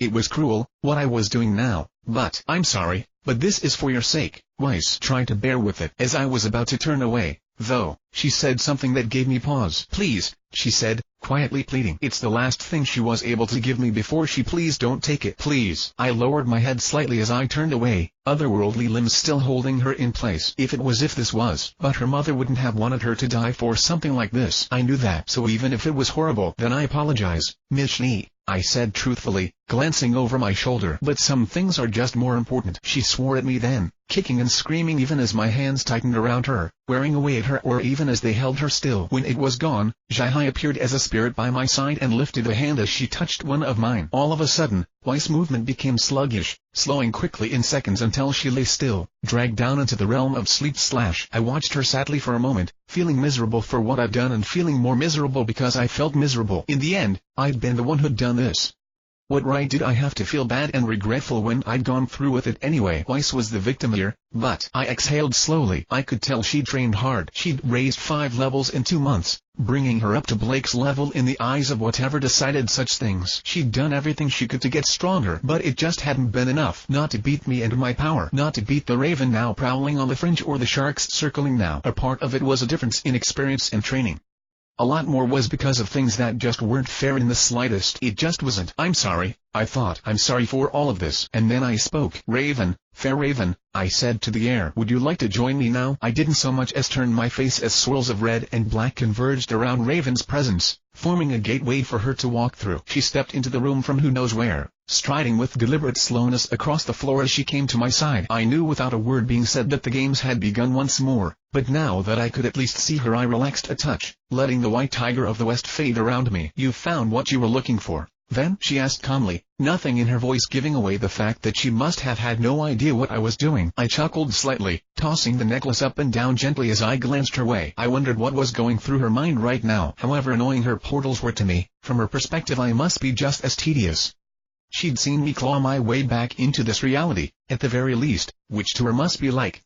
It was cruel, what I was doing now, but I'm sorry, but this is for your sake. Weiss tried to bear with it. As I was about to turn away, though, she said something that gave me pause. Please, she said, quietly pleading. It's the last thing she was able to give me before she. Please don't take it. Please. I lowered my head slightly as I turned away, otherworldly limbs still holding her in place. If it was if this was. But her mother wouldn't have wanted her to die for something like this. I knew that. So even if it was horrible, then I apologize, Ms. Schnee, I said truthfully, glancing over my shoulder. But some things are just more important. She swore at me then, kicking and screaming even as my hands tightened around her, wearing away at her, or even as they held her still. When it was gone, Jaune appeared as a spirit by my side and lifted a hand as she touched one of mine. All of a sudden, Weiss' movement became sluggish, slowing quickly in seconds until she lay still, dragged down into the realm of sleep. I watched her sadly for a moment, feeling miserable for what I'd done and feeling more miserable because I felt miserable. In the end, I'd been the one who'd done this. What right did I have to feel bad and regretful when I'd gone through with it anyway? Weiss was the victim here, but I exhaled slowly. I could tell she'd trained hard. She'd raised 5 levels in 2 months, bringing her up to Blake's level in the eyes of whatever decided such things. She'd done everything she could to get stronger, but it just hadn't been enough. Not to beat me and my power. Not to beat the raven now prowling on the fringe or the sharks circling now. A part of it was a difference in experience and training. A lot more was because of things that just weren't fair in the slightest. It just wasn't. I'm sorry, I thought. I'm sorry for all of this. And then I spoke. Raven, fair raven, I said to the air. Would you like to join me now? I didn't so much as turn my face as swirls of red and black converged around Raven's presence, forming a gateway for her to walk through. She stepped into the room from who knows where, striding with deliberate slowness across the floor as she came to my side. I knew without a word being said that the games had begun once more, but now that I could at least see her, I relaxed a touch, letting the white tiger of the west fade around me. You found what you were looking for, then? She asked calmly, nothing in her voice giving away the fact that she must have had no idea what I was doing. I chuckled slightly, tossing the necklace up and down gently as I glanced her way. I wondered what was going through her mind right now. However annoying her portals were to me, from her perspective I must be just as tedious. She'd seen me claw my way back into this reality, at the very least, which to her must be like,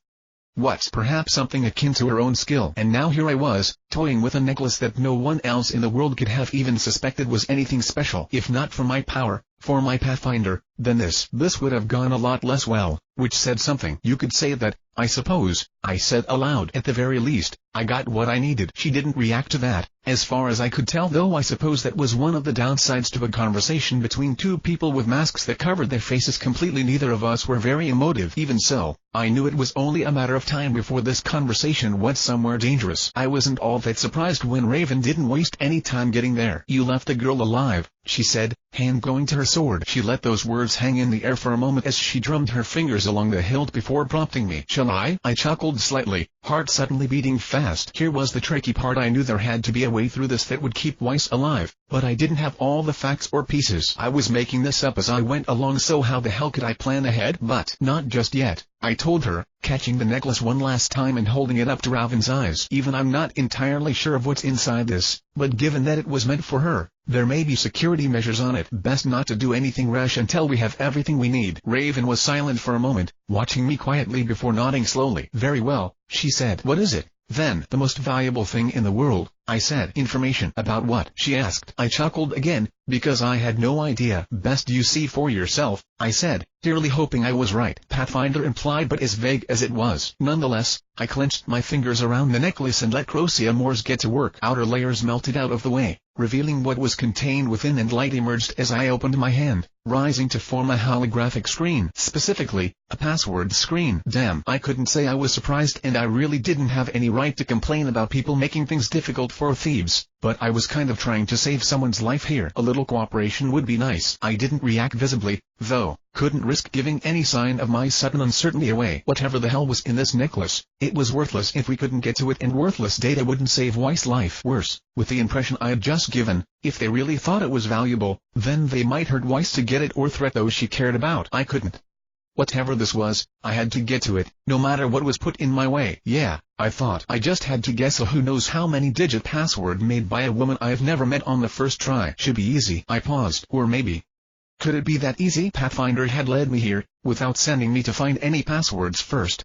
what? Perhaps something akin to her own skill. And now here I was, toying with a necklace that no one else in the world could have even suspected was anything special. If not for my power, for my Pathfinder, then this would have gone a lot less well, which said something. You could say that, I suppose, I said aloud. At the very least, I got what I needed. She didn't react to that, as far as I could tell, though I suppose that was one of the downsides to a conversation between two people with masks that covered their faces completely. Neither of us were very emotive. Even so, I knew it was only a matter of time before this conversation went somewhere dangerous. I wasn't all that surprised when Raven didn't waste any time getting there. You left the girl alive, she said, hand going to her sword. She let those words hang in the air for a moment as she drummed her fingers along the hilt before prompting me. Shall I? I chuckled slightly, heart suddenly beating fast. Here was the tricky part. I knew there had to be a way through this that would keep Weiss alive, but I didn't have all the facts or pieces. I was making this up as I went along, so how the hell could I plan ahead? But not just yet, I told her, catching the necklace one last time and holding it up to Raven's eyes. Even I'm not entirely sure of what's inside this, but given that it was meant for her, there may be security measures on it. Best not to do anything rash until we have everything we need. Raven was silent for a moment, watching me quietly before nodding slowly. Very well, she said. What is it? Then, the most valuable thing in the world, I said. Information. About what? She asked. I chuckled again, because I had no idea. Best you see for yourself, I said, clearly hoping I was right. Pathfinder implied, but as vague as it was. Nonetheless, I clenched my fingers around the necklace and let Crocea Moors get to work. Outer layers melted out of the way, revealing what was contained within, and light emerged as I opened my hand, rising to form a holographic screen. Specifically, a password screen. Damn, I couldn't say I was surprised, and I really didn't have any right to complain about people making things difficult for thieves, but I was kind of trying to save someone's life here. A little cooperation would be nice. I didn't react visibly, though, couldn't risk giving any sign of my sudden uncertainty away. Whatever the hell was in this necklace, it was worthless if we couldn't get to it, and worthless data wouldn't save Weiss' life. Worse, with the impression I had just given, if they really thought it was valuable, then they might hurt Weiss to get it or threat those she cared about. I couldn't. Whatever this was, I had to get to it, no matter what was put in my way. Yeah, I thought. I just had to guess a who knows how many digit password made by a woman I've never met on the first try. Should be easy. I paused. Or maybe, could it be that easy? Pathfinder had led me here, without sending me to find any passwords first.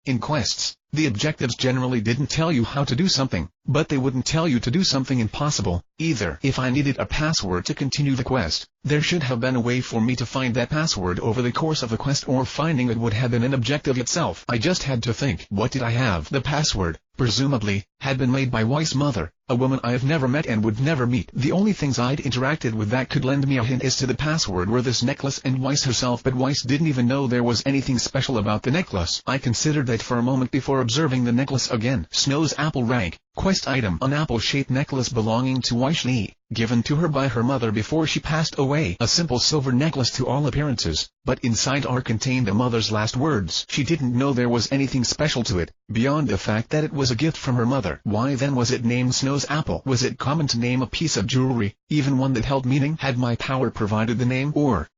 In quests, the objectives generally didn't tell you how to do something, but they wouldn't tell you to do something impossible, either. If I needed a password to continue the quest, there should have been a way for me to find that password over the course of the quest, or finding it would have been an objective itself. I just had to think. What did I have? The password, presumably, had been made by Weiss' mother, a woman I've never met and would never meet. The only things I'd interacted with that could lend me a hint as to the password were this necklace and Weiss herself, but Weiss didn't even know there was anything special about the necklace. I considered that for a moment before observing the necklace again. Snow's apple rank. Quest item. An apple-shaped necklace belonging to Weiss Lee. given to her by her mother before she passed away. A simple silver necklace to all appearances, but inside are contained the mother's last words. She didn't know there was anything special to it, beyond the fact that it was a gift from her mother. Why then was it named Snow's Apple? Was it common to name a piece of jewelry, even one that held meaning? Had my power provided the name? Or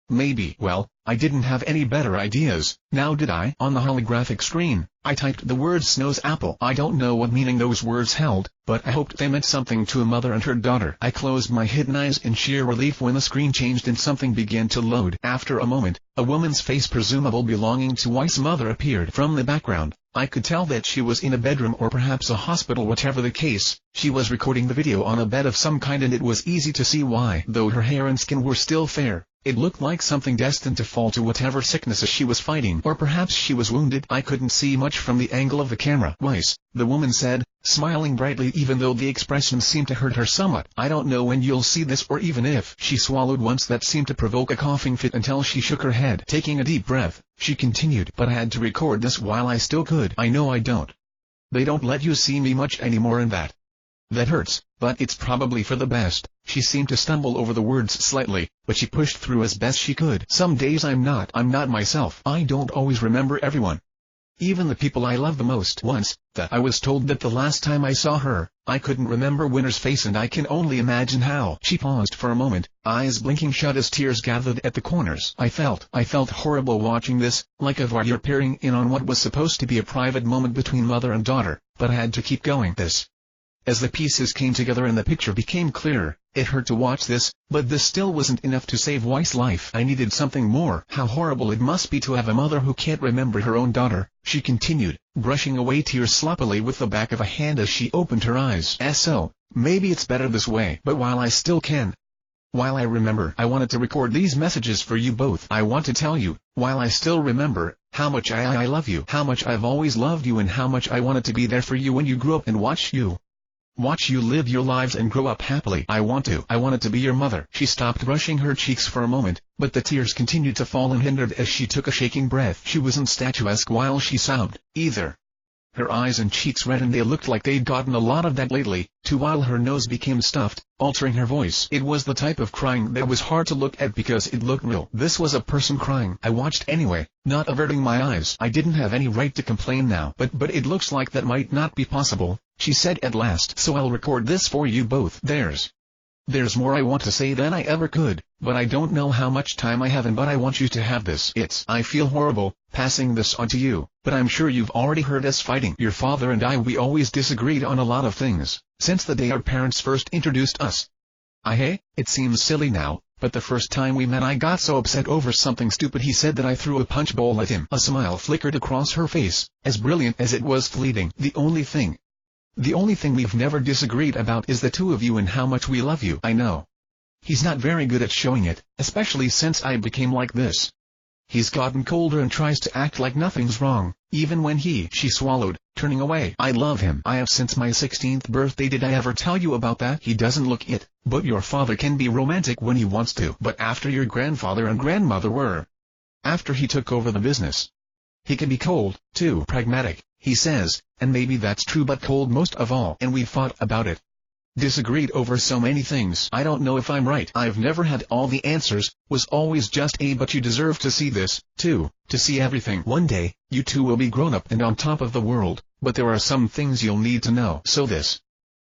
maybe, well, I didn't have any better ideas, now did I? On the holographic screen, I typed the words Snow's Apple. I don't know what meaning those words held, but I hoped they meant something to a mother and her daughter. I closed my hidden eyes in sheer relief when the screen changed and something began to load. After a moment, a woman's face presumable belonging to Weiss' mother appeared from the background. I could tell that she was in a bedroom or perhaps a hospital. Whatever the case, she was recording the video on a bed of some kind, and it was easy to see why. Though her hair and skin were still fair, it looked like something destined to fall to whatever sicknesses she was fighting. Or perhaps she was wounded. I couldn't see much from the angle of the camera. Weiss, the woman said, smiling brightly even though the expression seemed to hurt her somewhat. I don't know when you'll see this or even if. She swallowed once that seemed to provoke a coughing fit until she shook her head. Taking a deep breath, she continued, but I had to record this while I still could. I know I don't. They don't let you see me much anymore, and that hurts, but it's probably for the best. She seemed to stumble over the words slightly, but she pushed through as best she could. Some days I'm not myself. I don't always remember everyone, even the people I love the most. Once, I was told that the last time I saw her, I couldn't remember Winter's face, and I can only imagine how. She paused for a moment, eyes blinking shut as tears gathered at the corners. I felt horrible watching this, like a voyeur peering in on what was supposed to be a private moment between mother and daughter, but I had to keep going. As the pieces came together and the picture became clearer, it hurt to watch this, but this still wasn't enough to save Weiss' life. I needed something more. How horrible it must be to have a mother who can't remember her own daughter, she continued, brushing away tears sloppily with the back of a hand as she opened her eyes. So, maybe it's better this way. But while I still can, while I remember, I wanted to record these messages for you both. I want to tell you, while I still remember, how much I love you, how much I've always loved you, and how much I wanted to be there for you when you grew up and watch you live your lives and grow up happily. I wanted to be your mother. She stopped brushing her cheeks for a moment, but the tears continued to fall unhindered as she took a shaking breath. She wasn't statuesque while she sobbed, either. Her eyes and cheeks reddened. They looked like they'd gotten a lot of that lately, too, while her nose became stuffed, altering her voice. It was the type of crying that was hard to look at because it looked real. This was a person crying. I watched anyway, not averting my eyes. I didn't have any right to complain now. But it looks like that might not be possible, she said at last. So I'll record this for you both. There's more I want to say than I ever could, but I don't know how much time I have, but I want you to have this. I feel horrible passing this on to you, but I'm sure you've already heard us fighting. Your father and I, we always disagreed on a lot of things, since the day our parents first introduced us. It seems silly now, but the first time we met I got so upset over something stupid he said that I threw a punch bowl at him. A smile flickered across her face, as brilliant as it was fleeting. The only thing we've never disagreed about is the two of you and how much we love you. I know he's not very good at showing it, especially since I became like this. He's gotten colder and tries to act like nothing's wrong, even when she swallowed, turning away. I love him. I have since my 16th birthday. Did I ever tell you about that? He doesn't look it, but your father can be romantic when he wants to. But after your grandfather and grandmother after he took over the business, he can be cold, too. Pragmatic, he says, and maybe that's true, but cold most of all. And we fought about it. Disagreed over so many things. I don't know if I'm right. I've never had all the answers, was always just but you deserve to see this, too, to see everything. One day, you two will be grown up and on top of the world, but there are some things you'll need to know. So this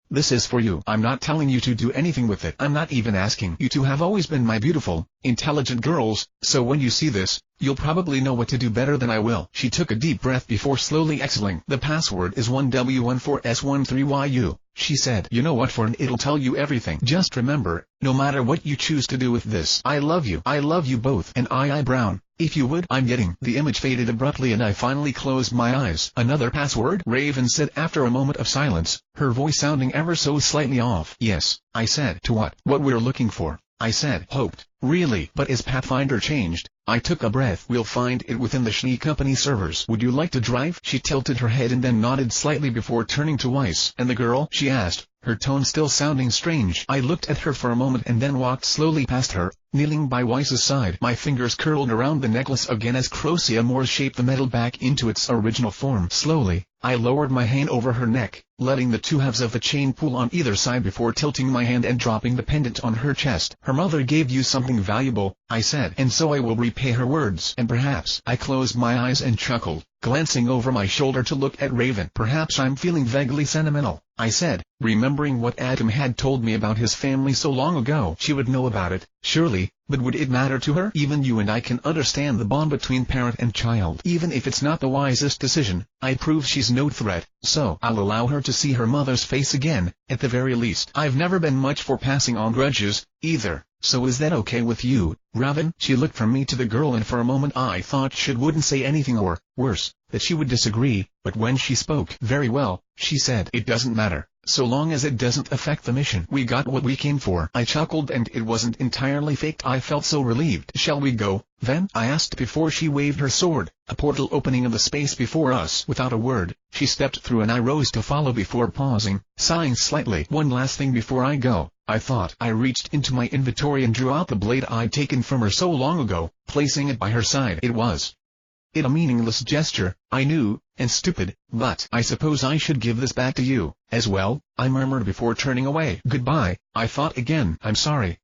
is for you. I'm not telling you to do anything with it. I'm not even asking. You two have always been my beautiful, intelligent girls, so when you see this, you'll probably know what to do better than I will. She took a deep breath before slowly exhaling. The password is 1W14S13YU, she said. You know what for, and it'll tell you everything. Just remember, no matter what you choose to do with this, I love you. I love you both. And I Brown, if you would. I'm getting. The image faded abruptly and I finally closed my eyes. Another password? Raven said after a moment of silence, her voice sounding ever so slightly off. Yes, I said. To what? What we're looking for, I said. Hoped. Really? But is Pathfinder changed? I took a breath. We'll find it within the Schnee Company servers. Would you like to drive? She tilted her head and then nodded slightly before turning to Weiss. And the girl? She asked, her tone still sounding strange. I looked at her for a moment and then walked slowly past her, kneeling by Weiss's side. My fingers curled around the necklace again as Crocia Moore shaped the metal back into its original form. Slowly, I lowered my hand over her neck, letting the two halves of the chain pull on either side before tilting my hand and dropping the pendant on her chest. "Her mother gave you something valuable," I said, "and so I will repay her words." And perhaps I closed my eyes and chuckled, glancing over my shoulder to look at Raven. "Perhaps I'm feeling vaguely sentimental," I said, remembering what Adam had told me about his family so long ago. She would know about it, surely, but would it matter to her? Even you and I can understand the bond between parent and child. Even if it's not the wisest decision, I prove she's no threat, so I'll allow her to see her mother's face again, at the very least. I've never been much for passing on grudges, either, so is that okay with you, Raven? She looked from me to the girl and for a moment I thought she wouldn't say anything or, worse, that she would disagree, but when she spoke, "Very well," she said. "It doesn't matter, so long as it doesn't affect the mission. We got what we came for." I chuckled and it wasn't entirely faked. I felt so relieved. "Shall we go, then?" I asked before she waved her sword, a portal opening in the space before us. Without a word, she stepped through and I rose to follow before pausing, sighing slightly. "One last thing before I go," I thought. I reached into my inventory and drew out the blade I'd taken from her so long ago, placing it by her side. It was a meaningless gesture, I knew, and stupid, but I suppose I should give this back to you, as well, I murmured before turning away. "Goodbye," I thought again. "I'm sorry."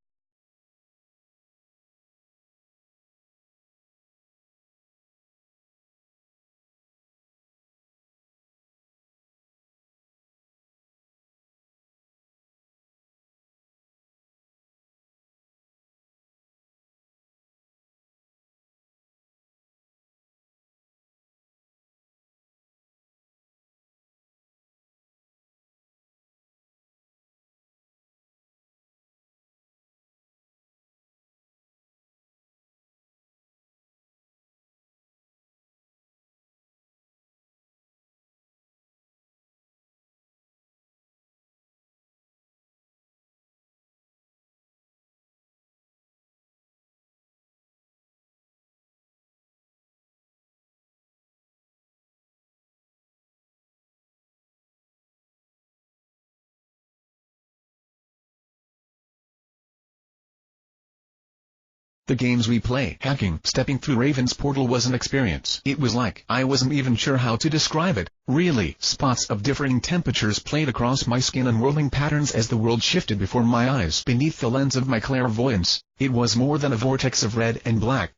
The games we play. Hacking. Stepping through Raven's portal was an experience. It was like, I wasn't even sure how to describe it, really. Spots of differing temperatures played across my skin and whirling patterns as the world shifted before my eyes. Beneath the lens of my clairvoyance, it was more than a vortex of red and black.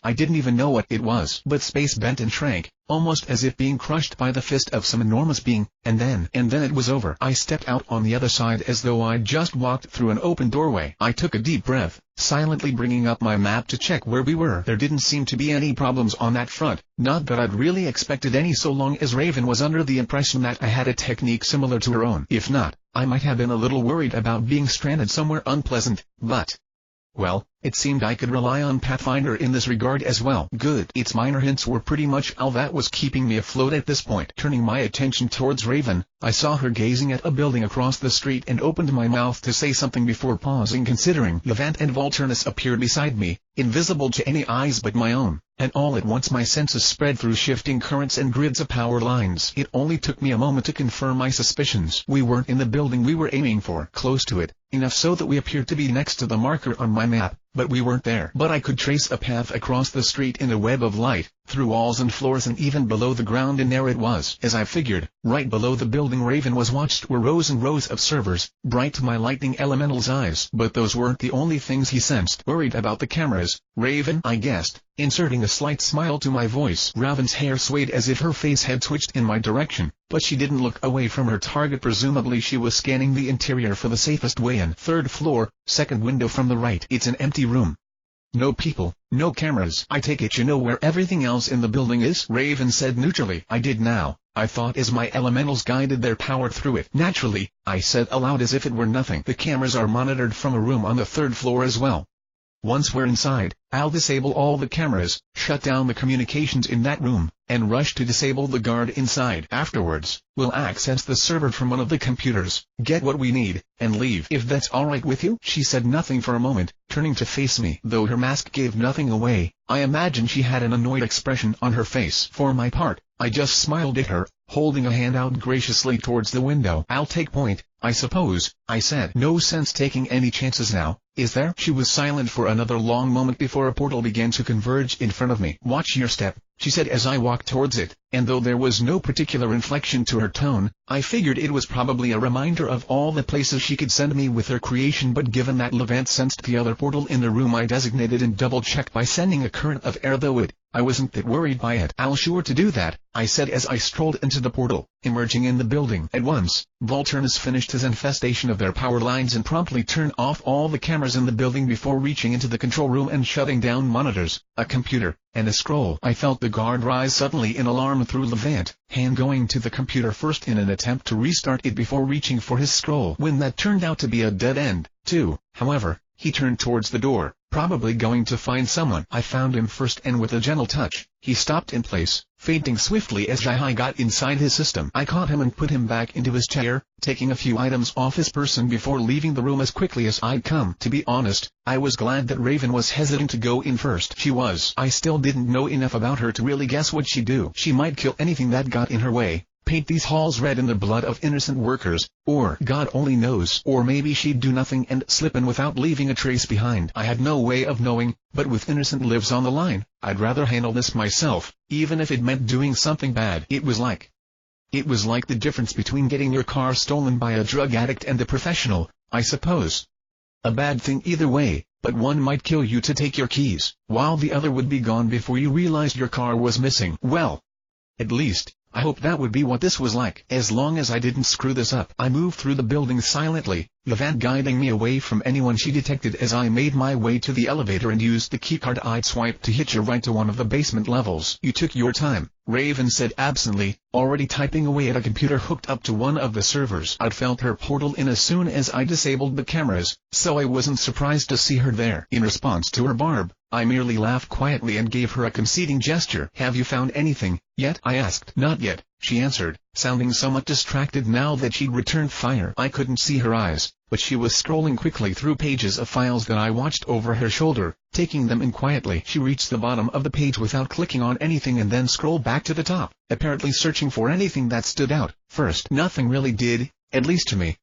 I didn't even know what it was. But space bent and shrank, almost as if being crushed by the fist of some enormous being, and then it was over. I stepped out on the other side as though I'd just walked through an open doorway. I took a deep breath, silently bringing up my map to check where we were. There didn't seem to be any problems on that front, not that I'd really expected any so long as Raven was under the impression that I had a technique similar to her own. If not, I might have been a little worried about being stranded somewhere unpleasant, but well, it seemed I could rely on Pathfinder in this regard as well. Good. Its minor hints were pretty much all that was keeping me afloat at this point. Turning my attention towards Raven, I saw her gazing at a building across the street and opened my mouth to say something before pausing, considering Levant and Volturnus appeared beside me, invisible to any eyes but my own, and all at once my senses spread through shifting currents and grids of power lines. It only took me a moment to confirm my suspicions. We weren't in the building we were aiming for. Close to it, enough so that we appeared to be next to the marker on my map, but we weren't there. But I could trace a path across the street in a web of light, through walls and floors and even below the ground, and there it was. As I figured, right below the building Raven was watched were rows and rows of servers, bright to my lightning elemental's eyes. But those weren't the only things he sensed. Worried about the cameras, Raven, I guessed, inserting a slight smile to my voice. Raven's hair swayed as if her face had twitched in my direction, but she didn't look away from her target. Presumably she was scanning the interior for the safest way in. "Third floor, second window from the right. It's an empty room. No people, no cameras. I take it you know where everything else in the building is?" Raven said neutrally. I did now, I thought, as my elementals guided their power through it. "Naturally," I said aloud as if it were nothing. "The cameras are monitored from a room on the third floor as well. Once we're inside, I'll disable all the cameras, shut down the communications in that room, and rush to disable the guard inside. Afterwards, we'll access the server from one of the computers, get what we need, and leave. If that's alright with you?" She said nothing for a moment, turning to face me. Though her mask gave nothing away, I imagine she had an annoyed expression on her face. For my part, I just smiled at her, holding a hand out graciously towards the window. "I'll take point, I suppose," I said. "No sense taking any chances now, is there?" She was silent for another long moment before a portal began to converge in front of me. "Watch your step," she said as I walked towards it, and though there was no particular inflection to her tone, I figured it was probably a reminder of all the places she could send me with her creation. But given that Levant sensed the other portal in the room I designated and double-checked by sending a current of air through it, I wasn't that worried by it. "I'll sure to do that," I said as I strolled into the portal, emerging in the building. At once, Volturnus finished his infestation of their power lines and promptly turned off all the cameras in the building before reaching into the control room and shutting down monitors, a computer, and a scroll. I felt the guard rise suddenly in alarm through Levant, hand going to the computer first in an attempt to restart it before reaching for his scroll. When that turned out to be a dead end, too, however, he turned towards the door, probably going to find someone. I found him first and with a gentle touch, he stopped in place, fainting swiftly as I got inside his system. I caught him and put him back into his chair, taking a few items off his person before leaving the room as quickly as I'd come. To be honest, I was glad that Raven was hesitant to go in first. She was. I still didn't know enough about her to really guess what she'd do. She might kill anything that got in her way, paint these halls red in the blood of innocent workers, or God only knows, or maybe she'd do nothing and slip in without leaving a trace behind. I had no way of knowing, but with innocent lives on the line, I'd rather handle this myself, even if it meant doing something bad. It was like the difference between getting your car stolen by a drug addict and a professional, I suppose. A bad thing either way, but one might kill you to take your keys, while the other would be gone before you realized your car was missing. Well, at least, I hoped that would be what this was like. As long as I didn't screw this up. I moved through the building silently, Levant guiding me away from anyone she detected as I made my way to the elevator and used the keycard I'd swiped to hitch a ride to one of the basement levels. "You took your time," Raven said absently, already typing away at a computer hooked up to one of the servers. I'd felt her portal in as soon as I disabled the cameras, so I wasn't surprised to see her there. In response to her barb, I merely laughed quietly and gave her a conceding gesture. "Have you found anything yet?" I asked. "Not yet," she answered, sounding somewhat distracted now that she'd returned fire. I couldn't see her eyes, but she was scrolling quickly through pages of files that I watched over her shoulder, taking them in quietly. She reached the bottom of the page without clicking on anything and then scrolled back to the top, apparently searching for anything that stood out. First, nothing really did, at least to me.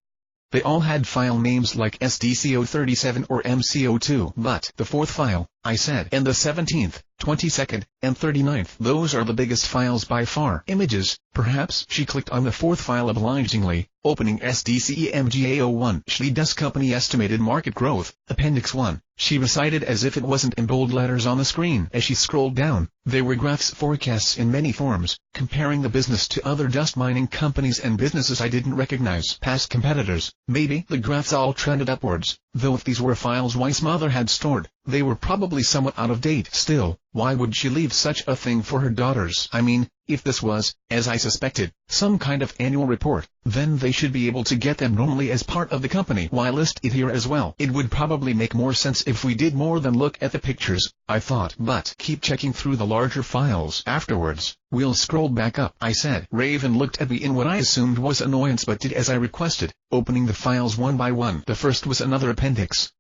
They all had file names like SDCO37 or MCO2. "But the fourth file," I said, "and the 17th, 22nd, and 39th. Those are the biggest files by far." "Images, perhaps?" She clicked on the fourth file obligingly, opening SDCEMGA01. "Schley Dust Company Estimated Market Growth, Appendix 1. She recited as if it wasn't in bold letters on the screen. As she scrolled down, there were graphs, forecasts in many forms, comparing the business to other dust mining companies and businesses I didn't recognize. Past competitors, maybe. The graphs all trended upwards, though if these were files Weiss' mother had stored, they were probably somewhat out of date. Still, why would she leave such a thing for her daughters? I mean, if this was, as I suspected, some kind of annual report, then they should be able to get them normally as part of the company. Why list it here as well? It would probably make more sense if we did more than look at the pictures, I thought. But keep checking through the larger files. Afterwards, we'll scroll back up, I said. Raven looked at me in what I assumed was annoyance but did as I requested, opening the files one by one. The first was another appendix.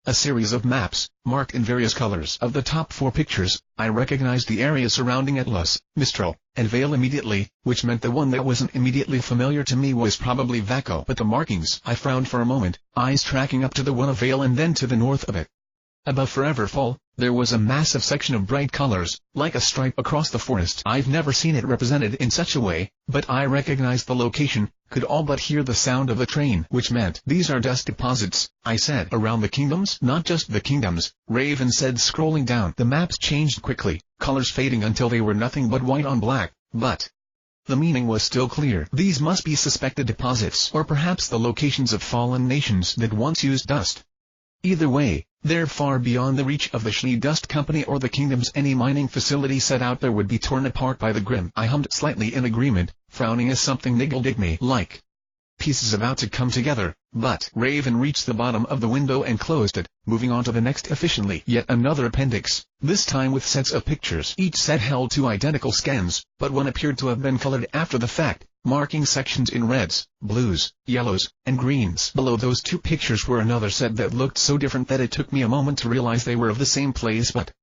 A series of maps, marked in various colors. Of the top 4 pictures, I recognized the area surrounding Atlas, Mistral, and Vale immediately, which meant the one that wasn't immediately familiar to me was probably Vaco. But the markings I frowned for a moment, eyes tracking up to the one of Vale and then to the north of it. Above Foreverfall, there was a massive section of bright colors, like a stripe across the forest. I've never seen it represented in such a way, but I recognized the location, could all but hear the sound of a train. Which meant, these are dust deposits, I said. Around the kingdoms? Not just the kingdoms, Raven said scrolling down. The maps changed quickly, colors fading until they were nothing but white on black, but the meaning was still clear. These must be suspected deposits, or perhaps the locations of fallen nations that once used dust. Either way, they're far beyond the reach of the Schley Dust Company or the kingdoms. Any mining facility set out there would be torn apart by the Grim. I hummed slightly in agreement, frowning as something niggled at me. Like pieces about to come together. But Raven reached the bottom of the window and closed it, moving on to the next efficiently. Yet another appendix, this time with sets of pictures. Each set held 2 identical scans, but one appeared to have been colored after the fact, marking sections in reds, blues, yellows, and greens. Below those 2 pictures were another set that looked so different that it took me a moment to realize they were of the same place, but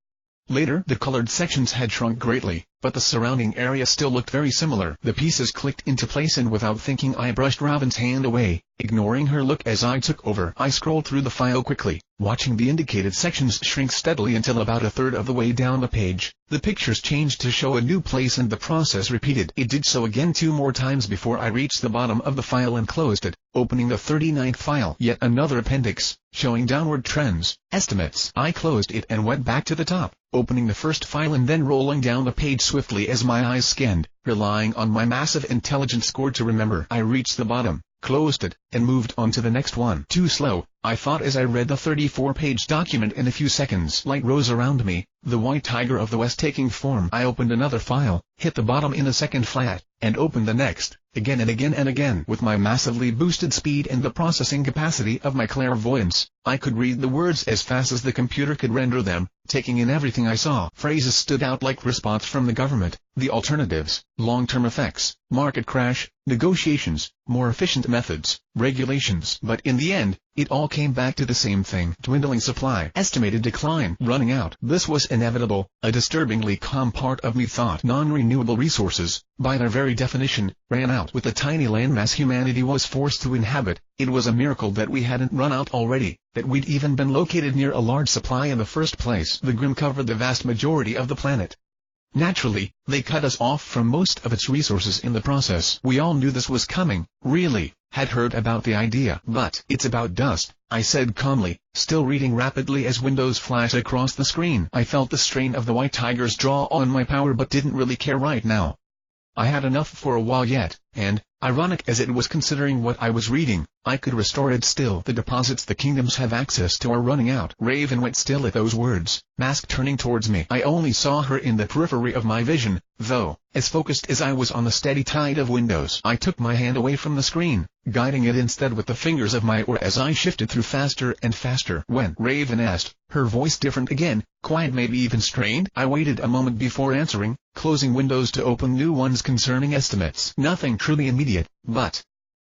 later the colored sections had shrunk greatly, but the surrounding area still looked very similar. The pieces clicked into place, and without thinking I brushed Robin's hand away, ignoring her look as I took over. I scrolled through the file quickly, watching the indicated sections shrink steadily until about a third of the way down the page, the pictures changed to show a new place and the process repeated. It did so again 2 more times before I reached the bottom of the file and closed it, opening the 39th file. Yet another appendix, showing downward trends, estimates. I closed it and went back to the top, opening the first file and then rolling down the page swiftly as my eyes scanned, relying on my massive intelligence score to remember. I reached the bottom, closed it, and moved on to the next one. Too slow, I thought as I read the 34-page document. In a few seconds light rose around me, the white tiger of the West taking form. I opened another file, hit the bottom in a second flat, and opened the next, again and again and again. With my massively boosted speed and the processing capacity of my clairvoyance, I could read the words as fast as the computer could render them, taking in everything I saw. Phrases stood out like response from the government, the alternatives, long-term effects, market crash, negotiations, more efficient methods, regulations. But in the end, it all came back to the same thing: dwindling supply, estimated decline, running out. This was inevitable, a disturbingly calm part of me thought. Non-renewable resources, by their very definition, ran out. With the tiny landmass humanity was forced to inhabit, it was a miracle that we hadn't run out already, that we'd even been located near a large supply in the first place. The Grimm covered the vast majority of the planet. Naturally, they cut us off from most of its resources in the process. We all knew this was coming, really, had heard about the idea. But it's about dust, I said calmly, still reading rapidly as windows flashed across the screen. I felt the strain of the white tiger's draw on my power but didn't really care right now. I had enough for a while yet, and, ironic as it was considering what I was reading, I could restore it still. The deposits the kingdoms have access to are running out. Raven went still at those words, mask turning towards me. I only saw her in the periphery of my vision, though, as focused as I was on the steady tide of windows. I took my hand away from the screen, guiding it instead with the fingers of my oar as I shifted through faster and faster. When? Raven asked, her voice different again, quiet, maybe even strained. I waited a moment before answering, closing windows to open new ones concerning estimates. Nothing truly immediate, but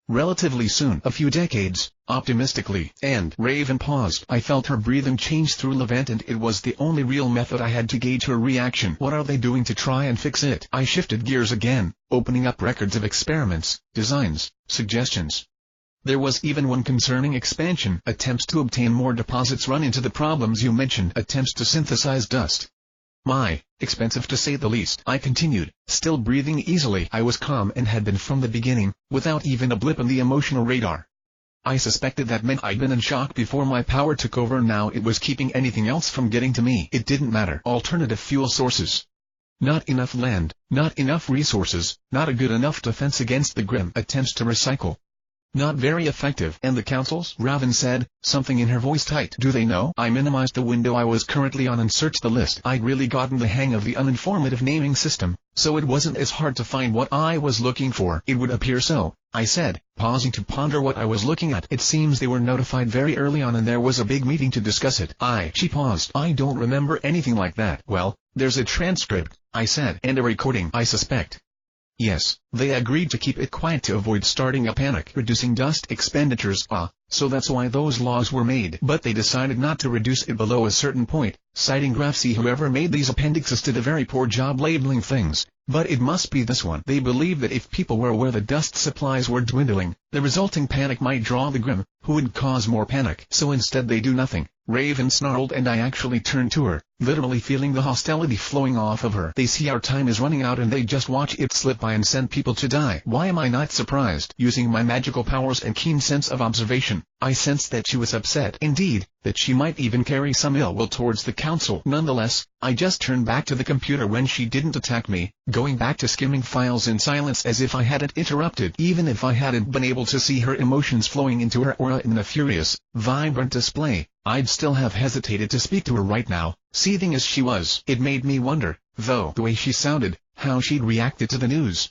relatively soon. A few decades, optimistically. And Raven paused. I felt her breathing change through Levant, and it was the only real method I had to gauge her reaction. What are they doing to try and fix it? I shifted gears again, opening up records of experiments, designs, suggestions. There was even one concerning expansion. Attempts to obtain more deposits run into the problems you mentioned. Attempts to synthesize dust. Expensive to say the least. I continued, still breathing easily. I was calm and had been from the beginning, without even a blip on the emotional radar. I suspected that meant I'd been in shock before my power took over. Now it was keeping anything else from getting to me. It didn't matter. Alternative fuel sources. Not enough land, not enough resources, not a good enough defense against the Grimm. Attempts to recycle. Not very effective. And the councils? Raven said, something in her voice tight. Do they know? I minimized the window I was currently on and searched the list. I'd really gotten the hang of the uninformative naming system, so it wasn't as hard to find what I was looking for. It would appear so, I said, pausing to ponder what I was looking at. It seems they were notified very early on and there was a big meeting to discuss it. She paused. I don't remember anything like that. Well, there's a transcript, I said. And a recording, I suspect. Yes, they agreed to keep it quiet to avoid starting a panic. Reducing dust expenditures, so that's why those laws were made. But they decided not to reduce it below a certain point, citing graphs. Whoever made these appendixes did a very poor job labeling things, but it must be this one. They believed that if people were aware the dust supplies were dwindling, the resulting panic might draw the Grimm, who would cause more panic. So instead they do nothing. Raven snarled, and I actually turned to her, literally feeling the hostility flowing off of her. They see our time is running out and they just watch it slip by and send people to die. Why am I not surprised? Using my magical powers and keen sense of observation, I sensed that she was upset. Indeed, that she might even carry some ill will towards the council. Nonetheless, I just turned back to the computer when she didn't attack me, going back to skimming files in silence as if I hadn't interrupted. Even if I hadn't been able to see her emotions flowing into her aura in a furious, vibrant display, I'd still have hesitated to speak to her right now, seething as she was. It made me wonder, though, the way she sounded, how she'd reacted to the news.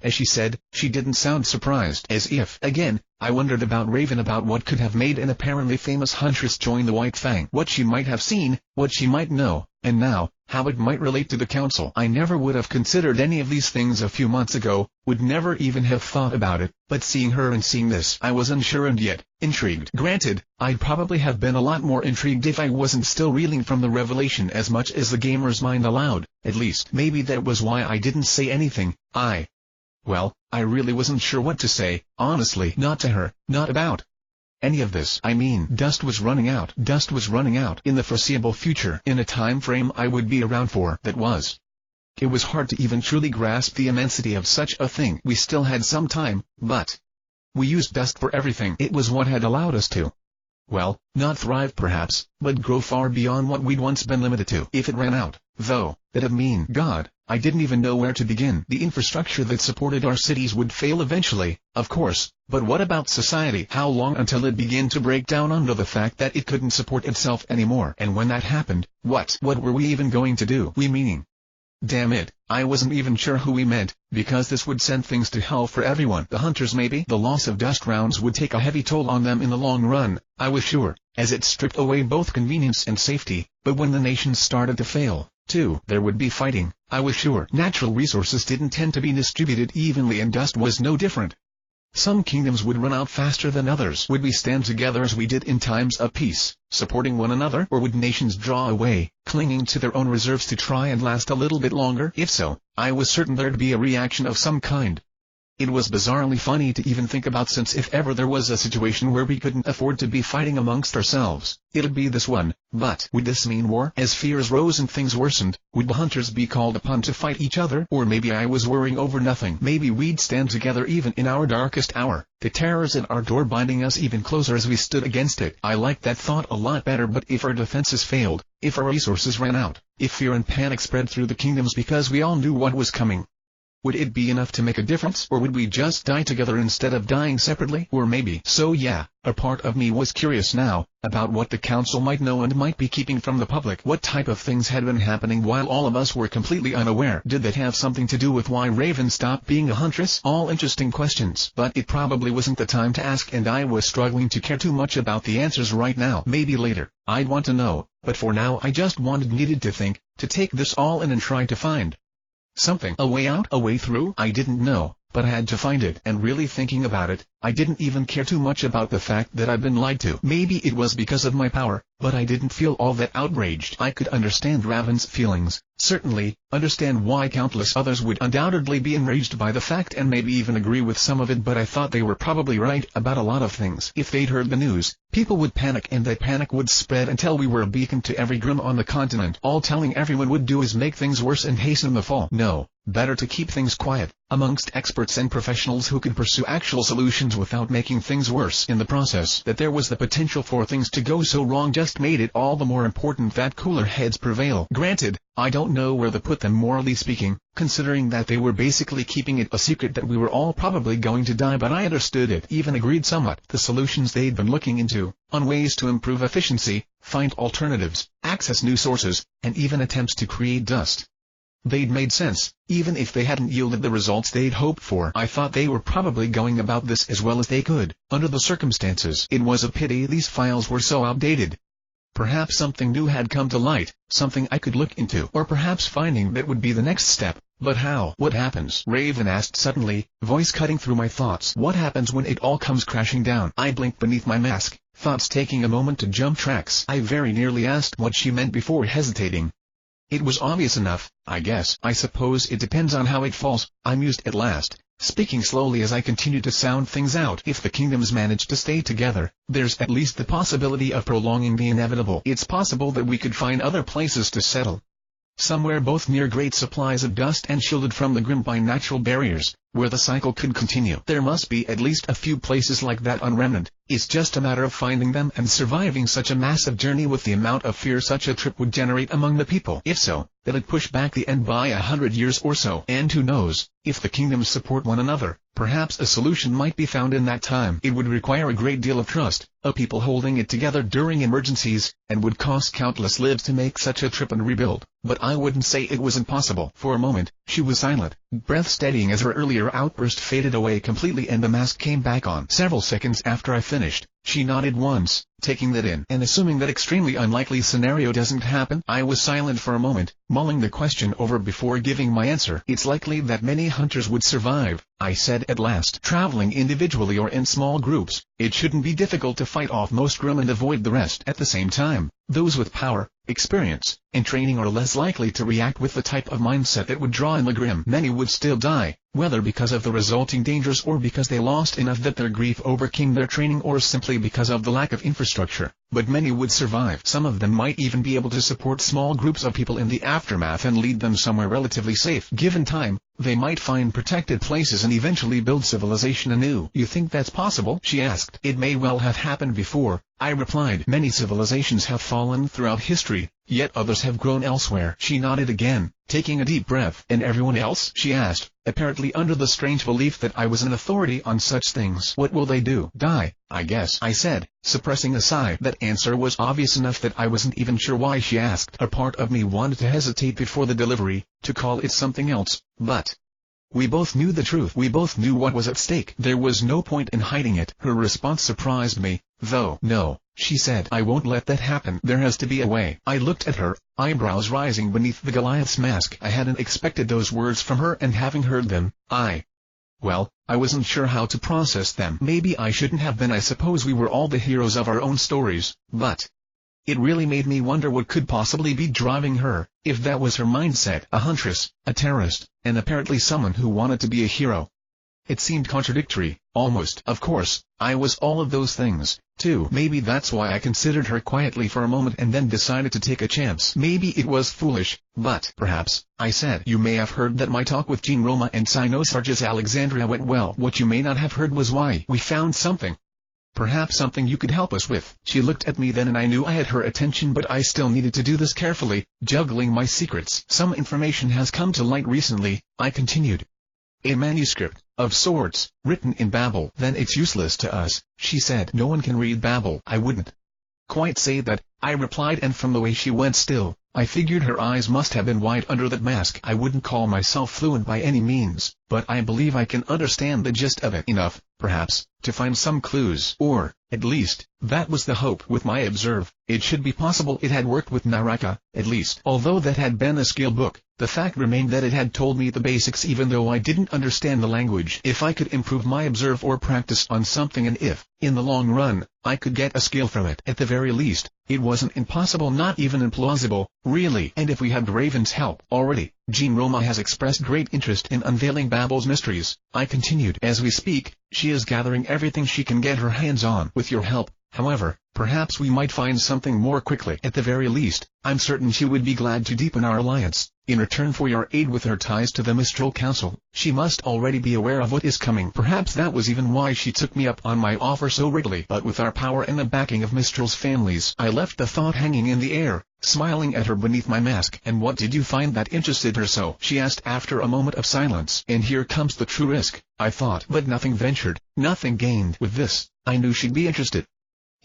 As she said, she didn't sound surprised. As if, again, I wondered about Raven, about what could have made an apparently famous huntress join the White Fang. What she might have seen, what she might know, and now, how it might relate to the council. I never would have considered any of these things a few months ago, would never even have thought about it, but seeing her and seeing this, I was unsure and yet intrigued. Granted, I'd probably have been a lot more intrigued if I wasn't still reeling from the revelation as much as the gamer's mind allowed. At least, maybe that was why I didn't say anything. Well, I really wasn't sure what to say, honestly. Not to her, not about any of this. I mean, dust was running out. Dust was running out in the foreseeable future, in a time frame I would be around for. That was. It was hard to even truly grasp the immensity of such a thing. We still had some time, but we used dust for everything. It was what had allowed us to, well, not thrive perhaps, but grow far beyond what we'd once been limited to. If it ran out, though, that'd mean, God, I didn't even know where to begin. The infrastructure that supported our cities would fail eventually, of course, but what about society? How long until it began to break down under the fact that it couldn't support itself anymore? And when that happened, what were we even going to do? We meaning? Damn it, I wasn't even sure who we meant, because this would send things to hell for everyone. The hunters maybe. The loss of dust rounds would take a heavy toll on them in the long run, I was sure, as it stripped away both convenience and safety. But when the nations started to fail, too, there would be fighting, I was sure. Natural resources didn't tend to be distributed evenly, and dust was no different. Some kingdoms would run out faster than others. Would we stand together as we did in times of peace, supporting one another? Or would nations draw away, clinging to their own reserves to try and last a little bit longer? If so, I was certain there'd be a reaction of some kind. It was bizarrely funny to even think about, since if ever there was a situation where we couldn't afford to be fighting amongst ourselves, it'd be this one. But would this mean war? As fears rose and things worsened, would the hunters be called upon to fight each other? Or maybe I was worrying over nothing. Maybe we'd stand together even in our darkest hour, the terrors at our door binding us even closer as we stood against it. I liked that thought a lot better. But if our defenses failed, if our resources ran out, if fear and panic spread through the kingdoms because we all knew what was coming, would it be enough to make a difference? Or would we just die together instead of dying separately? Or maybe. So yeah, a part of me was curious now, about what the council might know and might be keeping from the public. What type of things had been happening while all of us were completely unaware? Did that have something to do with why Raven stopped being a huntress? All interesting questions. But it probably wasn't the time to ask, and I was struggling to care too much about the answers right now. Maybe later, I'd want to know, but for now I just needed to think, to take this all in and try to find something. A way out? A way through? I didn't know, but I had to find it. And really thinking about it, I didn't even care too much about the fact that I'd been lied to. Maybe it was because of my power, but I didn't feel all that outraged. I could understand Raven's feelings, certainly, understand why countless others would undoubtedly be enraged by the fact and maybe even agree with some of it, but I thought they were probably right about a lot of things. If they'd heard the news, people would panic, and that panic would spread until we were a beacon to every grim on the continent. All telling everyone would do is make things worse and hasten the fall. No, better to keep things quiet, amongst experts and professionals who could pursue actual solutions without making things worse in the process. That there was the potential for things to go so wrong just made it all the more important that cooler heads prevail. Granted, I don't know where to put them morally speaking, considering that they were basically keeping it a secret that we were all probably going to die, but I understood it, even agreed somewhat. The solutions they'd been looking into, on ways to improve efficiency, find alternatives, access new sources, and even attempts to create dust, they'd made sense, even if they hadn't yielded the results they'd hoped for. I thought they were probably going about this as well as they could, under the circumstances. It was a pity these files were so outdated. Perhaps something new had come to light, something I could look into, or perhaps finding that would be the next step. But how? What happens? Raven asked suddenly, voice cutting through my thoughts. What happens when it all comes crashing down? I blinked beneath my mask, thoughts taking a moment to jump tracks. I very nearly asked what she meant before hesitating. It was obvious enough, I guess. I suppose it depends on how it falls, I mused at last, speaking slowly as I continued to sound things out. If the kingdoms manage to stay together, there's at least the possibility of prolonging the inevitable. It's possible that we could find other places to settle, somewhere both near great supplies of dust and shielded from the grim by natural barriers, where the cycle could continue. There must be at least a few places like that on Remnant. It's just a matter of finding them and surviving such a massive journey with the amount of fear such a trip would generate among the people. If so, that'd push back the end by 100 years or so. And who knows, if the kingdoms support one another, perhaps a solution might be found in that time. It would require a great deal of trust, of people holding it together during emergencies, and would cost countless lives to make such a trip and rebuild. But I wouldn't say it was impossible. For a moment, She was silent, breath steadying as her earlier outburst faded away completely and the mask came back on. Several seconds after I finished, she nodded once, taking that in. And assuming that extremely unlikely scenario doesn't happen, I was silent for a moment, mulling the question over before giving my answer. It's likely that many hunters would survive, I said at last. Traveling individually or in small groups, it shouldn't be difficult to fight off most Grimm and avoid the rest. At the same time, those with power, experience, and training are less likely to react with the type of mindset that would draw in the Grimm. Many would still die, whether because of the resulting dangers or because they lost enough that their grief overcame their training or simply because of the lack of infrastructure, but many would survive. Some of them might even be able to support small groups of people in the aftermath and lead them somewhere relatively safe. Given time, they might find protected places and eventually build civilization anew. You think that's possible? She asked. It may well have happened before, I replied. Many civilizations have fallen throughout history, yet others have grown elsewhere. She nodded again, taking a deep breath. And everyone else? She asked, apparently under the strange belief that I was an authority on such things. What will they do? Die, I guess, I said, suppressing a sigh. That answer was obvious enough that I wasn't even sure why she asked. A part of me wanted to hesitate before the delivery, to call it something else, but we both knew the truth. We both knew what was at stake. There was no point in hiding it. Her response surprised me, though. No, she said. I won't let that happen. There has to be a way. I looked at her, eyebrows rising beneath the Goliath's mask. I hadn't expected those words from her, and having heard them, I wasn't sure how to process them. Maybe I shouldn't have been. I suppose we were all the heroes of our own stories, but it really made me wonder what could possibly be driving her, if that was her mindset. A huntress, a terrorist, and apparently someone who wanted to be a hero. It seemed contradictory, almost. Of course, I was all of those things, too. Maybe that's why I considered her quietly for a moment and then decided to take a chance. Maybe it was foolish, but perhaps, I said. You may have heard that my talk with Jean Roma and Sinosarge's Alexandria went well. What you may not have heard was why we found something. Perhaps something you could help us with. She looked at me then and I knew I had her attention, but I still needed to do this carefully, juggling my secrets. Some information has come to light recently, I continued. A manuscript, of sorts, written in Babel. Then it's useless to us, she said. No one can read Babel. I wouldn't quite say that, I replied, and from the way she went still, I figured her eyes must have been wide under that mask. I wouldn't call myself fluent by any means, but I believe I can understand the gist of it enough, perhaps, to find some clues. Or, at least, that was the hope. With my observe, it should be possible it had worked with Naraka, at least. Although that had been a skill book, the fact remained that it had told me the basics even though I didn't understand the language. If I could improve my observe or practice on something, and if, in the long run, I could get a skill from it, at the very least, it wasn't impossible, not even implausible, really. And if we had Raven's help. Already, Jean Roma has expressed great interest in unveiling Babel's mysteries, I continued. As we speak, she is gathering everything she can get her hands on. With your help, however, perhaps we might find something more quickly. At the very least, I'm certain she would be glad to deepen our alliance, in return for your aid with her ties to the Mistral Council. She must already be aware of what is coming. Perhaps that was even why she took me up on my offer so readily. But with our power and the backing of Mistral's families, I left the thought hanging in the air, smiling at her beneath my mask. And what did you find that interested her so? She asked after a moment of silence. And here comes the true risk, I thought. But nothing ventured, nothing gained. With this, I knew she'd be interested.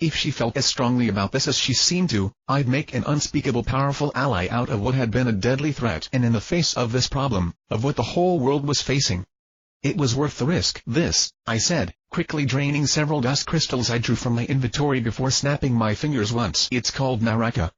If she felt as strongly about this as she seemed to, I'd make an unspeakable powerful ally out of what had been a deadly threat. And in the face of this problem, of what the whole world was facing, it was worth the risk. This, I said, quickly draining several dust crystals I drew from my inventory before snapping my fingers once. It's called Naraka.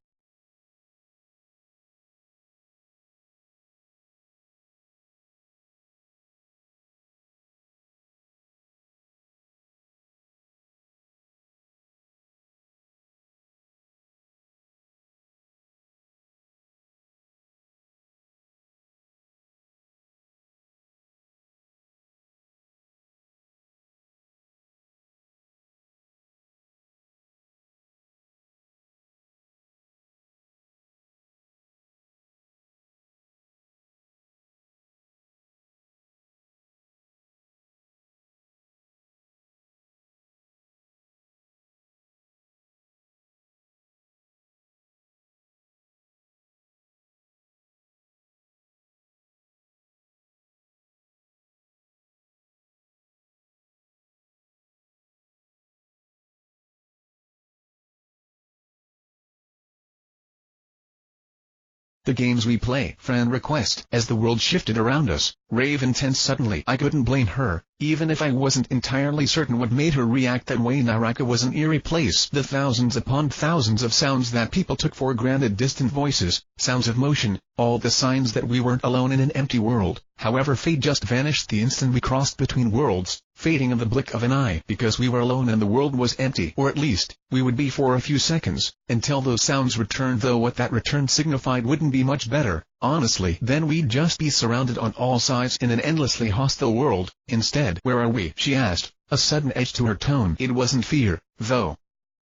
the games we play. Friend request. As the world shifted around us, Raven tensed suddenly. I couldn't blame her, even if I wasn't entirely certain what made her react that way. Naraka was an eerie place. The thousands upon thousands of sounds that people took for granted, distant voices, sounds of motion, all the signs that we weren't alone in an empty world. However, fate just vanished the instant we crossed between worlds, fading in the blink of an eye, because we were alone and the world was empty. Or at least, we would be for a few seconds, until those sounds returned, though what that return signified wouldn't be much better. Honestly, then we'd just be surrounded on all sides in an endlessly hostile world. Instead, where are we? She asked, a sudden edge to her tone. It wasn't fear, though.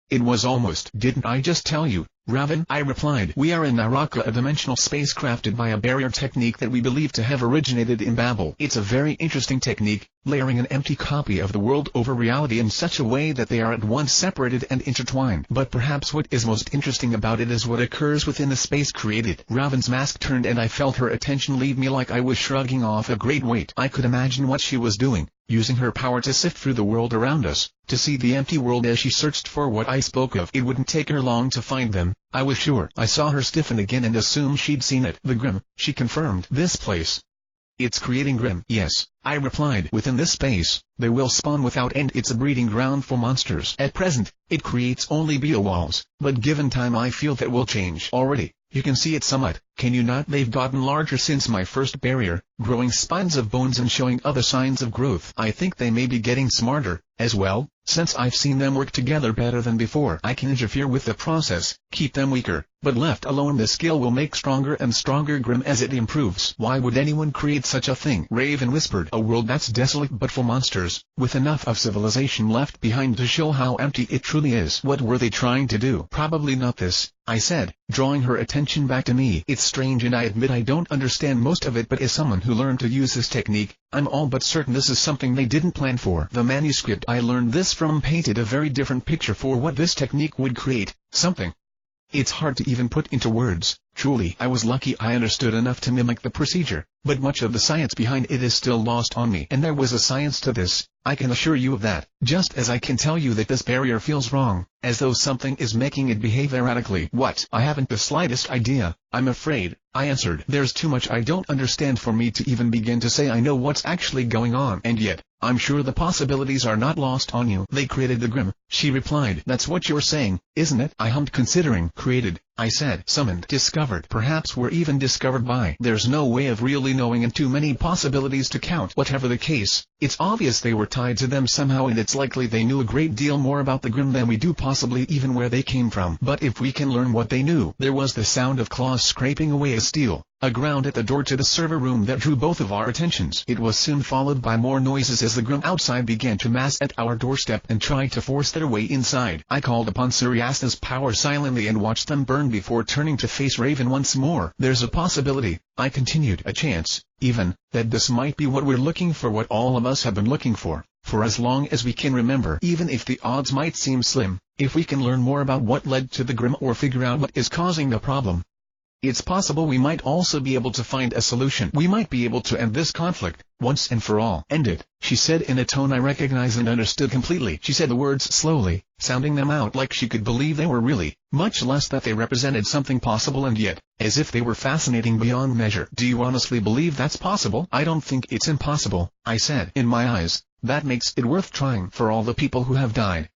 It was almost. Didn't I just tell you, Raven? I replied. We are in Naraka, a dimensional space crafted by a barrier technique that we believe to have originated in Babel. It's a very interesting technique, layering an empty copy of the world over reality in such a way that they are at once separated and intertwined. But perhaps what is most interesting about it is what occurs within the space created. Raven's mask turned and I felt her attention leave me like I was shrugging off a great weight. I could imagine what she was doing, using her power to sift through the world around us, to see the empty world as she searched for what I spoke of. It wouldn't take her long to find them, I was sure. I saw her stiffen again and assume she'd seen it. The Grim, she confirmed. This place. It's creating Grim. Yes, I replied. Within this space, they will spawn without end. It's a breeding ground for monsters. At present, it creates only biowalls, but given time I feel that will change. Already, you can see it somewhat, can you not? They've gotten larger since my first barrier, growing spines of bones and showing other signs of growth. I think they may be getting smarter, as well, since I've seen them work together better than before. I can interfere with the process, keep them weaker, but left alone the skill will make stronger and stronger Grim as it improves. Why would anyone create such a thing? Raven whispered. A world that's desolate but for monsters, with enough of civilization left behind to show how empty it truly is. What were they trying to do? Probably not this, I said, drawing her attention back to me. It's strange and I admit I don't understand most of it, but as someone who learned to use this technique, I'm all but certain this is something they didn't plan for. The manuscript I learned this from painted a very different picture for what this technique would create, something it's hard to even put into words. Truly, I was lucky I understood enough to mimic the procedure, but much of the science behind it is still lost on me. And there was a science to this, I can assure you of that, just as I can tell you that this barrier feels wrong, as though something is making it behave erratically. What? I haven't the slightest idea, I'm afraid, I answered. There's too much I don't understand for me to even begin to say I know what's actually going on. And yet, I'm sure the possibilities are not lost on you. They created the Grim, she replied. That's what you're saying, isn't it? I hummed. Considering. Created, I said. Summoned. Discovered. Perhaps we're even discovered by. There's no way of really knowing and too many possibilities to count. Whatever the case, it's obvious they were tied to them somehow, and it's likely they knew a great deal more about the Grim than we do, possibly even where they came from. But if we can learn what they knew. There was the sound of claws scraping away at steel, a ground at the door to the server room that drew both of our attentions. It was soon followed by more noises as the Grim outside began to mass at our doorstep and tried to force their way inside. I called upon Suriasta's power silently and watched them burn before turning to face Raven once more. There's a possibility, I continued, a chance, even, that this might be what we're looking for, what all of us have been looking for as long as we can remember. Even if the odds might seem slim, if we can learn more about what led to the Grim or figure out what is causing the problem, it's possible we might also be able to find a solution. We might be able to end this conflict, once and for all. End it, she said in a tone I recognized and understood completely. She said the words slowly, sounding them out like she could believe they were really, much less that they represented something possible, and yet, as if they were fascinating beyond measure. Do you honestly believe that's possible? I don't think it's impossible, I said. In my eyes, that makes it worth trying. For all the people who have died,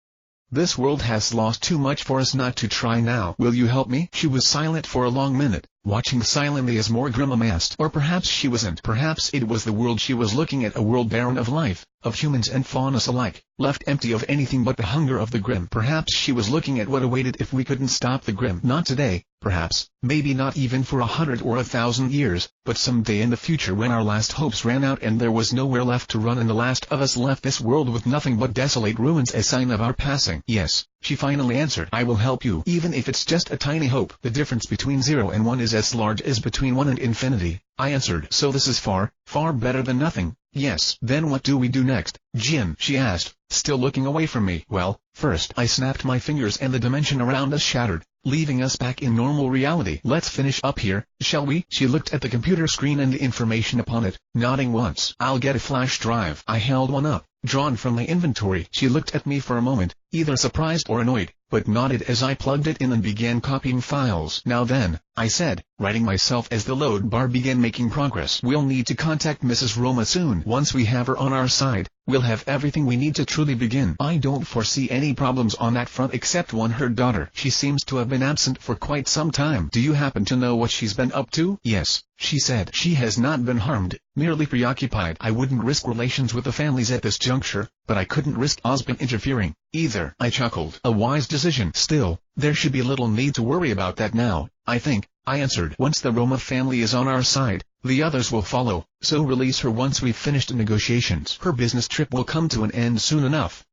this world has lost too much for us not to try now. Will you help me? She was silent for a long minute, watching silently as more Grim amassed. Or perhaps she wasn't. Perhaps it was the world she was looking at, a world barren of life, of humans and faunas alike, left empty of anything but the hunger of the Grim. Perhaps she was looking at what awaited if we couldn't stop the Grim. Not today, perhaps, maybe not even for 100 or 1,000 years, but someday in the future when our last hopes ran out and there was nowhere left to run and the last of us left this world with nothing but desolate ruins as sign of our passing. Yes, she finally answered. I will help you, even if it's just a tiny hope. The difference between 0 and 1 is as large as between 1 and infinity, I answered. So this is far, far better than nothing. Yes. Then what do we do next, Jin? She asked, still looking away from me. Well, first I snapped my fingers and the dimension around us shattered, leaving us back in normal reality. Let's finish up here, shall we? She looked at the computer screen and the information upon it, nodding once. I'll get a flash drive. I held one up, drawn from my inventory. She looked at me for a moment, either surprised or annoyed, but nodded as I plugged it in and began copying files. Now then, I said, righting myself as the load bar began making progress. We'll need to contact Mrs. Roma soon. Once we have her on our side, we'll have everything we need to truly begin. I don't foresee any problems on that front except one. Her daughter. She seems to have been absent for quite some time. Do you happen to know what she's been up to? Yes, she said. She has not been harmed, merely preoccupied. I wouldn't risk relations with the families at this juncture, but I couldn't risk Osmond interfering, either. I chuckled. A wise decision. Still, there should be little need to worry about that now, I think, I answered. Once the Roma family is on our side, the others will follow, so release her once we've finished negotiations. Her business trip will come to an end soon enough.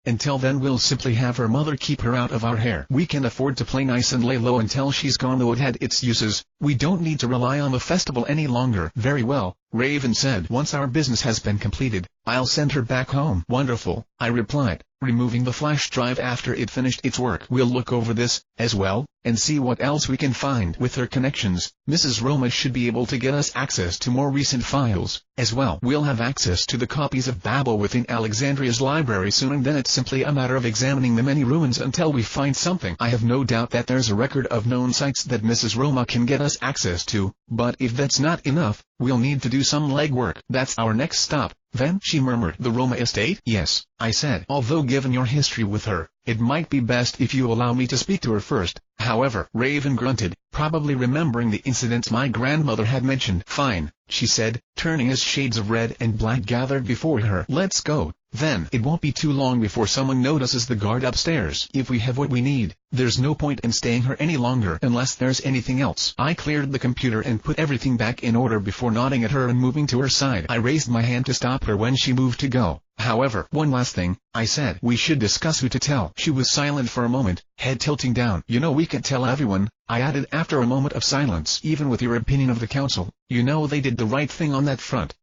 Until then we'll simply have her mother keep her out of our hair. We can afford to play nice and lay low until she's gone, though it had its uses. We don't need to rely on the festival any longer. Very well, Raven said. Once our business has been completed, I'll send her back home. Wonderful, I replied, removing the flash drive after it finished its work. We'll look over this, as well, and see what else we can find. With her connections, Mrs. Roma should be able to get us access to more recent files, as well. We'll have access to the copies of Babel within Alexandria's library soon, and then it's simply a matter of examining the many ruins until we find something. I have no doubt that there's a record of known sites that Mrs. Roma can get us access to, but if that's not enough, we'll need to do some legwork. That's our next stop, then, she murmured. The Roma estate? Yes, I said. Although given your history with her, it might be best if you allow me to speak to her first. However, Raven grunted, probably remembering the incidents my grandmother had mentioned. Fine, she said, turning as shades of red and black gathered before her. Let's go, then. It won't be too long before someone notices the guard upstairs. If we have what we need, there's no point in staying here any longer unless there's anything else. I cleared the computer and put everything back in order before nodding at her and moving to her side. I raised my hand to stop her when she moved to go. However, one last thing, I said. We should discuss who to tell. She was silent for a moment, head tilting down. You know, we can tell everyone, I added after a moment of silence. Even with your opinion of the council, you know they did the right thing on that front.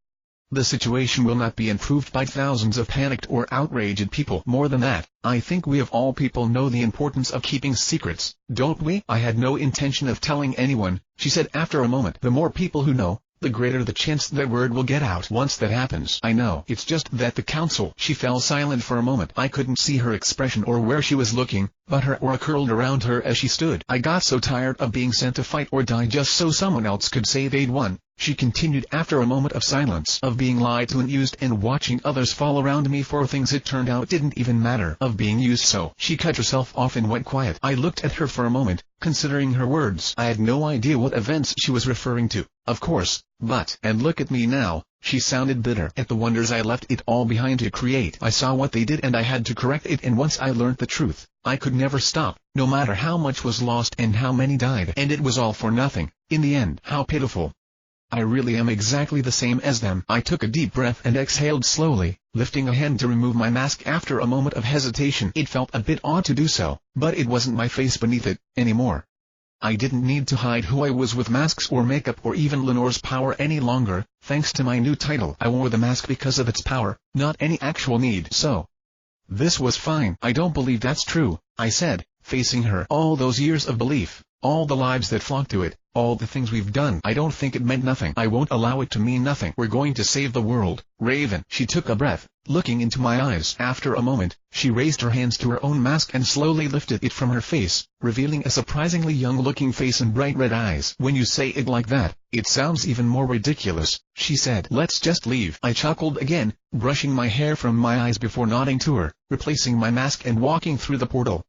The situation will not be improved by thousands of panicked or outraged people. More than that, I think we of all people know the importance of keeping secrets, don't we? I had no intention of telling anyone, she said after a moment. The more people who know, the greater the chance that word will get out. Once that happens, I know. It's just that the council. She fell silent for a moment. I couldn't see her expression or where she was looking, but her aura curled around her as she stood. I got so tired of being sent to fight or die just so someone else could say they'd won, she continued after a moment of silence, of being lied to and used and watching others fall around me for things it turned out didn't even matter, of being used. So she cut herself off and went quiet. I looked at her for a moment, considering her words. I had no idea what events she was referring to, of course, but, and look at me now. She sounded bitter at the wonders I left it all behind to create. I saw what they did and I had to correct it, and once I learned the truth, I could never stop, no matter how much was lost and how many died. And it was all for nothing, in the end. How pitiful. I really am exactly the same as them. I took a deep breath and exhaled slowly, lifting a hand to remove my mask after a moment of hesitation. It felt a bit odd to do so, but it wasn't my face beneath it, anymore. I didn't need to hide who I was with masks or makeup or even Lenore's power any longer. Thanks to my new title, I wore the mask because of its power, not any actual need. So, this was fine. I don't believe that's true, I said, facing her. All those years of belief, all the lives that flocked to it, all the things we've done. I don't think it meant nothing. I won't allow it to mean nothing. We're going to save the world, Raven. She took a breath, looking into my eyes. After a moment, she raised her hands to her own mask and slowly lifted it from her face, revealing a surprisingly young-looking face and bright red eyes. When you say it like that, it sounds even more ridiculous, she said. Let's just leave. I chuckled again, brushing my hair from my eyes before nodding to her, replacing my mask and walking through the portal.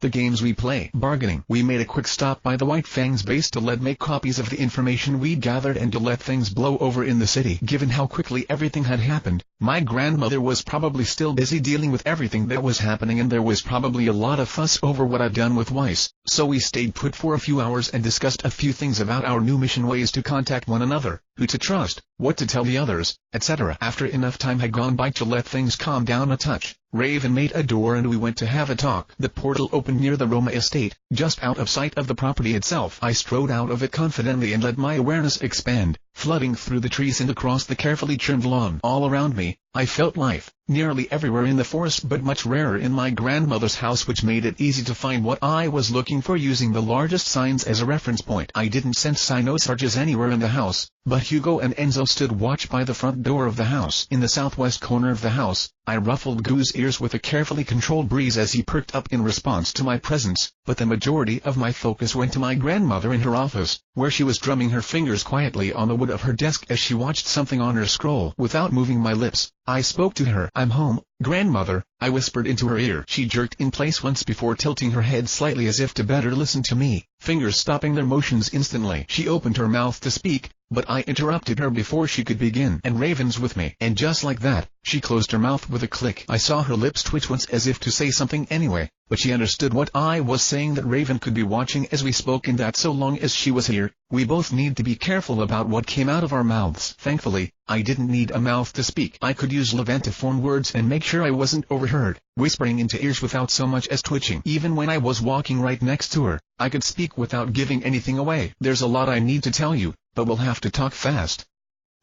the games we play, bargaining. We made a quick stop by the White Fang's base to make copies of the information we'd gathered and to let things blow over in the city. Given how quickly everything had happened, my grandmother was probably still busy dealing with everything that was happening, and there was probably a lot of fuss over what I'd done with Weiss. So we stayed put for a few hours and discussed a few things about our new mission, ways to contact one another, who to trust, what to tell the others, etc. After enough time had gone by to let things calm down a touch, Raven made a door and we went to have a talk. The portal opened near the Roma estate, just out of sight of the property itself. I strode out of it confidently and let my awareness expand, flooding through the trees and across the carefully trimmed lawn. All around me, I felt life, nearly everywhere in the forest but much rarer in my grandmother's house, which made it easy to find what I was looking for using the largest signs as a reference point. I didn't sense cynosarges anywhere in the house, but Hugo and Enzo stood watch by the front door of the house. In the southwest corner of the house, I ruffled Goo's ears with a carefully controlled breeze as he perked up in response to my presence, but the majority of my focus went to my grandmother in her office, where she was drumming her fingers quietly on the wood of her desk as she watched something on her scroll. Without moving my lips, I spoke to her. "I'm home, grandmother," I whispered into her ear. She jerked in place once before tilting her head slightly as if to better listen to me, fingers stopping their motions instantly. She opened her mouth to speak, but I interrupted her before she could begin. "And Raven's with me." And just like that, she closed her mouth with a click. I saw her lips twitch once as if to say something anyway, but she understood what I was saying, that Raven could be watching as we spoke and that so long as she was here, we both need to be careful about what came out of our mouths. Thankfully, I didn't need a mouth to speak. I could use Levant to form words and make sure I wasn't overheard, whispering into ears without so much as twitching. Even when I was walking right next to her, I could speak without giving anything away. "There's a lot I need to tell you, but we'll have to talk fast.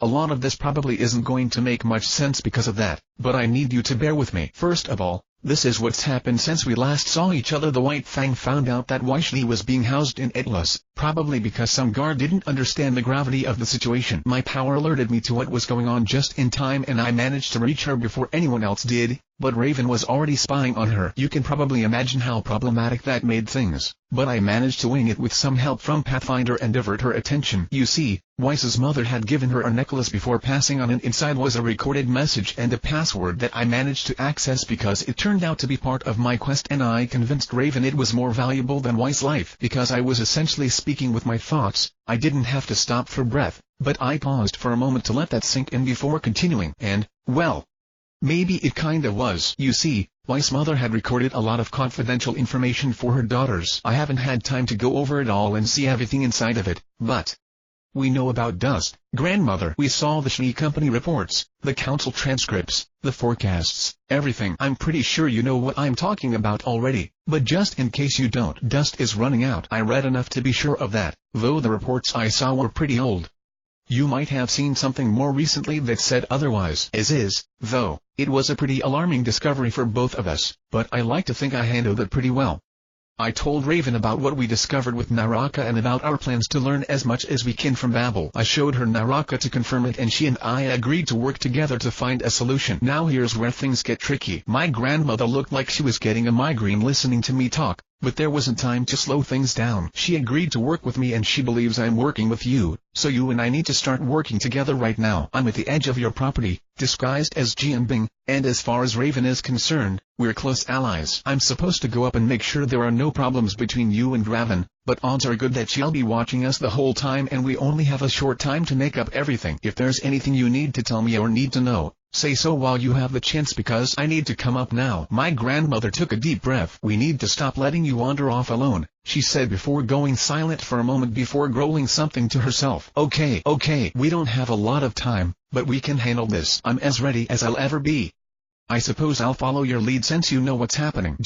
A lot of this probably isn't going to make much sense because of that, but I need you to bear with me. First of all, this is what's happened since we last saw each other. The White Fang found out that Weishli was being housed in Atlas, probably because some guard didn't understand the gravity of the situation. My power alerted me to what was going on just in time and I managed to reach her before anyone else did, but Raven was already spying on her. You can probably imagine how problematic that made things, but I managed to wing it with some help from Pathfinder and divert her attention. You see, Weiss's mother had given her a necklace before passing on, and inside was a recorded message and a password that I managed to access because it turned out to be part of my quest, and I convinced Raven it was more valuable than Weiss's life. Because I was essentially speaking with my thoughts, I didn't have to stop for breath, but I paused for a moment to let that sink in before continuing, and, well, maybe it kinda was. You see, Weiss's mother had recorded a lot of confidential information for her daughters. I haven't had time to go over it all and see everything inside of it, but we know about Dust, grandmother. We saw the Schnee Company reports, the council transcripts, the forecasts, everything. I'm pretty sure you know what I'm talking about already, but just in case you don't, Dust is running out. I read enough to be sure of that, though the reports I saw were pretty old. You might have seen something more recently that said otherwise. As is, though, it was a pretty alarming discovery for both of us, but I like to think I handled it pretty well. I told Raven about what we discovered with Naraka and about our plans to learn as much as we can from Babel. I showed her Naraka to confirm it and she and I agreed to work together to find a solution. Now here's where things get tricky. My grandmother looked like she was getting a migraine listening to me talk, but there wasn't time to slow things down. She agreed to work with me and she believes I'm working with you, so you and I need to start working together right now. I'm at the edge of your property, disguised as Jianbing, and as far as Raven is concerned, we're close allies. I'm supposed to go up and make sure there are no problems between you and Raven, but odds are good that she'll be watching us the whole time and we only have a short time to make up everything. If there's anything you need to tell me or need to know, say so while you have the chance because I need to come up now. My grandmother took a deep breath. We need to stop letting you wander off alone, she said before going silent for a moment before growling something to herself. Okay, we don't have a lot of time, but we can handle this. I'm as ready as I'll ever be. I suppose I'll follow your lead since you know what's happening.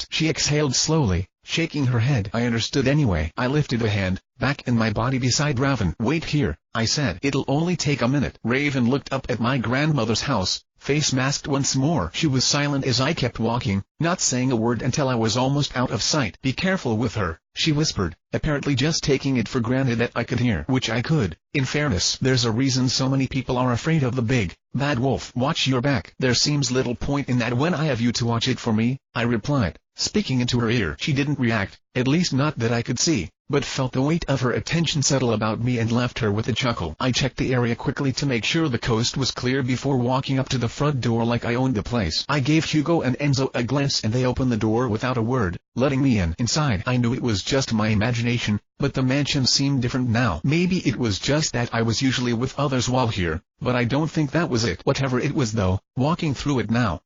She exhaled slowly, shaking her head. I understood anyway. I lifted a hand, back in my body beside Raven. Wait here, I said. It'll only take a minute. Raven looked up at my grandmother's house, face masked once more. She was silent as I kept walking, not saying a word until I was almost out of sight. Be careful with her, she whispered, apparently just taking it for granted that I could hear. Which I could. In fairness, there's a reason so many people are afraid of the big, bad wolf. Watch your back. There seems little point in that when I have you to watch it for me, I replied, speaking into her ear. She didn't react, at least not that I could see. but felt the weight of her attention settle about me and left her with a chuckle. I checked the area quickly to make sure the coast was clear before walking up to the front door like I owned the place. I gave Hugo and Enzo a glance and they opened the door without a word, letting me in. Inside, I knew it was just my imagination, but the mansion seemed different now. Maybe it was just that I was usually with others while here, but I don't think that was it. Whatever it was though, walking through it now,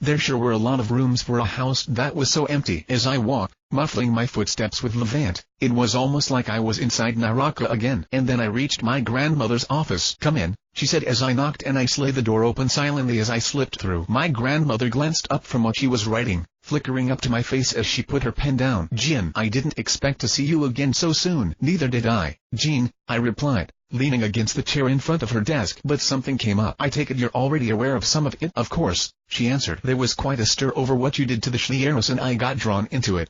there sure were a lot of rooms for a house that was so empty. As I walked, muffling my footsteps with Levant, it was almost like I was inside Naraka again. And then I reached my grandmother's office. "Come in," she said as I knocked, and I slid the door open silently as I slipped through. My grandmother glanced up from what she was writing, flickering up to my face as she put her pen down. "Jean, I didn't expect to see you again so soon." "Neither did I, Jean," I replied, leaning against the chair in front of her desk. "But something came up. I take it you're already aware of some of it?" "Of course," she answered. "There was quite a stir over what you did to the Schlieros and I got drawn into it.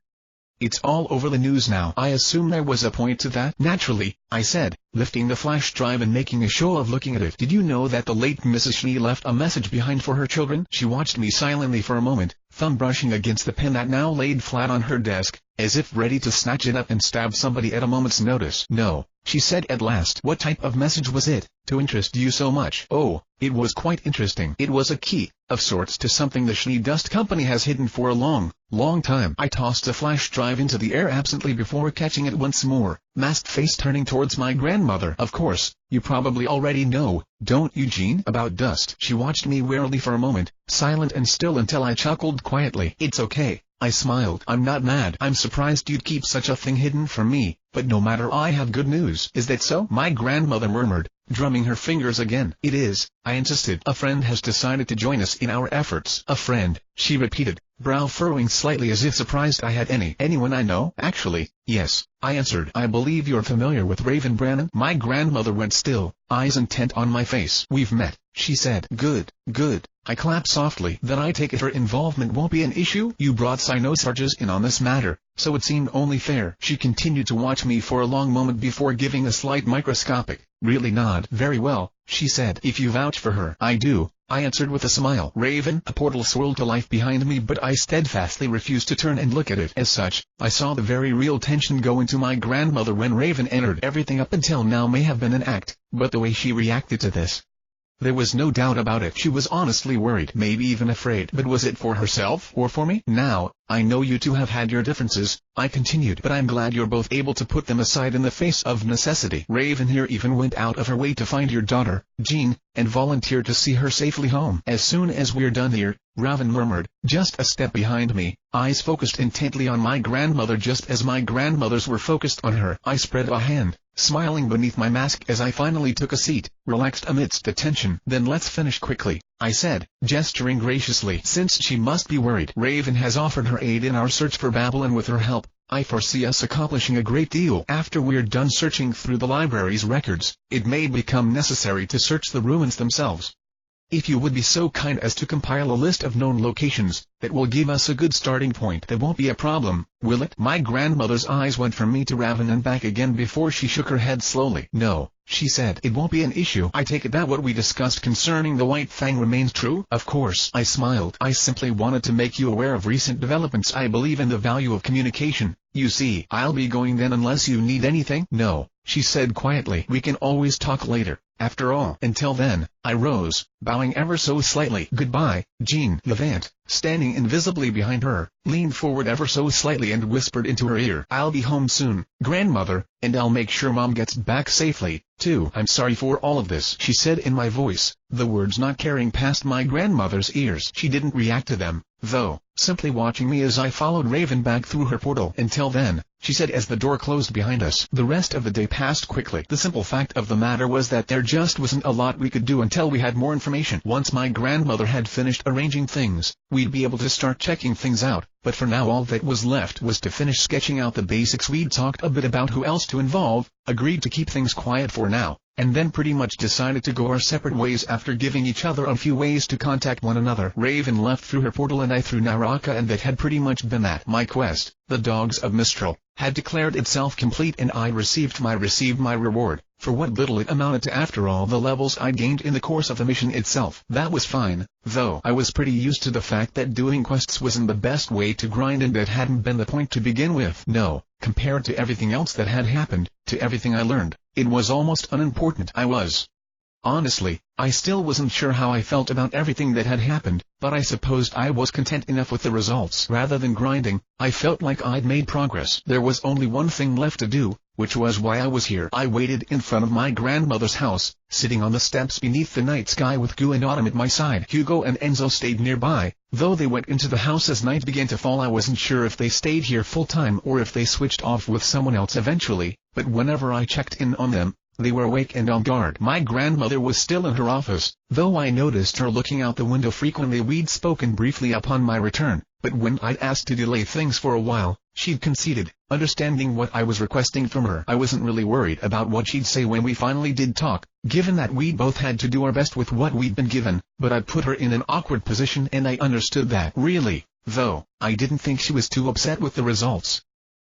It's all over the news now." "I assume there was a point to that?" "Naturally," I said, lifting the flash drive and making a show of looking at it. "Did you know that the late Mrs. Schnee left a message behind for her children?" She watched me silently for a moment, thumb brushing against the pen that now laid flat on her desk, as if ready to snatch it up and stab somebody at a moment's notice. "No," she said at last. "What type of message was it, to interest you so much?" "Oh, it was quite interesting. It was a key, of sorts, to something the Schnee Dust Company has hidden for a long time." I tossed the flash drive into the air absently before catching it once more, masked face turning towards my grandmother. "Of course, you probably already know, don't you, Jean, about dust?" She watched me warily for a moment, silent and still, until I chuckled quietly. "It's okay," I smiled. "I'm not mad. I'm surprised you'd keep such a thing hidden from me, but no matter, I have good news." "Is that so?" my grandmother murmured, drumming her fingers again. "It is," I insisted. "A friend has decided to join us in our efforts." "A friend," she repeated, brow furrowing slightly as if surprised I had anyone I know. "Actually, yes," I answered. "I believe you're familiar with Raven Brannon." My grandmother went still, eyes intent on my face. "We've met," she said. Good. I clapped softly. "Then I take it her involvement won't be an issue? You brought Cynosarges in on this matter, so it seemed only fair." She continued to watch me for a long moment before giving a slight microscopic, really nod. "Very well," she said. "If you vouch for her." "I do," I answered with a smile. "Raven." A portal swirled to life behind me, but I steadfastly refused to turn and look at it. As such, I saw the very real tension go into my grandmother when Raven entered. Everything up until now may have been an act, but the way she reacted to this, there was no doubt about it. She was honestly worried, maybe even afraid. But was it for herself or for me? "Now, I know you two have had your differences," I continued, "but I'm glad you're both able to put them aside in the face of necessity. Raven here even went out of her way to find your daughter, Jean, and volunteered to see her safely home." "As soon as we're done here," Raven murmured, just a step behind me, eyes focused intently on my grandmother just as my grandmothers were focused on her. I spread a hand, smiling beneath my mask as I finally took a seat, relaxed amidst the tension. "Then let's finish quickly," I said, gesturing graciously. "Since she must be worried, Raven has offered her aid in our search for Babel, and with her help, I foresee us accomplishing a great deal. After we're done searching through the library's records, it may become necessary to search the ruins themselves. If you would be so kind as to compile a list of known locations, that will give us a good starting point." "That won't be a problem, will it?" My grandmother's eyes went from me to Raven and back again before she shook her head slowly. "No," she said. "It won't be an issue." "I take it that what we discussed concerning the White Fang remains true?" "Of course," I smiled. "I simply wanted to make you aware of recent developments. I believe in the value of communication, you see." "I'll be going then unless you need anything." "No," she said quietly. "We can always talk later, after all." "Until then," I rose, bowing ever so slightly. "Goodbye, Jean." Levant, standing invisibly behind her, leaned forward ever so slightly and whispered into her ear, "I'll be home soon, grandmother, and I'll make sure Mom gets back safely, too." "I'm sorry for all of this," she said in my voice, the words not carrying past my grandmother's ears. She didn't react to them, though, simply watching me as I followed Raven back through her portal. "Until then," she said as the door closed behind us. The rest of the day passed quickly. The simple fact of the matter was that there just wasn't a lot we could do until we had more information. Once my grandmother had finished arranging things, we'd be able to start checking things out, but for now all that was left was to finish sketching out the basics. We'd talked a bit about who else to involve, agreed to keep things quiet for now, and then pretty much decided to go our separate ways after giving each other a few ways to contact one another. Raven left through her portal and I through Naraka, and that had pretty much been that. My quest, the Dogs of Mistral, had declared itself complete, and I received my reward. for what little it amounted to after all the levels I'd gained in the course of the mission itself. That was fine, though I was pretty used to the fact that doing quests wasn't the best way to grind, and that hadn't been the point to begin with. No, compared to everything else that had happened, to everything I learned, it was almost unimportant. Honestly, I still wasn't sure how I felt about everything that had happened, but I supposed I was content enough with the results. Rather than grinding, I felt like I'd made progress. There was only one thing left to do, which was why I was here. I waited in front of my grandmother's house, sitting on the steps beneath the night sky with Gu and Autumn at my side. Hugo and Enzo stayed nearby, though they went into the house as night began to fall. I wasn't sure if they stayed here full time or if they switched off with someone else eventually, but whenever I checked in on them, they were awake and on guard. My grandmother was still in her office, though I noticed her looking out the window frequently. We'd spoken briefly upon my return, but when I'd asked to delay things for a while, she'd conceded, understanding what I was requesting from her. I wasn't really worried about what she'd say when we finally did talk, given that we both had to do our best with what we'd been given, but I'd put her in an awkward position and I understood that. Really, though, I didn't think she was too upset with the results.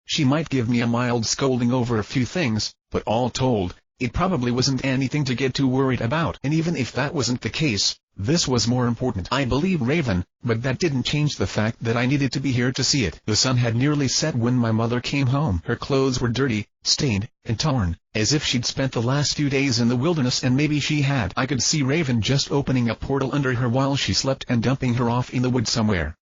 She might give me a mild scolding over a few things, but all told, it probably wasn't anything to get too worried about. And even if that wasn't the case, this was more important. I believe Raven, but that didn't change the fact that I needed to be here to see it. The sun had nearly set when my mother came home. Her clothes were dirty, stained, and torn, as if she'd spent the last few days in the wilderness, and maybe she had. I could see Raven just opening a portal under her while she slept and dumping her off in the woods somewhere,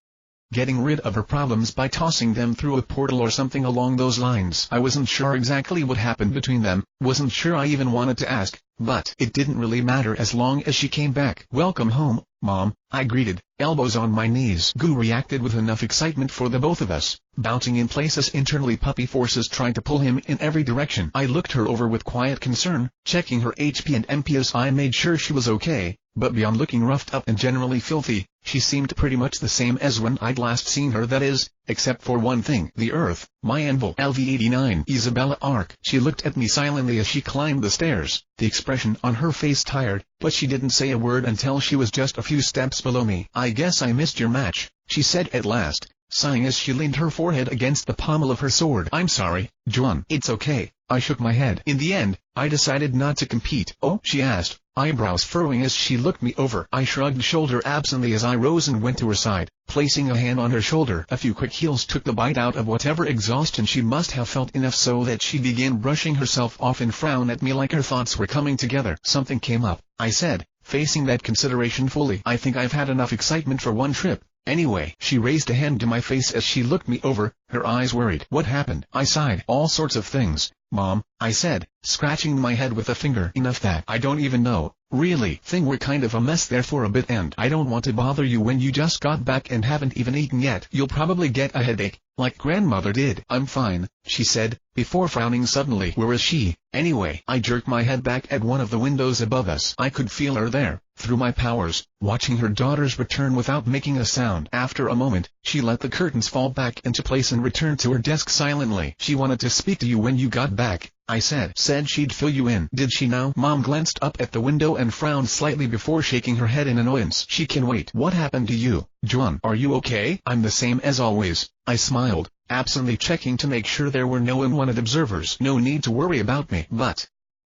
getting rid of her problems by tossing them through a portal or something along those lines. I wasn't sure exactly what happened between them, wasn't sure I even wanted to ask, but it didn't really matter as long as she came back. "Welcome home, Mom," I greeted, elbows on my knees. Gu reacted with enough excitement for the both of us, bouncing in places internally, puppy forces trying to pull him in every direction. I looked her over with quiet concern, checking her HP and MP as I made sure she was okay, but beyond looking roughed up and generally filthy, she seemed pretty much the same as when I'd last seen her, that is, except for one thing: the Earth, my anvil. LV-89 Isabella Arc. She looked at me silently as she climbed the stairs, the expression on her face tired, but she didn't say a word until she was just a few steps below me. "I guess I missed your match," she said at last, sighing as she leaned her forehead against the pommel of her sword. "I'm sorry, Jaune." "It's okay," I shook my head. "In the end, I decided not to compete." "Oh?" she asked, eyebrows furrowing as she looked me over. I shrugged shoulder absently as I rose and went to her side, placing a hand on her shoulder. A few quick heals took the bite out of whatever exhaustion she must have felt, enough so that she began brushing herself off and frowned at me like her thoughts were coming together. "Something came up," I said, facing that consideration fully. "I think I've had enough excitement for one trip. Anyway." She raised a hand to my face as she looked me over, her eyes worried. "What happened?" I sighed. "All sorts of things, Mom," I said, scratching my head with a finger. "Enough that I don't even know, really. Thing were kind of a mess there for a bit, and I don't want to bother you when you just got back and haven't even eaten yet. You'll probably get a headache, like grandmother did." "I'm fine," she said, before frowning suddenly. "Where is she, anyway?" I jerked my head back at one of the windows above us. I could feel her there, through my powers, watching her daughters return without making a sound. After a moment, she let the curtains fall back into place and returned to her desk silently. "She wanted to speak to you when you got back," I said. "Said she'd fill you in." "Did she now?" Mom glanced up at the window and frowned slightly before shaking her head in annoyance. "She can wait." "What happened to you, Jaune? Are you okay?" "I'm the same as always," I smiled, absently checking to make sure there were no unwanted observers. "No need to worry about me, but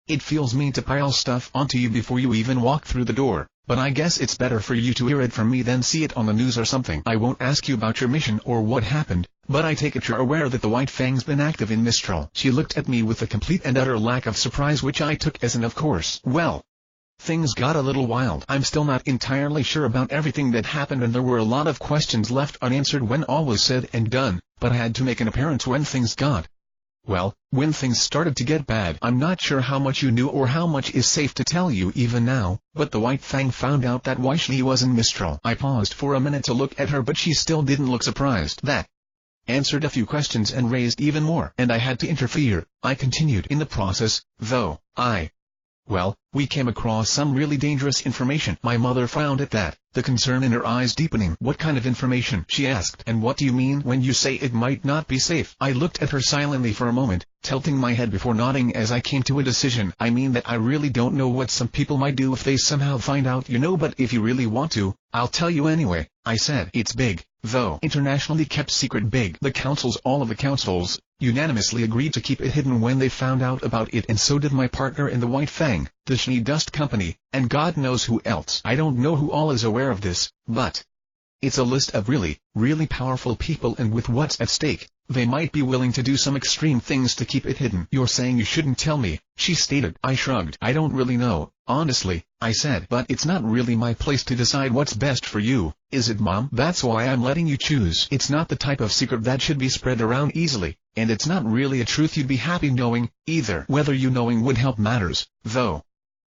it feels mean to pile stuff onto you before you even walk through the door. But I guess it's better for you to hear it from me than see it on the news or something. I won't ask you about your mission or what happened, but I take it you're aware that the White Fang's been active in Mistral." She looked at me with a complete and utter lack of surprise, which I took as an of course. "Well, things got a little wild. I'm still not entirely sure about everything that happened, and there were a lot of questions left unanswered when all was said and done, but I had to make an appearance when things got, well, when things started to get bad. I'm not sure how much you knew or how much is safe to tell you even now, but the White Fang found out that Weishley was in Mistral." I paused for a minute to look at her, but she still didn't look surprised. "That answered a few questions and raised even more, and I had to interfere," I continued. "In the process, though, well, we came across some really dangerous information." My mother frowned at that, the concern in her eyes deepening. "What kind of information?" she asked. "And what do you mean when you say it might not be safe?" I looked at her silently for a moment, tilting my head before nodding as I came to a decision. "I mean that I really don't know what some people might do if they somehow find out, but if you really want to, I'll tell you anyway," I said. "It's big, though. Internationally kept secret big. The councils, all of the councils, unanimously agreed to keep it hidden when they found out about it, and so did my partner in the White Fang, the Shiny Dust Company, and God knows who else. I don't know who all is aware of this, but it's a list of really, really powerful people, and with what's at stake, they might be willing to do some extreme things to keep it hidden. You're saying you shouldn't tell me, she stated. I shrugged. I don't really know, honestly, I said. But it's not really my place to decide what's best for you, is it, Mom? That's why I'm letting you choose. It's not the type of secret that should be spread around easily, and it's not really a truth you'd be happy knowing, either. Whether you knowing would help matters, though.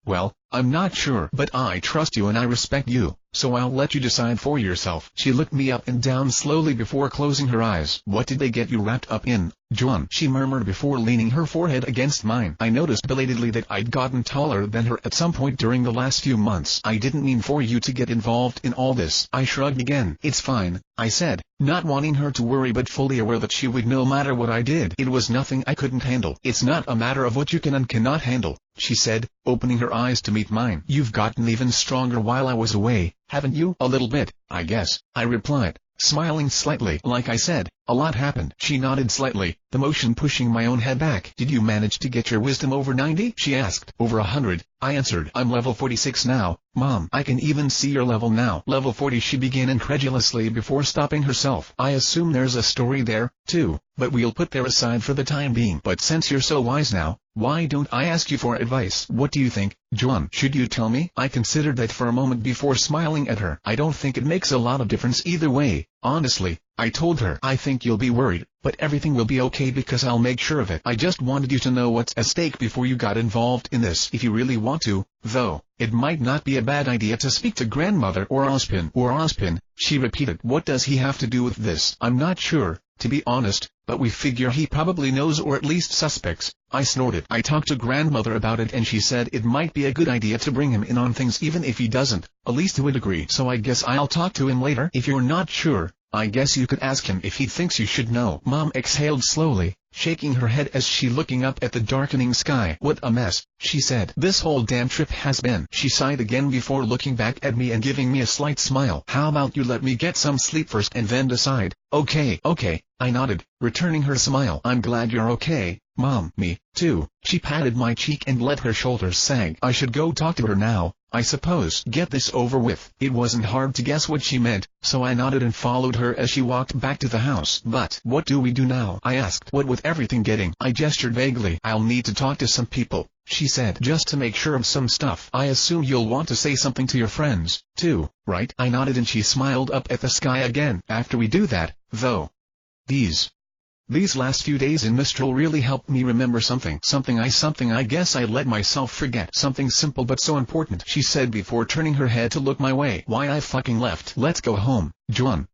Well, I'm not sure, but I trust you and I respect you, so I'll let you decide for yourself. She looked me up and down slowly before closing her eyes. What did they get you wrapped up in, Jaune? She murmured before leaning her forehead against mine. I noticed belatedly that I'd gotten taller than her at some point during the last few months. I didn't mean for you to get involved in all this. I shrugged again. It's fine, I said, not wanting her to worry but fully aware that she would no matter what I did. It was nothing I couldn't handle. It's not a matter of what you can and cannot handle, she said, opening her eyes to meet mine. You've gotten even stronger while I was away, haven't you? A little bit, I guess, I replied, smiling slightly. Like I said, a lot happened. She nodded slightly, the motion pushing my own head back. Did you manage to get your wisdom over 90? She asked. Over 100, I answered. I'm level 46 now, Mom. I can even see your level now. Level 40, she began incredulously before stopping herself. I assume there's a story there, too, but we'll put that aside for the time being. But since you're so wise now, why don't I ask you for advice? What do you think, Jaune? Should you tell me? I considered that for a moment before smiling at her. I don't think it makes a lot of difference either way, honestly, I told her. I think you'll be worried, but everything will be okay because I'll make sure of it. I just wanted you to know what's at stake before you got involved in this. If you really want to, though, it might not be a bad idea to speak to grandmother or Ozpin. Or Ozpin, she repeated. What does he have to do with this? I'm not sure, to be honest, but we figure he probably knows or at least suspects. I snorted. I talked to grandmother about it and she said it might be a good idea to bring him in on things even if he doesn't, at least to a degree. So I guess I'll talk to him later. If you're not sure, I guess you could ask him if he thinks you should know. Mom exhaled slowly, shaking her head as she looking up at the darkening sky. What a mess, she said. This whole damn trip has been. She sighed again before looking back at me and giving me a slight smile. How about you let me get some sleep first and then decide? Okay, I nodded, returning her smile. I'm glad you're okay, Mom. Me, too. She patted my cheek and let her shoulders sag. I should go talk to her now, I suppose. Get this over with. It wasn't hard to guess what she meant, so I nodded and followed her as she walked back to the house. But what do we do now? I asked. What with everything getting? I gestured vaguely. I'll need to talk to some people, she said, just to make sure of some stuff. I assume you'll want to say something to your friends, too, right? I nodded and she smiled up at the sky again. After we do that, though, These last few days in Mistral really helped me remember something I guess I let myself forget. Something simple but so important, she said before turning her head to look my way. Why I fucking left. Let's go home, Jaune.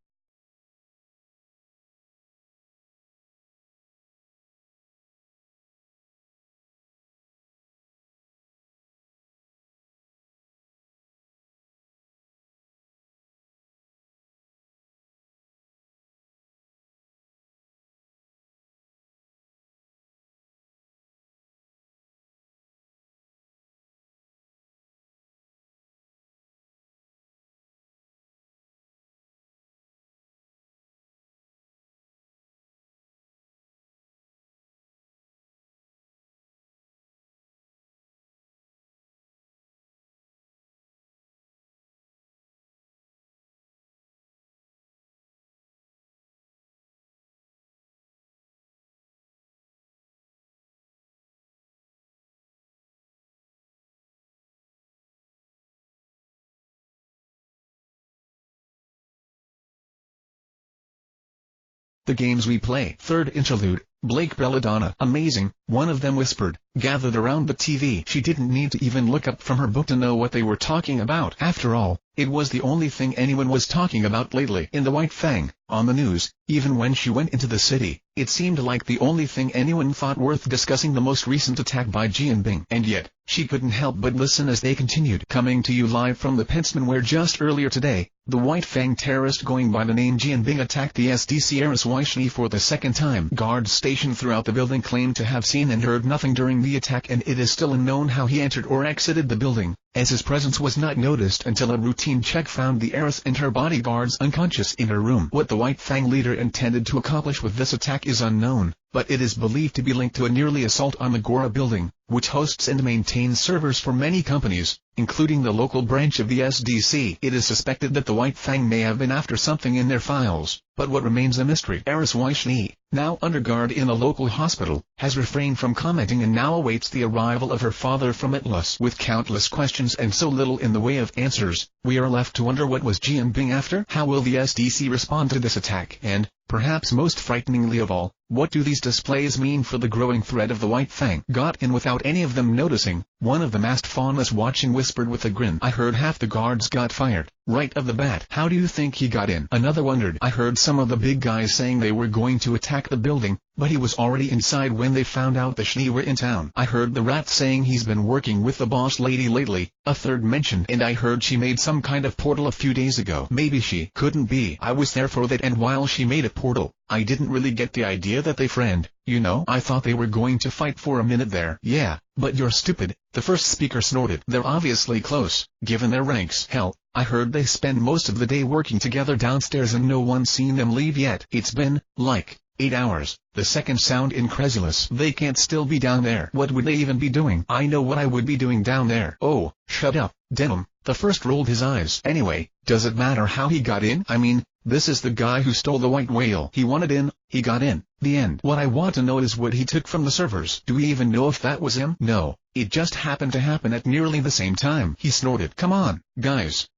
The games we play. Third interlude. Blake Belladonna. Amazing, one of them whispered, gathered around the TV. She didn't need to even look up from her book to know what they were talking about. After all, it was the only thing anyone was talking about lately. In the White Fang, on the news, even when she went into the city, it seemed like the only thing anyone thought worth discussing the most recent attack by Jianbing. And yet, she couldn't help but listen as they continued. Coming to you live from the Pensman where just earlier today, the White Fang terrorist going by the name Jianbing attacked the SDC Ariswishni for the second time. Guards stationed throughout the building claimed to have seen and heard nothing during the attack, and it is still unknown how he entered or exited the building, as his presence was not noticed until a routine check found the heiress and her bodyguards unconscious in her room. What the White Fang leader intended to accomplish with this attack is unknown, but it is believed to be linked to a nearly assault on the Gora building, which hosts and maintains servers for many companies, including the local branch of the SDC. It is suspected that the White Fang may have been after something in their files, but what remains a mystery. Heiress Weishni, now under guard in a local hospital, has refrained from commenting and now awaits the arrival of her father from Atlas. With countless questions and so little in the way of answers, we are left to wonder what was Jianbing after? How will the SDC respond to this attack? And, perhaps most frighteningly of all, what do these displays mean for the growing threat of the White Fang? Got in without any of them noticing, one of the masked faunas watching whispered with a grin. I heard half the guards got fired, right off the bat. How do you think he got in? Another wondered. I heard some of the big guys saying they were going to attack the building, but he was already inside when they found out the Shni were in town. I heard the rat saying he's been working with the boss lady lately, a third mentioned, and I heard she made some kind of portal a few days ago. Maybe she couldn't be. I was there for that, and while she made a portal, I didn't really get the idea that they friend, you know? I thought they were going to fight for a minute there. Yeah, but you're stupid, the first speaker snorted. They're obviously close, given their ranks. Hell, I heard they spend most of the day working together downstairs and no one's seen them leave yet. It's been, like, 8 hours. The second sound incredulous. They can't still be down there. What would they even be doing? I know what I would be doing down there. Oh, shut up, Denim. The first rolled his eyes. Anyway, does it matter how he got in? I mean, this is the guy who stole the white whale. He wanted in, he got in. The end. What I want to know is what he took from the servers. Do we even know if that was him? No, it just happened to happen at nearly the same time. He snorted. Come on, guys.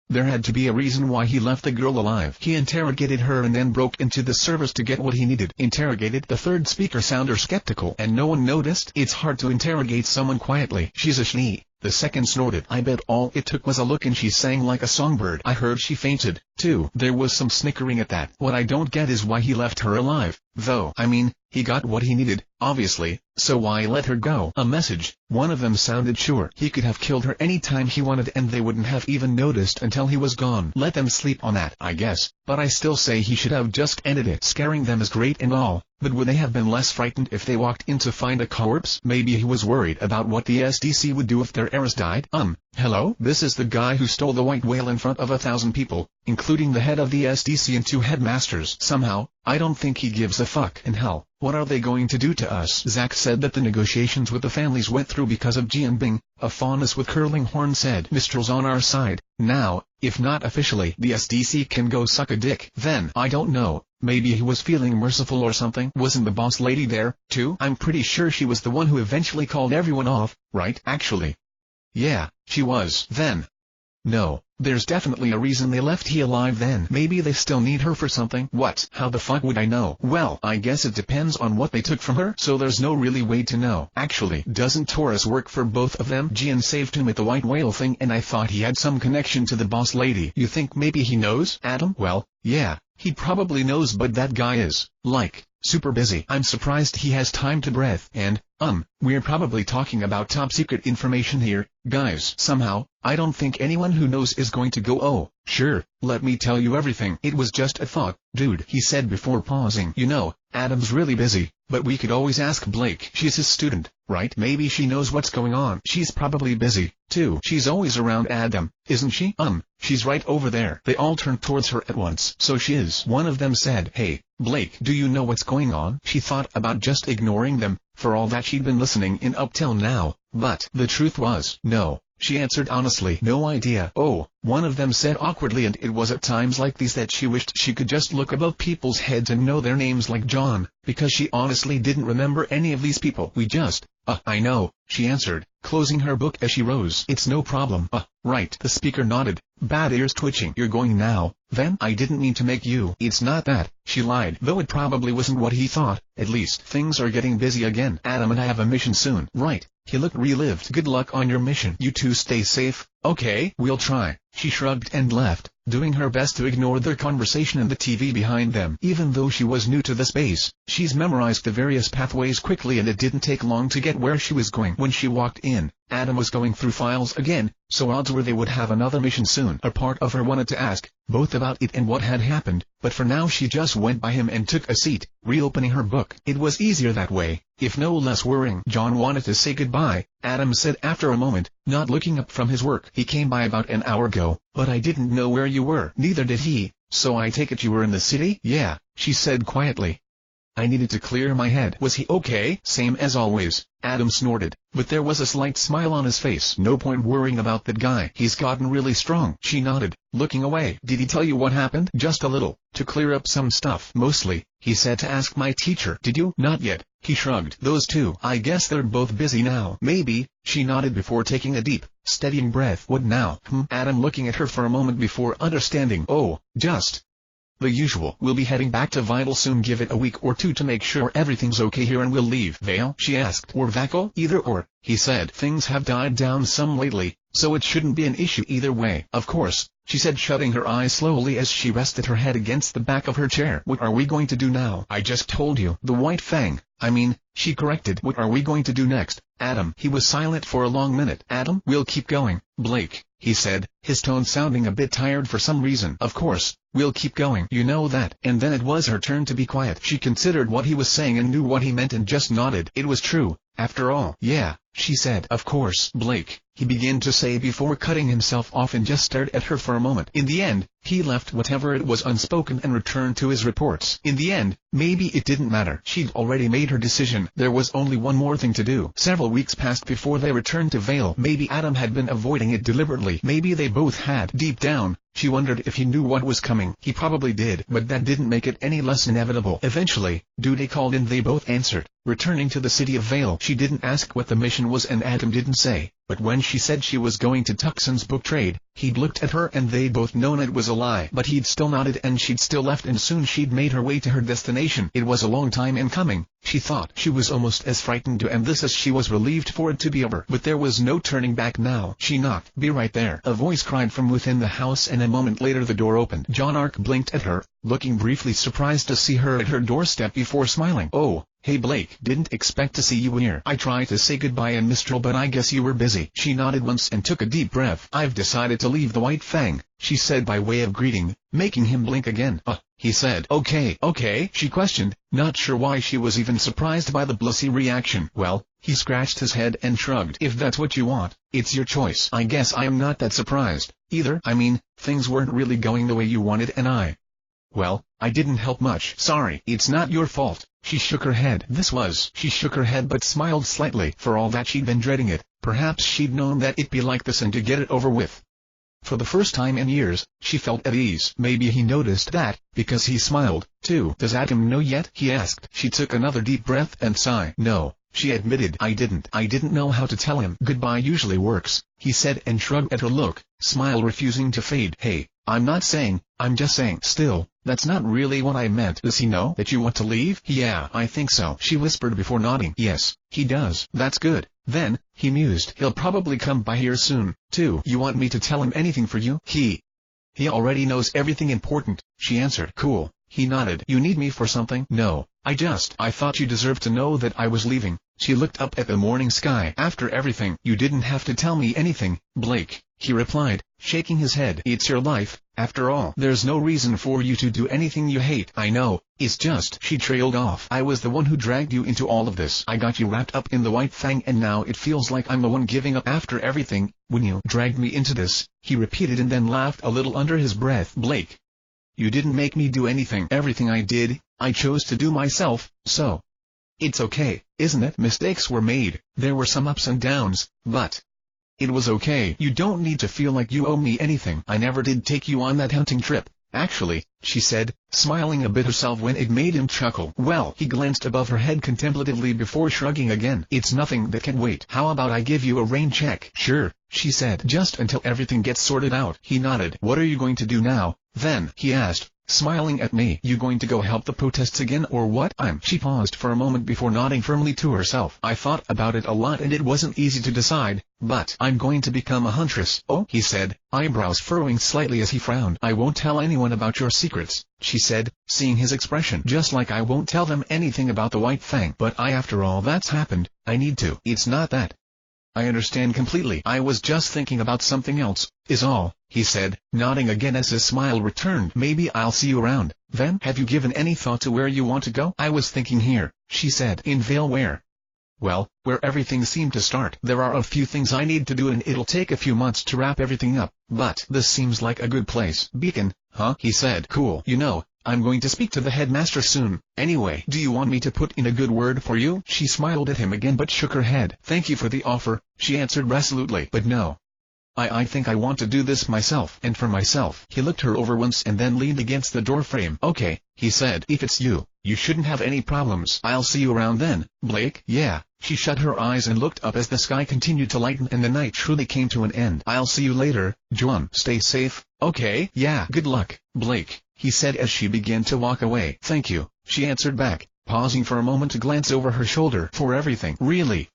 There had to be a reason why he left the girl alive. He interrogated her and then broke into the servers to get what he needed. Interrogated? The third speaker sounded skeptical. And no one noticed? It's hard to interrogate someone quietly. She's a Shni. The second snorted. I bet all it took was a look and she sang like a songbird. I heard she fainted, too. There was some snickering at that. What I don't get is why he left her alive, though. I mean, he got what he needed, obviously, so why let her go? A message. One of them sounded sure. He could have killed her any time he wanted and they wouldn't have even noticed until he was gone. Let them sleep on that, I guess, but I still say he should have just ended it. Scaring them is great and all, but would they have been less frightened if they walked in to find a corpse? Maybe he was worried about what the SDC would do if their heiress died. Hello? This is the guy who stole the white whale in front of 1,000 people, including the head of the SDC and 2 headmasters. Somehow, I don't think he gives a fuck. And hell, what are they going to do to us? Zack said that the negotiations with the families went through because of Jianbing. A faunus with curling horn said, Mistral's on our side. Now, if not officially, the SDC can go suck a dick. Then, I don't know, maybe he was feeling merciful or something. Wasn't the boss lady there, too? I'm pretty sure she was the one who eventually called everyone off, right? Actually. Yeah, she was. Then. No, there's definitely a reason they left he alive then. Maybe they still need her for something. What? How the fuck would I know? Well, I guess it depends on what they took from her, so there's no really way to know. Actually, doesn't Taurus work for both of them? Jian saved him at the white whale thing and I thought he had some connection to the boss lady. You think maybe he knows? Adam? Well, yeah, he probably knows, but that guy is, like, super busy. I'm surprised he has time to breathe. And, we're probably talking about top secret information here, guys. Somehow, I don't think anyone who knows is going to go, oh, sure, let me tell you everything. It was just a thought, dude, he said before pausing. You know, Adam's really busy, but we could always ask Blake. She's his student, right? Maybe she knows what's going on. She's probably busy, too. She's always around Adam, isn't she? She's right over there. They all turned towards her at once. So she is. One of them said, hey, Blake, do you know what's going on? She thought about just ignoring them, for all that she'd been listening in up till now, but the truth was, no. She answered honestly, no idea. Oh, one of them said awkwardly, and it was at times like these that she wished she could just look above people's heads and know their names like John, because she honestly didn't remember any of these people. We just, I know, she answered, closing her book as she rose. It's no problem. Right. The speaker nodded, bad ears twitching. You're going now, then? I didn't mean to make you. It's not that, she lied, though it probably wasn't what he thought. At least, things are getting busy again. Adam and I have a mission soon. Right. He looked relieved. Good luck on your mission. You two stay safe. Okay, we'll try. She shrugged and left, doing her best to ignore their conversation and the TV behind them. Even though she was new to the space, she's memorized the various pathways quickly and it didn't take long to get where she was going. When she walked in, Adam was going through files again, so odds were they would have another mission soon. A part of her wanted to ask, both about it and what had happened, but for now she just went by him and took a seat, reopening her book. It was easier that way, if no less worrying. John wanted to say goodbye, Adam said after a moment, not looking up from his work. He came by about an hour ago, but I didn't know where you were. Neither did he, so I take it you were in the city? Yeah, she said quietly. I needed to clear my head. Was he okay? Same as always, Adam snorted, but there was a slight smile on his face. No point worrying about that guy. He's gotten really strong. She nodded, looking away. Did he tell you what happened? Just a little, to clear up some stuff. Mostly, he said to ask my teacher. Did you? Not yet. He shrugged. Those two. I guess they're both busy now. Maybe. She nodded before taking a deep, steadying breath. What now? Adam looking at her for a moment before understanding. Oh, just the usual. We'll be heading back to Vital soon. Give it a week or two to make sure everything's okay here and we'll leave. Vale? She asked. Or Vaco? Either or, he said. Things have died down some lately, so it shouldn't be an issue either way. Of course, she said, shutting her eyes slowly as she rested her head against the back of her chair. What are we going to do now? I just told you. The White Fang. I mean, she corrected. What are we going to do next, Adam? He was silent for a long minute. Adam? We'll keep going, Blake, he said, his tone sounding a bit tired for some reason. Of course, we'll keep going. You know that. And then it was her turn to be quiet. She considered what he was saying and knew what he meant and just nodded. It was true, after all. Yeah, she said. Of course, Blake, he began to say before cutting himself off and just stared at her for a moment. In the end, he left whatever it was unspoken and returned to his reports. In the end, maybe it didn't matter. She'd already made her decision. There was only one more thing to do. Several weeks passed before they returned to Vale. Maybe Adam had been avoiding it deliberately. Maybe they both had. Deep down, she wondered if he knew what was coming. He probably did, but that didn't make it any less inevitable. Eventually, duty called and they both answered. Returning to the city of Vale, she didn't ask what the mission was and Adam didn't say, but when she said she was going to Tucson's book trade, he'd looked at her and they'd both known it was a lie. But he'd still nodded and she'd still left and soon she'd made her way to her destination. It was a long time in coming, she thought. She was almost as frightened to end this as she was relieved for it to be over. But there was no turning back now. She knocked. Be right there. A voice cried from within the house and a moment later the door opened. Jaune Arc blinked at her, looking briefly surprised to see her at her doorstep before smiling. Oh, hey Blake, didn't expect to see you here. I tried to say goodbye and Mistral but I guess you were busy. She nodded once and took a deep breath. I've decided to leave the White Fang, she said by way of greeting, making him blink again. He said. Okay, she questioned, not sure why she was even surprised by the blussy reaction. Well, he scratched his head and shrugged. If that's what you want, it's your choice. I guess I am not that surprised, either. I mean, things weren't really going the way you wanted and well, I didn't help much. Sorry. It's not your fault. She shook her head. She shook her head but smiled slightly. For all that she'd been dreading it, perhaps she'd known that it'd be like this and to get it over with. For the first time in years, she felt at ease. Maybe he noticed that, because he smiled, too. Does Adam know yet? He asked. She took another deep breath and sighed. No, she admitted. I didn't know how to tell him. Goodbye usually works, he said and shrugged at her look, smile refusing to fade. Hey, I'm just saying. Still, that's not really what I meant. Does he know that you want to leave? Yeah, I think so, she whispered before nodding. Yes, he does. That's good. Then, he mused. He'll probably come by here soon, too. You want me to tell him anything for you? He already knows everything important, she answered. Cool, he nodded. You need me for something? No, I thought you deserved to know that I was leaving. She looked up at the morning sky. After everything, you didn't have to tell me anything, Blake, he replied, shaking his head. It's your life, after all. There's no reason for you to do anything you hate. I know, it's just. She trailed off. I was the one who dragged you into all of this. I got you wrapped up in the White Fang and now it feels like I'm the one giving up after everything. When you dragged me into this, he repeated and then laughed a little under his breath. Blake, you didn't make me do anything. Everything I did, I chose to do myself, so it's okay, isn't it? Mistakes were made, there were some ups and downs, but it was okay. You don't need to feel like you owe me anything. I never did take you on that hunting trip, actually, she said, smiling a bit herself when it made him chuckle. Well, he glanced above her head contemplatively before shrugging again. It's nothing that can wait. How about I give you a rain check? Sure, she said. Just until everything gets sorted out. He nodded. What are you going to do now, then? He asked, smiling at me. You going to go help the protests again or what? She paused for a moment before nodding firmly to herself. I thought about it a lot and it wasn't easy to decide, but I'm going to become a huntress. Oh, he said, eyebrows furrowing slightly as he frowned. I won't tell anyone about your secrets, she said, seeing his expression. Just like I won't tell them anything about the White Fang. But after all that's happened, I need to. It's not that. I understand completely. I was just thinking about something else, is all, he said, nodding again as his smile returned. Maybe I'll see you around, then. Have you given any thought to where you want to go? I was thinking here, she said. In Vale where? Well, where everything seemed to start. There are a few things I need to do and it'll take a few months to wrap everything up, but this seems like a good place. Beacon, huh? He said. Cool. You know, I'm going to speak to the headmaster soon. Anyway, do you want me to put in a good word for you? She smiled at him again but shook her head. Thank you for the offer, she answered resolutely. But no. I think I want to do this myself. And for myself. He looked her over once and then leaned against the door frame. Okay, he said. If it's you, you shouldn't have any problems. I'll see you around then, Blake. Yeah. She shut her eyes and looked up as the sky continued to lighten and the night truly came to an end. I'll see you later, Jaune. Stay safe. Okay. Yeah. Good luck, Blake, he said as she began to walk away. Thank you, she answered back, pausing for a moment to glance over her shoulder. For everything. Really?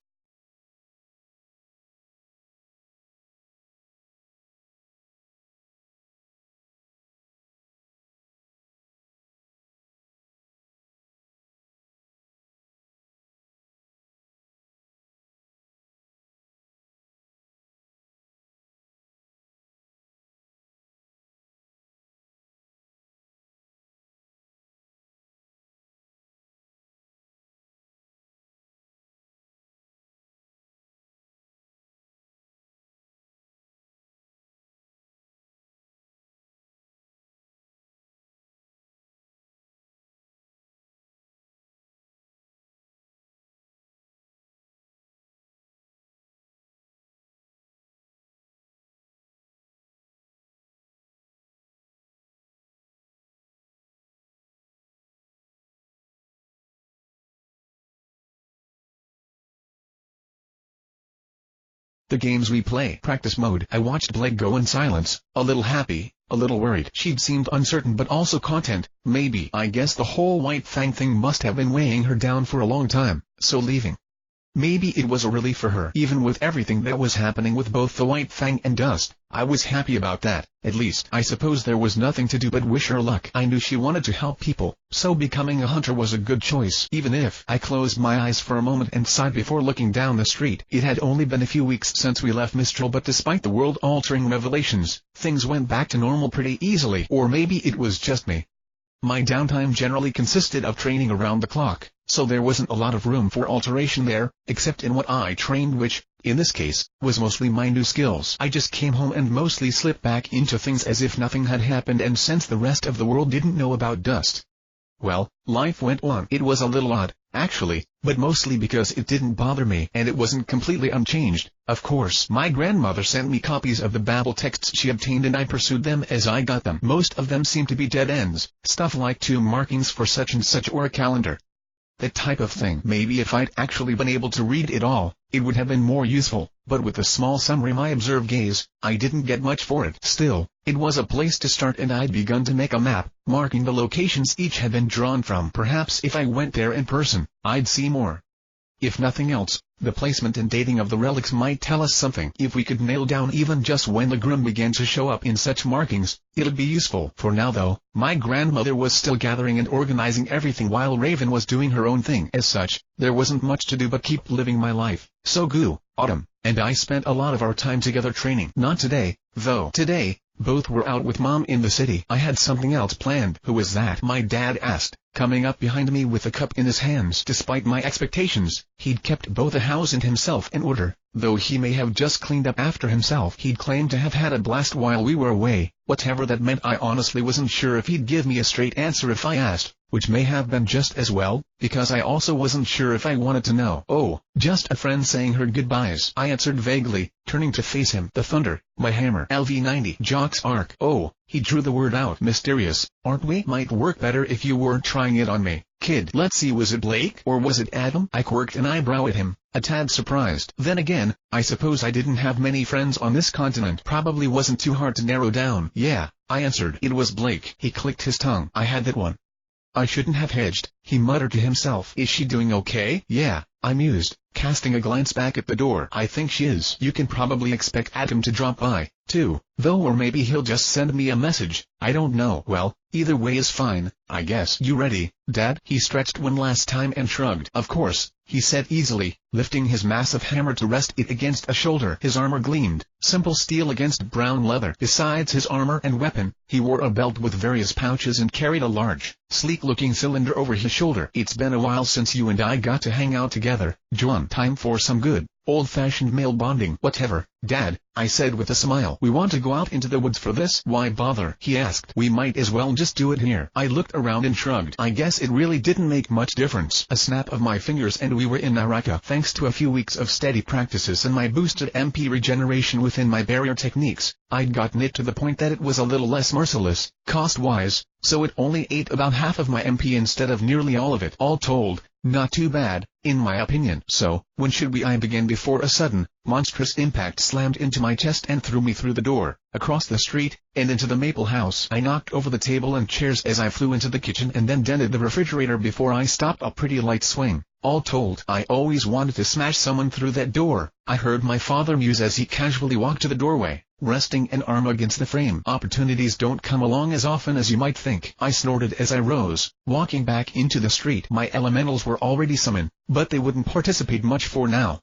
The games we play. Practice mode. I watched Blake go in silence, a little happy, a little worried. She'd seemed uncertain but also content. Maybe. I guess the whole White Fang thing must have been weighing her down for a long time, so leaving. Maybe it was a relief for her. Even with everything that was happening with both the White Fang and Dust, I was happy about that. At least I suppose there was nothing to do but wish her luck. I knew she wanted to help people, so becoming a hunter was a good choice. Even if I closed my eyes for a moment and sighed before looking down the street. It had only been a few weeks since we left Mistral, but despite the world-altering revelations, things went back to normal pretty easily. Or maybe it was just me. My downtime generally consisted of training around the clock, so there wasn't a lot of room for alteration there, except in what I trained, which, in this case, was mostly my new skills. I just came home and mostly slipped back into things as if nothing had happened, and since the rest of the world didn't know about Dust. Well, life went on. It was a little odd, actually, but mostly because it didn't bother me and it wasn't completely unchanged. Of course, my grandmother sent me copies of the Babel texts she obtained and I pursued them as I got them. Most of them seemed to be dead ends, stuff like tomb markings for such and such or a calendar. That type of thing. Maybe if I'd actually been able to read it all, it would have been more useful, but with the small summary my observed gaze, I didn't get much for it. Still, it was a place to start and I'd begun to make a map, marking the locations each had been drawn from. Perhaps if I went there in person, I'd see more. If nothing else, the placement and dating of the relics might tell us something. If we could nail down even just when the Grim began to show up in such markings, it'd be useful. For now though, my grandmother was still gathering and organizing everything while Raven was doing her own thing. As such, there wasn't much to do but keep living my life. So Goo, Autumn, and I spent a lot of our time together training. Not today, though. Today, both were out with Mom in the city. I had something else planned. Who was that? My dad asked, coming up behind me with a cup in his hands. Despite my expectations, he'd kept both the house and himself in order, though he may have just cleaned up after himself. He'd claimed to have had a blast while we were away, whatever that meant. I honestly wasn't sure if he'd give me a straight answer if I asked, which may have been just as well, because I also wasn't sure if I wanted to know. Oh, just a friend saying her goodbyes, I answered vaguely, turning to face him. The thunder, my hammer. LV90. Jaune Arc. Oh, he drew the word out. Mysterious, aren't we? Might work better if you weren't trying it on me, kid. Let's see, was it Blake? Or was it Adam? I quirked an eyebrow at him, a tad surprised. Then again, I suppose I didn't have many friends on this continent. Probably wasn't too hard to narrow down. Yeah, I answered. It was Blake. He clicked his tongue. I had that one. I shouldn't have hedged, he muttered to himself. Is she doing okay? Yeah, I mused, casting a glance back at the door. I think she is. You can probably expect Adam to drop by, too, though, or maybe he'll just send me a message. I don't know. Well, either way is fine, I guess. You ready, Dad? He stretched one last time and shrugged. Of course, he said easily, lifting his massive hammer to rest it against a shoulder. His armor gleamed, simple steel against brown leather. Besides his armor and weapon, he wore a belt with various pouches and carried a large, sleek-looking cylinder over his shoulder. It's been a while since you and I got to hang out together, Jaune. Time for some good, Old-fashioned male bonding. Whatever, Dad, I said with a smile. We want to go out into the woods for this. Why bother? He asked. We might as well just do it here. I looked around and shrugged. I guess it really didn't make much difference. A snap of my fingers and we were in Naraka. Thanks to a few weeks of steady practices and my boosted MP regeneration within my barrier techniques, I'd gotten it to the point that it was a little less merciless, cost-wise, so it only ate about half of my MP instead of nearly all of it. All told, not too bad, in my opinion. So, when should I begin? Before a sudden, monstrous impact slammed into my chest and threw me through the door, across the street, and into the maple house. I knocked over the table and chairs as I flew into the kitchen and then dented the refrigerator before I stopped a pretty light swing. All told, I always wanted to smash someone through that door, I heard my father muse as he casually walked to the doorway, resting an arm against the frame. Opportunities don't come along as often as you might think. I snorted as I rose, walking back into the street. My elementals were already summoned, but they wouldn't participate much for now.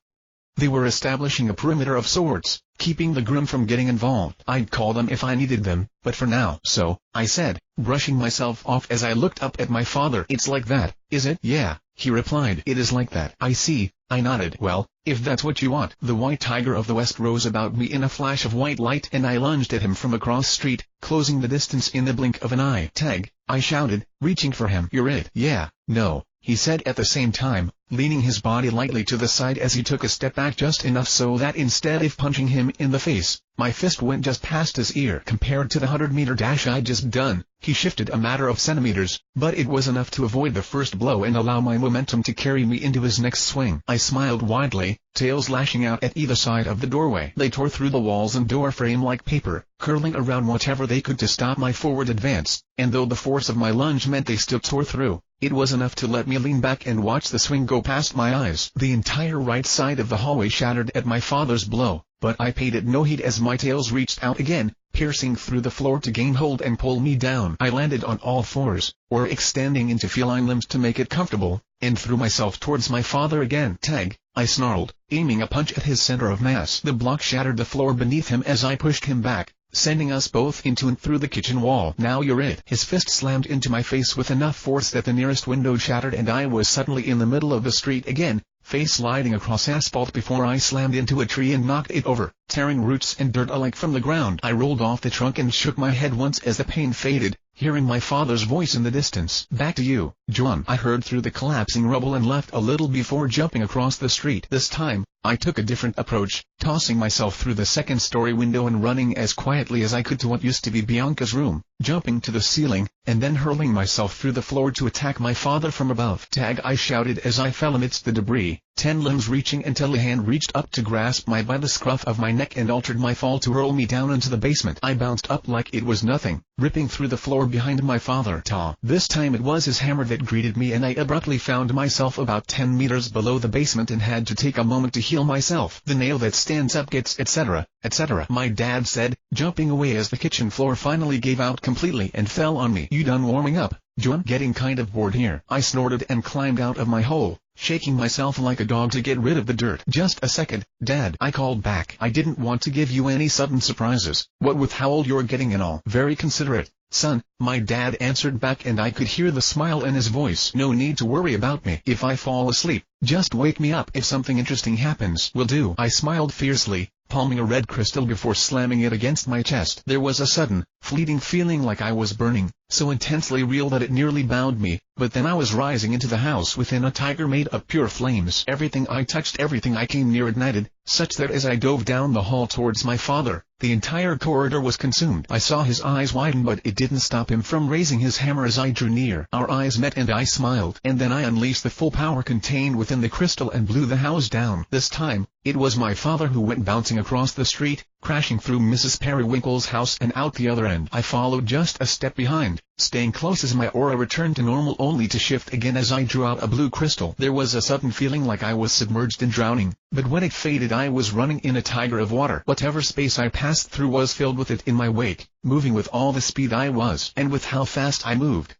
They were establishing a perimeter of sorts, keeping the groom from getting involved. I'd call them if I needed them, but for now. So, I said, brushing myself off as I looked up at my father. It's like that, is it? Yeah, he replied. It is like that. I see, I nodded. Well, if that's what you want. The white tiger of the west rose about me in a flash of white light and I lunged at him from across street, closing the distance in the blink of an eye. Tag, I shouted, reaching for him. You're it. Yeah, no, he said at the same time, leaning his body lightly to the side as he took a step back just enough so that instead of punching him in the face, my fist went just past his ear. Compared to the 100-meter dash I'd just done, he shifted a matter of centimeters, but it was enough to avoid the first blow and allow my momentum to carry me into his next swing. I smiled widely, tails lashing out at either side of the doorway. They tore through the walls and door frame like paper, curling around whatever they could to stop my forward advance, and though the force of my lunge meant they still tore through, it was enough to let me lean back and watch the swing go past my eyes. The entire right side of the hallway shattered at my father's blow, but I paid it no heed as my tails reached out again, piercing through the floor to gain hold and pull me down. I landed on all fours, or extending into feline limbs to make it comfortable, and threw myself towards my father again. Tag, I snarled, aiming a punch at his center of mass. The block shattered the floor beneath him as I pushed him back, sending us both into and through the kitchen wall. Now you're it. His fist slammed into my face with enough force that the nearest window shattered and I was suddenly in the middle of the street again, face sliding across asphalt before I slammed into a tree and knocked it over, tearing roots and dirt alike from the ground. I rolled off the trunk and shook my head once as the pain faded, hearing my father's voice in the distance. Back to you, Jaune, I heard through the collapsing rubble and left a little before jumping across the street. This time, I took a different approach, tossing myself through the second-story window and running as quietly as I could to what used to be Bianca's room, jumping to the ceiling, and then hurling myself through the floor to attack my father from above. Tag, I shouted as I fell amidst the debris, 10 limbs reaching until a hand reached up to grasp my by the scruff of my neck and altered my fall to hurl me down into the basement. I bounced up like it was nothing, ripping through the floor behind my father. This time it was his hammer that greeted me and I abruptly found myself about 10 meters below the basement and had to take a moment to heal myself. The nail that stands up gets etc., etc., my dad said, jumping away as the kitchen floor finally gave out completely and fell on me. You done warming up, Jaune? Getting kind of bored here. I snorted and climbed out of my hole, shaking myself like a dog to get rid of the dirt. Just a second, Dad, I called back. I didn't want to give you any sudden surprises, what with how old you're getting and all. Very considerate, son, my dad answered back and I could hear the smile in his voice. No need to worry about me. If I fall asleep, just wake me up if something interesting happens. Will do. I smiled fiercely, palming a red crystal before slamming it against my chest. There was a sudden, fleeting feeling like I was burning, so intensely real that it nearly bound me, but then I was rising into the house within a tiger made of pure flames. Everything I touched, everything I came near ignited, such that as I dove down the hall towards my father, the entire corridor was consumed. I saw his eyes widen but it didn't stop him from raising his hammer as I drew near. Our eyes met and I smiled. And then I unleashed the full power contained within the crystal and blew the house down. This time, it was my father who went bouncing across the street, crashing through Mrs. Periwinkle's house and out the other end. I followed just a step behind, staying close as my aura returned to normal only to shift again as I drew out a blue crystal. There was a sudden feeling like I was submerged and drowning, but when it faded I was running in a tiger of water. Whatever space I passed through was filled with it in my wake, moving with all the speed I was, and with how fast I moved.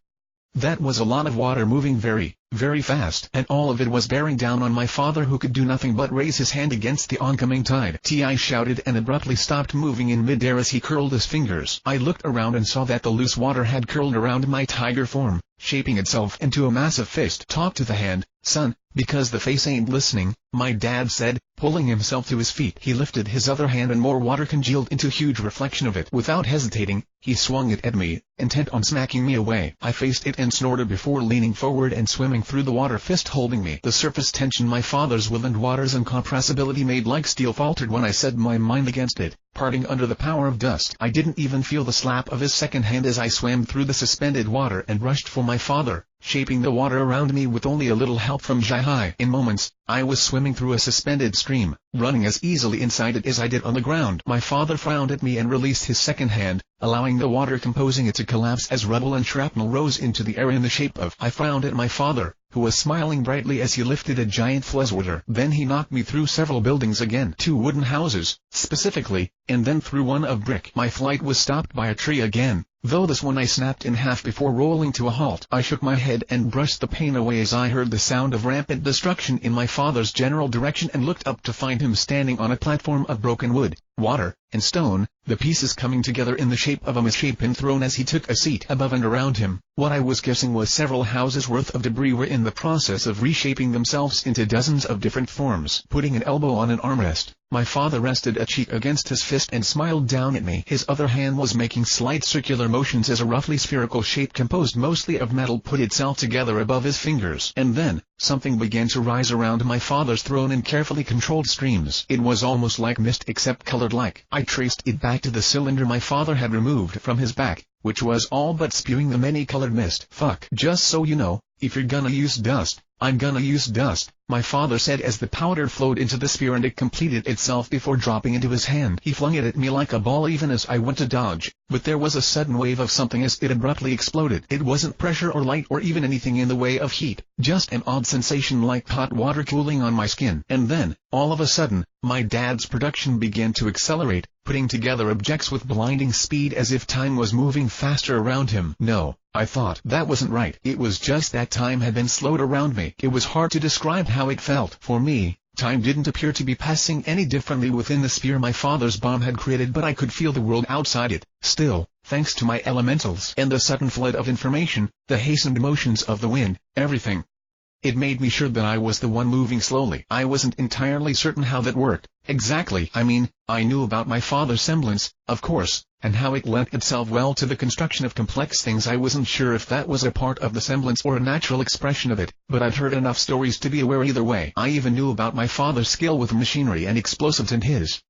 That was a lot of water moving very, very fast, and all of it was bearing down on my father who could do nothing but raise his hand against the oncoming tide. I shouted and abruptly stopped moving in midair as he curled his fingers. I looked around and saw that the loose water had curled around my tiger form, shaping itself into a massive fist. Talk to the hand, "Son, because the face ain't listening," my dad said, pulling himself to his feet. He lifted his other hand and more water congealed into a huge reflection of it. Without hesitating, he swung it at me, intent on smacking me away. I faced it and snorted before leaning forward and swimming through the water, fist holding me. The surface tension my father's will and water's incompressibility made like steel faltered when I set my mind against it, parting under the power of dust. I didn't even feel the slap of his second hand as I swam through the suspended water and rushed for my father, shaping the water around me with only a little help from Jai. In moments, I was swimming through a suspended stream, running as easily inside it as I did on the ground. My father frowned at me and released his second hand, allowing the water composing it to collapse as rubble and shrapnel rose into the air in the shape of. I frowned at my father, who was smiling brightly as he lifted a giant fleshwater. Then he knocked me through several buildings again, 2 wooden houses, specifically, and then through one of brick. My flight was stopped by a tree again, though this one I snapped in half before rolling to a halt. I shook my head and brushed the pain away as I heard the sound of rampant destruction in my father's general direction and looked up to find him standing on a platform of broken wood, water, and stone, the pieces coming together in the shape of a misshapen throne as he took a seat above and around him. What I was guessing was several houses worth of debris were in the process of reshaping themselves into dozens of different forms. Putting an elbow on an armrest, my father rested a cheek against his fist and smiled down at me. His other hand was making slight circular motions as a roughly spherical shape composed mostly of metal put itself together above his fingers. And then, something began to rise around my father's throne in carefully controlled streams. It was almost like mist except colored like. I traced it back to the cylinder my father had removed from his back, which was all but spewing the many-colored mist. "Fuck. Just so you know, if you're gonna use dust, I'm gonna use dust," my father said as the powder flowed into the sphere and it completed itself before dropping into his hand. He flung it at me like a ball even as I went to dodge, but there was a sudden wave of something as it abruptly exploded. It wasn't pressure or light or even anything in the way of heat, just an odd sensation like hot water cooling on my skin. And then, all of a sudden, my dad's production began to accelerate, putting together objects with blinding speed as if time was moving faster around him. No, I thought that wasn't right. It was just that time had been slowed around me. It was hard to describe how it felt. For me, time didn't appear to be passing any differently within the sphere my father's bomb had created, but I could feel the world outside it. Still, thanks to my elementals and the sudden flood of information, the hastened motions of the wind, everything. It made me sure that I was the one moving slowly. I wasn't entirely certain how that worked, exactly. I mean, I knew about my father's semblance, of course, and how it lent itself well to the construction of complex things. I wasn't sure if that was a part of the semblance or a natural expression of it, but I'd heard enough stories to be aware either way. I even knew about my father's skill with machinery and explosives and his,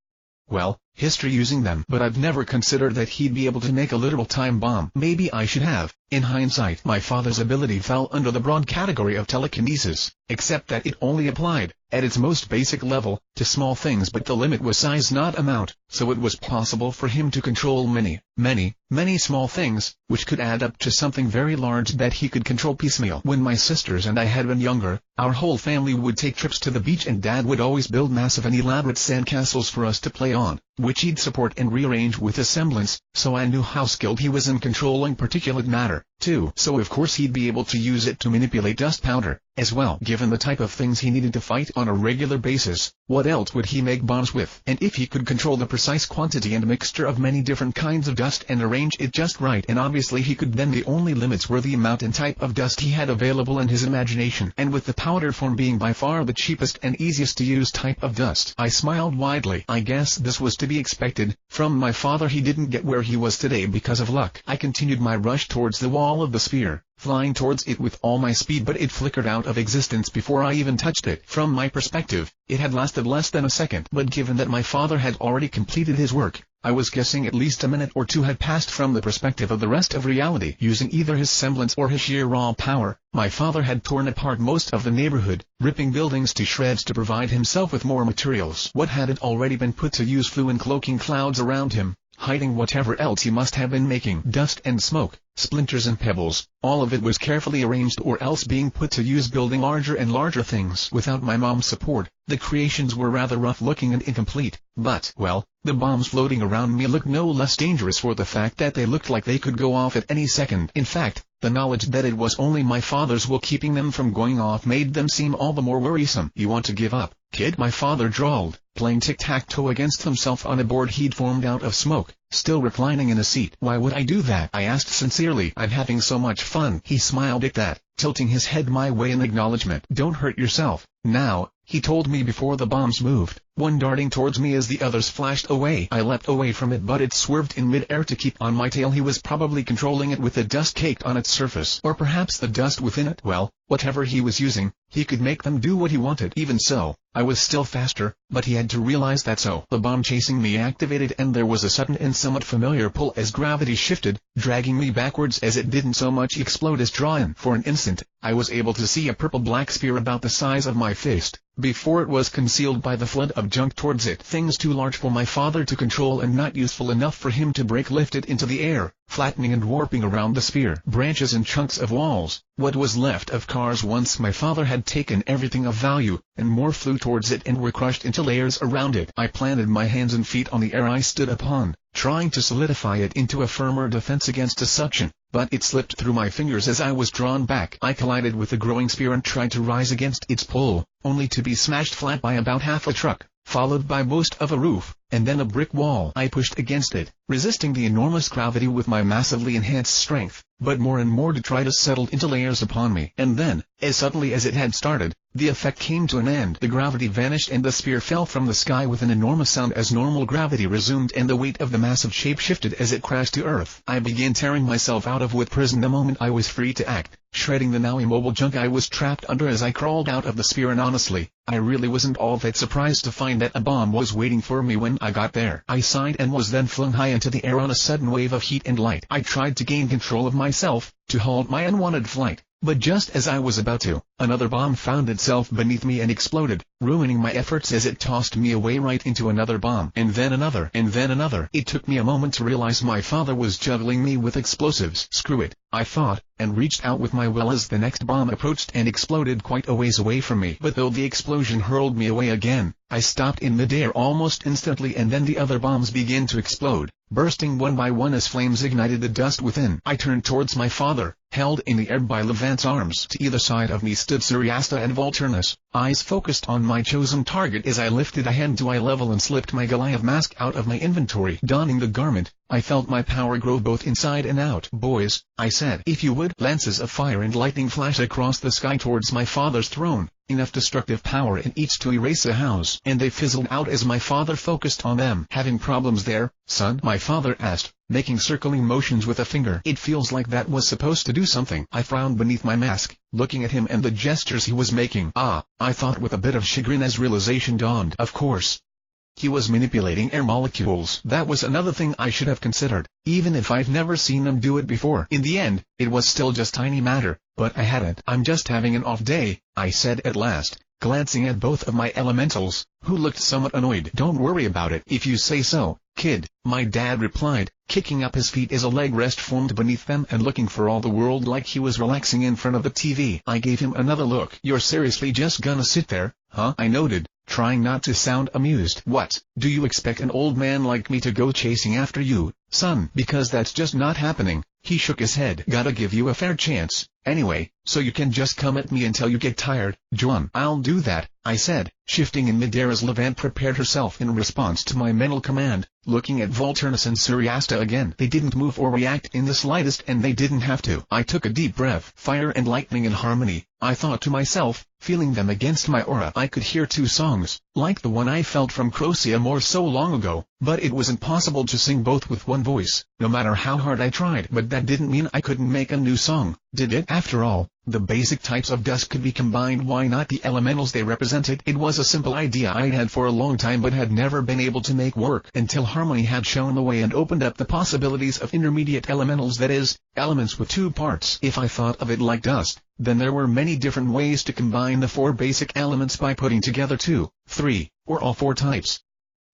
well, history using them. But I've never considered that he'd be able to make a literal time bomb. Maybe I should have. In hindsight, my father's ability fell under the broad category of telekinesis, except that it only applied, at its most basic level, to small things, but the limit was size not amount, so it was possible for him to control many small things, which could add up to something very large that he could control piecemeal. When my sisters and I had been younger, our whole family would take trips to the beach and Dad would always build massive and elaborate sandcastles for us to play on, which he'd support and rearrange with a semblance, so I knew how skilled he was in controlling particulate matter, too. So of course he'd be able to use it to manipulate dust powder, as well. Given the type of things he needed to fight on a regular basis, what else would he make bombs with? And if he could control the precise quantity and mixture of many different kinds of dust and arrange it just right, and obviously he could, then the only limits were the amount and type of dust he had available in his imagination. And with the powder form being by far the cheapest and easiest to use type of dust, I smiled widely. I guess this was to be expected. From my father he didn't get where he was today because of luck. I continued my rush towards the wall of the sphere, flying towards it with all my speed, but it flickered out of existence before I even touched it. From my perspective, it had lasted less than a second, but given that my father had already completed his work, I was guessing at least a minute or two had passed from the perspective of the rest of reality. Using either his semblance or his sheer raw power, my father had torn apart most of the neighborhood, ripping buildings to shreds to provide himself with more materials. What hadn't already been put to use flew in cloaking clouds around him, hiding whatever else he must have been making. Dust and smoke, splinters and pebbles, all of it was carefully arranged or else being put to use building larger and larger things. Without my mom's support, the creations were rather rough-looking and incomplete, but, well, the bombs floating around me looked no less dangerous for the fact that they looked like they could go off at any second. In fact, the knowledge that it was only my father's will keeping them from going off made them seem all the more worrisome. "You want to give up, kid?" my father drawled, playing tic-tac-toe against himself on a board he'd formed out of smoke, still reclining in a seat. "Why would I do that?" I asked sincerely. "I'm having so much fun." He smiled at that, tilting his head my way in acknowledgement. "Don't hurt yourself, now," he told me before the bombs moved, one darting towards me as the others flashed away. I leapt away from it, but it swerved in mid-air to keep on my tail. He was probably controlling it with the dust caked on its surface, or perhaps the dust within it. Well, whatever he was using, he could make them do what he wanted. Even so, I was still faster, but he had to realize that. So the bomb chasing me activated, and there was a sudden and somewhat familiar pull as gravity shifted, dragging me backwards as it didn't so much explode as draw in. For an instant, I was able to see a purple-black sphere about the size of my fist, before it was concealed by the flood of junk towards it. Things too large for my father to control and not useful enough for him to break lifted into the air, flattening and warping around the sphere. Branches and chunks of walls, what was left of cars once my father had taken everything of value, and more flew towards it and were crushed into layers around it. I planted my hands and feet on the air I stood upon, trying to solidify it into a firmer defense against a suction, but it slipped through my fingers as I was drawn back. I collided with the growing sphere and tried to rise against its pull, only to be smashed flat by about half a truck, followed by most of a roof, and then a brick wall. I pushed against it, resisting the enormous gravity with my massively enhanced strength, but more and more detritus settled into layers upon me. And then, as suddenly as it had started, the effect came to an end. The gravity vanished and the sphere fell from the sky with an enormous sound as normal gravity resumed, and the weight of the massive shape shifted as it crashed to earth. I began tearing myself out of what prison the moment I was free to act, shredding the now immobile junk I was trapped under as I crawled out of the sphere. And honestly, I really wasn't all that surprised to find that a bomb was waiting for me when I got there. I sighed and was then flung high into the air on a sudden wave of heat and light. I tried to gain control of myself, to halt my unwanted flight, but just as I was about to, another bomb found itself beneath me and exploded, ruining my efforts as it tossed me away right into another bomb, and then another, and then another. It took me a moment to realize my father was juggling me with explosives. Screw it, I thought, and reached out with my will as the next bomb approached and exploded quite a ways away from me. But though the explosion hurled me away again, I stopped in midair almost instantly, and then the other bombs began to explode, bursting one by one as flames ignited the dust within. I turned towards my father, held in the air by Levant's arms. To either side of me stood Suriasta and Volturnus, eyes focused on my chosen target. As I lifted a hand to eye level and slipped my Goliath mask out of my inventory, donning the garment, I felt my power grow both inside and out. "Boys," I said, "if you would." Lances of fire and lightning flashed across the sky towards my father's throne, enough destructive power in each to erase a house, and they fizzled out as my father focused on them. "Having problems there, son?" my father asked, making circling motions with a finger. "It feels like that was supposed to do something." I frowned beneath my mask, looking at him and the gestures he was making. I thought with a bit of chagrin as realization dawned. Of course, he was manipulating air molecules. That was another thing I should have considered, even if I've never seen them do it before. In the end, it was still just tiny matter, but I hadn't. "I'm just having an off day," I said at last, glancing at both of my elementals, who looked somewhat annoyed. "Don't worry about it if you say so, kid," my dad replied, kicking up his feet as a leg rest formed beneath them and looking for all the world like he was relaxing in front of the TV. I gave him another look. "You're seriously just gonna sit there, huh?" I noted, trying not to sound amused. "What, do you expect an old man like me to go chasing after you, son?" "Because that's just not happening." He shook his head. "Gotta give you a fair chance, anyway, so you can just come at me until you get tired, Jaune." "I'll do that," I said, shifting in midair as Levant prepared herself in response to my mental command, looking at Volturnus and Suriasta again. They didn't move or react in the slightest, and they didn't have to. I took a deep breath. Fire and lightning in harmony, I thought to myself, feeling them against my aura. I could hear two songs, like the one I felt from Crocia more so long ago, but it was impossible to sing both with one voice, no matter how hard I tried. But that didn't mean I couldn't make a new song, did it? After all, the basic types of dust could be combined. Why not the elementals they represented? It was a simple idea I'd had for a long time but had never been able to make work until harmony had shown the way and opened up the possibilities of intermediate elementals, that is, elements with two parts. If I thought of it like dust, then there were many different ways to combine the four basic elements by putting together two, three, or all four types.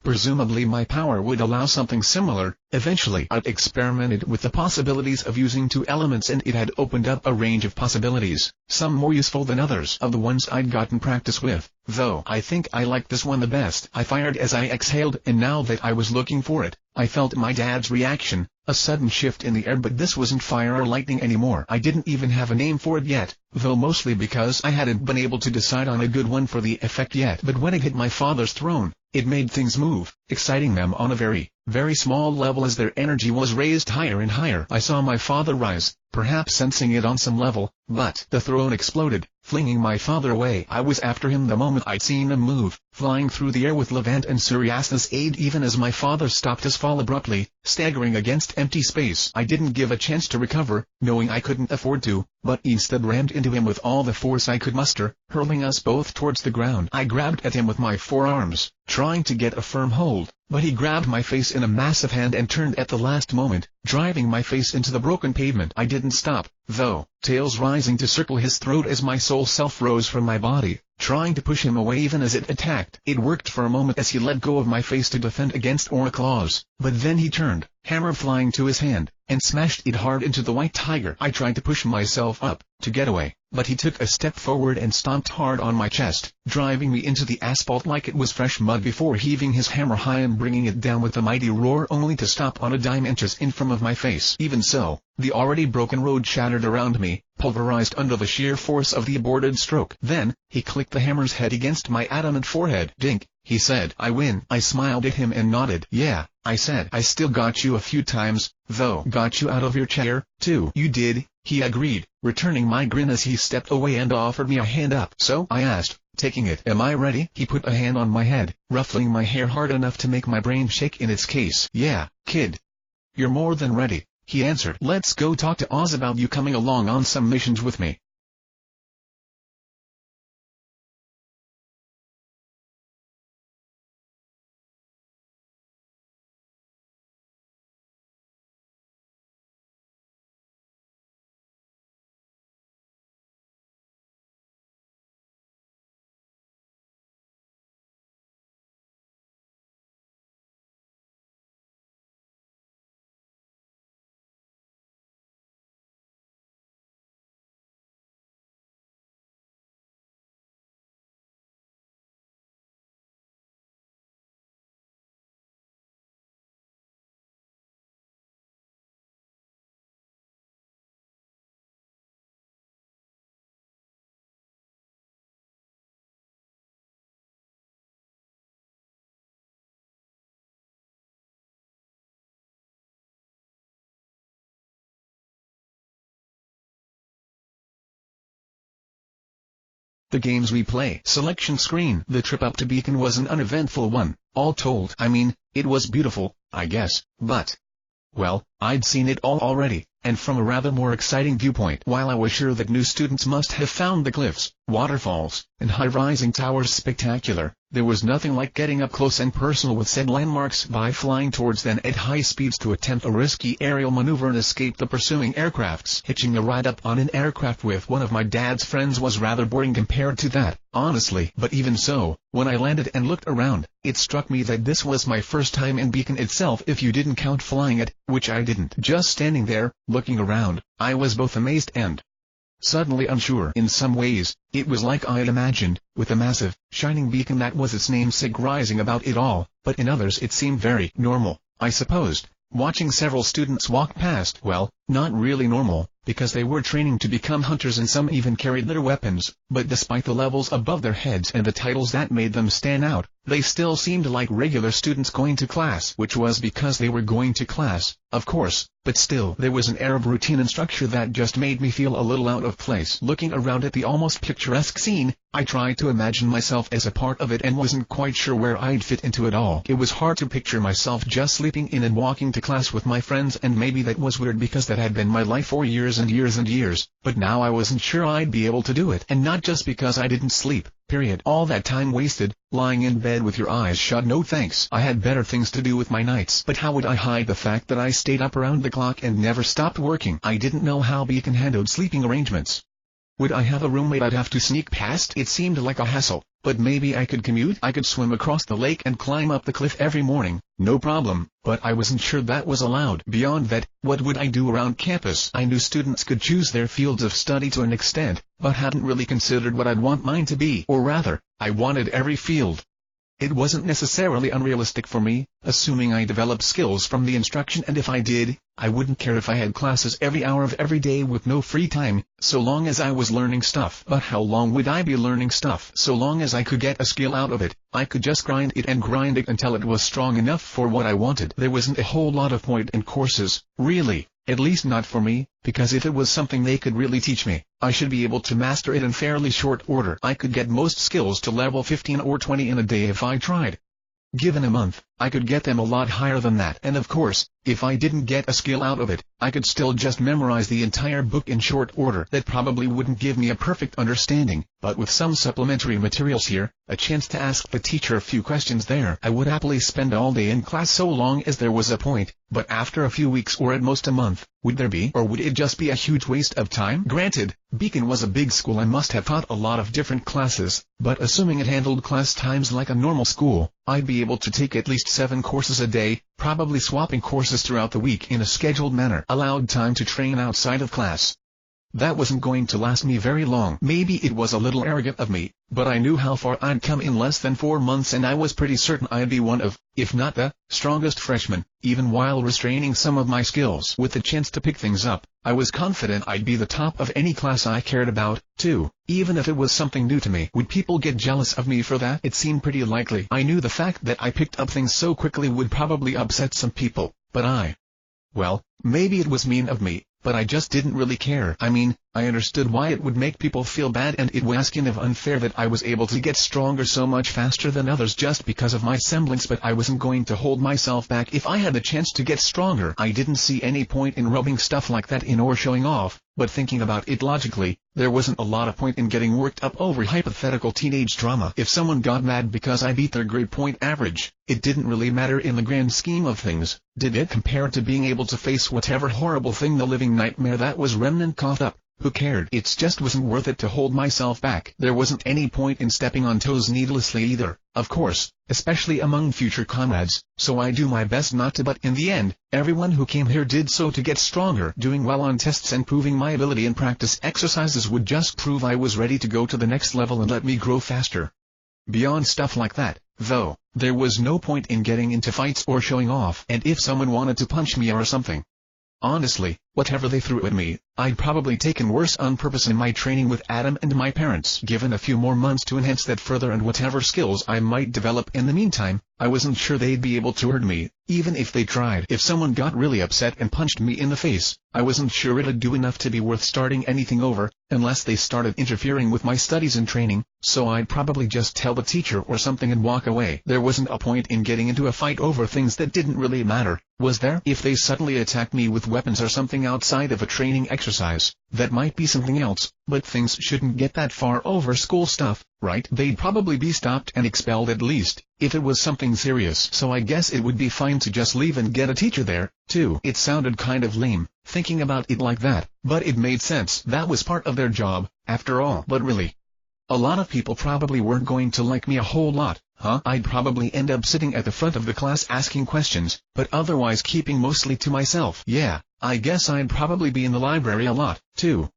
Presumably my power would allow something similar. Eventually I'd experimented with the possibilities of using two elements, and it had opened up a range of possibilities, some more useful than others of the ones I'd gotten practice with, though I think I liked this one the best. I fired as I exhaled, and now that I was looking for it, I felt my dad's reaction, a sudden shift in the air. But this wasn't fire or lightning anymore. I didn't even have a name for it yet, though mostly because I hadn't been able to decide on a good one for the effect yet. But when it hit my father's throne, it made things move, exciting them on a very, very small level as their energy was raised higher and higher. I saw my father rise, perhaps sensing it on some level, but the throne exploded, flinging my father away. I was after him the moment I'd seen him move, flying through the air with Levant and Suryasta's aid even as my father stopped his fall abruptly, staggering against empty space. I didn't give a chance to recover, knowing I couldn't afford to, but instead rammed into him with all the force I could muster, hurling us both towards the ground. I grabbed at him with my forearms, trying to get a firm hold, but he grabbed my face in a massive hand and turned at the last moment, driving my face into the broken pavement. I didn't stop, though, tails rising to circle his throat as my soul self rose from my body, trying to push him away even as it attacked. It worked for a moment as he let go of my face to defend against aura claws, but then he turned, hammer flying to his hand, and smashed it hard into the white tiger. I tried to push myself up, to get away, but he took a step forward and stomped hard on my chest, driving me into the asphalt like it was fresh mud before heaving his hammer high and bringing it down with a mighty roar only to stop on a dime inches in front of my face. Even so, the already broken road shattered around me, pulverized under the sheer force of the aborted stroke. Then, he clicked the hammer's head against my adamant forehead. Dink, he said. I win. I smiled at him and nodded. Yeah, I said. I still got you a few times, though. Got you out of your chair, too. You did, he agreed, returning my grin as he stepped away and offered me a hand up. So? I asked, taking it. Am I ready? He put a hand on my head, ruffling my hair hard enough to make my brain shake in its case. Yeah, kid. You're more than ready, he answered. Let's go talk to Oz about you coming along on some missions with me. The games we play. Selection screen. The trip up to Beacon was an uneventful one, all told. I mean, it was beautiful, I guess, but, well, I'd seen it all already, and from a rather more exciting viewpoint. While I was sure that new students must have found the cliffs, waterfalls, and high-rising towers spectacular, there was nothing like getting up close and personal with said landmarks by flying towards them at high speeds to attempt a risky aerial maneuver and escape the pursuing aircrafts. Hitching a ride up on an aircraft with one of my dad's friends was rather boring compared to that, honestly. But even so, when I landed and looked around, it struck me that this was my first time in Beacon itself if you didn't count flying it, which I didn't. Just standing there, looking around, I was both amazed and suddenly unsure. In some ways, it was like I'd imagined, with a massive, shining beacon that was its namesake rising about it all, but in others it seemed very normal, I supposed. Watching several students walk past, well, not really normal, because they were training to become hunters and some even carried their weapons, but despite the levels above their heads and the titles that made them stand out, they still seemed like regular students going to class, which was because they were going to class, of course, but still there was an air of routine and structure that just made me feel a little out of place. Looking around at the almost picturesque scene, I tried to imagine myself as a part of it and wasn't quite sure where I'd fit into it all. It was hard to picture myself just sleeping in and walking to class with my friends, and maybe that was weird because that had been my life for years and years and years, but now I wasn't sure I'd be able to do it. And not just because I didn't sleep, period. All that time wasted, lying in bed with your eyes shut, no thanks. I had better things to do with my nights. But how would I hide the fact that I stayed up around the clock and never stopped working? I didn't know how Beacon handled sleeping arrangements. Would I have a roommate I'd have to sneak past? It seemed like a hassle, but maybe I could commute. I could swim across the lake and climb up the cliff every morning, no problem, but I wasn't sure that was allowed. Beyond that, what would I do around campus? I knew students could choose their fields of study to an extent, but hadn't really considered what I'd want mine to be. Or rather, I wanted every field. It wasn't necessarily unrealistic for me, assuming I developed skills from the instruction, and if I did, I wouldn't care if I had classes every hour of every day with no free time, so long as I was learning stuff. But how long would I be learning stuff? So long as I could get a skill out of it, I could just grind it until it was strong enough for what I wanted. There wasn't a whole lot of point in courses, really. At least not for me, because if it was something they could really teach me, I should be able to master it in fairly short order. I could get most skills to level 15 or 20 in a day if I tried. Given a month, I could get them a lot higher than that. And of course, if I didn't get a skill out of it, I could still just memorize the entire book in short order. That probably wouldn't give me a perfect understanding, but with some supplementary materials here, a chance to ask the teacher a few questions there, I would happily spend all day in class so long as there was a point. But after a few weeks or at most a month, would there be? Or would it just be a huge waste of time? Granted, Beacon was a big school and must have taught a lot of different classes, but assuming it handled class times like a normal school, I'd be able to take at least 7 courses a day, probably swapping courses throughout the week in a scheduled manner. Allowed time to train outside of class. That wasn't going to last me very long. Maybe it was a little arrogant of me, but I knew how far I'd come in less than 4 months, and I was pretty certain I'd be one of, if not the, strongest freshmen. Even while restraining some of my skills with the chance to pick things up, I was confident I'd be the top of any class I cared about, too, even if it was something new to me. Would people get jealous of me for that? It seemed pretty likely. I knew the fact that I picked up things so quickly would probably upset some people, but well, maybe it was mean of me, but I just didn't really care. I mean, I understood why it would make people feel bad, and it was kind of unfair that I was able to get stronger so much faster than others just because of my semblance, but I wasn't going to hold myself back if I had the chance to get stronger. I didn't see any point in rubbing stuff like that in or showing off, but thinking about it logically, there wasn't a lot of point in getting worked up over hypothetical teenage drama. If someone got mad because I beat their grade point average, it didn't really matter in the grand scheme of things, did it? Compared to being able to face whatever horrible thing, the living nightmare that was Remnant coughed up. Who cared? It just wasn't worth it to hold myself back. There wasn't any point in stepping on toes needlessly either, of course, especially among future comrades, so I do my best not to. But in the end, everyone who came here did so to get stronger. Doing well on tests and proving my ability in practice exercises would just prove I was ready to go to the next level and let me grow faster. Beyond stuff like that, though, there was no point in getting into fights or showing off. And if someone wanted to punch me or something, honestly, whatever they threw at me, I'd probably taken worse on purpose. In my training with Adam and my parents, given a few more months to enhance that further and whatever skills I might develop in the meantime, I wasn't sure they'd be able to hurt me, even if they tried. If someone got really upset and punched me in the face, I wasn't sure it'd do enough to be worth starting anything over, unless they started interfering with my studies and training, so I'd probably just tell the teacher or something and walk away. There wasn't a point in getting into a fight over things that didn't really matter, was there? If they suddenly attacked me with weapons or something outside of a training exercise, that might be something else, but things shouldn't get that far over school stuff, right? They'd probably be stopped and expelled at least, if it was something serious. So I guess it would be fine to just leave and get a teacher there, too. It sounded kind of lame, thinking about it like that, but it made sense. That was part of their job, after all. But really, a lot of people probably weren't going to like me a whole lot, huh? I'd probably end up sitting at the front of the class asking questions, but otherwise keeping mostly to myself. Yeah, I guess I'd probably be in the library a lot, too,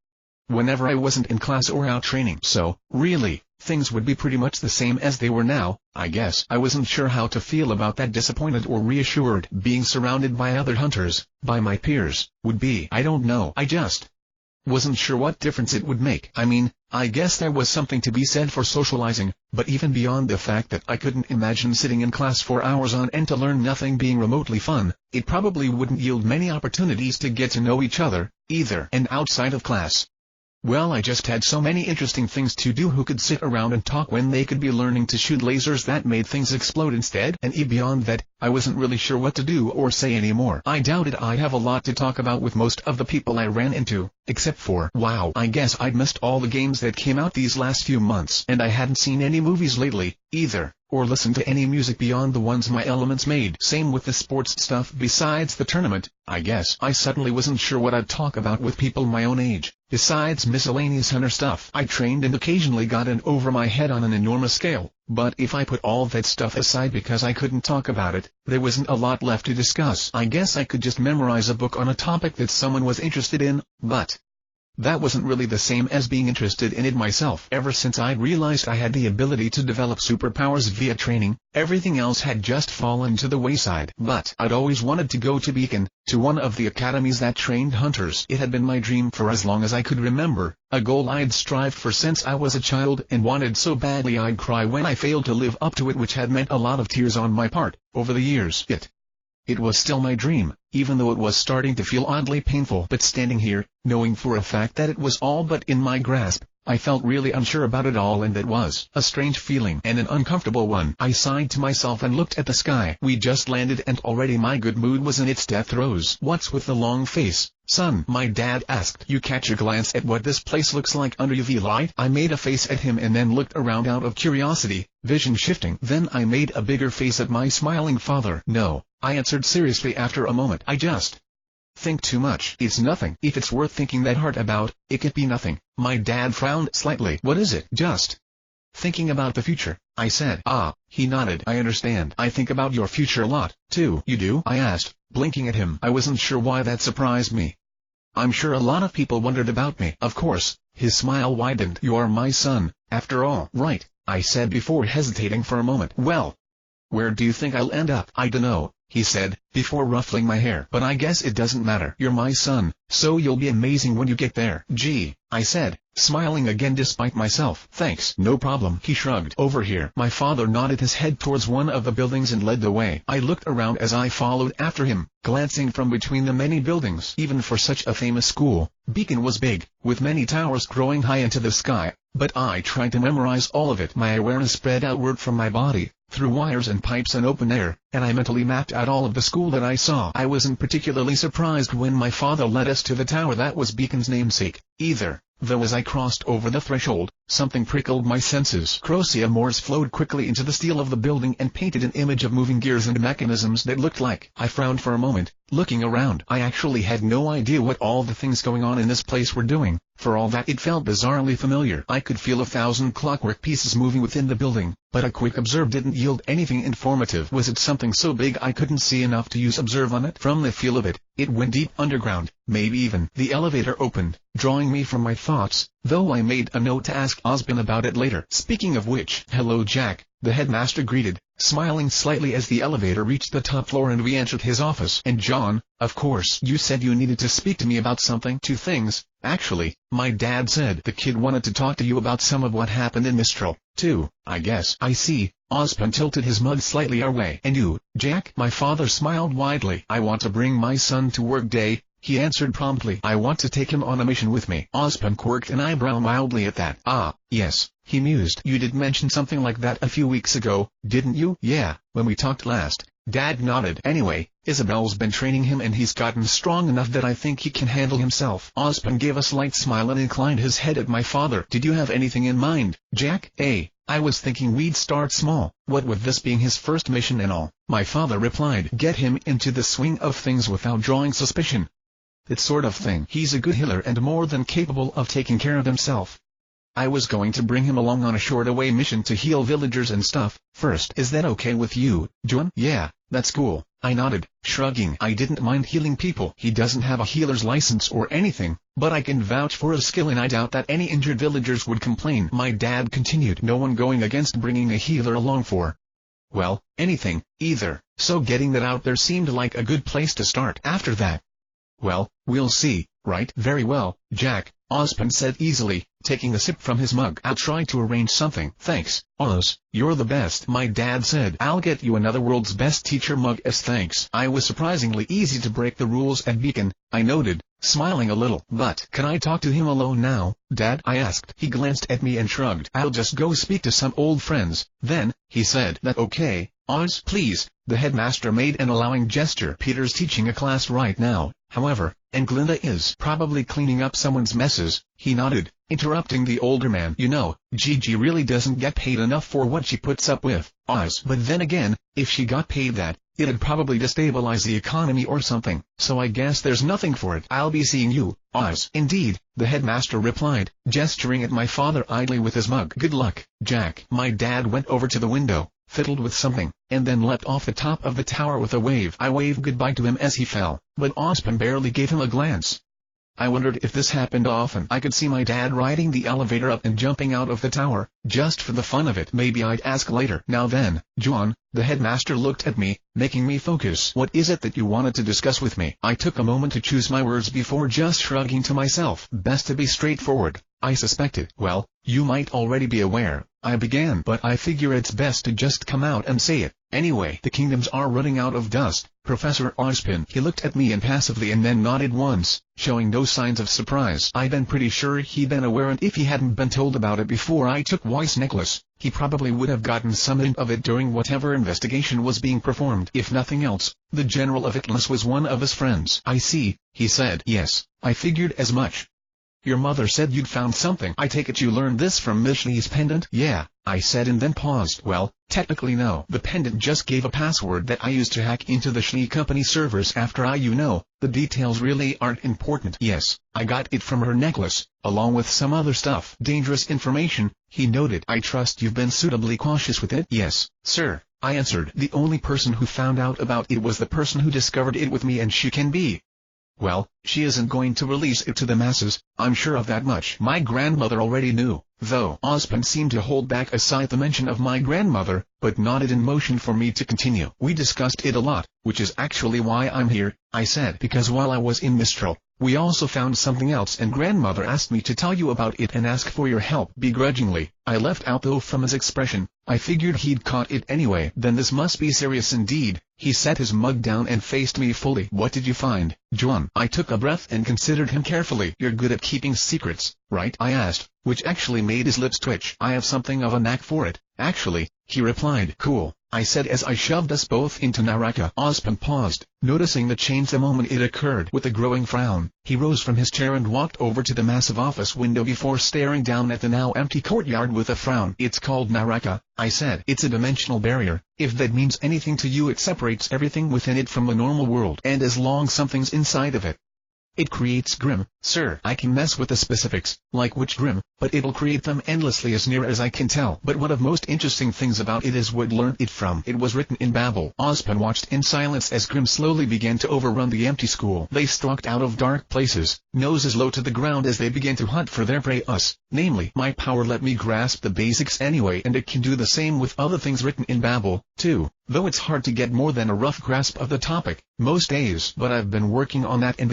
whenever I wasn't in class or out training. So, really, things would be pretty much the same as they were now, I guess. I wasn't sure how to feel about that. Disappointed or reassured. Being surrounded by other hunters, by my peers, would be. I don't know. I just wasn't sure what difference it would make. I mean, I guess there was something to be said for socializing, but even beyond the fact that I couldn't imagine sitting in class for hours on end to learn nothing being remotely fun, it probably wouldn't yield many opportunities to get to know each other, either. And outside of class, well, I just had so many interesting things to do. Who could sit around and talk when they could be learning to shoot lasers that made things explode instead? And beyond that, I wasn't really sure what to do or say anymore. I doubted I'd have a lot to talk about with most of the people I ran into, except for, wow, I guess I'd missed all the games that came out these last few months. And I hadn't seen any movies lately, either, or listened to any music beyond the ones my elements made. Same with the sports stuff besides the tournament, I guess. I suddenly wasn't sure what I'd talk about with people my own age, besides miscellaneous hunter stuff. I trained and occasionally got in over my head on an enormous scale, but if I put all that stuff aside because I couldn't talk about it, there wasn't a lot left to discuss. I guess I could just memorize a book on a topic that someone was interested in, but That wasn't really the same as being interested in it myself. Ever since I'd realized I had the ability to develop superpowers via training, everything else had just fallen to the wayside. But I'd always wanted to go to Beacon, to one of the academies that trained hunters. It had been my dream for as long as I could remember, a goal I'd strived for since I was a child and wanted so badly I'd cry when I failed to live up to it, which had meant a lot of tears on my part. Over the years, it was still my dream, even though it was starting to feel oddly painful. But standing here, knowing for a fact that it was all but in my grasp, I felt really unsure about it all, and it was a strange feeling and an uncomfortable one. I sighed to myself and looked at the sky. We just landed and already my good mood was in its death throes. "What's with the long face, son?" my dad asked. "You catch a glance at what this place looks like under UV light?" I made a face at him and then looked around out of curiosity, vision shifting. Then I made a bigger face at my smiling father. "No," I answered seriously after a moment. "I just think too much." "It's nothing. If it's worth thinking that hard about, it could be nothing." My dad frowned slightly. "What is it?" "Just thinking about the future," I said. "Ah," he nodded. "I understand. I think about your future a lot, too." "You do?" I asked, blinking at him. I wasn't sure why that surprised me. I'm sure a lot of people wondered about me. "Of course." His smile widened. "You're my son, after all." "Right," I said before hesitating for a moment. "Well, where do you think I'll end up?" "I dunno," he said, before ruffling my hair. "But I guess it doesn't matter. You're my son, so you'll be amazing when you get there." "Gee," I said, smiling again despite myself. "Thanks." "No problem." He shrugged. "Over here." My father nodded his head towards one of the buildings and led the way. I looked around as I followed after him, glancing from between the many buildings. Even for such a famous school, Beacon was big, with many towers growing high into the sky, but I tried to memorize all of it. My awareness spread outward from my body, through wires and pipes and open air, and I mentally mapped out all of the school that I saw. I wasn't particularly surprised when my father led us to the tower that was Beacon's namesake, either, though as I crossed over the threshold, something prickled my senses. Crocea Morse flowed quickly into the steel of the building and painted an image of moving gears and mechanisms that looked like. I frowned for a moment, looking around. I actually had no idea what all the things going on in this place were doing. For all that it felt bizarrely familiar. I could feel 1,000 clockwork pieces moving within the building, but a quick observe didn't yield anything informative. Was it something so big I couldn't see enough to use observe on it? From the feel of it, it went deep underground, maybe even. The elevator opened, drawing me from my thoughts, though I made a note to ask Osborne about it later. "Speaking of which." "Hello, Jack," the headmaster greeted, smiling slightly as the elevator reached the top floor and we entered his office. "And John, of course. You said you needed to speak to me about something." "Two things, actually," my dad said. "The kid wanted to talk to you about some of what happened in Mistral, too, I guess." "I see." Osborne tilted his mug slightly our way. "And you, Jack?" My father smiled widely. "I want to bring my son to work day," he answered promptly. "I want to take him on a mission with me." Osborne quirked an eyebrow mildly at that. "Ah, yes," he mused. "You did mention something like that a few weeks ago, didn't you?" "Yeah, when we talked last." Dad nodded. "Anyway, Isabel's been training him and he's gotten strong enough that I think he can handle himself." Osborne gave a slight smile and inclined his head at my father. "Did you have anything in mind, Jack?" I was thinking we'd start small, what with this being his first mission and all," my father replied. "Get him into the swing of things without drawing suspicion. That sort of thing. He's a good healer and more than capable of taking care of himself. I was going to bring him along on a short-away mission to heal villagers and stuff, first. Is that okay with you, John?" "Yeah, that's cool," I nodded, shrugging. I didn't mind healing people. He doesn't have a healer's license or anything, but I can vouch for his skill and I doubt that any injured villagers would complain. My dad continued. "No one going against bringing a healer along for, well, anything, either, so getting that out there seemed like a good place to start. After that, well, we'll see, right?" "Very well, Jack," Osborne said easily, taking a sip from his mug. "I'll try to arrange something." "Thanks, Oz, you're the best," my dad said. "I'll get you another world's best teacher mug as thanks." I was surprisingly easy to break the rules at Beacon, I noted, smiling a little. "But can I talk to him alone now, Dad?" I asked. He glanced at me and shrugged. "I'll just go speak to some old friends, then," he said. "That okay, Oz?" "Please." The headmaster made an allowing gesture. "Peter's teaching a class right now, however, and Glinda is probably cleaning up someone's messes." He nodded, interrupting the older man. "You know, Gigi really doesn't get paid enough for what she puts up with, Oz. But then again, if she got paid that, it'd probably destabilize the economy or something, so I guess there's nothing for it." "I'll be seeing you, Oz." "Indeed," the headmaster replied, gesturing at my father idly with his mug. "Good luck, Jack." My dad went over to the window, fiddled with something, and then leapt off the top of the tower with a wave. I waved goodbye to him as he fell, but Osborne barely gave him a glance. I wondered if this happened often. I could see my dad riding the elevator up and jumping out of the tower, just for the fun of it. Maybe I'd ask later. Now then, Jaune, the headmaster looked at me, making me focus. What is it that you wanted to discuss with me? I took a moment to choose my words before just shrugging to myself. Best to be straightforward, I suspected. Well, you might already be aware, I began, but I figure it's best to just come out and say it. Anyway, the kingdoms are running out of dust, Professor Ozpin. He looked at me impassively and then nodded once, showing no signs of surprise. I'd been pretty sure he'd been aware, and if he hadn't been told about it before I took Weiss' necklace, he probably would have gotten some hint of it during whatever investigation was being performed. If nothing else, the General of Atlas was one of his friends. I see, he said. Yes, I figured as much. Your mother said you'd found something. I take it you learned this from Miss Lee's pendant? Yeah, I said and then paused. Well, technically no. The pendant just gave a password that I used to hack into the Schnee Company servers after the details really aren't important. Yes, I got it from her necklace, along with some other stuff. Dangerous information, he noted. I trust you've been suitably cautious with it? Yes, sir, I answered. The only person who found out about it was the person who discovered it with me, and she can be. Well, she isn't going to release it to the masses, I'm sure of that much. My grandmother already knew, though. Ozpin seemed to hold back a sigh at the mention of my grandmother, but nodded in motion for me to continue. We discussed it a lot, which is actually why I'm here, I said. Because while I was in Mistral, we also found something else, and grandmother asked me to tell you about it and ask for your help. Begrudgingly, I left out though from his expression, I figured he'd caught it anyway. Then this must be serious indeed. He set his mug down and faced me fully. What did you find, Jaune? I took a breath and considered him carefully. You're good at keeping secrets, right? I asked, which actually made his lips twitch. I have something of a knack for it, actually, he replied. Cool, I said as I shoved us both into Naraka. Ozpin paused, noticing the change the moment it occurred. With a growing frown, he rose from his chair and walked over to the massive office window before staring down at the now empty courtyard with a frown. It's called Naraka, I said. It's a dimensional barrier. If that means anything to you, it separates everything within it from the normal world, and as long as something's inside of it, it creates Grimm. Sir, I can mess with the specifics, like which Grimm, but it'll create them endlessly as near as I can tell. But one of most interesting things about it is what learned it from. It was written in Babel. Ozpin watched in silence as Grimm slowly began to overrun the empty school. They stalked out of dark places, noses low to the ground as they began to hunt for their prey, us. Namely, my power let me grasp the basics anyway, and it can do the same with other things written in Babel, too, though it's hard to get more than a rough grasp of the topic, most days. But I've been working on that, and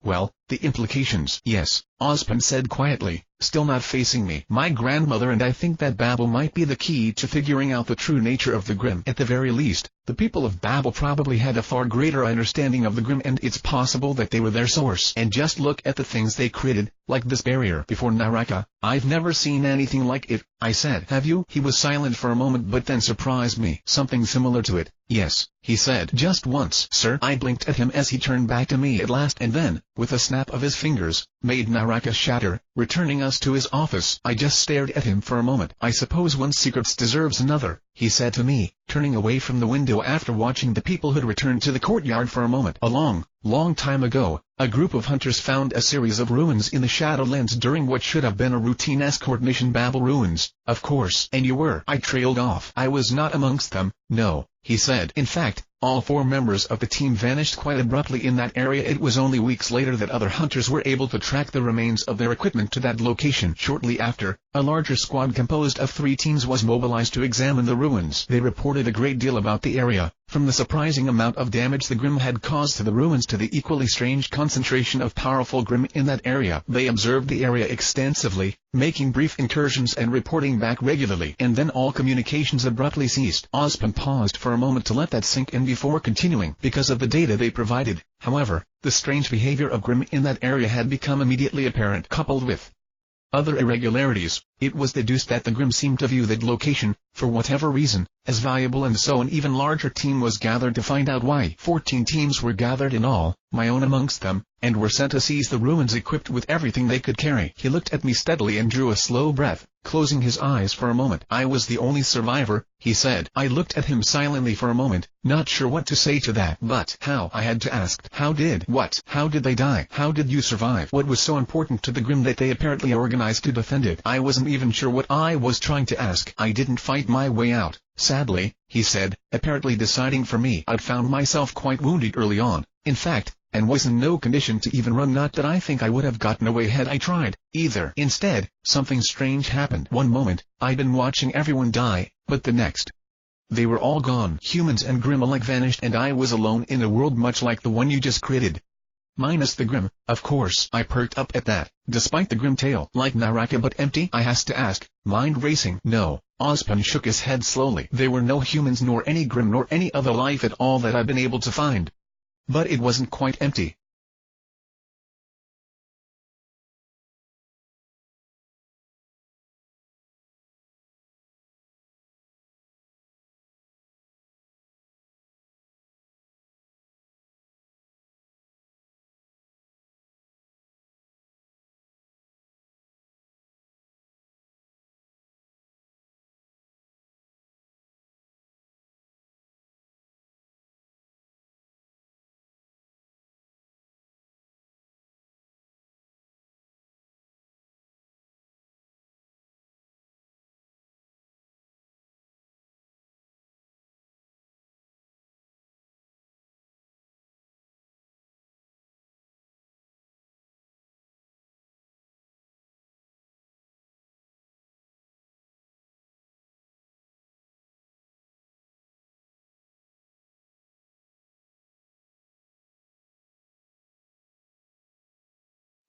well, the implications. Yes, Ozpin said quietly, still not facing me. My grandmother and I think that Babel might be the key to figuring out the true nature of the Grimm. At the very least, the people of Babel probably had a far greater understanding of the Grimm, and it's possible that they were their source. And just look at the things they created, like this barrier. Before Naraka, I've never seen anything like it, I said. Have you? He was silent for a moment but then surprised me. Something similar to it, yes, he said. Just once. Sir? I blinked at him as he turned back to me at last, and then, with a snap of his fingers, made Naraka shatter, returning us to his office. I just stared at him for a moment. I suppose one secret deserves another, he said to me, turning away from the window after watching the people who'd returned to the courtyard for a moment. A long time ago, a group of hunters found a series of ruins in the Shadowlands during what should have been a routine escort mission. Babel ruins, of course. And you were? I trailed off. I was not amongst them, no, he said. In fact, all 4 members of the team vanished quite abruptly in that area. It was only weeks later that other hunters were able to track the remains of their equipment to that location. Shortly after, a larger squad composed of 3 teams was mobilized to examine the ruins. They reported a great deal about the area, from the surprising amount of damage the Grimm had caused to the ruins to the equally strange concentration of powerful Grimm in that area. They observed the area extensively, making brief incursions and reporting back regularly. And then all communications abruptly ceased. Ozpin paused for a moment to let that sink in before continuing. Because of the data they provided, however, the strange behavior of Grimm in that area had become immediately apparent. Coupled with other irregularities, it was deduced that the Grimm seemed to view that location, for whatever reason, as valuable, and so an even larger team was gathered to find out why. 14 teams were gathered in all, my own amongst them, and were sent to seize the ruins equipped with everything they could carry. He looked at me steadily and drew a slow breath, closing his eyes for a moment. I was the only survivor, he said. I looked at him silently for a moment, not sure what to say to that. But how? I had to ask. How did they die? How did you survive? What was so important to the Grimm that they apparently organized to defend it? I wasn't even sure what I was trying to ask. I didn't fight my way out, sadly, he said, apparently deciding for me. I'd found myself quite wounded early on. In fact, and was in no condition to even run. Not that I think I would have gotten away had I tried, either. Instead, something strange happened. One moment, I'd been watching everyone die, but the next, they were all gone. Humans and Grimm alike vanished, and I was alone in a world much like the one you just created. Minus the Grimm, of course. I perked up at that. Despite the Grimm tale, like Naraka but empty? I has to ask, mind racing. No. Ozpin shook his head slowly. There were no humans nor any Grimm nor any other life at all that I've been able to find. But it wasn't quite empty.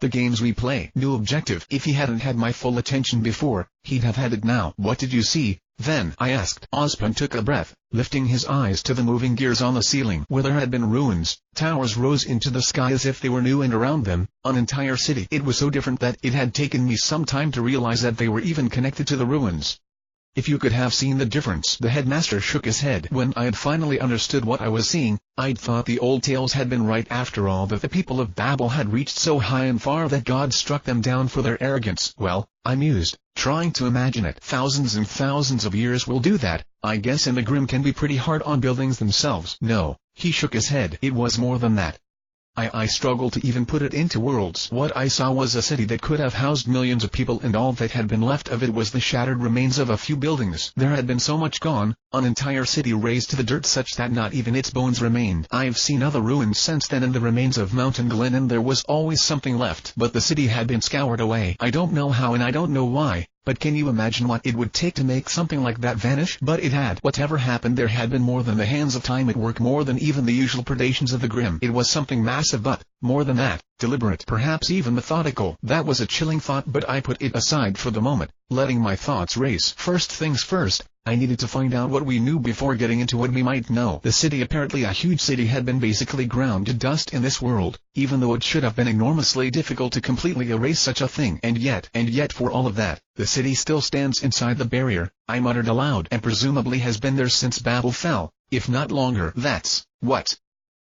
The games we play. New objective. If he hadn't had my full attention before, he'd have had it now. What did you see, then? I asked. Ozpin took a breath, lifting his eyes to the moving gears on the ceiling. Where there had been ruins, towers rose into the sky as if they were new, and around them, an entire city. It was so different that it had taken me some time to realize that they were even connected to the ruins. If you could have seen the difference. The headmaster shook his head. When I had finally understood what I was seeing, I'd thought the old tales had been right after all, that the people of Babel had reached so high and far that God struck them down for their arrogance. Well, I mused, trying to imagine it. Thousands and thousands of years will do that, I guess, and the Grimm can be pretty hard on buildings themselves. No, he shook his head. It was more than that. I struggled to even put it into words. What I saw was a city that could have housed millions of people, and all that had been left of it was the shattered remains of a few buildings. There had been so much gone, an entire city razed to the dirt such that not even its bones remained. I've seen other ruins since then, and the remains of Mountain Glen, and there was always something left. But the city had been scoured away. I don't know how and I don't know why. But can you imagine what it would take to make something like that vanish? But it had. Whatever happened, there had been more than the hands of time at work, more than even the usual predations of the Grimm. It was something massive, but, more than that, deliberate, perhaps even methodical. That was a chilling thought, but I put it aside for the moment, letting my thoughts race. First things first, I needed to find out what we knew before getting into what we might know. The city, apparently a huge city, had been basically ground to dust in this world, even though it should have been enormously difficult to completely erase such a thing. And yet for all of that, the city still stands inside the barrier, I muttered aloud, and presumably has been there since Babel fell, if not longer. That's, what,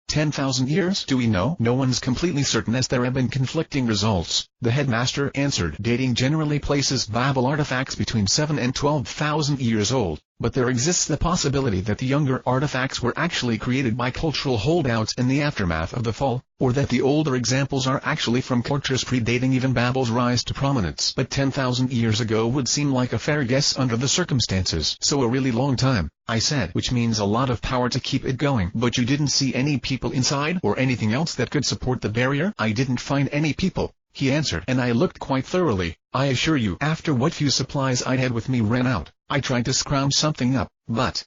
10,000 years? Do we know? No one's completely certain, as there have been conflicting results, the headmaster answered. Dating generally places Babel artifacts between 7 and 12,000 years old, but there exists the possibility that the younger artifacts were actually created by cultural holdouts in the aftermath of the fall, or that the older examples are actually from cultures predating even Babel's rise to prominence. But 10,000 years ago would seem like a fair guess under the circumstances. So a really long time, I said, which means a lot of power to keep it going. But you didn't see any people inside, or anything else that could support the barrier? I didn't find any people, he answered, and I looked quite thoroughly, I assure you. After what few supplies I'd had with me ran out, I tried to scrounge something up, but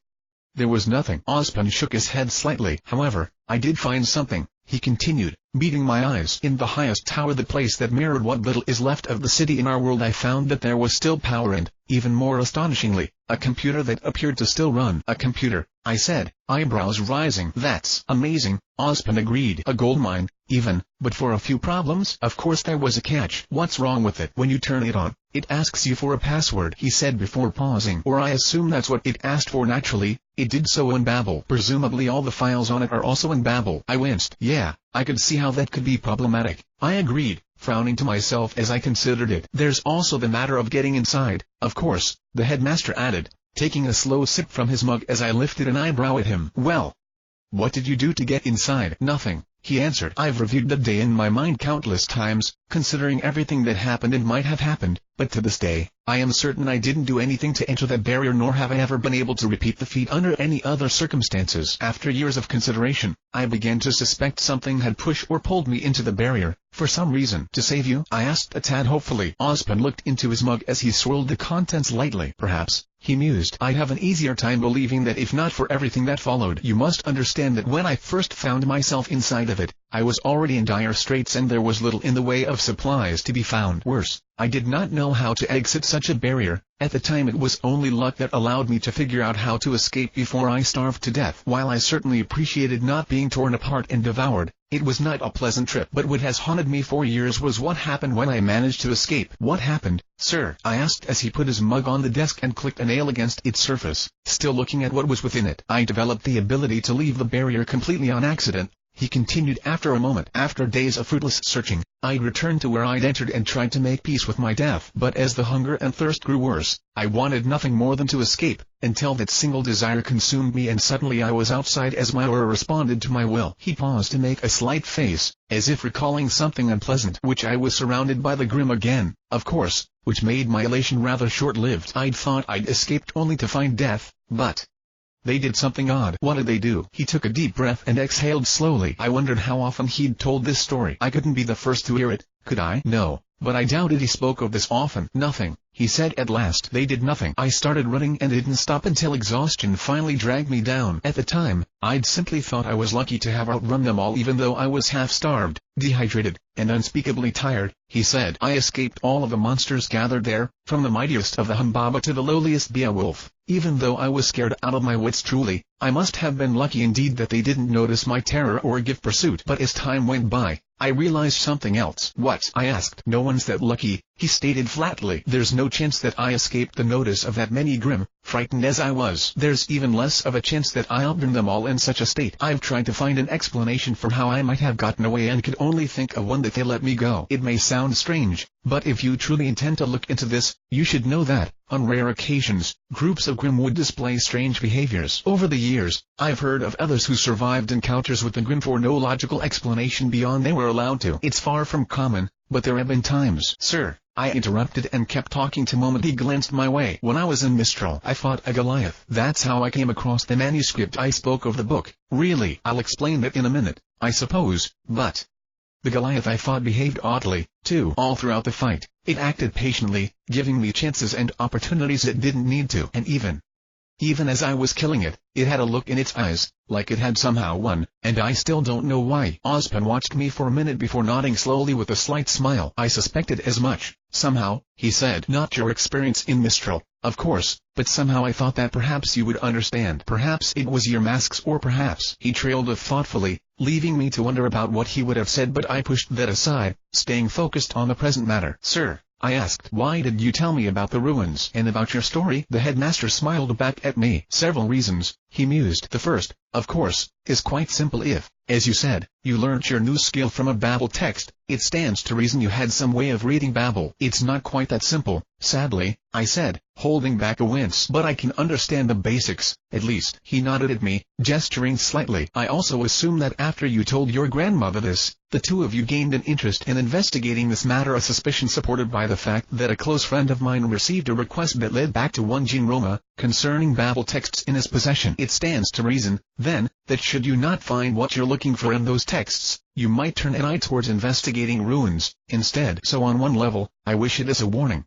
there was nothing. Ozpin shook his head slightly. However, I did find something, he continued, beating my eyes. In the highest tower, the place that mirrored what little is left of the city in our world, I found that there was still power and, even more astonishingly, a computer that appeared to still run. A computer, I said, eyebrows rising. That's amazing, Ozpin agreed. A goldmine, even, but for a few problems. Of course there was a catch. What's wrong with it? When you turn it on, it asks you for a password, he said before pausing. Or I assume that's what it asked for naturally. It did so in Babel. Presumably all the files on it are also in Babel. I winced. Yeah, I could see how that could be problematic, I agreed, frowning to myself as I considered it. There's also the matter of getting inside, of course, the headmaster added, taking a slow sip from his mug as I lifted an eyebrow at him. Well, what did you do to get inside? Nothing, he answered. I've reviewed the day in my mind countless times, considering everything that happened and might have happened, but to this day, I am certain I didn't do anything to enter that barrier, nor have I ever been able to repeat the feat under any other circumstances. After years of consideration, I began to suspect something had pushed or pulled me into the barrier, for some reason. To save you? I asked a tad hopefully. Ozpin looked into his mug as he swirled the contents lightly. Perhaps, he mused, I'd have an easier time believing that if not for everything that followed. You must understand that when I first found myself inside of it, I was already in dire straits and there was little in the way of supplies to be found. Worse, I did not know how to exit such a barrier. At the time it was only luck that allowed me to figure out how to escape before I starved to death. While I certainly appreciated not being torn apart and devoured, it was not a pleasant trip. But what has haunted me for years was what happened when I managed to escape. What happened, sir? I asked as he put his mug on the desk and clicked a nail against its surface, still looking at what was within it. I developed the ability to leave the barrier completely on accident, he continued after a moment. After days of fruitless searching, I'd returned to where I'd entered and tried to make peace with my death. But as the hunger and thirst grew worse, I wanted nothing more than to escape, until that single desire consumed me and suddenly I was outside as my aura responded to my will. He paused to make a slight face, as if recalling something unpleasant. Which I was surrounded by the Grimm again, of course, which made my elation rather short-lived. I'd thought I'd escaped only to find death, but they did something odd. What did they do? He took a deep breath and exhaled slowly. I wondered how often he'd told this story. I couldn't be the first to hear it, could I? No, but I doubted he spoke of this often. Nothing, he said at last. They did nothing. I started running and didn't stop until exhaustion finally dragged me down. At the time, I'd simply thought I was lucky to have outrun them all even though I was half-starved, dehydrated, and unspeakably tired, he said. I escaped all of the monsters gathered there, from the mightiest of the Humbaba to the lowliest Beowulf. Even though I was scared out of my wits truly, I must have been lucky indeed that they didn't notice my terror or give pursuit. But as time went by, I realized something else. What? I asked. No one's that lucky, he stated flatly. There's no chance that I escaped the notice of that many Grimm, frightened as I was. There's even less of a chance that I'll bring them all in such a state. I've tried to find an explanation for how I might have gotten away and could only think of one: that they let me go. It may sound strange, but if you truly intend to look into this, you should know that, on rare occasions, groups of Grimm would display strange behaviors. Over the years, I've heard of others who survived encounters with the Grimm for no logical explanation beyond they were allowed to. It's far from common, but there have been times. Sir, I interrupted and kept talking the moment he glanced my way. When I was in Mistral, I fought a Goliath. That's how I came across the manuscript I spoke of the book. Really? I'll explain that in a minute, I suppose, but the Goliath I fought behaved oddly, too. All throughout the fight, it acted patiently, giving me chances and opportunities it didn't need to. And even as I was killing it, it had a look in its eyes, like it had somehow won, and I still don't know why. Ozpin watched me for a minute before nodding slowly with a slight smile. I suspected as much, somehow, he said. Not your experience in Mistral, of course, but somehow I thought that perhaps you would understand. Perhaps it was your masks, or perhaps. He trailed off thoughtfully, leaving me to wonder about what he would have said, but I pushed that aside, staying focused on the present matter. Sir, I asked, why did you tell me about the ruins and about your story? The headmaster smiled back at me. Several reasons, he mused. The first, of course, is quite simple. If, as you said, you learnt your new skill from a Babel text, it stands to reason you had some way of reading Babel. It's not quite that simple, sadly, I said, holding back a wince. But I can understand the basics, at least. He nodded at me, gesturing slightly. I also assume that after you told your grandmother this, the two of you gained an interest in investigating this matter, a suspicion supported by the fact that a close friend of mine received a request that led back to one Jin Roma, concerning Babel texts in his possession. It stands to reason, then, that should you not find what you're looking for in those texts, you might turn an eye towards investigating ruins, instead. So on one level, I wish it as a warning.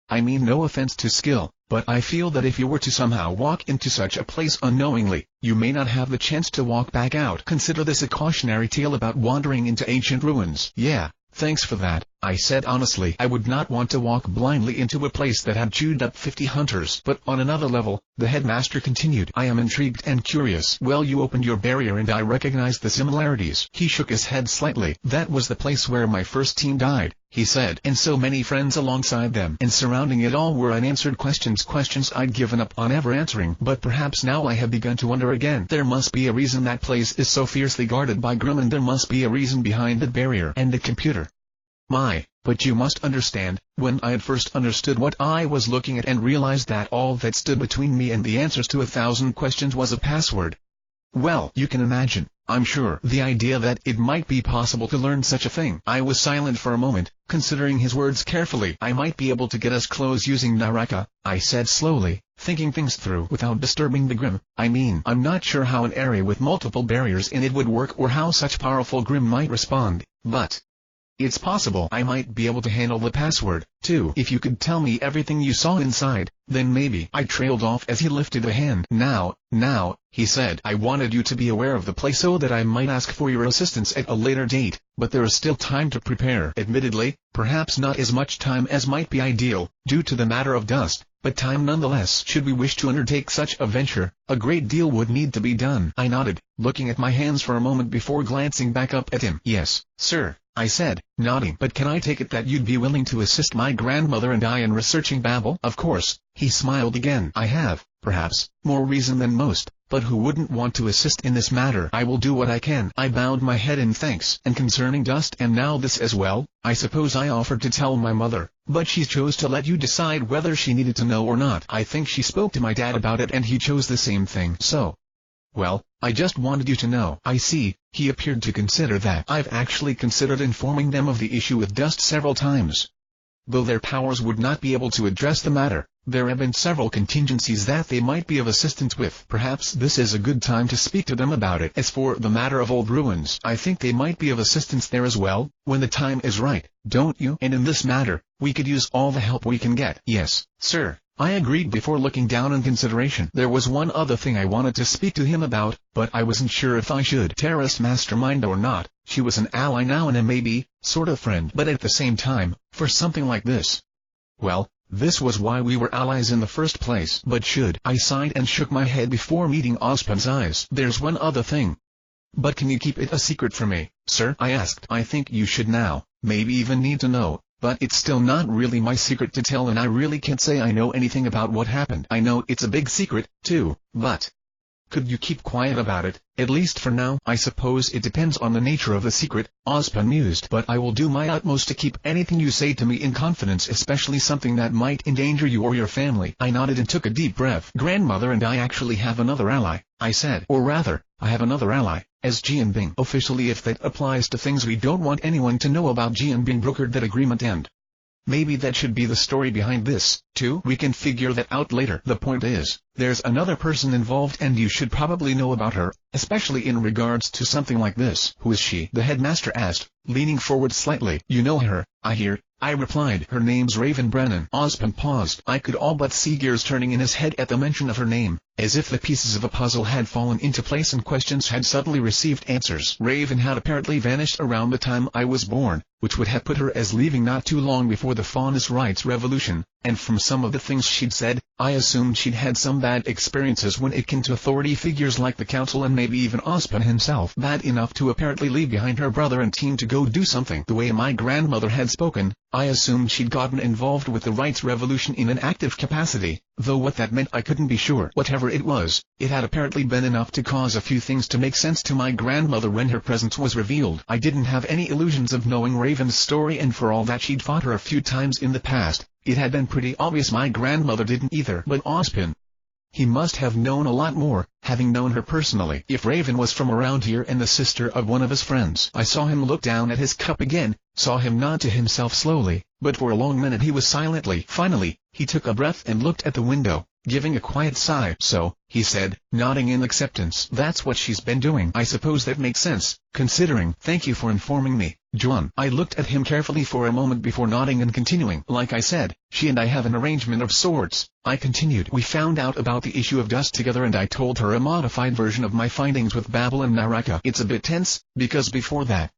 I mean no offense to skill, but I feel that if you were to somehow walk into such a place unknowingly, you may not have the chance to walk back out. Consider this a cautionary tale about wandering into ancient ruins. Yeah, thanks for that, I said honestly. I would not want to walk blindly into a place that had chewed up 50 hunters. But on another level, the headmaster continued, I am intrigued and curious. Well, you opened your barrier and I recognized the similarities. He shook his head slightly. That was the place where my first team died, he said, and so many friends alongside them. And surrounding it all were unanswered questions I'd given up on ever answering. But perhaps now I have begun to wonder again. There must be a reason that place is so fiercely guarded by Grimm, and there must be a reason behind the barrier and the computer. But you must understand, when I had first understood what I was looking at and realized that all that stood between me and the answers to 1,000 questions was a password, Well, you can imagine, I'm sure, the idea that it might be possible to learn such a thing. I was silent for a moment, considering his words carefully. I might be able to get us clothes using Naraka, I said slowly, thinking things through without disturbing the Grimm. I mean, I'm not sure how an area with multiple barriers in it would work or how such powerful Grimm might respond, but it's possible I might be able to handle the password, too. If you could tell me everything you saw inside, then maybe. I trailed off as he lifted a hand. Now, he said, I wanted you to be aware of the place so that I might ask for your assistance at a later date, but there is still time to prepare. Admittedly, perhaps not as much time as might be ideal, due to the matter of dust, but time nonetheless. Should we wish to undertake such a venture, a great deal would need to be done. I nodded, looking at my hands for a moment before glancing back up at him. Yes, sir, I said, nodding. But can I take it that you'd be willing to assist my grandmother and I in researching Babel? Of course, he smiled again. I have, perhaps, more reason than most, but who wouldn't want to assist in this matter? I will do what I can. I bowed my head in thanks. And concerning dust and now this as well, I suppose I offered to tell my mother, but she chose to let you decide whether she needed to know or not. I think she spoke to my dad about it and he chose the same thing. So, well, I just wanted you to know. I see, he appeared to consider that. I've actually considered informing them of the issue with dust several times. Though their powers would not be able to address the matter, there have been several contingencies that they might be of assistance with. Perhaps this is a good time to speak to them about it. As for the matter of old ruins, I think they might be of assistance there as well, when the time is right, don't you? And in this matter, we could use all the help we can get. Yes, sir, I agreed before looking down in consideration. There was one other thing I wanted to speak to him about, but I wasn't sure if I should. Terrorist mastermind or not, she was an ally now and a maybe, sort of friend. But at the same time, for something like this, well, this was why we were allies in the first place. But should I sighed and shook my head before meeting Ozpin's eyes. There's one other thing. But can you keep it a secret from me, sir? I asked. I think you should now, maybe even need to know. But it's still not really my secret to tell and I really can't say I know anything about what happened. I know it's a big secret, too, but could you keep quiet about it, at least for now? I suppose it depends on the nature of the secret, Ozpin mused. But I will do my utmost to keep anything you say to me in confidence, especially something that might endanger you or your family. I nodded and took a deep breath. Grandmother and I actually have another ally, I said. Or rather, I have another ally, as Jianbing. Officially, if that applies to things we don't want anyone to know about, Jianbing brokered that agreement and maybe that should be the story behind this, too. We can figure that out later. The point is, there's another person involved and you should probably know about her, especially in regards to something like this. Who is she? The headmaster asked, leaning forward slightly. You know her, I hear, I replied. Her name's Raven Brennan. Ozpin paused. I could all but see gears turning in his head at the mention of her name, as if the pieces of a puzzle had fallen into place and questions had suddenly received answers. Raven had apparently vanished around the time I was born, which would have put her as leaving not too long before the Faunus Rights Revolution, and from some of the things she'd said, I assumed she'd had some bad experiences when it came to authority figures like the council and maybe even Ozpin himself. Bad enough to apparently leave behind her brother and team to go do something. The way my grandmother had spoken, I assumed she'd gotten involved with the rights revolution in an active capacity, though what that meant I couldn't be sure. Whatever it was, it had apparently been enough to cause a few things to make sense to my grandmother when her presence was revealed. I didn't have any illusions of knowing Raven's story, and for all that she'd fought her a few times in the past, it had been pretty obvious my grandmother didn't either. But Ozpin, he must have known a lot more, having known her personally. If Raven was from around here and the sister of one of his friends. I saw him look down at his cup again, saw him nod to himself slowly, but for a long minute he was silently. Finally, he took a breath and looked at the window, giving a quiet sigh. So, he said, nodding in acceptance. That's what she's been doing. I suppose that makes sense, considering. Thank you for informing me, Jaune. I looked at him carefully for a moment before nodding and continuing. Like I said, she and I have an arrangement of sorts, I continued. We found out about the issue of dust together and I told her a modified version of my findings with Babel and Naraka. It's a bit tense, because before that,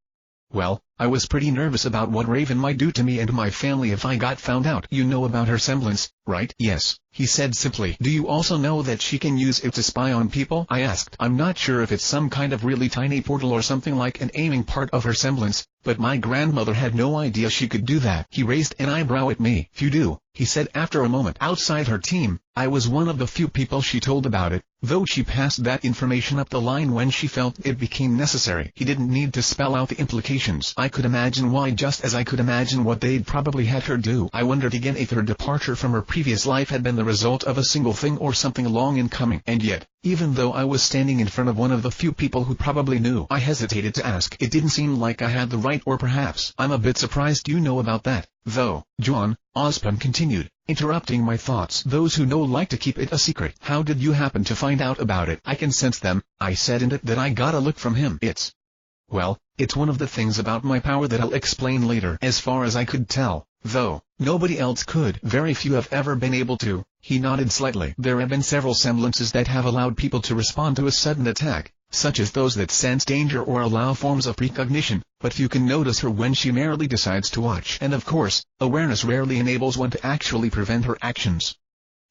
well, I was pretty nervous about what Raven might do to me and my family if I got found out. You know about her semblance, right? Yes, he said simply. Do you also know that she can use it to spy on people? I asked. I'm not sure if it's some kind of really tiny portal or something like an aiming part of her semblance, but my grandmother had no idea she could do that. He raised an eyebrow at me. You do, he said after a moment. Outside her team, I was one of the few people she told about it, though she passed that information up the line when she felt it became necessary. He didn't need to spell out the implications. I could imagine why, just as I could imagine what they'd probably had her do. I wondered again if her departure from her previous life had been the result of a single thing or something long in coming. And yet, even though I was standing in front of one of the few people who probably knew, I hesitated to ask. It didn't seem like I had the right, or perhaps I'm a bit surprised you know about that, though, Jaune, Osmond continued, interrupting my thoughts. Those who know like to keep it a secret. How did you happen to find out about it? I can sense them, I said, and that I got a look from him. Well, it's one of the things about my power that I'll explain later. As far as I could tell, though, nobody else could. Very few have ever been able to. He nodded slightly. There have been several semblances that have allowed people to respond to a sudden attack, such as those that sense danger or allow forms of precognition, but few can notice her when she merely decides to watch. And of course, awareness rarely enables one to actually prevent her actions.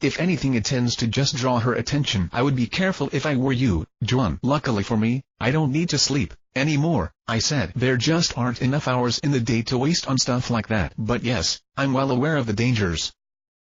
If anything, it tends to just draw her attention. I would be careful if I were you, Jaune. Luckily for me, I don't need to sleep anymore, I said. There just aren't enough hours in the day to waste on stuff like that. But yes, I'm well aware of the dangers.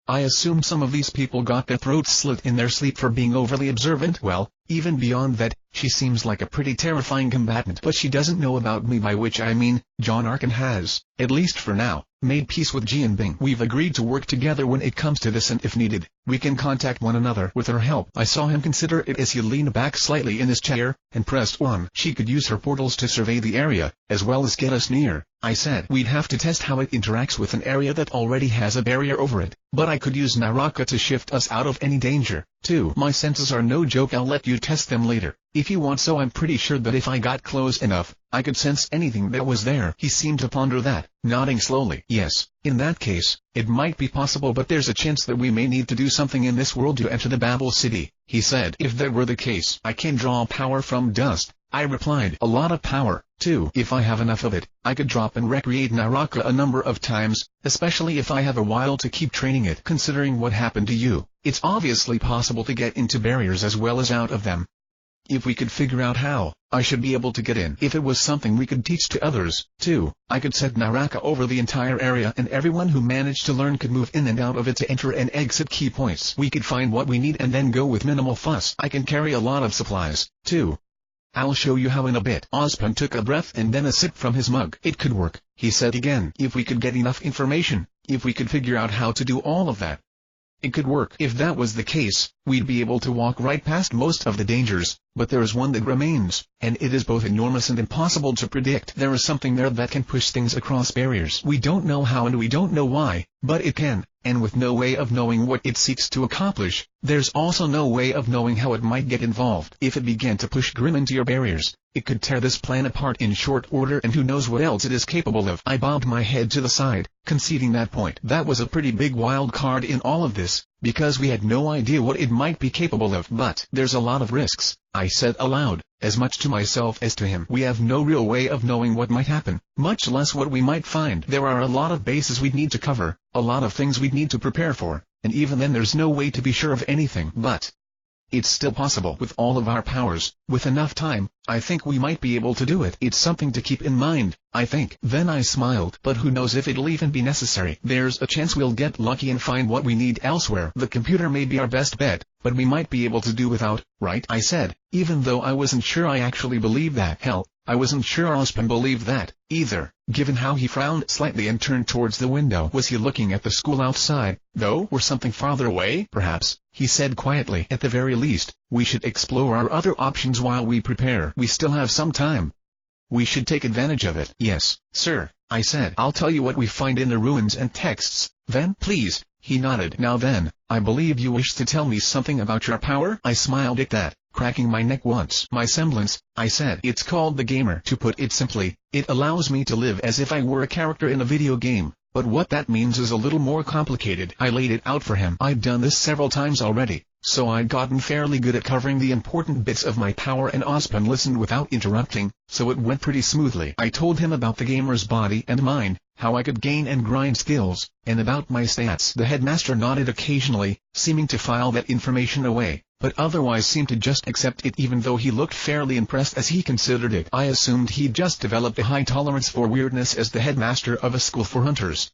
I assume some of these people got their throats slit in their sleep for being overly observant. Well, even beyond that, she seems like a pretty terrifying combatant. But she doesn't know about me, by which I mean, Jaune Arc, and has, at least for now, made peace with Jianbing. We've agreed to work together when it comes to this, and if needed, we can contact one another with her help. I saw him consider it as he leaned back slightly in his chair, and pressed on. She could use her portals to survey the area, as well as get us near, I said. We'd have to test how it interacts with an area that already has a barrier over it, but I could use Naraka to shift us out of any danger, too. My senses are no joke. I'll let you test them later, if you want, so I'm pretty sure that if I got close enough, I could sense anything that was there. He seemed to ponder that, nodding slowly. Yes, in that case, it might be possible, but there's a chance that we may need to do something in this world to enter the Babel City, he said. If that were the case, I can draw power from dust, I replied. A lot of power, too. If I have enough of it, I could drop and recreate Naraka a number of times, especially if I have a while to keep training it. Considering what happened to you, it's obviously possible to get into barriers as well as out of them. If we could figure out how, I should be able to get in. If it was something we could teach to others, too, I could set Naraka over the entire area, and everyone who managed to learn could move in and out of it to enter and exit key points. We could find what we need and then go with minimal fuss. I can carry a lot of supplies, too. I'll show you how in a bit. Osmond took a breath and then a sip from his mug. It could work, he said again. If we could get enough information, if we could figure out how to do all of that, it could work. If that was the case, we'd be able to walk right past most of the dangers, but there is one that remains, and it is both enormous and impossible to predict. There is something there that can push things across barriers. We don't know how and we don't know why, but it can, and with no way of knowing what it seeks to accomplish, there's also no way of knowing how it might get involved. If it began to push Grimm into your barriers, it could tear this plan apart in short order, and who knows what else it is capable of. I bobbed my head to the side, conceding that point. That was a pretty big wild card in all of this, because we had no idea what it might be capable of. But there's a lot of risks, I said aloud, as much to myself as to him. We have no real way of knowing what might happen, much less what we might find. There are a lot of bases we'd need to cover, a lot of things we'd need to prepare for, and even then there's no way to be sure of anything. But it's still possible. With all of our powers, with enough time, I think we might be able to do it. It's something to keep in mind, I think. Then I smiled. But who knows if it'll even be necessary. There's a chance we'll get lucky and find what we need elsewhere. The computer may be our best bet, but we might be able to do without, right? I said, even though I wasn't sure I actually believed that. Hell, I wasn't sure Osmond believed that, either, given how he frowned slightly and turned towards the window. Was he looking at the school outside, though, or something farther away? Perhaps, he said quietly. At the very least, we should explore our other options while we prepare. We still have some time. We should take advantage of it. Yes, sir, I said. I'll tell you what we find in the ruins and texts, then. Please, he nodded. Now then, I believe you wish to tell me something about your power? I smiled at that, cracking my neck once. My semblance, I said. It's called the Gamer. To put it simply, it allows me to live as if I were a character in a video game. But what that means is a little more complicated. I laid it out for him. I'd done this several times already, so I'd gotten fairly good at covering the important bits of my power, and Osmond listened without interrupting, so it went pretty smoothly. I told him about the gamer's body and mind, how I could gain and grind skills, and about my stats. The headmaster nodded occasionally, seeming to file that information away, but otherwise seemed to just accept it, even though he looked fairly impressed as he considered it. I assumed he'd just developed a high tolerance for weirdness as the headmaster of a school for hunters.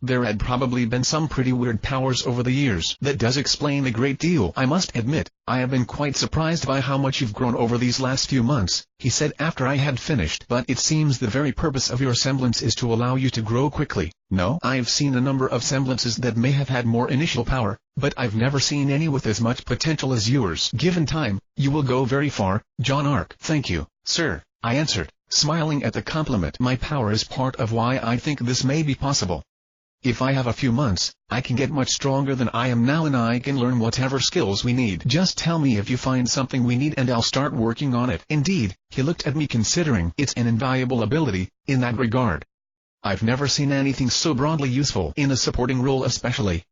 There had probably been some pretty weird powers over the years. That does explain a great deal. I must admit, I have been quite surprised by how much you've grown over these last few months, he said after I had finished. But it seems the very purpose of your semblance is to allow you to grow quickly. No, I've seen a number of semblances that may have had more initial power, but I've never seen any with as much potential as yours. Given time, you will go very far, Jaune Arc. Thank you, sir, I answered, smiling at the compliment. My power is part of why I think this may be possible. If I have a few months, I can get much stronger than I am now and I can learn whatever skills we need. Just tell me if you find something we need and I'll start working on it. Indeed, he looked at me considering it's an invaluable ability, in that regard. I've never seen anything so broadly useful in a supporting role especially.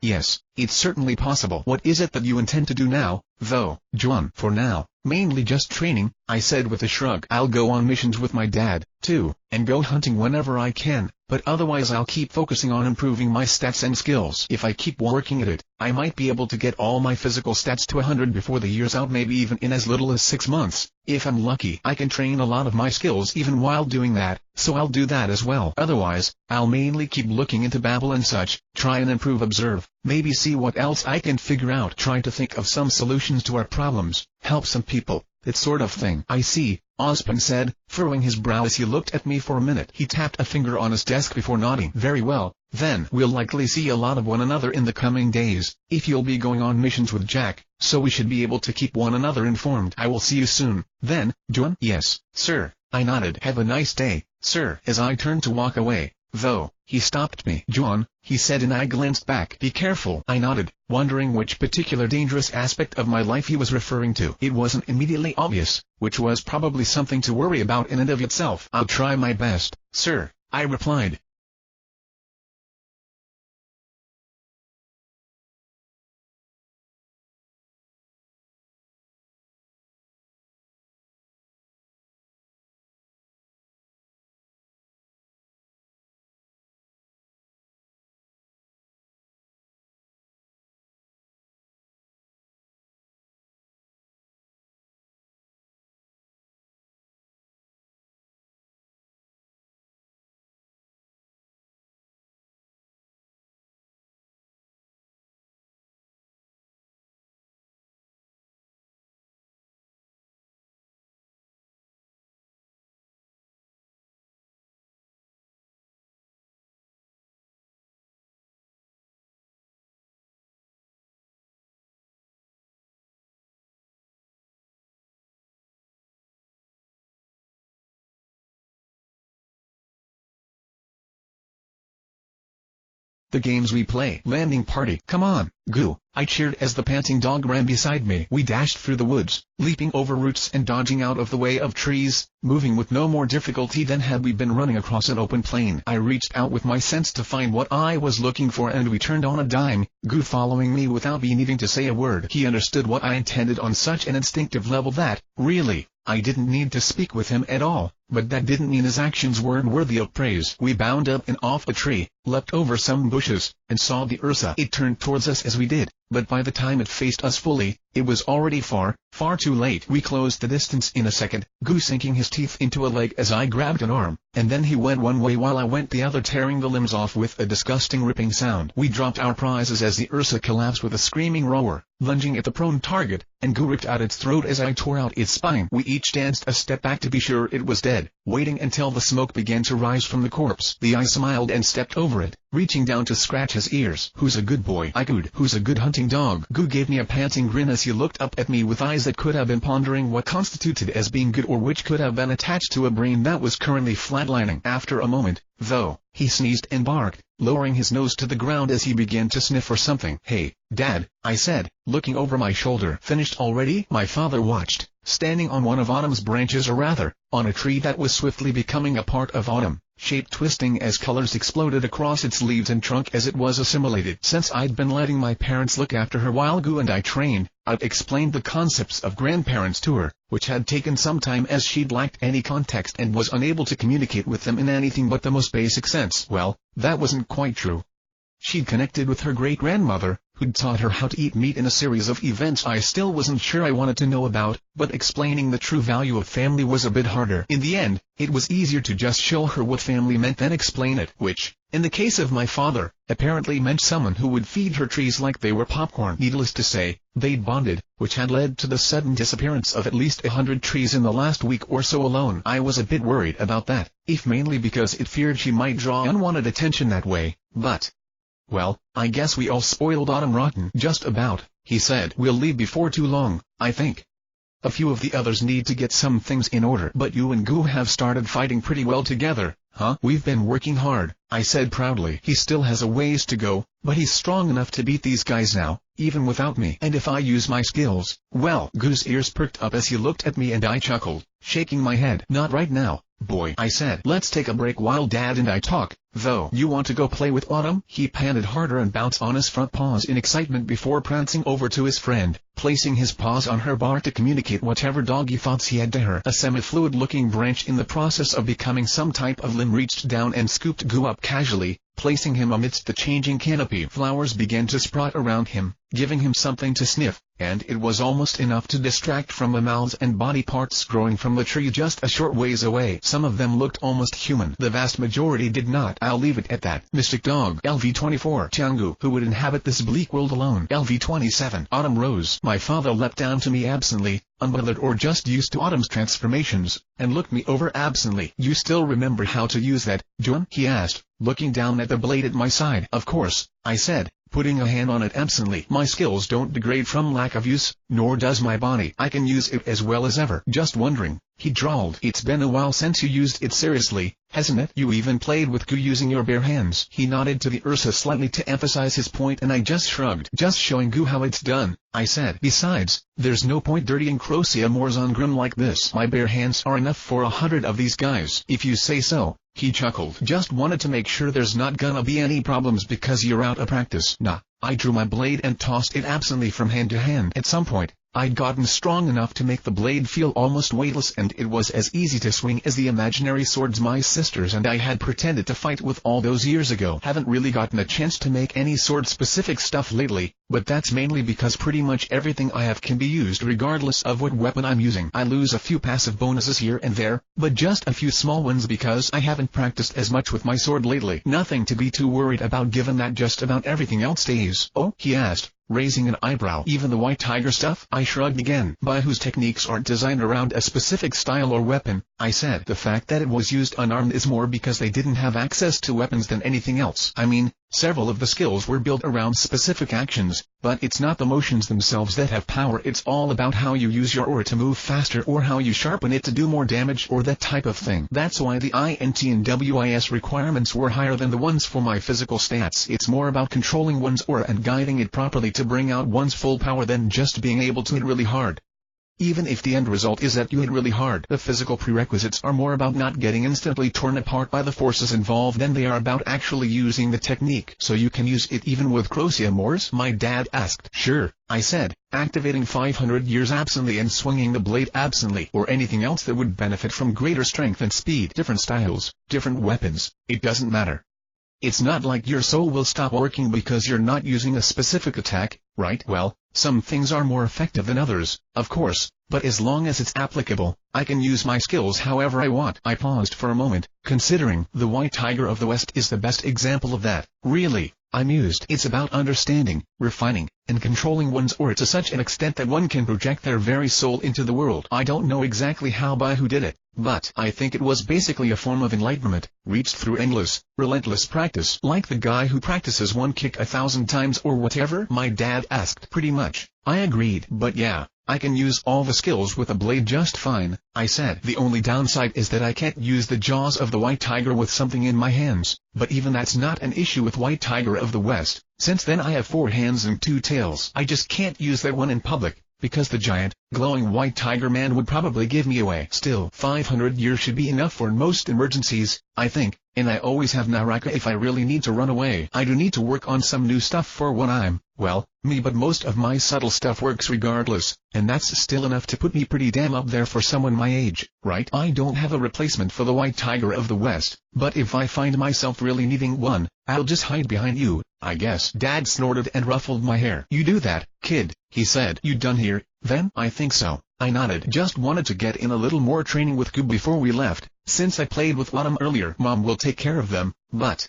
Yes, it's certainly possible. What is it that you intend to do now, though, Jaune? For now, mainly just training, I said with a shrug. I'll go on missions with my dad, too, and go hunting whenever I can, but otherwise I'll keep focusing on improving my stats and skills. If I keep working at it, I might be able to get all my physical stats to 100 before the year's out, maybe even in as little as 6 months. If I'm lucky, I can train a lot of my skills even while doing that, so I'll do that as well. Otherwise, I'll mainly keep looking into Babel and such, try and improve, observe, maybe see what else I can figure out, try to think of some solutions to our problems, help some people, that sort of thing. I see, Ozpin said, furrowing his brow as he looked at me for a minute. He tapped a finger on his desk before nodding. Very well, then we'll likely see a lot of one another in the coming days, if you'll be going on missions with Jack, so we should be able to keep one another informed. I will see you soon, then, Jaune? Yes, sir, I nodded. Have a nice day, sir. As I turned to walk away, though, he stopped me. Jaune, he said, and I glanced back. Be careful. I nodded, wondering which particular dangerous aspect of my life he was referring to. It wasn't immediately obvious, which was probably something to worry about in and of itself. I'll try my best, sir, I replied. The games we play. Landing party. Come on, Goo, I cheered as the panting dog ran beside me. We dashed through the woods, leaping over roots and dodging out of the way of trees, moving with no more difficulty than had we been running across an open plain. I reached out with my sense to find what I was looking for and we turned on a dime, Goo following me without me needing to say a word. He understood what I intended on such an instinctive level that, really, I didn't need to speak with him at all, but that didn't mean his actions weren't worthy of praise. We bound up and off a tree, leapt over some bushes, and saw the Ursa. It turned towards us as we did, but by the time it faced us fully, it was already far too late. We closed the distance in a second, Goo sinking his teeth into a leg as I grabbed an arm, and then he went one way while I went the other, tearing the limbs off with a disgusting ripping sound. We dropped our prizes as the Ursa collapsed with a screaming roar, lunging at the prone target, and Goo ripped out its throat as I tore out its spine. We each danced a step back to be sure it was dead, waiting until the smoke began to rise from the corpse. The eye smiled and stepped over it, reaching down to scratch his ears. Who's a good boy? I cooed. Who's a good hunting dog? Goo gave me a panting grin as he looked up at me with eyes that could have been pondering what constituted as being good or which could have been attached to a brain that was currently flatlining. After a moment, though, he sneezed and barked, lowering his nose to the ground as he began to sniff for something. Hey, Dad, I said, looking over my shoulder. Finished already? My father watched, standing on one of Autumn's branches, or rather, on a tree that was swiftly becoming a part of Autumn, shape twisting as colors exploded across its leaves and trunk as it was assimilated. Since I'd been letting my parents look after her while Goo and I trained, I'd explained the concepts of grandparents to her, which had taken some time as she'd lacked any context and was unable to communicate with them in anything but the most basic sense. Well, that wasn't quite true. She'd connected with her great-grandmother, who'd taught her how to eat meat in a series of events I still wasn't sure I wanted to know about, but explaining the true value of family was a bit harder. In the end, it was easier to just show her what family meant than explain it, which, in the case of my father, apparently meant someone who would feed her trees like they were popcorn. Needless to say, they'd bonded, which had led to the sudden disappearance of at least 100 trees in the last week or so alone. I was a bit worried about that, if mainly because it feared she might draw unwanted attention that way, but... well, I guess we all spoiled Autumn rotten. Just about, he said. We'll leave before too long, I think. A few of the others need to get some things in order. But you and Goo have started fighting pretty well together, huh? We've been working hard, I said proudly. He still has a ways to go, but he's strong enough to beat these guys now, even without me. And if I use my skills, well... Goo's ears perked up as he looked at me and I chuckled, shaking my head. Not right now, boy, I said. Let's take a break while Dad and I talk, though. You want to go play with Autumn? He panted harder and bounced on his front paws in excitement before prancing over to his friend, placing his paws on her bar to communicate whatever doggy thoughts he had to her. A semi-fluid-looking branch in the process of becoming some type of limb reached down and scooped Goo up casually, placing him amidst the changing canopy. Flowers began to sprout around him, giving him something to sniff, and it was almost enough to distract from the mouths and body parts growing from the tree just a short ways away. Some of them looked almost human. The vast majority did not. I'll leave it at that. Mystic Dog. LV-24. Tiangu. Who would inhabit this bleak world alone? LV-27. Autumn rose. My father leapt down to me absently, unbothered or just used to Autumn's transformations, and looked me over absently. You still remember how to use that, Jaune? He asked, looking down at the blade at my side. Of course, I said, putting a hand on it absently. My skills don't degrade from lack of use, nor does my body. I can use it as well as ever. Just wondering, he drawled. It's been a while since you used it seriously, hasn't it? You even played with Goo using your bare hands. He nodded to the Ursa slightly to emphasize his point and I just shrugged. Just showing Goo how it's done, I said. Besides, there's no point dirtying Crocia Moors on Grim like this. My bare hands are enough for 100 of these guys. If you say so. He chuckled. Just wanted to make sure there's not gonna be any problems because you're out of practice. Nah. I drew my blade and tossed it absently from hand to hand. At some point, I'd gotten strong enough to make the blade feel almost weightless and it was as easy to swing as the imaginary swords my sisters and I had pretended to fight with all those years ago. Haven't really gotten a chance to make any sword-specific stuff lately, but that's mainly because pretty much everything I have can be used regardless of what weapon I'm using. I lose a few passive bonuses here and there, but just a few small ones because I haven't practiced as much with my sword lately. Nothing to be too worried about given that just about everything else stays. Oh? He asked, raising an eyebrow. Even the white tiger stuff? I shrugged again. By whose techniques aren't designed around a specific style or weapon, I said. The fact that it was used unarmed is more because they didn't have access to weapons than anything else. I mean, several of the skills were built around specific actions, but it's not the motions themselves that have power. It's all about how you use your aura to move faster or how you sharpen it to do more damage or that type of thing. That's why the INT and WIS requirements were higher than the ones for my physical stats. It's more about controlling one's aura and guiding it properly to bring out one's full power than just being able to hit really hard. Even if the end result is that you hit really hard, the physical prerequisites are more about not getting instantly torn apart by the forces involved than they are about actually using the technique. So you can use it even with Crocia Moors? My dad asked. Sure, I said, activating 500 years absently and swinging the blade absently, or anything else that would benefit from greater strength and speed. Different styles, different weapons, it doesn't matter. It's not like your soul will stop working because you're not using a specific attack, right? Well, some things are more effective than others, of course, but as long as it's applicable, I can use my skills however I want. I paused for a moment, considering the White Tiger of the West is the best example of that. Really, I mused. It's about understanding, refining, and controlling one's aura to such an extent that one can project their very soul into the world. I don't know exactly how by who did it, but I think it was basically a form of enlightenment, reached through endless, relentless practice. Like the guy who practices one kick 1,000 times or whatever? My dad asked. Pretty much, I agreed. But yeah, I can use all the skills with a blade just fine, I said. The only downside is that I can't use the jaws of the White Tiger with something in my hands, but even that's not an issue with White Tiger of the West, since then I have 4 hands and 2 tails. I just can't use that one in public, because the giant, glowing White Tiger man would probably give me away. Still, 500 years should be enough for most emergencies, I think. and I always have Naraka if I really need to run away. I do need to work on some new stuff for when I'm, well, me, but most of my subtle stuff works regardless, and that's still enough to put me pretty damn up there for someone my age, right? I don't have a replacement for the White Tiger of the West, but if I find myself really needing one, I'll just hide behind you, I guess. Dad snorted and ruffled my hair. You do that, kid, he said. You done here, then? I think so, I nodded. Just wanted to get in a little more training with Goob before we left, since I played with Autumn earlier. Mom will take care of them, but...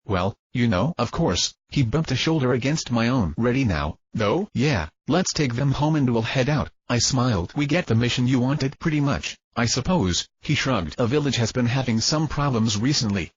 well, you know, of course. He bumped a shoulder against my own. Ready now, though? Yeah, let's take them home and we'll head out. I smiled. We get the mission you wanted pretty much, I suppose. He shrugged. A village has been having some problems recently.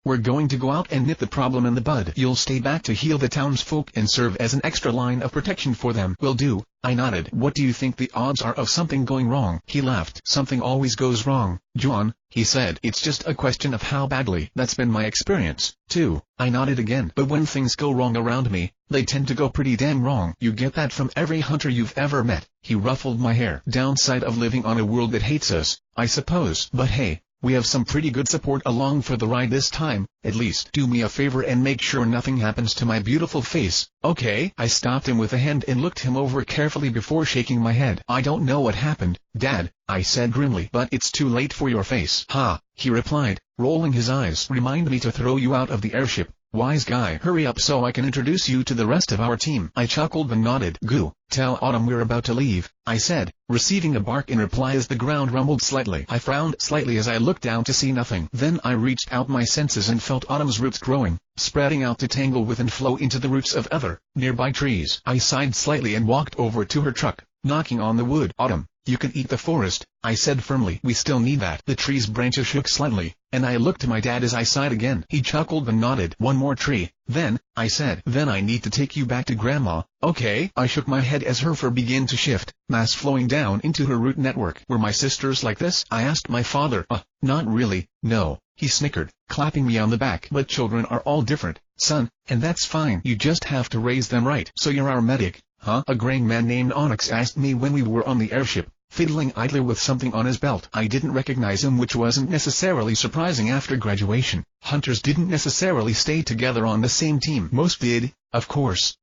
We're going to go out and nip the problem in the bud. You'll stay back to heal the townsfolk and serve as an extra line of protection for them. Will do, I nodded. What do you think the odds are of something going wrong? He laughed. Something always goes wrong, John, he said. It's just a question of how badly. That's been my experience, too. I nodded again. But when things go wrong around me, they tend to go pretty damn wrong. You get that from every hunter you've ever met. He ruffled my hair. Downside of living on a world that hates us, I suppose. But hey, we have some pretty good support along for the ride this time, at least. Do me a favor and make sure nothing happens to my beautiful face, okay? I stopped him with a hand and looked him over carefully before shaking my head. I don't know what happened, Dad, I said grimly. But it's too late for your face. Ha, he replied, rolling his eyes. Remind me to throw you out of the airship, wise guy. Hurry up so I can introduce you to the rest of our team. I chuckled and nodded. Goo, tell Autumn we're about to leave, I said, receiving a bark in reply as the ground rumbled slightly. I frowned slightly as I looked down to see nothing. Then I reached out my senses and felt Autumn's roots growing, spreading out to tangle with and flow into the roots of other, nearby trees. I sighed slightly and walked over to her truck, knocking on the wood. Autumn, you can eat the forest, I said firmly. We still need that. The tree's branches shook slightly, and I looked to my dad as I sighed again. He chuckled and nodded. One more tree, then, I said. Then I need to take you back to Grandma, okay? I shook my head as her fur began to shift, mass flowing down into her root network. Were my sisters like this? I asked my father. Not really, no, he snickered, clapping me on the back. But children are all different, son, and that's fine. You just have to raise them right. So you're our medic, huh? A graying man named Onyx asked me when we were on the airship, fiddling idly with something on his belt. I didn't recognize him, which wasn't necessarily surprising after graduation. Hunters didn't necessarily stay together on the same team. Most did, of course.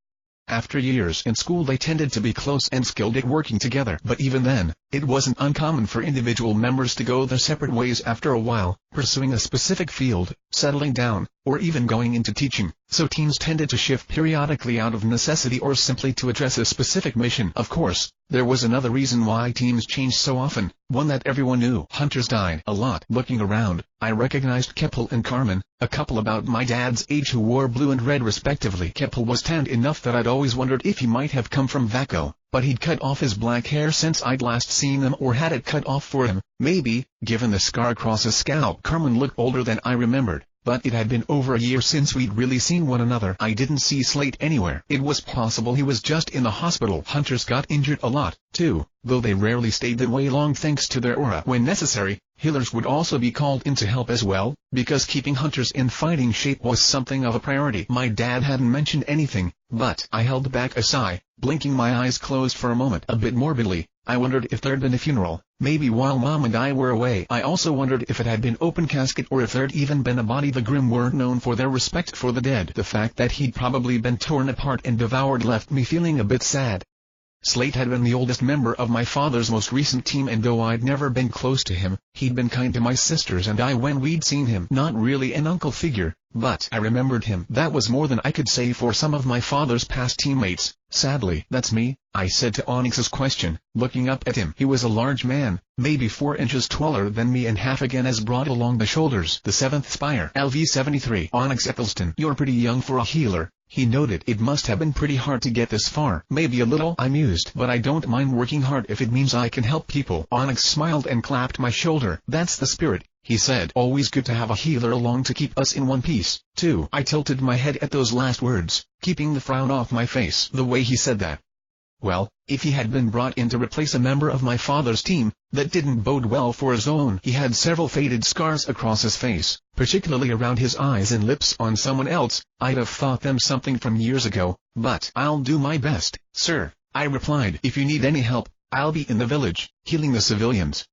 After years in school they tended to be close and skilled at working together. But even then, it wasn't uncommon for individual members to go their separate ways after a while, pursuing a specific field, settling down, or even going into teaching. So teams tended to shift periodically out of necessity or simply to address a specific mission. Of course, there was another reason why teams changed so often, one that everyone knew. Hunters died a lot. Looking around, I recognized Keppel and Carmen, a couple about my dad's age who wore blue and red respectively. Keppel was tanned enough that I'd always wondered if he might have come from Vaco, but he'd cut off his black hair since I'd last seen him, or had it cut off for him, maybe, given the scar across his scalp. Carmen looked older than I remembered, but it had been over a year since we'd really seen one another. I didn't see Slate anywhere. It was possible he was just in the hospital. Hunters got injured a lot, too, though they rarely stayed that way long thanks to their aura. When necessary, healers would also be called in to help as well, because keeping hunters in fighting shape was something of a priority. My dad hadn't mentioned anything, but I held back a sigh, blinking my eyes closed for a moment. A bit morbidly, I wondered if there'd been a funeral, maybe while Mom and I were away. I also wondered if it had been open casket or if there'd even been a body. The Grimm weren't known for their respect for the dead. The fact that he'd probably been torn apart and devoured left me feeling a bit sad. Slate had been the oldest member of my father's most recent team, and though I'd never been close to him, he'd been kind to my sisters and I when we'd seen him. Not really an uncle figure, but I remembered him. That was more than I could say for some of my father's past teammates, sadly. That's me, I said to Onyx's question, looking up at him. He was a large man, maybe 4 inches taller than me and half again as broad along the shoulders. The 7th Spire, LV-73. Onyx Eccleston. You're pretty young for a healer, he noted. It must have been pretty hard to get this far. Maybe a little, I mused, but I don't mind working hard if it means I can help people. Onyx smiled and clapped my shoulder. That's the spirit, he said. Always good to have a healer along to keep us in one piece, too. I tilted my head at those last words, keeping the frown off my face. The way he said that. Well, if he had been brought in to replace a member of my father's team, that didn't bode well for his own. He had several faded scars across his face, particularly around his eyes and lips. On someone else, I'd have thought them something from years ago, but I'll do my best, sir, I replied. If you need any help, I'll be in the village, healing the civilians.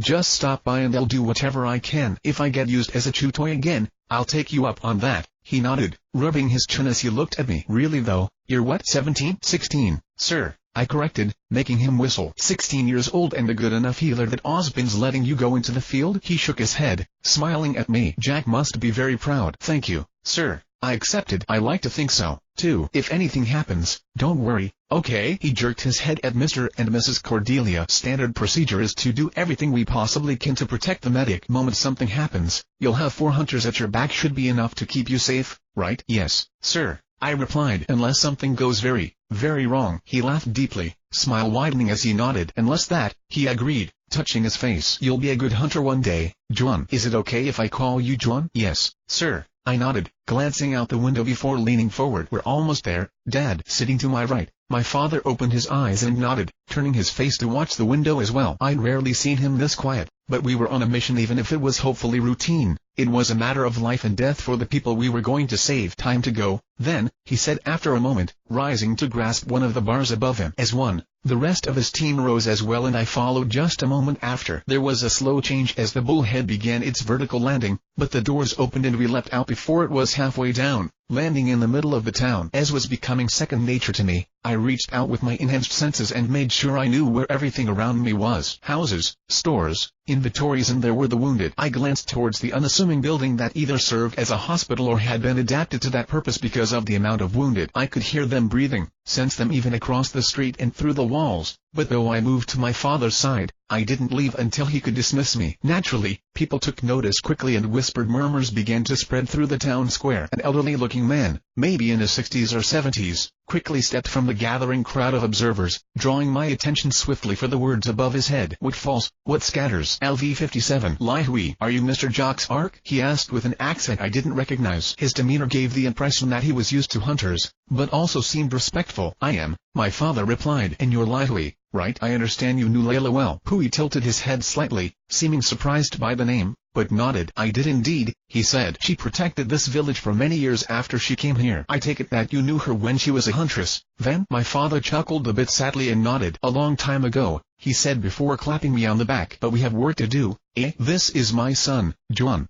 Just stop by and I'll do whatever I can. If I get used as a chew toy again, I'll take you up on that." He nodded, rubbing his chin as he looked at me. "Really though, you're what, 17? 16, sir," I corrected, making him whistle. 16 years old and a good enough healer that Osbin's letting you go into the field?" He shook his head, smiling at me. "Jack must be very proud." "Thank you, sir," I accepted. "I like to think so, too. If anything happens, don't worry, okay?" He jerked his head at Mr. and Mrs. Cordelia. "Standard procedure is to do everything we possibly can to protect the medic. Moment something happens, you'll have 4 hunters at your back. Should be enough to keep you safe, right?" "Yes, sir," I replied. "Unless something goes very, very wrong." He laughed deeply, smile widening as he nodded. "Unless that," he agreed, touching his face. "You'll be a good hunter one day, Jaune. Is it okay if I call you Jaune?" "Yes, sir," I nodded, glancing out the window before leaning forward. "We're almost there, Dad." Sitting to my right, my father opened his eyes and nodded, turning his face to watch the window as well. I'd rarely seen him this quiet, but we were on a mission. Even if it was hopefully routine, it was a matter of life and death for the people we were going to save. "Time to go, then," he said after a moment, rising to grasp one of the bars above him. As one, the rest of his team rose as well and I followed just a moment after. There was a slow change as the bullhead began its vertical landing, but the doors opened and we leapt out before it was halfway down, landing in the middle of the town. As was becoming second nature to me, I reached out with my enhanced senses and made sure I knew where everything around me was. Houses, stores, inventories, and there were the wounded. I glanced towards the unassuming building that either served as a hospital or had been adapted to that purpose because of the amount of wounded. I could hear them breathing, sense them even across the street and through the walls, but though I moved to my father's side, I didn't leave until he could dismiss me. Naturally, people took notice quickly and whispered murmurs began to spread through the town square. An elderly-looking man, maybe in his 60s or 70s, quickly stepped from the gathering crowd of observers, drawing my attention swiftly for the words above his head. "What falls, what scatters?" LV57. "Ryuugi, are you Mr. Jaune Arc?" he asked with an accent I didn't recognize. His demeanor gave the impression that he was used to hunters, but also seemed respectful. "I am," my father replied. "And you're Ryuugi, right? I understand you knew Layla well." He tilted his head slightly, seeming surprised by the name, but nodded. "I did indeed," he said. "She protected this village for many years after she came here. I take it that you knew her when she was a huntress, then?" My father chuckled a bit sadly and nodded. "A long time ago," he said before clapping me on the back. "But we have work to do, eh? This is my son, Jaune.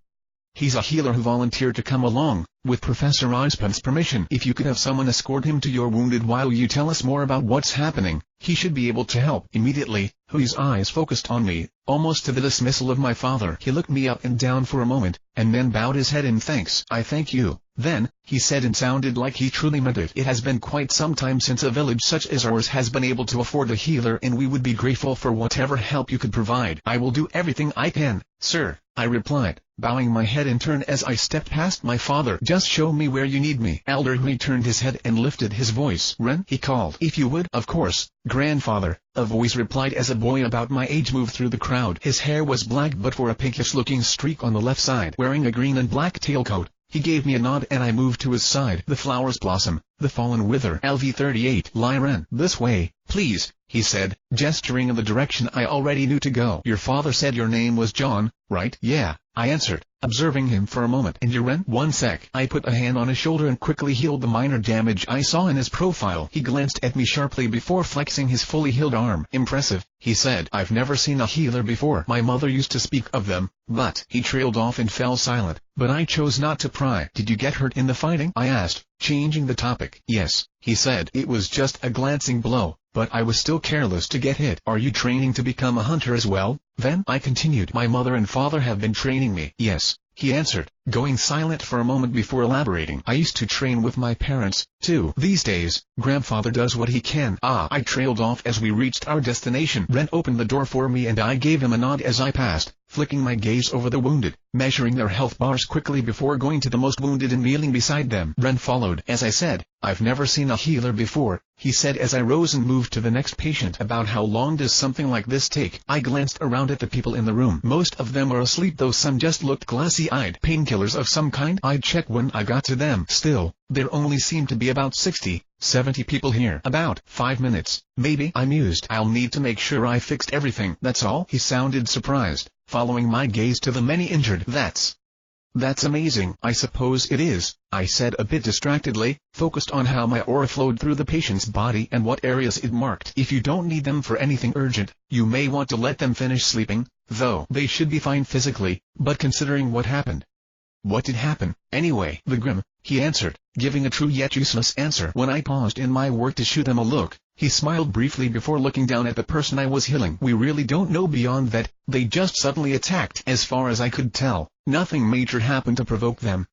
He's a healer who volunteered to come along, with Professor Osbin's permission. If you could have someone escort him to your wounded while you tell us more about what's happening, he should be able to help." Immediately, Hui's eyes focused on me, almost to the dismissal of my father. He looked me up and down for a moment, and then bowed his head in thanks. "I thank you, then," he said and sounded like he truly meant it. "It has been quite some time since a village such as ours has been able to afford a healer and we would be grateful for whatever help you could provide." "I will do everything I can, sir," I replied, bowing my head in turn as I stepped past my father. "Just show me where you need me." Elder Hui turned his head and lifted his voice. "Ren," he called. "If you would." "Of course, grandfather," a voice replied as a boy about my age moved through the crowd. His hair was black but for a pinkish-looking streak on the left side. Wearing a green and black tailcoat, he gave me a nod and I moved to his side. "The flowers blossom, the fallen wither." LV38. "Lyren, this way, please," he said, gesturing in the direction I already knew to go. "Your father said your name was Jaune, right?" "Yeah," I answered, observing him for a moment. "And your Ren?" "One sec." I put a hand on his shoulder and quickly healed the minor damage I saw in his profile. He glanced at me sharply before flexing his fully healed arm. "Impressive," he said. "I've never seen a healer before. My mother used to speak of them, but..." He trailed off and fell silent, but I chose not to pry. "Did you get hurt in the fighting?" I asked, changing the topic. "Yes," he said. "It was just a glancing blow, but I was still careless to get hit." "Are you training to become a hunter as well, then?" I continued. "My mother and father have been training me." "Yes," he answered, going silent for a moment before elaborating. "I used to train with my parents, too. These days, grandfather does what he can." I trailed off as we reached our destination. Ren opened the door for me and I gave him a nod as I passed, flicking my gaze over the wounded, measuring their health bars quickly before going to the most wounded and kneeling beside them. Ren followed. "As I said, I've never seen a healer before," he said as I rose and moved to the next patient. "About how long does something like this take?" I glanced around at the people in the room. Most of them were asleep though some just looked glassy-eyed. "Painkillers of some kind?" I'd check when I got to them. Still, there only seemed to be about 60, 70 people here. "About 5 minutes, maybe," I mused. "I'll need to make sure I fixed everything." "That's all?" He sounded surprised, following my gaze to the many injured. "That's That's amazing. I suppose it is, I said a bit distractedly, focused on how my aura flowed through the patient's body and what areas it marked. If you don't need them for anything urgent, you may want to let them finish sleeping, though they should be fine physically, but considering what happened. What did happen, anyway? The Grim, he answered, giving a true yet useless answer. When I paused in my work to shoot him a look, he smiled briefly before looking down at the person I was healing. We really don't know beyond that, they just suddenly attacked. As far as I could tell, nothing major happened to provoke them.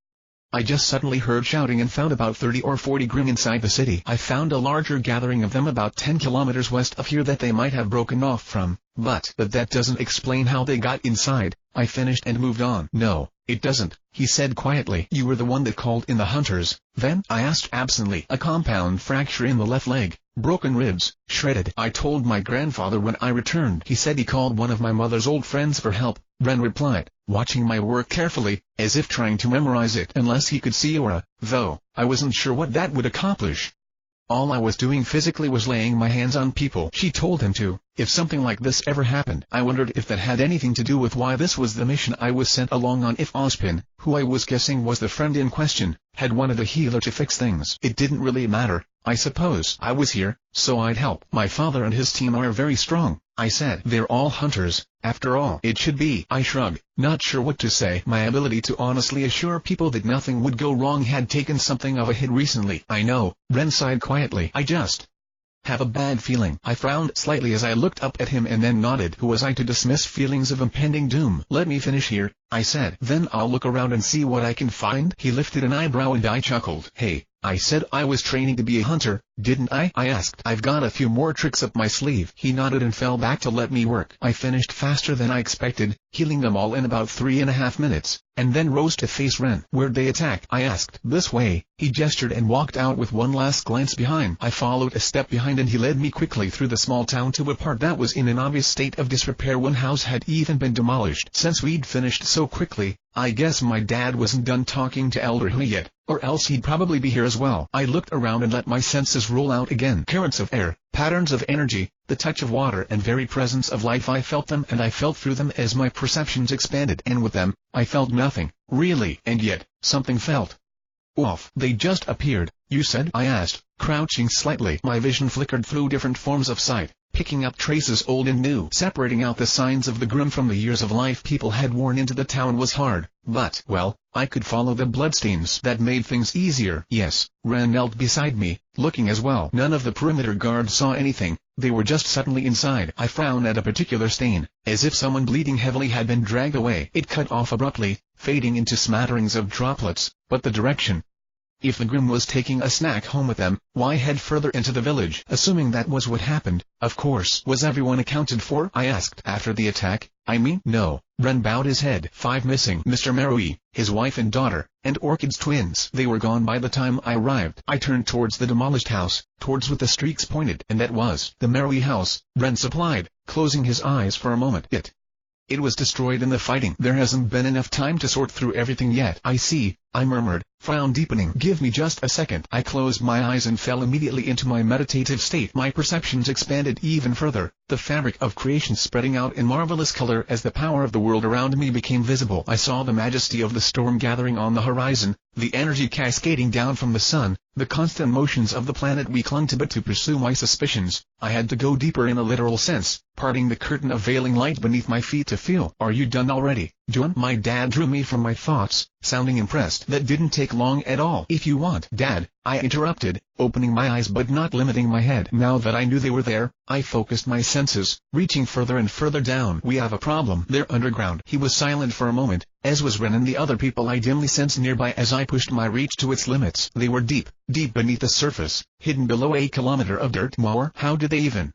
I just suddenly heard shouting and found about 30 or 40 Grim inside the city. I found a larger gathering of them about 10 kilometers west of here that they might have broken off from, but that doesn't explain how they got inside. I finished and moved on. No, it doesn't, he said quietly. You were the one that called in the hunters, then? I asked absently. A compound fracture in the left leg, broken ribs, shredded. I told my grandfather when I returned. He said he called one of my mother's old friends for help, Ren replied, watching my work carefully, as if trying to memorize it. Unless he could see aura, though, I wasn't sure what that would accomplish. All I was doing physically was laying my hands on people. She told him to, if something like this ever happened. I wondered if that had anything to do with why this was the mission I was sent along on. If Ozpin, who I was guessing was the friend in question, had wanted a healer to fix things. It didn't really matter, I suppose. I was here, so I'd help. My father and his team are very strong, I said. They're all hunters, after all. It should be. I shrugged, not sure what to say. My ability to honestly assure people that nothing would go wrong had taken something of a hit recently. I know, Ren sighed quietly. I just have a bad feeling. I frowned slightly as I looked up at him and then nodded. Who was I to dismiss feelings of impending doom? Let me finish here, I said. Then I'll look around and see what I can find. He lifted an eyebrow and I chuckled. Hey, I said I was training to be a hunter, didn't I? I asked. I've got a few more tricks up my sleeve. He nodded and fell back to let me work. I finished faster than I expected, healing them all in about 3.5 minutes, and then rose to face Ren. Where'd they attack? I asked. This way, he gestured and walked out with one last glance behind. I followed a step behind and he led me quickly through the small town to a part that was in an obvious state of disrepair. One house had even been demolished. Since we'd finished so quickly, I guess my dad wasn't done talking to Elder Hui yet, or else he'd probably be here as well. I looked around and let my senses roll out again. Currents of air, patterns of energy, the touch of water and very presence of life. I felt them and I felt through them as my perceptions expanded, and with them, I felt nothing, really, and yet, something felt off. They just appeared, you said? I asked, crouching slightly. My vision flickered through different forms of sight, picking up traces old and new. Separating out the signs of the Grim from the years of life people had worn into the town was hard, but, well, I could follow the bloodstains. That made things easier. Yes, Ren knelt beside me, looking as well. None of the perimeter guards saw anything, they were just suddenly inside. I frowned at a particular stain, as if someone bleeding heavily had been dragged away. It cut off abruptly, fading into smatterings of droplets, but the direction. If the Grim was taking a snack home with them, why head further into the village? Assuming that was what happened, of course. Was everyone accounted for? I asked. After the attack, I mean? No. Ren bowed his head. 5 missing. Mr. Marui, his wife and daughter, and Orchid's twins. They were gone by the time I arrived. I turned towards the demolished house, towards what the streaks pointed. And that was the Marui house, Ren supplied, closing his eyes for a moment. It was destroyed in the fighting. There hasn't been enough time to sort through everything yet. I see, I murmured, frown deepening. Give me just a second. I closed my eyes and fell immediately into my meditative state. My perceptions expanded even further, the fabric of creation spreading out in marvelous color as the power of the world around me became visible. I saw the majesty of the storm gathering on the horizon, the energy cascading down from the sun, the constant motions of the planet we clung to. But to pursue my suspicions, I had to go deeper in a literal sense, parting the curtain of veiling light beneath my feet to feel. Are you done already, Jaune? My dad drew me from my thoughts, sounding impressed. That didn't take long at all. If you want, Dad, I interrupted, opening my eyes but not limiting my head. Now that I knew they were there, I focused my senses, reaching further and further down. We have a problem. They're underground. He was silent for a moment, as was Ren and the other people I dimly sensed nearby as I pushed my reach to its limits. They were deep, deep beneath the surface, hidden below a kilometer of dirt moor. How did they even?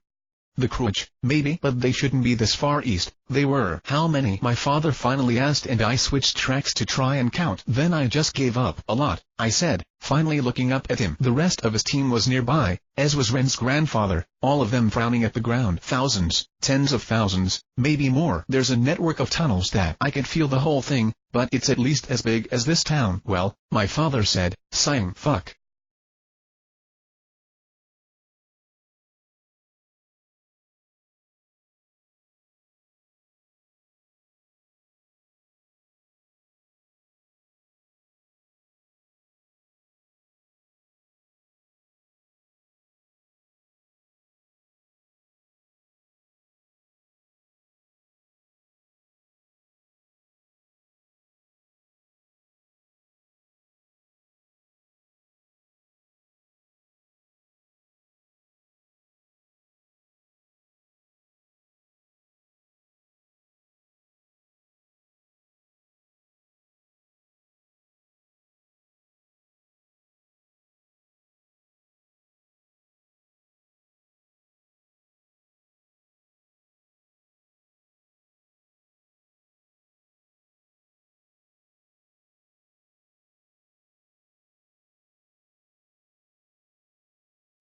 The Crutch, maybe, but they shouldn't be this far east. They were. How many? My father finally asked, and I switched tracks to try and count. Then I just gave up. A lot, I said, finally looking up at him. The rest of his team was nearby, as was Ren's grandfather, all of them frowning at the ground. Thousands, tens of thousands, maybe more. There's a network of tunnels that I could feel the whole thing, but it's at least as big as this town. Well, my father said, sighing. Fuck.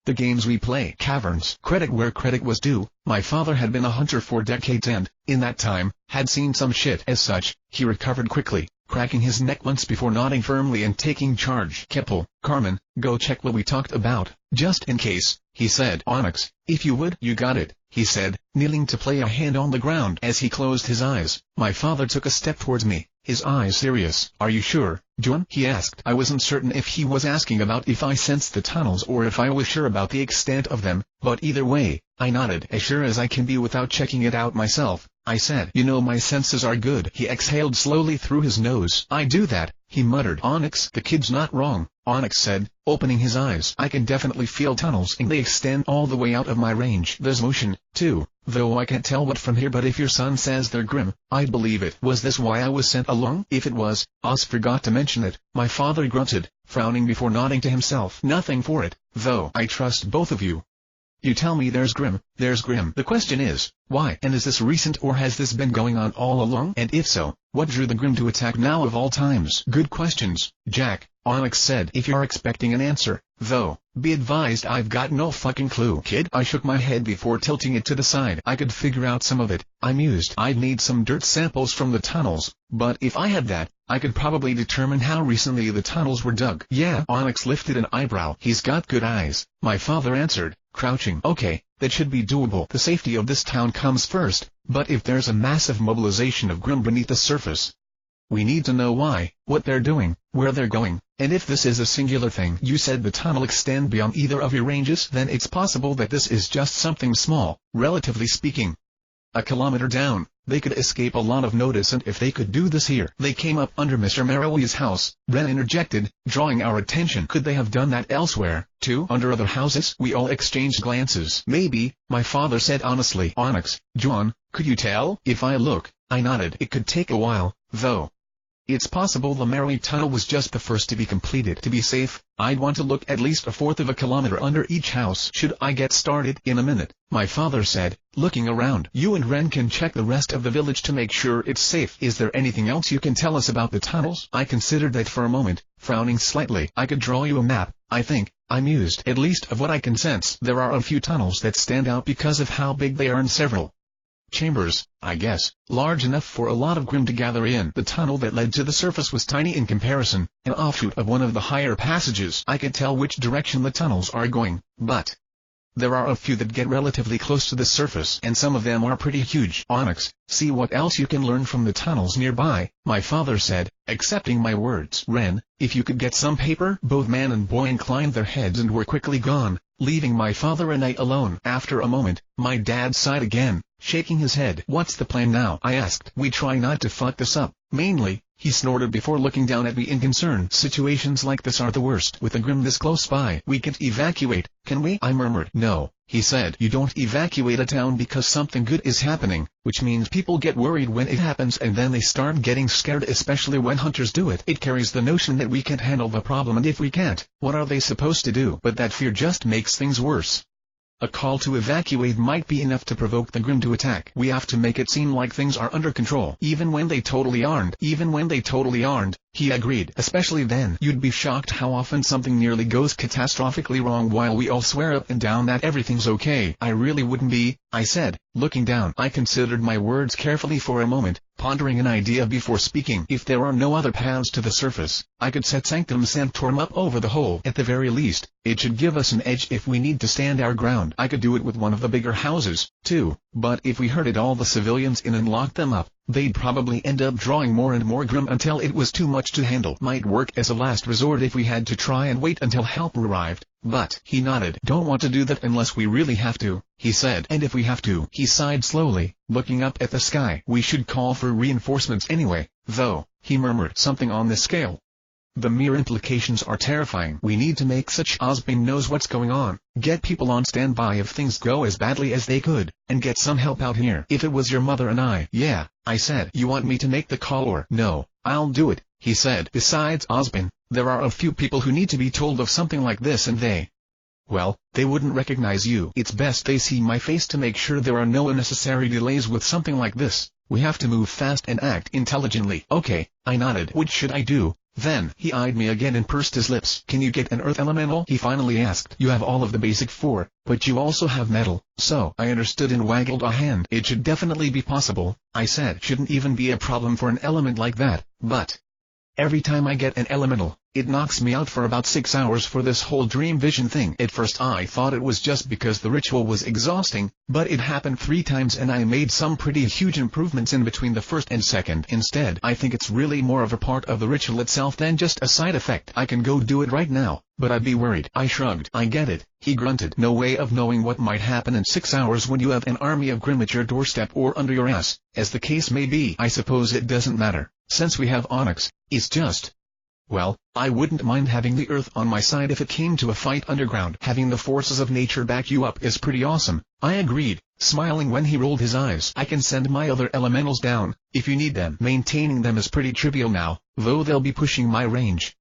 The games we play. Caverns. Credit where credit was due. My father had been a hunter for decades and, in that time, had seen some shit. As such, he recovered quickly, cracking his neck once before nodding firmly and taking charge. Keppel, Carmen, go check what we talked about, just in case, he said. Onyx, if you would. You got it, he said, kneeling to play a hand on the ground. As he closed his eyes, my father took a step towards me, his eyes serious. Are you sure, Jaune? He asked. I wasn't certain if he was asking about if I sensed the tunnels or if I was sure about the extent of them, but either way, I nodded. As sure as I can be without checking it out myself, I said. You know my senses are good. He exhaled slowly through his nose. I do that, he muttered. Onyx, the kid's not wrong, Onyx said, opening his eyes. I can definitely feel tunnels and they extend all the way out of my range. There's motion, too, though I can't tell what from here, but if your son says they're grim, I'd believe it. Was this why I was sent along? If it was, Oz forgot to mention it, my father grunted, frowning before nodding to himself. Nothing for it, though. I trust both of you. You tell me there's grim. The question is, why? And is this recent or has this been going on all along? And if so, what drew the grim to attack now of all times? Good questions, Jack, Onyx said. If you're expecting an answer, though, be advised I've got no fucking clue. Kid, I shook my head before tilting it to the side. I could figure out some of it, I mused. I'd need some dirt samples from the tunnels, but if I had that, I could probably determine how recently the tunnels were dug. Yeah, Onyx lifted an eyebrow. He's got good eyes, my father answered, crouching. Okay, that should be doable. The safety of this town comes first, but if there's a massive mobilization of grim beneath the surface, we need to know why, what they're doing, where they're going, and if this is a singular thing. You said the tunnel extend beyond either of your ranges, then it's possible that this is just something small, relatively speaking. A kilometer down, they could escape a lot of notice, and if they could do this here, they came up under Mr. Marrowby's house, Ren interjected, drawing our attention. Could they have done that elsewhere, too? Under other houses? We all exchanged glances. Maybe, my father said honestly. Onyx, Jaune, could you tell? If I look, I nodded. It could take a while, though. It's possible the Marrowby tunnel was just the first to be completed. To be safe, I'd want to look at least a fourth of a kilometer under each house. Should I get started? In a minute, my father said, looking around. You and Ren can check the rest of the village to make sure it's safe. Is there anything else you can tell us about the tunnels? I considered that for a moment, frowning slightly. I could draw you a map, I think, I mused. At least of what I can sense. There are a few tunnels that stand out because of how big they are and several chambers, I guess, large enough for a lot of grim to gather in. The tunnel that led to the surface was tiny in comparison, an offshoot of one of the higher passages. I could tell which direction the tunnels are going, but there are a few that get relatively close to the surface, and some of them are pretty huge. Onyx, see what else you can learn from the tunnels nearby, my father said, accepting my words. Ren, if you could get some paper. Both man and boy inclined their heads and were quickly gone, leaving my father and I alone. After a moment, my dad sighed again, shaking his head. What's the plan now? I asked. We try not to fuck this up, mainly, he snorted before looking down at me in concern. Situations like this are the worst. With a grim this close by, we can't evacuate, can we? I murmured. No, he said. You don't evacuate a town because something good is happening, which means people get worried when it happens and then they start getting scared, especially when hunters do it. It carries the notion that we can't handle the problem, and if we can't, what are they supposed to do? But that fear just makes things worse. A call to evacuate might be enough to provoke the grim to attack. We have to make it seem like things are under control. Even when they totally aren't. He agreed. Especially then. You'd be shocked how often something nearly goes catastrophically wrong while we all swear up and down that everything's okay. I really wouldn't be, I said, looking down. I considered my words carefully for a moment, pondering an idea before speaking. If there are no other paths to the surface, I could set Sanctum Sanctorum up over the hole. At the very least, it should give us an edge if we need to stand our ground. I could do it with one of the bigger houses, too, but if we herded all the civilians in and locked them up, they'd probably end up drawing more and more grim until it was too much to handle. Might work as a last resort if we had to try and wait until help arrived, but he nodded. Don't want to do that unless we really have to, he said. And if we have to, he sighed slowly, looking up at the sky. We should call for reinforcements anyway, though, he murmured. Something on this scale. The mere implications are terrifying. We need to make such Osbin knows what's going on, get people on standby if things go as badly as they could, and get some help out here. If it was your mother and I. Yeah, I said. You want me to make the call or? No, I'll do it, he said. Besides Osbin, there are a few people who need to be told of something like this, and well, they wouldn't recognize you. It's best they see my face to make sure there are no unnecessary delays with something like this. We have to move fast and act intelligently. Okay, I nodded. What should I do? Then he eyed me again and pursed his lips. "Can you get an earth elemental?" he finally asked. "You have all of the basic 4, but you also have metal." So I understood and waggled a hand. "It should definitely be possible," I said. "Shouldn't even be a problem for an element like that, but every time I get an elemental, it knocks me out for about 6 hours for this whole dream vision thing." At first I thought it was just because the ritual was exhausting, but it happened 3 times and I made some pretty huge improvements in between the first and second. Instead, I think it's really more of a part of the ritual itself than just a side effect. "I can go do it right now, but I'd be worried." I shrugged. "I get it," he grunted. "No way of knowing what might happen in 6 hours when you have an army of Grimm at your doorstep or under your ass, as the case may be. I suppose it doesn't matter, since we have Onyx. It's just, well, I wouldn't mind having the earth on my side if it came to a fight underground. Having the forces of nature back you up is pretty awesome," I agreed, smiling when he rolled his eyes. "I can send my other elementals down, if you need them. Maintaining them is pretty trivial now, though they'll be pushing my range.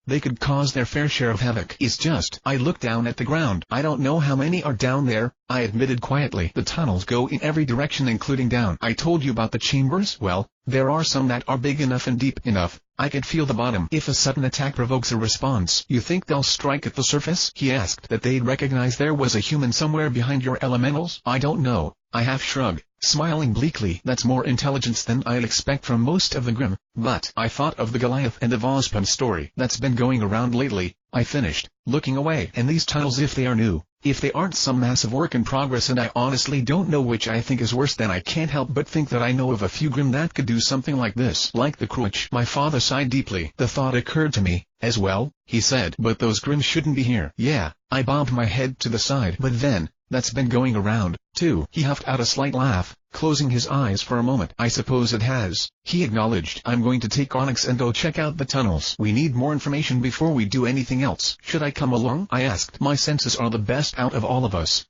They could cause their fair share of havoc. It's just..." I looked down at the ground. "I don't know how many are down there," I admitted quietly. "The tunnels go in every direction including down. I told you about the chambers? Well, there are some that are big enough and deep enough. I could feel the bottom. If a sudden attack provokes a response." "You think they'll strike at the surface?" he asked. "That they'd recognize there was a human somewhere behind your elementals?" "I don't know," I half shrugged, smiling bleakly. "That's more intelligence than I'd expect from most of the Grimm, but I thought of the Goliath and the Vospam story that's been going around lately," I finished, looking away. "And these tunnels, if they are new, if they aren't some massive work in progress, and I honestly don't know which I think is worse, then I can't help but think that I know of a few Grimm that could do something like this." "Like the Crutch." My father sighed deeply. "The thought occurred to me, as well," he said. "But those Grimm shouldn't be here." "Yeah," I bobbed my head to the side. "But then, that's been going around, too." He huffed out a slight laugh, closing his eyes for a moment. "I suppose it has," he acknowledged. "I'm going to take Onyx and go check out the tunnels. We need more information before we do anything else." "Should I come along?" I asked. "My senses are the best out of all of us.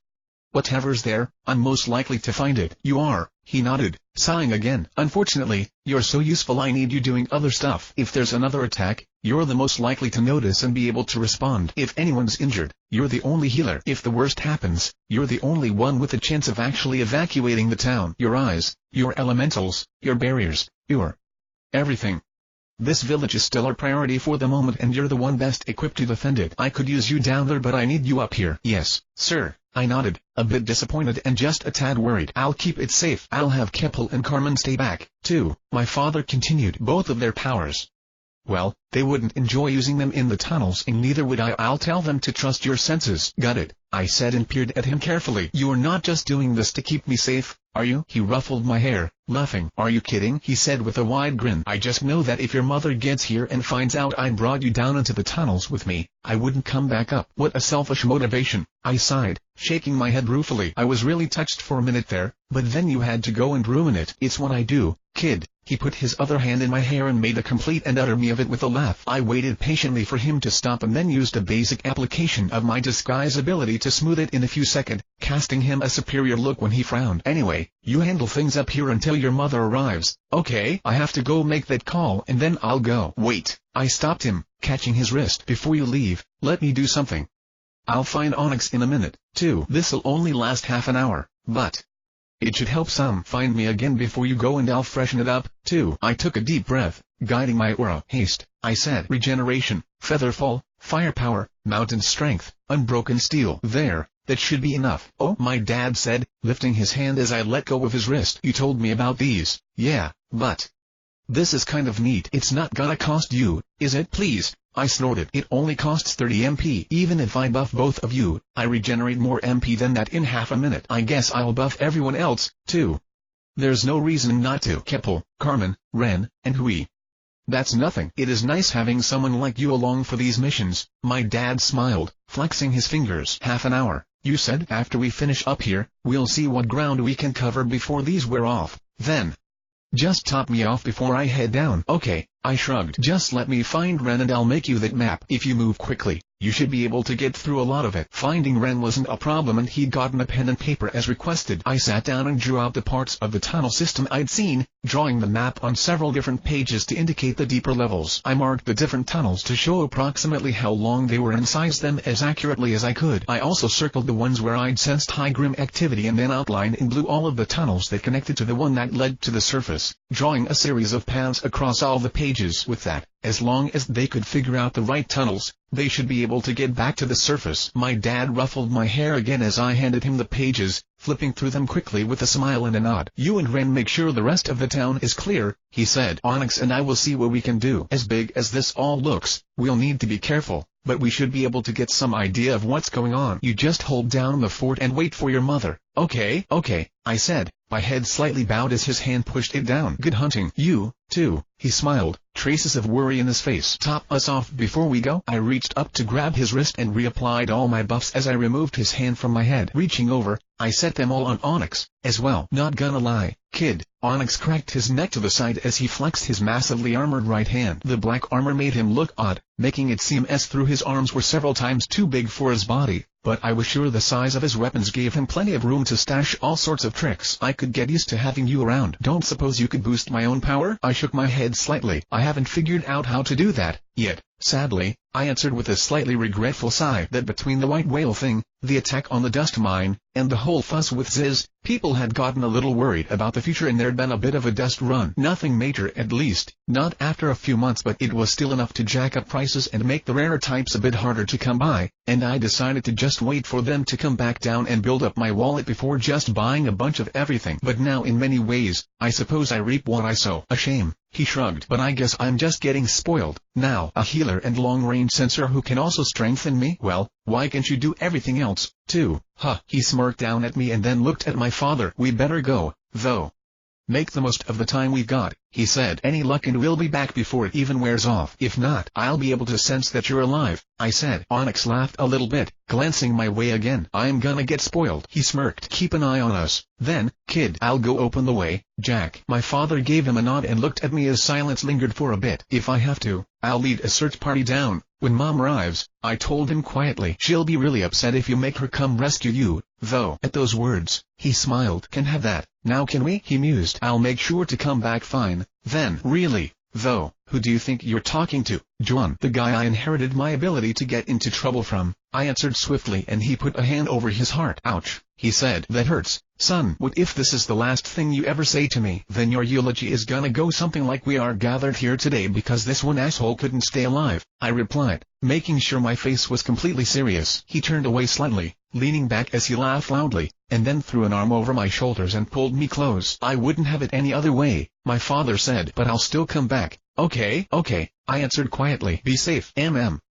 Whatever's there, I'm most likely to find it." "You are," he nodded, sighing again. "Unfortunately, you're so useful I need you doing other stuff. If there's another attack, you're the most likely to notice and be able to respond. If anyone's injured, you're the only healer. If the worst happens, you're the only one with a chance of actually evacuating the town. Your eyes, your elementals, your barriers, your everything. This village is still our priority for the moment, and you're the one best equipped to defend it. I could use you down there, but I need you up here." "Yes, sir," I nodded, a bit disappointed and just a tad worried. "I'll keep it safe. I'll have Keppel and Carmen stay back, too," my father continued. "Both of their powers, well, they wouldn't enjoy using them in the tunnels, and neither would I. I'll tell them to trust your senses." "Got it," I said and peered at him carefully. "You're not just doing this to keep me safe, are you?" He ruffled my hair, laughing. "Are you kidding?" he said with a wide grin. "I just know that if your mother gets here and finds out I brought you down into the tunnels with me, I wouldn't come back up." "What a selfish motivation," I sighed, shaking my head ruefully. "I was really touched for a minute there, but then you had to go and ruin it." "It's what I do, kid." He put his other hand in my hair and made a complete and utter me of it with a laugh. I waited patiently for him to stop and then used a basic application of my disguise ability to smooth it in a few seconds, casting him a superior look when he frowned. "Anyway, you handle things up here until your mother arrives, okay? I have to go make that call and then I'll go." "Wait," I stopped him, catching his wrist. "Before you leave, let me do something. I'll find Onyx in a minute, too. This'll only last half an hour, but it should help some. Find me again before you go and I'll freshen it up, too." I took a deep breath, guiding my aura. "Haste," I said. "Regeneration, Featherfall, Firepower, Mountain Strength, Unbroken Steel. There, that should be enough." "Oh," my dad said, lifting his hand as I let go of his wrist. "You told me about these." "Yeah, but this is kind of neat." "It's not gonna cost you, is it?" "Please," I snorted. "It only costs 30 MP. Even if I buff both of you, I regenerate more MP than that in half a minute. I guess I'll buff everyone else, too. There's no reason not to." "Keppel, Carmen, Ren, and Hui. That's nothing. It is nice having someone like you along for these missions." My dad smiled, flexing his fingers. "Half an hour, you said?" "After we finish up here, we'll see what ground we can cover before these wear off. Then just top me off before I head down." "Okay," I shrugged. "Just let me find Ren and I'll make you that map. If you move quickly, you should be able to get through a lot of it." Finding Ren wasn't a problem, and he'd gotten a pen and paper as requested. I sat down and drew out the parts of the tunnel system I'd seen, drawing the map on several different pages to indicate the deeper levels. I marked the different tunnels to show approximately how long they were and sized them as accurately as I could. I also circled the ones where I'd sensed high Grimm activity and then outlined in blue all of the tunnels that connected to the one that led to the surface, drawing a series of paths across all the pages pages with that. As long as they could figure out the right tunnels, they should be able to get back to the surface. My dad ruffled my hair again as I handed him the pages, flipping through them quickly with a smile and a nod. You and Ren make sure the rest of the town is clear, he said. Onyx and I will see what we can do. As big as this all looks, we'll need to be careful, but we should be able to get some idea of what's going on. You just hold down the fort and wait for your mother. Okay, I said, my head slightly bowed as his hand pushed it down. Good hunting. You, too, he smiled, traces of worry in his face. Top us off before we go. I reached up to grab his wrist and reapplied all my buffs as I removed his hand from my head. Reaching over, I set them all on Onyx, as well. Not gonna lie, kid. Onyx cracked his neck to the side as he flexed his massively armored right hand. The black armor made him look odd, making it seem as though his arms were several times too big for his body, but I was sure the size of his weapons gave him plenty of room to stash all sorts of tricks. I could get used to having you around. Don't suppose you could boost my own power? I shook my head slightly. I haven't figured out how to do that yet, sadly, I answered with a slightly regretful sigh. That between the white whale thing, the attack on the dust mine, and the whole fuss with Ziz, people had gotten a little worried about the future and there'd been a bit of a dust run. Nothing major, at least, not after a few months, but it was still enough to jack up prices and make the rarer types a bit harder to come by, and I decided to just wait for them to come back down and build up my wallet before just buying a bunch of everything. But now in many ways, I suppose I reap what I sow. A shame, he shrugged, but I guess I'm just getting spoiled. Now, a healer and long-range sensor who can also strengthen me? Well, why can't you do everything else, too? Huh. He smirked down at me and then looked at my father. We better go, though. Make the most of the time we've got, he said. Any luck and we'll be back before it even wears off. If not, I'll be able to sense that you're alive, I said. Onyx laughed a little bit, glancing my way again. I'm gonna get spoiled. He smirked. Keep an eye on us. Then, kid, I'll go open the way, Jack. My father gave him a nod and looked at me as silence lingered for a bit. If I have to, I'll lead a search party down. When Mom arrives, I told him quietly. She'll be really upset if you make her come rescue you, though. At those words, he smiled. Can have that. Now can we? He mused. I'll make sure to come back fine. Then, really, though, who do you think you're talking to? Jaune. The guy I inherited my ability to get into trouble from, I answered swiftly, and he put a hand over his heart. Ouch, he said. That hurts, son. What if this is the last thing you ever say to me? Then your eulogy is gonna go something like, we are gathered here today because this one asshole couldn't stay alive, I replied, making sure my face was completely serious. He turned away slightly, leaning back as he laughed loudly, and then threw an arm over my shoulders and pulled me close. I wouldn't have it any other way, my father said. But I'll still come back. Okay, I answered quietly. Be safe,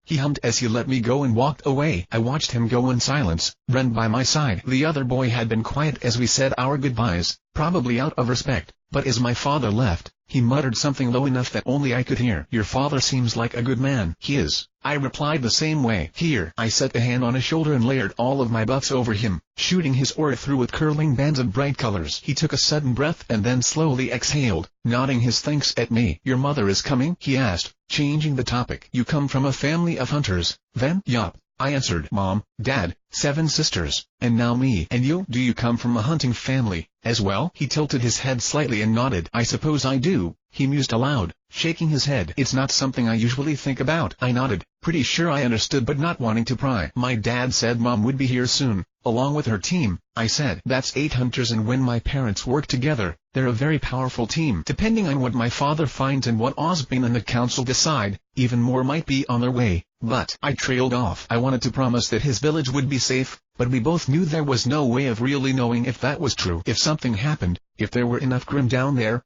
he hummed as he let me go and walked away. I watched him go in silence, Ren by my side. The other boy had been quiet as we said our goodbyes, probably out of respect, but as my father left, he muttered something low enough that only I could hear. Your father seems like a good man. He is, I replied the same way. Here, I set a hand on his shoulder and layered all of my buffs over him, shooting his aura through with curling bands of bright colors. He took a sudden breath and then slowly exhaled, nodding his thanks at me. Your mother is coming? He asked, changing the topic. You come from a family of hunters, then? Yup, I answered. Mom, Dad, 7 sisters, and now me. And you? Do you come from a hunting family, as well? He tilted his head slightly and nodded. I suppose I do, he mused aloud, shaking his head. It's not something I usually think about. I nodded, pretty sure I understood but not wanting to pry. My dad said Mom would be here soon, along with her team, I said. That's 8 hunters, and when my parents work together, they're a very powerful team. Depending on what my father finds and what Osbane and the council decide, even more might be on their way. But I trailed off. I wanted to promise that his village would be safe, but we both knew there was no way of really knowing if that was true. If something happened, if there were enough Grimm down there,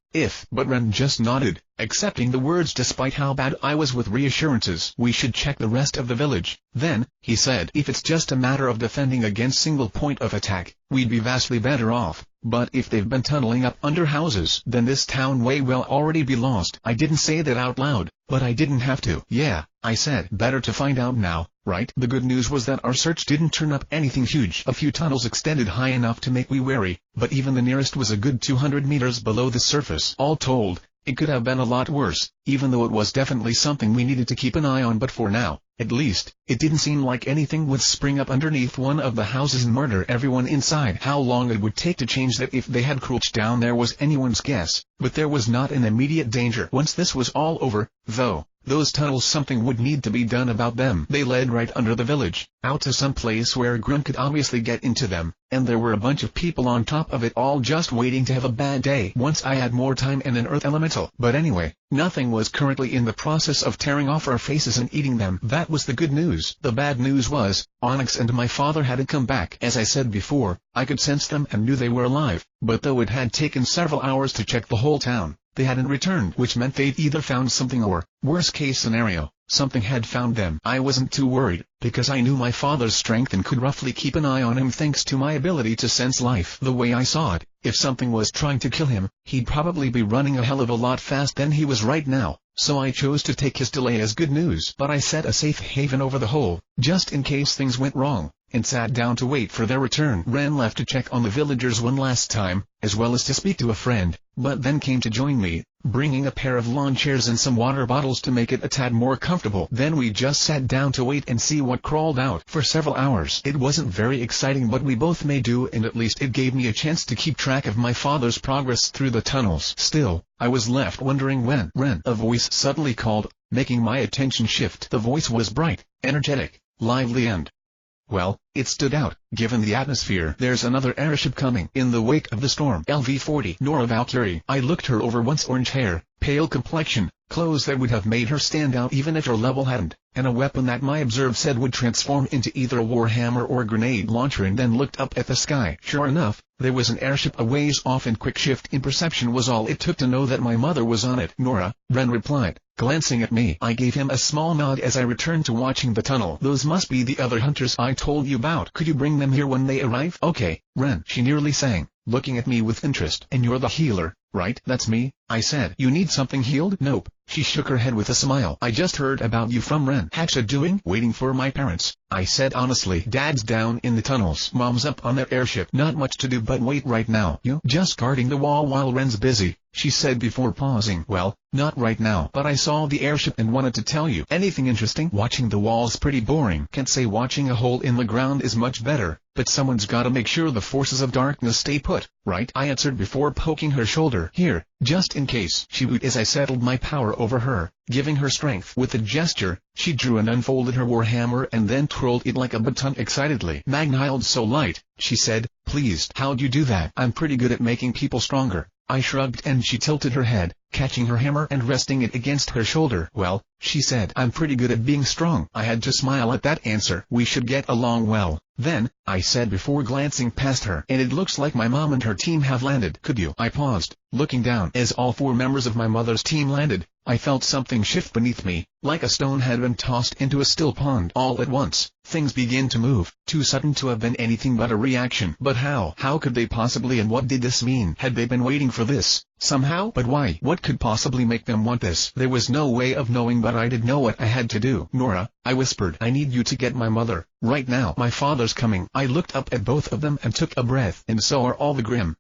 but Ren just nodded, accepting the words despite how bad I was with reassurances. We should check the rest of the village, then, he said. If it's just a matter of defending against single point of attack, we'd be vastly better off. But if they've been tunneling up under houses, then this town may well already be lost. I didn't say that out loud, but I didn't have to. Yeah, I said. Better to find out now, right? The good news was that our search didn't turn up anything huge. A few tunnels extended high enough to make me wary, but even the nearest was a good 200 meters below the surface. All told, it could have been a lot worse, even though it was definitely something we needed to keep an eye on. But for now, at least, it didn't seem like anything would spring up underneath one of the houses and murder everyone inside. How long it would take to change that if they had crouched down there was anyone's guess, but there was not an immediate danger. Once this was all over, though, those tunnels, something would need to be done about them. They led right under the village, out to some place where Grim could obviously get into them, and there were a bunch of people on top of it all just waiting to have a bad day once I had more time and an earth elemental. But anyway, nothing was currently in the process of tearing off our faces and eating them. That was the good news. The bad news was, Onyx and my father hadn't come back. As I said before, I could sense them and knew they were alive, but though it had taken several hours to check the whole town, they hadn't returned, which meant they'd either found something or, worst case scenario, something had found them. I wasn't too worried, because I knew my father's strength and could roughly keep an eye on him thanks to my ability to sense life. The way I saw it, if something was trying to kill him, he'd probably be running a hell of a lot faster than he was right now, so I chose to take his delay as good news. But I set a safe haven over the hole, just in case things went wrong, and sat down to wait for their return. Ren left to check on the villagers one last time, as well as to speak to a friend, but then came to join me, bringing a pair of lawn chairs and some water bottles to make it a tad more comfortable. Then we just sat down to wait and see what crawled out. For several hours it wasn't very exciting, but we both made do, and at least it gave me a chance to keep track of my father's progress through the tunnels. Still, I was left wondering when Ren, a voice suddenly called, making my attention shift. The voice was bright, energetic, lively, and, well, it stood out, given the atmosphere. There's another airship coming. In the wake of the storm. LV-40. Nora Valkyrie. I looked her over once. Orange hair, pale complexion, clothes that would have made her stand out even if her level hadn't, and a weapon that my observe said would transform into either a warhammer or a grenade launcher, and then looked up at the sky. Sure enough, there was an airship a ways off, and quick shift in perception was all it took to know that my mother was on it. Nora, Ren replied, glancing at me. I gave him a small nod as I returned to watching the tunnel. Those must be the other hunters I told you about. Could you bring them here when they arrive? Okay, Ren, she nearly sang, looking at me with interest. And you're the healer, right? That's me, I said. You need something healed? Nope. She shook her head with a smile. I just heard about you from Ren. How's she doing? Waiting for my parents, I said honestly. Dad's down in the tunnels. Mom's up on their airship. Not much to do but wait right now. You? Just guarding the wall while Ren's busy, she said before pausing. Well, not right now, but I saw the airship and wanted to tell you. Anything interesting? Watching the wall's pretty boring. Can't say watching a hole in the ground is much better, but someone's gotta make sure the forces of darkness stay put, right? I answered before poking her shoulder. Here, just in case. She would as I settled my power over her, giving her strength. With a gesture, she drew and unfolded her warhammer and then twirled it like a baton excitedly. Magniled so light, she said, pleased. How'd you do that? I'm pretty good at making people stronger. I shrugged and she tilted her head, catching her hammer and resting it against her shoulder. Well, she said, I'm pretty good at being strong. I had to smile at that answer. We should get along well, then, I said before glancing past her. And it looks like my mom and her team have landed. Could you? I paused, looking down. As all 4 members of my mother's team landed, I felt something shift beneath me, like a stone had been tossed into a still pond. All at once, things began to move, too sudden to have been anything but a reaction. But how? How could they possibly, and what did this mean? Had they been waiting for this, somehow? But why? What could possibly make them want this? There was no way of knowing, but I did know what I had to do. Nora, I whispered, I need you to get my mother, right now. My father's coming. I looked up at both of them and took a breath. And so are all the Grimm.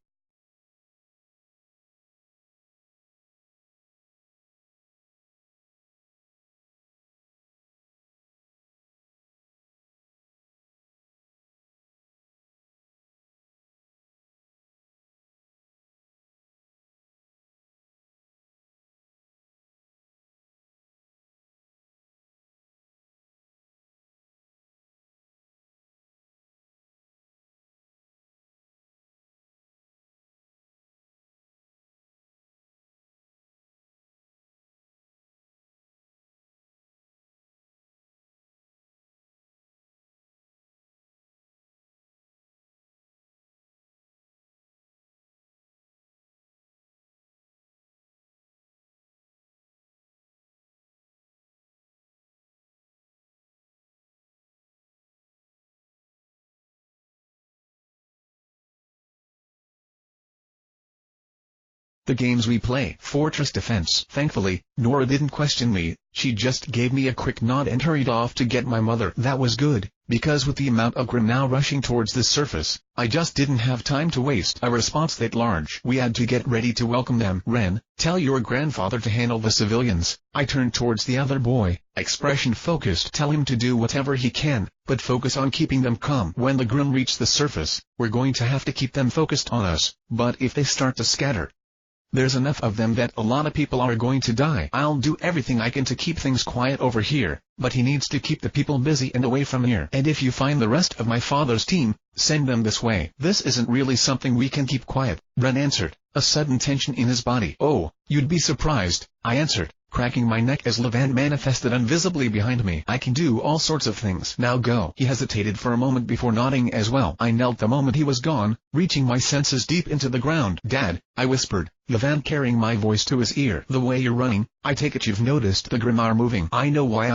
The games we play. Fortress Defense. Thankfully, Nora didn't question me, she just gave me a quick nod and hurried off to get my mother. That was good, because with the amount of Grimm now rushing towards the surface, I just didn't have time to waste a response that large. We had to get ready to welcome them. Ren, tell your grandfather to handle the civilians. I turned towards the other boy, expression focused. Tell him to do whatever he can, but focus on keeping them calm. When the Grimm reach the surface, we're going to have to keep them focused on us, but if they start to scatter, There's enough of them that a lot of people are going to die. I'll do everything I can to keep things quiet over here, but he needs to keep the people busy and away from here. And if you find the rest of my father's team, send them this way. This isn't really something we can keep quiet, Ren answered, a sudden tension in his body. Oh, you'd be surprised, I answered, cracking my neck as Levant manifested invisibly behind me. I can do all sorts of things. Now go. He hesitated for a moment before nodding as well. I knelt the moment he was gone, reaching my senses deep into the ground. Dad, I whispered, Levant carrying my voice to his ear. The way you're running, I take it you've noticed the Grimm are moving. I know why.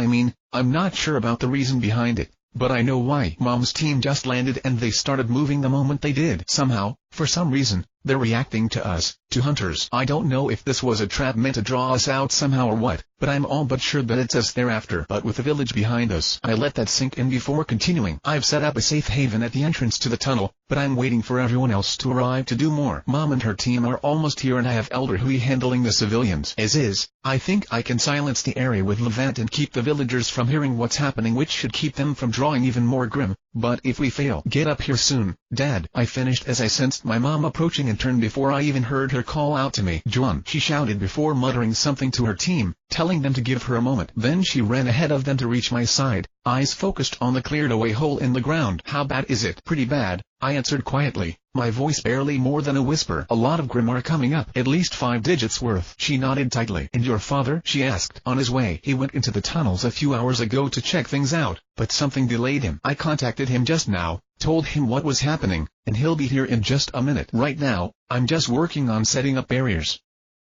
I'm not sure about the reason behind it, but I know why. Mom's team just landed and they started moving the moment they did. Somehow, for some reason, they're reacting to us, to hunters. I don't know if this was a trap meant to draw us out somehow or what, but I'm all but sure that it's us they're after. But with the village behind us, I let that sink in before continuing. I've set up a safe haven at the entrance to the tunnel, but I'm waiting for everyone else to arrive to do more. Mom and her team are almost here and I have Elder Hui handling the civilians. As is, I think I can silence the area with Levant and keep the villagers from hearing what's happening, which should keep them from drawing even more Grimm. But if we fail, get up here soon, Dad. I finished as I sensed my mom approaching and turned before I even heard her call out to me. Jaune, she shouted before muttering something to her team, telling them to give her a moment. Then she ran ahead of them to reach my side, eyes focused on the cleared away hole in the ground. How bad is it? Pretty bad, I answered quietly, my voice barely more than a whisper. A lot of Grimm are coming up, at least 5 digits worth. She nodded tightly. And your father? She asked. On his way. He went into the tunnels a few hours ago to check things out, but something delayed him. I contacted him just now, told him what was happening, and he'll be here in just a minute. Right now, I'm just working on setting up barriers.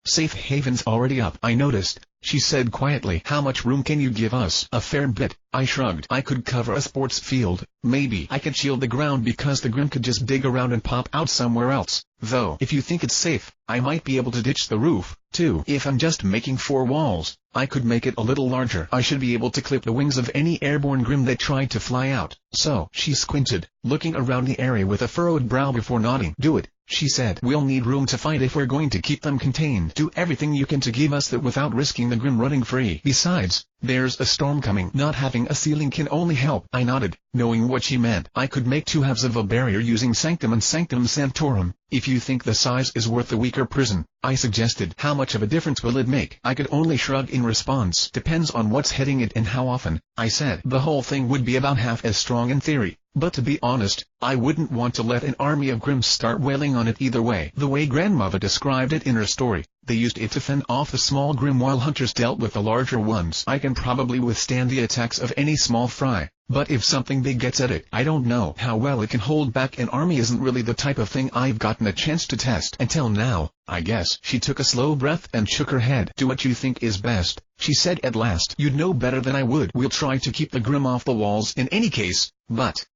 Safe haven's already up, I noticed, she said quietly. How much room can you give us? A fair bit, I shrugged. I could cover a sports field, maybe. I could shield the ground because the Grimm could just dig around and pop out somewhere else, though. If you think it's safe, I might be able to ditch the roof, too. If I'm just making 4 walls, I could make it a little larger. I should be able to clip the wings of any airborne Grimm that tried to fly out. So, she squinted, looking around the area with a furrowed brow before nodding. Do it, she said. We'll need room to fight if we're going to keep them contained. Do everything you can to give us that without risking the Grimm running free. Besides, there's a storm coming. Not having a ceiling can only help. I nodded, knowing what she meant. I could make 2 halves of a barrier using Sanctum and Sanctum Sanctorum, if you think the size is worth the weaker prison, I suggested. How much of a difference will it make? I could only shrug in response. Depends on what's hitting it and how often, I said. The whole thing would be about half as strong in theory, but to be honest, I wouldn't want to let an army of Grimms start wailing on it either way. The way grandmother described it in her story, they used it to fend off the small Grimm while hunters dealt with the larger ones. I can probably withstand the attacks of any small fry, but if something big gets at it, I don't know how well it can hold back. An army isn't really the type of thing I've gotten a chance to test until now, I guess. She took a slow breath and shook her head. Do what you think is best, she said at last. You'd know better than I would. We'll try to keep the Grimm off the walls in any case, but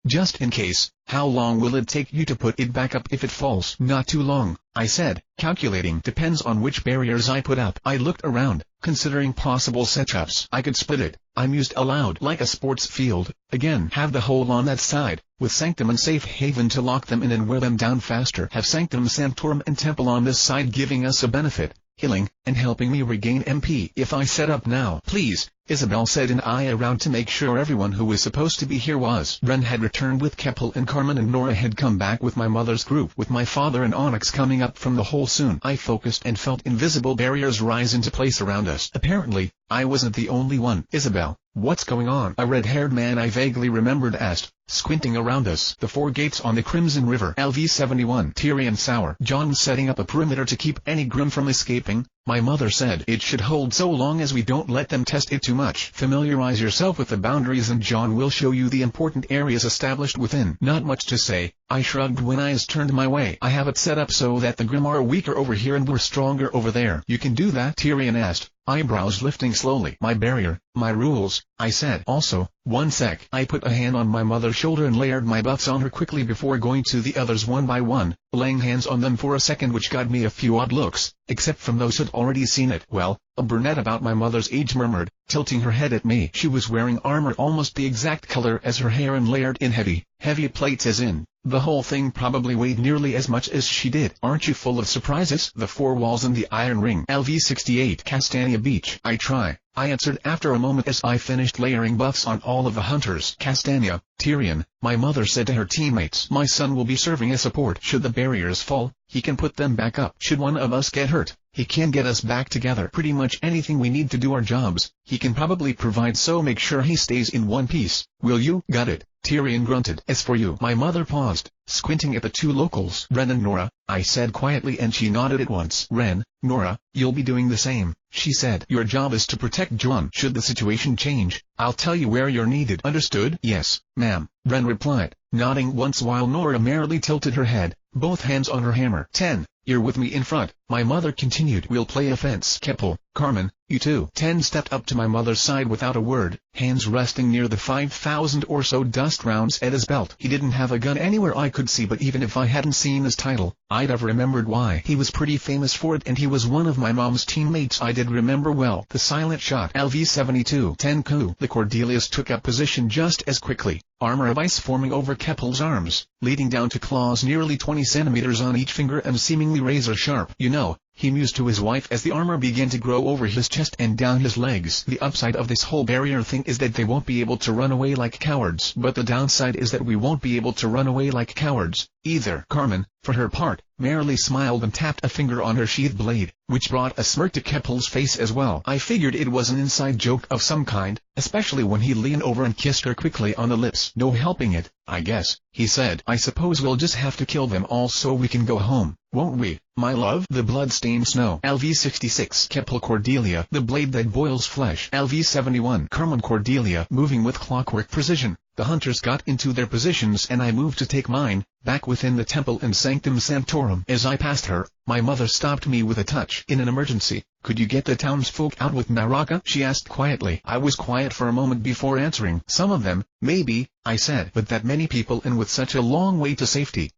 just in case, how long will it take you to put it back up if it falls? Not too long, I said, calculating. Depends on which barriers I put up. I looked around, considering possible setups. I could split it, I mused aloud, like a sports field. Again, have the hole on that side, with Sanctum and Safe Haven to lock them in and wear them down faster. Have Sanctum, Sanctorum and Temple on this side giving us a benefit, healing, and helping me regain MP. If I set up now, please, Isabel said, an eye around to make sure everyone who was supposed to be here was. Ren had returned with Keppel and Carmen, and Nora had come back with my mother's group, with my father and Onyx coming up from the hole soon. I focused and felt invisible barriers rise into place around us. Apparently, I wasn't the only one. Isabel, what's going on? A red-haired man I vaguely remembered asked, squinting around us. The 4 gates on the Crimson River. LV-71. Tyrion Sour. John setting up a perimeter to keep any Grimm from escaping, my mother said. It should hold so long as we don't let them test it too much. Familiarize yourself with the boundaries and John will show you the important areas established within. Not much to say, I shrugged when eyes turned my way. I have it set up so that the Grimm are weaker over here and we're stronger over there. You can do that? Tyrion asked, eyebrows lifting slowly. My barrier, my rules, I said. Also, one sec. I put a hand on my mother's shoulder and layered my buffs on her quickly before going to the others one by one, laying hands on them for a second, which got me a few odd looks, except from those who'd already seen it. Well, a brunette about my mother's age murmured, tilting her head at me. She was wearing armor almost the exact color as her hair and layered in heavy plates, as in, The whole thing probably weighed nearly as much as she did. Aren't you full of surprises? The four walls and the iron ring. LV-68 Castania Beach. I try, I answered after a moment as I finished layering buffs on all of the hunters. Castania, Tyrion, my mother said to her teammates. My son will be serving as support. Should the barriers fall, he can put them back up. Should one of us get hurt, he can get us back together. Pretty much anything we need to do our jobs, he can probably provide, so make sure he stays in one piece. Will you? Got it, Tyrion grunted. As for you, my mother paused, squinting at the two locals. Ren and Nora, I said quietly, and she nodded at once. Ren, Nora, you'll be doing the same, she said. Your job is to protect Jaune. Should the situation change, I'll tell you where you're needed. Understood? Yes, ma'am, Ren replied, nodding once while Nora merrily tilted her head, both hands on her hammer. 10. You're with me in front, my mother continued. We'll play offense. Keppel, Carmen, you too. 10 stepped up to my mother's side without a word, hands resting near the 5,000 or so dust rounds at his belt. He didn't have a gun anywhere I could see, but even if I hadn't seen his title, I'd have remembered why. He was pretty famous for it, and he was one of my mom's teammates. I did remember well. The silent shot. LV-72 10 coup. The Cordelius took up position just as quickly, armor of ice forming over Keppel's arms, leading down to claws nearly 20 centimeters on each finger and seemingly razor sharp. You know, he mused to his wife as the armor began to grow over his chest and down his legs. The upside of this whole barrier thing is that they won't be able to run away like cowards. But the downside is that we won't be able to run away like cowards, either. Carmen, for her part, merrily smiled and tapped a finger on her sheath blade, which brought a smirk to Keppel's face as well. I figured it was an inside joke of some kind, especially when he leaned over and kissed her quickly on the lips. No helping it, I guess, he said. I suppose we'll just have to kill them all so we can go home, won't we, my love? The blood-stained snow. LV-66 Keppel Cordelia, the blade that boils flesh. LV-71 Carmen Cordelia, moving with clockwork precision. The hunters got into their positions and I moved to take mine, back within the temple and Sanctum Sanctorum. As I passed her, my mother stopped me with a touch. In an emergency, could you get the townsfolk out with Naraka? She asked quietly. I was quiet for a moment before answering. Some of them, maybe, I said. But that many people and with such a long way to safety,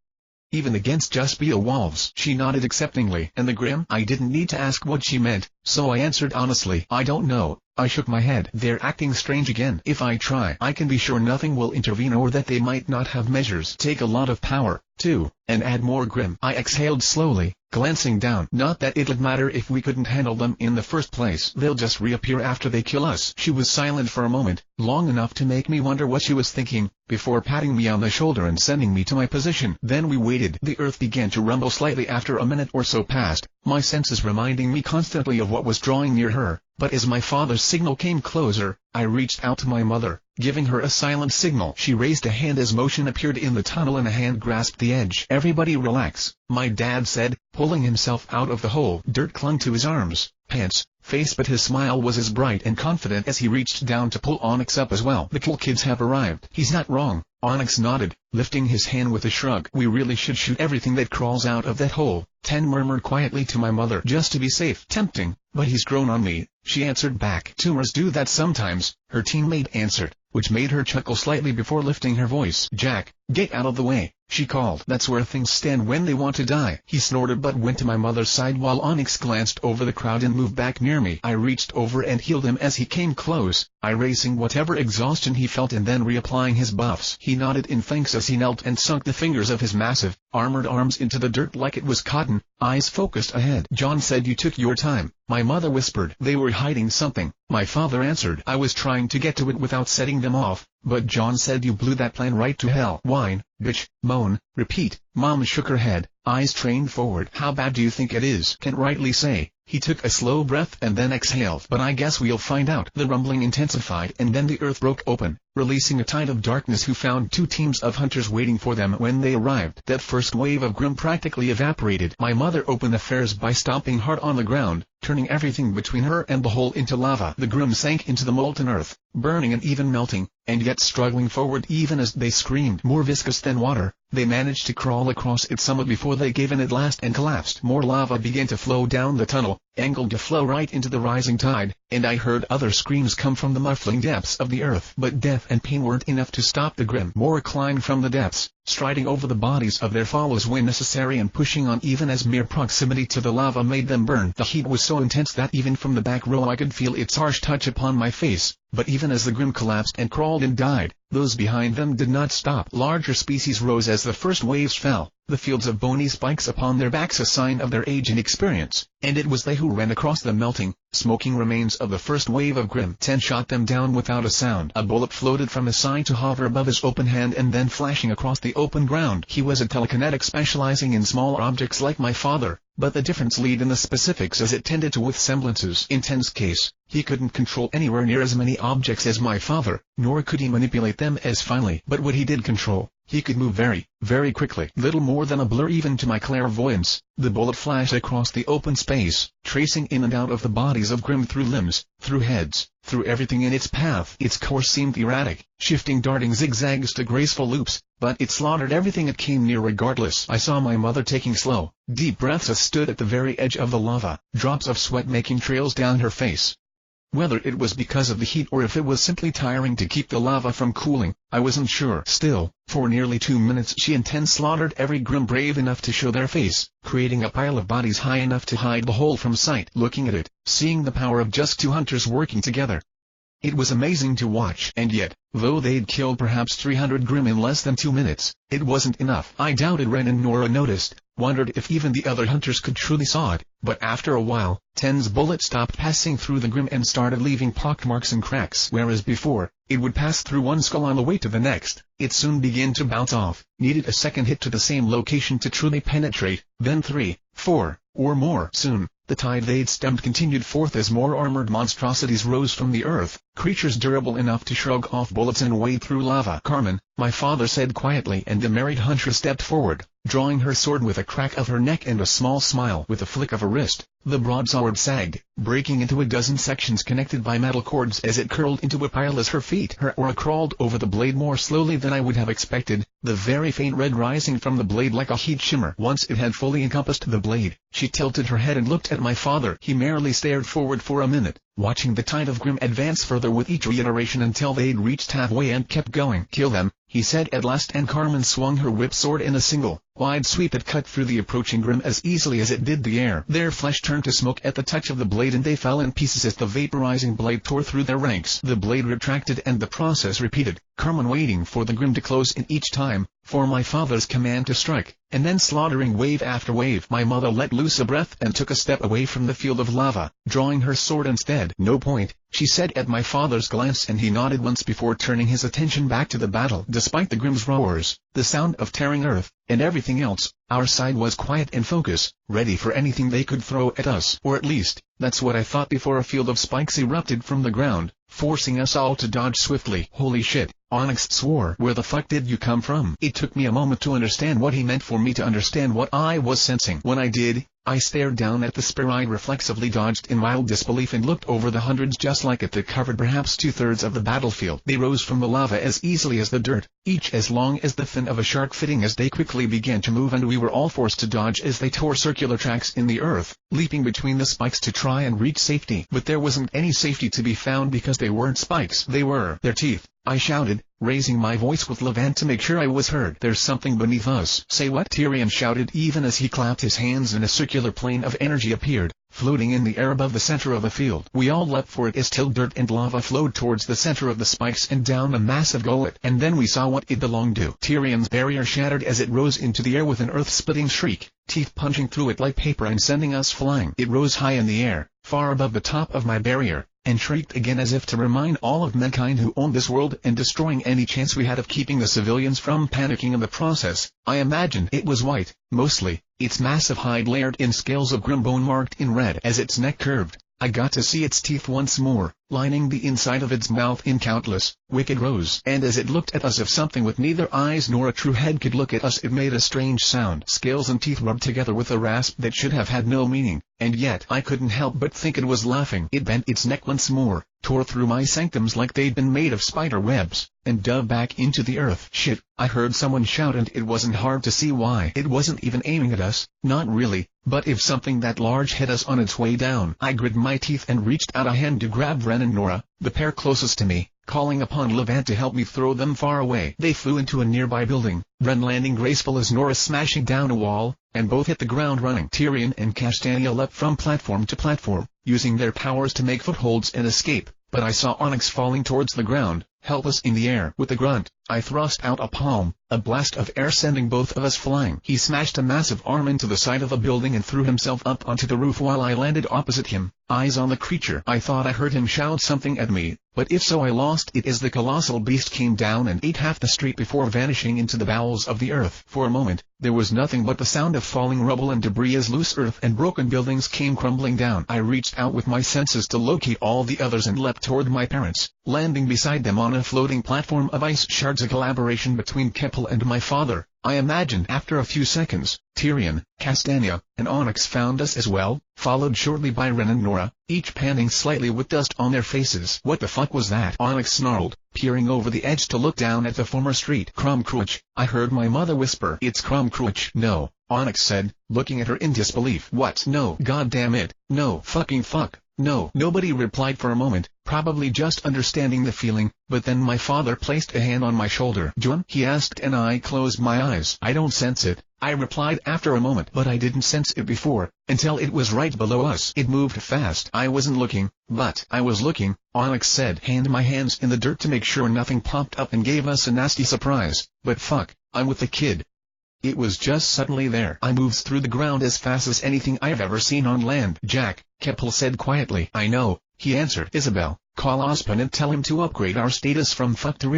even against Jaspia wolves. She nodded acceptingly. And the Grim? I didn't need to ask what she meant, so I answered honestly. I don't know. I shook my head. They're acting strange again. If I try, I can be sure nothing will intervene, or that they might not have measures. Take a lot of power, too, and add more Grim. I exhaled slowly, glancing down. Not that it'd matter if we couldn't handle them in the first place. They'll just reappear after they kill us. She was silent for a moment, long enough to make me wonder what she was thinking, before patting me on the shoulder and sending me to my position. Then we waited. The earth began to rumble slightly after a minute or so passed, my senses reminding me constantly of what was drawing near her. But as my father's signal came closer, I reached out to my mother, giving her a silent signal. She raised a hand as motion appeared in the tunnel and a hand grasped the edge. Everybody relax, my dad said, pulling himself out of the hole. Dirt clung to his arms, pants, face, but his smile was as bright and confident as he reached down to pull Onyx up as well. The cool kids have arrived. He's not wrong, Onyx nodded, lifting his hand with a shrug. We really should shoot everything that crawls out of that hole, 10 murmured quietly to my mother. Just to be safe. Tempting, but he's grown on me, she answered back. Tumors do that sometimes, her teammate answered, which made her chuckle slightly before lifting her voice. Jack, get out of the way, she called. That's where things stand when they want to die. He snorted but went to my mother's side while Onyx glanced over the crowd and moved back near me. I reached over and healed him as he came close, erasing whatever exhaustion he felt and then reapplying his buffs. He nodded in thanks as he knelt and sunk the fingers of his massive, armored arms into the dirt like it was cotton, eyes focused ahead. Jaune said you took your time, my mother whispered. They were hiding something, my father answered. I was trying to get to it without setting them off, but Jaune said you blew that plan right to hell. Whine, bitch, moan, repeat. Mom shook her head, eyes trained forward. How bad do you think it is? Can't rightly say. He took a slow breath and then exhaled. But I guess we'll find out. The rumbling intensified and then the earth broke open, releasing a tide of darkness who found two teams of hunters waiting for them when they arrived. That first wave of Grim practically evaporated. My mother opened affairs by stomping hard on the ground, turning everything between her and the hole into lava. The Grim sank into the molten earth, burning and even melting, and yet struggling forward even as they screamed. More viscous than water, they managed to crawl across its summit before they gave in at last and collapsed. More lava began to flow down the tunnel, angled to flow right into the rising tide, and I heard other screams come from the muffling depths of the earth. But death and pain weren't enough to stop the Grim. More climbed from the depths, striding over the bodies of their followers when necessary and pushing on even as mere proximity to the lava made them burn. The heat was so intense that even from the back row I could feel its harsh touch upon my face, but even as the Grimm collapsed and crawled and died, those behind them did not stop. Larger species rose as the first waves fell, the fields of bony spikes upon their backs a sign of their age and experience, and it was they who ran across the melting, smoking remains of the first wave of Grimm. 10 shot them down without a sound. A bullet floated from his side to hover above his open hand and then flashing across the open ground. He was a telekinetic specializing in small objects like my father, but the difference lay in the specifics as it tended to with semblances. In 10's case, he couldn't control anywhere near as many objects as my father, nor could he manipulate them as finely. But what he did control, he could move very, very quickly. Little more than a blur even to my clairvoyance, the bullet flashed across the open space, tracing in and out of the bodies of Grimm through limbs, through heads, through everything in its path. Its course seemed erratic, shifting darting zigzags to graceful loops, but it slaughtered everything it came near regardless. I saw my mother taking slow, deep breaths as stood at the very edge of the lava, drops of sweat making trails down her face. Whether it was because of the heat or if it was simply tiring to keep the lava from cooling, I wasn't sure. Still, for nearly 2 minutes she and 10 slaughtered every Grimm brave enough to show their face, creating a pile of bodies high enough to hide the whole from sight. Looking at it, seeing the power of just 2 hunters working together, it was amazing to watch. And yet, though they'd killed perhaps 300 Grimm in less than 2 minutes, it wasn't enough. I doubted Ren and Nora noticed, wondered if even the other hunters could truly saw it, but after a while, 10's bullet stopped passing through the Grimm and started leaving pockmarks and cracks. Whereas before, it would pass through one skull on the way to the next, it soon began to bounce off, needed a second hit to the same location to truly penetrate, then 3, 4, or more. Soon, the tide they'd stemmed continued forth as more armored monstrosities rose from the earth, creatures durable enough to shrug off bullets and wade through lava. "Carmen," my father said quietly, and the married huntress stepped forward, drawing her sword with a crack of her neck and a small smile. With a flick of her wrist, the broadsword sagged, breaking into a dozen sections connected by metal cords as it curled into a pile as her feet. Her aura crawled over the blade more slowly than I would have expected, the very faint red rising from the blade like a heat shimmer. Once it had fully encompassed the blade, she tilted her head and looked at my father. He merely stared forward for a minute, watching the tide of Grimm advance further with each reiteration until they'd reached halfway and kept going. "Kill them," he said at last, and Carmen swung her whip sword in a single, wide sweep that cut through the approaching Grimm as easily as it did the air. Their flesh turned to smoke at the touch of the blade and they fell in pieces as the vaporizing blade tore through their ranks. The blade retracted and the process repeated, Carmen waiting for the Grimm to close in each time, for my father's command to strike, and then slaughtering wave after wave. My mother let loose a breath and took a step away from the field of lava, drawing her sword instead. "No point," she said at my father's glance, and he nodded once before turning his attention back to the battle. Despite the Grimm's roars, the sound of tearing earth, and everything else, our side was quiet and focused, ready for anything they could throw at us. Or at least, that's what I thought before a field of spikes erupted from the ground, forcing us all to dodge swiftly. "Holy shit," Onyx swore. "Where the fuck did you come from?" It took me a moment to understand what he meant, for me to understand what I was sensing. When I did, I stared down at the spear I reflexively dodged in wild disbelief and looked over the hundreds just like it that covered perhaps 2/3 of the battlefield. They rose from the lava as easily as the dirt, each as long as the fin of a shark fitting as they quickly began to move, and we were all forced to dodge as they tore circular tracks in the earth, leaping between the spikes to try and reach safety. But there wasn't any safety to be found because they weren't spikes. They were their teeth. I shouted, raising my voice with Levant to make sure I was heard. "There's something beneath us." "Say what?" Tyrion shouted even as he clapped his hands and a circular plane of energy appeared, floating in the air above the center of the field. We all leapt for it as till dirt and lava flowed towards the center of the spikes and down a massive gullet. And then we saw what it belonged to. Tyrion's barrier shattered as it rose into the air with an earth-splitting shriek, teeth punching through it like paper and sending us flying. It rose high in the air, far above the top of my barrier, and shrieked again as if to remind all of mankind who owned this world and destroying any chance we had of keeping the civilians from panicking in the process. I imagined it was white, mostly, its massive hide layered in scales of Grimm bone marked in red. As its neck curved, I got to see its teeth once more, lining the inside of its mouth in countless, wicked rows. And as it looked at us, if something with neither eyes nor a true head could look at us, it made a strange sound. Scales and teeth rubbed together with a rasp that should have had no meaning, and yet I couldn't help but think it was laughing. It bent its neck once more, tore through my sanctums like they'd been made of spider webs, and dove back into the earth. "Shit," I heard someone shout, and it wasn't hard to see why. It wasn't even aiming at us, not really, but if something that large hit us on its way down. I gritted my teeth and reached out a hand to grab Ren and Nora, the pair closest to me, calling upon Levant to help me throw them far away. They flew into a nearby building, Ren landing graceful as Nora smashing down a wall, and both hit the ground running. Tyrion and Castania leapt from platform to platform, using their powers to make footholds and escape, but I saw Onyx falling towards the ground, helpless in the air. With a grunt, I thrust out a palm, a blast of air sending both of us flying. He smashed a massive arm into the side of the building and threw himself up onto the roof while I landed opposite him, eyes on the creature. I thought I heard him shout something at me, but if so I lost it as the colossal beast came down and ate half the street before vanishing into the bowels of the earth. For a moment, there was nothing but the sound of falling rubble and debris as loose earth and broken buildings came crumbling down. I reached out with my senses to locate all the others and leapt toward my parents, landing beside them on a floating platform of ice shards, a collaboration between Keppel and my father, I imagined. After a few seconds, Tyrion, Castania, and Onyx found us as well, followed shortly by Ren and Nora, each panting slightly with dust on their faces. What the fuck was that? Onyx snarled, peering over the edge to look down at the former street. Crumcruch, I heard my mother whisper. It's Crumcruch. No, Onyx said, looking at her in disbelief. What? No. God damn it. No. Fucking fuck. No. Nobody replied for a moment, probably just understanding the feeling, but then my father placed a hand on my shoulder. Jaune? He asked and I closed my eyes. I don't sense it, I replied after a moment. But I didn't sense it before, until it was right below us. It moved fast. I wasn't looking, but I was looking, Onyx said. Hand my hands in the dirt to make sure nothing popped up and gave us a nasty surprise. But fuck, I'm with the kid. It was just suddenly there. I moved through the ground as fast as anything I've ever seen on land. Jack, Keppel said quietly. I know, he answered. Isabel, call Ospen and tell him to upgrade our status from fucked to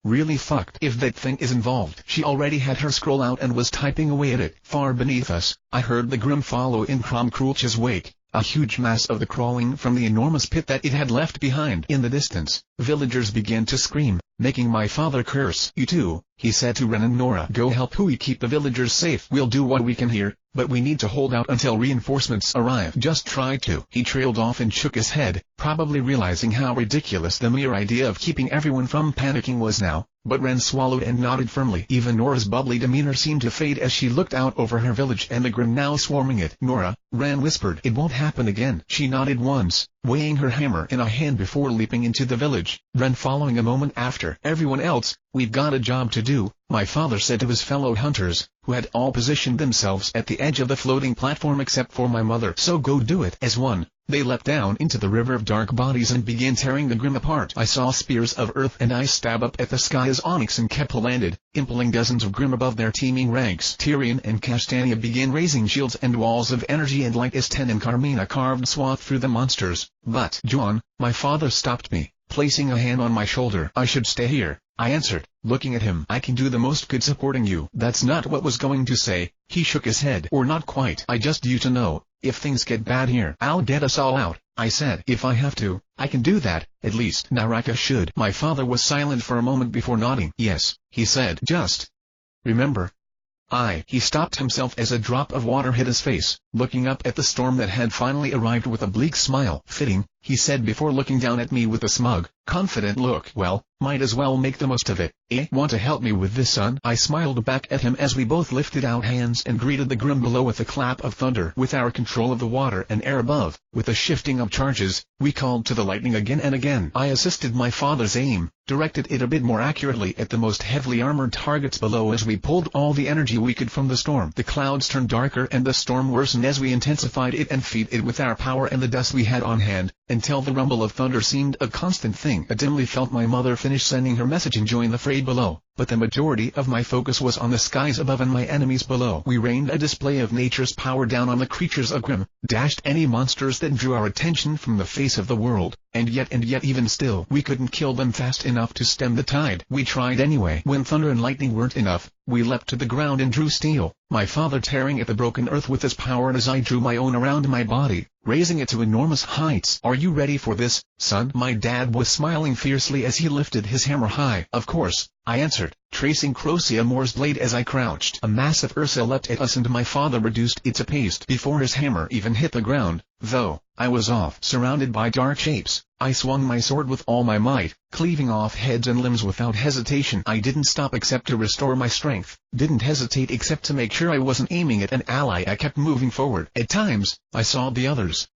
really fucked. If that thing is involved. She already had her scroll out and was typing away at it. Far beneath us, I heard the Grim follow in Crumcruch's wake, a huge mass of the crawling from the enormous pit that it had left behind. In the distance, villagers began to scream, making my father curse. You too, he said to Ren and Nora. Go help Hui keep the villagers safe. We'll do what we can here, but we need to hold out until reinforcements arrive. Just try to. He trailed off and shook his head, probably realizing how ridiculous the mere idea of keeping everyone from panicking was now. But Ren swallowed and nodded firmly. Even Nora's bubbly demeanor seemed to fade as she looked out over her village and the Grim now swarming it. Nora, Ren whispered. It won't happen again. She nodded once, weighing her hammer in a hand before leaping into the village. Ren following a moment after. Everyone else, we've got a job to do, my father said to his fellow hunters, who had all positioned themselves at the edge of the floating platform except for my mother. So go do it. As one, they leapt down into the river of dark bodies and began tearing the Grim apart. I saw spears of earth and ice stab up at the sky as Onyx and Keppel landed, impaling dozens of Grim above their teeming ranks. Tyrion and Castania began raising shields and walls of energy and light as Ten and Carmina carved swath through the monsters. But Jaune, my father stopped me, placing a hand on my shoulder. I should stay here, I answered, looking at him. I can do the most good supporting you. That's not what was going to say. He shook his head. Or not quite. I just you to know, if things get bad here, I'll get us all out, I said. If I have to, I can do that, at least Naraka should. My father was silent for a moment before nodding. Yes, he said. Just remember. He stopped himself as a drop of water hit his face, looking up at the storm that had finally arrived with a bleak smile. Fitting, he said before looking down at me with a smug, confident look. Well, might as well make the most of it. Want to help me with this, son? I smiled back at him as we both lifted out hands and greeted the Grim below with a clap of thunder. With our control of the water and air above, with the shifting of charges, we called to the lightning again and again. I assisted my father's aim, directed it a bit more accurately at the most heavily armored targets below as we pulled all the energy we could from the storm. The clouds turned darker and the storm worsened as we intensified it and feed it with our power and the dust we had on hand, until the rumble of thunder seemed a constant thing. I dimly felt my mother finish sending her message and join the fray below, but the majority of my focus was on the skies above and my enemies below. We rained a display of nature's power down on the creatures of Grim, dashed any monsters that drew our attention from the face of the world, and yet even still we couldn't kill them fast enough to stem the tide. We tried anyway. When thunder and lightning weren't enough, we leapt to the ground and drew steel, my father tearing at the broken earth with his power as I drew my own around my body, raising it to enormous heights. Are you ready for this, son? My dad was smiling fiercely as he lifted his hammer high. Of course, I answered, tracing Crocia Moore's blade as I crouched. A massive Ursa leapt at us and my father reduced its pace before his hammer even hit the ground, though I was off. Surrounded by dark shapes, I swung my sword with all my might, cleaving off heads and limbs without hesitation. I didn't stop except to restore my strength, didn't hesitate except to make sure I wasn't aiming at an ally. I kept moving forward. At times, I saw the others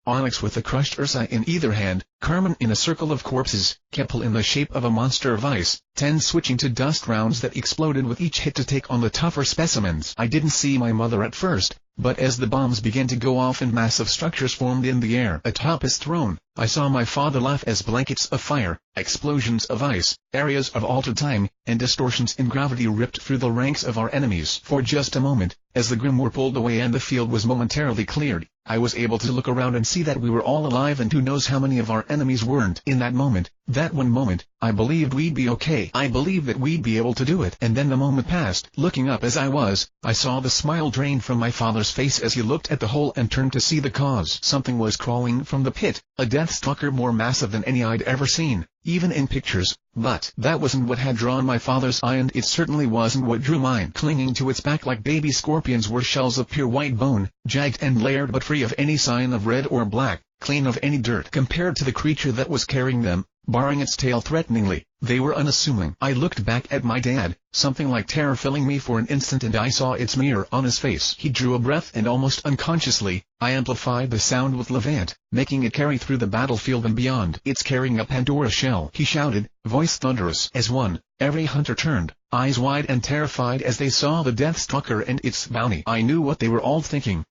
Onyx with the crushed Ursa in either hand, Carmen in a circle of corpses, Keppel in the shape of a monster of ice, 10 switching to dust rounds that exploded with each hit to take on the tougher specimens. I didn't see my mother at first, but as the bombs began to go off and massive structures formed in the air atop his throne, I saw my father laugh as blankets of fire, explosions of ice, areas of altered time, and distortions in gravity ripped through the ranks of our enemies. For just a moment, as the Grim were pulled away and the field was momentarily cleared, I was able to look around and see that we were all alive and who knows how many of our enemies weren't. In that moment, that one moment, I believed we'd be okay. I believed that we'd be able to do it. And then the moment passed. Looking up as I saw the smile drain from my father's face as he looked at the hole and turned to see the cause. Something was crawling from the pit, a Deathstalker more massive than any I'd ever seen, even in pictures. But that wasn't what had drawn my father's eye, and it certainly wasn't what drew mine. Clinging to its back like baby scorpions were shells of pure white bone, jagged and layered but free of any sign of red or black, clean of any dirt. Compared to the creature that was carrying them, barring its tail threateningly, they were unassuming. I looked back at my dad, something like terror filling me for an instant, and I saw its mirror on his face. He drew a breath and almost unconsciously, I amplified the sound with Levant, making it carry through the battlefield and beyond. "It's carrying a Pandora shell," he shouted, voice thunderous as one. Every hunter turned, eyes wide and terrified as they saw the Deathstalker and its bounty. I knew what they were all thinking.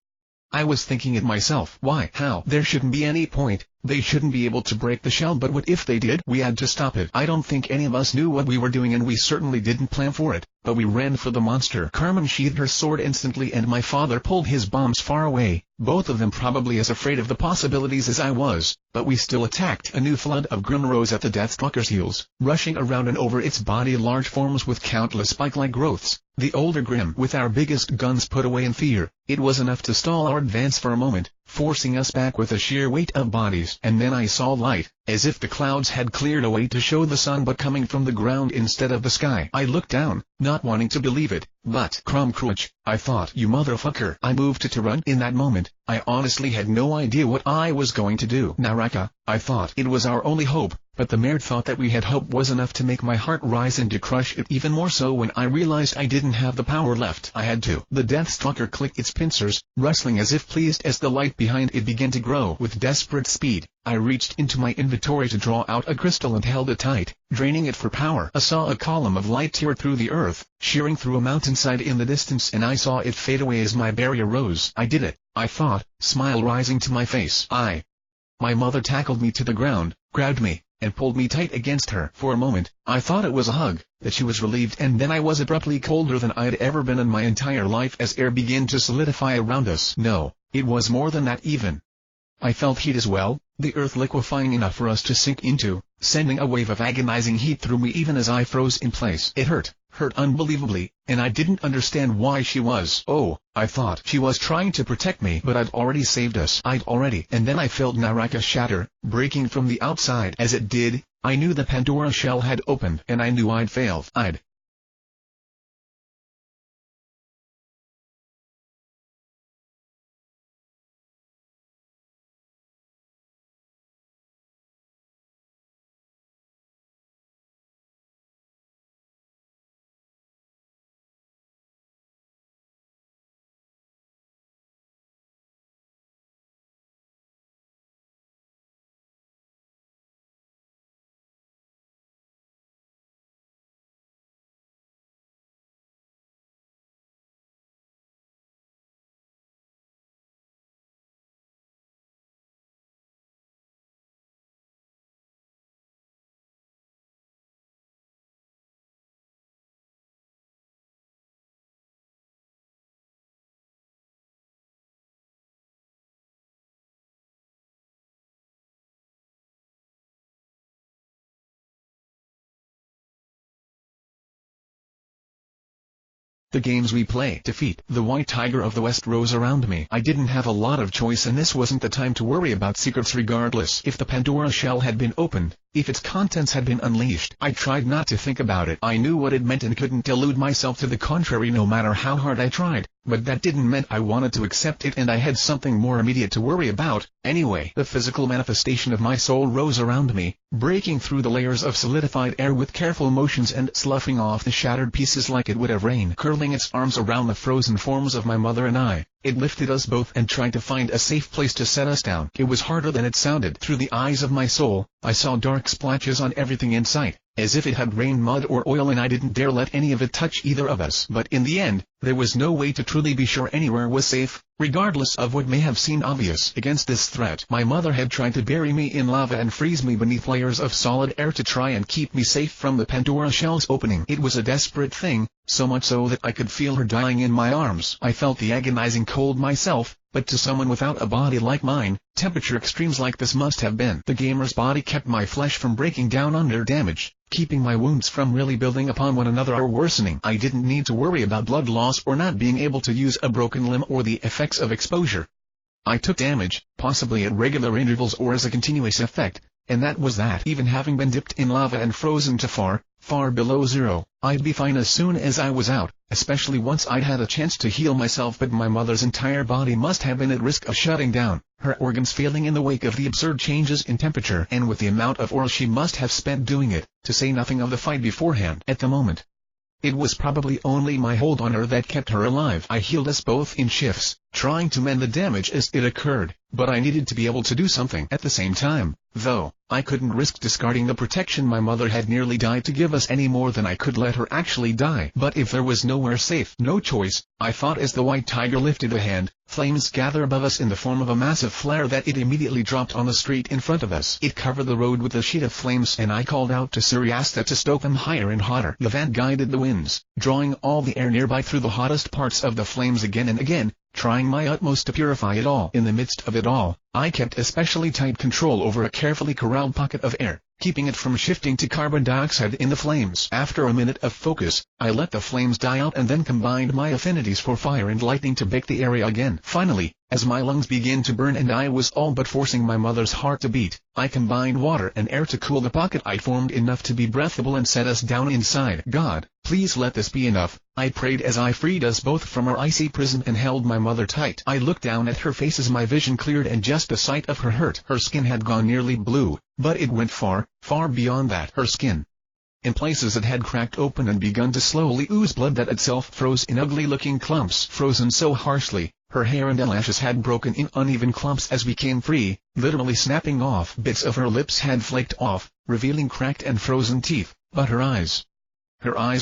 I was thinking it myself. Why? How? There shouldn't be any point. They shouldn't be able to break the shell, but what if they did? We had to stop it. I don't think any of us knew what we were doing, and we certainly didn't plan for it, but we ran for the monster. Carmen sheathed her sword instantly and my father pulled his bombs far away, both of them probably as afraid of the possibilities as I was, but we still attacked. A new flood of Grim rose at the Deathstalker's heels, rushing around and over its body, large forms with countless spike-like growths. The older Grim, with our biggest guns put away in fear, it was enough to stall our advance for a moment, forcing us back with the sheer weight of bodies. And then I saw light, as if the clouds had cleared away to show the sun, but coming from the ground instead of the sky. I looked down, not wanting to believe it, but Crumcrutch, I thought, you motherfucker. I moved to run. In that moment, I honestly had no idea what I was going to do. Naraka, I thought. It was our only hope, but the mere thought that we had hope was enough to make my heart rise and to crush it even more so when I realized I didn't have the power left. I had to. The Deathstalker clicked its pincers, rustling as if pleased as the light behind it began to grow with desperate speed. I reached into my inventory to draw out a crystal and held it tight, draining it for power. I saw a column of light tear through the earth, shearing through a mountainside in the distance, and I saw it fade away as my barrier rose. I did it, I thought, smile rising to my face. My mother tackled me to the ground, grabbed me, and pulled me tight against her. For a moment, I thought it was a hug, that she was relieved, and then I was abruptly colder than I'd ever been in my entire life as air began to solidify around us. No, it was more than that even. I felt heat as well, the earth liquefying enough for us to sink into, sending a wave of agonizing heat through me even as I froze in place. It hurt unbelievably, and I didn't understand why she was. Oh, I thought she was trying to protect me, but I'd already saved us. And then I felt Naraka shatter, breaking from the outside. As it did, I knew the Pandora shell had opened, and I knew I'd failed. The games we play. Defeat. The White Tiger of the West rose around me. I didn't have a lot of choice, and this wasn't the time to worry about secrets regardless. If the Pandora shell had been opened, if its contents had been unleashed, I tried not to think about it. I knew what it meant and couldn't delude myself to the contrary no matter how hard I tried. But that didn't mean I wanted to accept it, and I had something more immediate to worry about. Anyway, the physical manifestation of my soul rose around me, breaking through the layers of solidified air with careful motions and sloughing off the shattered pieces like it would have rain. Curling its arms around the frozen forms of my mother and I, It lifted us both and tried to find a safe place to set us down. It was harder than it sounded. Through the eyes of my soul, I saw dark splotches on everything in sight, as if it had rained mud or oil, and I didn't dare let any of it touch either of us. But in the end, there was no way to truly be sure anywhere was safe, regardless of what may have seemed obvious. Against this threat, my mother had tried to bury me in lava and freeze me beneath layers of solid air to try and keep me safe from the Pandora shell's opening. It was a desperate thing, so much so that I could feel her dying in my arms. I felt the agonizing cold myself, but to someone without a body like mine, temperature extremes like this must have been. The gamer's body kept my flesh from breaking down under damage, keeping my wounds from really building upon one another or worsening. I didn't need to worry about blood loss or not being able to use a broken limb or the effects of exposure. I took damage, possibly at regular intervals or as a continuous effect, and that was that. Even having been dipped in lava and frozen to far, far below zero, I'd be fine as soon as I was out, especially once I'd had a chance to heal myself. But my mother's entire body must have been at risk of shutting down, her organs failing in the wake of the absurd changes in temperature and with the amount of oil she must have spent doing it, to say nothing of the fight beforehand. At the moment, it was probably only my hold on her that kept her alive. I healed us both in shifts, trying to mend the damage as it occurred, but I needed to be able to do something at the same time, though. I couldn't risk discarding the protection my mother had nearly died to give us any more than I could let her actually die. But if there was nowhere safe, no choice, I thought as the white tiger lifted a hand, flames gathered above us in the form of a massive flare that it immediately dropped on the street in front of us. It covered the road with a sheet of flames, and I called out to Suryasta to stoke them higher and hotter. The van guided the winds, drawing all the air nearby through the hottest parts of the flames again and again, trying my utmost to purify it all. In the midst of it all, I kept especially tight control over a carefully corralled pocket of air, keeping it from shifting to carbon dioxide in the flames. After a minute of focus, I let the flames die out and then combined my affinities for fire and lightning to bake the area again. Finally, as my lungs began to burn and I was all but forcing my mother's heart to beat, I combined water and air to cool the pocket I formed enough to be breathable and set us down inside. God, please let this be enough, I prayed as I freed us both from our icy prison and held my mother tight. I looked down at her face as my vision cleared, and just the sight of her hurt. Her skin had gone nearly blue, but it went far, far beyond that. Her skin, in places it had cracked open and begun to slowly ooze blood that itself froze in ugly-looking clumps. Frozen so harshly, her hair and eyelashes had broken in uneven clumps as we came free, literally snapping off. Bits of her lips had flaked off, revealing cracked and frozen teeth, but her eyes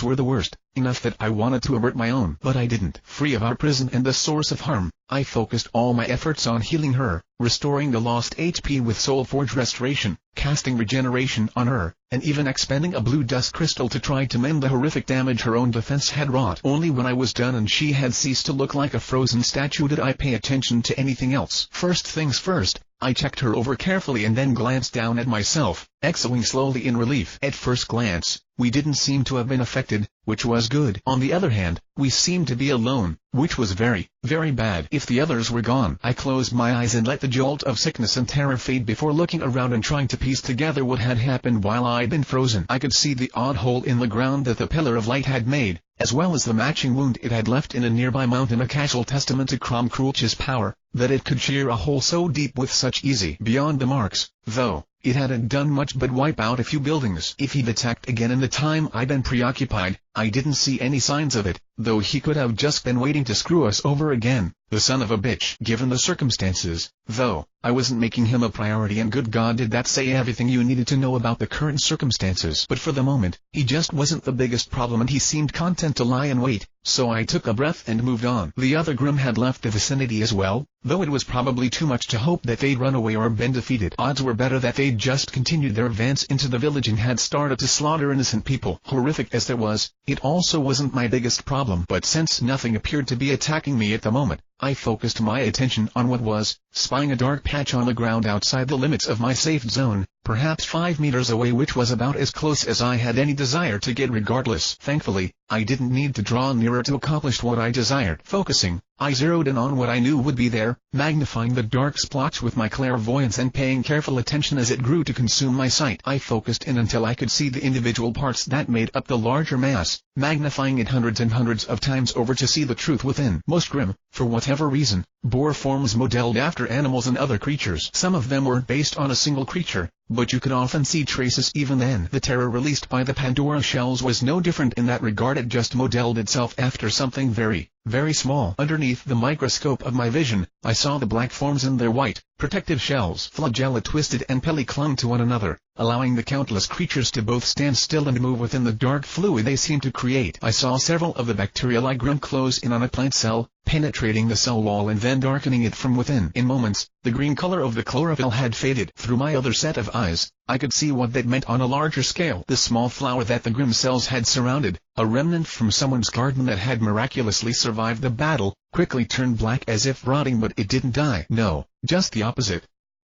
were the worst, enough that I wanted to avert my own. But I didn't. Free of our prison and the source of harm, I focused all my efforts on healing her, restoring the lost HP with Soul Forge Restoration, casting Regeneration on her, and even expending a blue dust crystal to try to mend the horrific damage her own defense had wrought. Only when I was done and she had ceased to look like a frozen statue did I pay attention to anything else. First things first, I checked her over carefully and then glanced down at myself, exhaling slowly in relief. At first glance, we didn't seem to have been affected, which was good. On the other hand, we seemed to be alone, which was very, very bad. If the others were gone, I closed my eyes and let the jolt of sickness and terror fade before looking around and trying to piece together what had happened while I'd been frozen. I could see the odd hole in the ground that the pillar of light had made, as well as the matching wound it had left in a nearby mountain, a casual testament to Crom Cruelch's power, that it could shear a hole so deep with such ease. Beyond the marks, though, it hadn't done much but wipe out a few buildings. If he'd attacked again in the time I'd been preoccupied, I didn't see any signs of it, though he could have just been waiting to screw us over again, the son of a bitch. Given the circumstances, though, I wasn't making him a priority, and good God did that say everything you needed to know about the current circumstances. But for the moment, he just wasn't the biggest problem and he seemed content to lie in wait, so I took a breath and moved on. The other Grimm had left the vicinity as well, though it was probably too much to hope that they'd run away or been defeated. Odds were better that they'd just continued their advance into the village and had started to slaughter innocent people. Horrific as that was, it also wasn't my biggest problem. But since nothing appeared to be attacking me at the moment, I focused my attention on what was, spying a dark patch on the ground outside the limits of my safe zone, perhaps 5 meters away, which was about as close as I had any desire to get regardless. Thankfully, I didn't need to draw nearer to accomplish what I desired. Focusing, I zeroed in on what I knew would be there, magnifying the dark splotch with my clairvoyance and paying careful attention as it grew to consume my sight. I focused in until I could see the individual parts that made up the larger mass, magnifying it hundreds and hundreds of times over to see the truth within. Most Grimm, for whatever reason, bore forms modeled after animals and other creatures. Some of them were based on a single creature, but you could often see traces even then. The terror released by the Pandora shells was no different in that regard. It just modeled itself after something very, very small. Underneath the microscope of my vision, I saw the black forms in their white, protective shells. Flagella twisted and Pelly clung to one another, allowing the countless creatures to both stand still and move within the dark fluid they seemed to create. I saw several of the bacteria-like Grim close in on a plant cell, penetrating the cell wall and then darkening it from within. In moments, the green color of the chlorophyll had faded. Through my other set of eyes, I could see what that meant on a larger scale. The small flower that the Grim cells had surrounded, a remnant from someone's garden that had miraculously survived the battle, quickly turned black as if rotting, but it didn't die. No, just the opposite.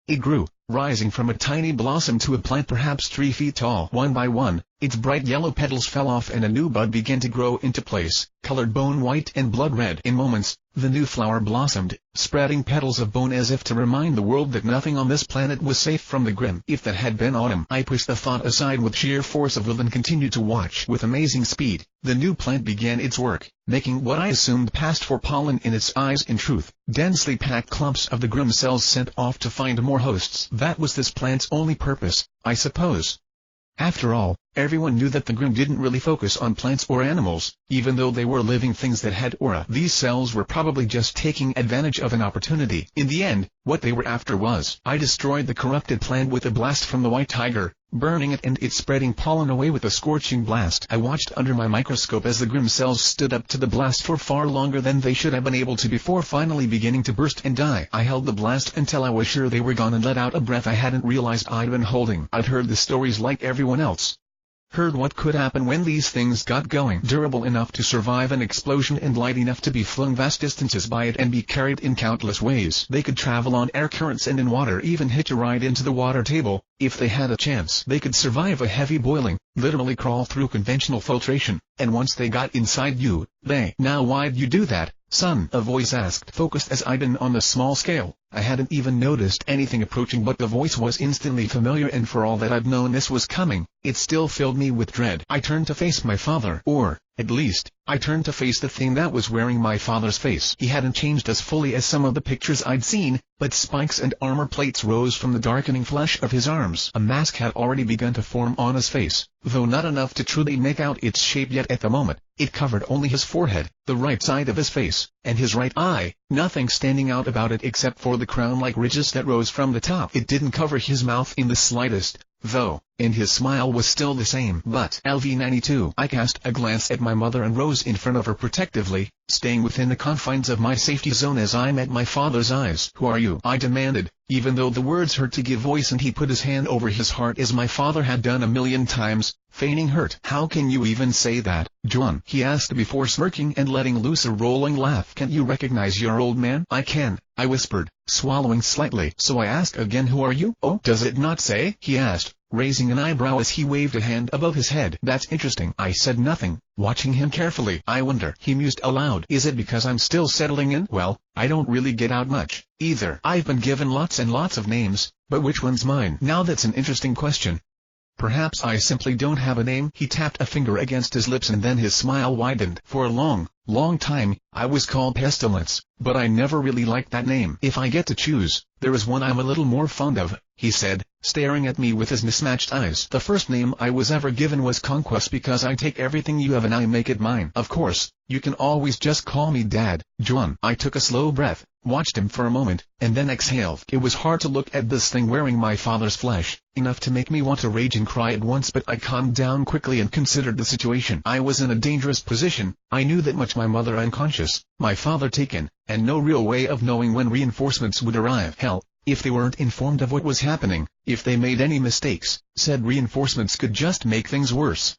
It grew, rising from a tiny blossom to a plant perhaps 3 feet tall. One by one, its bright yellow petals fell off and a new bud began to grow into place, colored bone white and blood red. In moments, the new flower blossomed, spreading petals of bone as if to remind the world that nothing on this planet was safe from the Grim. If that had been autumn, I pushed the thought aside with sheer force of will and continued to watch. With amazing speed, the new plant began its work, making what I assumed passed for pollen in its eyes. In truth, densely packed clumps of the Grim cells sent off to find more hosts. That was this plant's only purpose, I suppose. After all, everyone knew that the Grim didn't really focus on plants or animals, even though they were living things that had aura. These cells were probably just taking advantage of an opportunity. In the end, what they were after was, I destroyed the corrupted plant with a blast from the white tiger, burning it and it spreading pollen away with a scorching blast. I watched under my microscope as the Grim cells stood up to the blast for far longer than they should have been able to before finally beginning to burst and die. I held the blast until I was sure they were gone and let out a breath I hadn't realized I'd been holding. I'd heard the stories like everyone else. Heard what could happen when these things got going. Durable enough to survive an explosion and light enough to be flung vast distances by it and be carried in countless ways. They could travel on air currents and in water, even hitch a ride into the water table, if they had a chance. They could survive a heavy boiling, literally crawl through conventional filtration, and once they got inside you, they— Now why'd you do that, son? A voice asked. Focused as I'd been on the small scale, I hadn't even noticed anything approaching, but the voice was instantly familiar, and for all that I'd known this was coming, it still filled me with dread. I turned to face my father, or, at least, I turned to face the thing that was wearing my father's face. He hadn't changed as fully as some of the pictures I'd seen, but spikes and armor plates rose from the darkening flesh of his arms. A mask had already begun to form on his face, though not enough to truly make out its shape yet at the moment. It covered only his forehead, the right side of his face, and his right eye, nothing standing out about it except for the crown-like ridges that rose from the top. It didn't cover his mouth in the slightest, though, and his smile was still the same. But LV-92. I cast a glance at my mother and rose in front of her protectively, staying within the confines of my safety zone as I met my father's eyes. Who are you? I demanded, even though the words hurt to give voice, and he put his hand over his heart as my father had done a million times, feigning hurt. How can you even say that, Jaune? He asked before smirking and letting loose a rolling laugh. Can't you recognize your old man? I can, I whispered, swallowing slightly. So I ask again, who are you? Oh, does it not say? He asked, raising an eyebrow as he waved a hand above his head. That's interesting. I said nothing, watching him carefully. I wonder, he mused aloud. Is it because I'm still settling in? Well, I don't really get out much, either. I've been given lots and lots of names, but which one's mine? Now that's an interesting question. Perhaps I simply don't have a name. He tapped a finger against his lips and then his smile widened. For a long time, I was called Pestilence, but I never really liked that name. If I get to choose, there is one I'm a little more fond of, he said, staring at me with his mismatched eyes. The first name I was ever given was Conquest, because I take everything you have and I make it mine. Of course, you can always just call me Dad, Jaune. I took a slow breath, watched him for a moment, and then exhaled. It was hard to look at this thing wearing my father's flesh, enough to make me want to rage and cry at once, but I calmed down quickly and considered the situation. I was in a dangerous position. I knew that much. My mother unconscious, my father taken, and no real way of knowing when reinforcements would arrive. Hell, if they weren't informed of what was happening, if they made any mistakes, said reinforcements could just make things worse.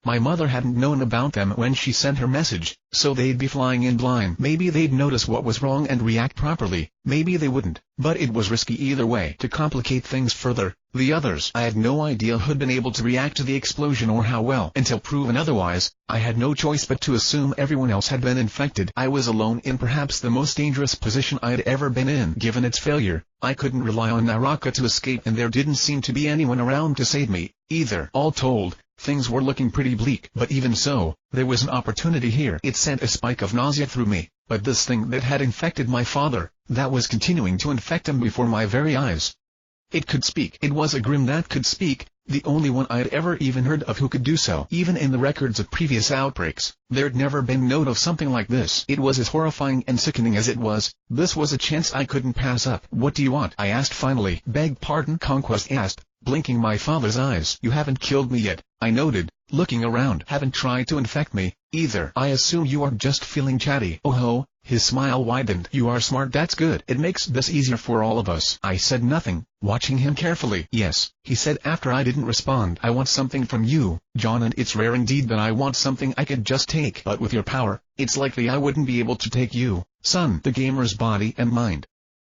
My mother hadn't known about them when she sent her message, so they'd be flying in blind. Maybe they'd notice what was wrong and react properly, maybe they wouldn't, but it was risky either way. To complicate things further, the others— I had no idea who'd been able to react to the explosion or how well. Until proven otherwise, I had no choice but to assume everyone else had been infected. I was alone in perhaps the most dangerous position I'd ever been in. Given its failure, I couldn't rely on Naraka to escape, and there didn't seem to be anyone around to save me, either. All told, things were looking pretty bleak. But even so, there was an opportunity here. It sent a spike of nausea through me, but this thing that had infected my father, that was continuing to infect him before my very eyes. It could speak. It was a Grimm that could speak, the only one I'd ever even heard of who could do so. Even in the records of previous outbreaks, there'd never been note of something like this. It was as horrifying and sickening as it was. This was a chance I couldn't pass up. What do you want? I asked finally. Beg pardon? Conquest asked, blinking my father's eyes. You haven't killed me yet, I noted, looking around. Haven't tried to infect me, either. I assume you are just feeling chatty. Oh ho. His smile widened. You are smart. That's good. It makes this easier for all of us. I said nothing, watching him carefully. Yes, he said after I didn't respond. I want something from you, John, and it's rare indeed that I want something I could just take. But with your power, it's likely I wouldn't be able to take you, son. The gamer's body and mind.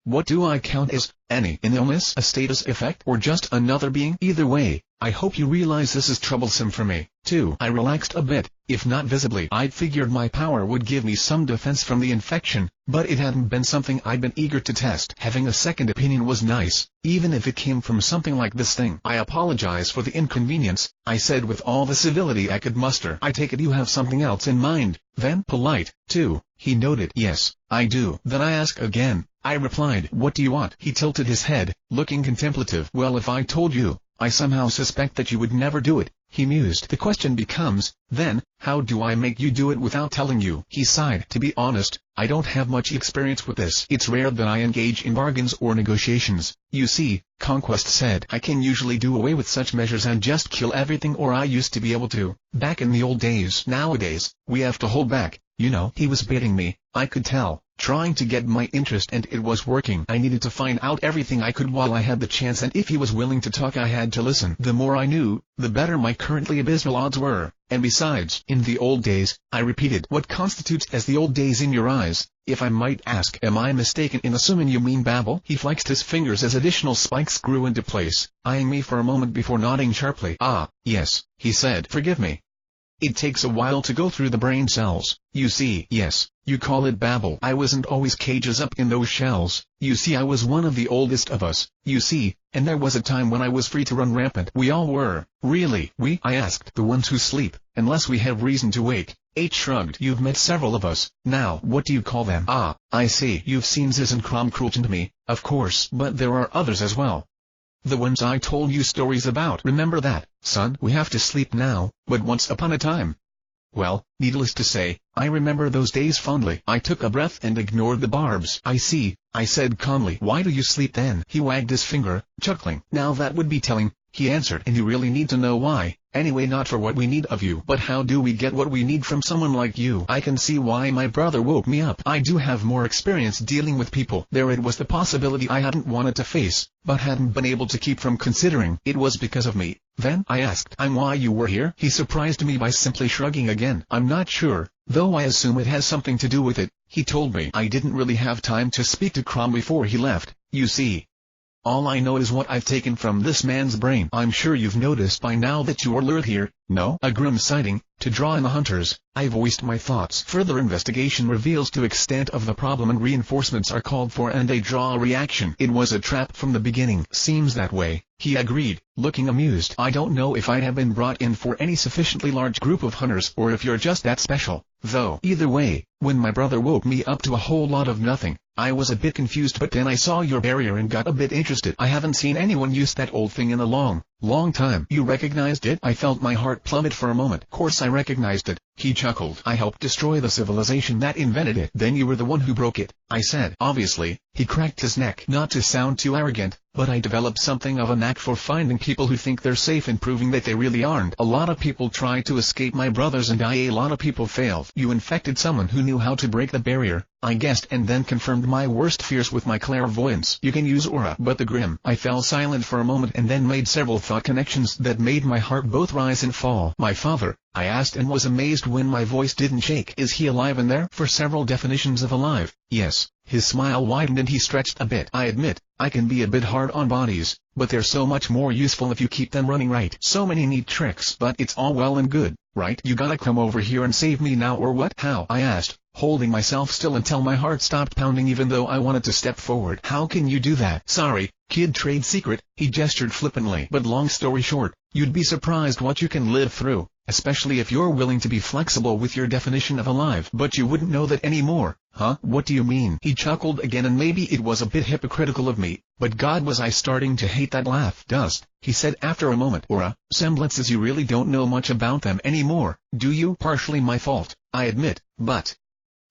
What do I count as? An illness, a status effect, or just another being? Either way, I hope you realize this is troublesome for me, too. I relaxed a bit, if not visibly. I'd figured my power would give me some defense from the infection, but it hadn't been something I'd been eager to test. Having a second opinion was nice, even if it came from something like this thing. I apologize for the inconvenience, I said with all the civility I could muster. I take it you have something else in mind, then? Polite, too, he noted. Yes, I do. Then I ask again, I replied. What do you want? He tilted his head, looking contemplative. Well, if I told you, I somehow suspect that you would never do it, he mused. The question becomes, then, how do I make you do it without telling you? He sighed. To be honest, I don't have much experience with this. It's rare that I engage in bargains or negotiations. You see, Conquest said. I can usually do away with such measures and just kill everything, or I used to be able to, back in the old days. Nowadays, we have to hold back, you know. He was baiting me, I could tell, trying to get my interest, and it was working. I needed to find out everything I could while I had the chance, and if he was willing to talk I had to listen. The more I knew, the better my currently abysmal odds were. And besides, in the old days, I repeated. What constitutes as the old days in your eyes, if I might ask? Am I mistaken in assuming you mean Babel? He flexed his fingers as additional spikes grew into place, eyeing me for a moment before nodding sharply. Ah, yes, he said. Forgive me. It takes a while to go through the brain cells, you see. Yes, you call it Babel. I wasn't always cages up in those shells. You see, I was one of the oldest of us, you see, and there was a time when I was free to run rampant. We all were. Really? We? I asked. The ones who sleep, unless we have reason to wake. H shrugged. You've met several of us. Now, what do you call them? Ah, I see. You've seen Ziz and Kromkrulch and me, of course. But there are others as well. The ones I told you stories about. Remember that, son? We have to sleep now, but once upon a time. Well, needless to say, I remember those days fondly. I took a breath and ignored the barbs. I see, I said calmly. Why do you sleep then? He wagged his finger, chuckling. Now that would be telling, he answered. And you really need to know why. Anyway, not for what we need of you, but how do we get what we need from someone like you? I can see why my brother woke me up. I do have more experience dealing with people. There it was, the possibility I hadn't wanted to face, but hadn't been able to keep from considering. It was because of me, then? I asked. I'm why you were here? He surprised me by simply shrugging again. I'm not sure, though I assume it has something to do with it. He told me I didn't really have time to speak to Crom before he left, you see. All I know is what I've taken from this man's brain. I'm sure you've noticed by now that you are lured here, no? A Grimm sighting, to draw in the hunters. I voiced my thoughts. Further investigation reveals the extent of the problem and reinforcements are called for, and they draw a reaction. It was a trap from the beginning. Seems that way, he agreed, looking amused. I don't know if I'd have been brought in for any sufficiently large group of hunters or if you're just that special, though. Either way, when my brother woke me up to a whole lot of nothing, I was a bit confused, but then I saw your barrier and got a bit interested. I haven't seen anyone use that old thing in a long time. You recognized it? I felt my heart plummet for a moment. Course I recognized it, he chuckled. I helped destroy the civilization that invented it. Then you were the one who broke it, I said. Obviously, he cracked his neck. Not to sound too arrogant, but I developed something of a knack for finding people who think they're safe and proving that they really aren't. A lot of people try to escape my brothers and a lot of people failed. You infected someone who knew how to break the barrier, I guessed, and then confirmed my worst fears with my clairvoyance. You can use aura. But the Grimm. I fell silent for a moment and then made several thought connections that made my heart both rise and fall. My father? I asked and was amazed when my voice didn't shake. Is he alive in there? For several definitions of alive, yes. His smile widened and he stretched a bit. I admit, I can be a bit hard on bodies, but they're so much more useful if you keep them running right. So many neat tricks. But it's all well and good, right? You gotta come over here and save me now or what? How? I asked, holding myself still until my heart stopped pounding even though I wanted to step forward. How can you do that? Sorry, kid, trade secret, he gestured flippantly. But long story short, you'd be surprised what you can live through, especially if you're willing to be flexible with your definition of alive. But you wouldn't know that anymore, Huh? What do you mean? He chuckled again, and maybe it was a bit hypocritical of me, but God, was I starting to hate that laugh. Dust, he said after a moment, or a semblances. You really don't know much about them anymore, do you? Partially my fault, I admit, but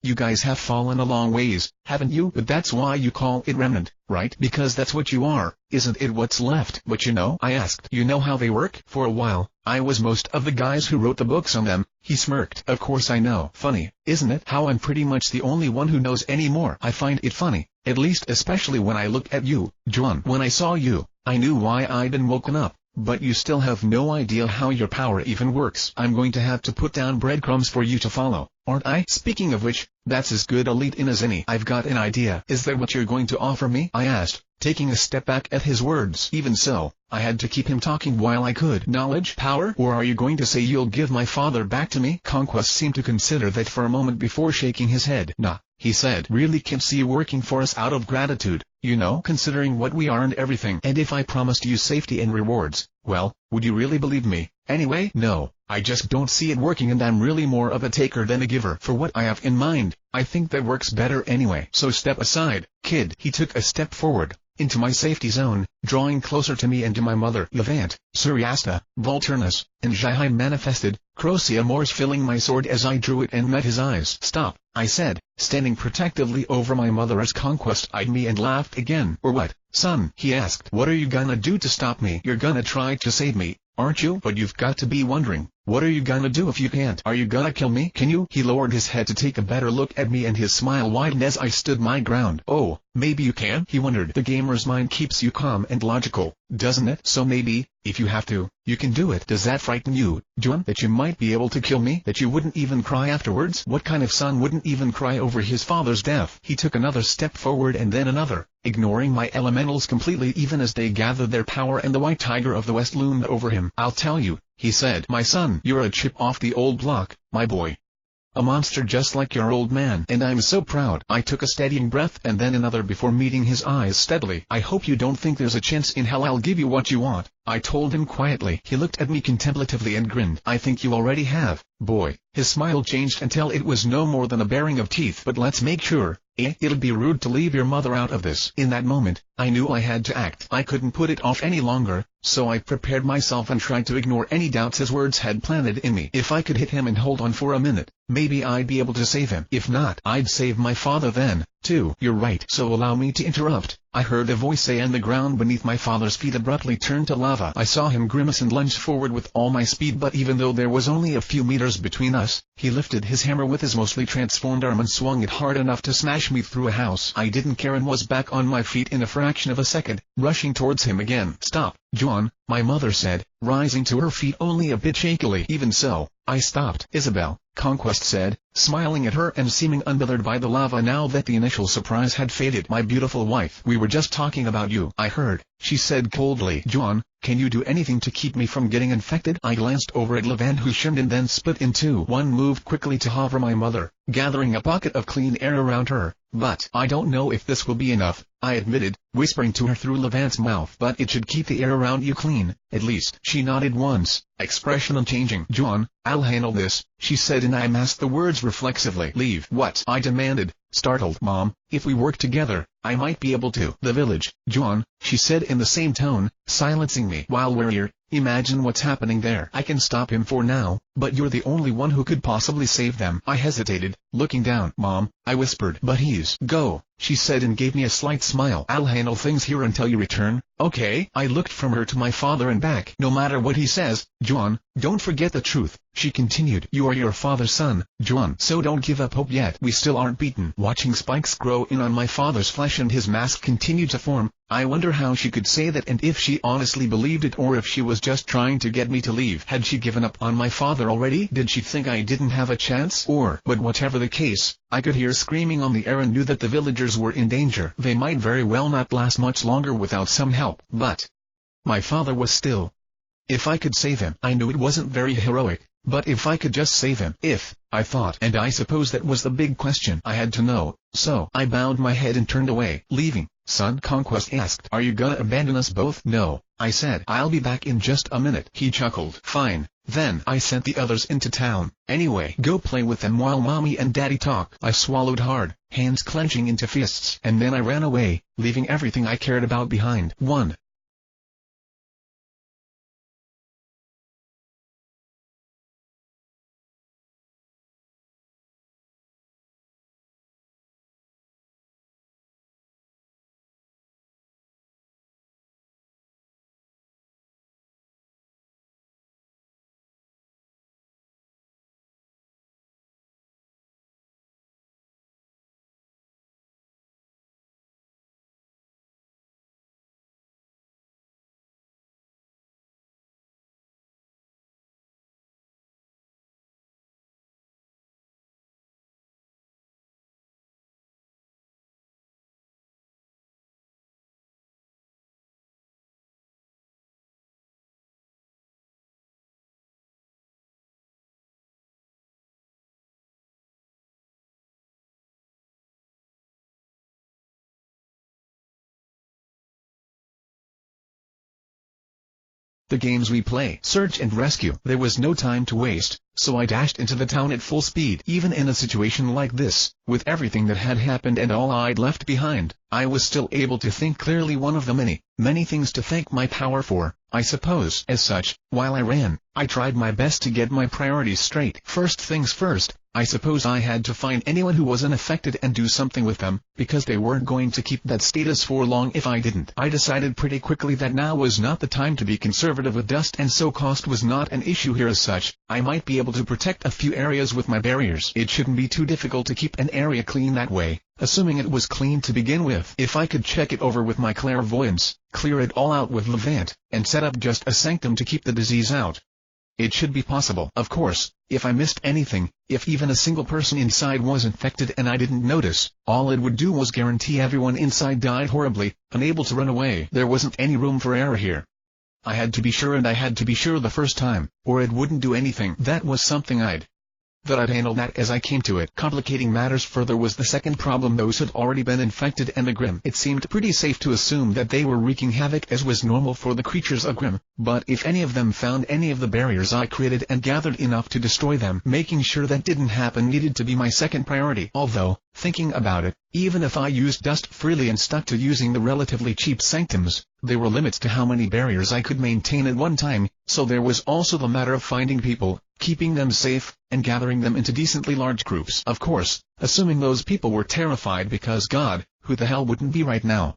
you guys have fallen a long ways, haven't you? But that's why you call it remnant, right? Because that's what you are, isn't it? What's left? But you know, I asked, you know how they work? For a while, I was most of the guys who wrote the books on them. He smirked. Of course I know. Funny, isn't it? How I'm pretty much the only one who knows anymore. I find it funny, at least especially when I look at you, Jaune. When I saw you, I knew why I'd been woken up. But you still have no idea how your power even works. I'm going to have to put down breadcrumbs for you to follow, aren't I? Speaking of which, that's as good a lead-in as any. I've got an idea. Is that what you're going to offer me? I asked, taking a step back at his words. Even so, I had to keep him talking while I could. Knowledge? Power? Or are you going to say you'll give my father back to me? Conquest seemed to consider that for a moment before shaking his head. Nah, he said. Really can't see you working for us out of gratitude, you know, considering what we are and everything. And if I promised you safety and rewards, well, would you really believe me? Anyway, no, I just don't see it working, and I'm really more of a taker than a giver. For what I have in mind, I think that works better anyway. So step aside, kid. He took a step forward, into my safety zone, drawing closer to me and to my mother. Levant, Suriasta, Volturnus, and Jihai manifested, Crocia Mors filling my sword as I drew it and met his eyes. Stop, I said, standing protectively over my mother as Conquest eyed me and laughed again. Or what, son? He asked. What are you gonna do to stop me? You're gonna try to save me, aren't you? But you've got to be wondering, what are you gonna do if you can't? Are you gonna kill me? Can you? He lowered his head to take a better look at me, and his smile widened as I stood my ground. Oh, maybe you can? He wondered. The gamer's mind keeps you calm and logical, doesn't it? So maybe, if you have to, you can do it. Does that frighten you, Jaune? That you might be able to kill me? That you wouldn't even cry afterwards? What kind of son wouldn't even cry over his father's death? He took another step forward and then another, ignoring my elementals completely, even as they gathered their power, and the white tiger of the west loomed over him. I'll tell you, he said. My son, you're a chip off the old block, my boy. A monster just like your old man, and I'm so proud. I took a steadying breath and then another before meeting his eyes steadily. I hope you don't think there's a chance in hell I'll give you what you want, I told him quietly. He looked at me contemplatively and grinned. I think you already have, boy. His smile changed until it was no more than a baring of teeth. But let's make sure. It'll be rude to leave your mother out of this. In that moment, I knew I had to act. I couldn't put it off any longer, so I prepared myself and tried to ignore any doubts his words had planted in me. If I could hit him and hold on for a minute, maybe I'd be able to save him. If not, I'd save my father then, too. You're right. So allow me to interrupt, I heard a voice say, and the ground beneath my father's feet abruptly turned to lava. I saw him grimace and lunge forward with all my speed, but even though there was only a few meters between us, he lifted his hammer with his mostly transformed arm and swung it hard enough to smash me through a house. I didn't care and was back on my feet in a fraction of a second, rushing towards him again. Stop, Jaune, my mother said, rising to her feet only a bit shakily. Even so, I stopped. Isabel, Conquest said, smiling at her and seeming unbothered by the lava now that the initial surprise had faded. My beautiful wife. We were just talking about you. I heard, she said coldly. Jaune, can you do anything to keep me from getting infected? I glanced over at Levant, who shimmed and then split in two. One moved quickly to hover my mother, gathering a pocket of clean air around her. But I don't know if this will be enough, I admitted, whispering to her through Levant's mouth. But it should keep the air around you clean, at least. She nodded once, expression unchanging. Jaune, I'll handle this, she said, and I masked the words reflexively. Leave what? I demanded, startled. Mom, if we work together, I might be able to. The village, Jaune, she said in the same tone, silencing me. While we're here, imagine what's happening there. I can stop him for now, but you're the only one who could possibly save them. I hesitated, looking down. Mom, I whispered. But he's go, she said and gave me a slight smile. I'll handle things here until you return, okay? I looked from her to my father and back. No matter what he says, Jaune, don't forget the truth, she continued. You are your father's son, Jaune, so don't give up hope yet. We still aren't beaten. Watching spikes grow in on my father's flesh and his mask continue to form, I wonder how she could say that, and if she honestly believed it, or if she was just trying to get me to leave. Had she given up on my father already? Did she think I didn't have a chance? But whatever the case, I could hear screaming on the air and knew that the villagers were in danger. They might very well not last much longer without some help. But my father was still. If I could save him, I knew it wasn't very heroic, but if I could just save him. If, I thought, and I suppose that was the big question I had to know. So I bowed my head and turned away, leaving Son, Conquest asked. Are you gonna abandon us both? No, I said. I'll be back in just a minute. He chuckled. Fine, then. I sent the others into town. Anyway, go play with them while mommy and daddy talk. I swallowed hard, hands clenching into fists, and then I ran away, leaving everything I cared about behind. 1. The games we play. Search and rescue. There was no time to waste, so I dashed into the town at full speed. Even in a situation like this, with everything that had happened and all I'd left behind, I was still able to think clearly. One of the many things to thank my power for, I suppose. As such, while I ran, I tried my best to get my priorities straight. First things first, I suppose I had to find anyone who wasn't affected and do something with them, because they weren't going to keep that status for long if I didn't. I decided pretty quickly that now was not the time to be conservative with dust, and so cost was not an issue here. As such, I might be able to protect a few areas with my barriers. It shouldn't be too difficult to keep an area clean that way, assuming it was clean to begin with. If I could check it over with my clairvoyance, clear it all out with Levant, and set up just a sanctum to keep the disease out, it should be possible. Of course, if I missed anything, if even a single person inside was infected and I didn't notice, all it would do was guarantee everyone inside died horribly, unable to run away. There wasn't any room for error here. I had to be sure, and I had to be sure the first time, or it wouldn't do anything. That was something I'd handle that as I came to it. Complicating matters further was the second problem. Those had already been infected and the Grimm. It seemed pretty safe to assume that they were wreaking havoc, as was normal for the creatures of Grimm, but if any of them found any of the barriers I created and gathered enough to destroy them, making sure that didn't happen needed to be my second priority. Although, thinking about it, even if I used dust freely and stuck to using the relatively cheap sanctums, there were limits to how many barriers I could maintain at one time, so there was also the matter of finding people, keeping them safe, and gathering them into decently large groups. Of course, assuming those people were terrified, because God, who the hell wouldn't be right now?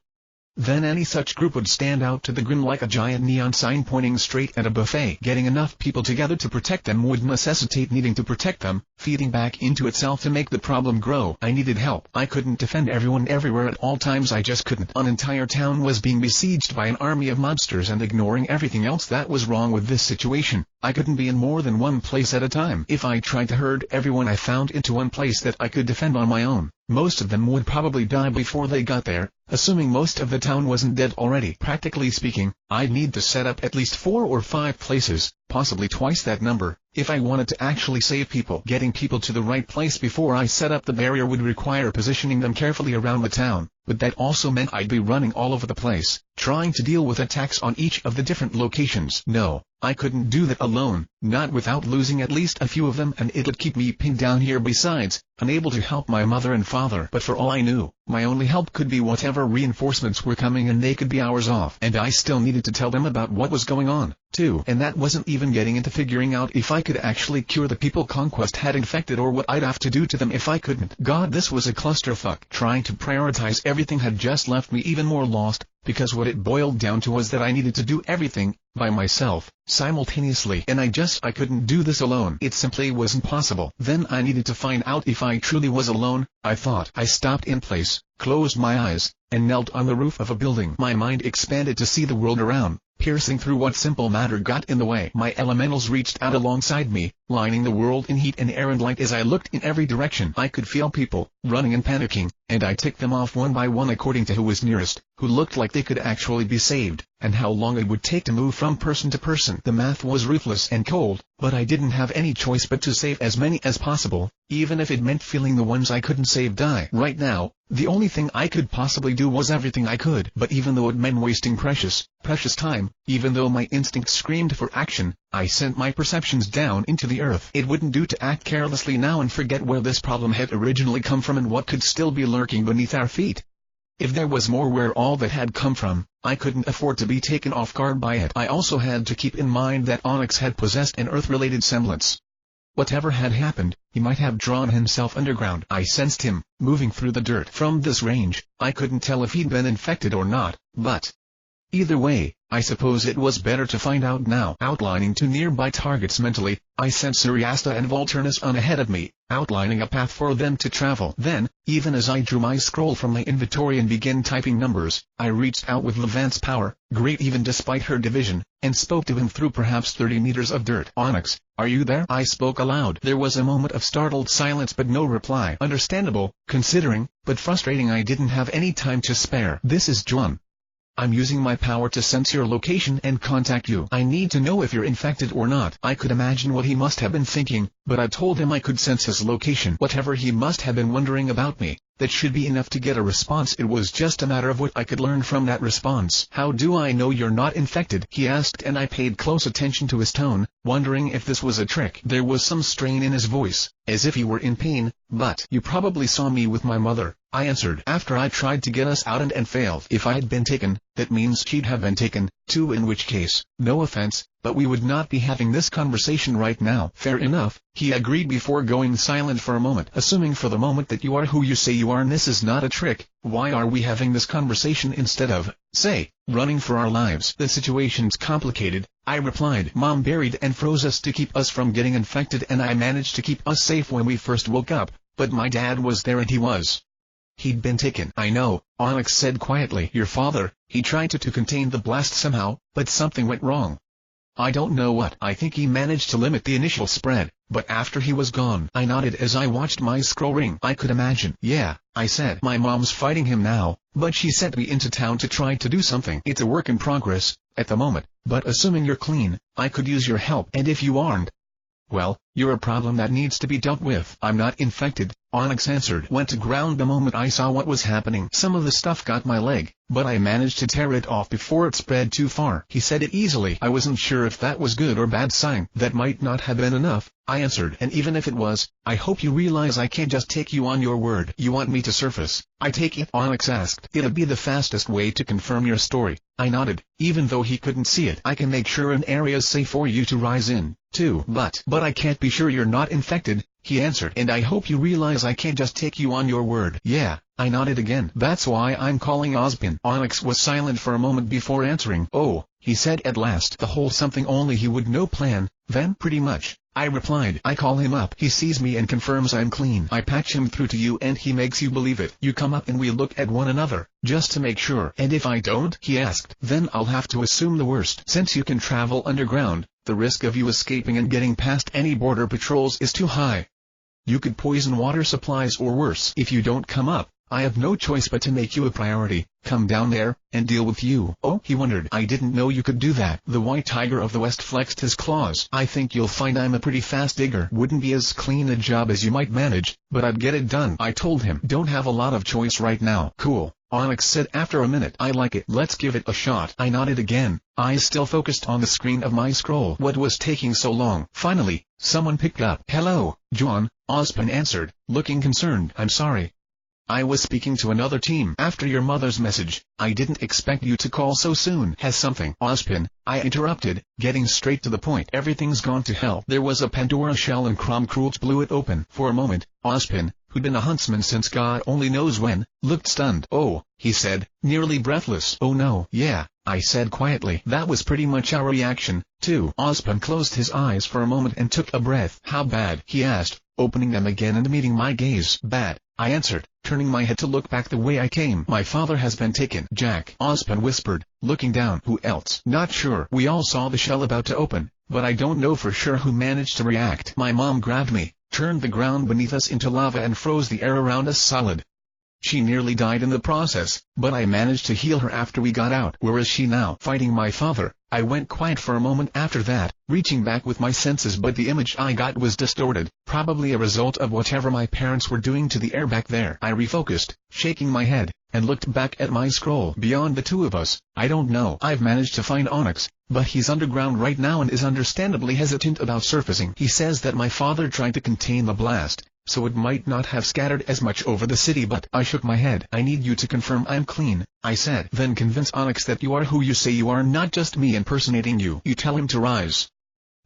Then any such group would stand out to the Grimm like a giant neon sign pointing straight at a buffet. Getting enough people together to protect them would necessitate needing to protect them, feeding back into itself to make the problem grow. I needed help. I couldn't defend everyone everywhere at all times. I just couldn't. An entire town was being besieged by an army of monsters, and ignoring everything else that was wrong with this situation, I couldn't be in more than one place at a time. If I tried to herd everyone I found into one place that I could defend on my own, most of them would probably die before they got there, assuming most of the town wasn't dead already. Practically speaking, I'd need to set up at least 4 or 5 places, possibly twice that number, if I wanted to actually save people. Getting people to the right place before I set up the barrier would require positioning them carefully around the town, but that also meant I'd be running all over the place, trying to deal with attacks on each of the different locations. No, I couldn't do that alone, not without losing at least a few of them, and it'd keep me pinned down here. Besides, unable to help my mother and father. But for all I knew, my only help could be whatever reinforcements were coming, and they could be hours off. And I still needed to tell them about what was going on, too. And that wasn't even getting into figuring out if I could actually cure the people Conquest had infected, or what I'd have to do to them if I couldn't. God, this was a clusterfuck. Trying to prioritize everything had just left me even more lost, because what it boiled down to was that I needed to do everything, by myself, simultaneously, and I couldn't do this alone. It simply wasn't possible. Then I needed to find out if I truly was alone, I thought. I stopped in place, closed my eyes, and knelt on the roof of a building. My mind expanded to see the world around, piercing through what simple matter got in the way. My elementals reached out alongside me, lining the world in heat and air and light. As I looked in every direction, I could feel people, running and panicking, and I ticked them off one by one according to who was nearest, who looked like they could actually be saved, and how long it would take to move from person to person. The math was ruthless and cold, but I didn't have any choice but to save as many as possible, even if it meant feeling the ones I couldn't save die. Right now, the only thing I could possibly do was everything I could. But even though it meant wasting precious time, even though my instinct screamed for action, I sent my perceptions down into the earth. It wouldn't do to act carelessly now and forget where this problem had originally come from and what could still be lurking beneath our feet. If there was more where all that had come from, I couldn't afford to be taken off guard by it. I also had to keep in mind that Onyx had possessed an Earth-related semblance. Whatever had happened, he might have drawn himself underground. I sensed him, moving through the dirt. From this range, I couldn't tell if he'd been infected or not, but either way, I suppose it was better to find out now. Outlining two nearby targets mentally, I sent Suriasta and Volturnus on ahead of me, outlining a path for them to travel. Then, even as I drew my scroll from my inventory and began typing numbers, I reached out with Levant's power, great even despite her division, and spoke to him through perhaps 30 meters of dirt. "Onyx, are you there?" I spoke aloud. There was a moment of startled silence but no reply. Understandable, considering, but frustrating I didn't have any time to spare. "This is Jaune. I'm using my power to sense your location and contact you. I need to know if you're infected or not." I could imagine what he must have been thinking, but I told him I could sense his location. Whatever he must have been wondering about me, that should be enough to get a response. It was just a matter of what I could learn from that response. "How do I know you're not infected?" he asked, and I paid close attention to his tone, wondering if this was a trick. There was some strain in his voice, as if he were in pain. "But you probably saw me with my mother," I answered, "after I tried to get us out and failed. If I had been taken, that means she'd have been taken, too, in which case, no offense, but we would not be having this conversation right now." "Fair enough," he agreed before going silent for a moment. "Assuming for the moment that you are who you say you are and this is not a trick, why are we having this conversation instead of, say, running for our lives?" "The situation's complicated," I replied. "Mom buried and froze us to keep us from getting infected, and I managed to keep us safe when we first woke up, but my dad was there and he'd been taken." "I know," Onyx said quietly. "Your father, he tried to contain the blast somehow, but something went wrong. I don't know what. I think he managed to limit the initial spread, but after he was gone." I nodded as I watched my scroll ring. "I could imagine." "Yeah," I said. "My mom's fighting him now, but she sent me into town to try to do something. It's a work in progress, at the moment, but assuming you're clean, I could use your help. And if you aren't, well, you're a problem that needs to be dealt with." "I'm not infected," Onyx answered. "Went to ground the moment I saw what was happening. Some of the stuff got my leg, but I managed to tear it off before it spread too far." He said it easily. I wasn't sure if that was good or bad sign. "That might not have been enough," I answered. "And even if it was, I hope you realize I can't just take you on your word." "You want me to surface, I take it?" Onyx asked. "It'll be the fastest way to confirm your story." I nodded, even though he couldn't see it. "I can make sure an area's safe for you to rise in, too." But I can't be sure you're not infected," he answered. "And I hope you realize I can't just take you on your word." "Yeah," I nodded again. "That's why I'm calling Ozpin." Onyx was silent for a moment before answering. "Oh," he said at last. "The whole something only he would know plan, then?" "Pretty much," I replied. "I call him up. He sees me and confirms I'm clean. I patch him through to you and he makes you believe it. You come up and we look at one another, just to make sure." "And if I don't?" he asked. "Then I'll have to assume the worst. Since you can travel underground, the risk of you escaping and getting past any border patrols is too high. You could poison water supplies or worse. If you don't come up, I have no choice but to make you a priority, come down there, and deal with you." "Oh?" he wondered. "I didn't know you could do that." The white tiger of the west flexed his claws. "I think you'll find I'm a pretty fast digger. Wouldn't be as clean a job as you might manage, but I'd get it done." I told him. "Don't have a lot of choice right now." "Cool," Onyx said after a minute. "I like it. Let's give it a shot." I nodded again, eyes still focused on the screen of my scroll. What was taking so long? Finally, someone picked up. "Hello, Jaune," Ozpin answered, looking concerned. "I'm sorry. I was speaking to another team. After your mother's message, I didn't expect you to call so soon." "Has something?" "Ozpin," I interrupted, getting straight to the point. "Everything's gone to hell." There was a Pandora shell and Kromkrulch blew it open. For a moment, Ozpin, who'd been a huntsman since God only knows when, looked stunned. "Oh," he said, nearly breathless. "Oh no." "Yeah," I said quietly. "That was pretty much our reaction, too." Ozpin closed his eyes for a moment and took a breath. "How bad?" he asked, opening them again and meeting my gaze. "Bad," I answered, turning my head to look back the way I came. "My father has been taken." "Jack," Ozpin whispered, looking down. "Who else?" "Not sure." We all saw the shell about to open, but I don't know for sure who managed to react. "My mom grabbed me, turned the ground beneath us into lava and froze the air around us solid." She nearly died in the process, but I managed to heal her after we got out. Where is she now? Fighting my father. I went quiet for a moment after that, reaching back with my senses, but the image I got was distorted, probably a result of whatever my parents were doing to the air back there. I refocused, shaking my head, and looked back at my scroll. Beyond the two of us, I don't know. I've managed to find Onyx, but he's underground right now and is understandably hesitant about surfacing. He says that my father tried to contain the blast, so it might not have scattered as much over the city, but I shook my head. I need you to confirm I'm clean, I said. Then convince Onyx that you are who you say you are, not just me impersonating you. You tell him to rise.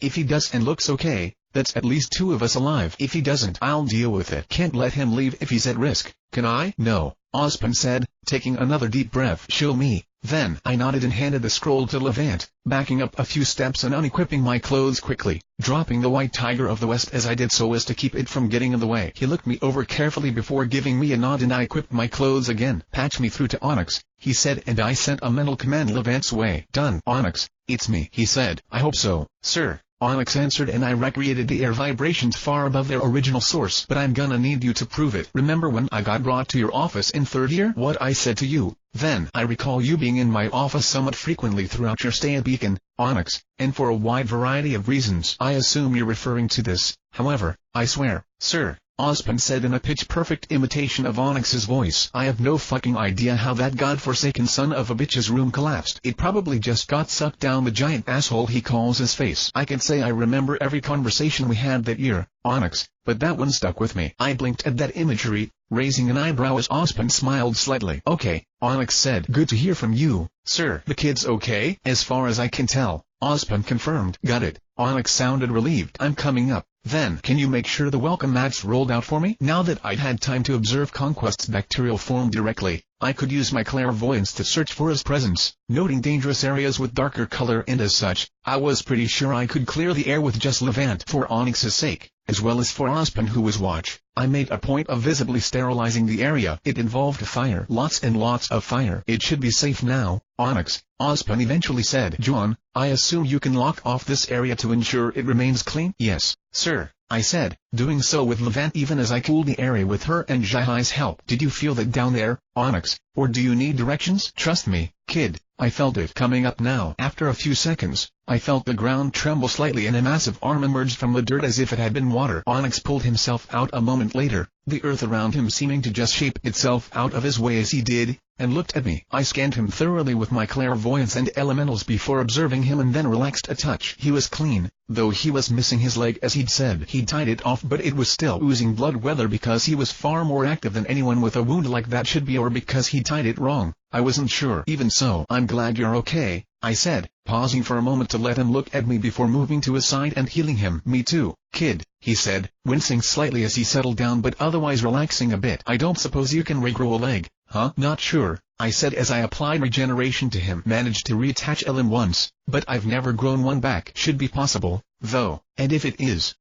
If he does and looks okay, that's at least two of us alive. If he doesn't, I'll deal with it. Can't let him leave if he's at risk, can I? No, Ospen said, taking another deep breath. Show me. Then I nodded and handed the scroll to Levant, backing up a few steps and unequipping my clothes quickly, dropping the White Tiger of the West as I did so as to keep it from getting in the way. He looked me over carefully before giving me a nod and I equipped my clothes again. Patch me through to Onyx, he said, and I sent a mental command Levant's way. Done. Onyx, it's me, he said. I hope so, sir, Onyx answered, and I recreated the air vibrations far above their original source. But I'm gonna need you to prove it. Remember when I got brought to your office in third year? What I said to you? Then I recall you being in my office somewhat frequently throughout your stay at Beacon, Onyx, and for a wide variety of reasons. I assume you're referring to this, however, I swear, sir, Ospen said in a pitch-perfect imitation of Onyx's voice. I have no fucking idea how that godforsaken son of a bitch's room collapsed. It probably just got sucked down the giant asshole he calls his face. I can say I remember every conversation we had that year, Onyx, but that one stuck with me. I blinked at that imagery, raising an eyebrow as Ospen smiled slightly. Okay, Onyx said. Good to hear from you, sir. The kid's okay? As far as I can tell, Ospen confirmed. Got it. Onyx sounded relieved. I'm coming up. Then, can you make sure the welcome mat's rolled out for me? Now that I'd had time to observe Conquest's bacterial form directly, I could use my clairvoyance to search for his presence, noting dangerous areas with darker color, and as such, I was pretty sure I could clear the air with just Levant. For Onyx's sake, as well as for Ospen who was watch, I made a point of visibly sterilizing the area. It involved fire. Lots and lots of fire. It should be safe now, Onyx, Ospen eventually said. Jaune, I assume you can lock off this area to ensure it remains clean? Yes, sir, I said, doing so with Levant even as I cooled the area with her and Jai's help. Did you feel that down there, Onyx, or do you need directions? Trust me, kid, I felt it coming up now. After a few seconds, I felt the ground tremble slightly and a massive arm emerged from the dirt as if it had been water. Onyx pulled himself out a moment later, the earth around him seeming to just shape itself out of his way as he did, and looked at me. I scanned him thoroughly with my clairvoyance and elementals before observing him and then relaxed a touch. He was clean, though he was missing his leg as he'd said. He'd tied it off but it was still oozing blood, whether because he was far more active than anyone with a wound like that should be or because he tied it wrong. I wasn't sure. Even so, I'm glad you're okay, I said, pausing for a moment to let him look at me before moving to his side and healing him. Me too, kid, he said, wincing slightly as he settled down but otherwise relaxing a bit. I don't suppose you can regrow a leg, huh? Not sure, I said as I applied regeneration to him. Managed to reattach a limb once, but I've never grown one back. Should be possible, though, and if it is,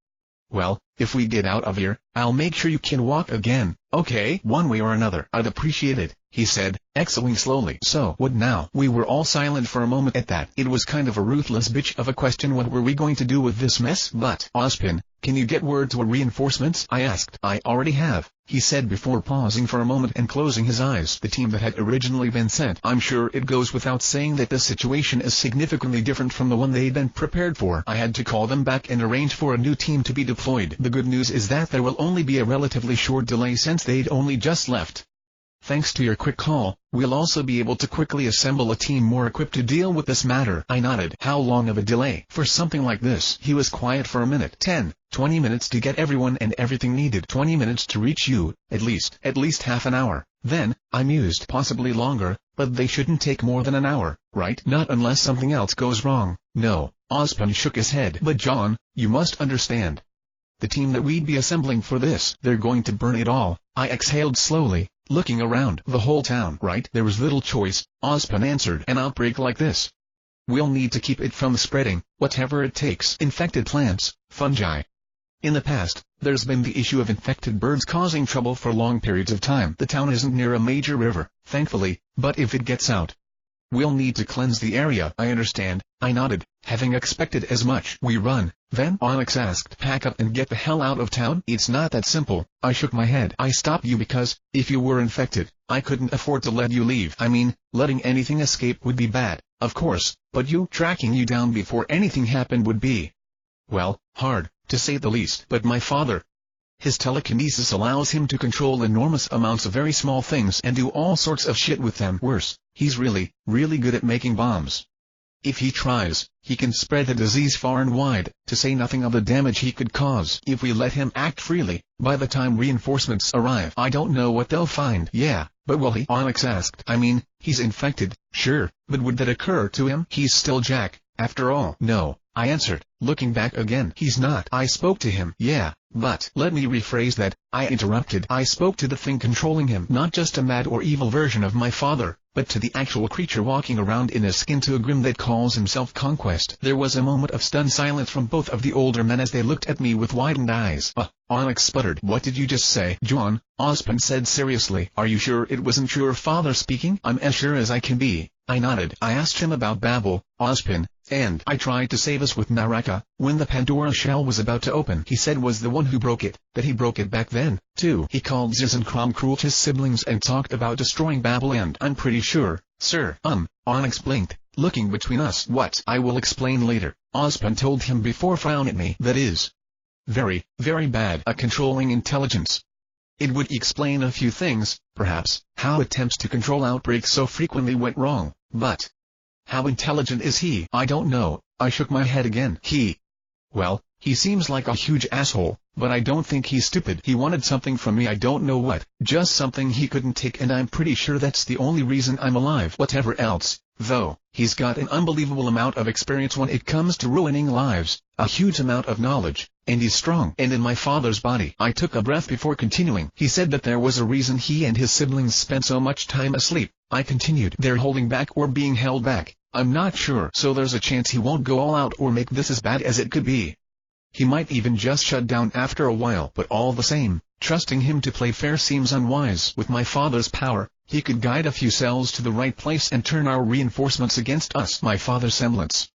well, if we get out of here, I'll make sure you can walk again, okay? One way or another. I'd appreciate it, he said, exhaling slowly. So, what now? We were all silent for a moment at that. It was kind of a ruthless bitch of a question. What were we going to do with this mess? But, Ospen, can you get word to reinforcements? I asked. I already have, he said before pausing for a moment and closing his eyes. The team that had originally been sent. I'm sure it goes without saying that this situation is significantly different from the one they'd been prepared for. I had to call them back and arrange for a new team to be deployed. The good news is that there will only be a relatively short delay since they'd only just left. Thanks to your quick call, we'll also be able to quickly assemble a team more equipped to deal with this matter. I nodded. How long of a delay for something like this? He was quiet for a minute. 10, 20 minutes to get everyone and everything needed. 20 minutes to reach you, at least half an hour. Then, I mused, possibly longer, but they shouldn't take more than an hour, right? Not unless something else goes wrong. No, Ospen shook his head. But Jaune, you must understand. The team that we'd be assembling for this, they're going to burn it all. I exhaled slowly, looking around. The whole town, right? There was little choice, Ospen answered. An outbreak like this, we'll need to keep it from spreading, whatever it takes. Infected plants, fungi. In the past, there's been the issue of infected birds causing trouble for long periods of time. The town isn't near a major river, thankfully, but if it gets out, we'll need to cleanse the area. I understand, I nodded, having expected as much. We run, Then Onyx asked, pack up and get the hell out of town? It's not that simple. I shook my head. I stopped you because, if you were infected, I couldn't afford to let you leave. I mean, letting anything escape would be bad, of course, but tracking you down before anything happened would be, well, hard, to say the least. But my father, his telekinesis allows him to control enormous amounts of very small things and do all sorts of shit with them. Worse, he's really, really good at making bombs. If he tries, he can spread the disease far and wide, to say nothing of the damage he could cause. If we let him act freely, by the time reinforcements arrive, I don't know what they'll find. Yeah, but will he? Onyx asked. I mean, he's infected, sure, but would that occur to him? He's still Jack, after all. No, I answered, looking back again. He's not. I spoke to him. Yeah, but let me rephrase that, I interrupted. I spoke to the thing controlling him, not just a mad or evil version of my father, but to the actual creature walking around in a skin to a grim that calls himself Conquest. There was a moment of stunned silence from both of the older men as they looked at me with widened eyes. Onyx sputtered. What did you just say? Jaune, Ozpin said seriously. Are you sure it wasn't your father speaking? I'm as sure as I can be. I nodded. I asked him about Babel, Ozpin, and I tried to save us with Naraka, when the Pandora shell was about to open. He said was the one who broke it, that he broke it back then, too. He called Ziz and Kromkrul his siblings and talked about destroying Babel, and I'm pretty sure, sir. Onyx blinked, looking between us. What? I will explain later, Ozpin told him before frowning at me. That is very, very bad. A controlling intelligence. It would explain a few things, perhaps, how attempts to control outbreaks so frequently went wrong, but how intelligent is he? I don't know. I shook my head again. Well, he seems like a huge asshole, but I don't think he's stupid. He wanted something from me, I don't know what, just something he couldn't take, and I'm pretty sure that's the only reason I'm alive. Whatever else, though, he's got an unbelievable amount of experience when it comes to ruining lives, a huge amount of knowledge, and he's strong and in my father's body. I took a breath before continuing. He said that there was a reason he and his siblings spent so much time asleep. I continued. They're holding back or being held back. I'm not sure. So there's a chance he won't go all out or make this as bad as it could be. He might even just shut down after a while. But all the same, trusting him to play fair seems unwise. With my father's power, he could guide a few cells to the right place and turn our reinforcements against us. My father's semblance.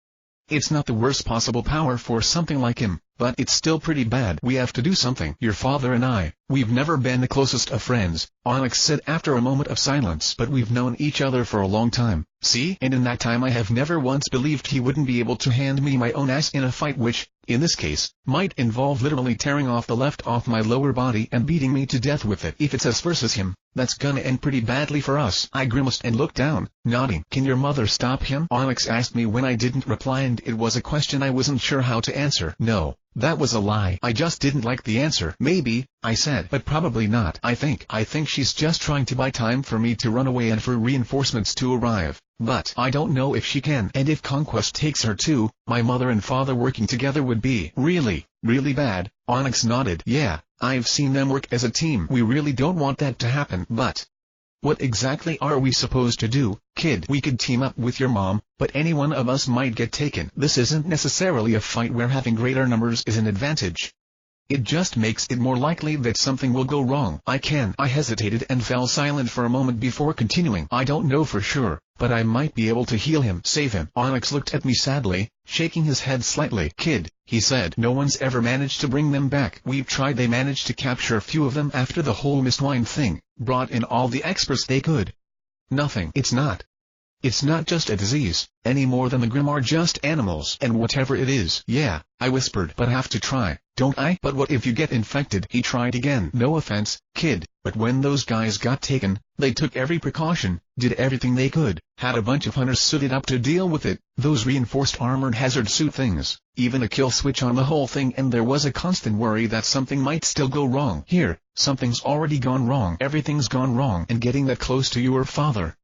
It's not the worst possible power for something like him, but it's still pretty bad. We have to do something. Your father and I, we've never been the closest of friends, Onyx said after a moment of silence. But we've known each other for a long time, see? And in that time I have never once believed he wouldn't be able to hand me my own ass in a fight which, in this case, might involve literally tearing off the left off my lower body and beating me to death with it. If it's us versus him, that's gonna end pretty badly for us. I grimaced and looked down, nodding. Can your mother stop him? Onyx asked me when I didn't reply, and it was a question I wasn't sure how to answer. No. That was a lie. I just didn't like the answer. Maybe, I said, but probably not. I think she's just trying to buy time for me to run away and for reinforcements to arrive. But I don't know if she can. And if Conquest takes her too, my mother and father working together would be really, really bad. Onyx nodded. Yeah, I've seen them work as a team. We really don't want that to happen. But what exactly are we supposed to do, kid? We could team up with your mom, but any one of us might get taken. This isn't necessarily a fight where having greater numbers is an advantage. It just makes it more likely that something will go wrong. I hesitated and fell silent for a moment before continuing. I don't know for sure, but I might be able to heal him, save him. Onyx looked at me sadly, shaking his head slightly. Kid, he said, no one's ever managed to bring them back. We've tried. They managed to capture a few of them after the whole Mistwine thing, brought in all the experts they could. Nothing. It's not just a disease, any more than the Grimm are just animals. And whatever it is. Yeah, I whispered. But I have to try, don't I? But what if you get infected? He tried again. No offense, kid, but when those guys got taken, they took every precaution, did everything they could, had a bunch of hunters suited up to deal with it, those reinforced armored hazard suit things, even a kill switch on the whole thing, and there was a constant worry that something might still go wrong. Here, something's already gone wrong. Everything's gone wrong. And getting that close to your father.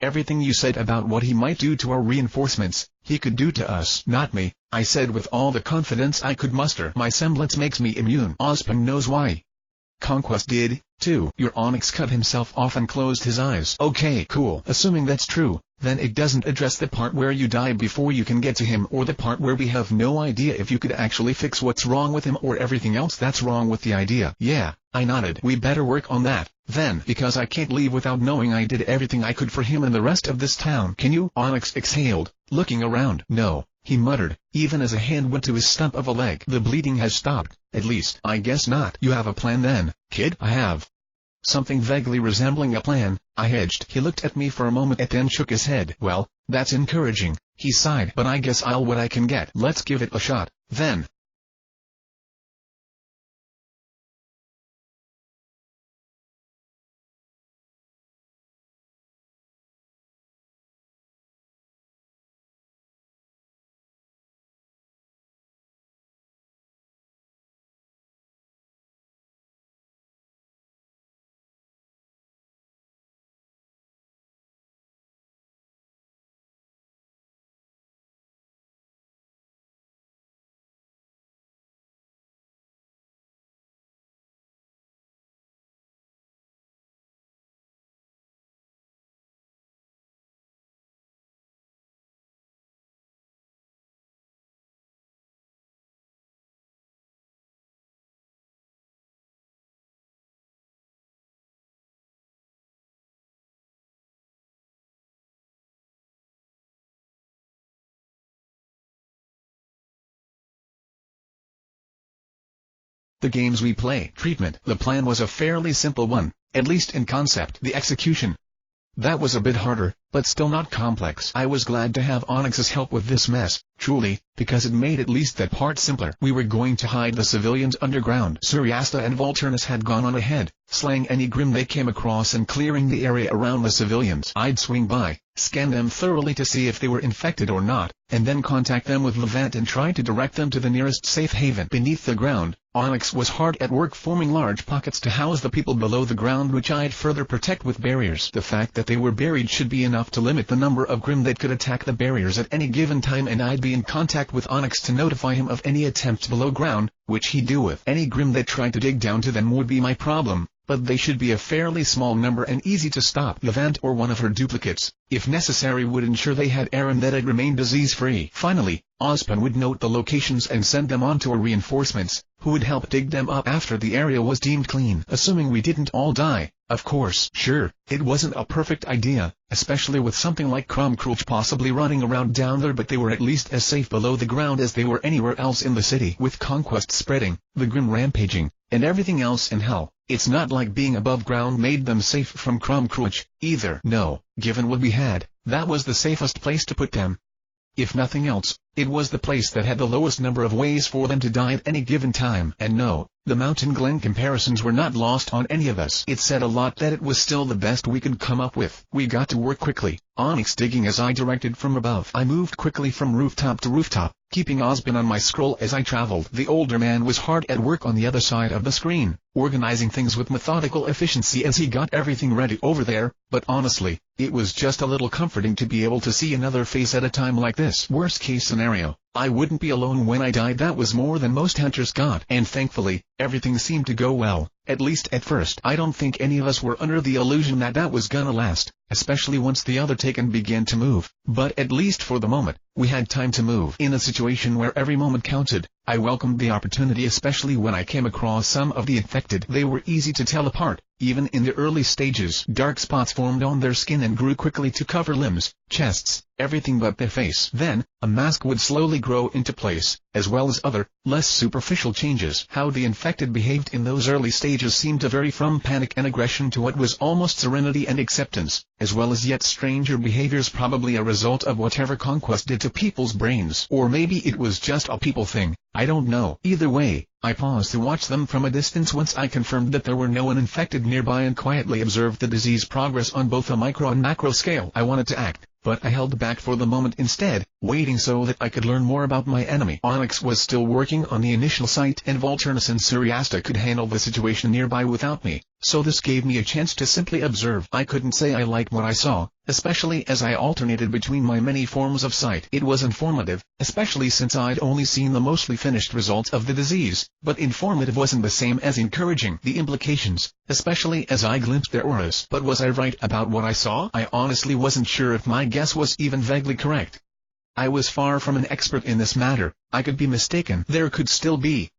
Everything you said about what he might do to our reinforcements, he could do to us. Not me, I said with all the confidence I could muster. My semblance makes me immune. Ozpin knows why. Conquest did, too. Your Onyx cut himself off and closed his eyes. Okay, cool. Assuming that's true, then it doesn't address the part where you die before you can get to him, or the part where we have no idea if you could actually fix what's wrong with him or everything else that's wrong with the idea. Yeah, I nodded. We better work on that, then, because I can't leave without knowing I did everything I could for him and the rest of this town. Can you? Onyx exhaled, looking around. No, he muttered, even as a hand went to his stump of a leg. The bleeding has stopped, at least. I guess not. You have a plan then, kid? I have something vaguely resembling a plan, I hedged. He looked at me for a moment and then shook his head. Well, that's encouraging, he sighed, but I guess I'll what I can get. Let's give it a shot, then. The games we play. Treatment. The plan was a fairly simple one, at least in concept. The execution, that was a bit harder, but still not complex. I was glad to have Onyx's help with this mess, truly, because it made at least that part simpler. We were going to hide the civilians underground. Suryasta and Volturnus had gone on ahead, slaying any Grimm they came across and clearing the area around the civilians. I'd swing by, scan them thoroughly to see if they were infected or not, and then contact them with Levant and try to direct them to the nearest safe haven. Beneath the ground, Onyx was hard at work forming large pockets to house the people below the ground, which I'd further protect with barriers. The fact that they were buried should be enough to limit the number of Grimm that could attack the barriers at any given time, and I'd be in contact with Onyx to notify him of any attempts below ground, which he'd do with any Grimm that tried to dig down to them would be my problem, but they should be a fairly small number and easy to stop. Levant or one of her duplicates, if necessary, would ensure they had air and that it remained disease-free. Finally, Ozpin would note the locations and send them on to our reinforcements, who would help dig them up after the area was deemed clean. Assuming we didn't all die, of course. Sure, it wasn't a perfect idea, especially with something like Krumkruch possibly running around down there, but they were at least as safe below the ground as they were anywhere else in the city. With conquest spreading, the Grimm rampaging, and everything else in hell, it's not like being above ground made them safe from Krumkruch, either. No, given what we had, that was the safest place to put them. If nothing else, it was the place that had the lowest number of ways for them to die at any given time. And no, the Mountain Glen comparisons were not lost on any of us. It said a lot that it was still the best we could come up with. We got to work quickly, Onyx digging as I directed from above. I moved quickly from rooftop to rooftop, keeping Ozpin on my scroll as I traveled. The older man was hard at work on the other side of the screen, organizing things with methodical efficiency as he got everything ready over there, but honestly, it was just a little comforting to be able to see another face at a time like this. Worst case scenario, I wouldn't be alone when I died. That was more than most hunters got. And thankfully, everything seemed to go well, at least at first. I don't think any of us were under the illusion that that was gonna last, especially once the other taken began to move. But at least for the moment, we had time to move. In a situation where every moment counted, I welcomed the opportunity, especially when I came across some of the infected. They were easy to tell apart, even in the early stages. Dark spots formed on their skin and grew quickly to cover limbs, chests, everything but their face. Then, a mask would slowly grow into place, as well as other, less superficial changes. How the infected behaved in those early stages seemed to vary from panic and aggression to what was almost serenity and acceptance, as well as yet stranger behaviors, probably a result of whatever conquest did to people's brains. Or maybe it was just a people thing, I don't know. Either way, I paused to watch them from a distance once I confirmed that there were no one infected nearby and quietly observed the disease progress on both a micro and macro scale. I wanted to act, but I held back for the moment instead, waiting so that I could learn more about my enemy. Onyx was still working on the initial site, and Volturnus and Suryasta could handle the situation nearby without me, so this gave me a chance to simply observe. I couldn't say I liked what I saw, especially as I alternated between my many forms of sight. It was informative, especially since I'd only seen the mostly finished results of the disease, but informative wasn't the same as encouraging. The implications, especially as I glimpsed their auras. But was I right about what I saw? I honestly wasn't sure if my guess was even vaguely correct. I was far from an expert in this matter. I could be mistaken. There could still be.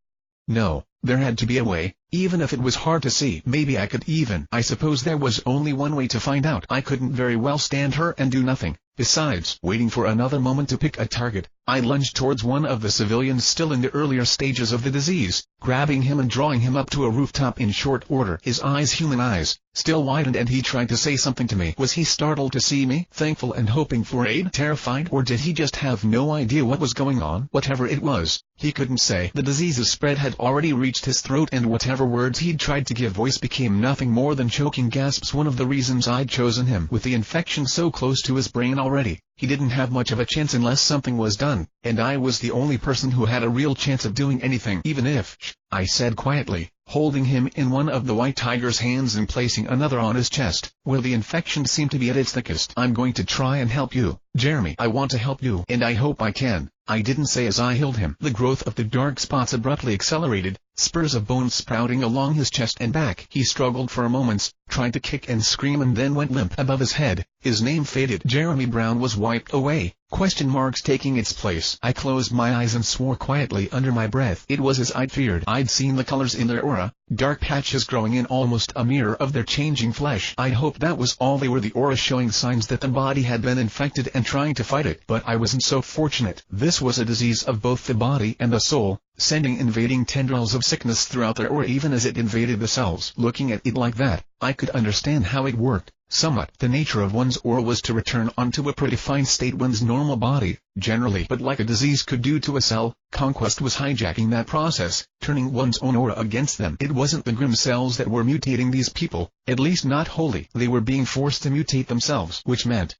No, there had to be a way, even if it was hard to see. Maybe I could even. I suppose there was only one way to find out. I couldn't very well stand her and do nothing. Besides, waiting for another moment to pick a target, I lunged towards one of the civilians still in the earlier stages of the disease, grabbing him and drawing him up to a rooftop in short order. His eyes, human eyes, still widened, and he tried to say something to me. Was he startled to see me, thankful and hoping for aid, terrified, or did he just have no idea what was going on? Whatever it was, he couldn't say. The disease's spread had already reached his throat, and whatever words he'd tried to give voice became nothing more than choking gasps. One of the reasons I'd chosen him, with the infection so close to his brain already, he didn't have much of a chance unless something was done, and I was the only person who had a real chance of doing anything. Even if, I said quietly, holding him in one of the white tiger's hands and placing another on his chest, where the infection seemed to be at its thickest. I'm going to try and help you, Jeremy. I want to help you, and I hope I can, I didn't say as I held him. The growth of the dark spots abruptly accelerated, spurs of bone sprouting along his chest and back. He struggled for a moment, tried to kick and scream, and then went limp. Above his head, his name faded. Jeremy Brown was wiped away, question marks taking its place. I closed my eyes and swore quietly under my breath. It was as I'd feared. I'd seen the colors in their aura, dark patches growing in almost a mirror of their changing flesh. I'd hoped that was all they were, the aura showing signs that the body had been infected and trying to fight it. But I wasn't so fortunate. This was a disease of both the body and the soul, sending invading tendrils of sickness throughout their aura even as it invaded the cells. Looking at it like that, I could understand how it worked. Somewhat. The nature of one's aura was to return onto a predefined state one's normal body, generally. But like a disease could do to a cell, Conquest was hijacking that process, turning one's own aura against them. It wasn't the Grimm cells that were mutating these people, at least not wholly. They were being forced to mutate themselves. Which meant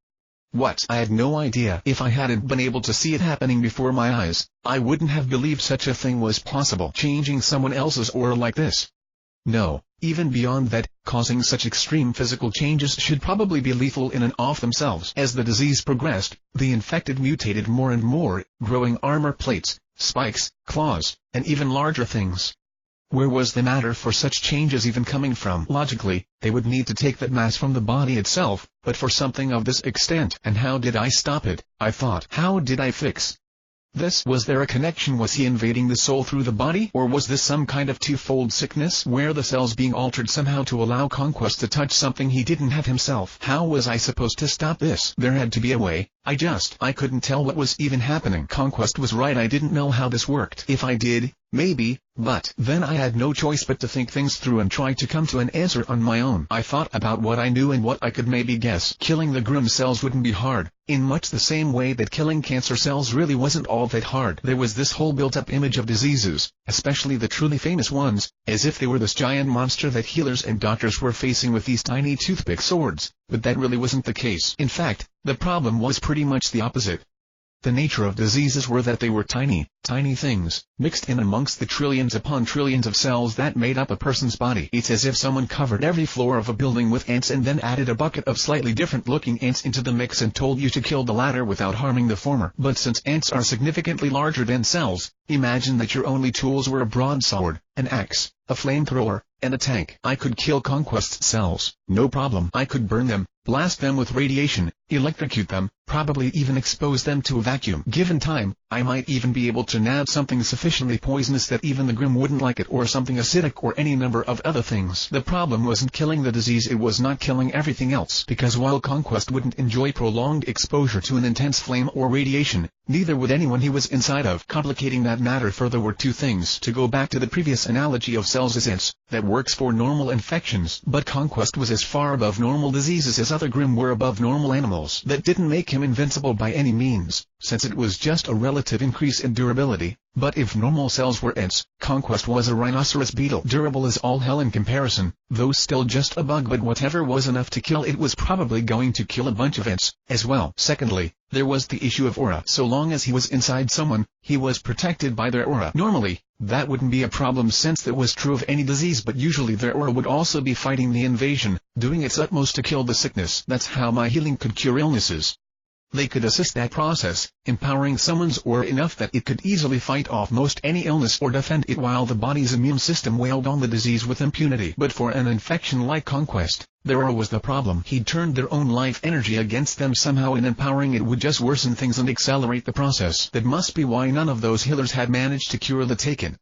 what? I had no idea. If I hadn't been able to see it happening before my eyes, I wouldn't have believed such a thing was possible. Changing someone else's aura like this. No, even beyond that, causing such extreme physical changes should probably be lethal in and of themselves. As the disease progressed, the infected mutated more and more, growing armor plates, spikes, claws, and even larger things. Where was the matter for such changes even coming from? Logically, they would need to take that mass from the body itself, but for something of this extent. And how did I stop it? I thought. How did I fix this? Was there a connection? Was he invading the soul through the body? Or was this some kind of twofold sickness where the cells being altered somehow to allow Conquest to touch something he didn't have himself? How was I supposed to stop this? There had to be a way. I couldn't tell what was even happening. Conquest was right, I didn't know how this worked. If I did, maybe, but then I had no choice but to think things through and try to come to an answer on my own. I thought about what I knew and what I could maybe guess. Killing the Grimm cells wouldn't be hard, in much the same way that killing cancer cells really wasn't all that hard. There was this whole built-up image of diseases, especially the truly famous ones, as if they were this giant monster that healers and doctors were facing with these tiny toothpick swords, but that really wasn't the case. In fact, the problem was pretty much the opposite. The nature of diseases were that they were tiny things, mixed in amongst the trillions upon trillions of cells that made up a person's body. It's as if someone covered every floor of a building with ants and then added a bucket of slightly different looking ants into the mix and told you to kill the latter without harming the former. But since ants are significantly larger than cells, imagine that your only tools were a broadsword, an axe, a flamethrower, and a tank. I could kill Conquest cells, no problem. I could burn them, blast them with radiation, electrocute them, probably even expose them to a vacuum. Given time, I might even be able to nab something sufficiently poisonous that even the Grimm wouldn't like it, or something acidic, or any number of other things. The problem wasn't killing the disease, it was not killing everything else. Because while Conquest wouldn't enjoy prolonged exposure to an intense flame or radiation, neither would anyone he was inside of. Complicating that matter further were two things. To go back to the previous analogy of cells as ants, that works for normal infections, but Conquest was as far above normal diseases as other Grimm were above normal animals. That didn't make him invincible by any means, since it was just a relative increase in durability. But if normal cells were ants, Conquest was a rhinoceros beetle. Durable as all hell in comparison, though still just a bug, but whatever was enough to kill it was probably going to kill a bunch of ants, as well. Secondly, there was the issue of aura. So long as he was inside someone, he was protected by their aura. Normally, that wouldn't be a problem since that was true of any disease, but usually their aura would also be fighting the invasion, doing its utmost to kill the sickness. That's how my healing could cure illnesses. They could assist that process, empowering someone's aura enough that it could easily fight off most any illness or defend it while the body's immune system wailed on the disease with impunity. But for an infection like Conquest, their aura was the problem. He'd turned their own life energy against them somehow, and empowering it would just worsen things and accelerate the process. That must be why none of those healers had managed to cure the Taken.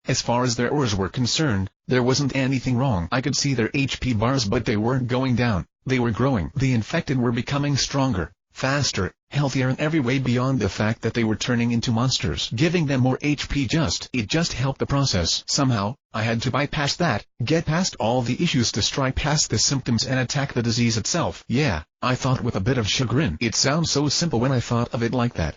As far as their auras were concerned, there wasn't anything wrong. I could see their HP bars, but they weren't going down, they were growing. The infected were becoming stronger, faster, healthier in every way beyond the fact that they were turning into monsters. Giving them more HP it just helped the process. Somehow, I had to bypass that, get past all the issues to strike past the symptoms and attack the disease itself. Yeah, I thought with a bit of chagrin. It sounds so simple when I thought of it like that.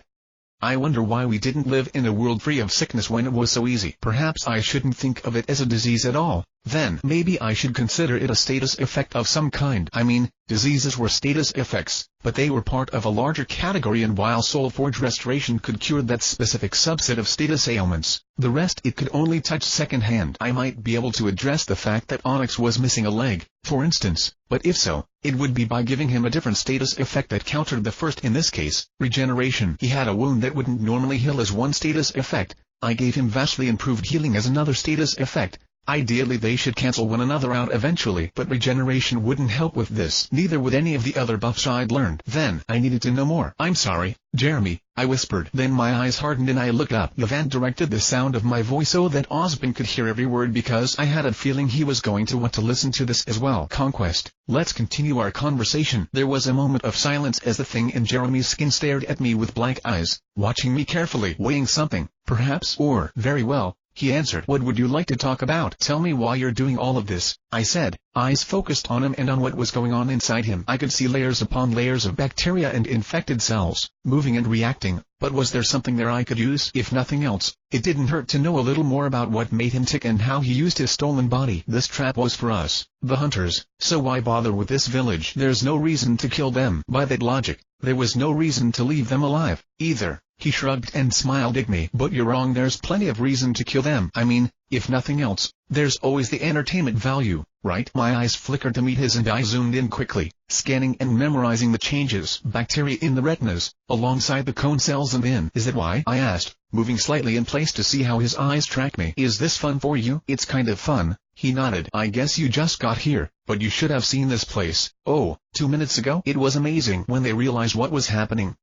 I wonder why we didn't live in a world free of sickness when it was so easy. Perhaps I shouldn't think of it as a disease at all. Then maybe I should consider it a status effect of some kind. I mean, diseases were status effects, but they were part of a larger category, and while Soulforge Restoration could cure that specific subset of status ailments, the rest it could only touch secondhand. I might be able to address the fact that Onyx was missing a leg, for instance, but if so, it would be by giving him a different status effect that countered the first, in this case, regeneration. He had a wound that wouldn't normally heal as one status effect. I gave him vastly improved healing as another status effect. Ideally they should cancel one another out eventually, but regeneration wouldn't help with this. Neither would any of the other buffs I'd learned. Then I needed to know more. "I'm sorry, Jeremy," I whispered. Then my eyes hardened and I looked up. Yvan directed the sound of my voice so that Osmond could hear every word, because I had a feeling he was going to want to listen to this as well. "Conquest, let's continue our conversation." There was a moment of silence as the thing in Jeremy's skin stared at me with blank eyes, watching me carefully, weighing something, perhaps. "Or, very well," he answered. "What would you like to talk about?" "Tell me why you're doing all of this," I said, eyes focused on him and on what was going on inside him. I could see layers upon layers of bacteria and infected cells, moving and reacting, but was there something there I could use? If nothing else, it didn't hurt to know a little more about what made him tick and how he used his stolen body. This trap was for us, the hunters, so why bother with this village? There's no reason to kill them. By that logic, there was no reason to leave them alive, either. He shrugged and smiled at me. "But you're wrong, there's plenty of reason to kill them. I mean, if nothing else, there's always the entertainment value, right?" My eyes flickered to meet his and I zoomed in quickly, scanning and memorizing the changes. Bacteria in the retinas, alongside the cone cells and in. "Is that why?" I asked, moving slightly in place to see how his eyes tracked me. "Is this fun for you?" "It's kind of fun," he nodded. "I guess you just got here, but you should have seen this place." "Oh, 2 minutes ago?" "It was amazing when they realized what was happening."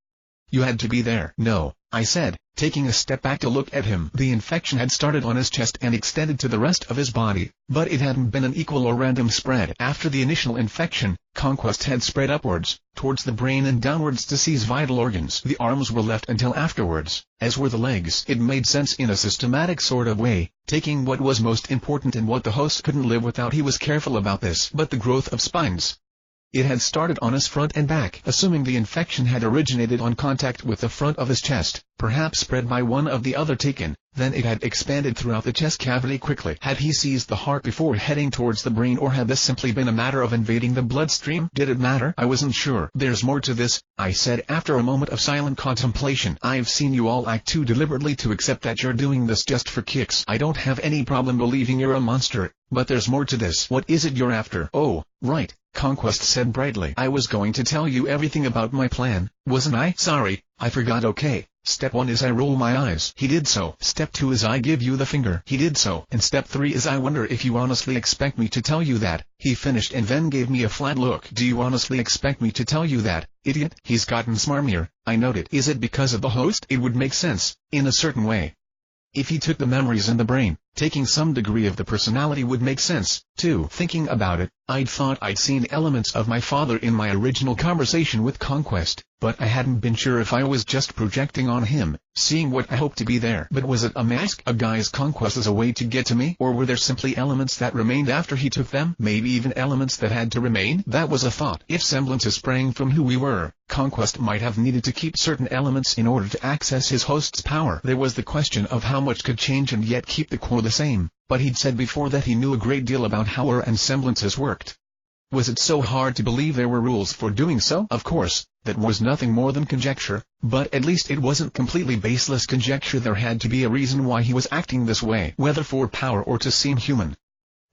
"You had to be there." "No," I said, taking a step back to look at him. The infection had started on his chest and extended to the rest of his body, but it hadn't been an equal or random spread. After the initial infection, Conquest had spread upwards, towards the brain and downwards to seize vital organs. The arms were left until afterwards, as were the legs. It made sense in a systematic sort of way, taking what was most important and what the host couldn't live without. He was careful about this. But the growth of spines, it had started on his front and back. Assuming the infection had originated on contact with the front of his chest, perhaps spread by one of the other taken, then it had expanded throughout the chest cavity quickly. Had he seized the heart before heading towards the brain, or had this simply been a matter of invading the bloodstream? Did it matter? I wasn't sure. "There's more to this," I said after a moment of silent contemplation. "I've seen you all act too deliberately to accept that you're doing this just for kicks. I don't have any problem believing you're a monster, but there's more to this." "What is it you're after?" "Oh, right," Conquest said brightly. "I was going to tell you everything about my plan, wasn't I?" "Sorry, I forgot." "Okay. Step 1 is I roll my eyes." He did so. "Step 2 is I give you the finger." He did so. "And step 3 is I wonder if you honestly expect me to tell you that." He finished and then gave me a flat look. "Do you honestly expect me to tell you that, idiot?" He's gotten smarmier, I noted. "Is it because of the host?" "It would make sense, in a certain way. If he took the memories in the brain, taking some degree of the personality would make sense, too." Thinking about it, I'd thought I'd seen elements of my father in my original conversation with Conquest, but I hadn't been sure if I was just projecting on him, seeing what I hoped to be there. But was it a mask, a guise Conquest as a way to get to me? Or were there simply elements that remained after he took them? Maybe even elements that had to remain? That was a thought. If semblances sprang from who we were, Conquest might have needed to keep certain elements in order to access his host's power. There was the question of how much could change and yet keep the core the same, but he'd said before that he knew a great deal about how aura and semblances worked. Was it so hard to believe there were rules for doing so? Of course, that was nothing more than conjecture, but at least it wasn't completely baseless conjecture. There had to be a reason why he was acting this way, whether for power or to seem human.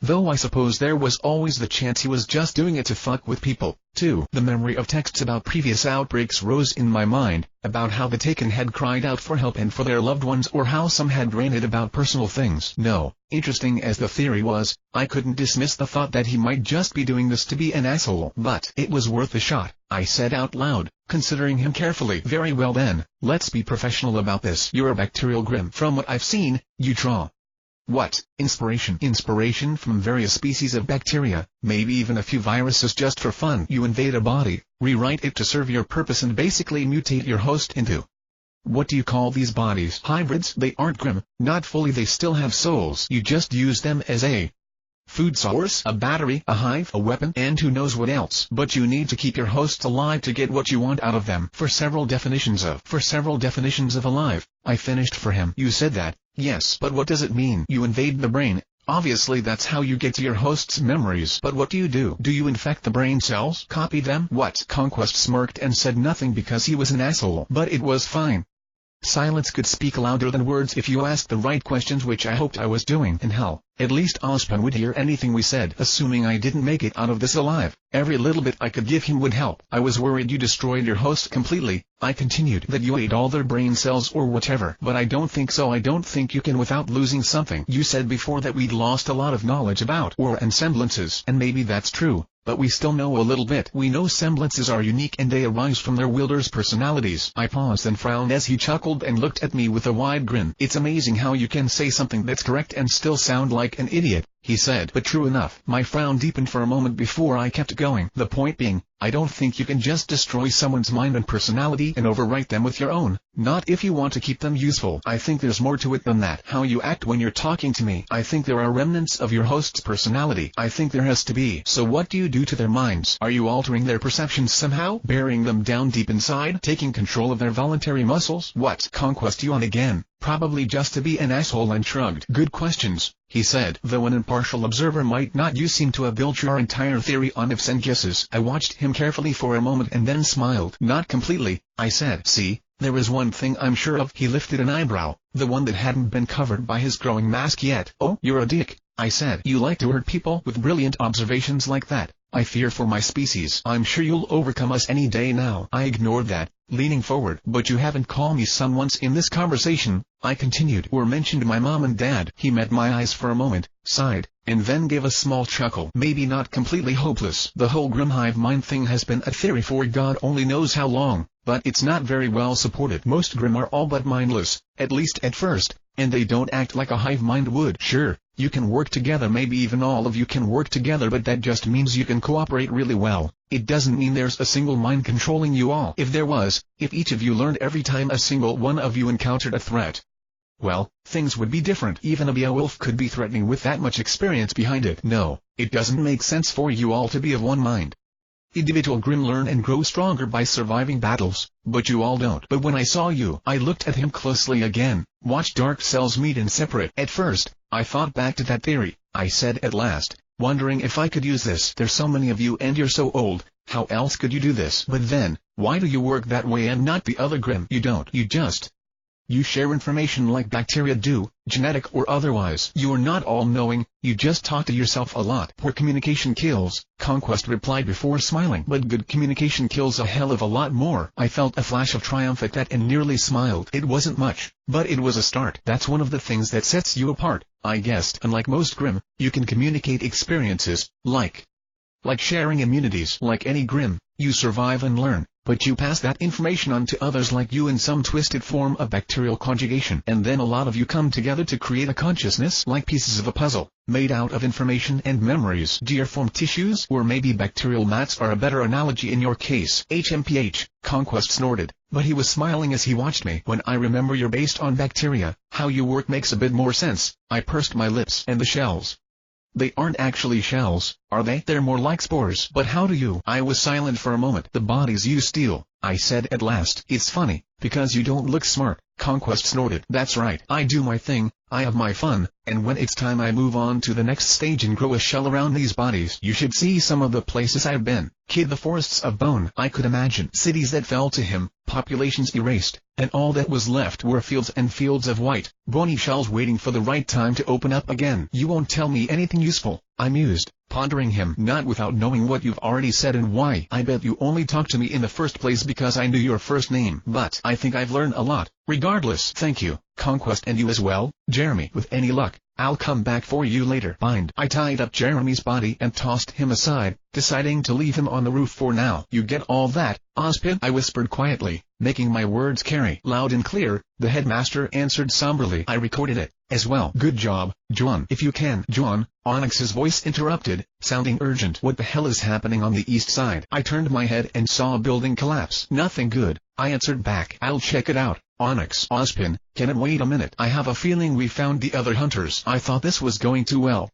Though I suppose there was always the chance he was just doing it to fuck with people, too. The memory of texts about previous outbreaks rose in my mind, about how the Taken had cried out for help and for their loved ones, or how some had ranted about personal things. No, interesting as the theory was, I couldn't dismiss the thought that he might just be doing this to be an asshole. But it was worth a shot, I said out loud, considering him carefully. "Very well then, let's be professional about this. You're a bacterial Grim. From what I've seen, you draw What? Inspiration. Inspiration from various species of bacteria, maybe even a few viruses just for fun. You invade a body, rewrite it to serve your purpose and basically mutate your host into. What do you call these bodies? Hybrids. They aren't grim, not fully, they still have souls. You just use them as a food source, a battery, a hive, a weapon, and who knows what else. But you need to keep your hosts alive to get what you want out of them. For several definitions of alive, I finished for him. You said that, yes, but what does it mean? You invade the brain. Obviously that's how you get to your host's memories. But what do you do? Do you infect the brain cells? Copy them? What? Conquest smirked and said nothing because he was an asshole. But it was fine. Silence could speak louder than words if you asked the right questions, which I hoped I was doing. And hell, at least Ospan would hear anything we said. Assuming I didn't make it out of this alive, every little bit I could give him would help. I was worried you destroyed your host completely. I continued, that you ate all their brain cells or whatever. But I don't think so. I don't think you can without losing something. You said before that we'd lost a lot of knowledge about war and semblances. And maybe that's true. But we still know a little bit. We know semblances are unique and they arise from their wielders' personalities. I paused and frowned as he chuckled and looked at me with a wide grin. It's amazing how you can say something that's correct and still sound like an idiot, he said. But true enough. My frown deepened for a moment before I kept going. The point being, I don't think you can just destroy someone's mind and personality and overwrite them with your own. Not if you want to keep them useful. I think there's more to it than that. How you act when you're talking to me. I think there are remnants of your host's personality. I think there has to be. So what do you do to their minds? Are you altering their perceptions somehow? Burying them down deep inside? Taking control of their voluntary muscles? What? Conquest you on again? Probably just to be an asshole, and shrugged. Good questions, he said. Though an impartial observer might not. You seem to have built your entire theory on ifs and guesses. I watched him carefully for a moment and then smiled. Not completely, I said. See, there is one thing I'm sure of. He lifted an eyebrow, the one that hadn't been covered by his growing mask yet. Oh, you're a dick, I said. You like to hurt people with brilliant observations like that. I fear for my species. I'm sure you'll overcome us any day now. I ignored that, leaning forward. But you haven't called me son once in this conversation, I continued, or mentioned my mom and dad. He met my eyes for a moment, sighed, and then gave a small chuckle. Maybe not completely hopeless. The whole Grim Hive mind thing has been a theory for God only knows how long, but it's not very well supported. Most Grim are all but mindless, at least at first, and they don't act like a hive mind would. Sure, you can work together, maybe even all of you can work together, but that just means you can cooperate really well. It doesn't mean there's a single mind controlling you all. If there was, if each of you learned every time a single one of you encountered a threat, well, things would be different. Even a Beowulf could be threatening with that much experience behind it. No, it doesn't make sense for you all to be of one mind. Individual Grim learn and grow stronger by surviving battles, but you all don't. But when I saw you, I looked at him closely again, watched dark cells meet and separate. At first, I thought back to that theory, I said at last, wondering if I could use this. There's so many of you and you're so old, how else could you do this? But then, why do you work that way and not the other Grim? You don't. You share information like bacteria do, genetic or otherwise. You are not all-knowing, you just talk to yourself a lot. Poor communication kills, Conquest replied before smiling. But good communication kills a hell of a lot more. I felt a flash of triumph at that and nearly smiled. It wasn't much, but it was a start. That's one of the things that sets you apart, I guessed. Unlike most Grim, you can communicate experiences, like sharing immunities. Like any Grim, you survive and learn. But you pass that information on to others like you in some twisted form of bacterial conjugation. And then a lot of you come together to create a consciousness like pieces of a puzzle, made out of information and memories. Geoform tissues, or maybe bacterial mats are a better analogy in your case. HMPH, Conquest snorted, but he was smiling as he watched me. When I remember you're based on bacteria, how you work makes a bit more sense. I pursed my lips. And the shells? They aren't actually shells, are they? They're more like spores. But how do you? I was silent for a moment. The bodies you steal, I said at last. It's funny, because you don't look smart, Conquest snorted. That's right. I do my thing, I have my fun, and when it's time I move on to the next stage and grow a shell around these bodies. You should see some of the places I've been. Kid, the forests of bone. I could imagine cities that fell to him, populations erased, and all that was left were fields and fields of white, bony shells waiting for the right time to open up again. You won't tell me anything useful, I mused, pondering him. Not without knowing what you've already said and why. I bet you only talked to me in the first place because I knew your first name. But I think I've learned a lot, Regardless, thank you, Conquest, and you as well, Jeremy. With any luck, I'll come back for you later. Bind. I tied up Jeremy's body and tossed him aside, deciding to leave him on the roof for now. You get all that, Ozpin? I whispered quietly, making my words carry loud and clear. The headmaster answered somberly. I recorded it as well. Good job, Jaune. If you can. Jaune, Onyx's voice interrupted, sounding urgent. What the hell is happening on the east side? I turned my head and saw a building collapse. Nothing good, I answered back. I'll check it out. Onyx. Ozpin, can it wait a minute? I have a feeling we found the other hunters. I thought this was going too well.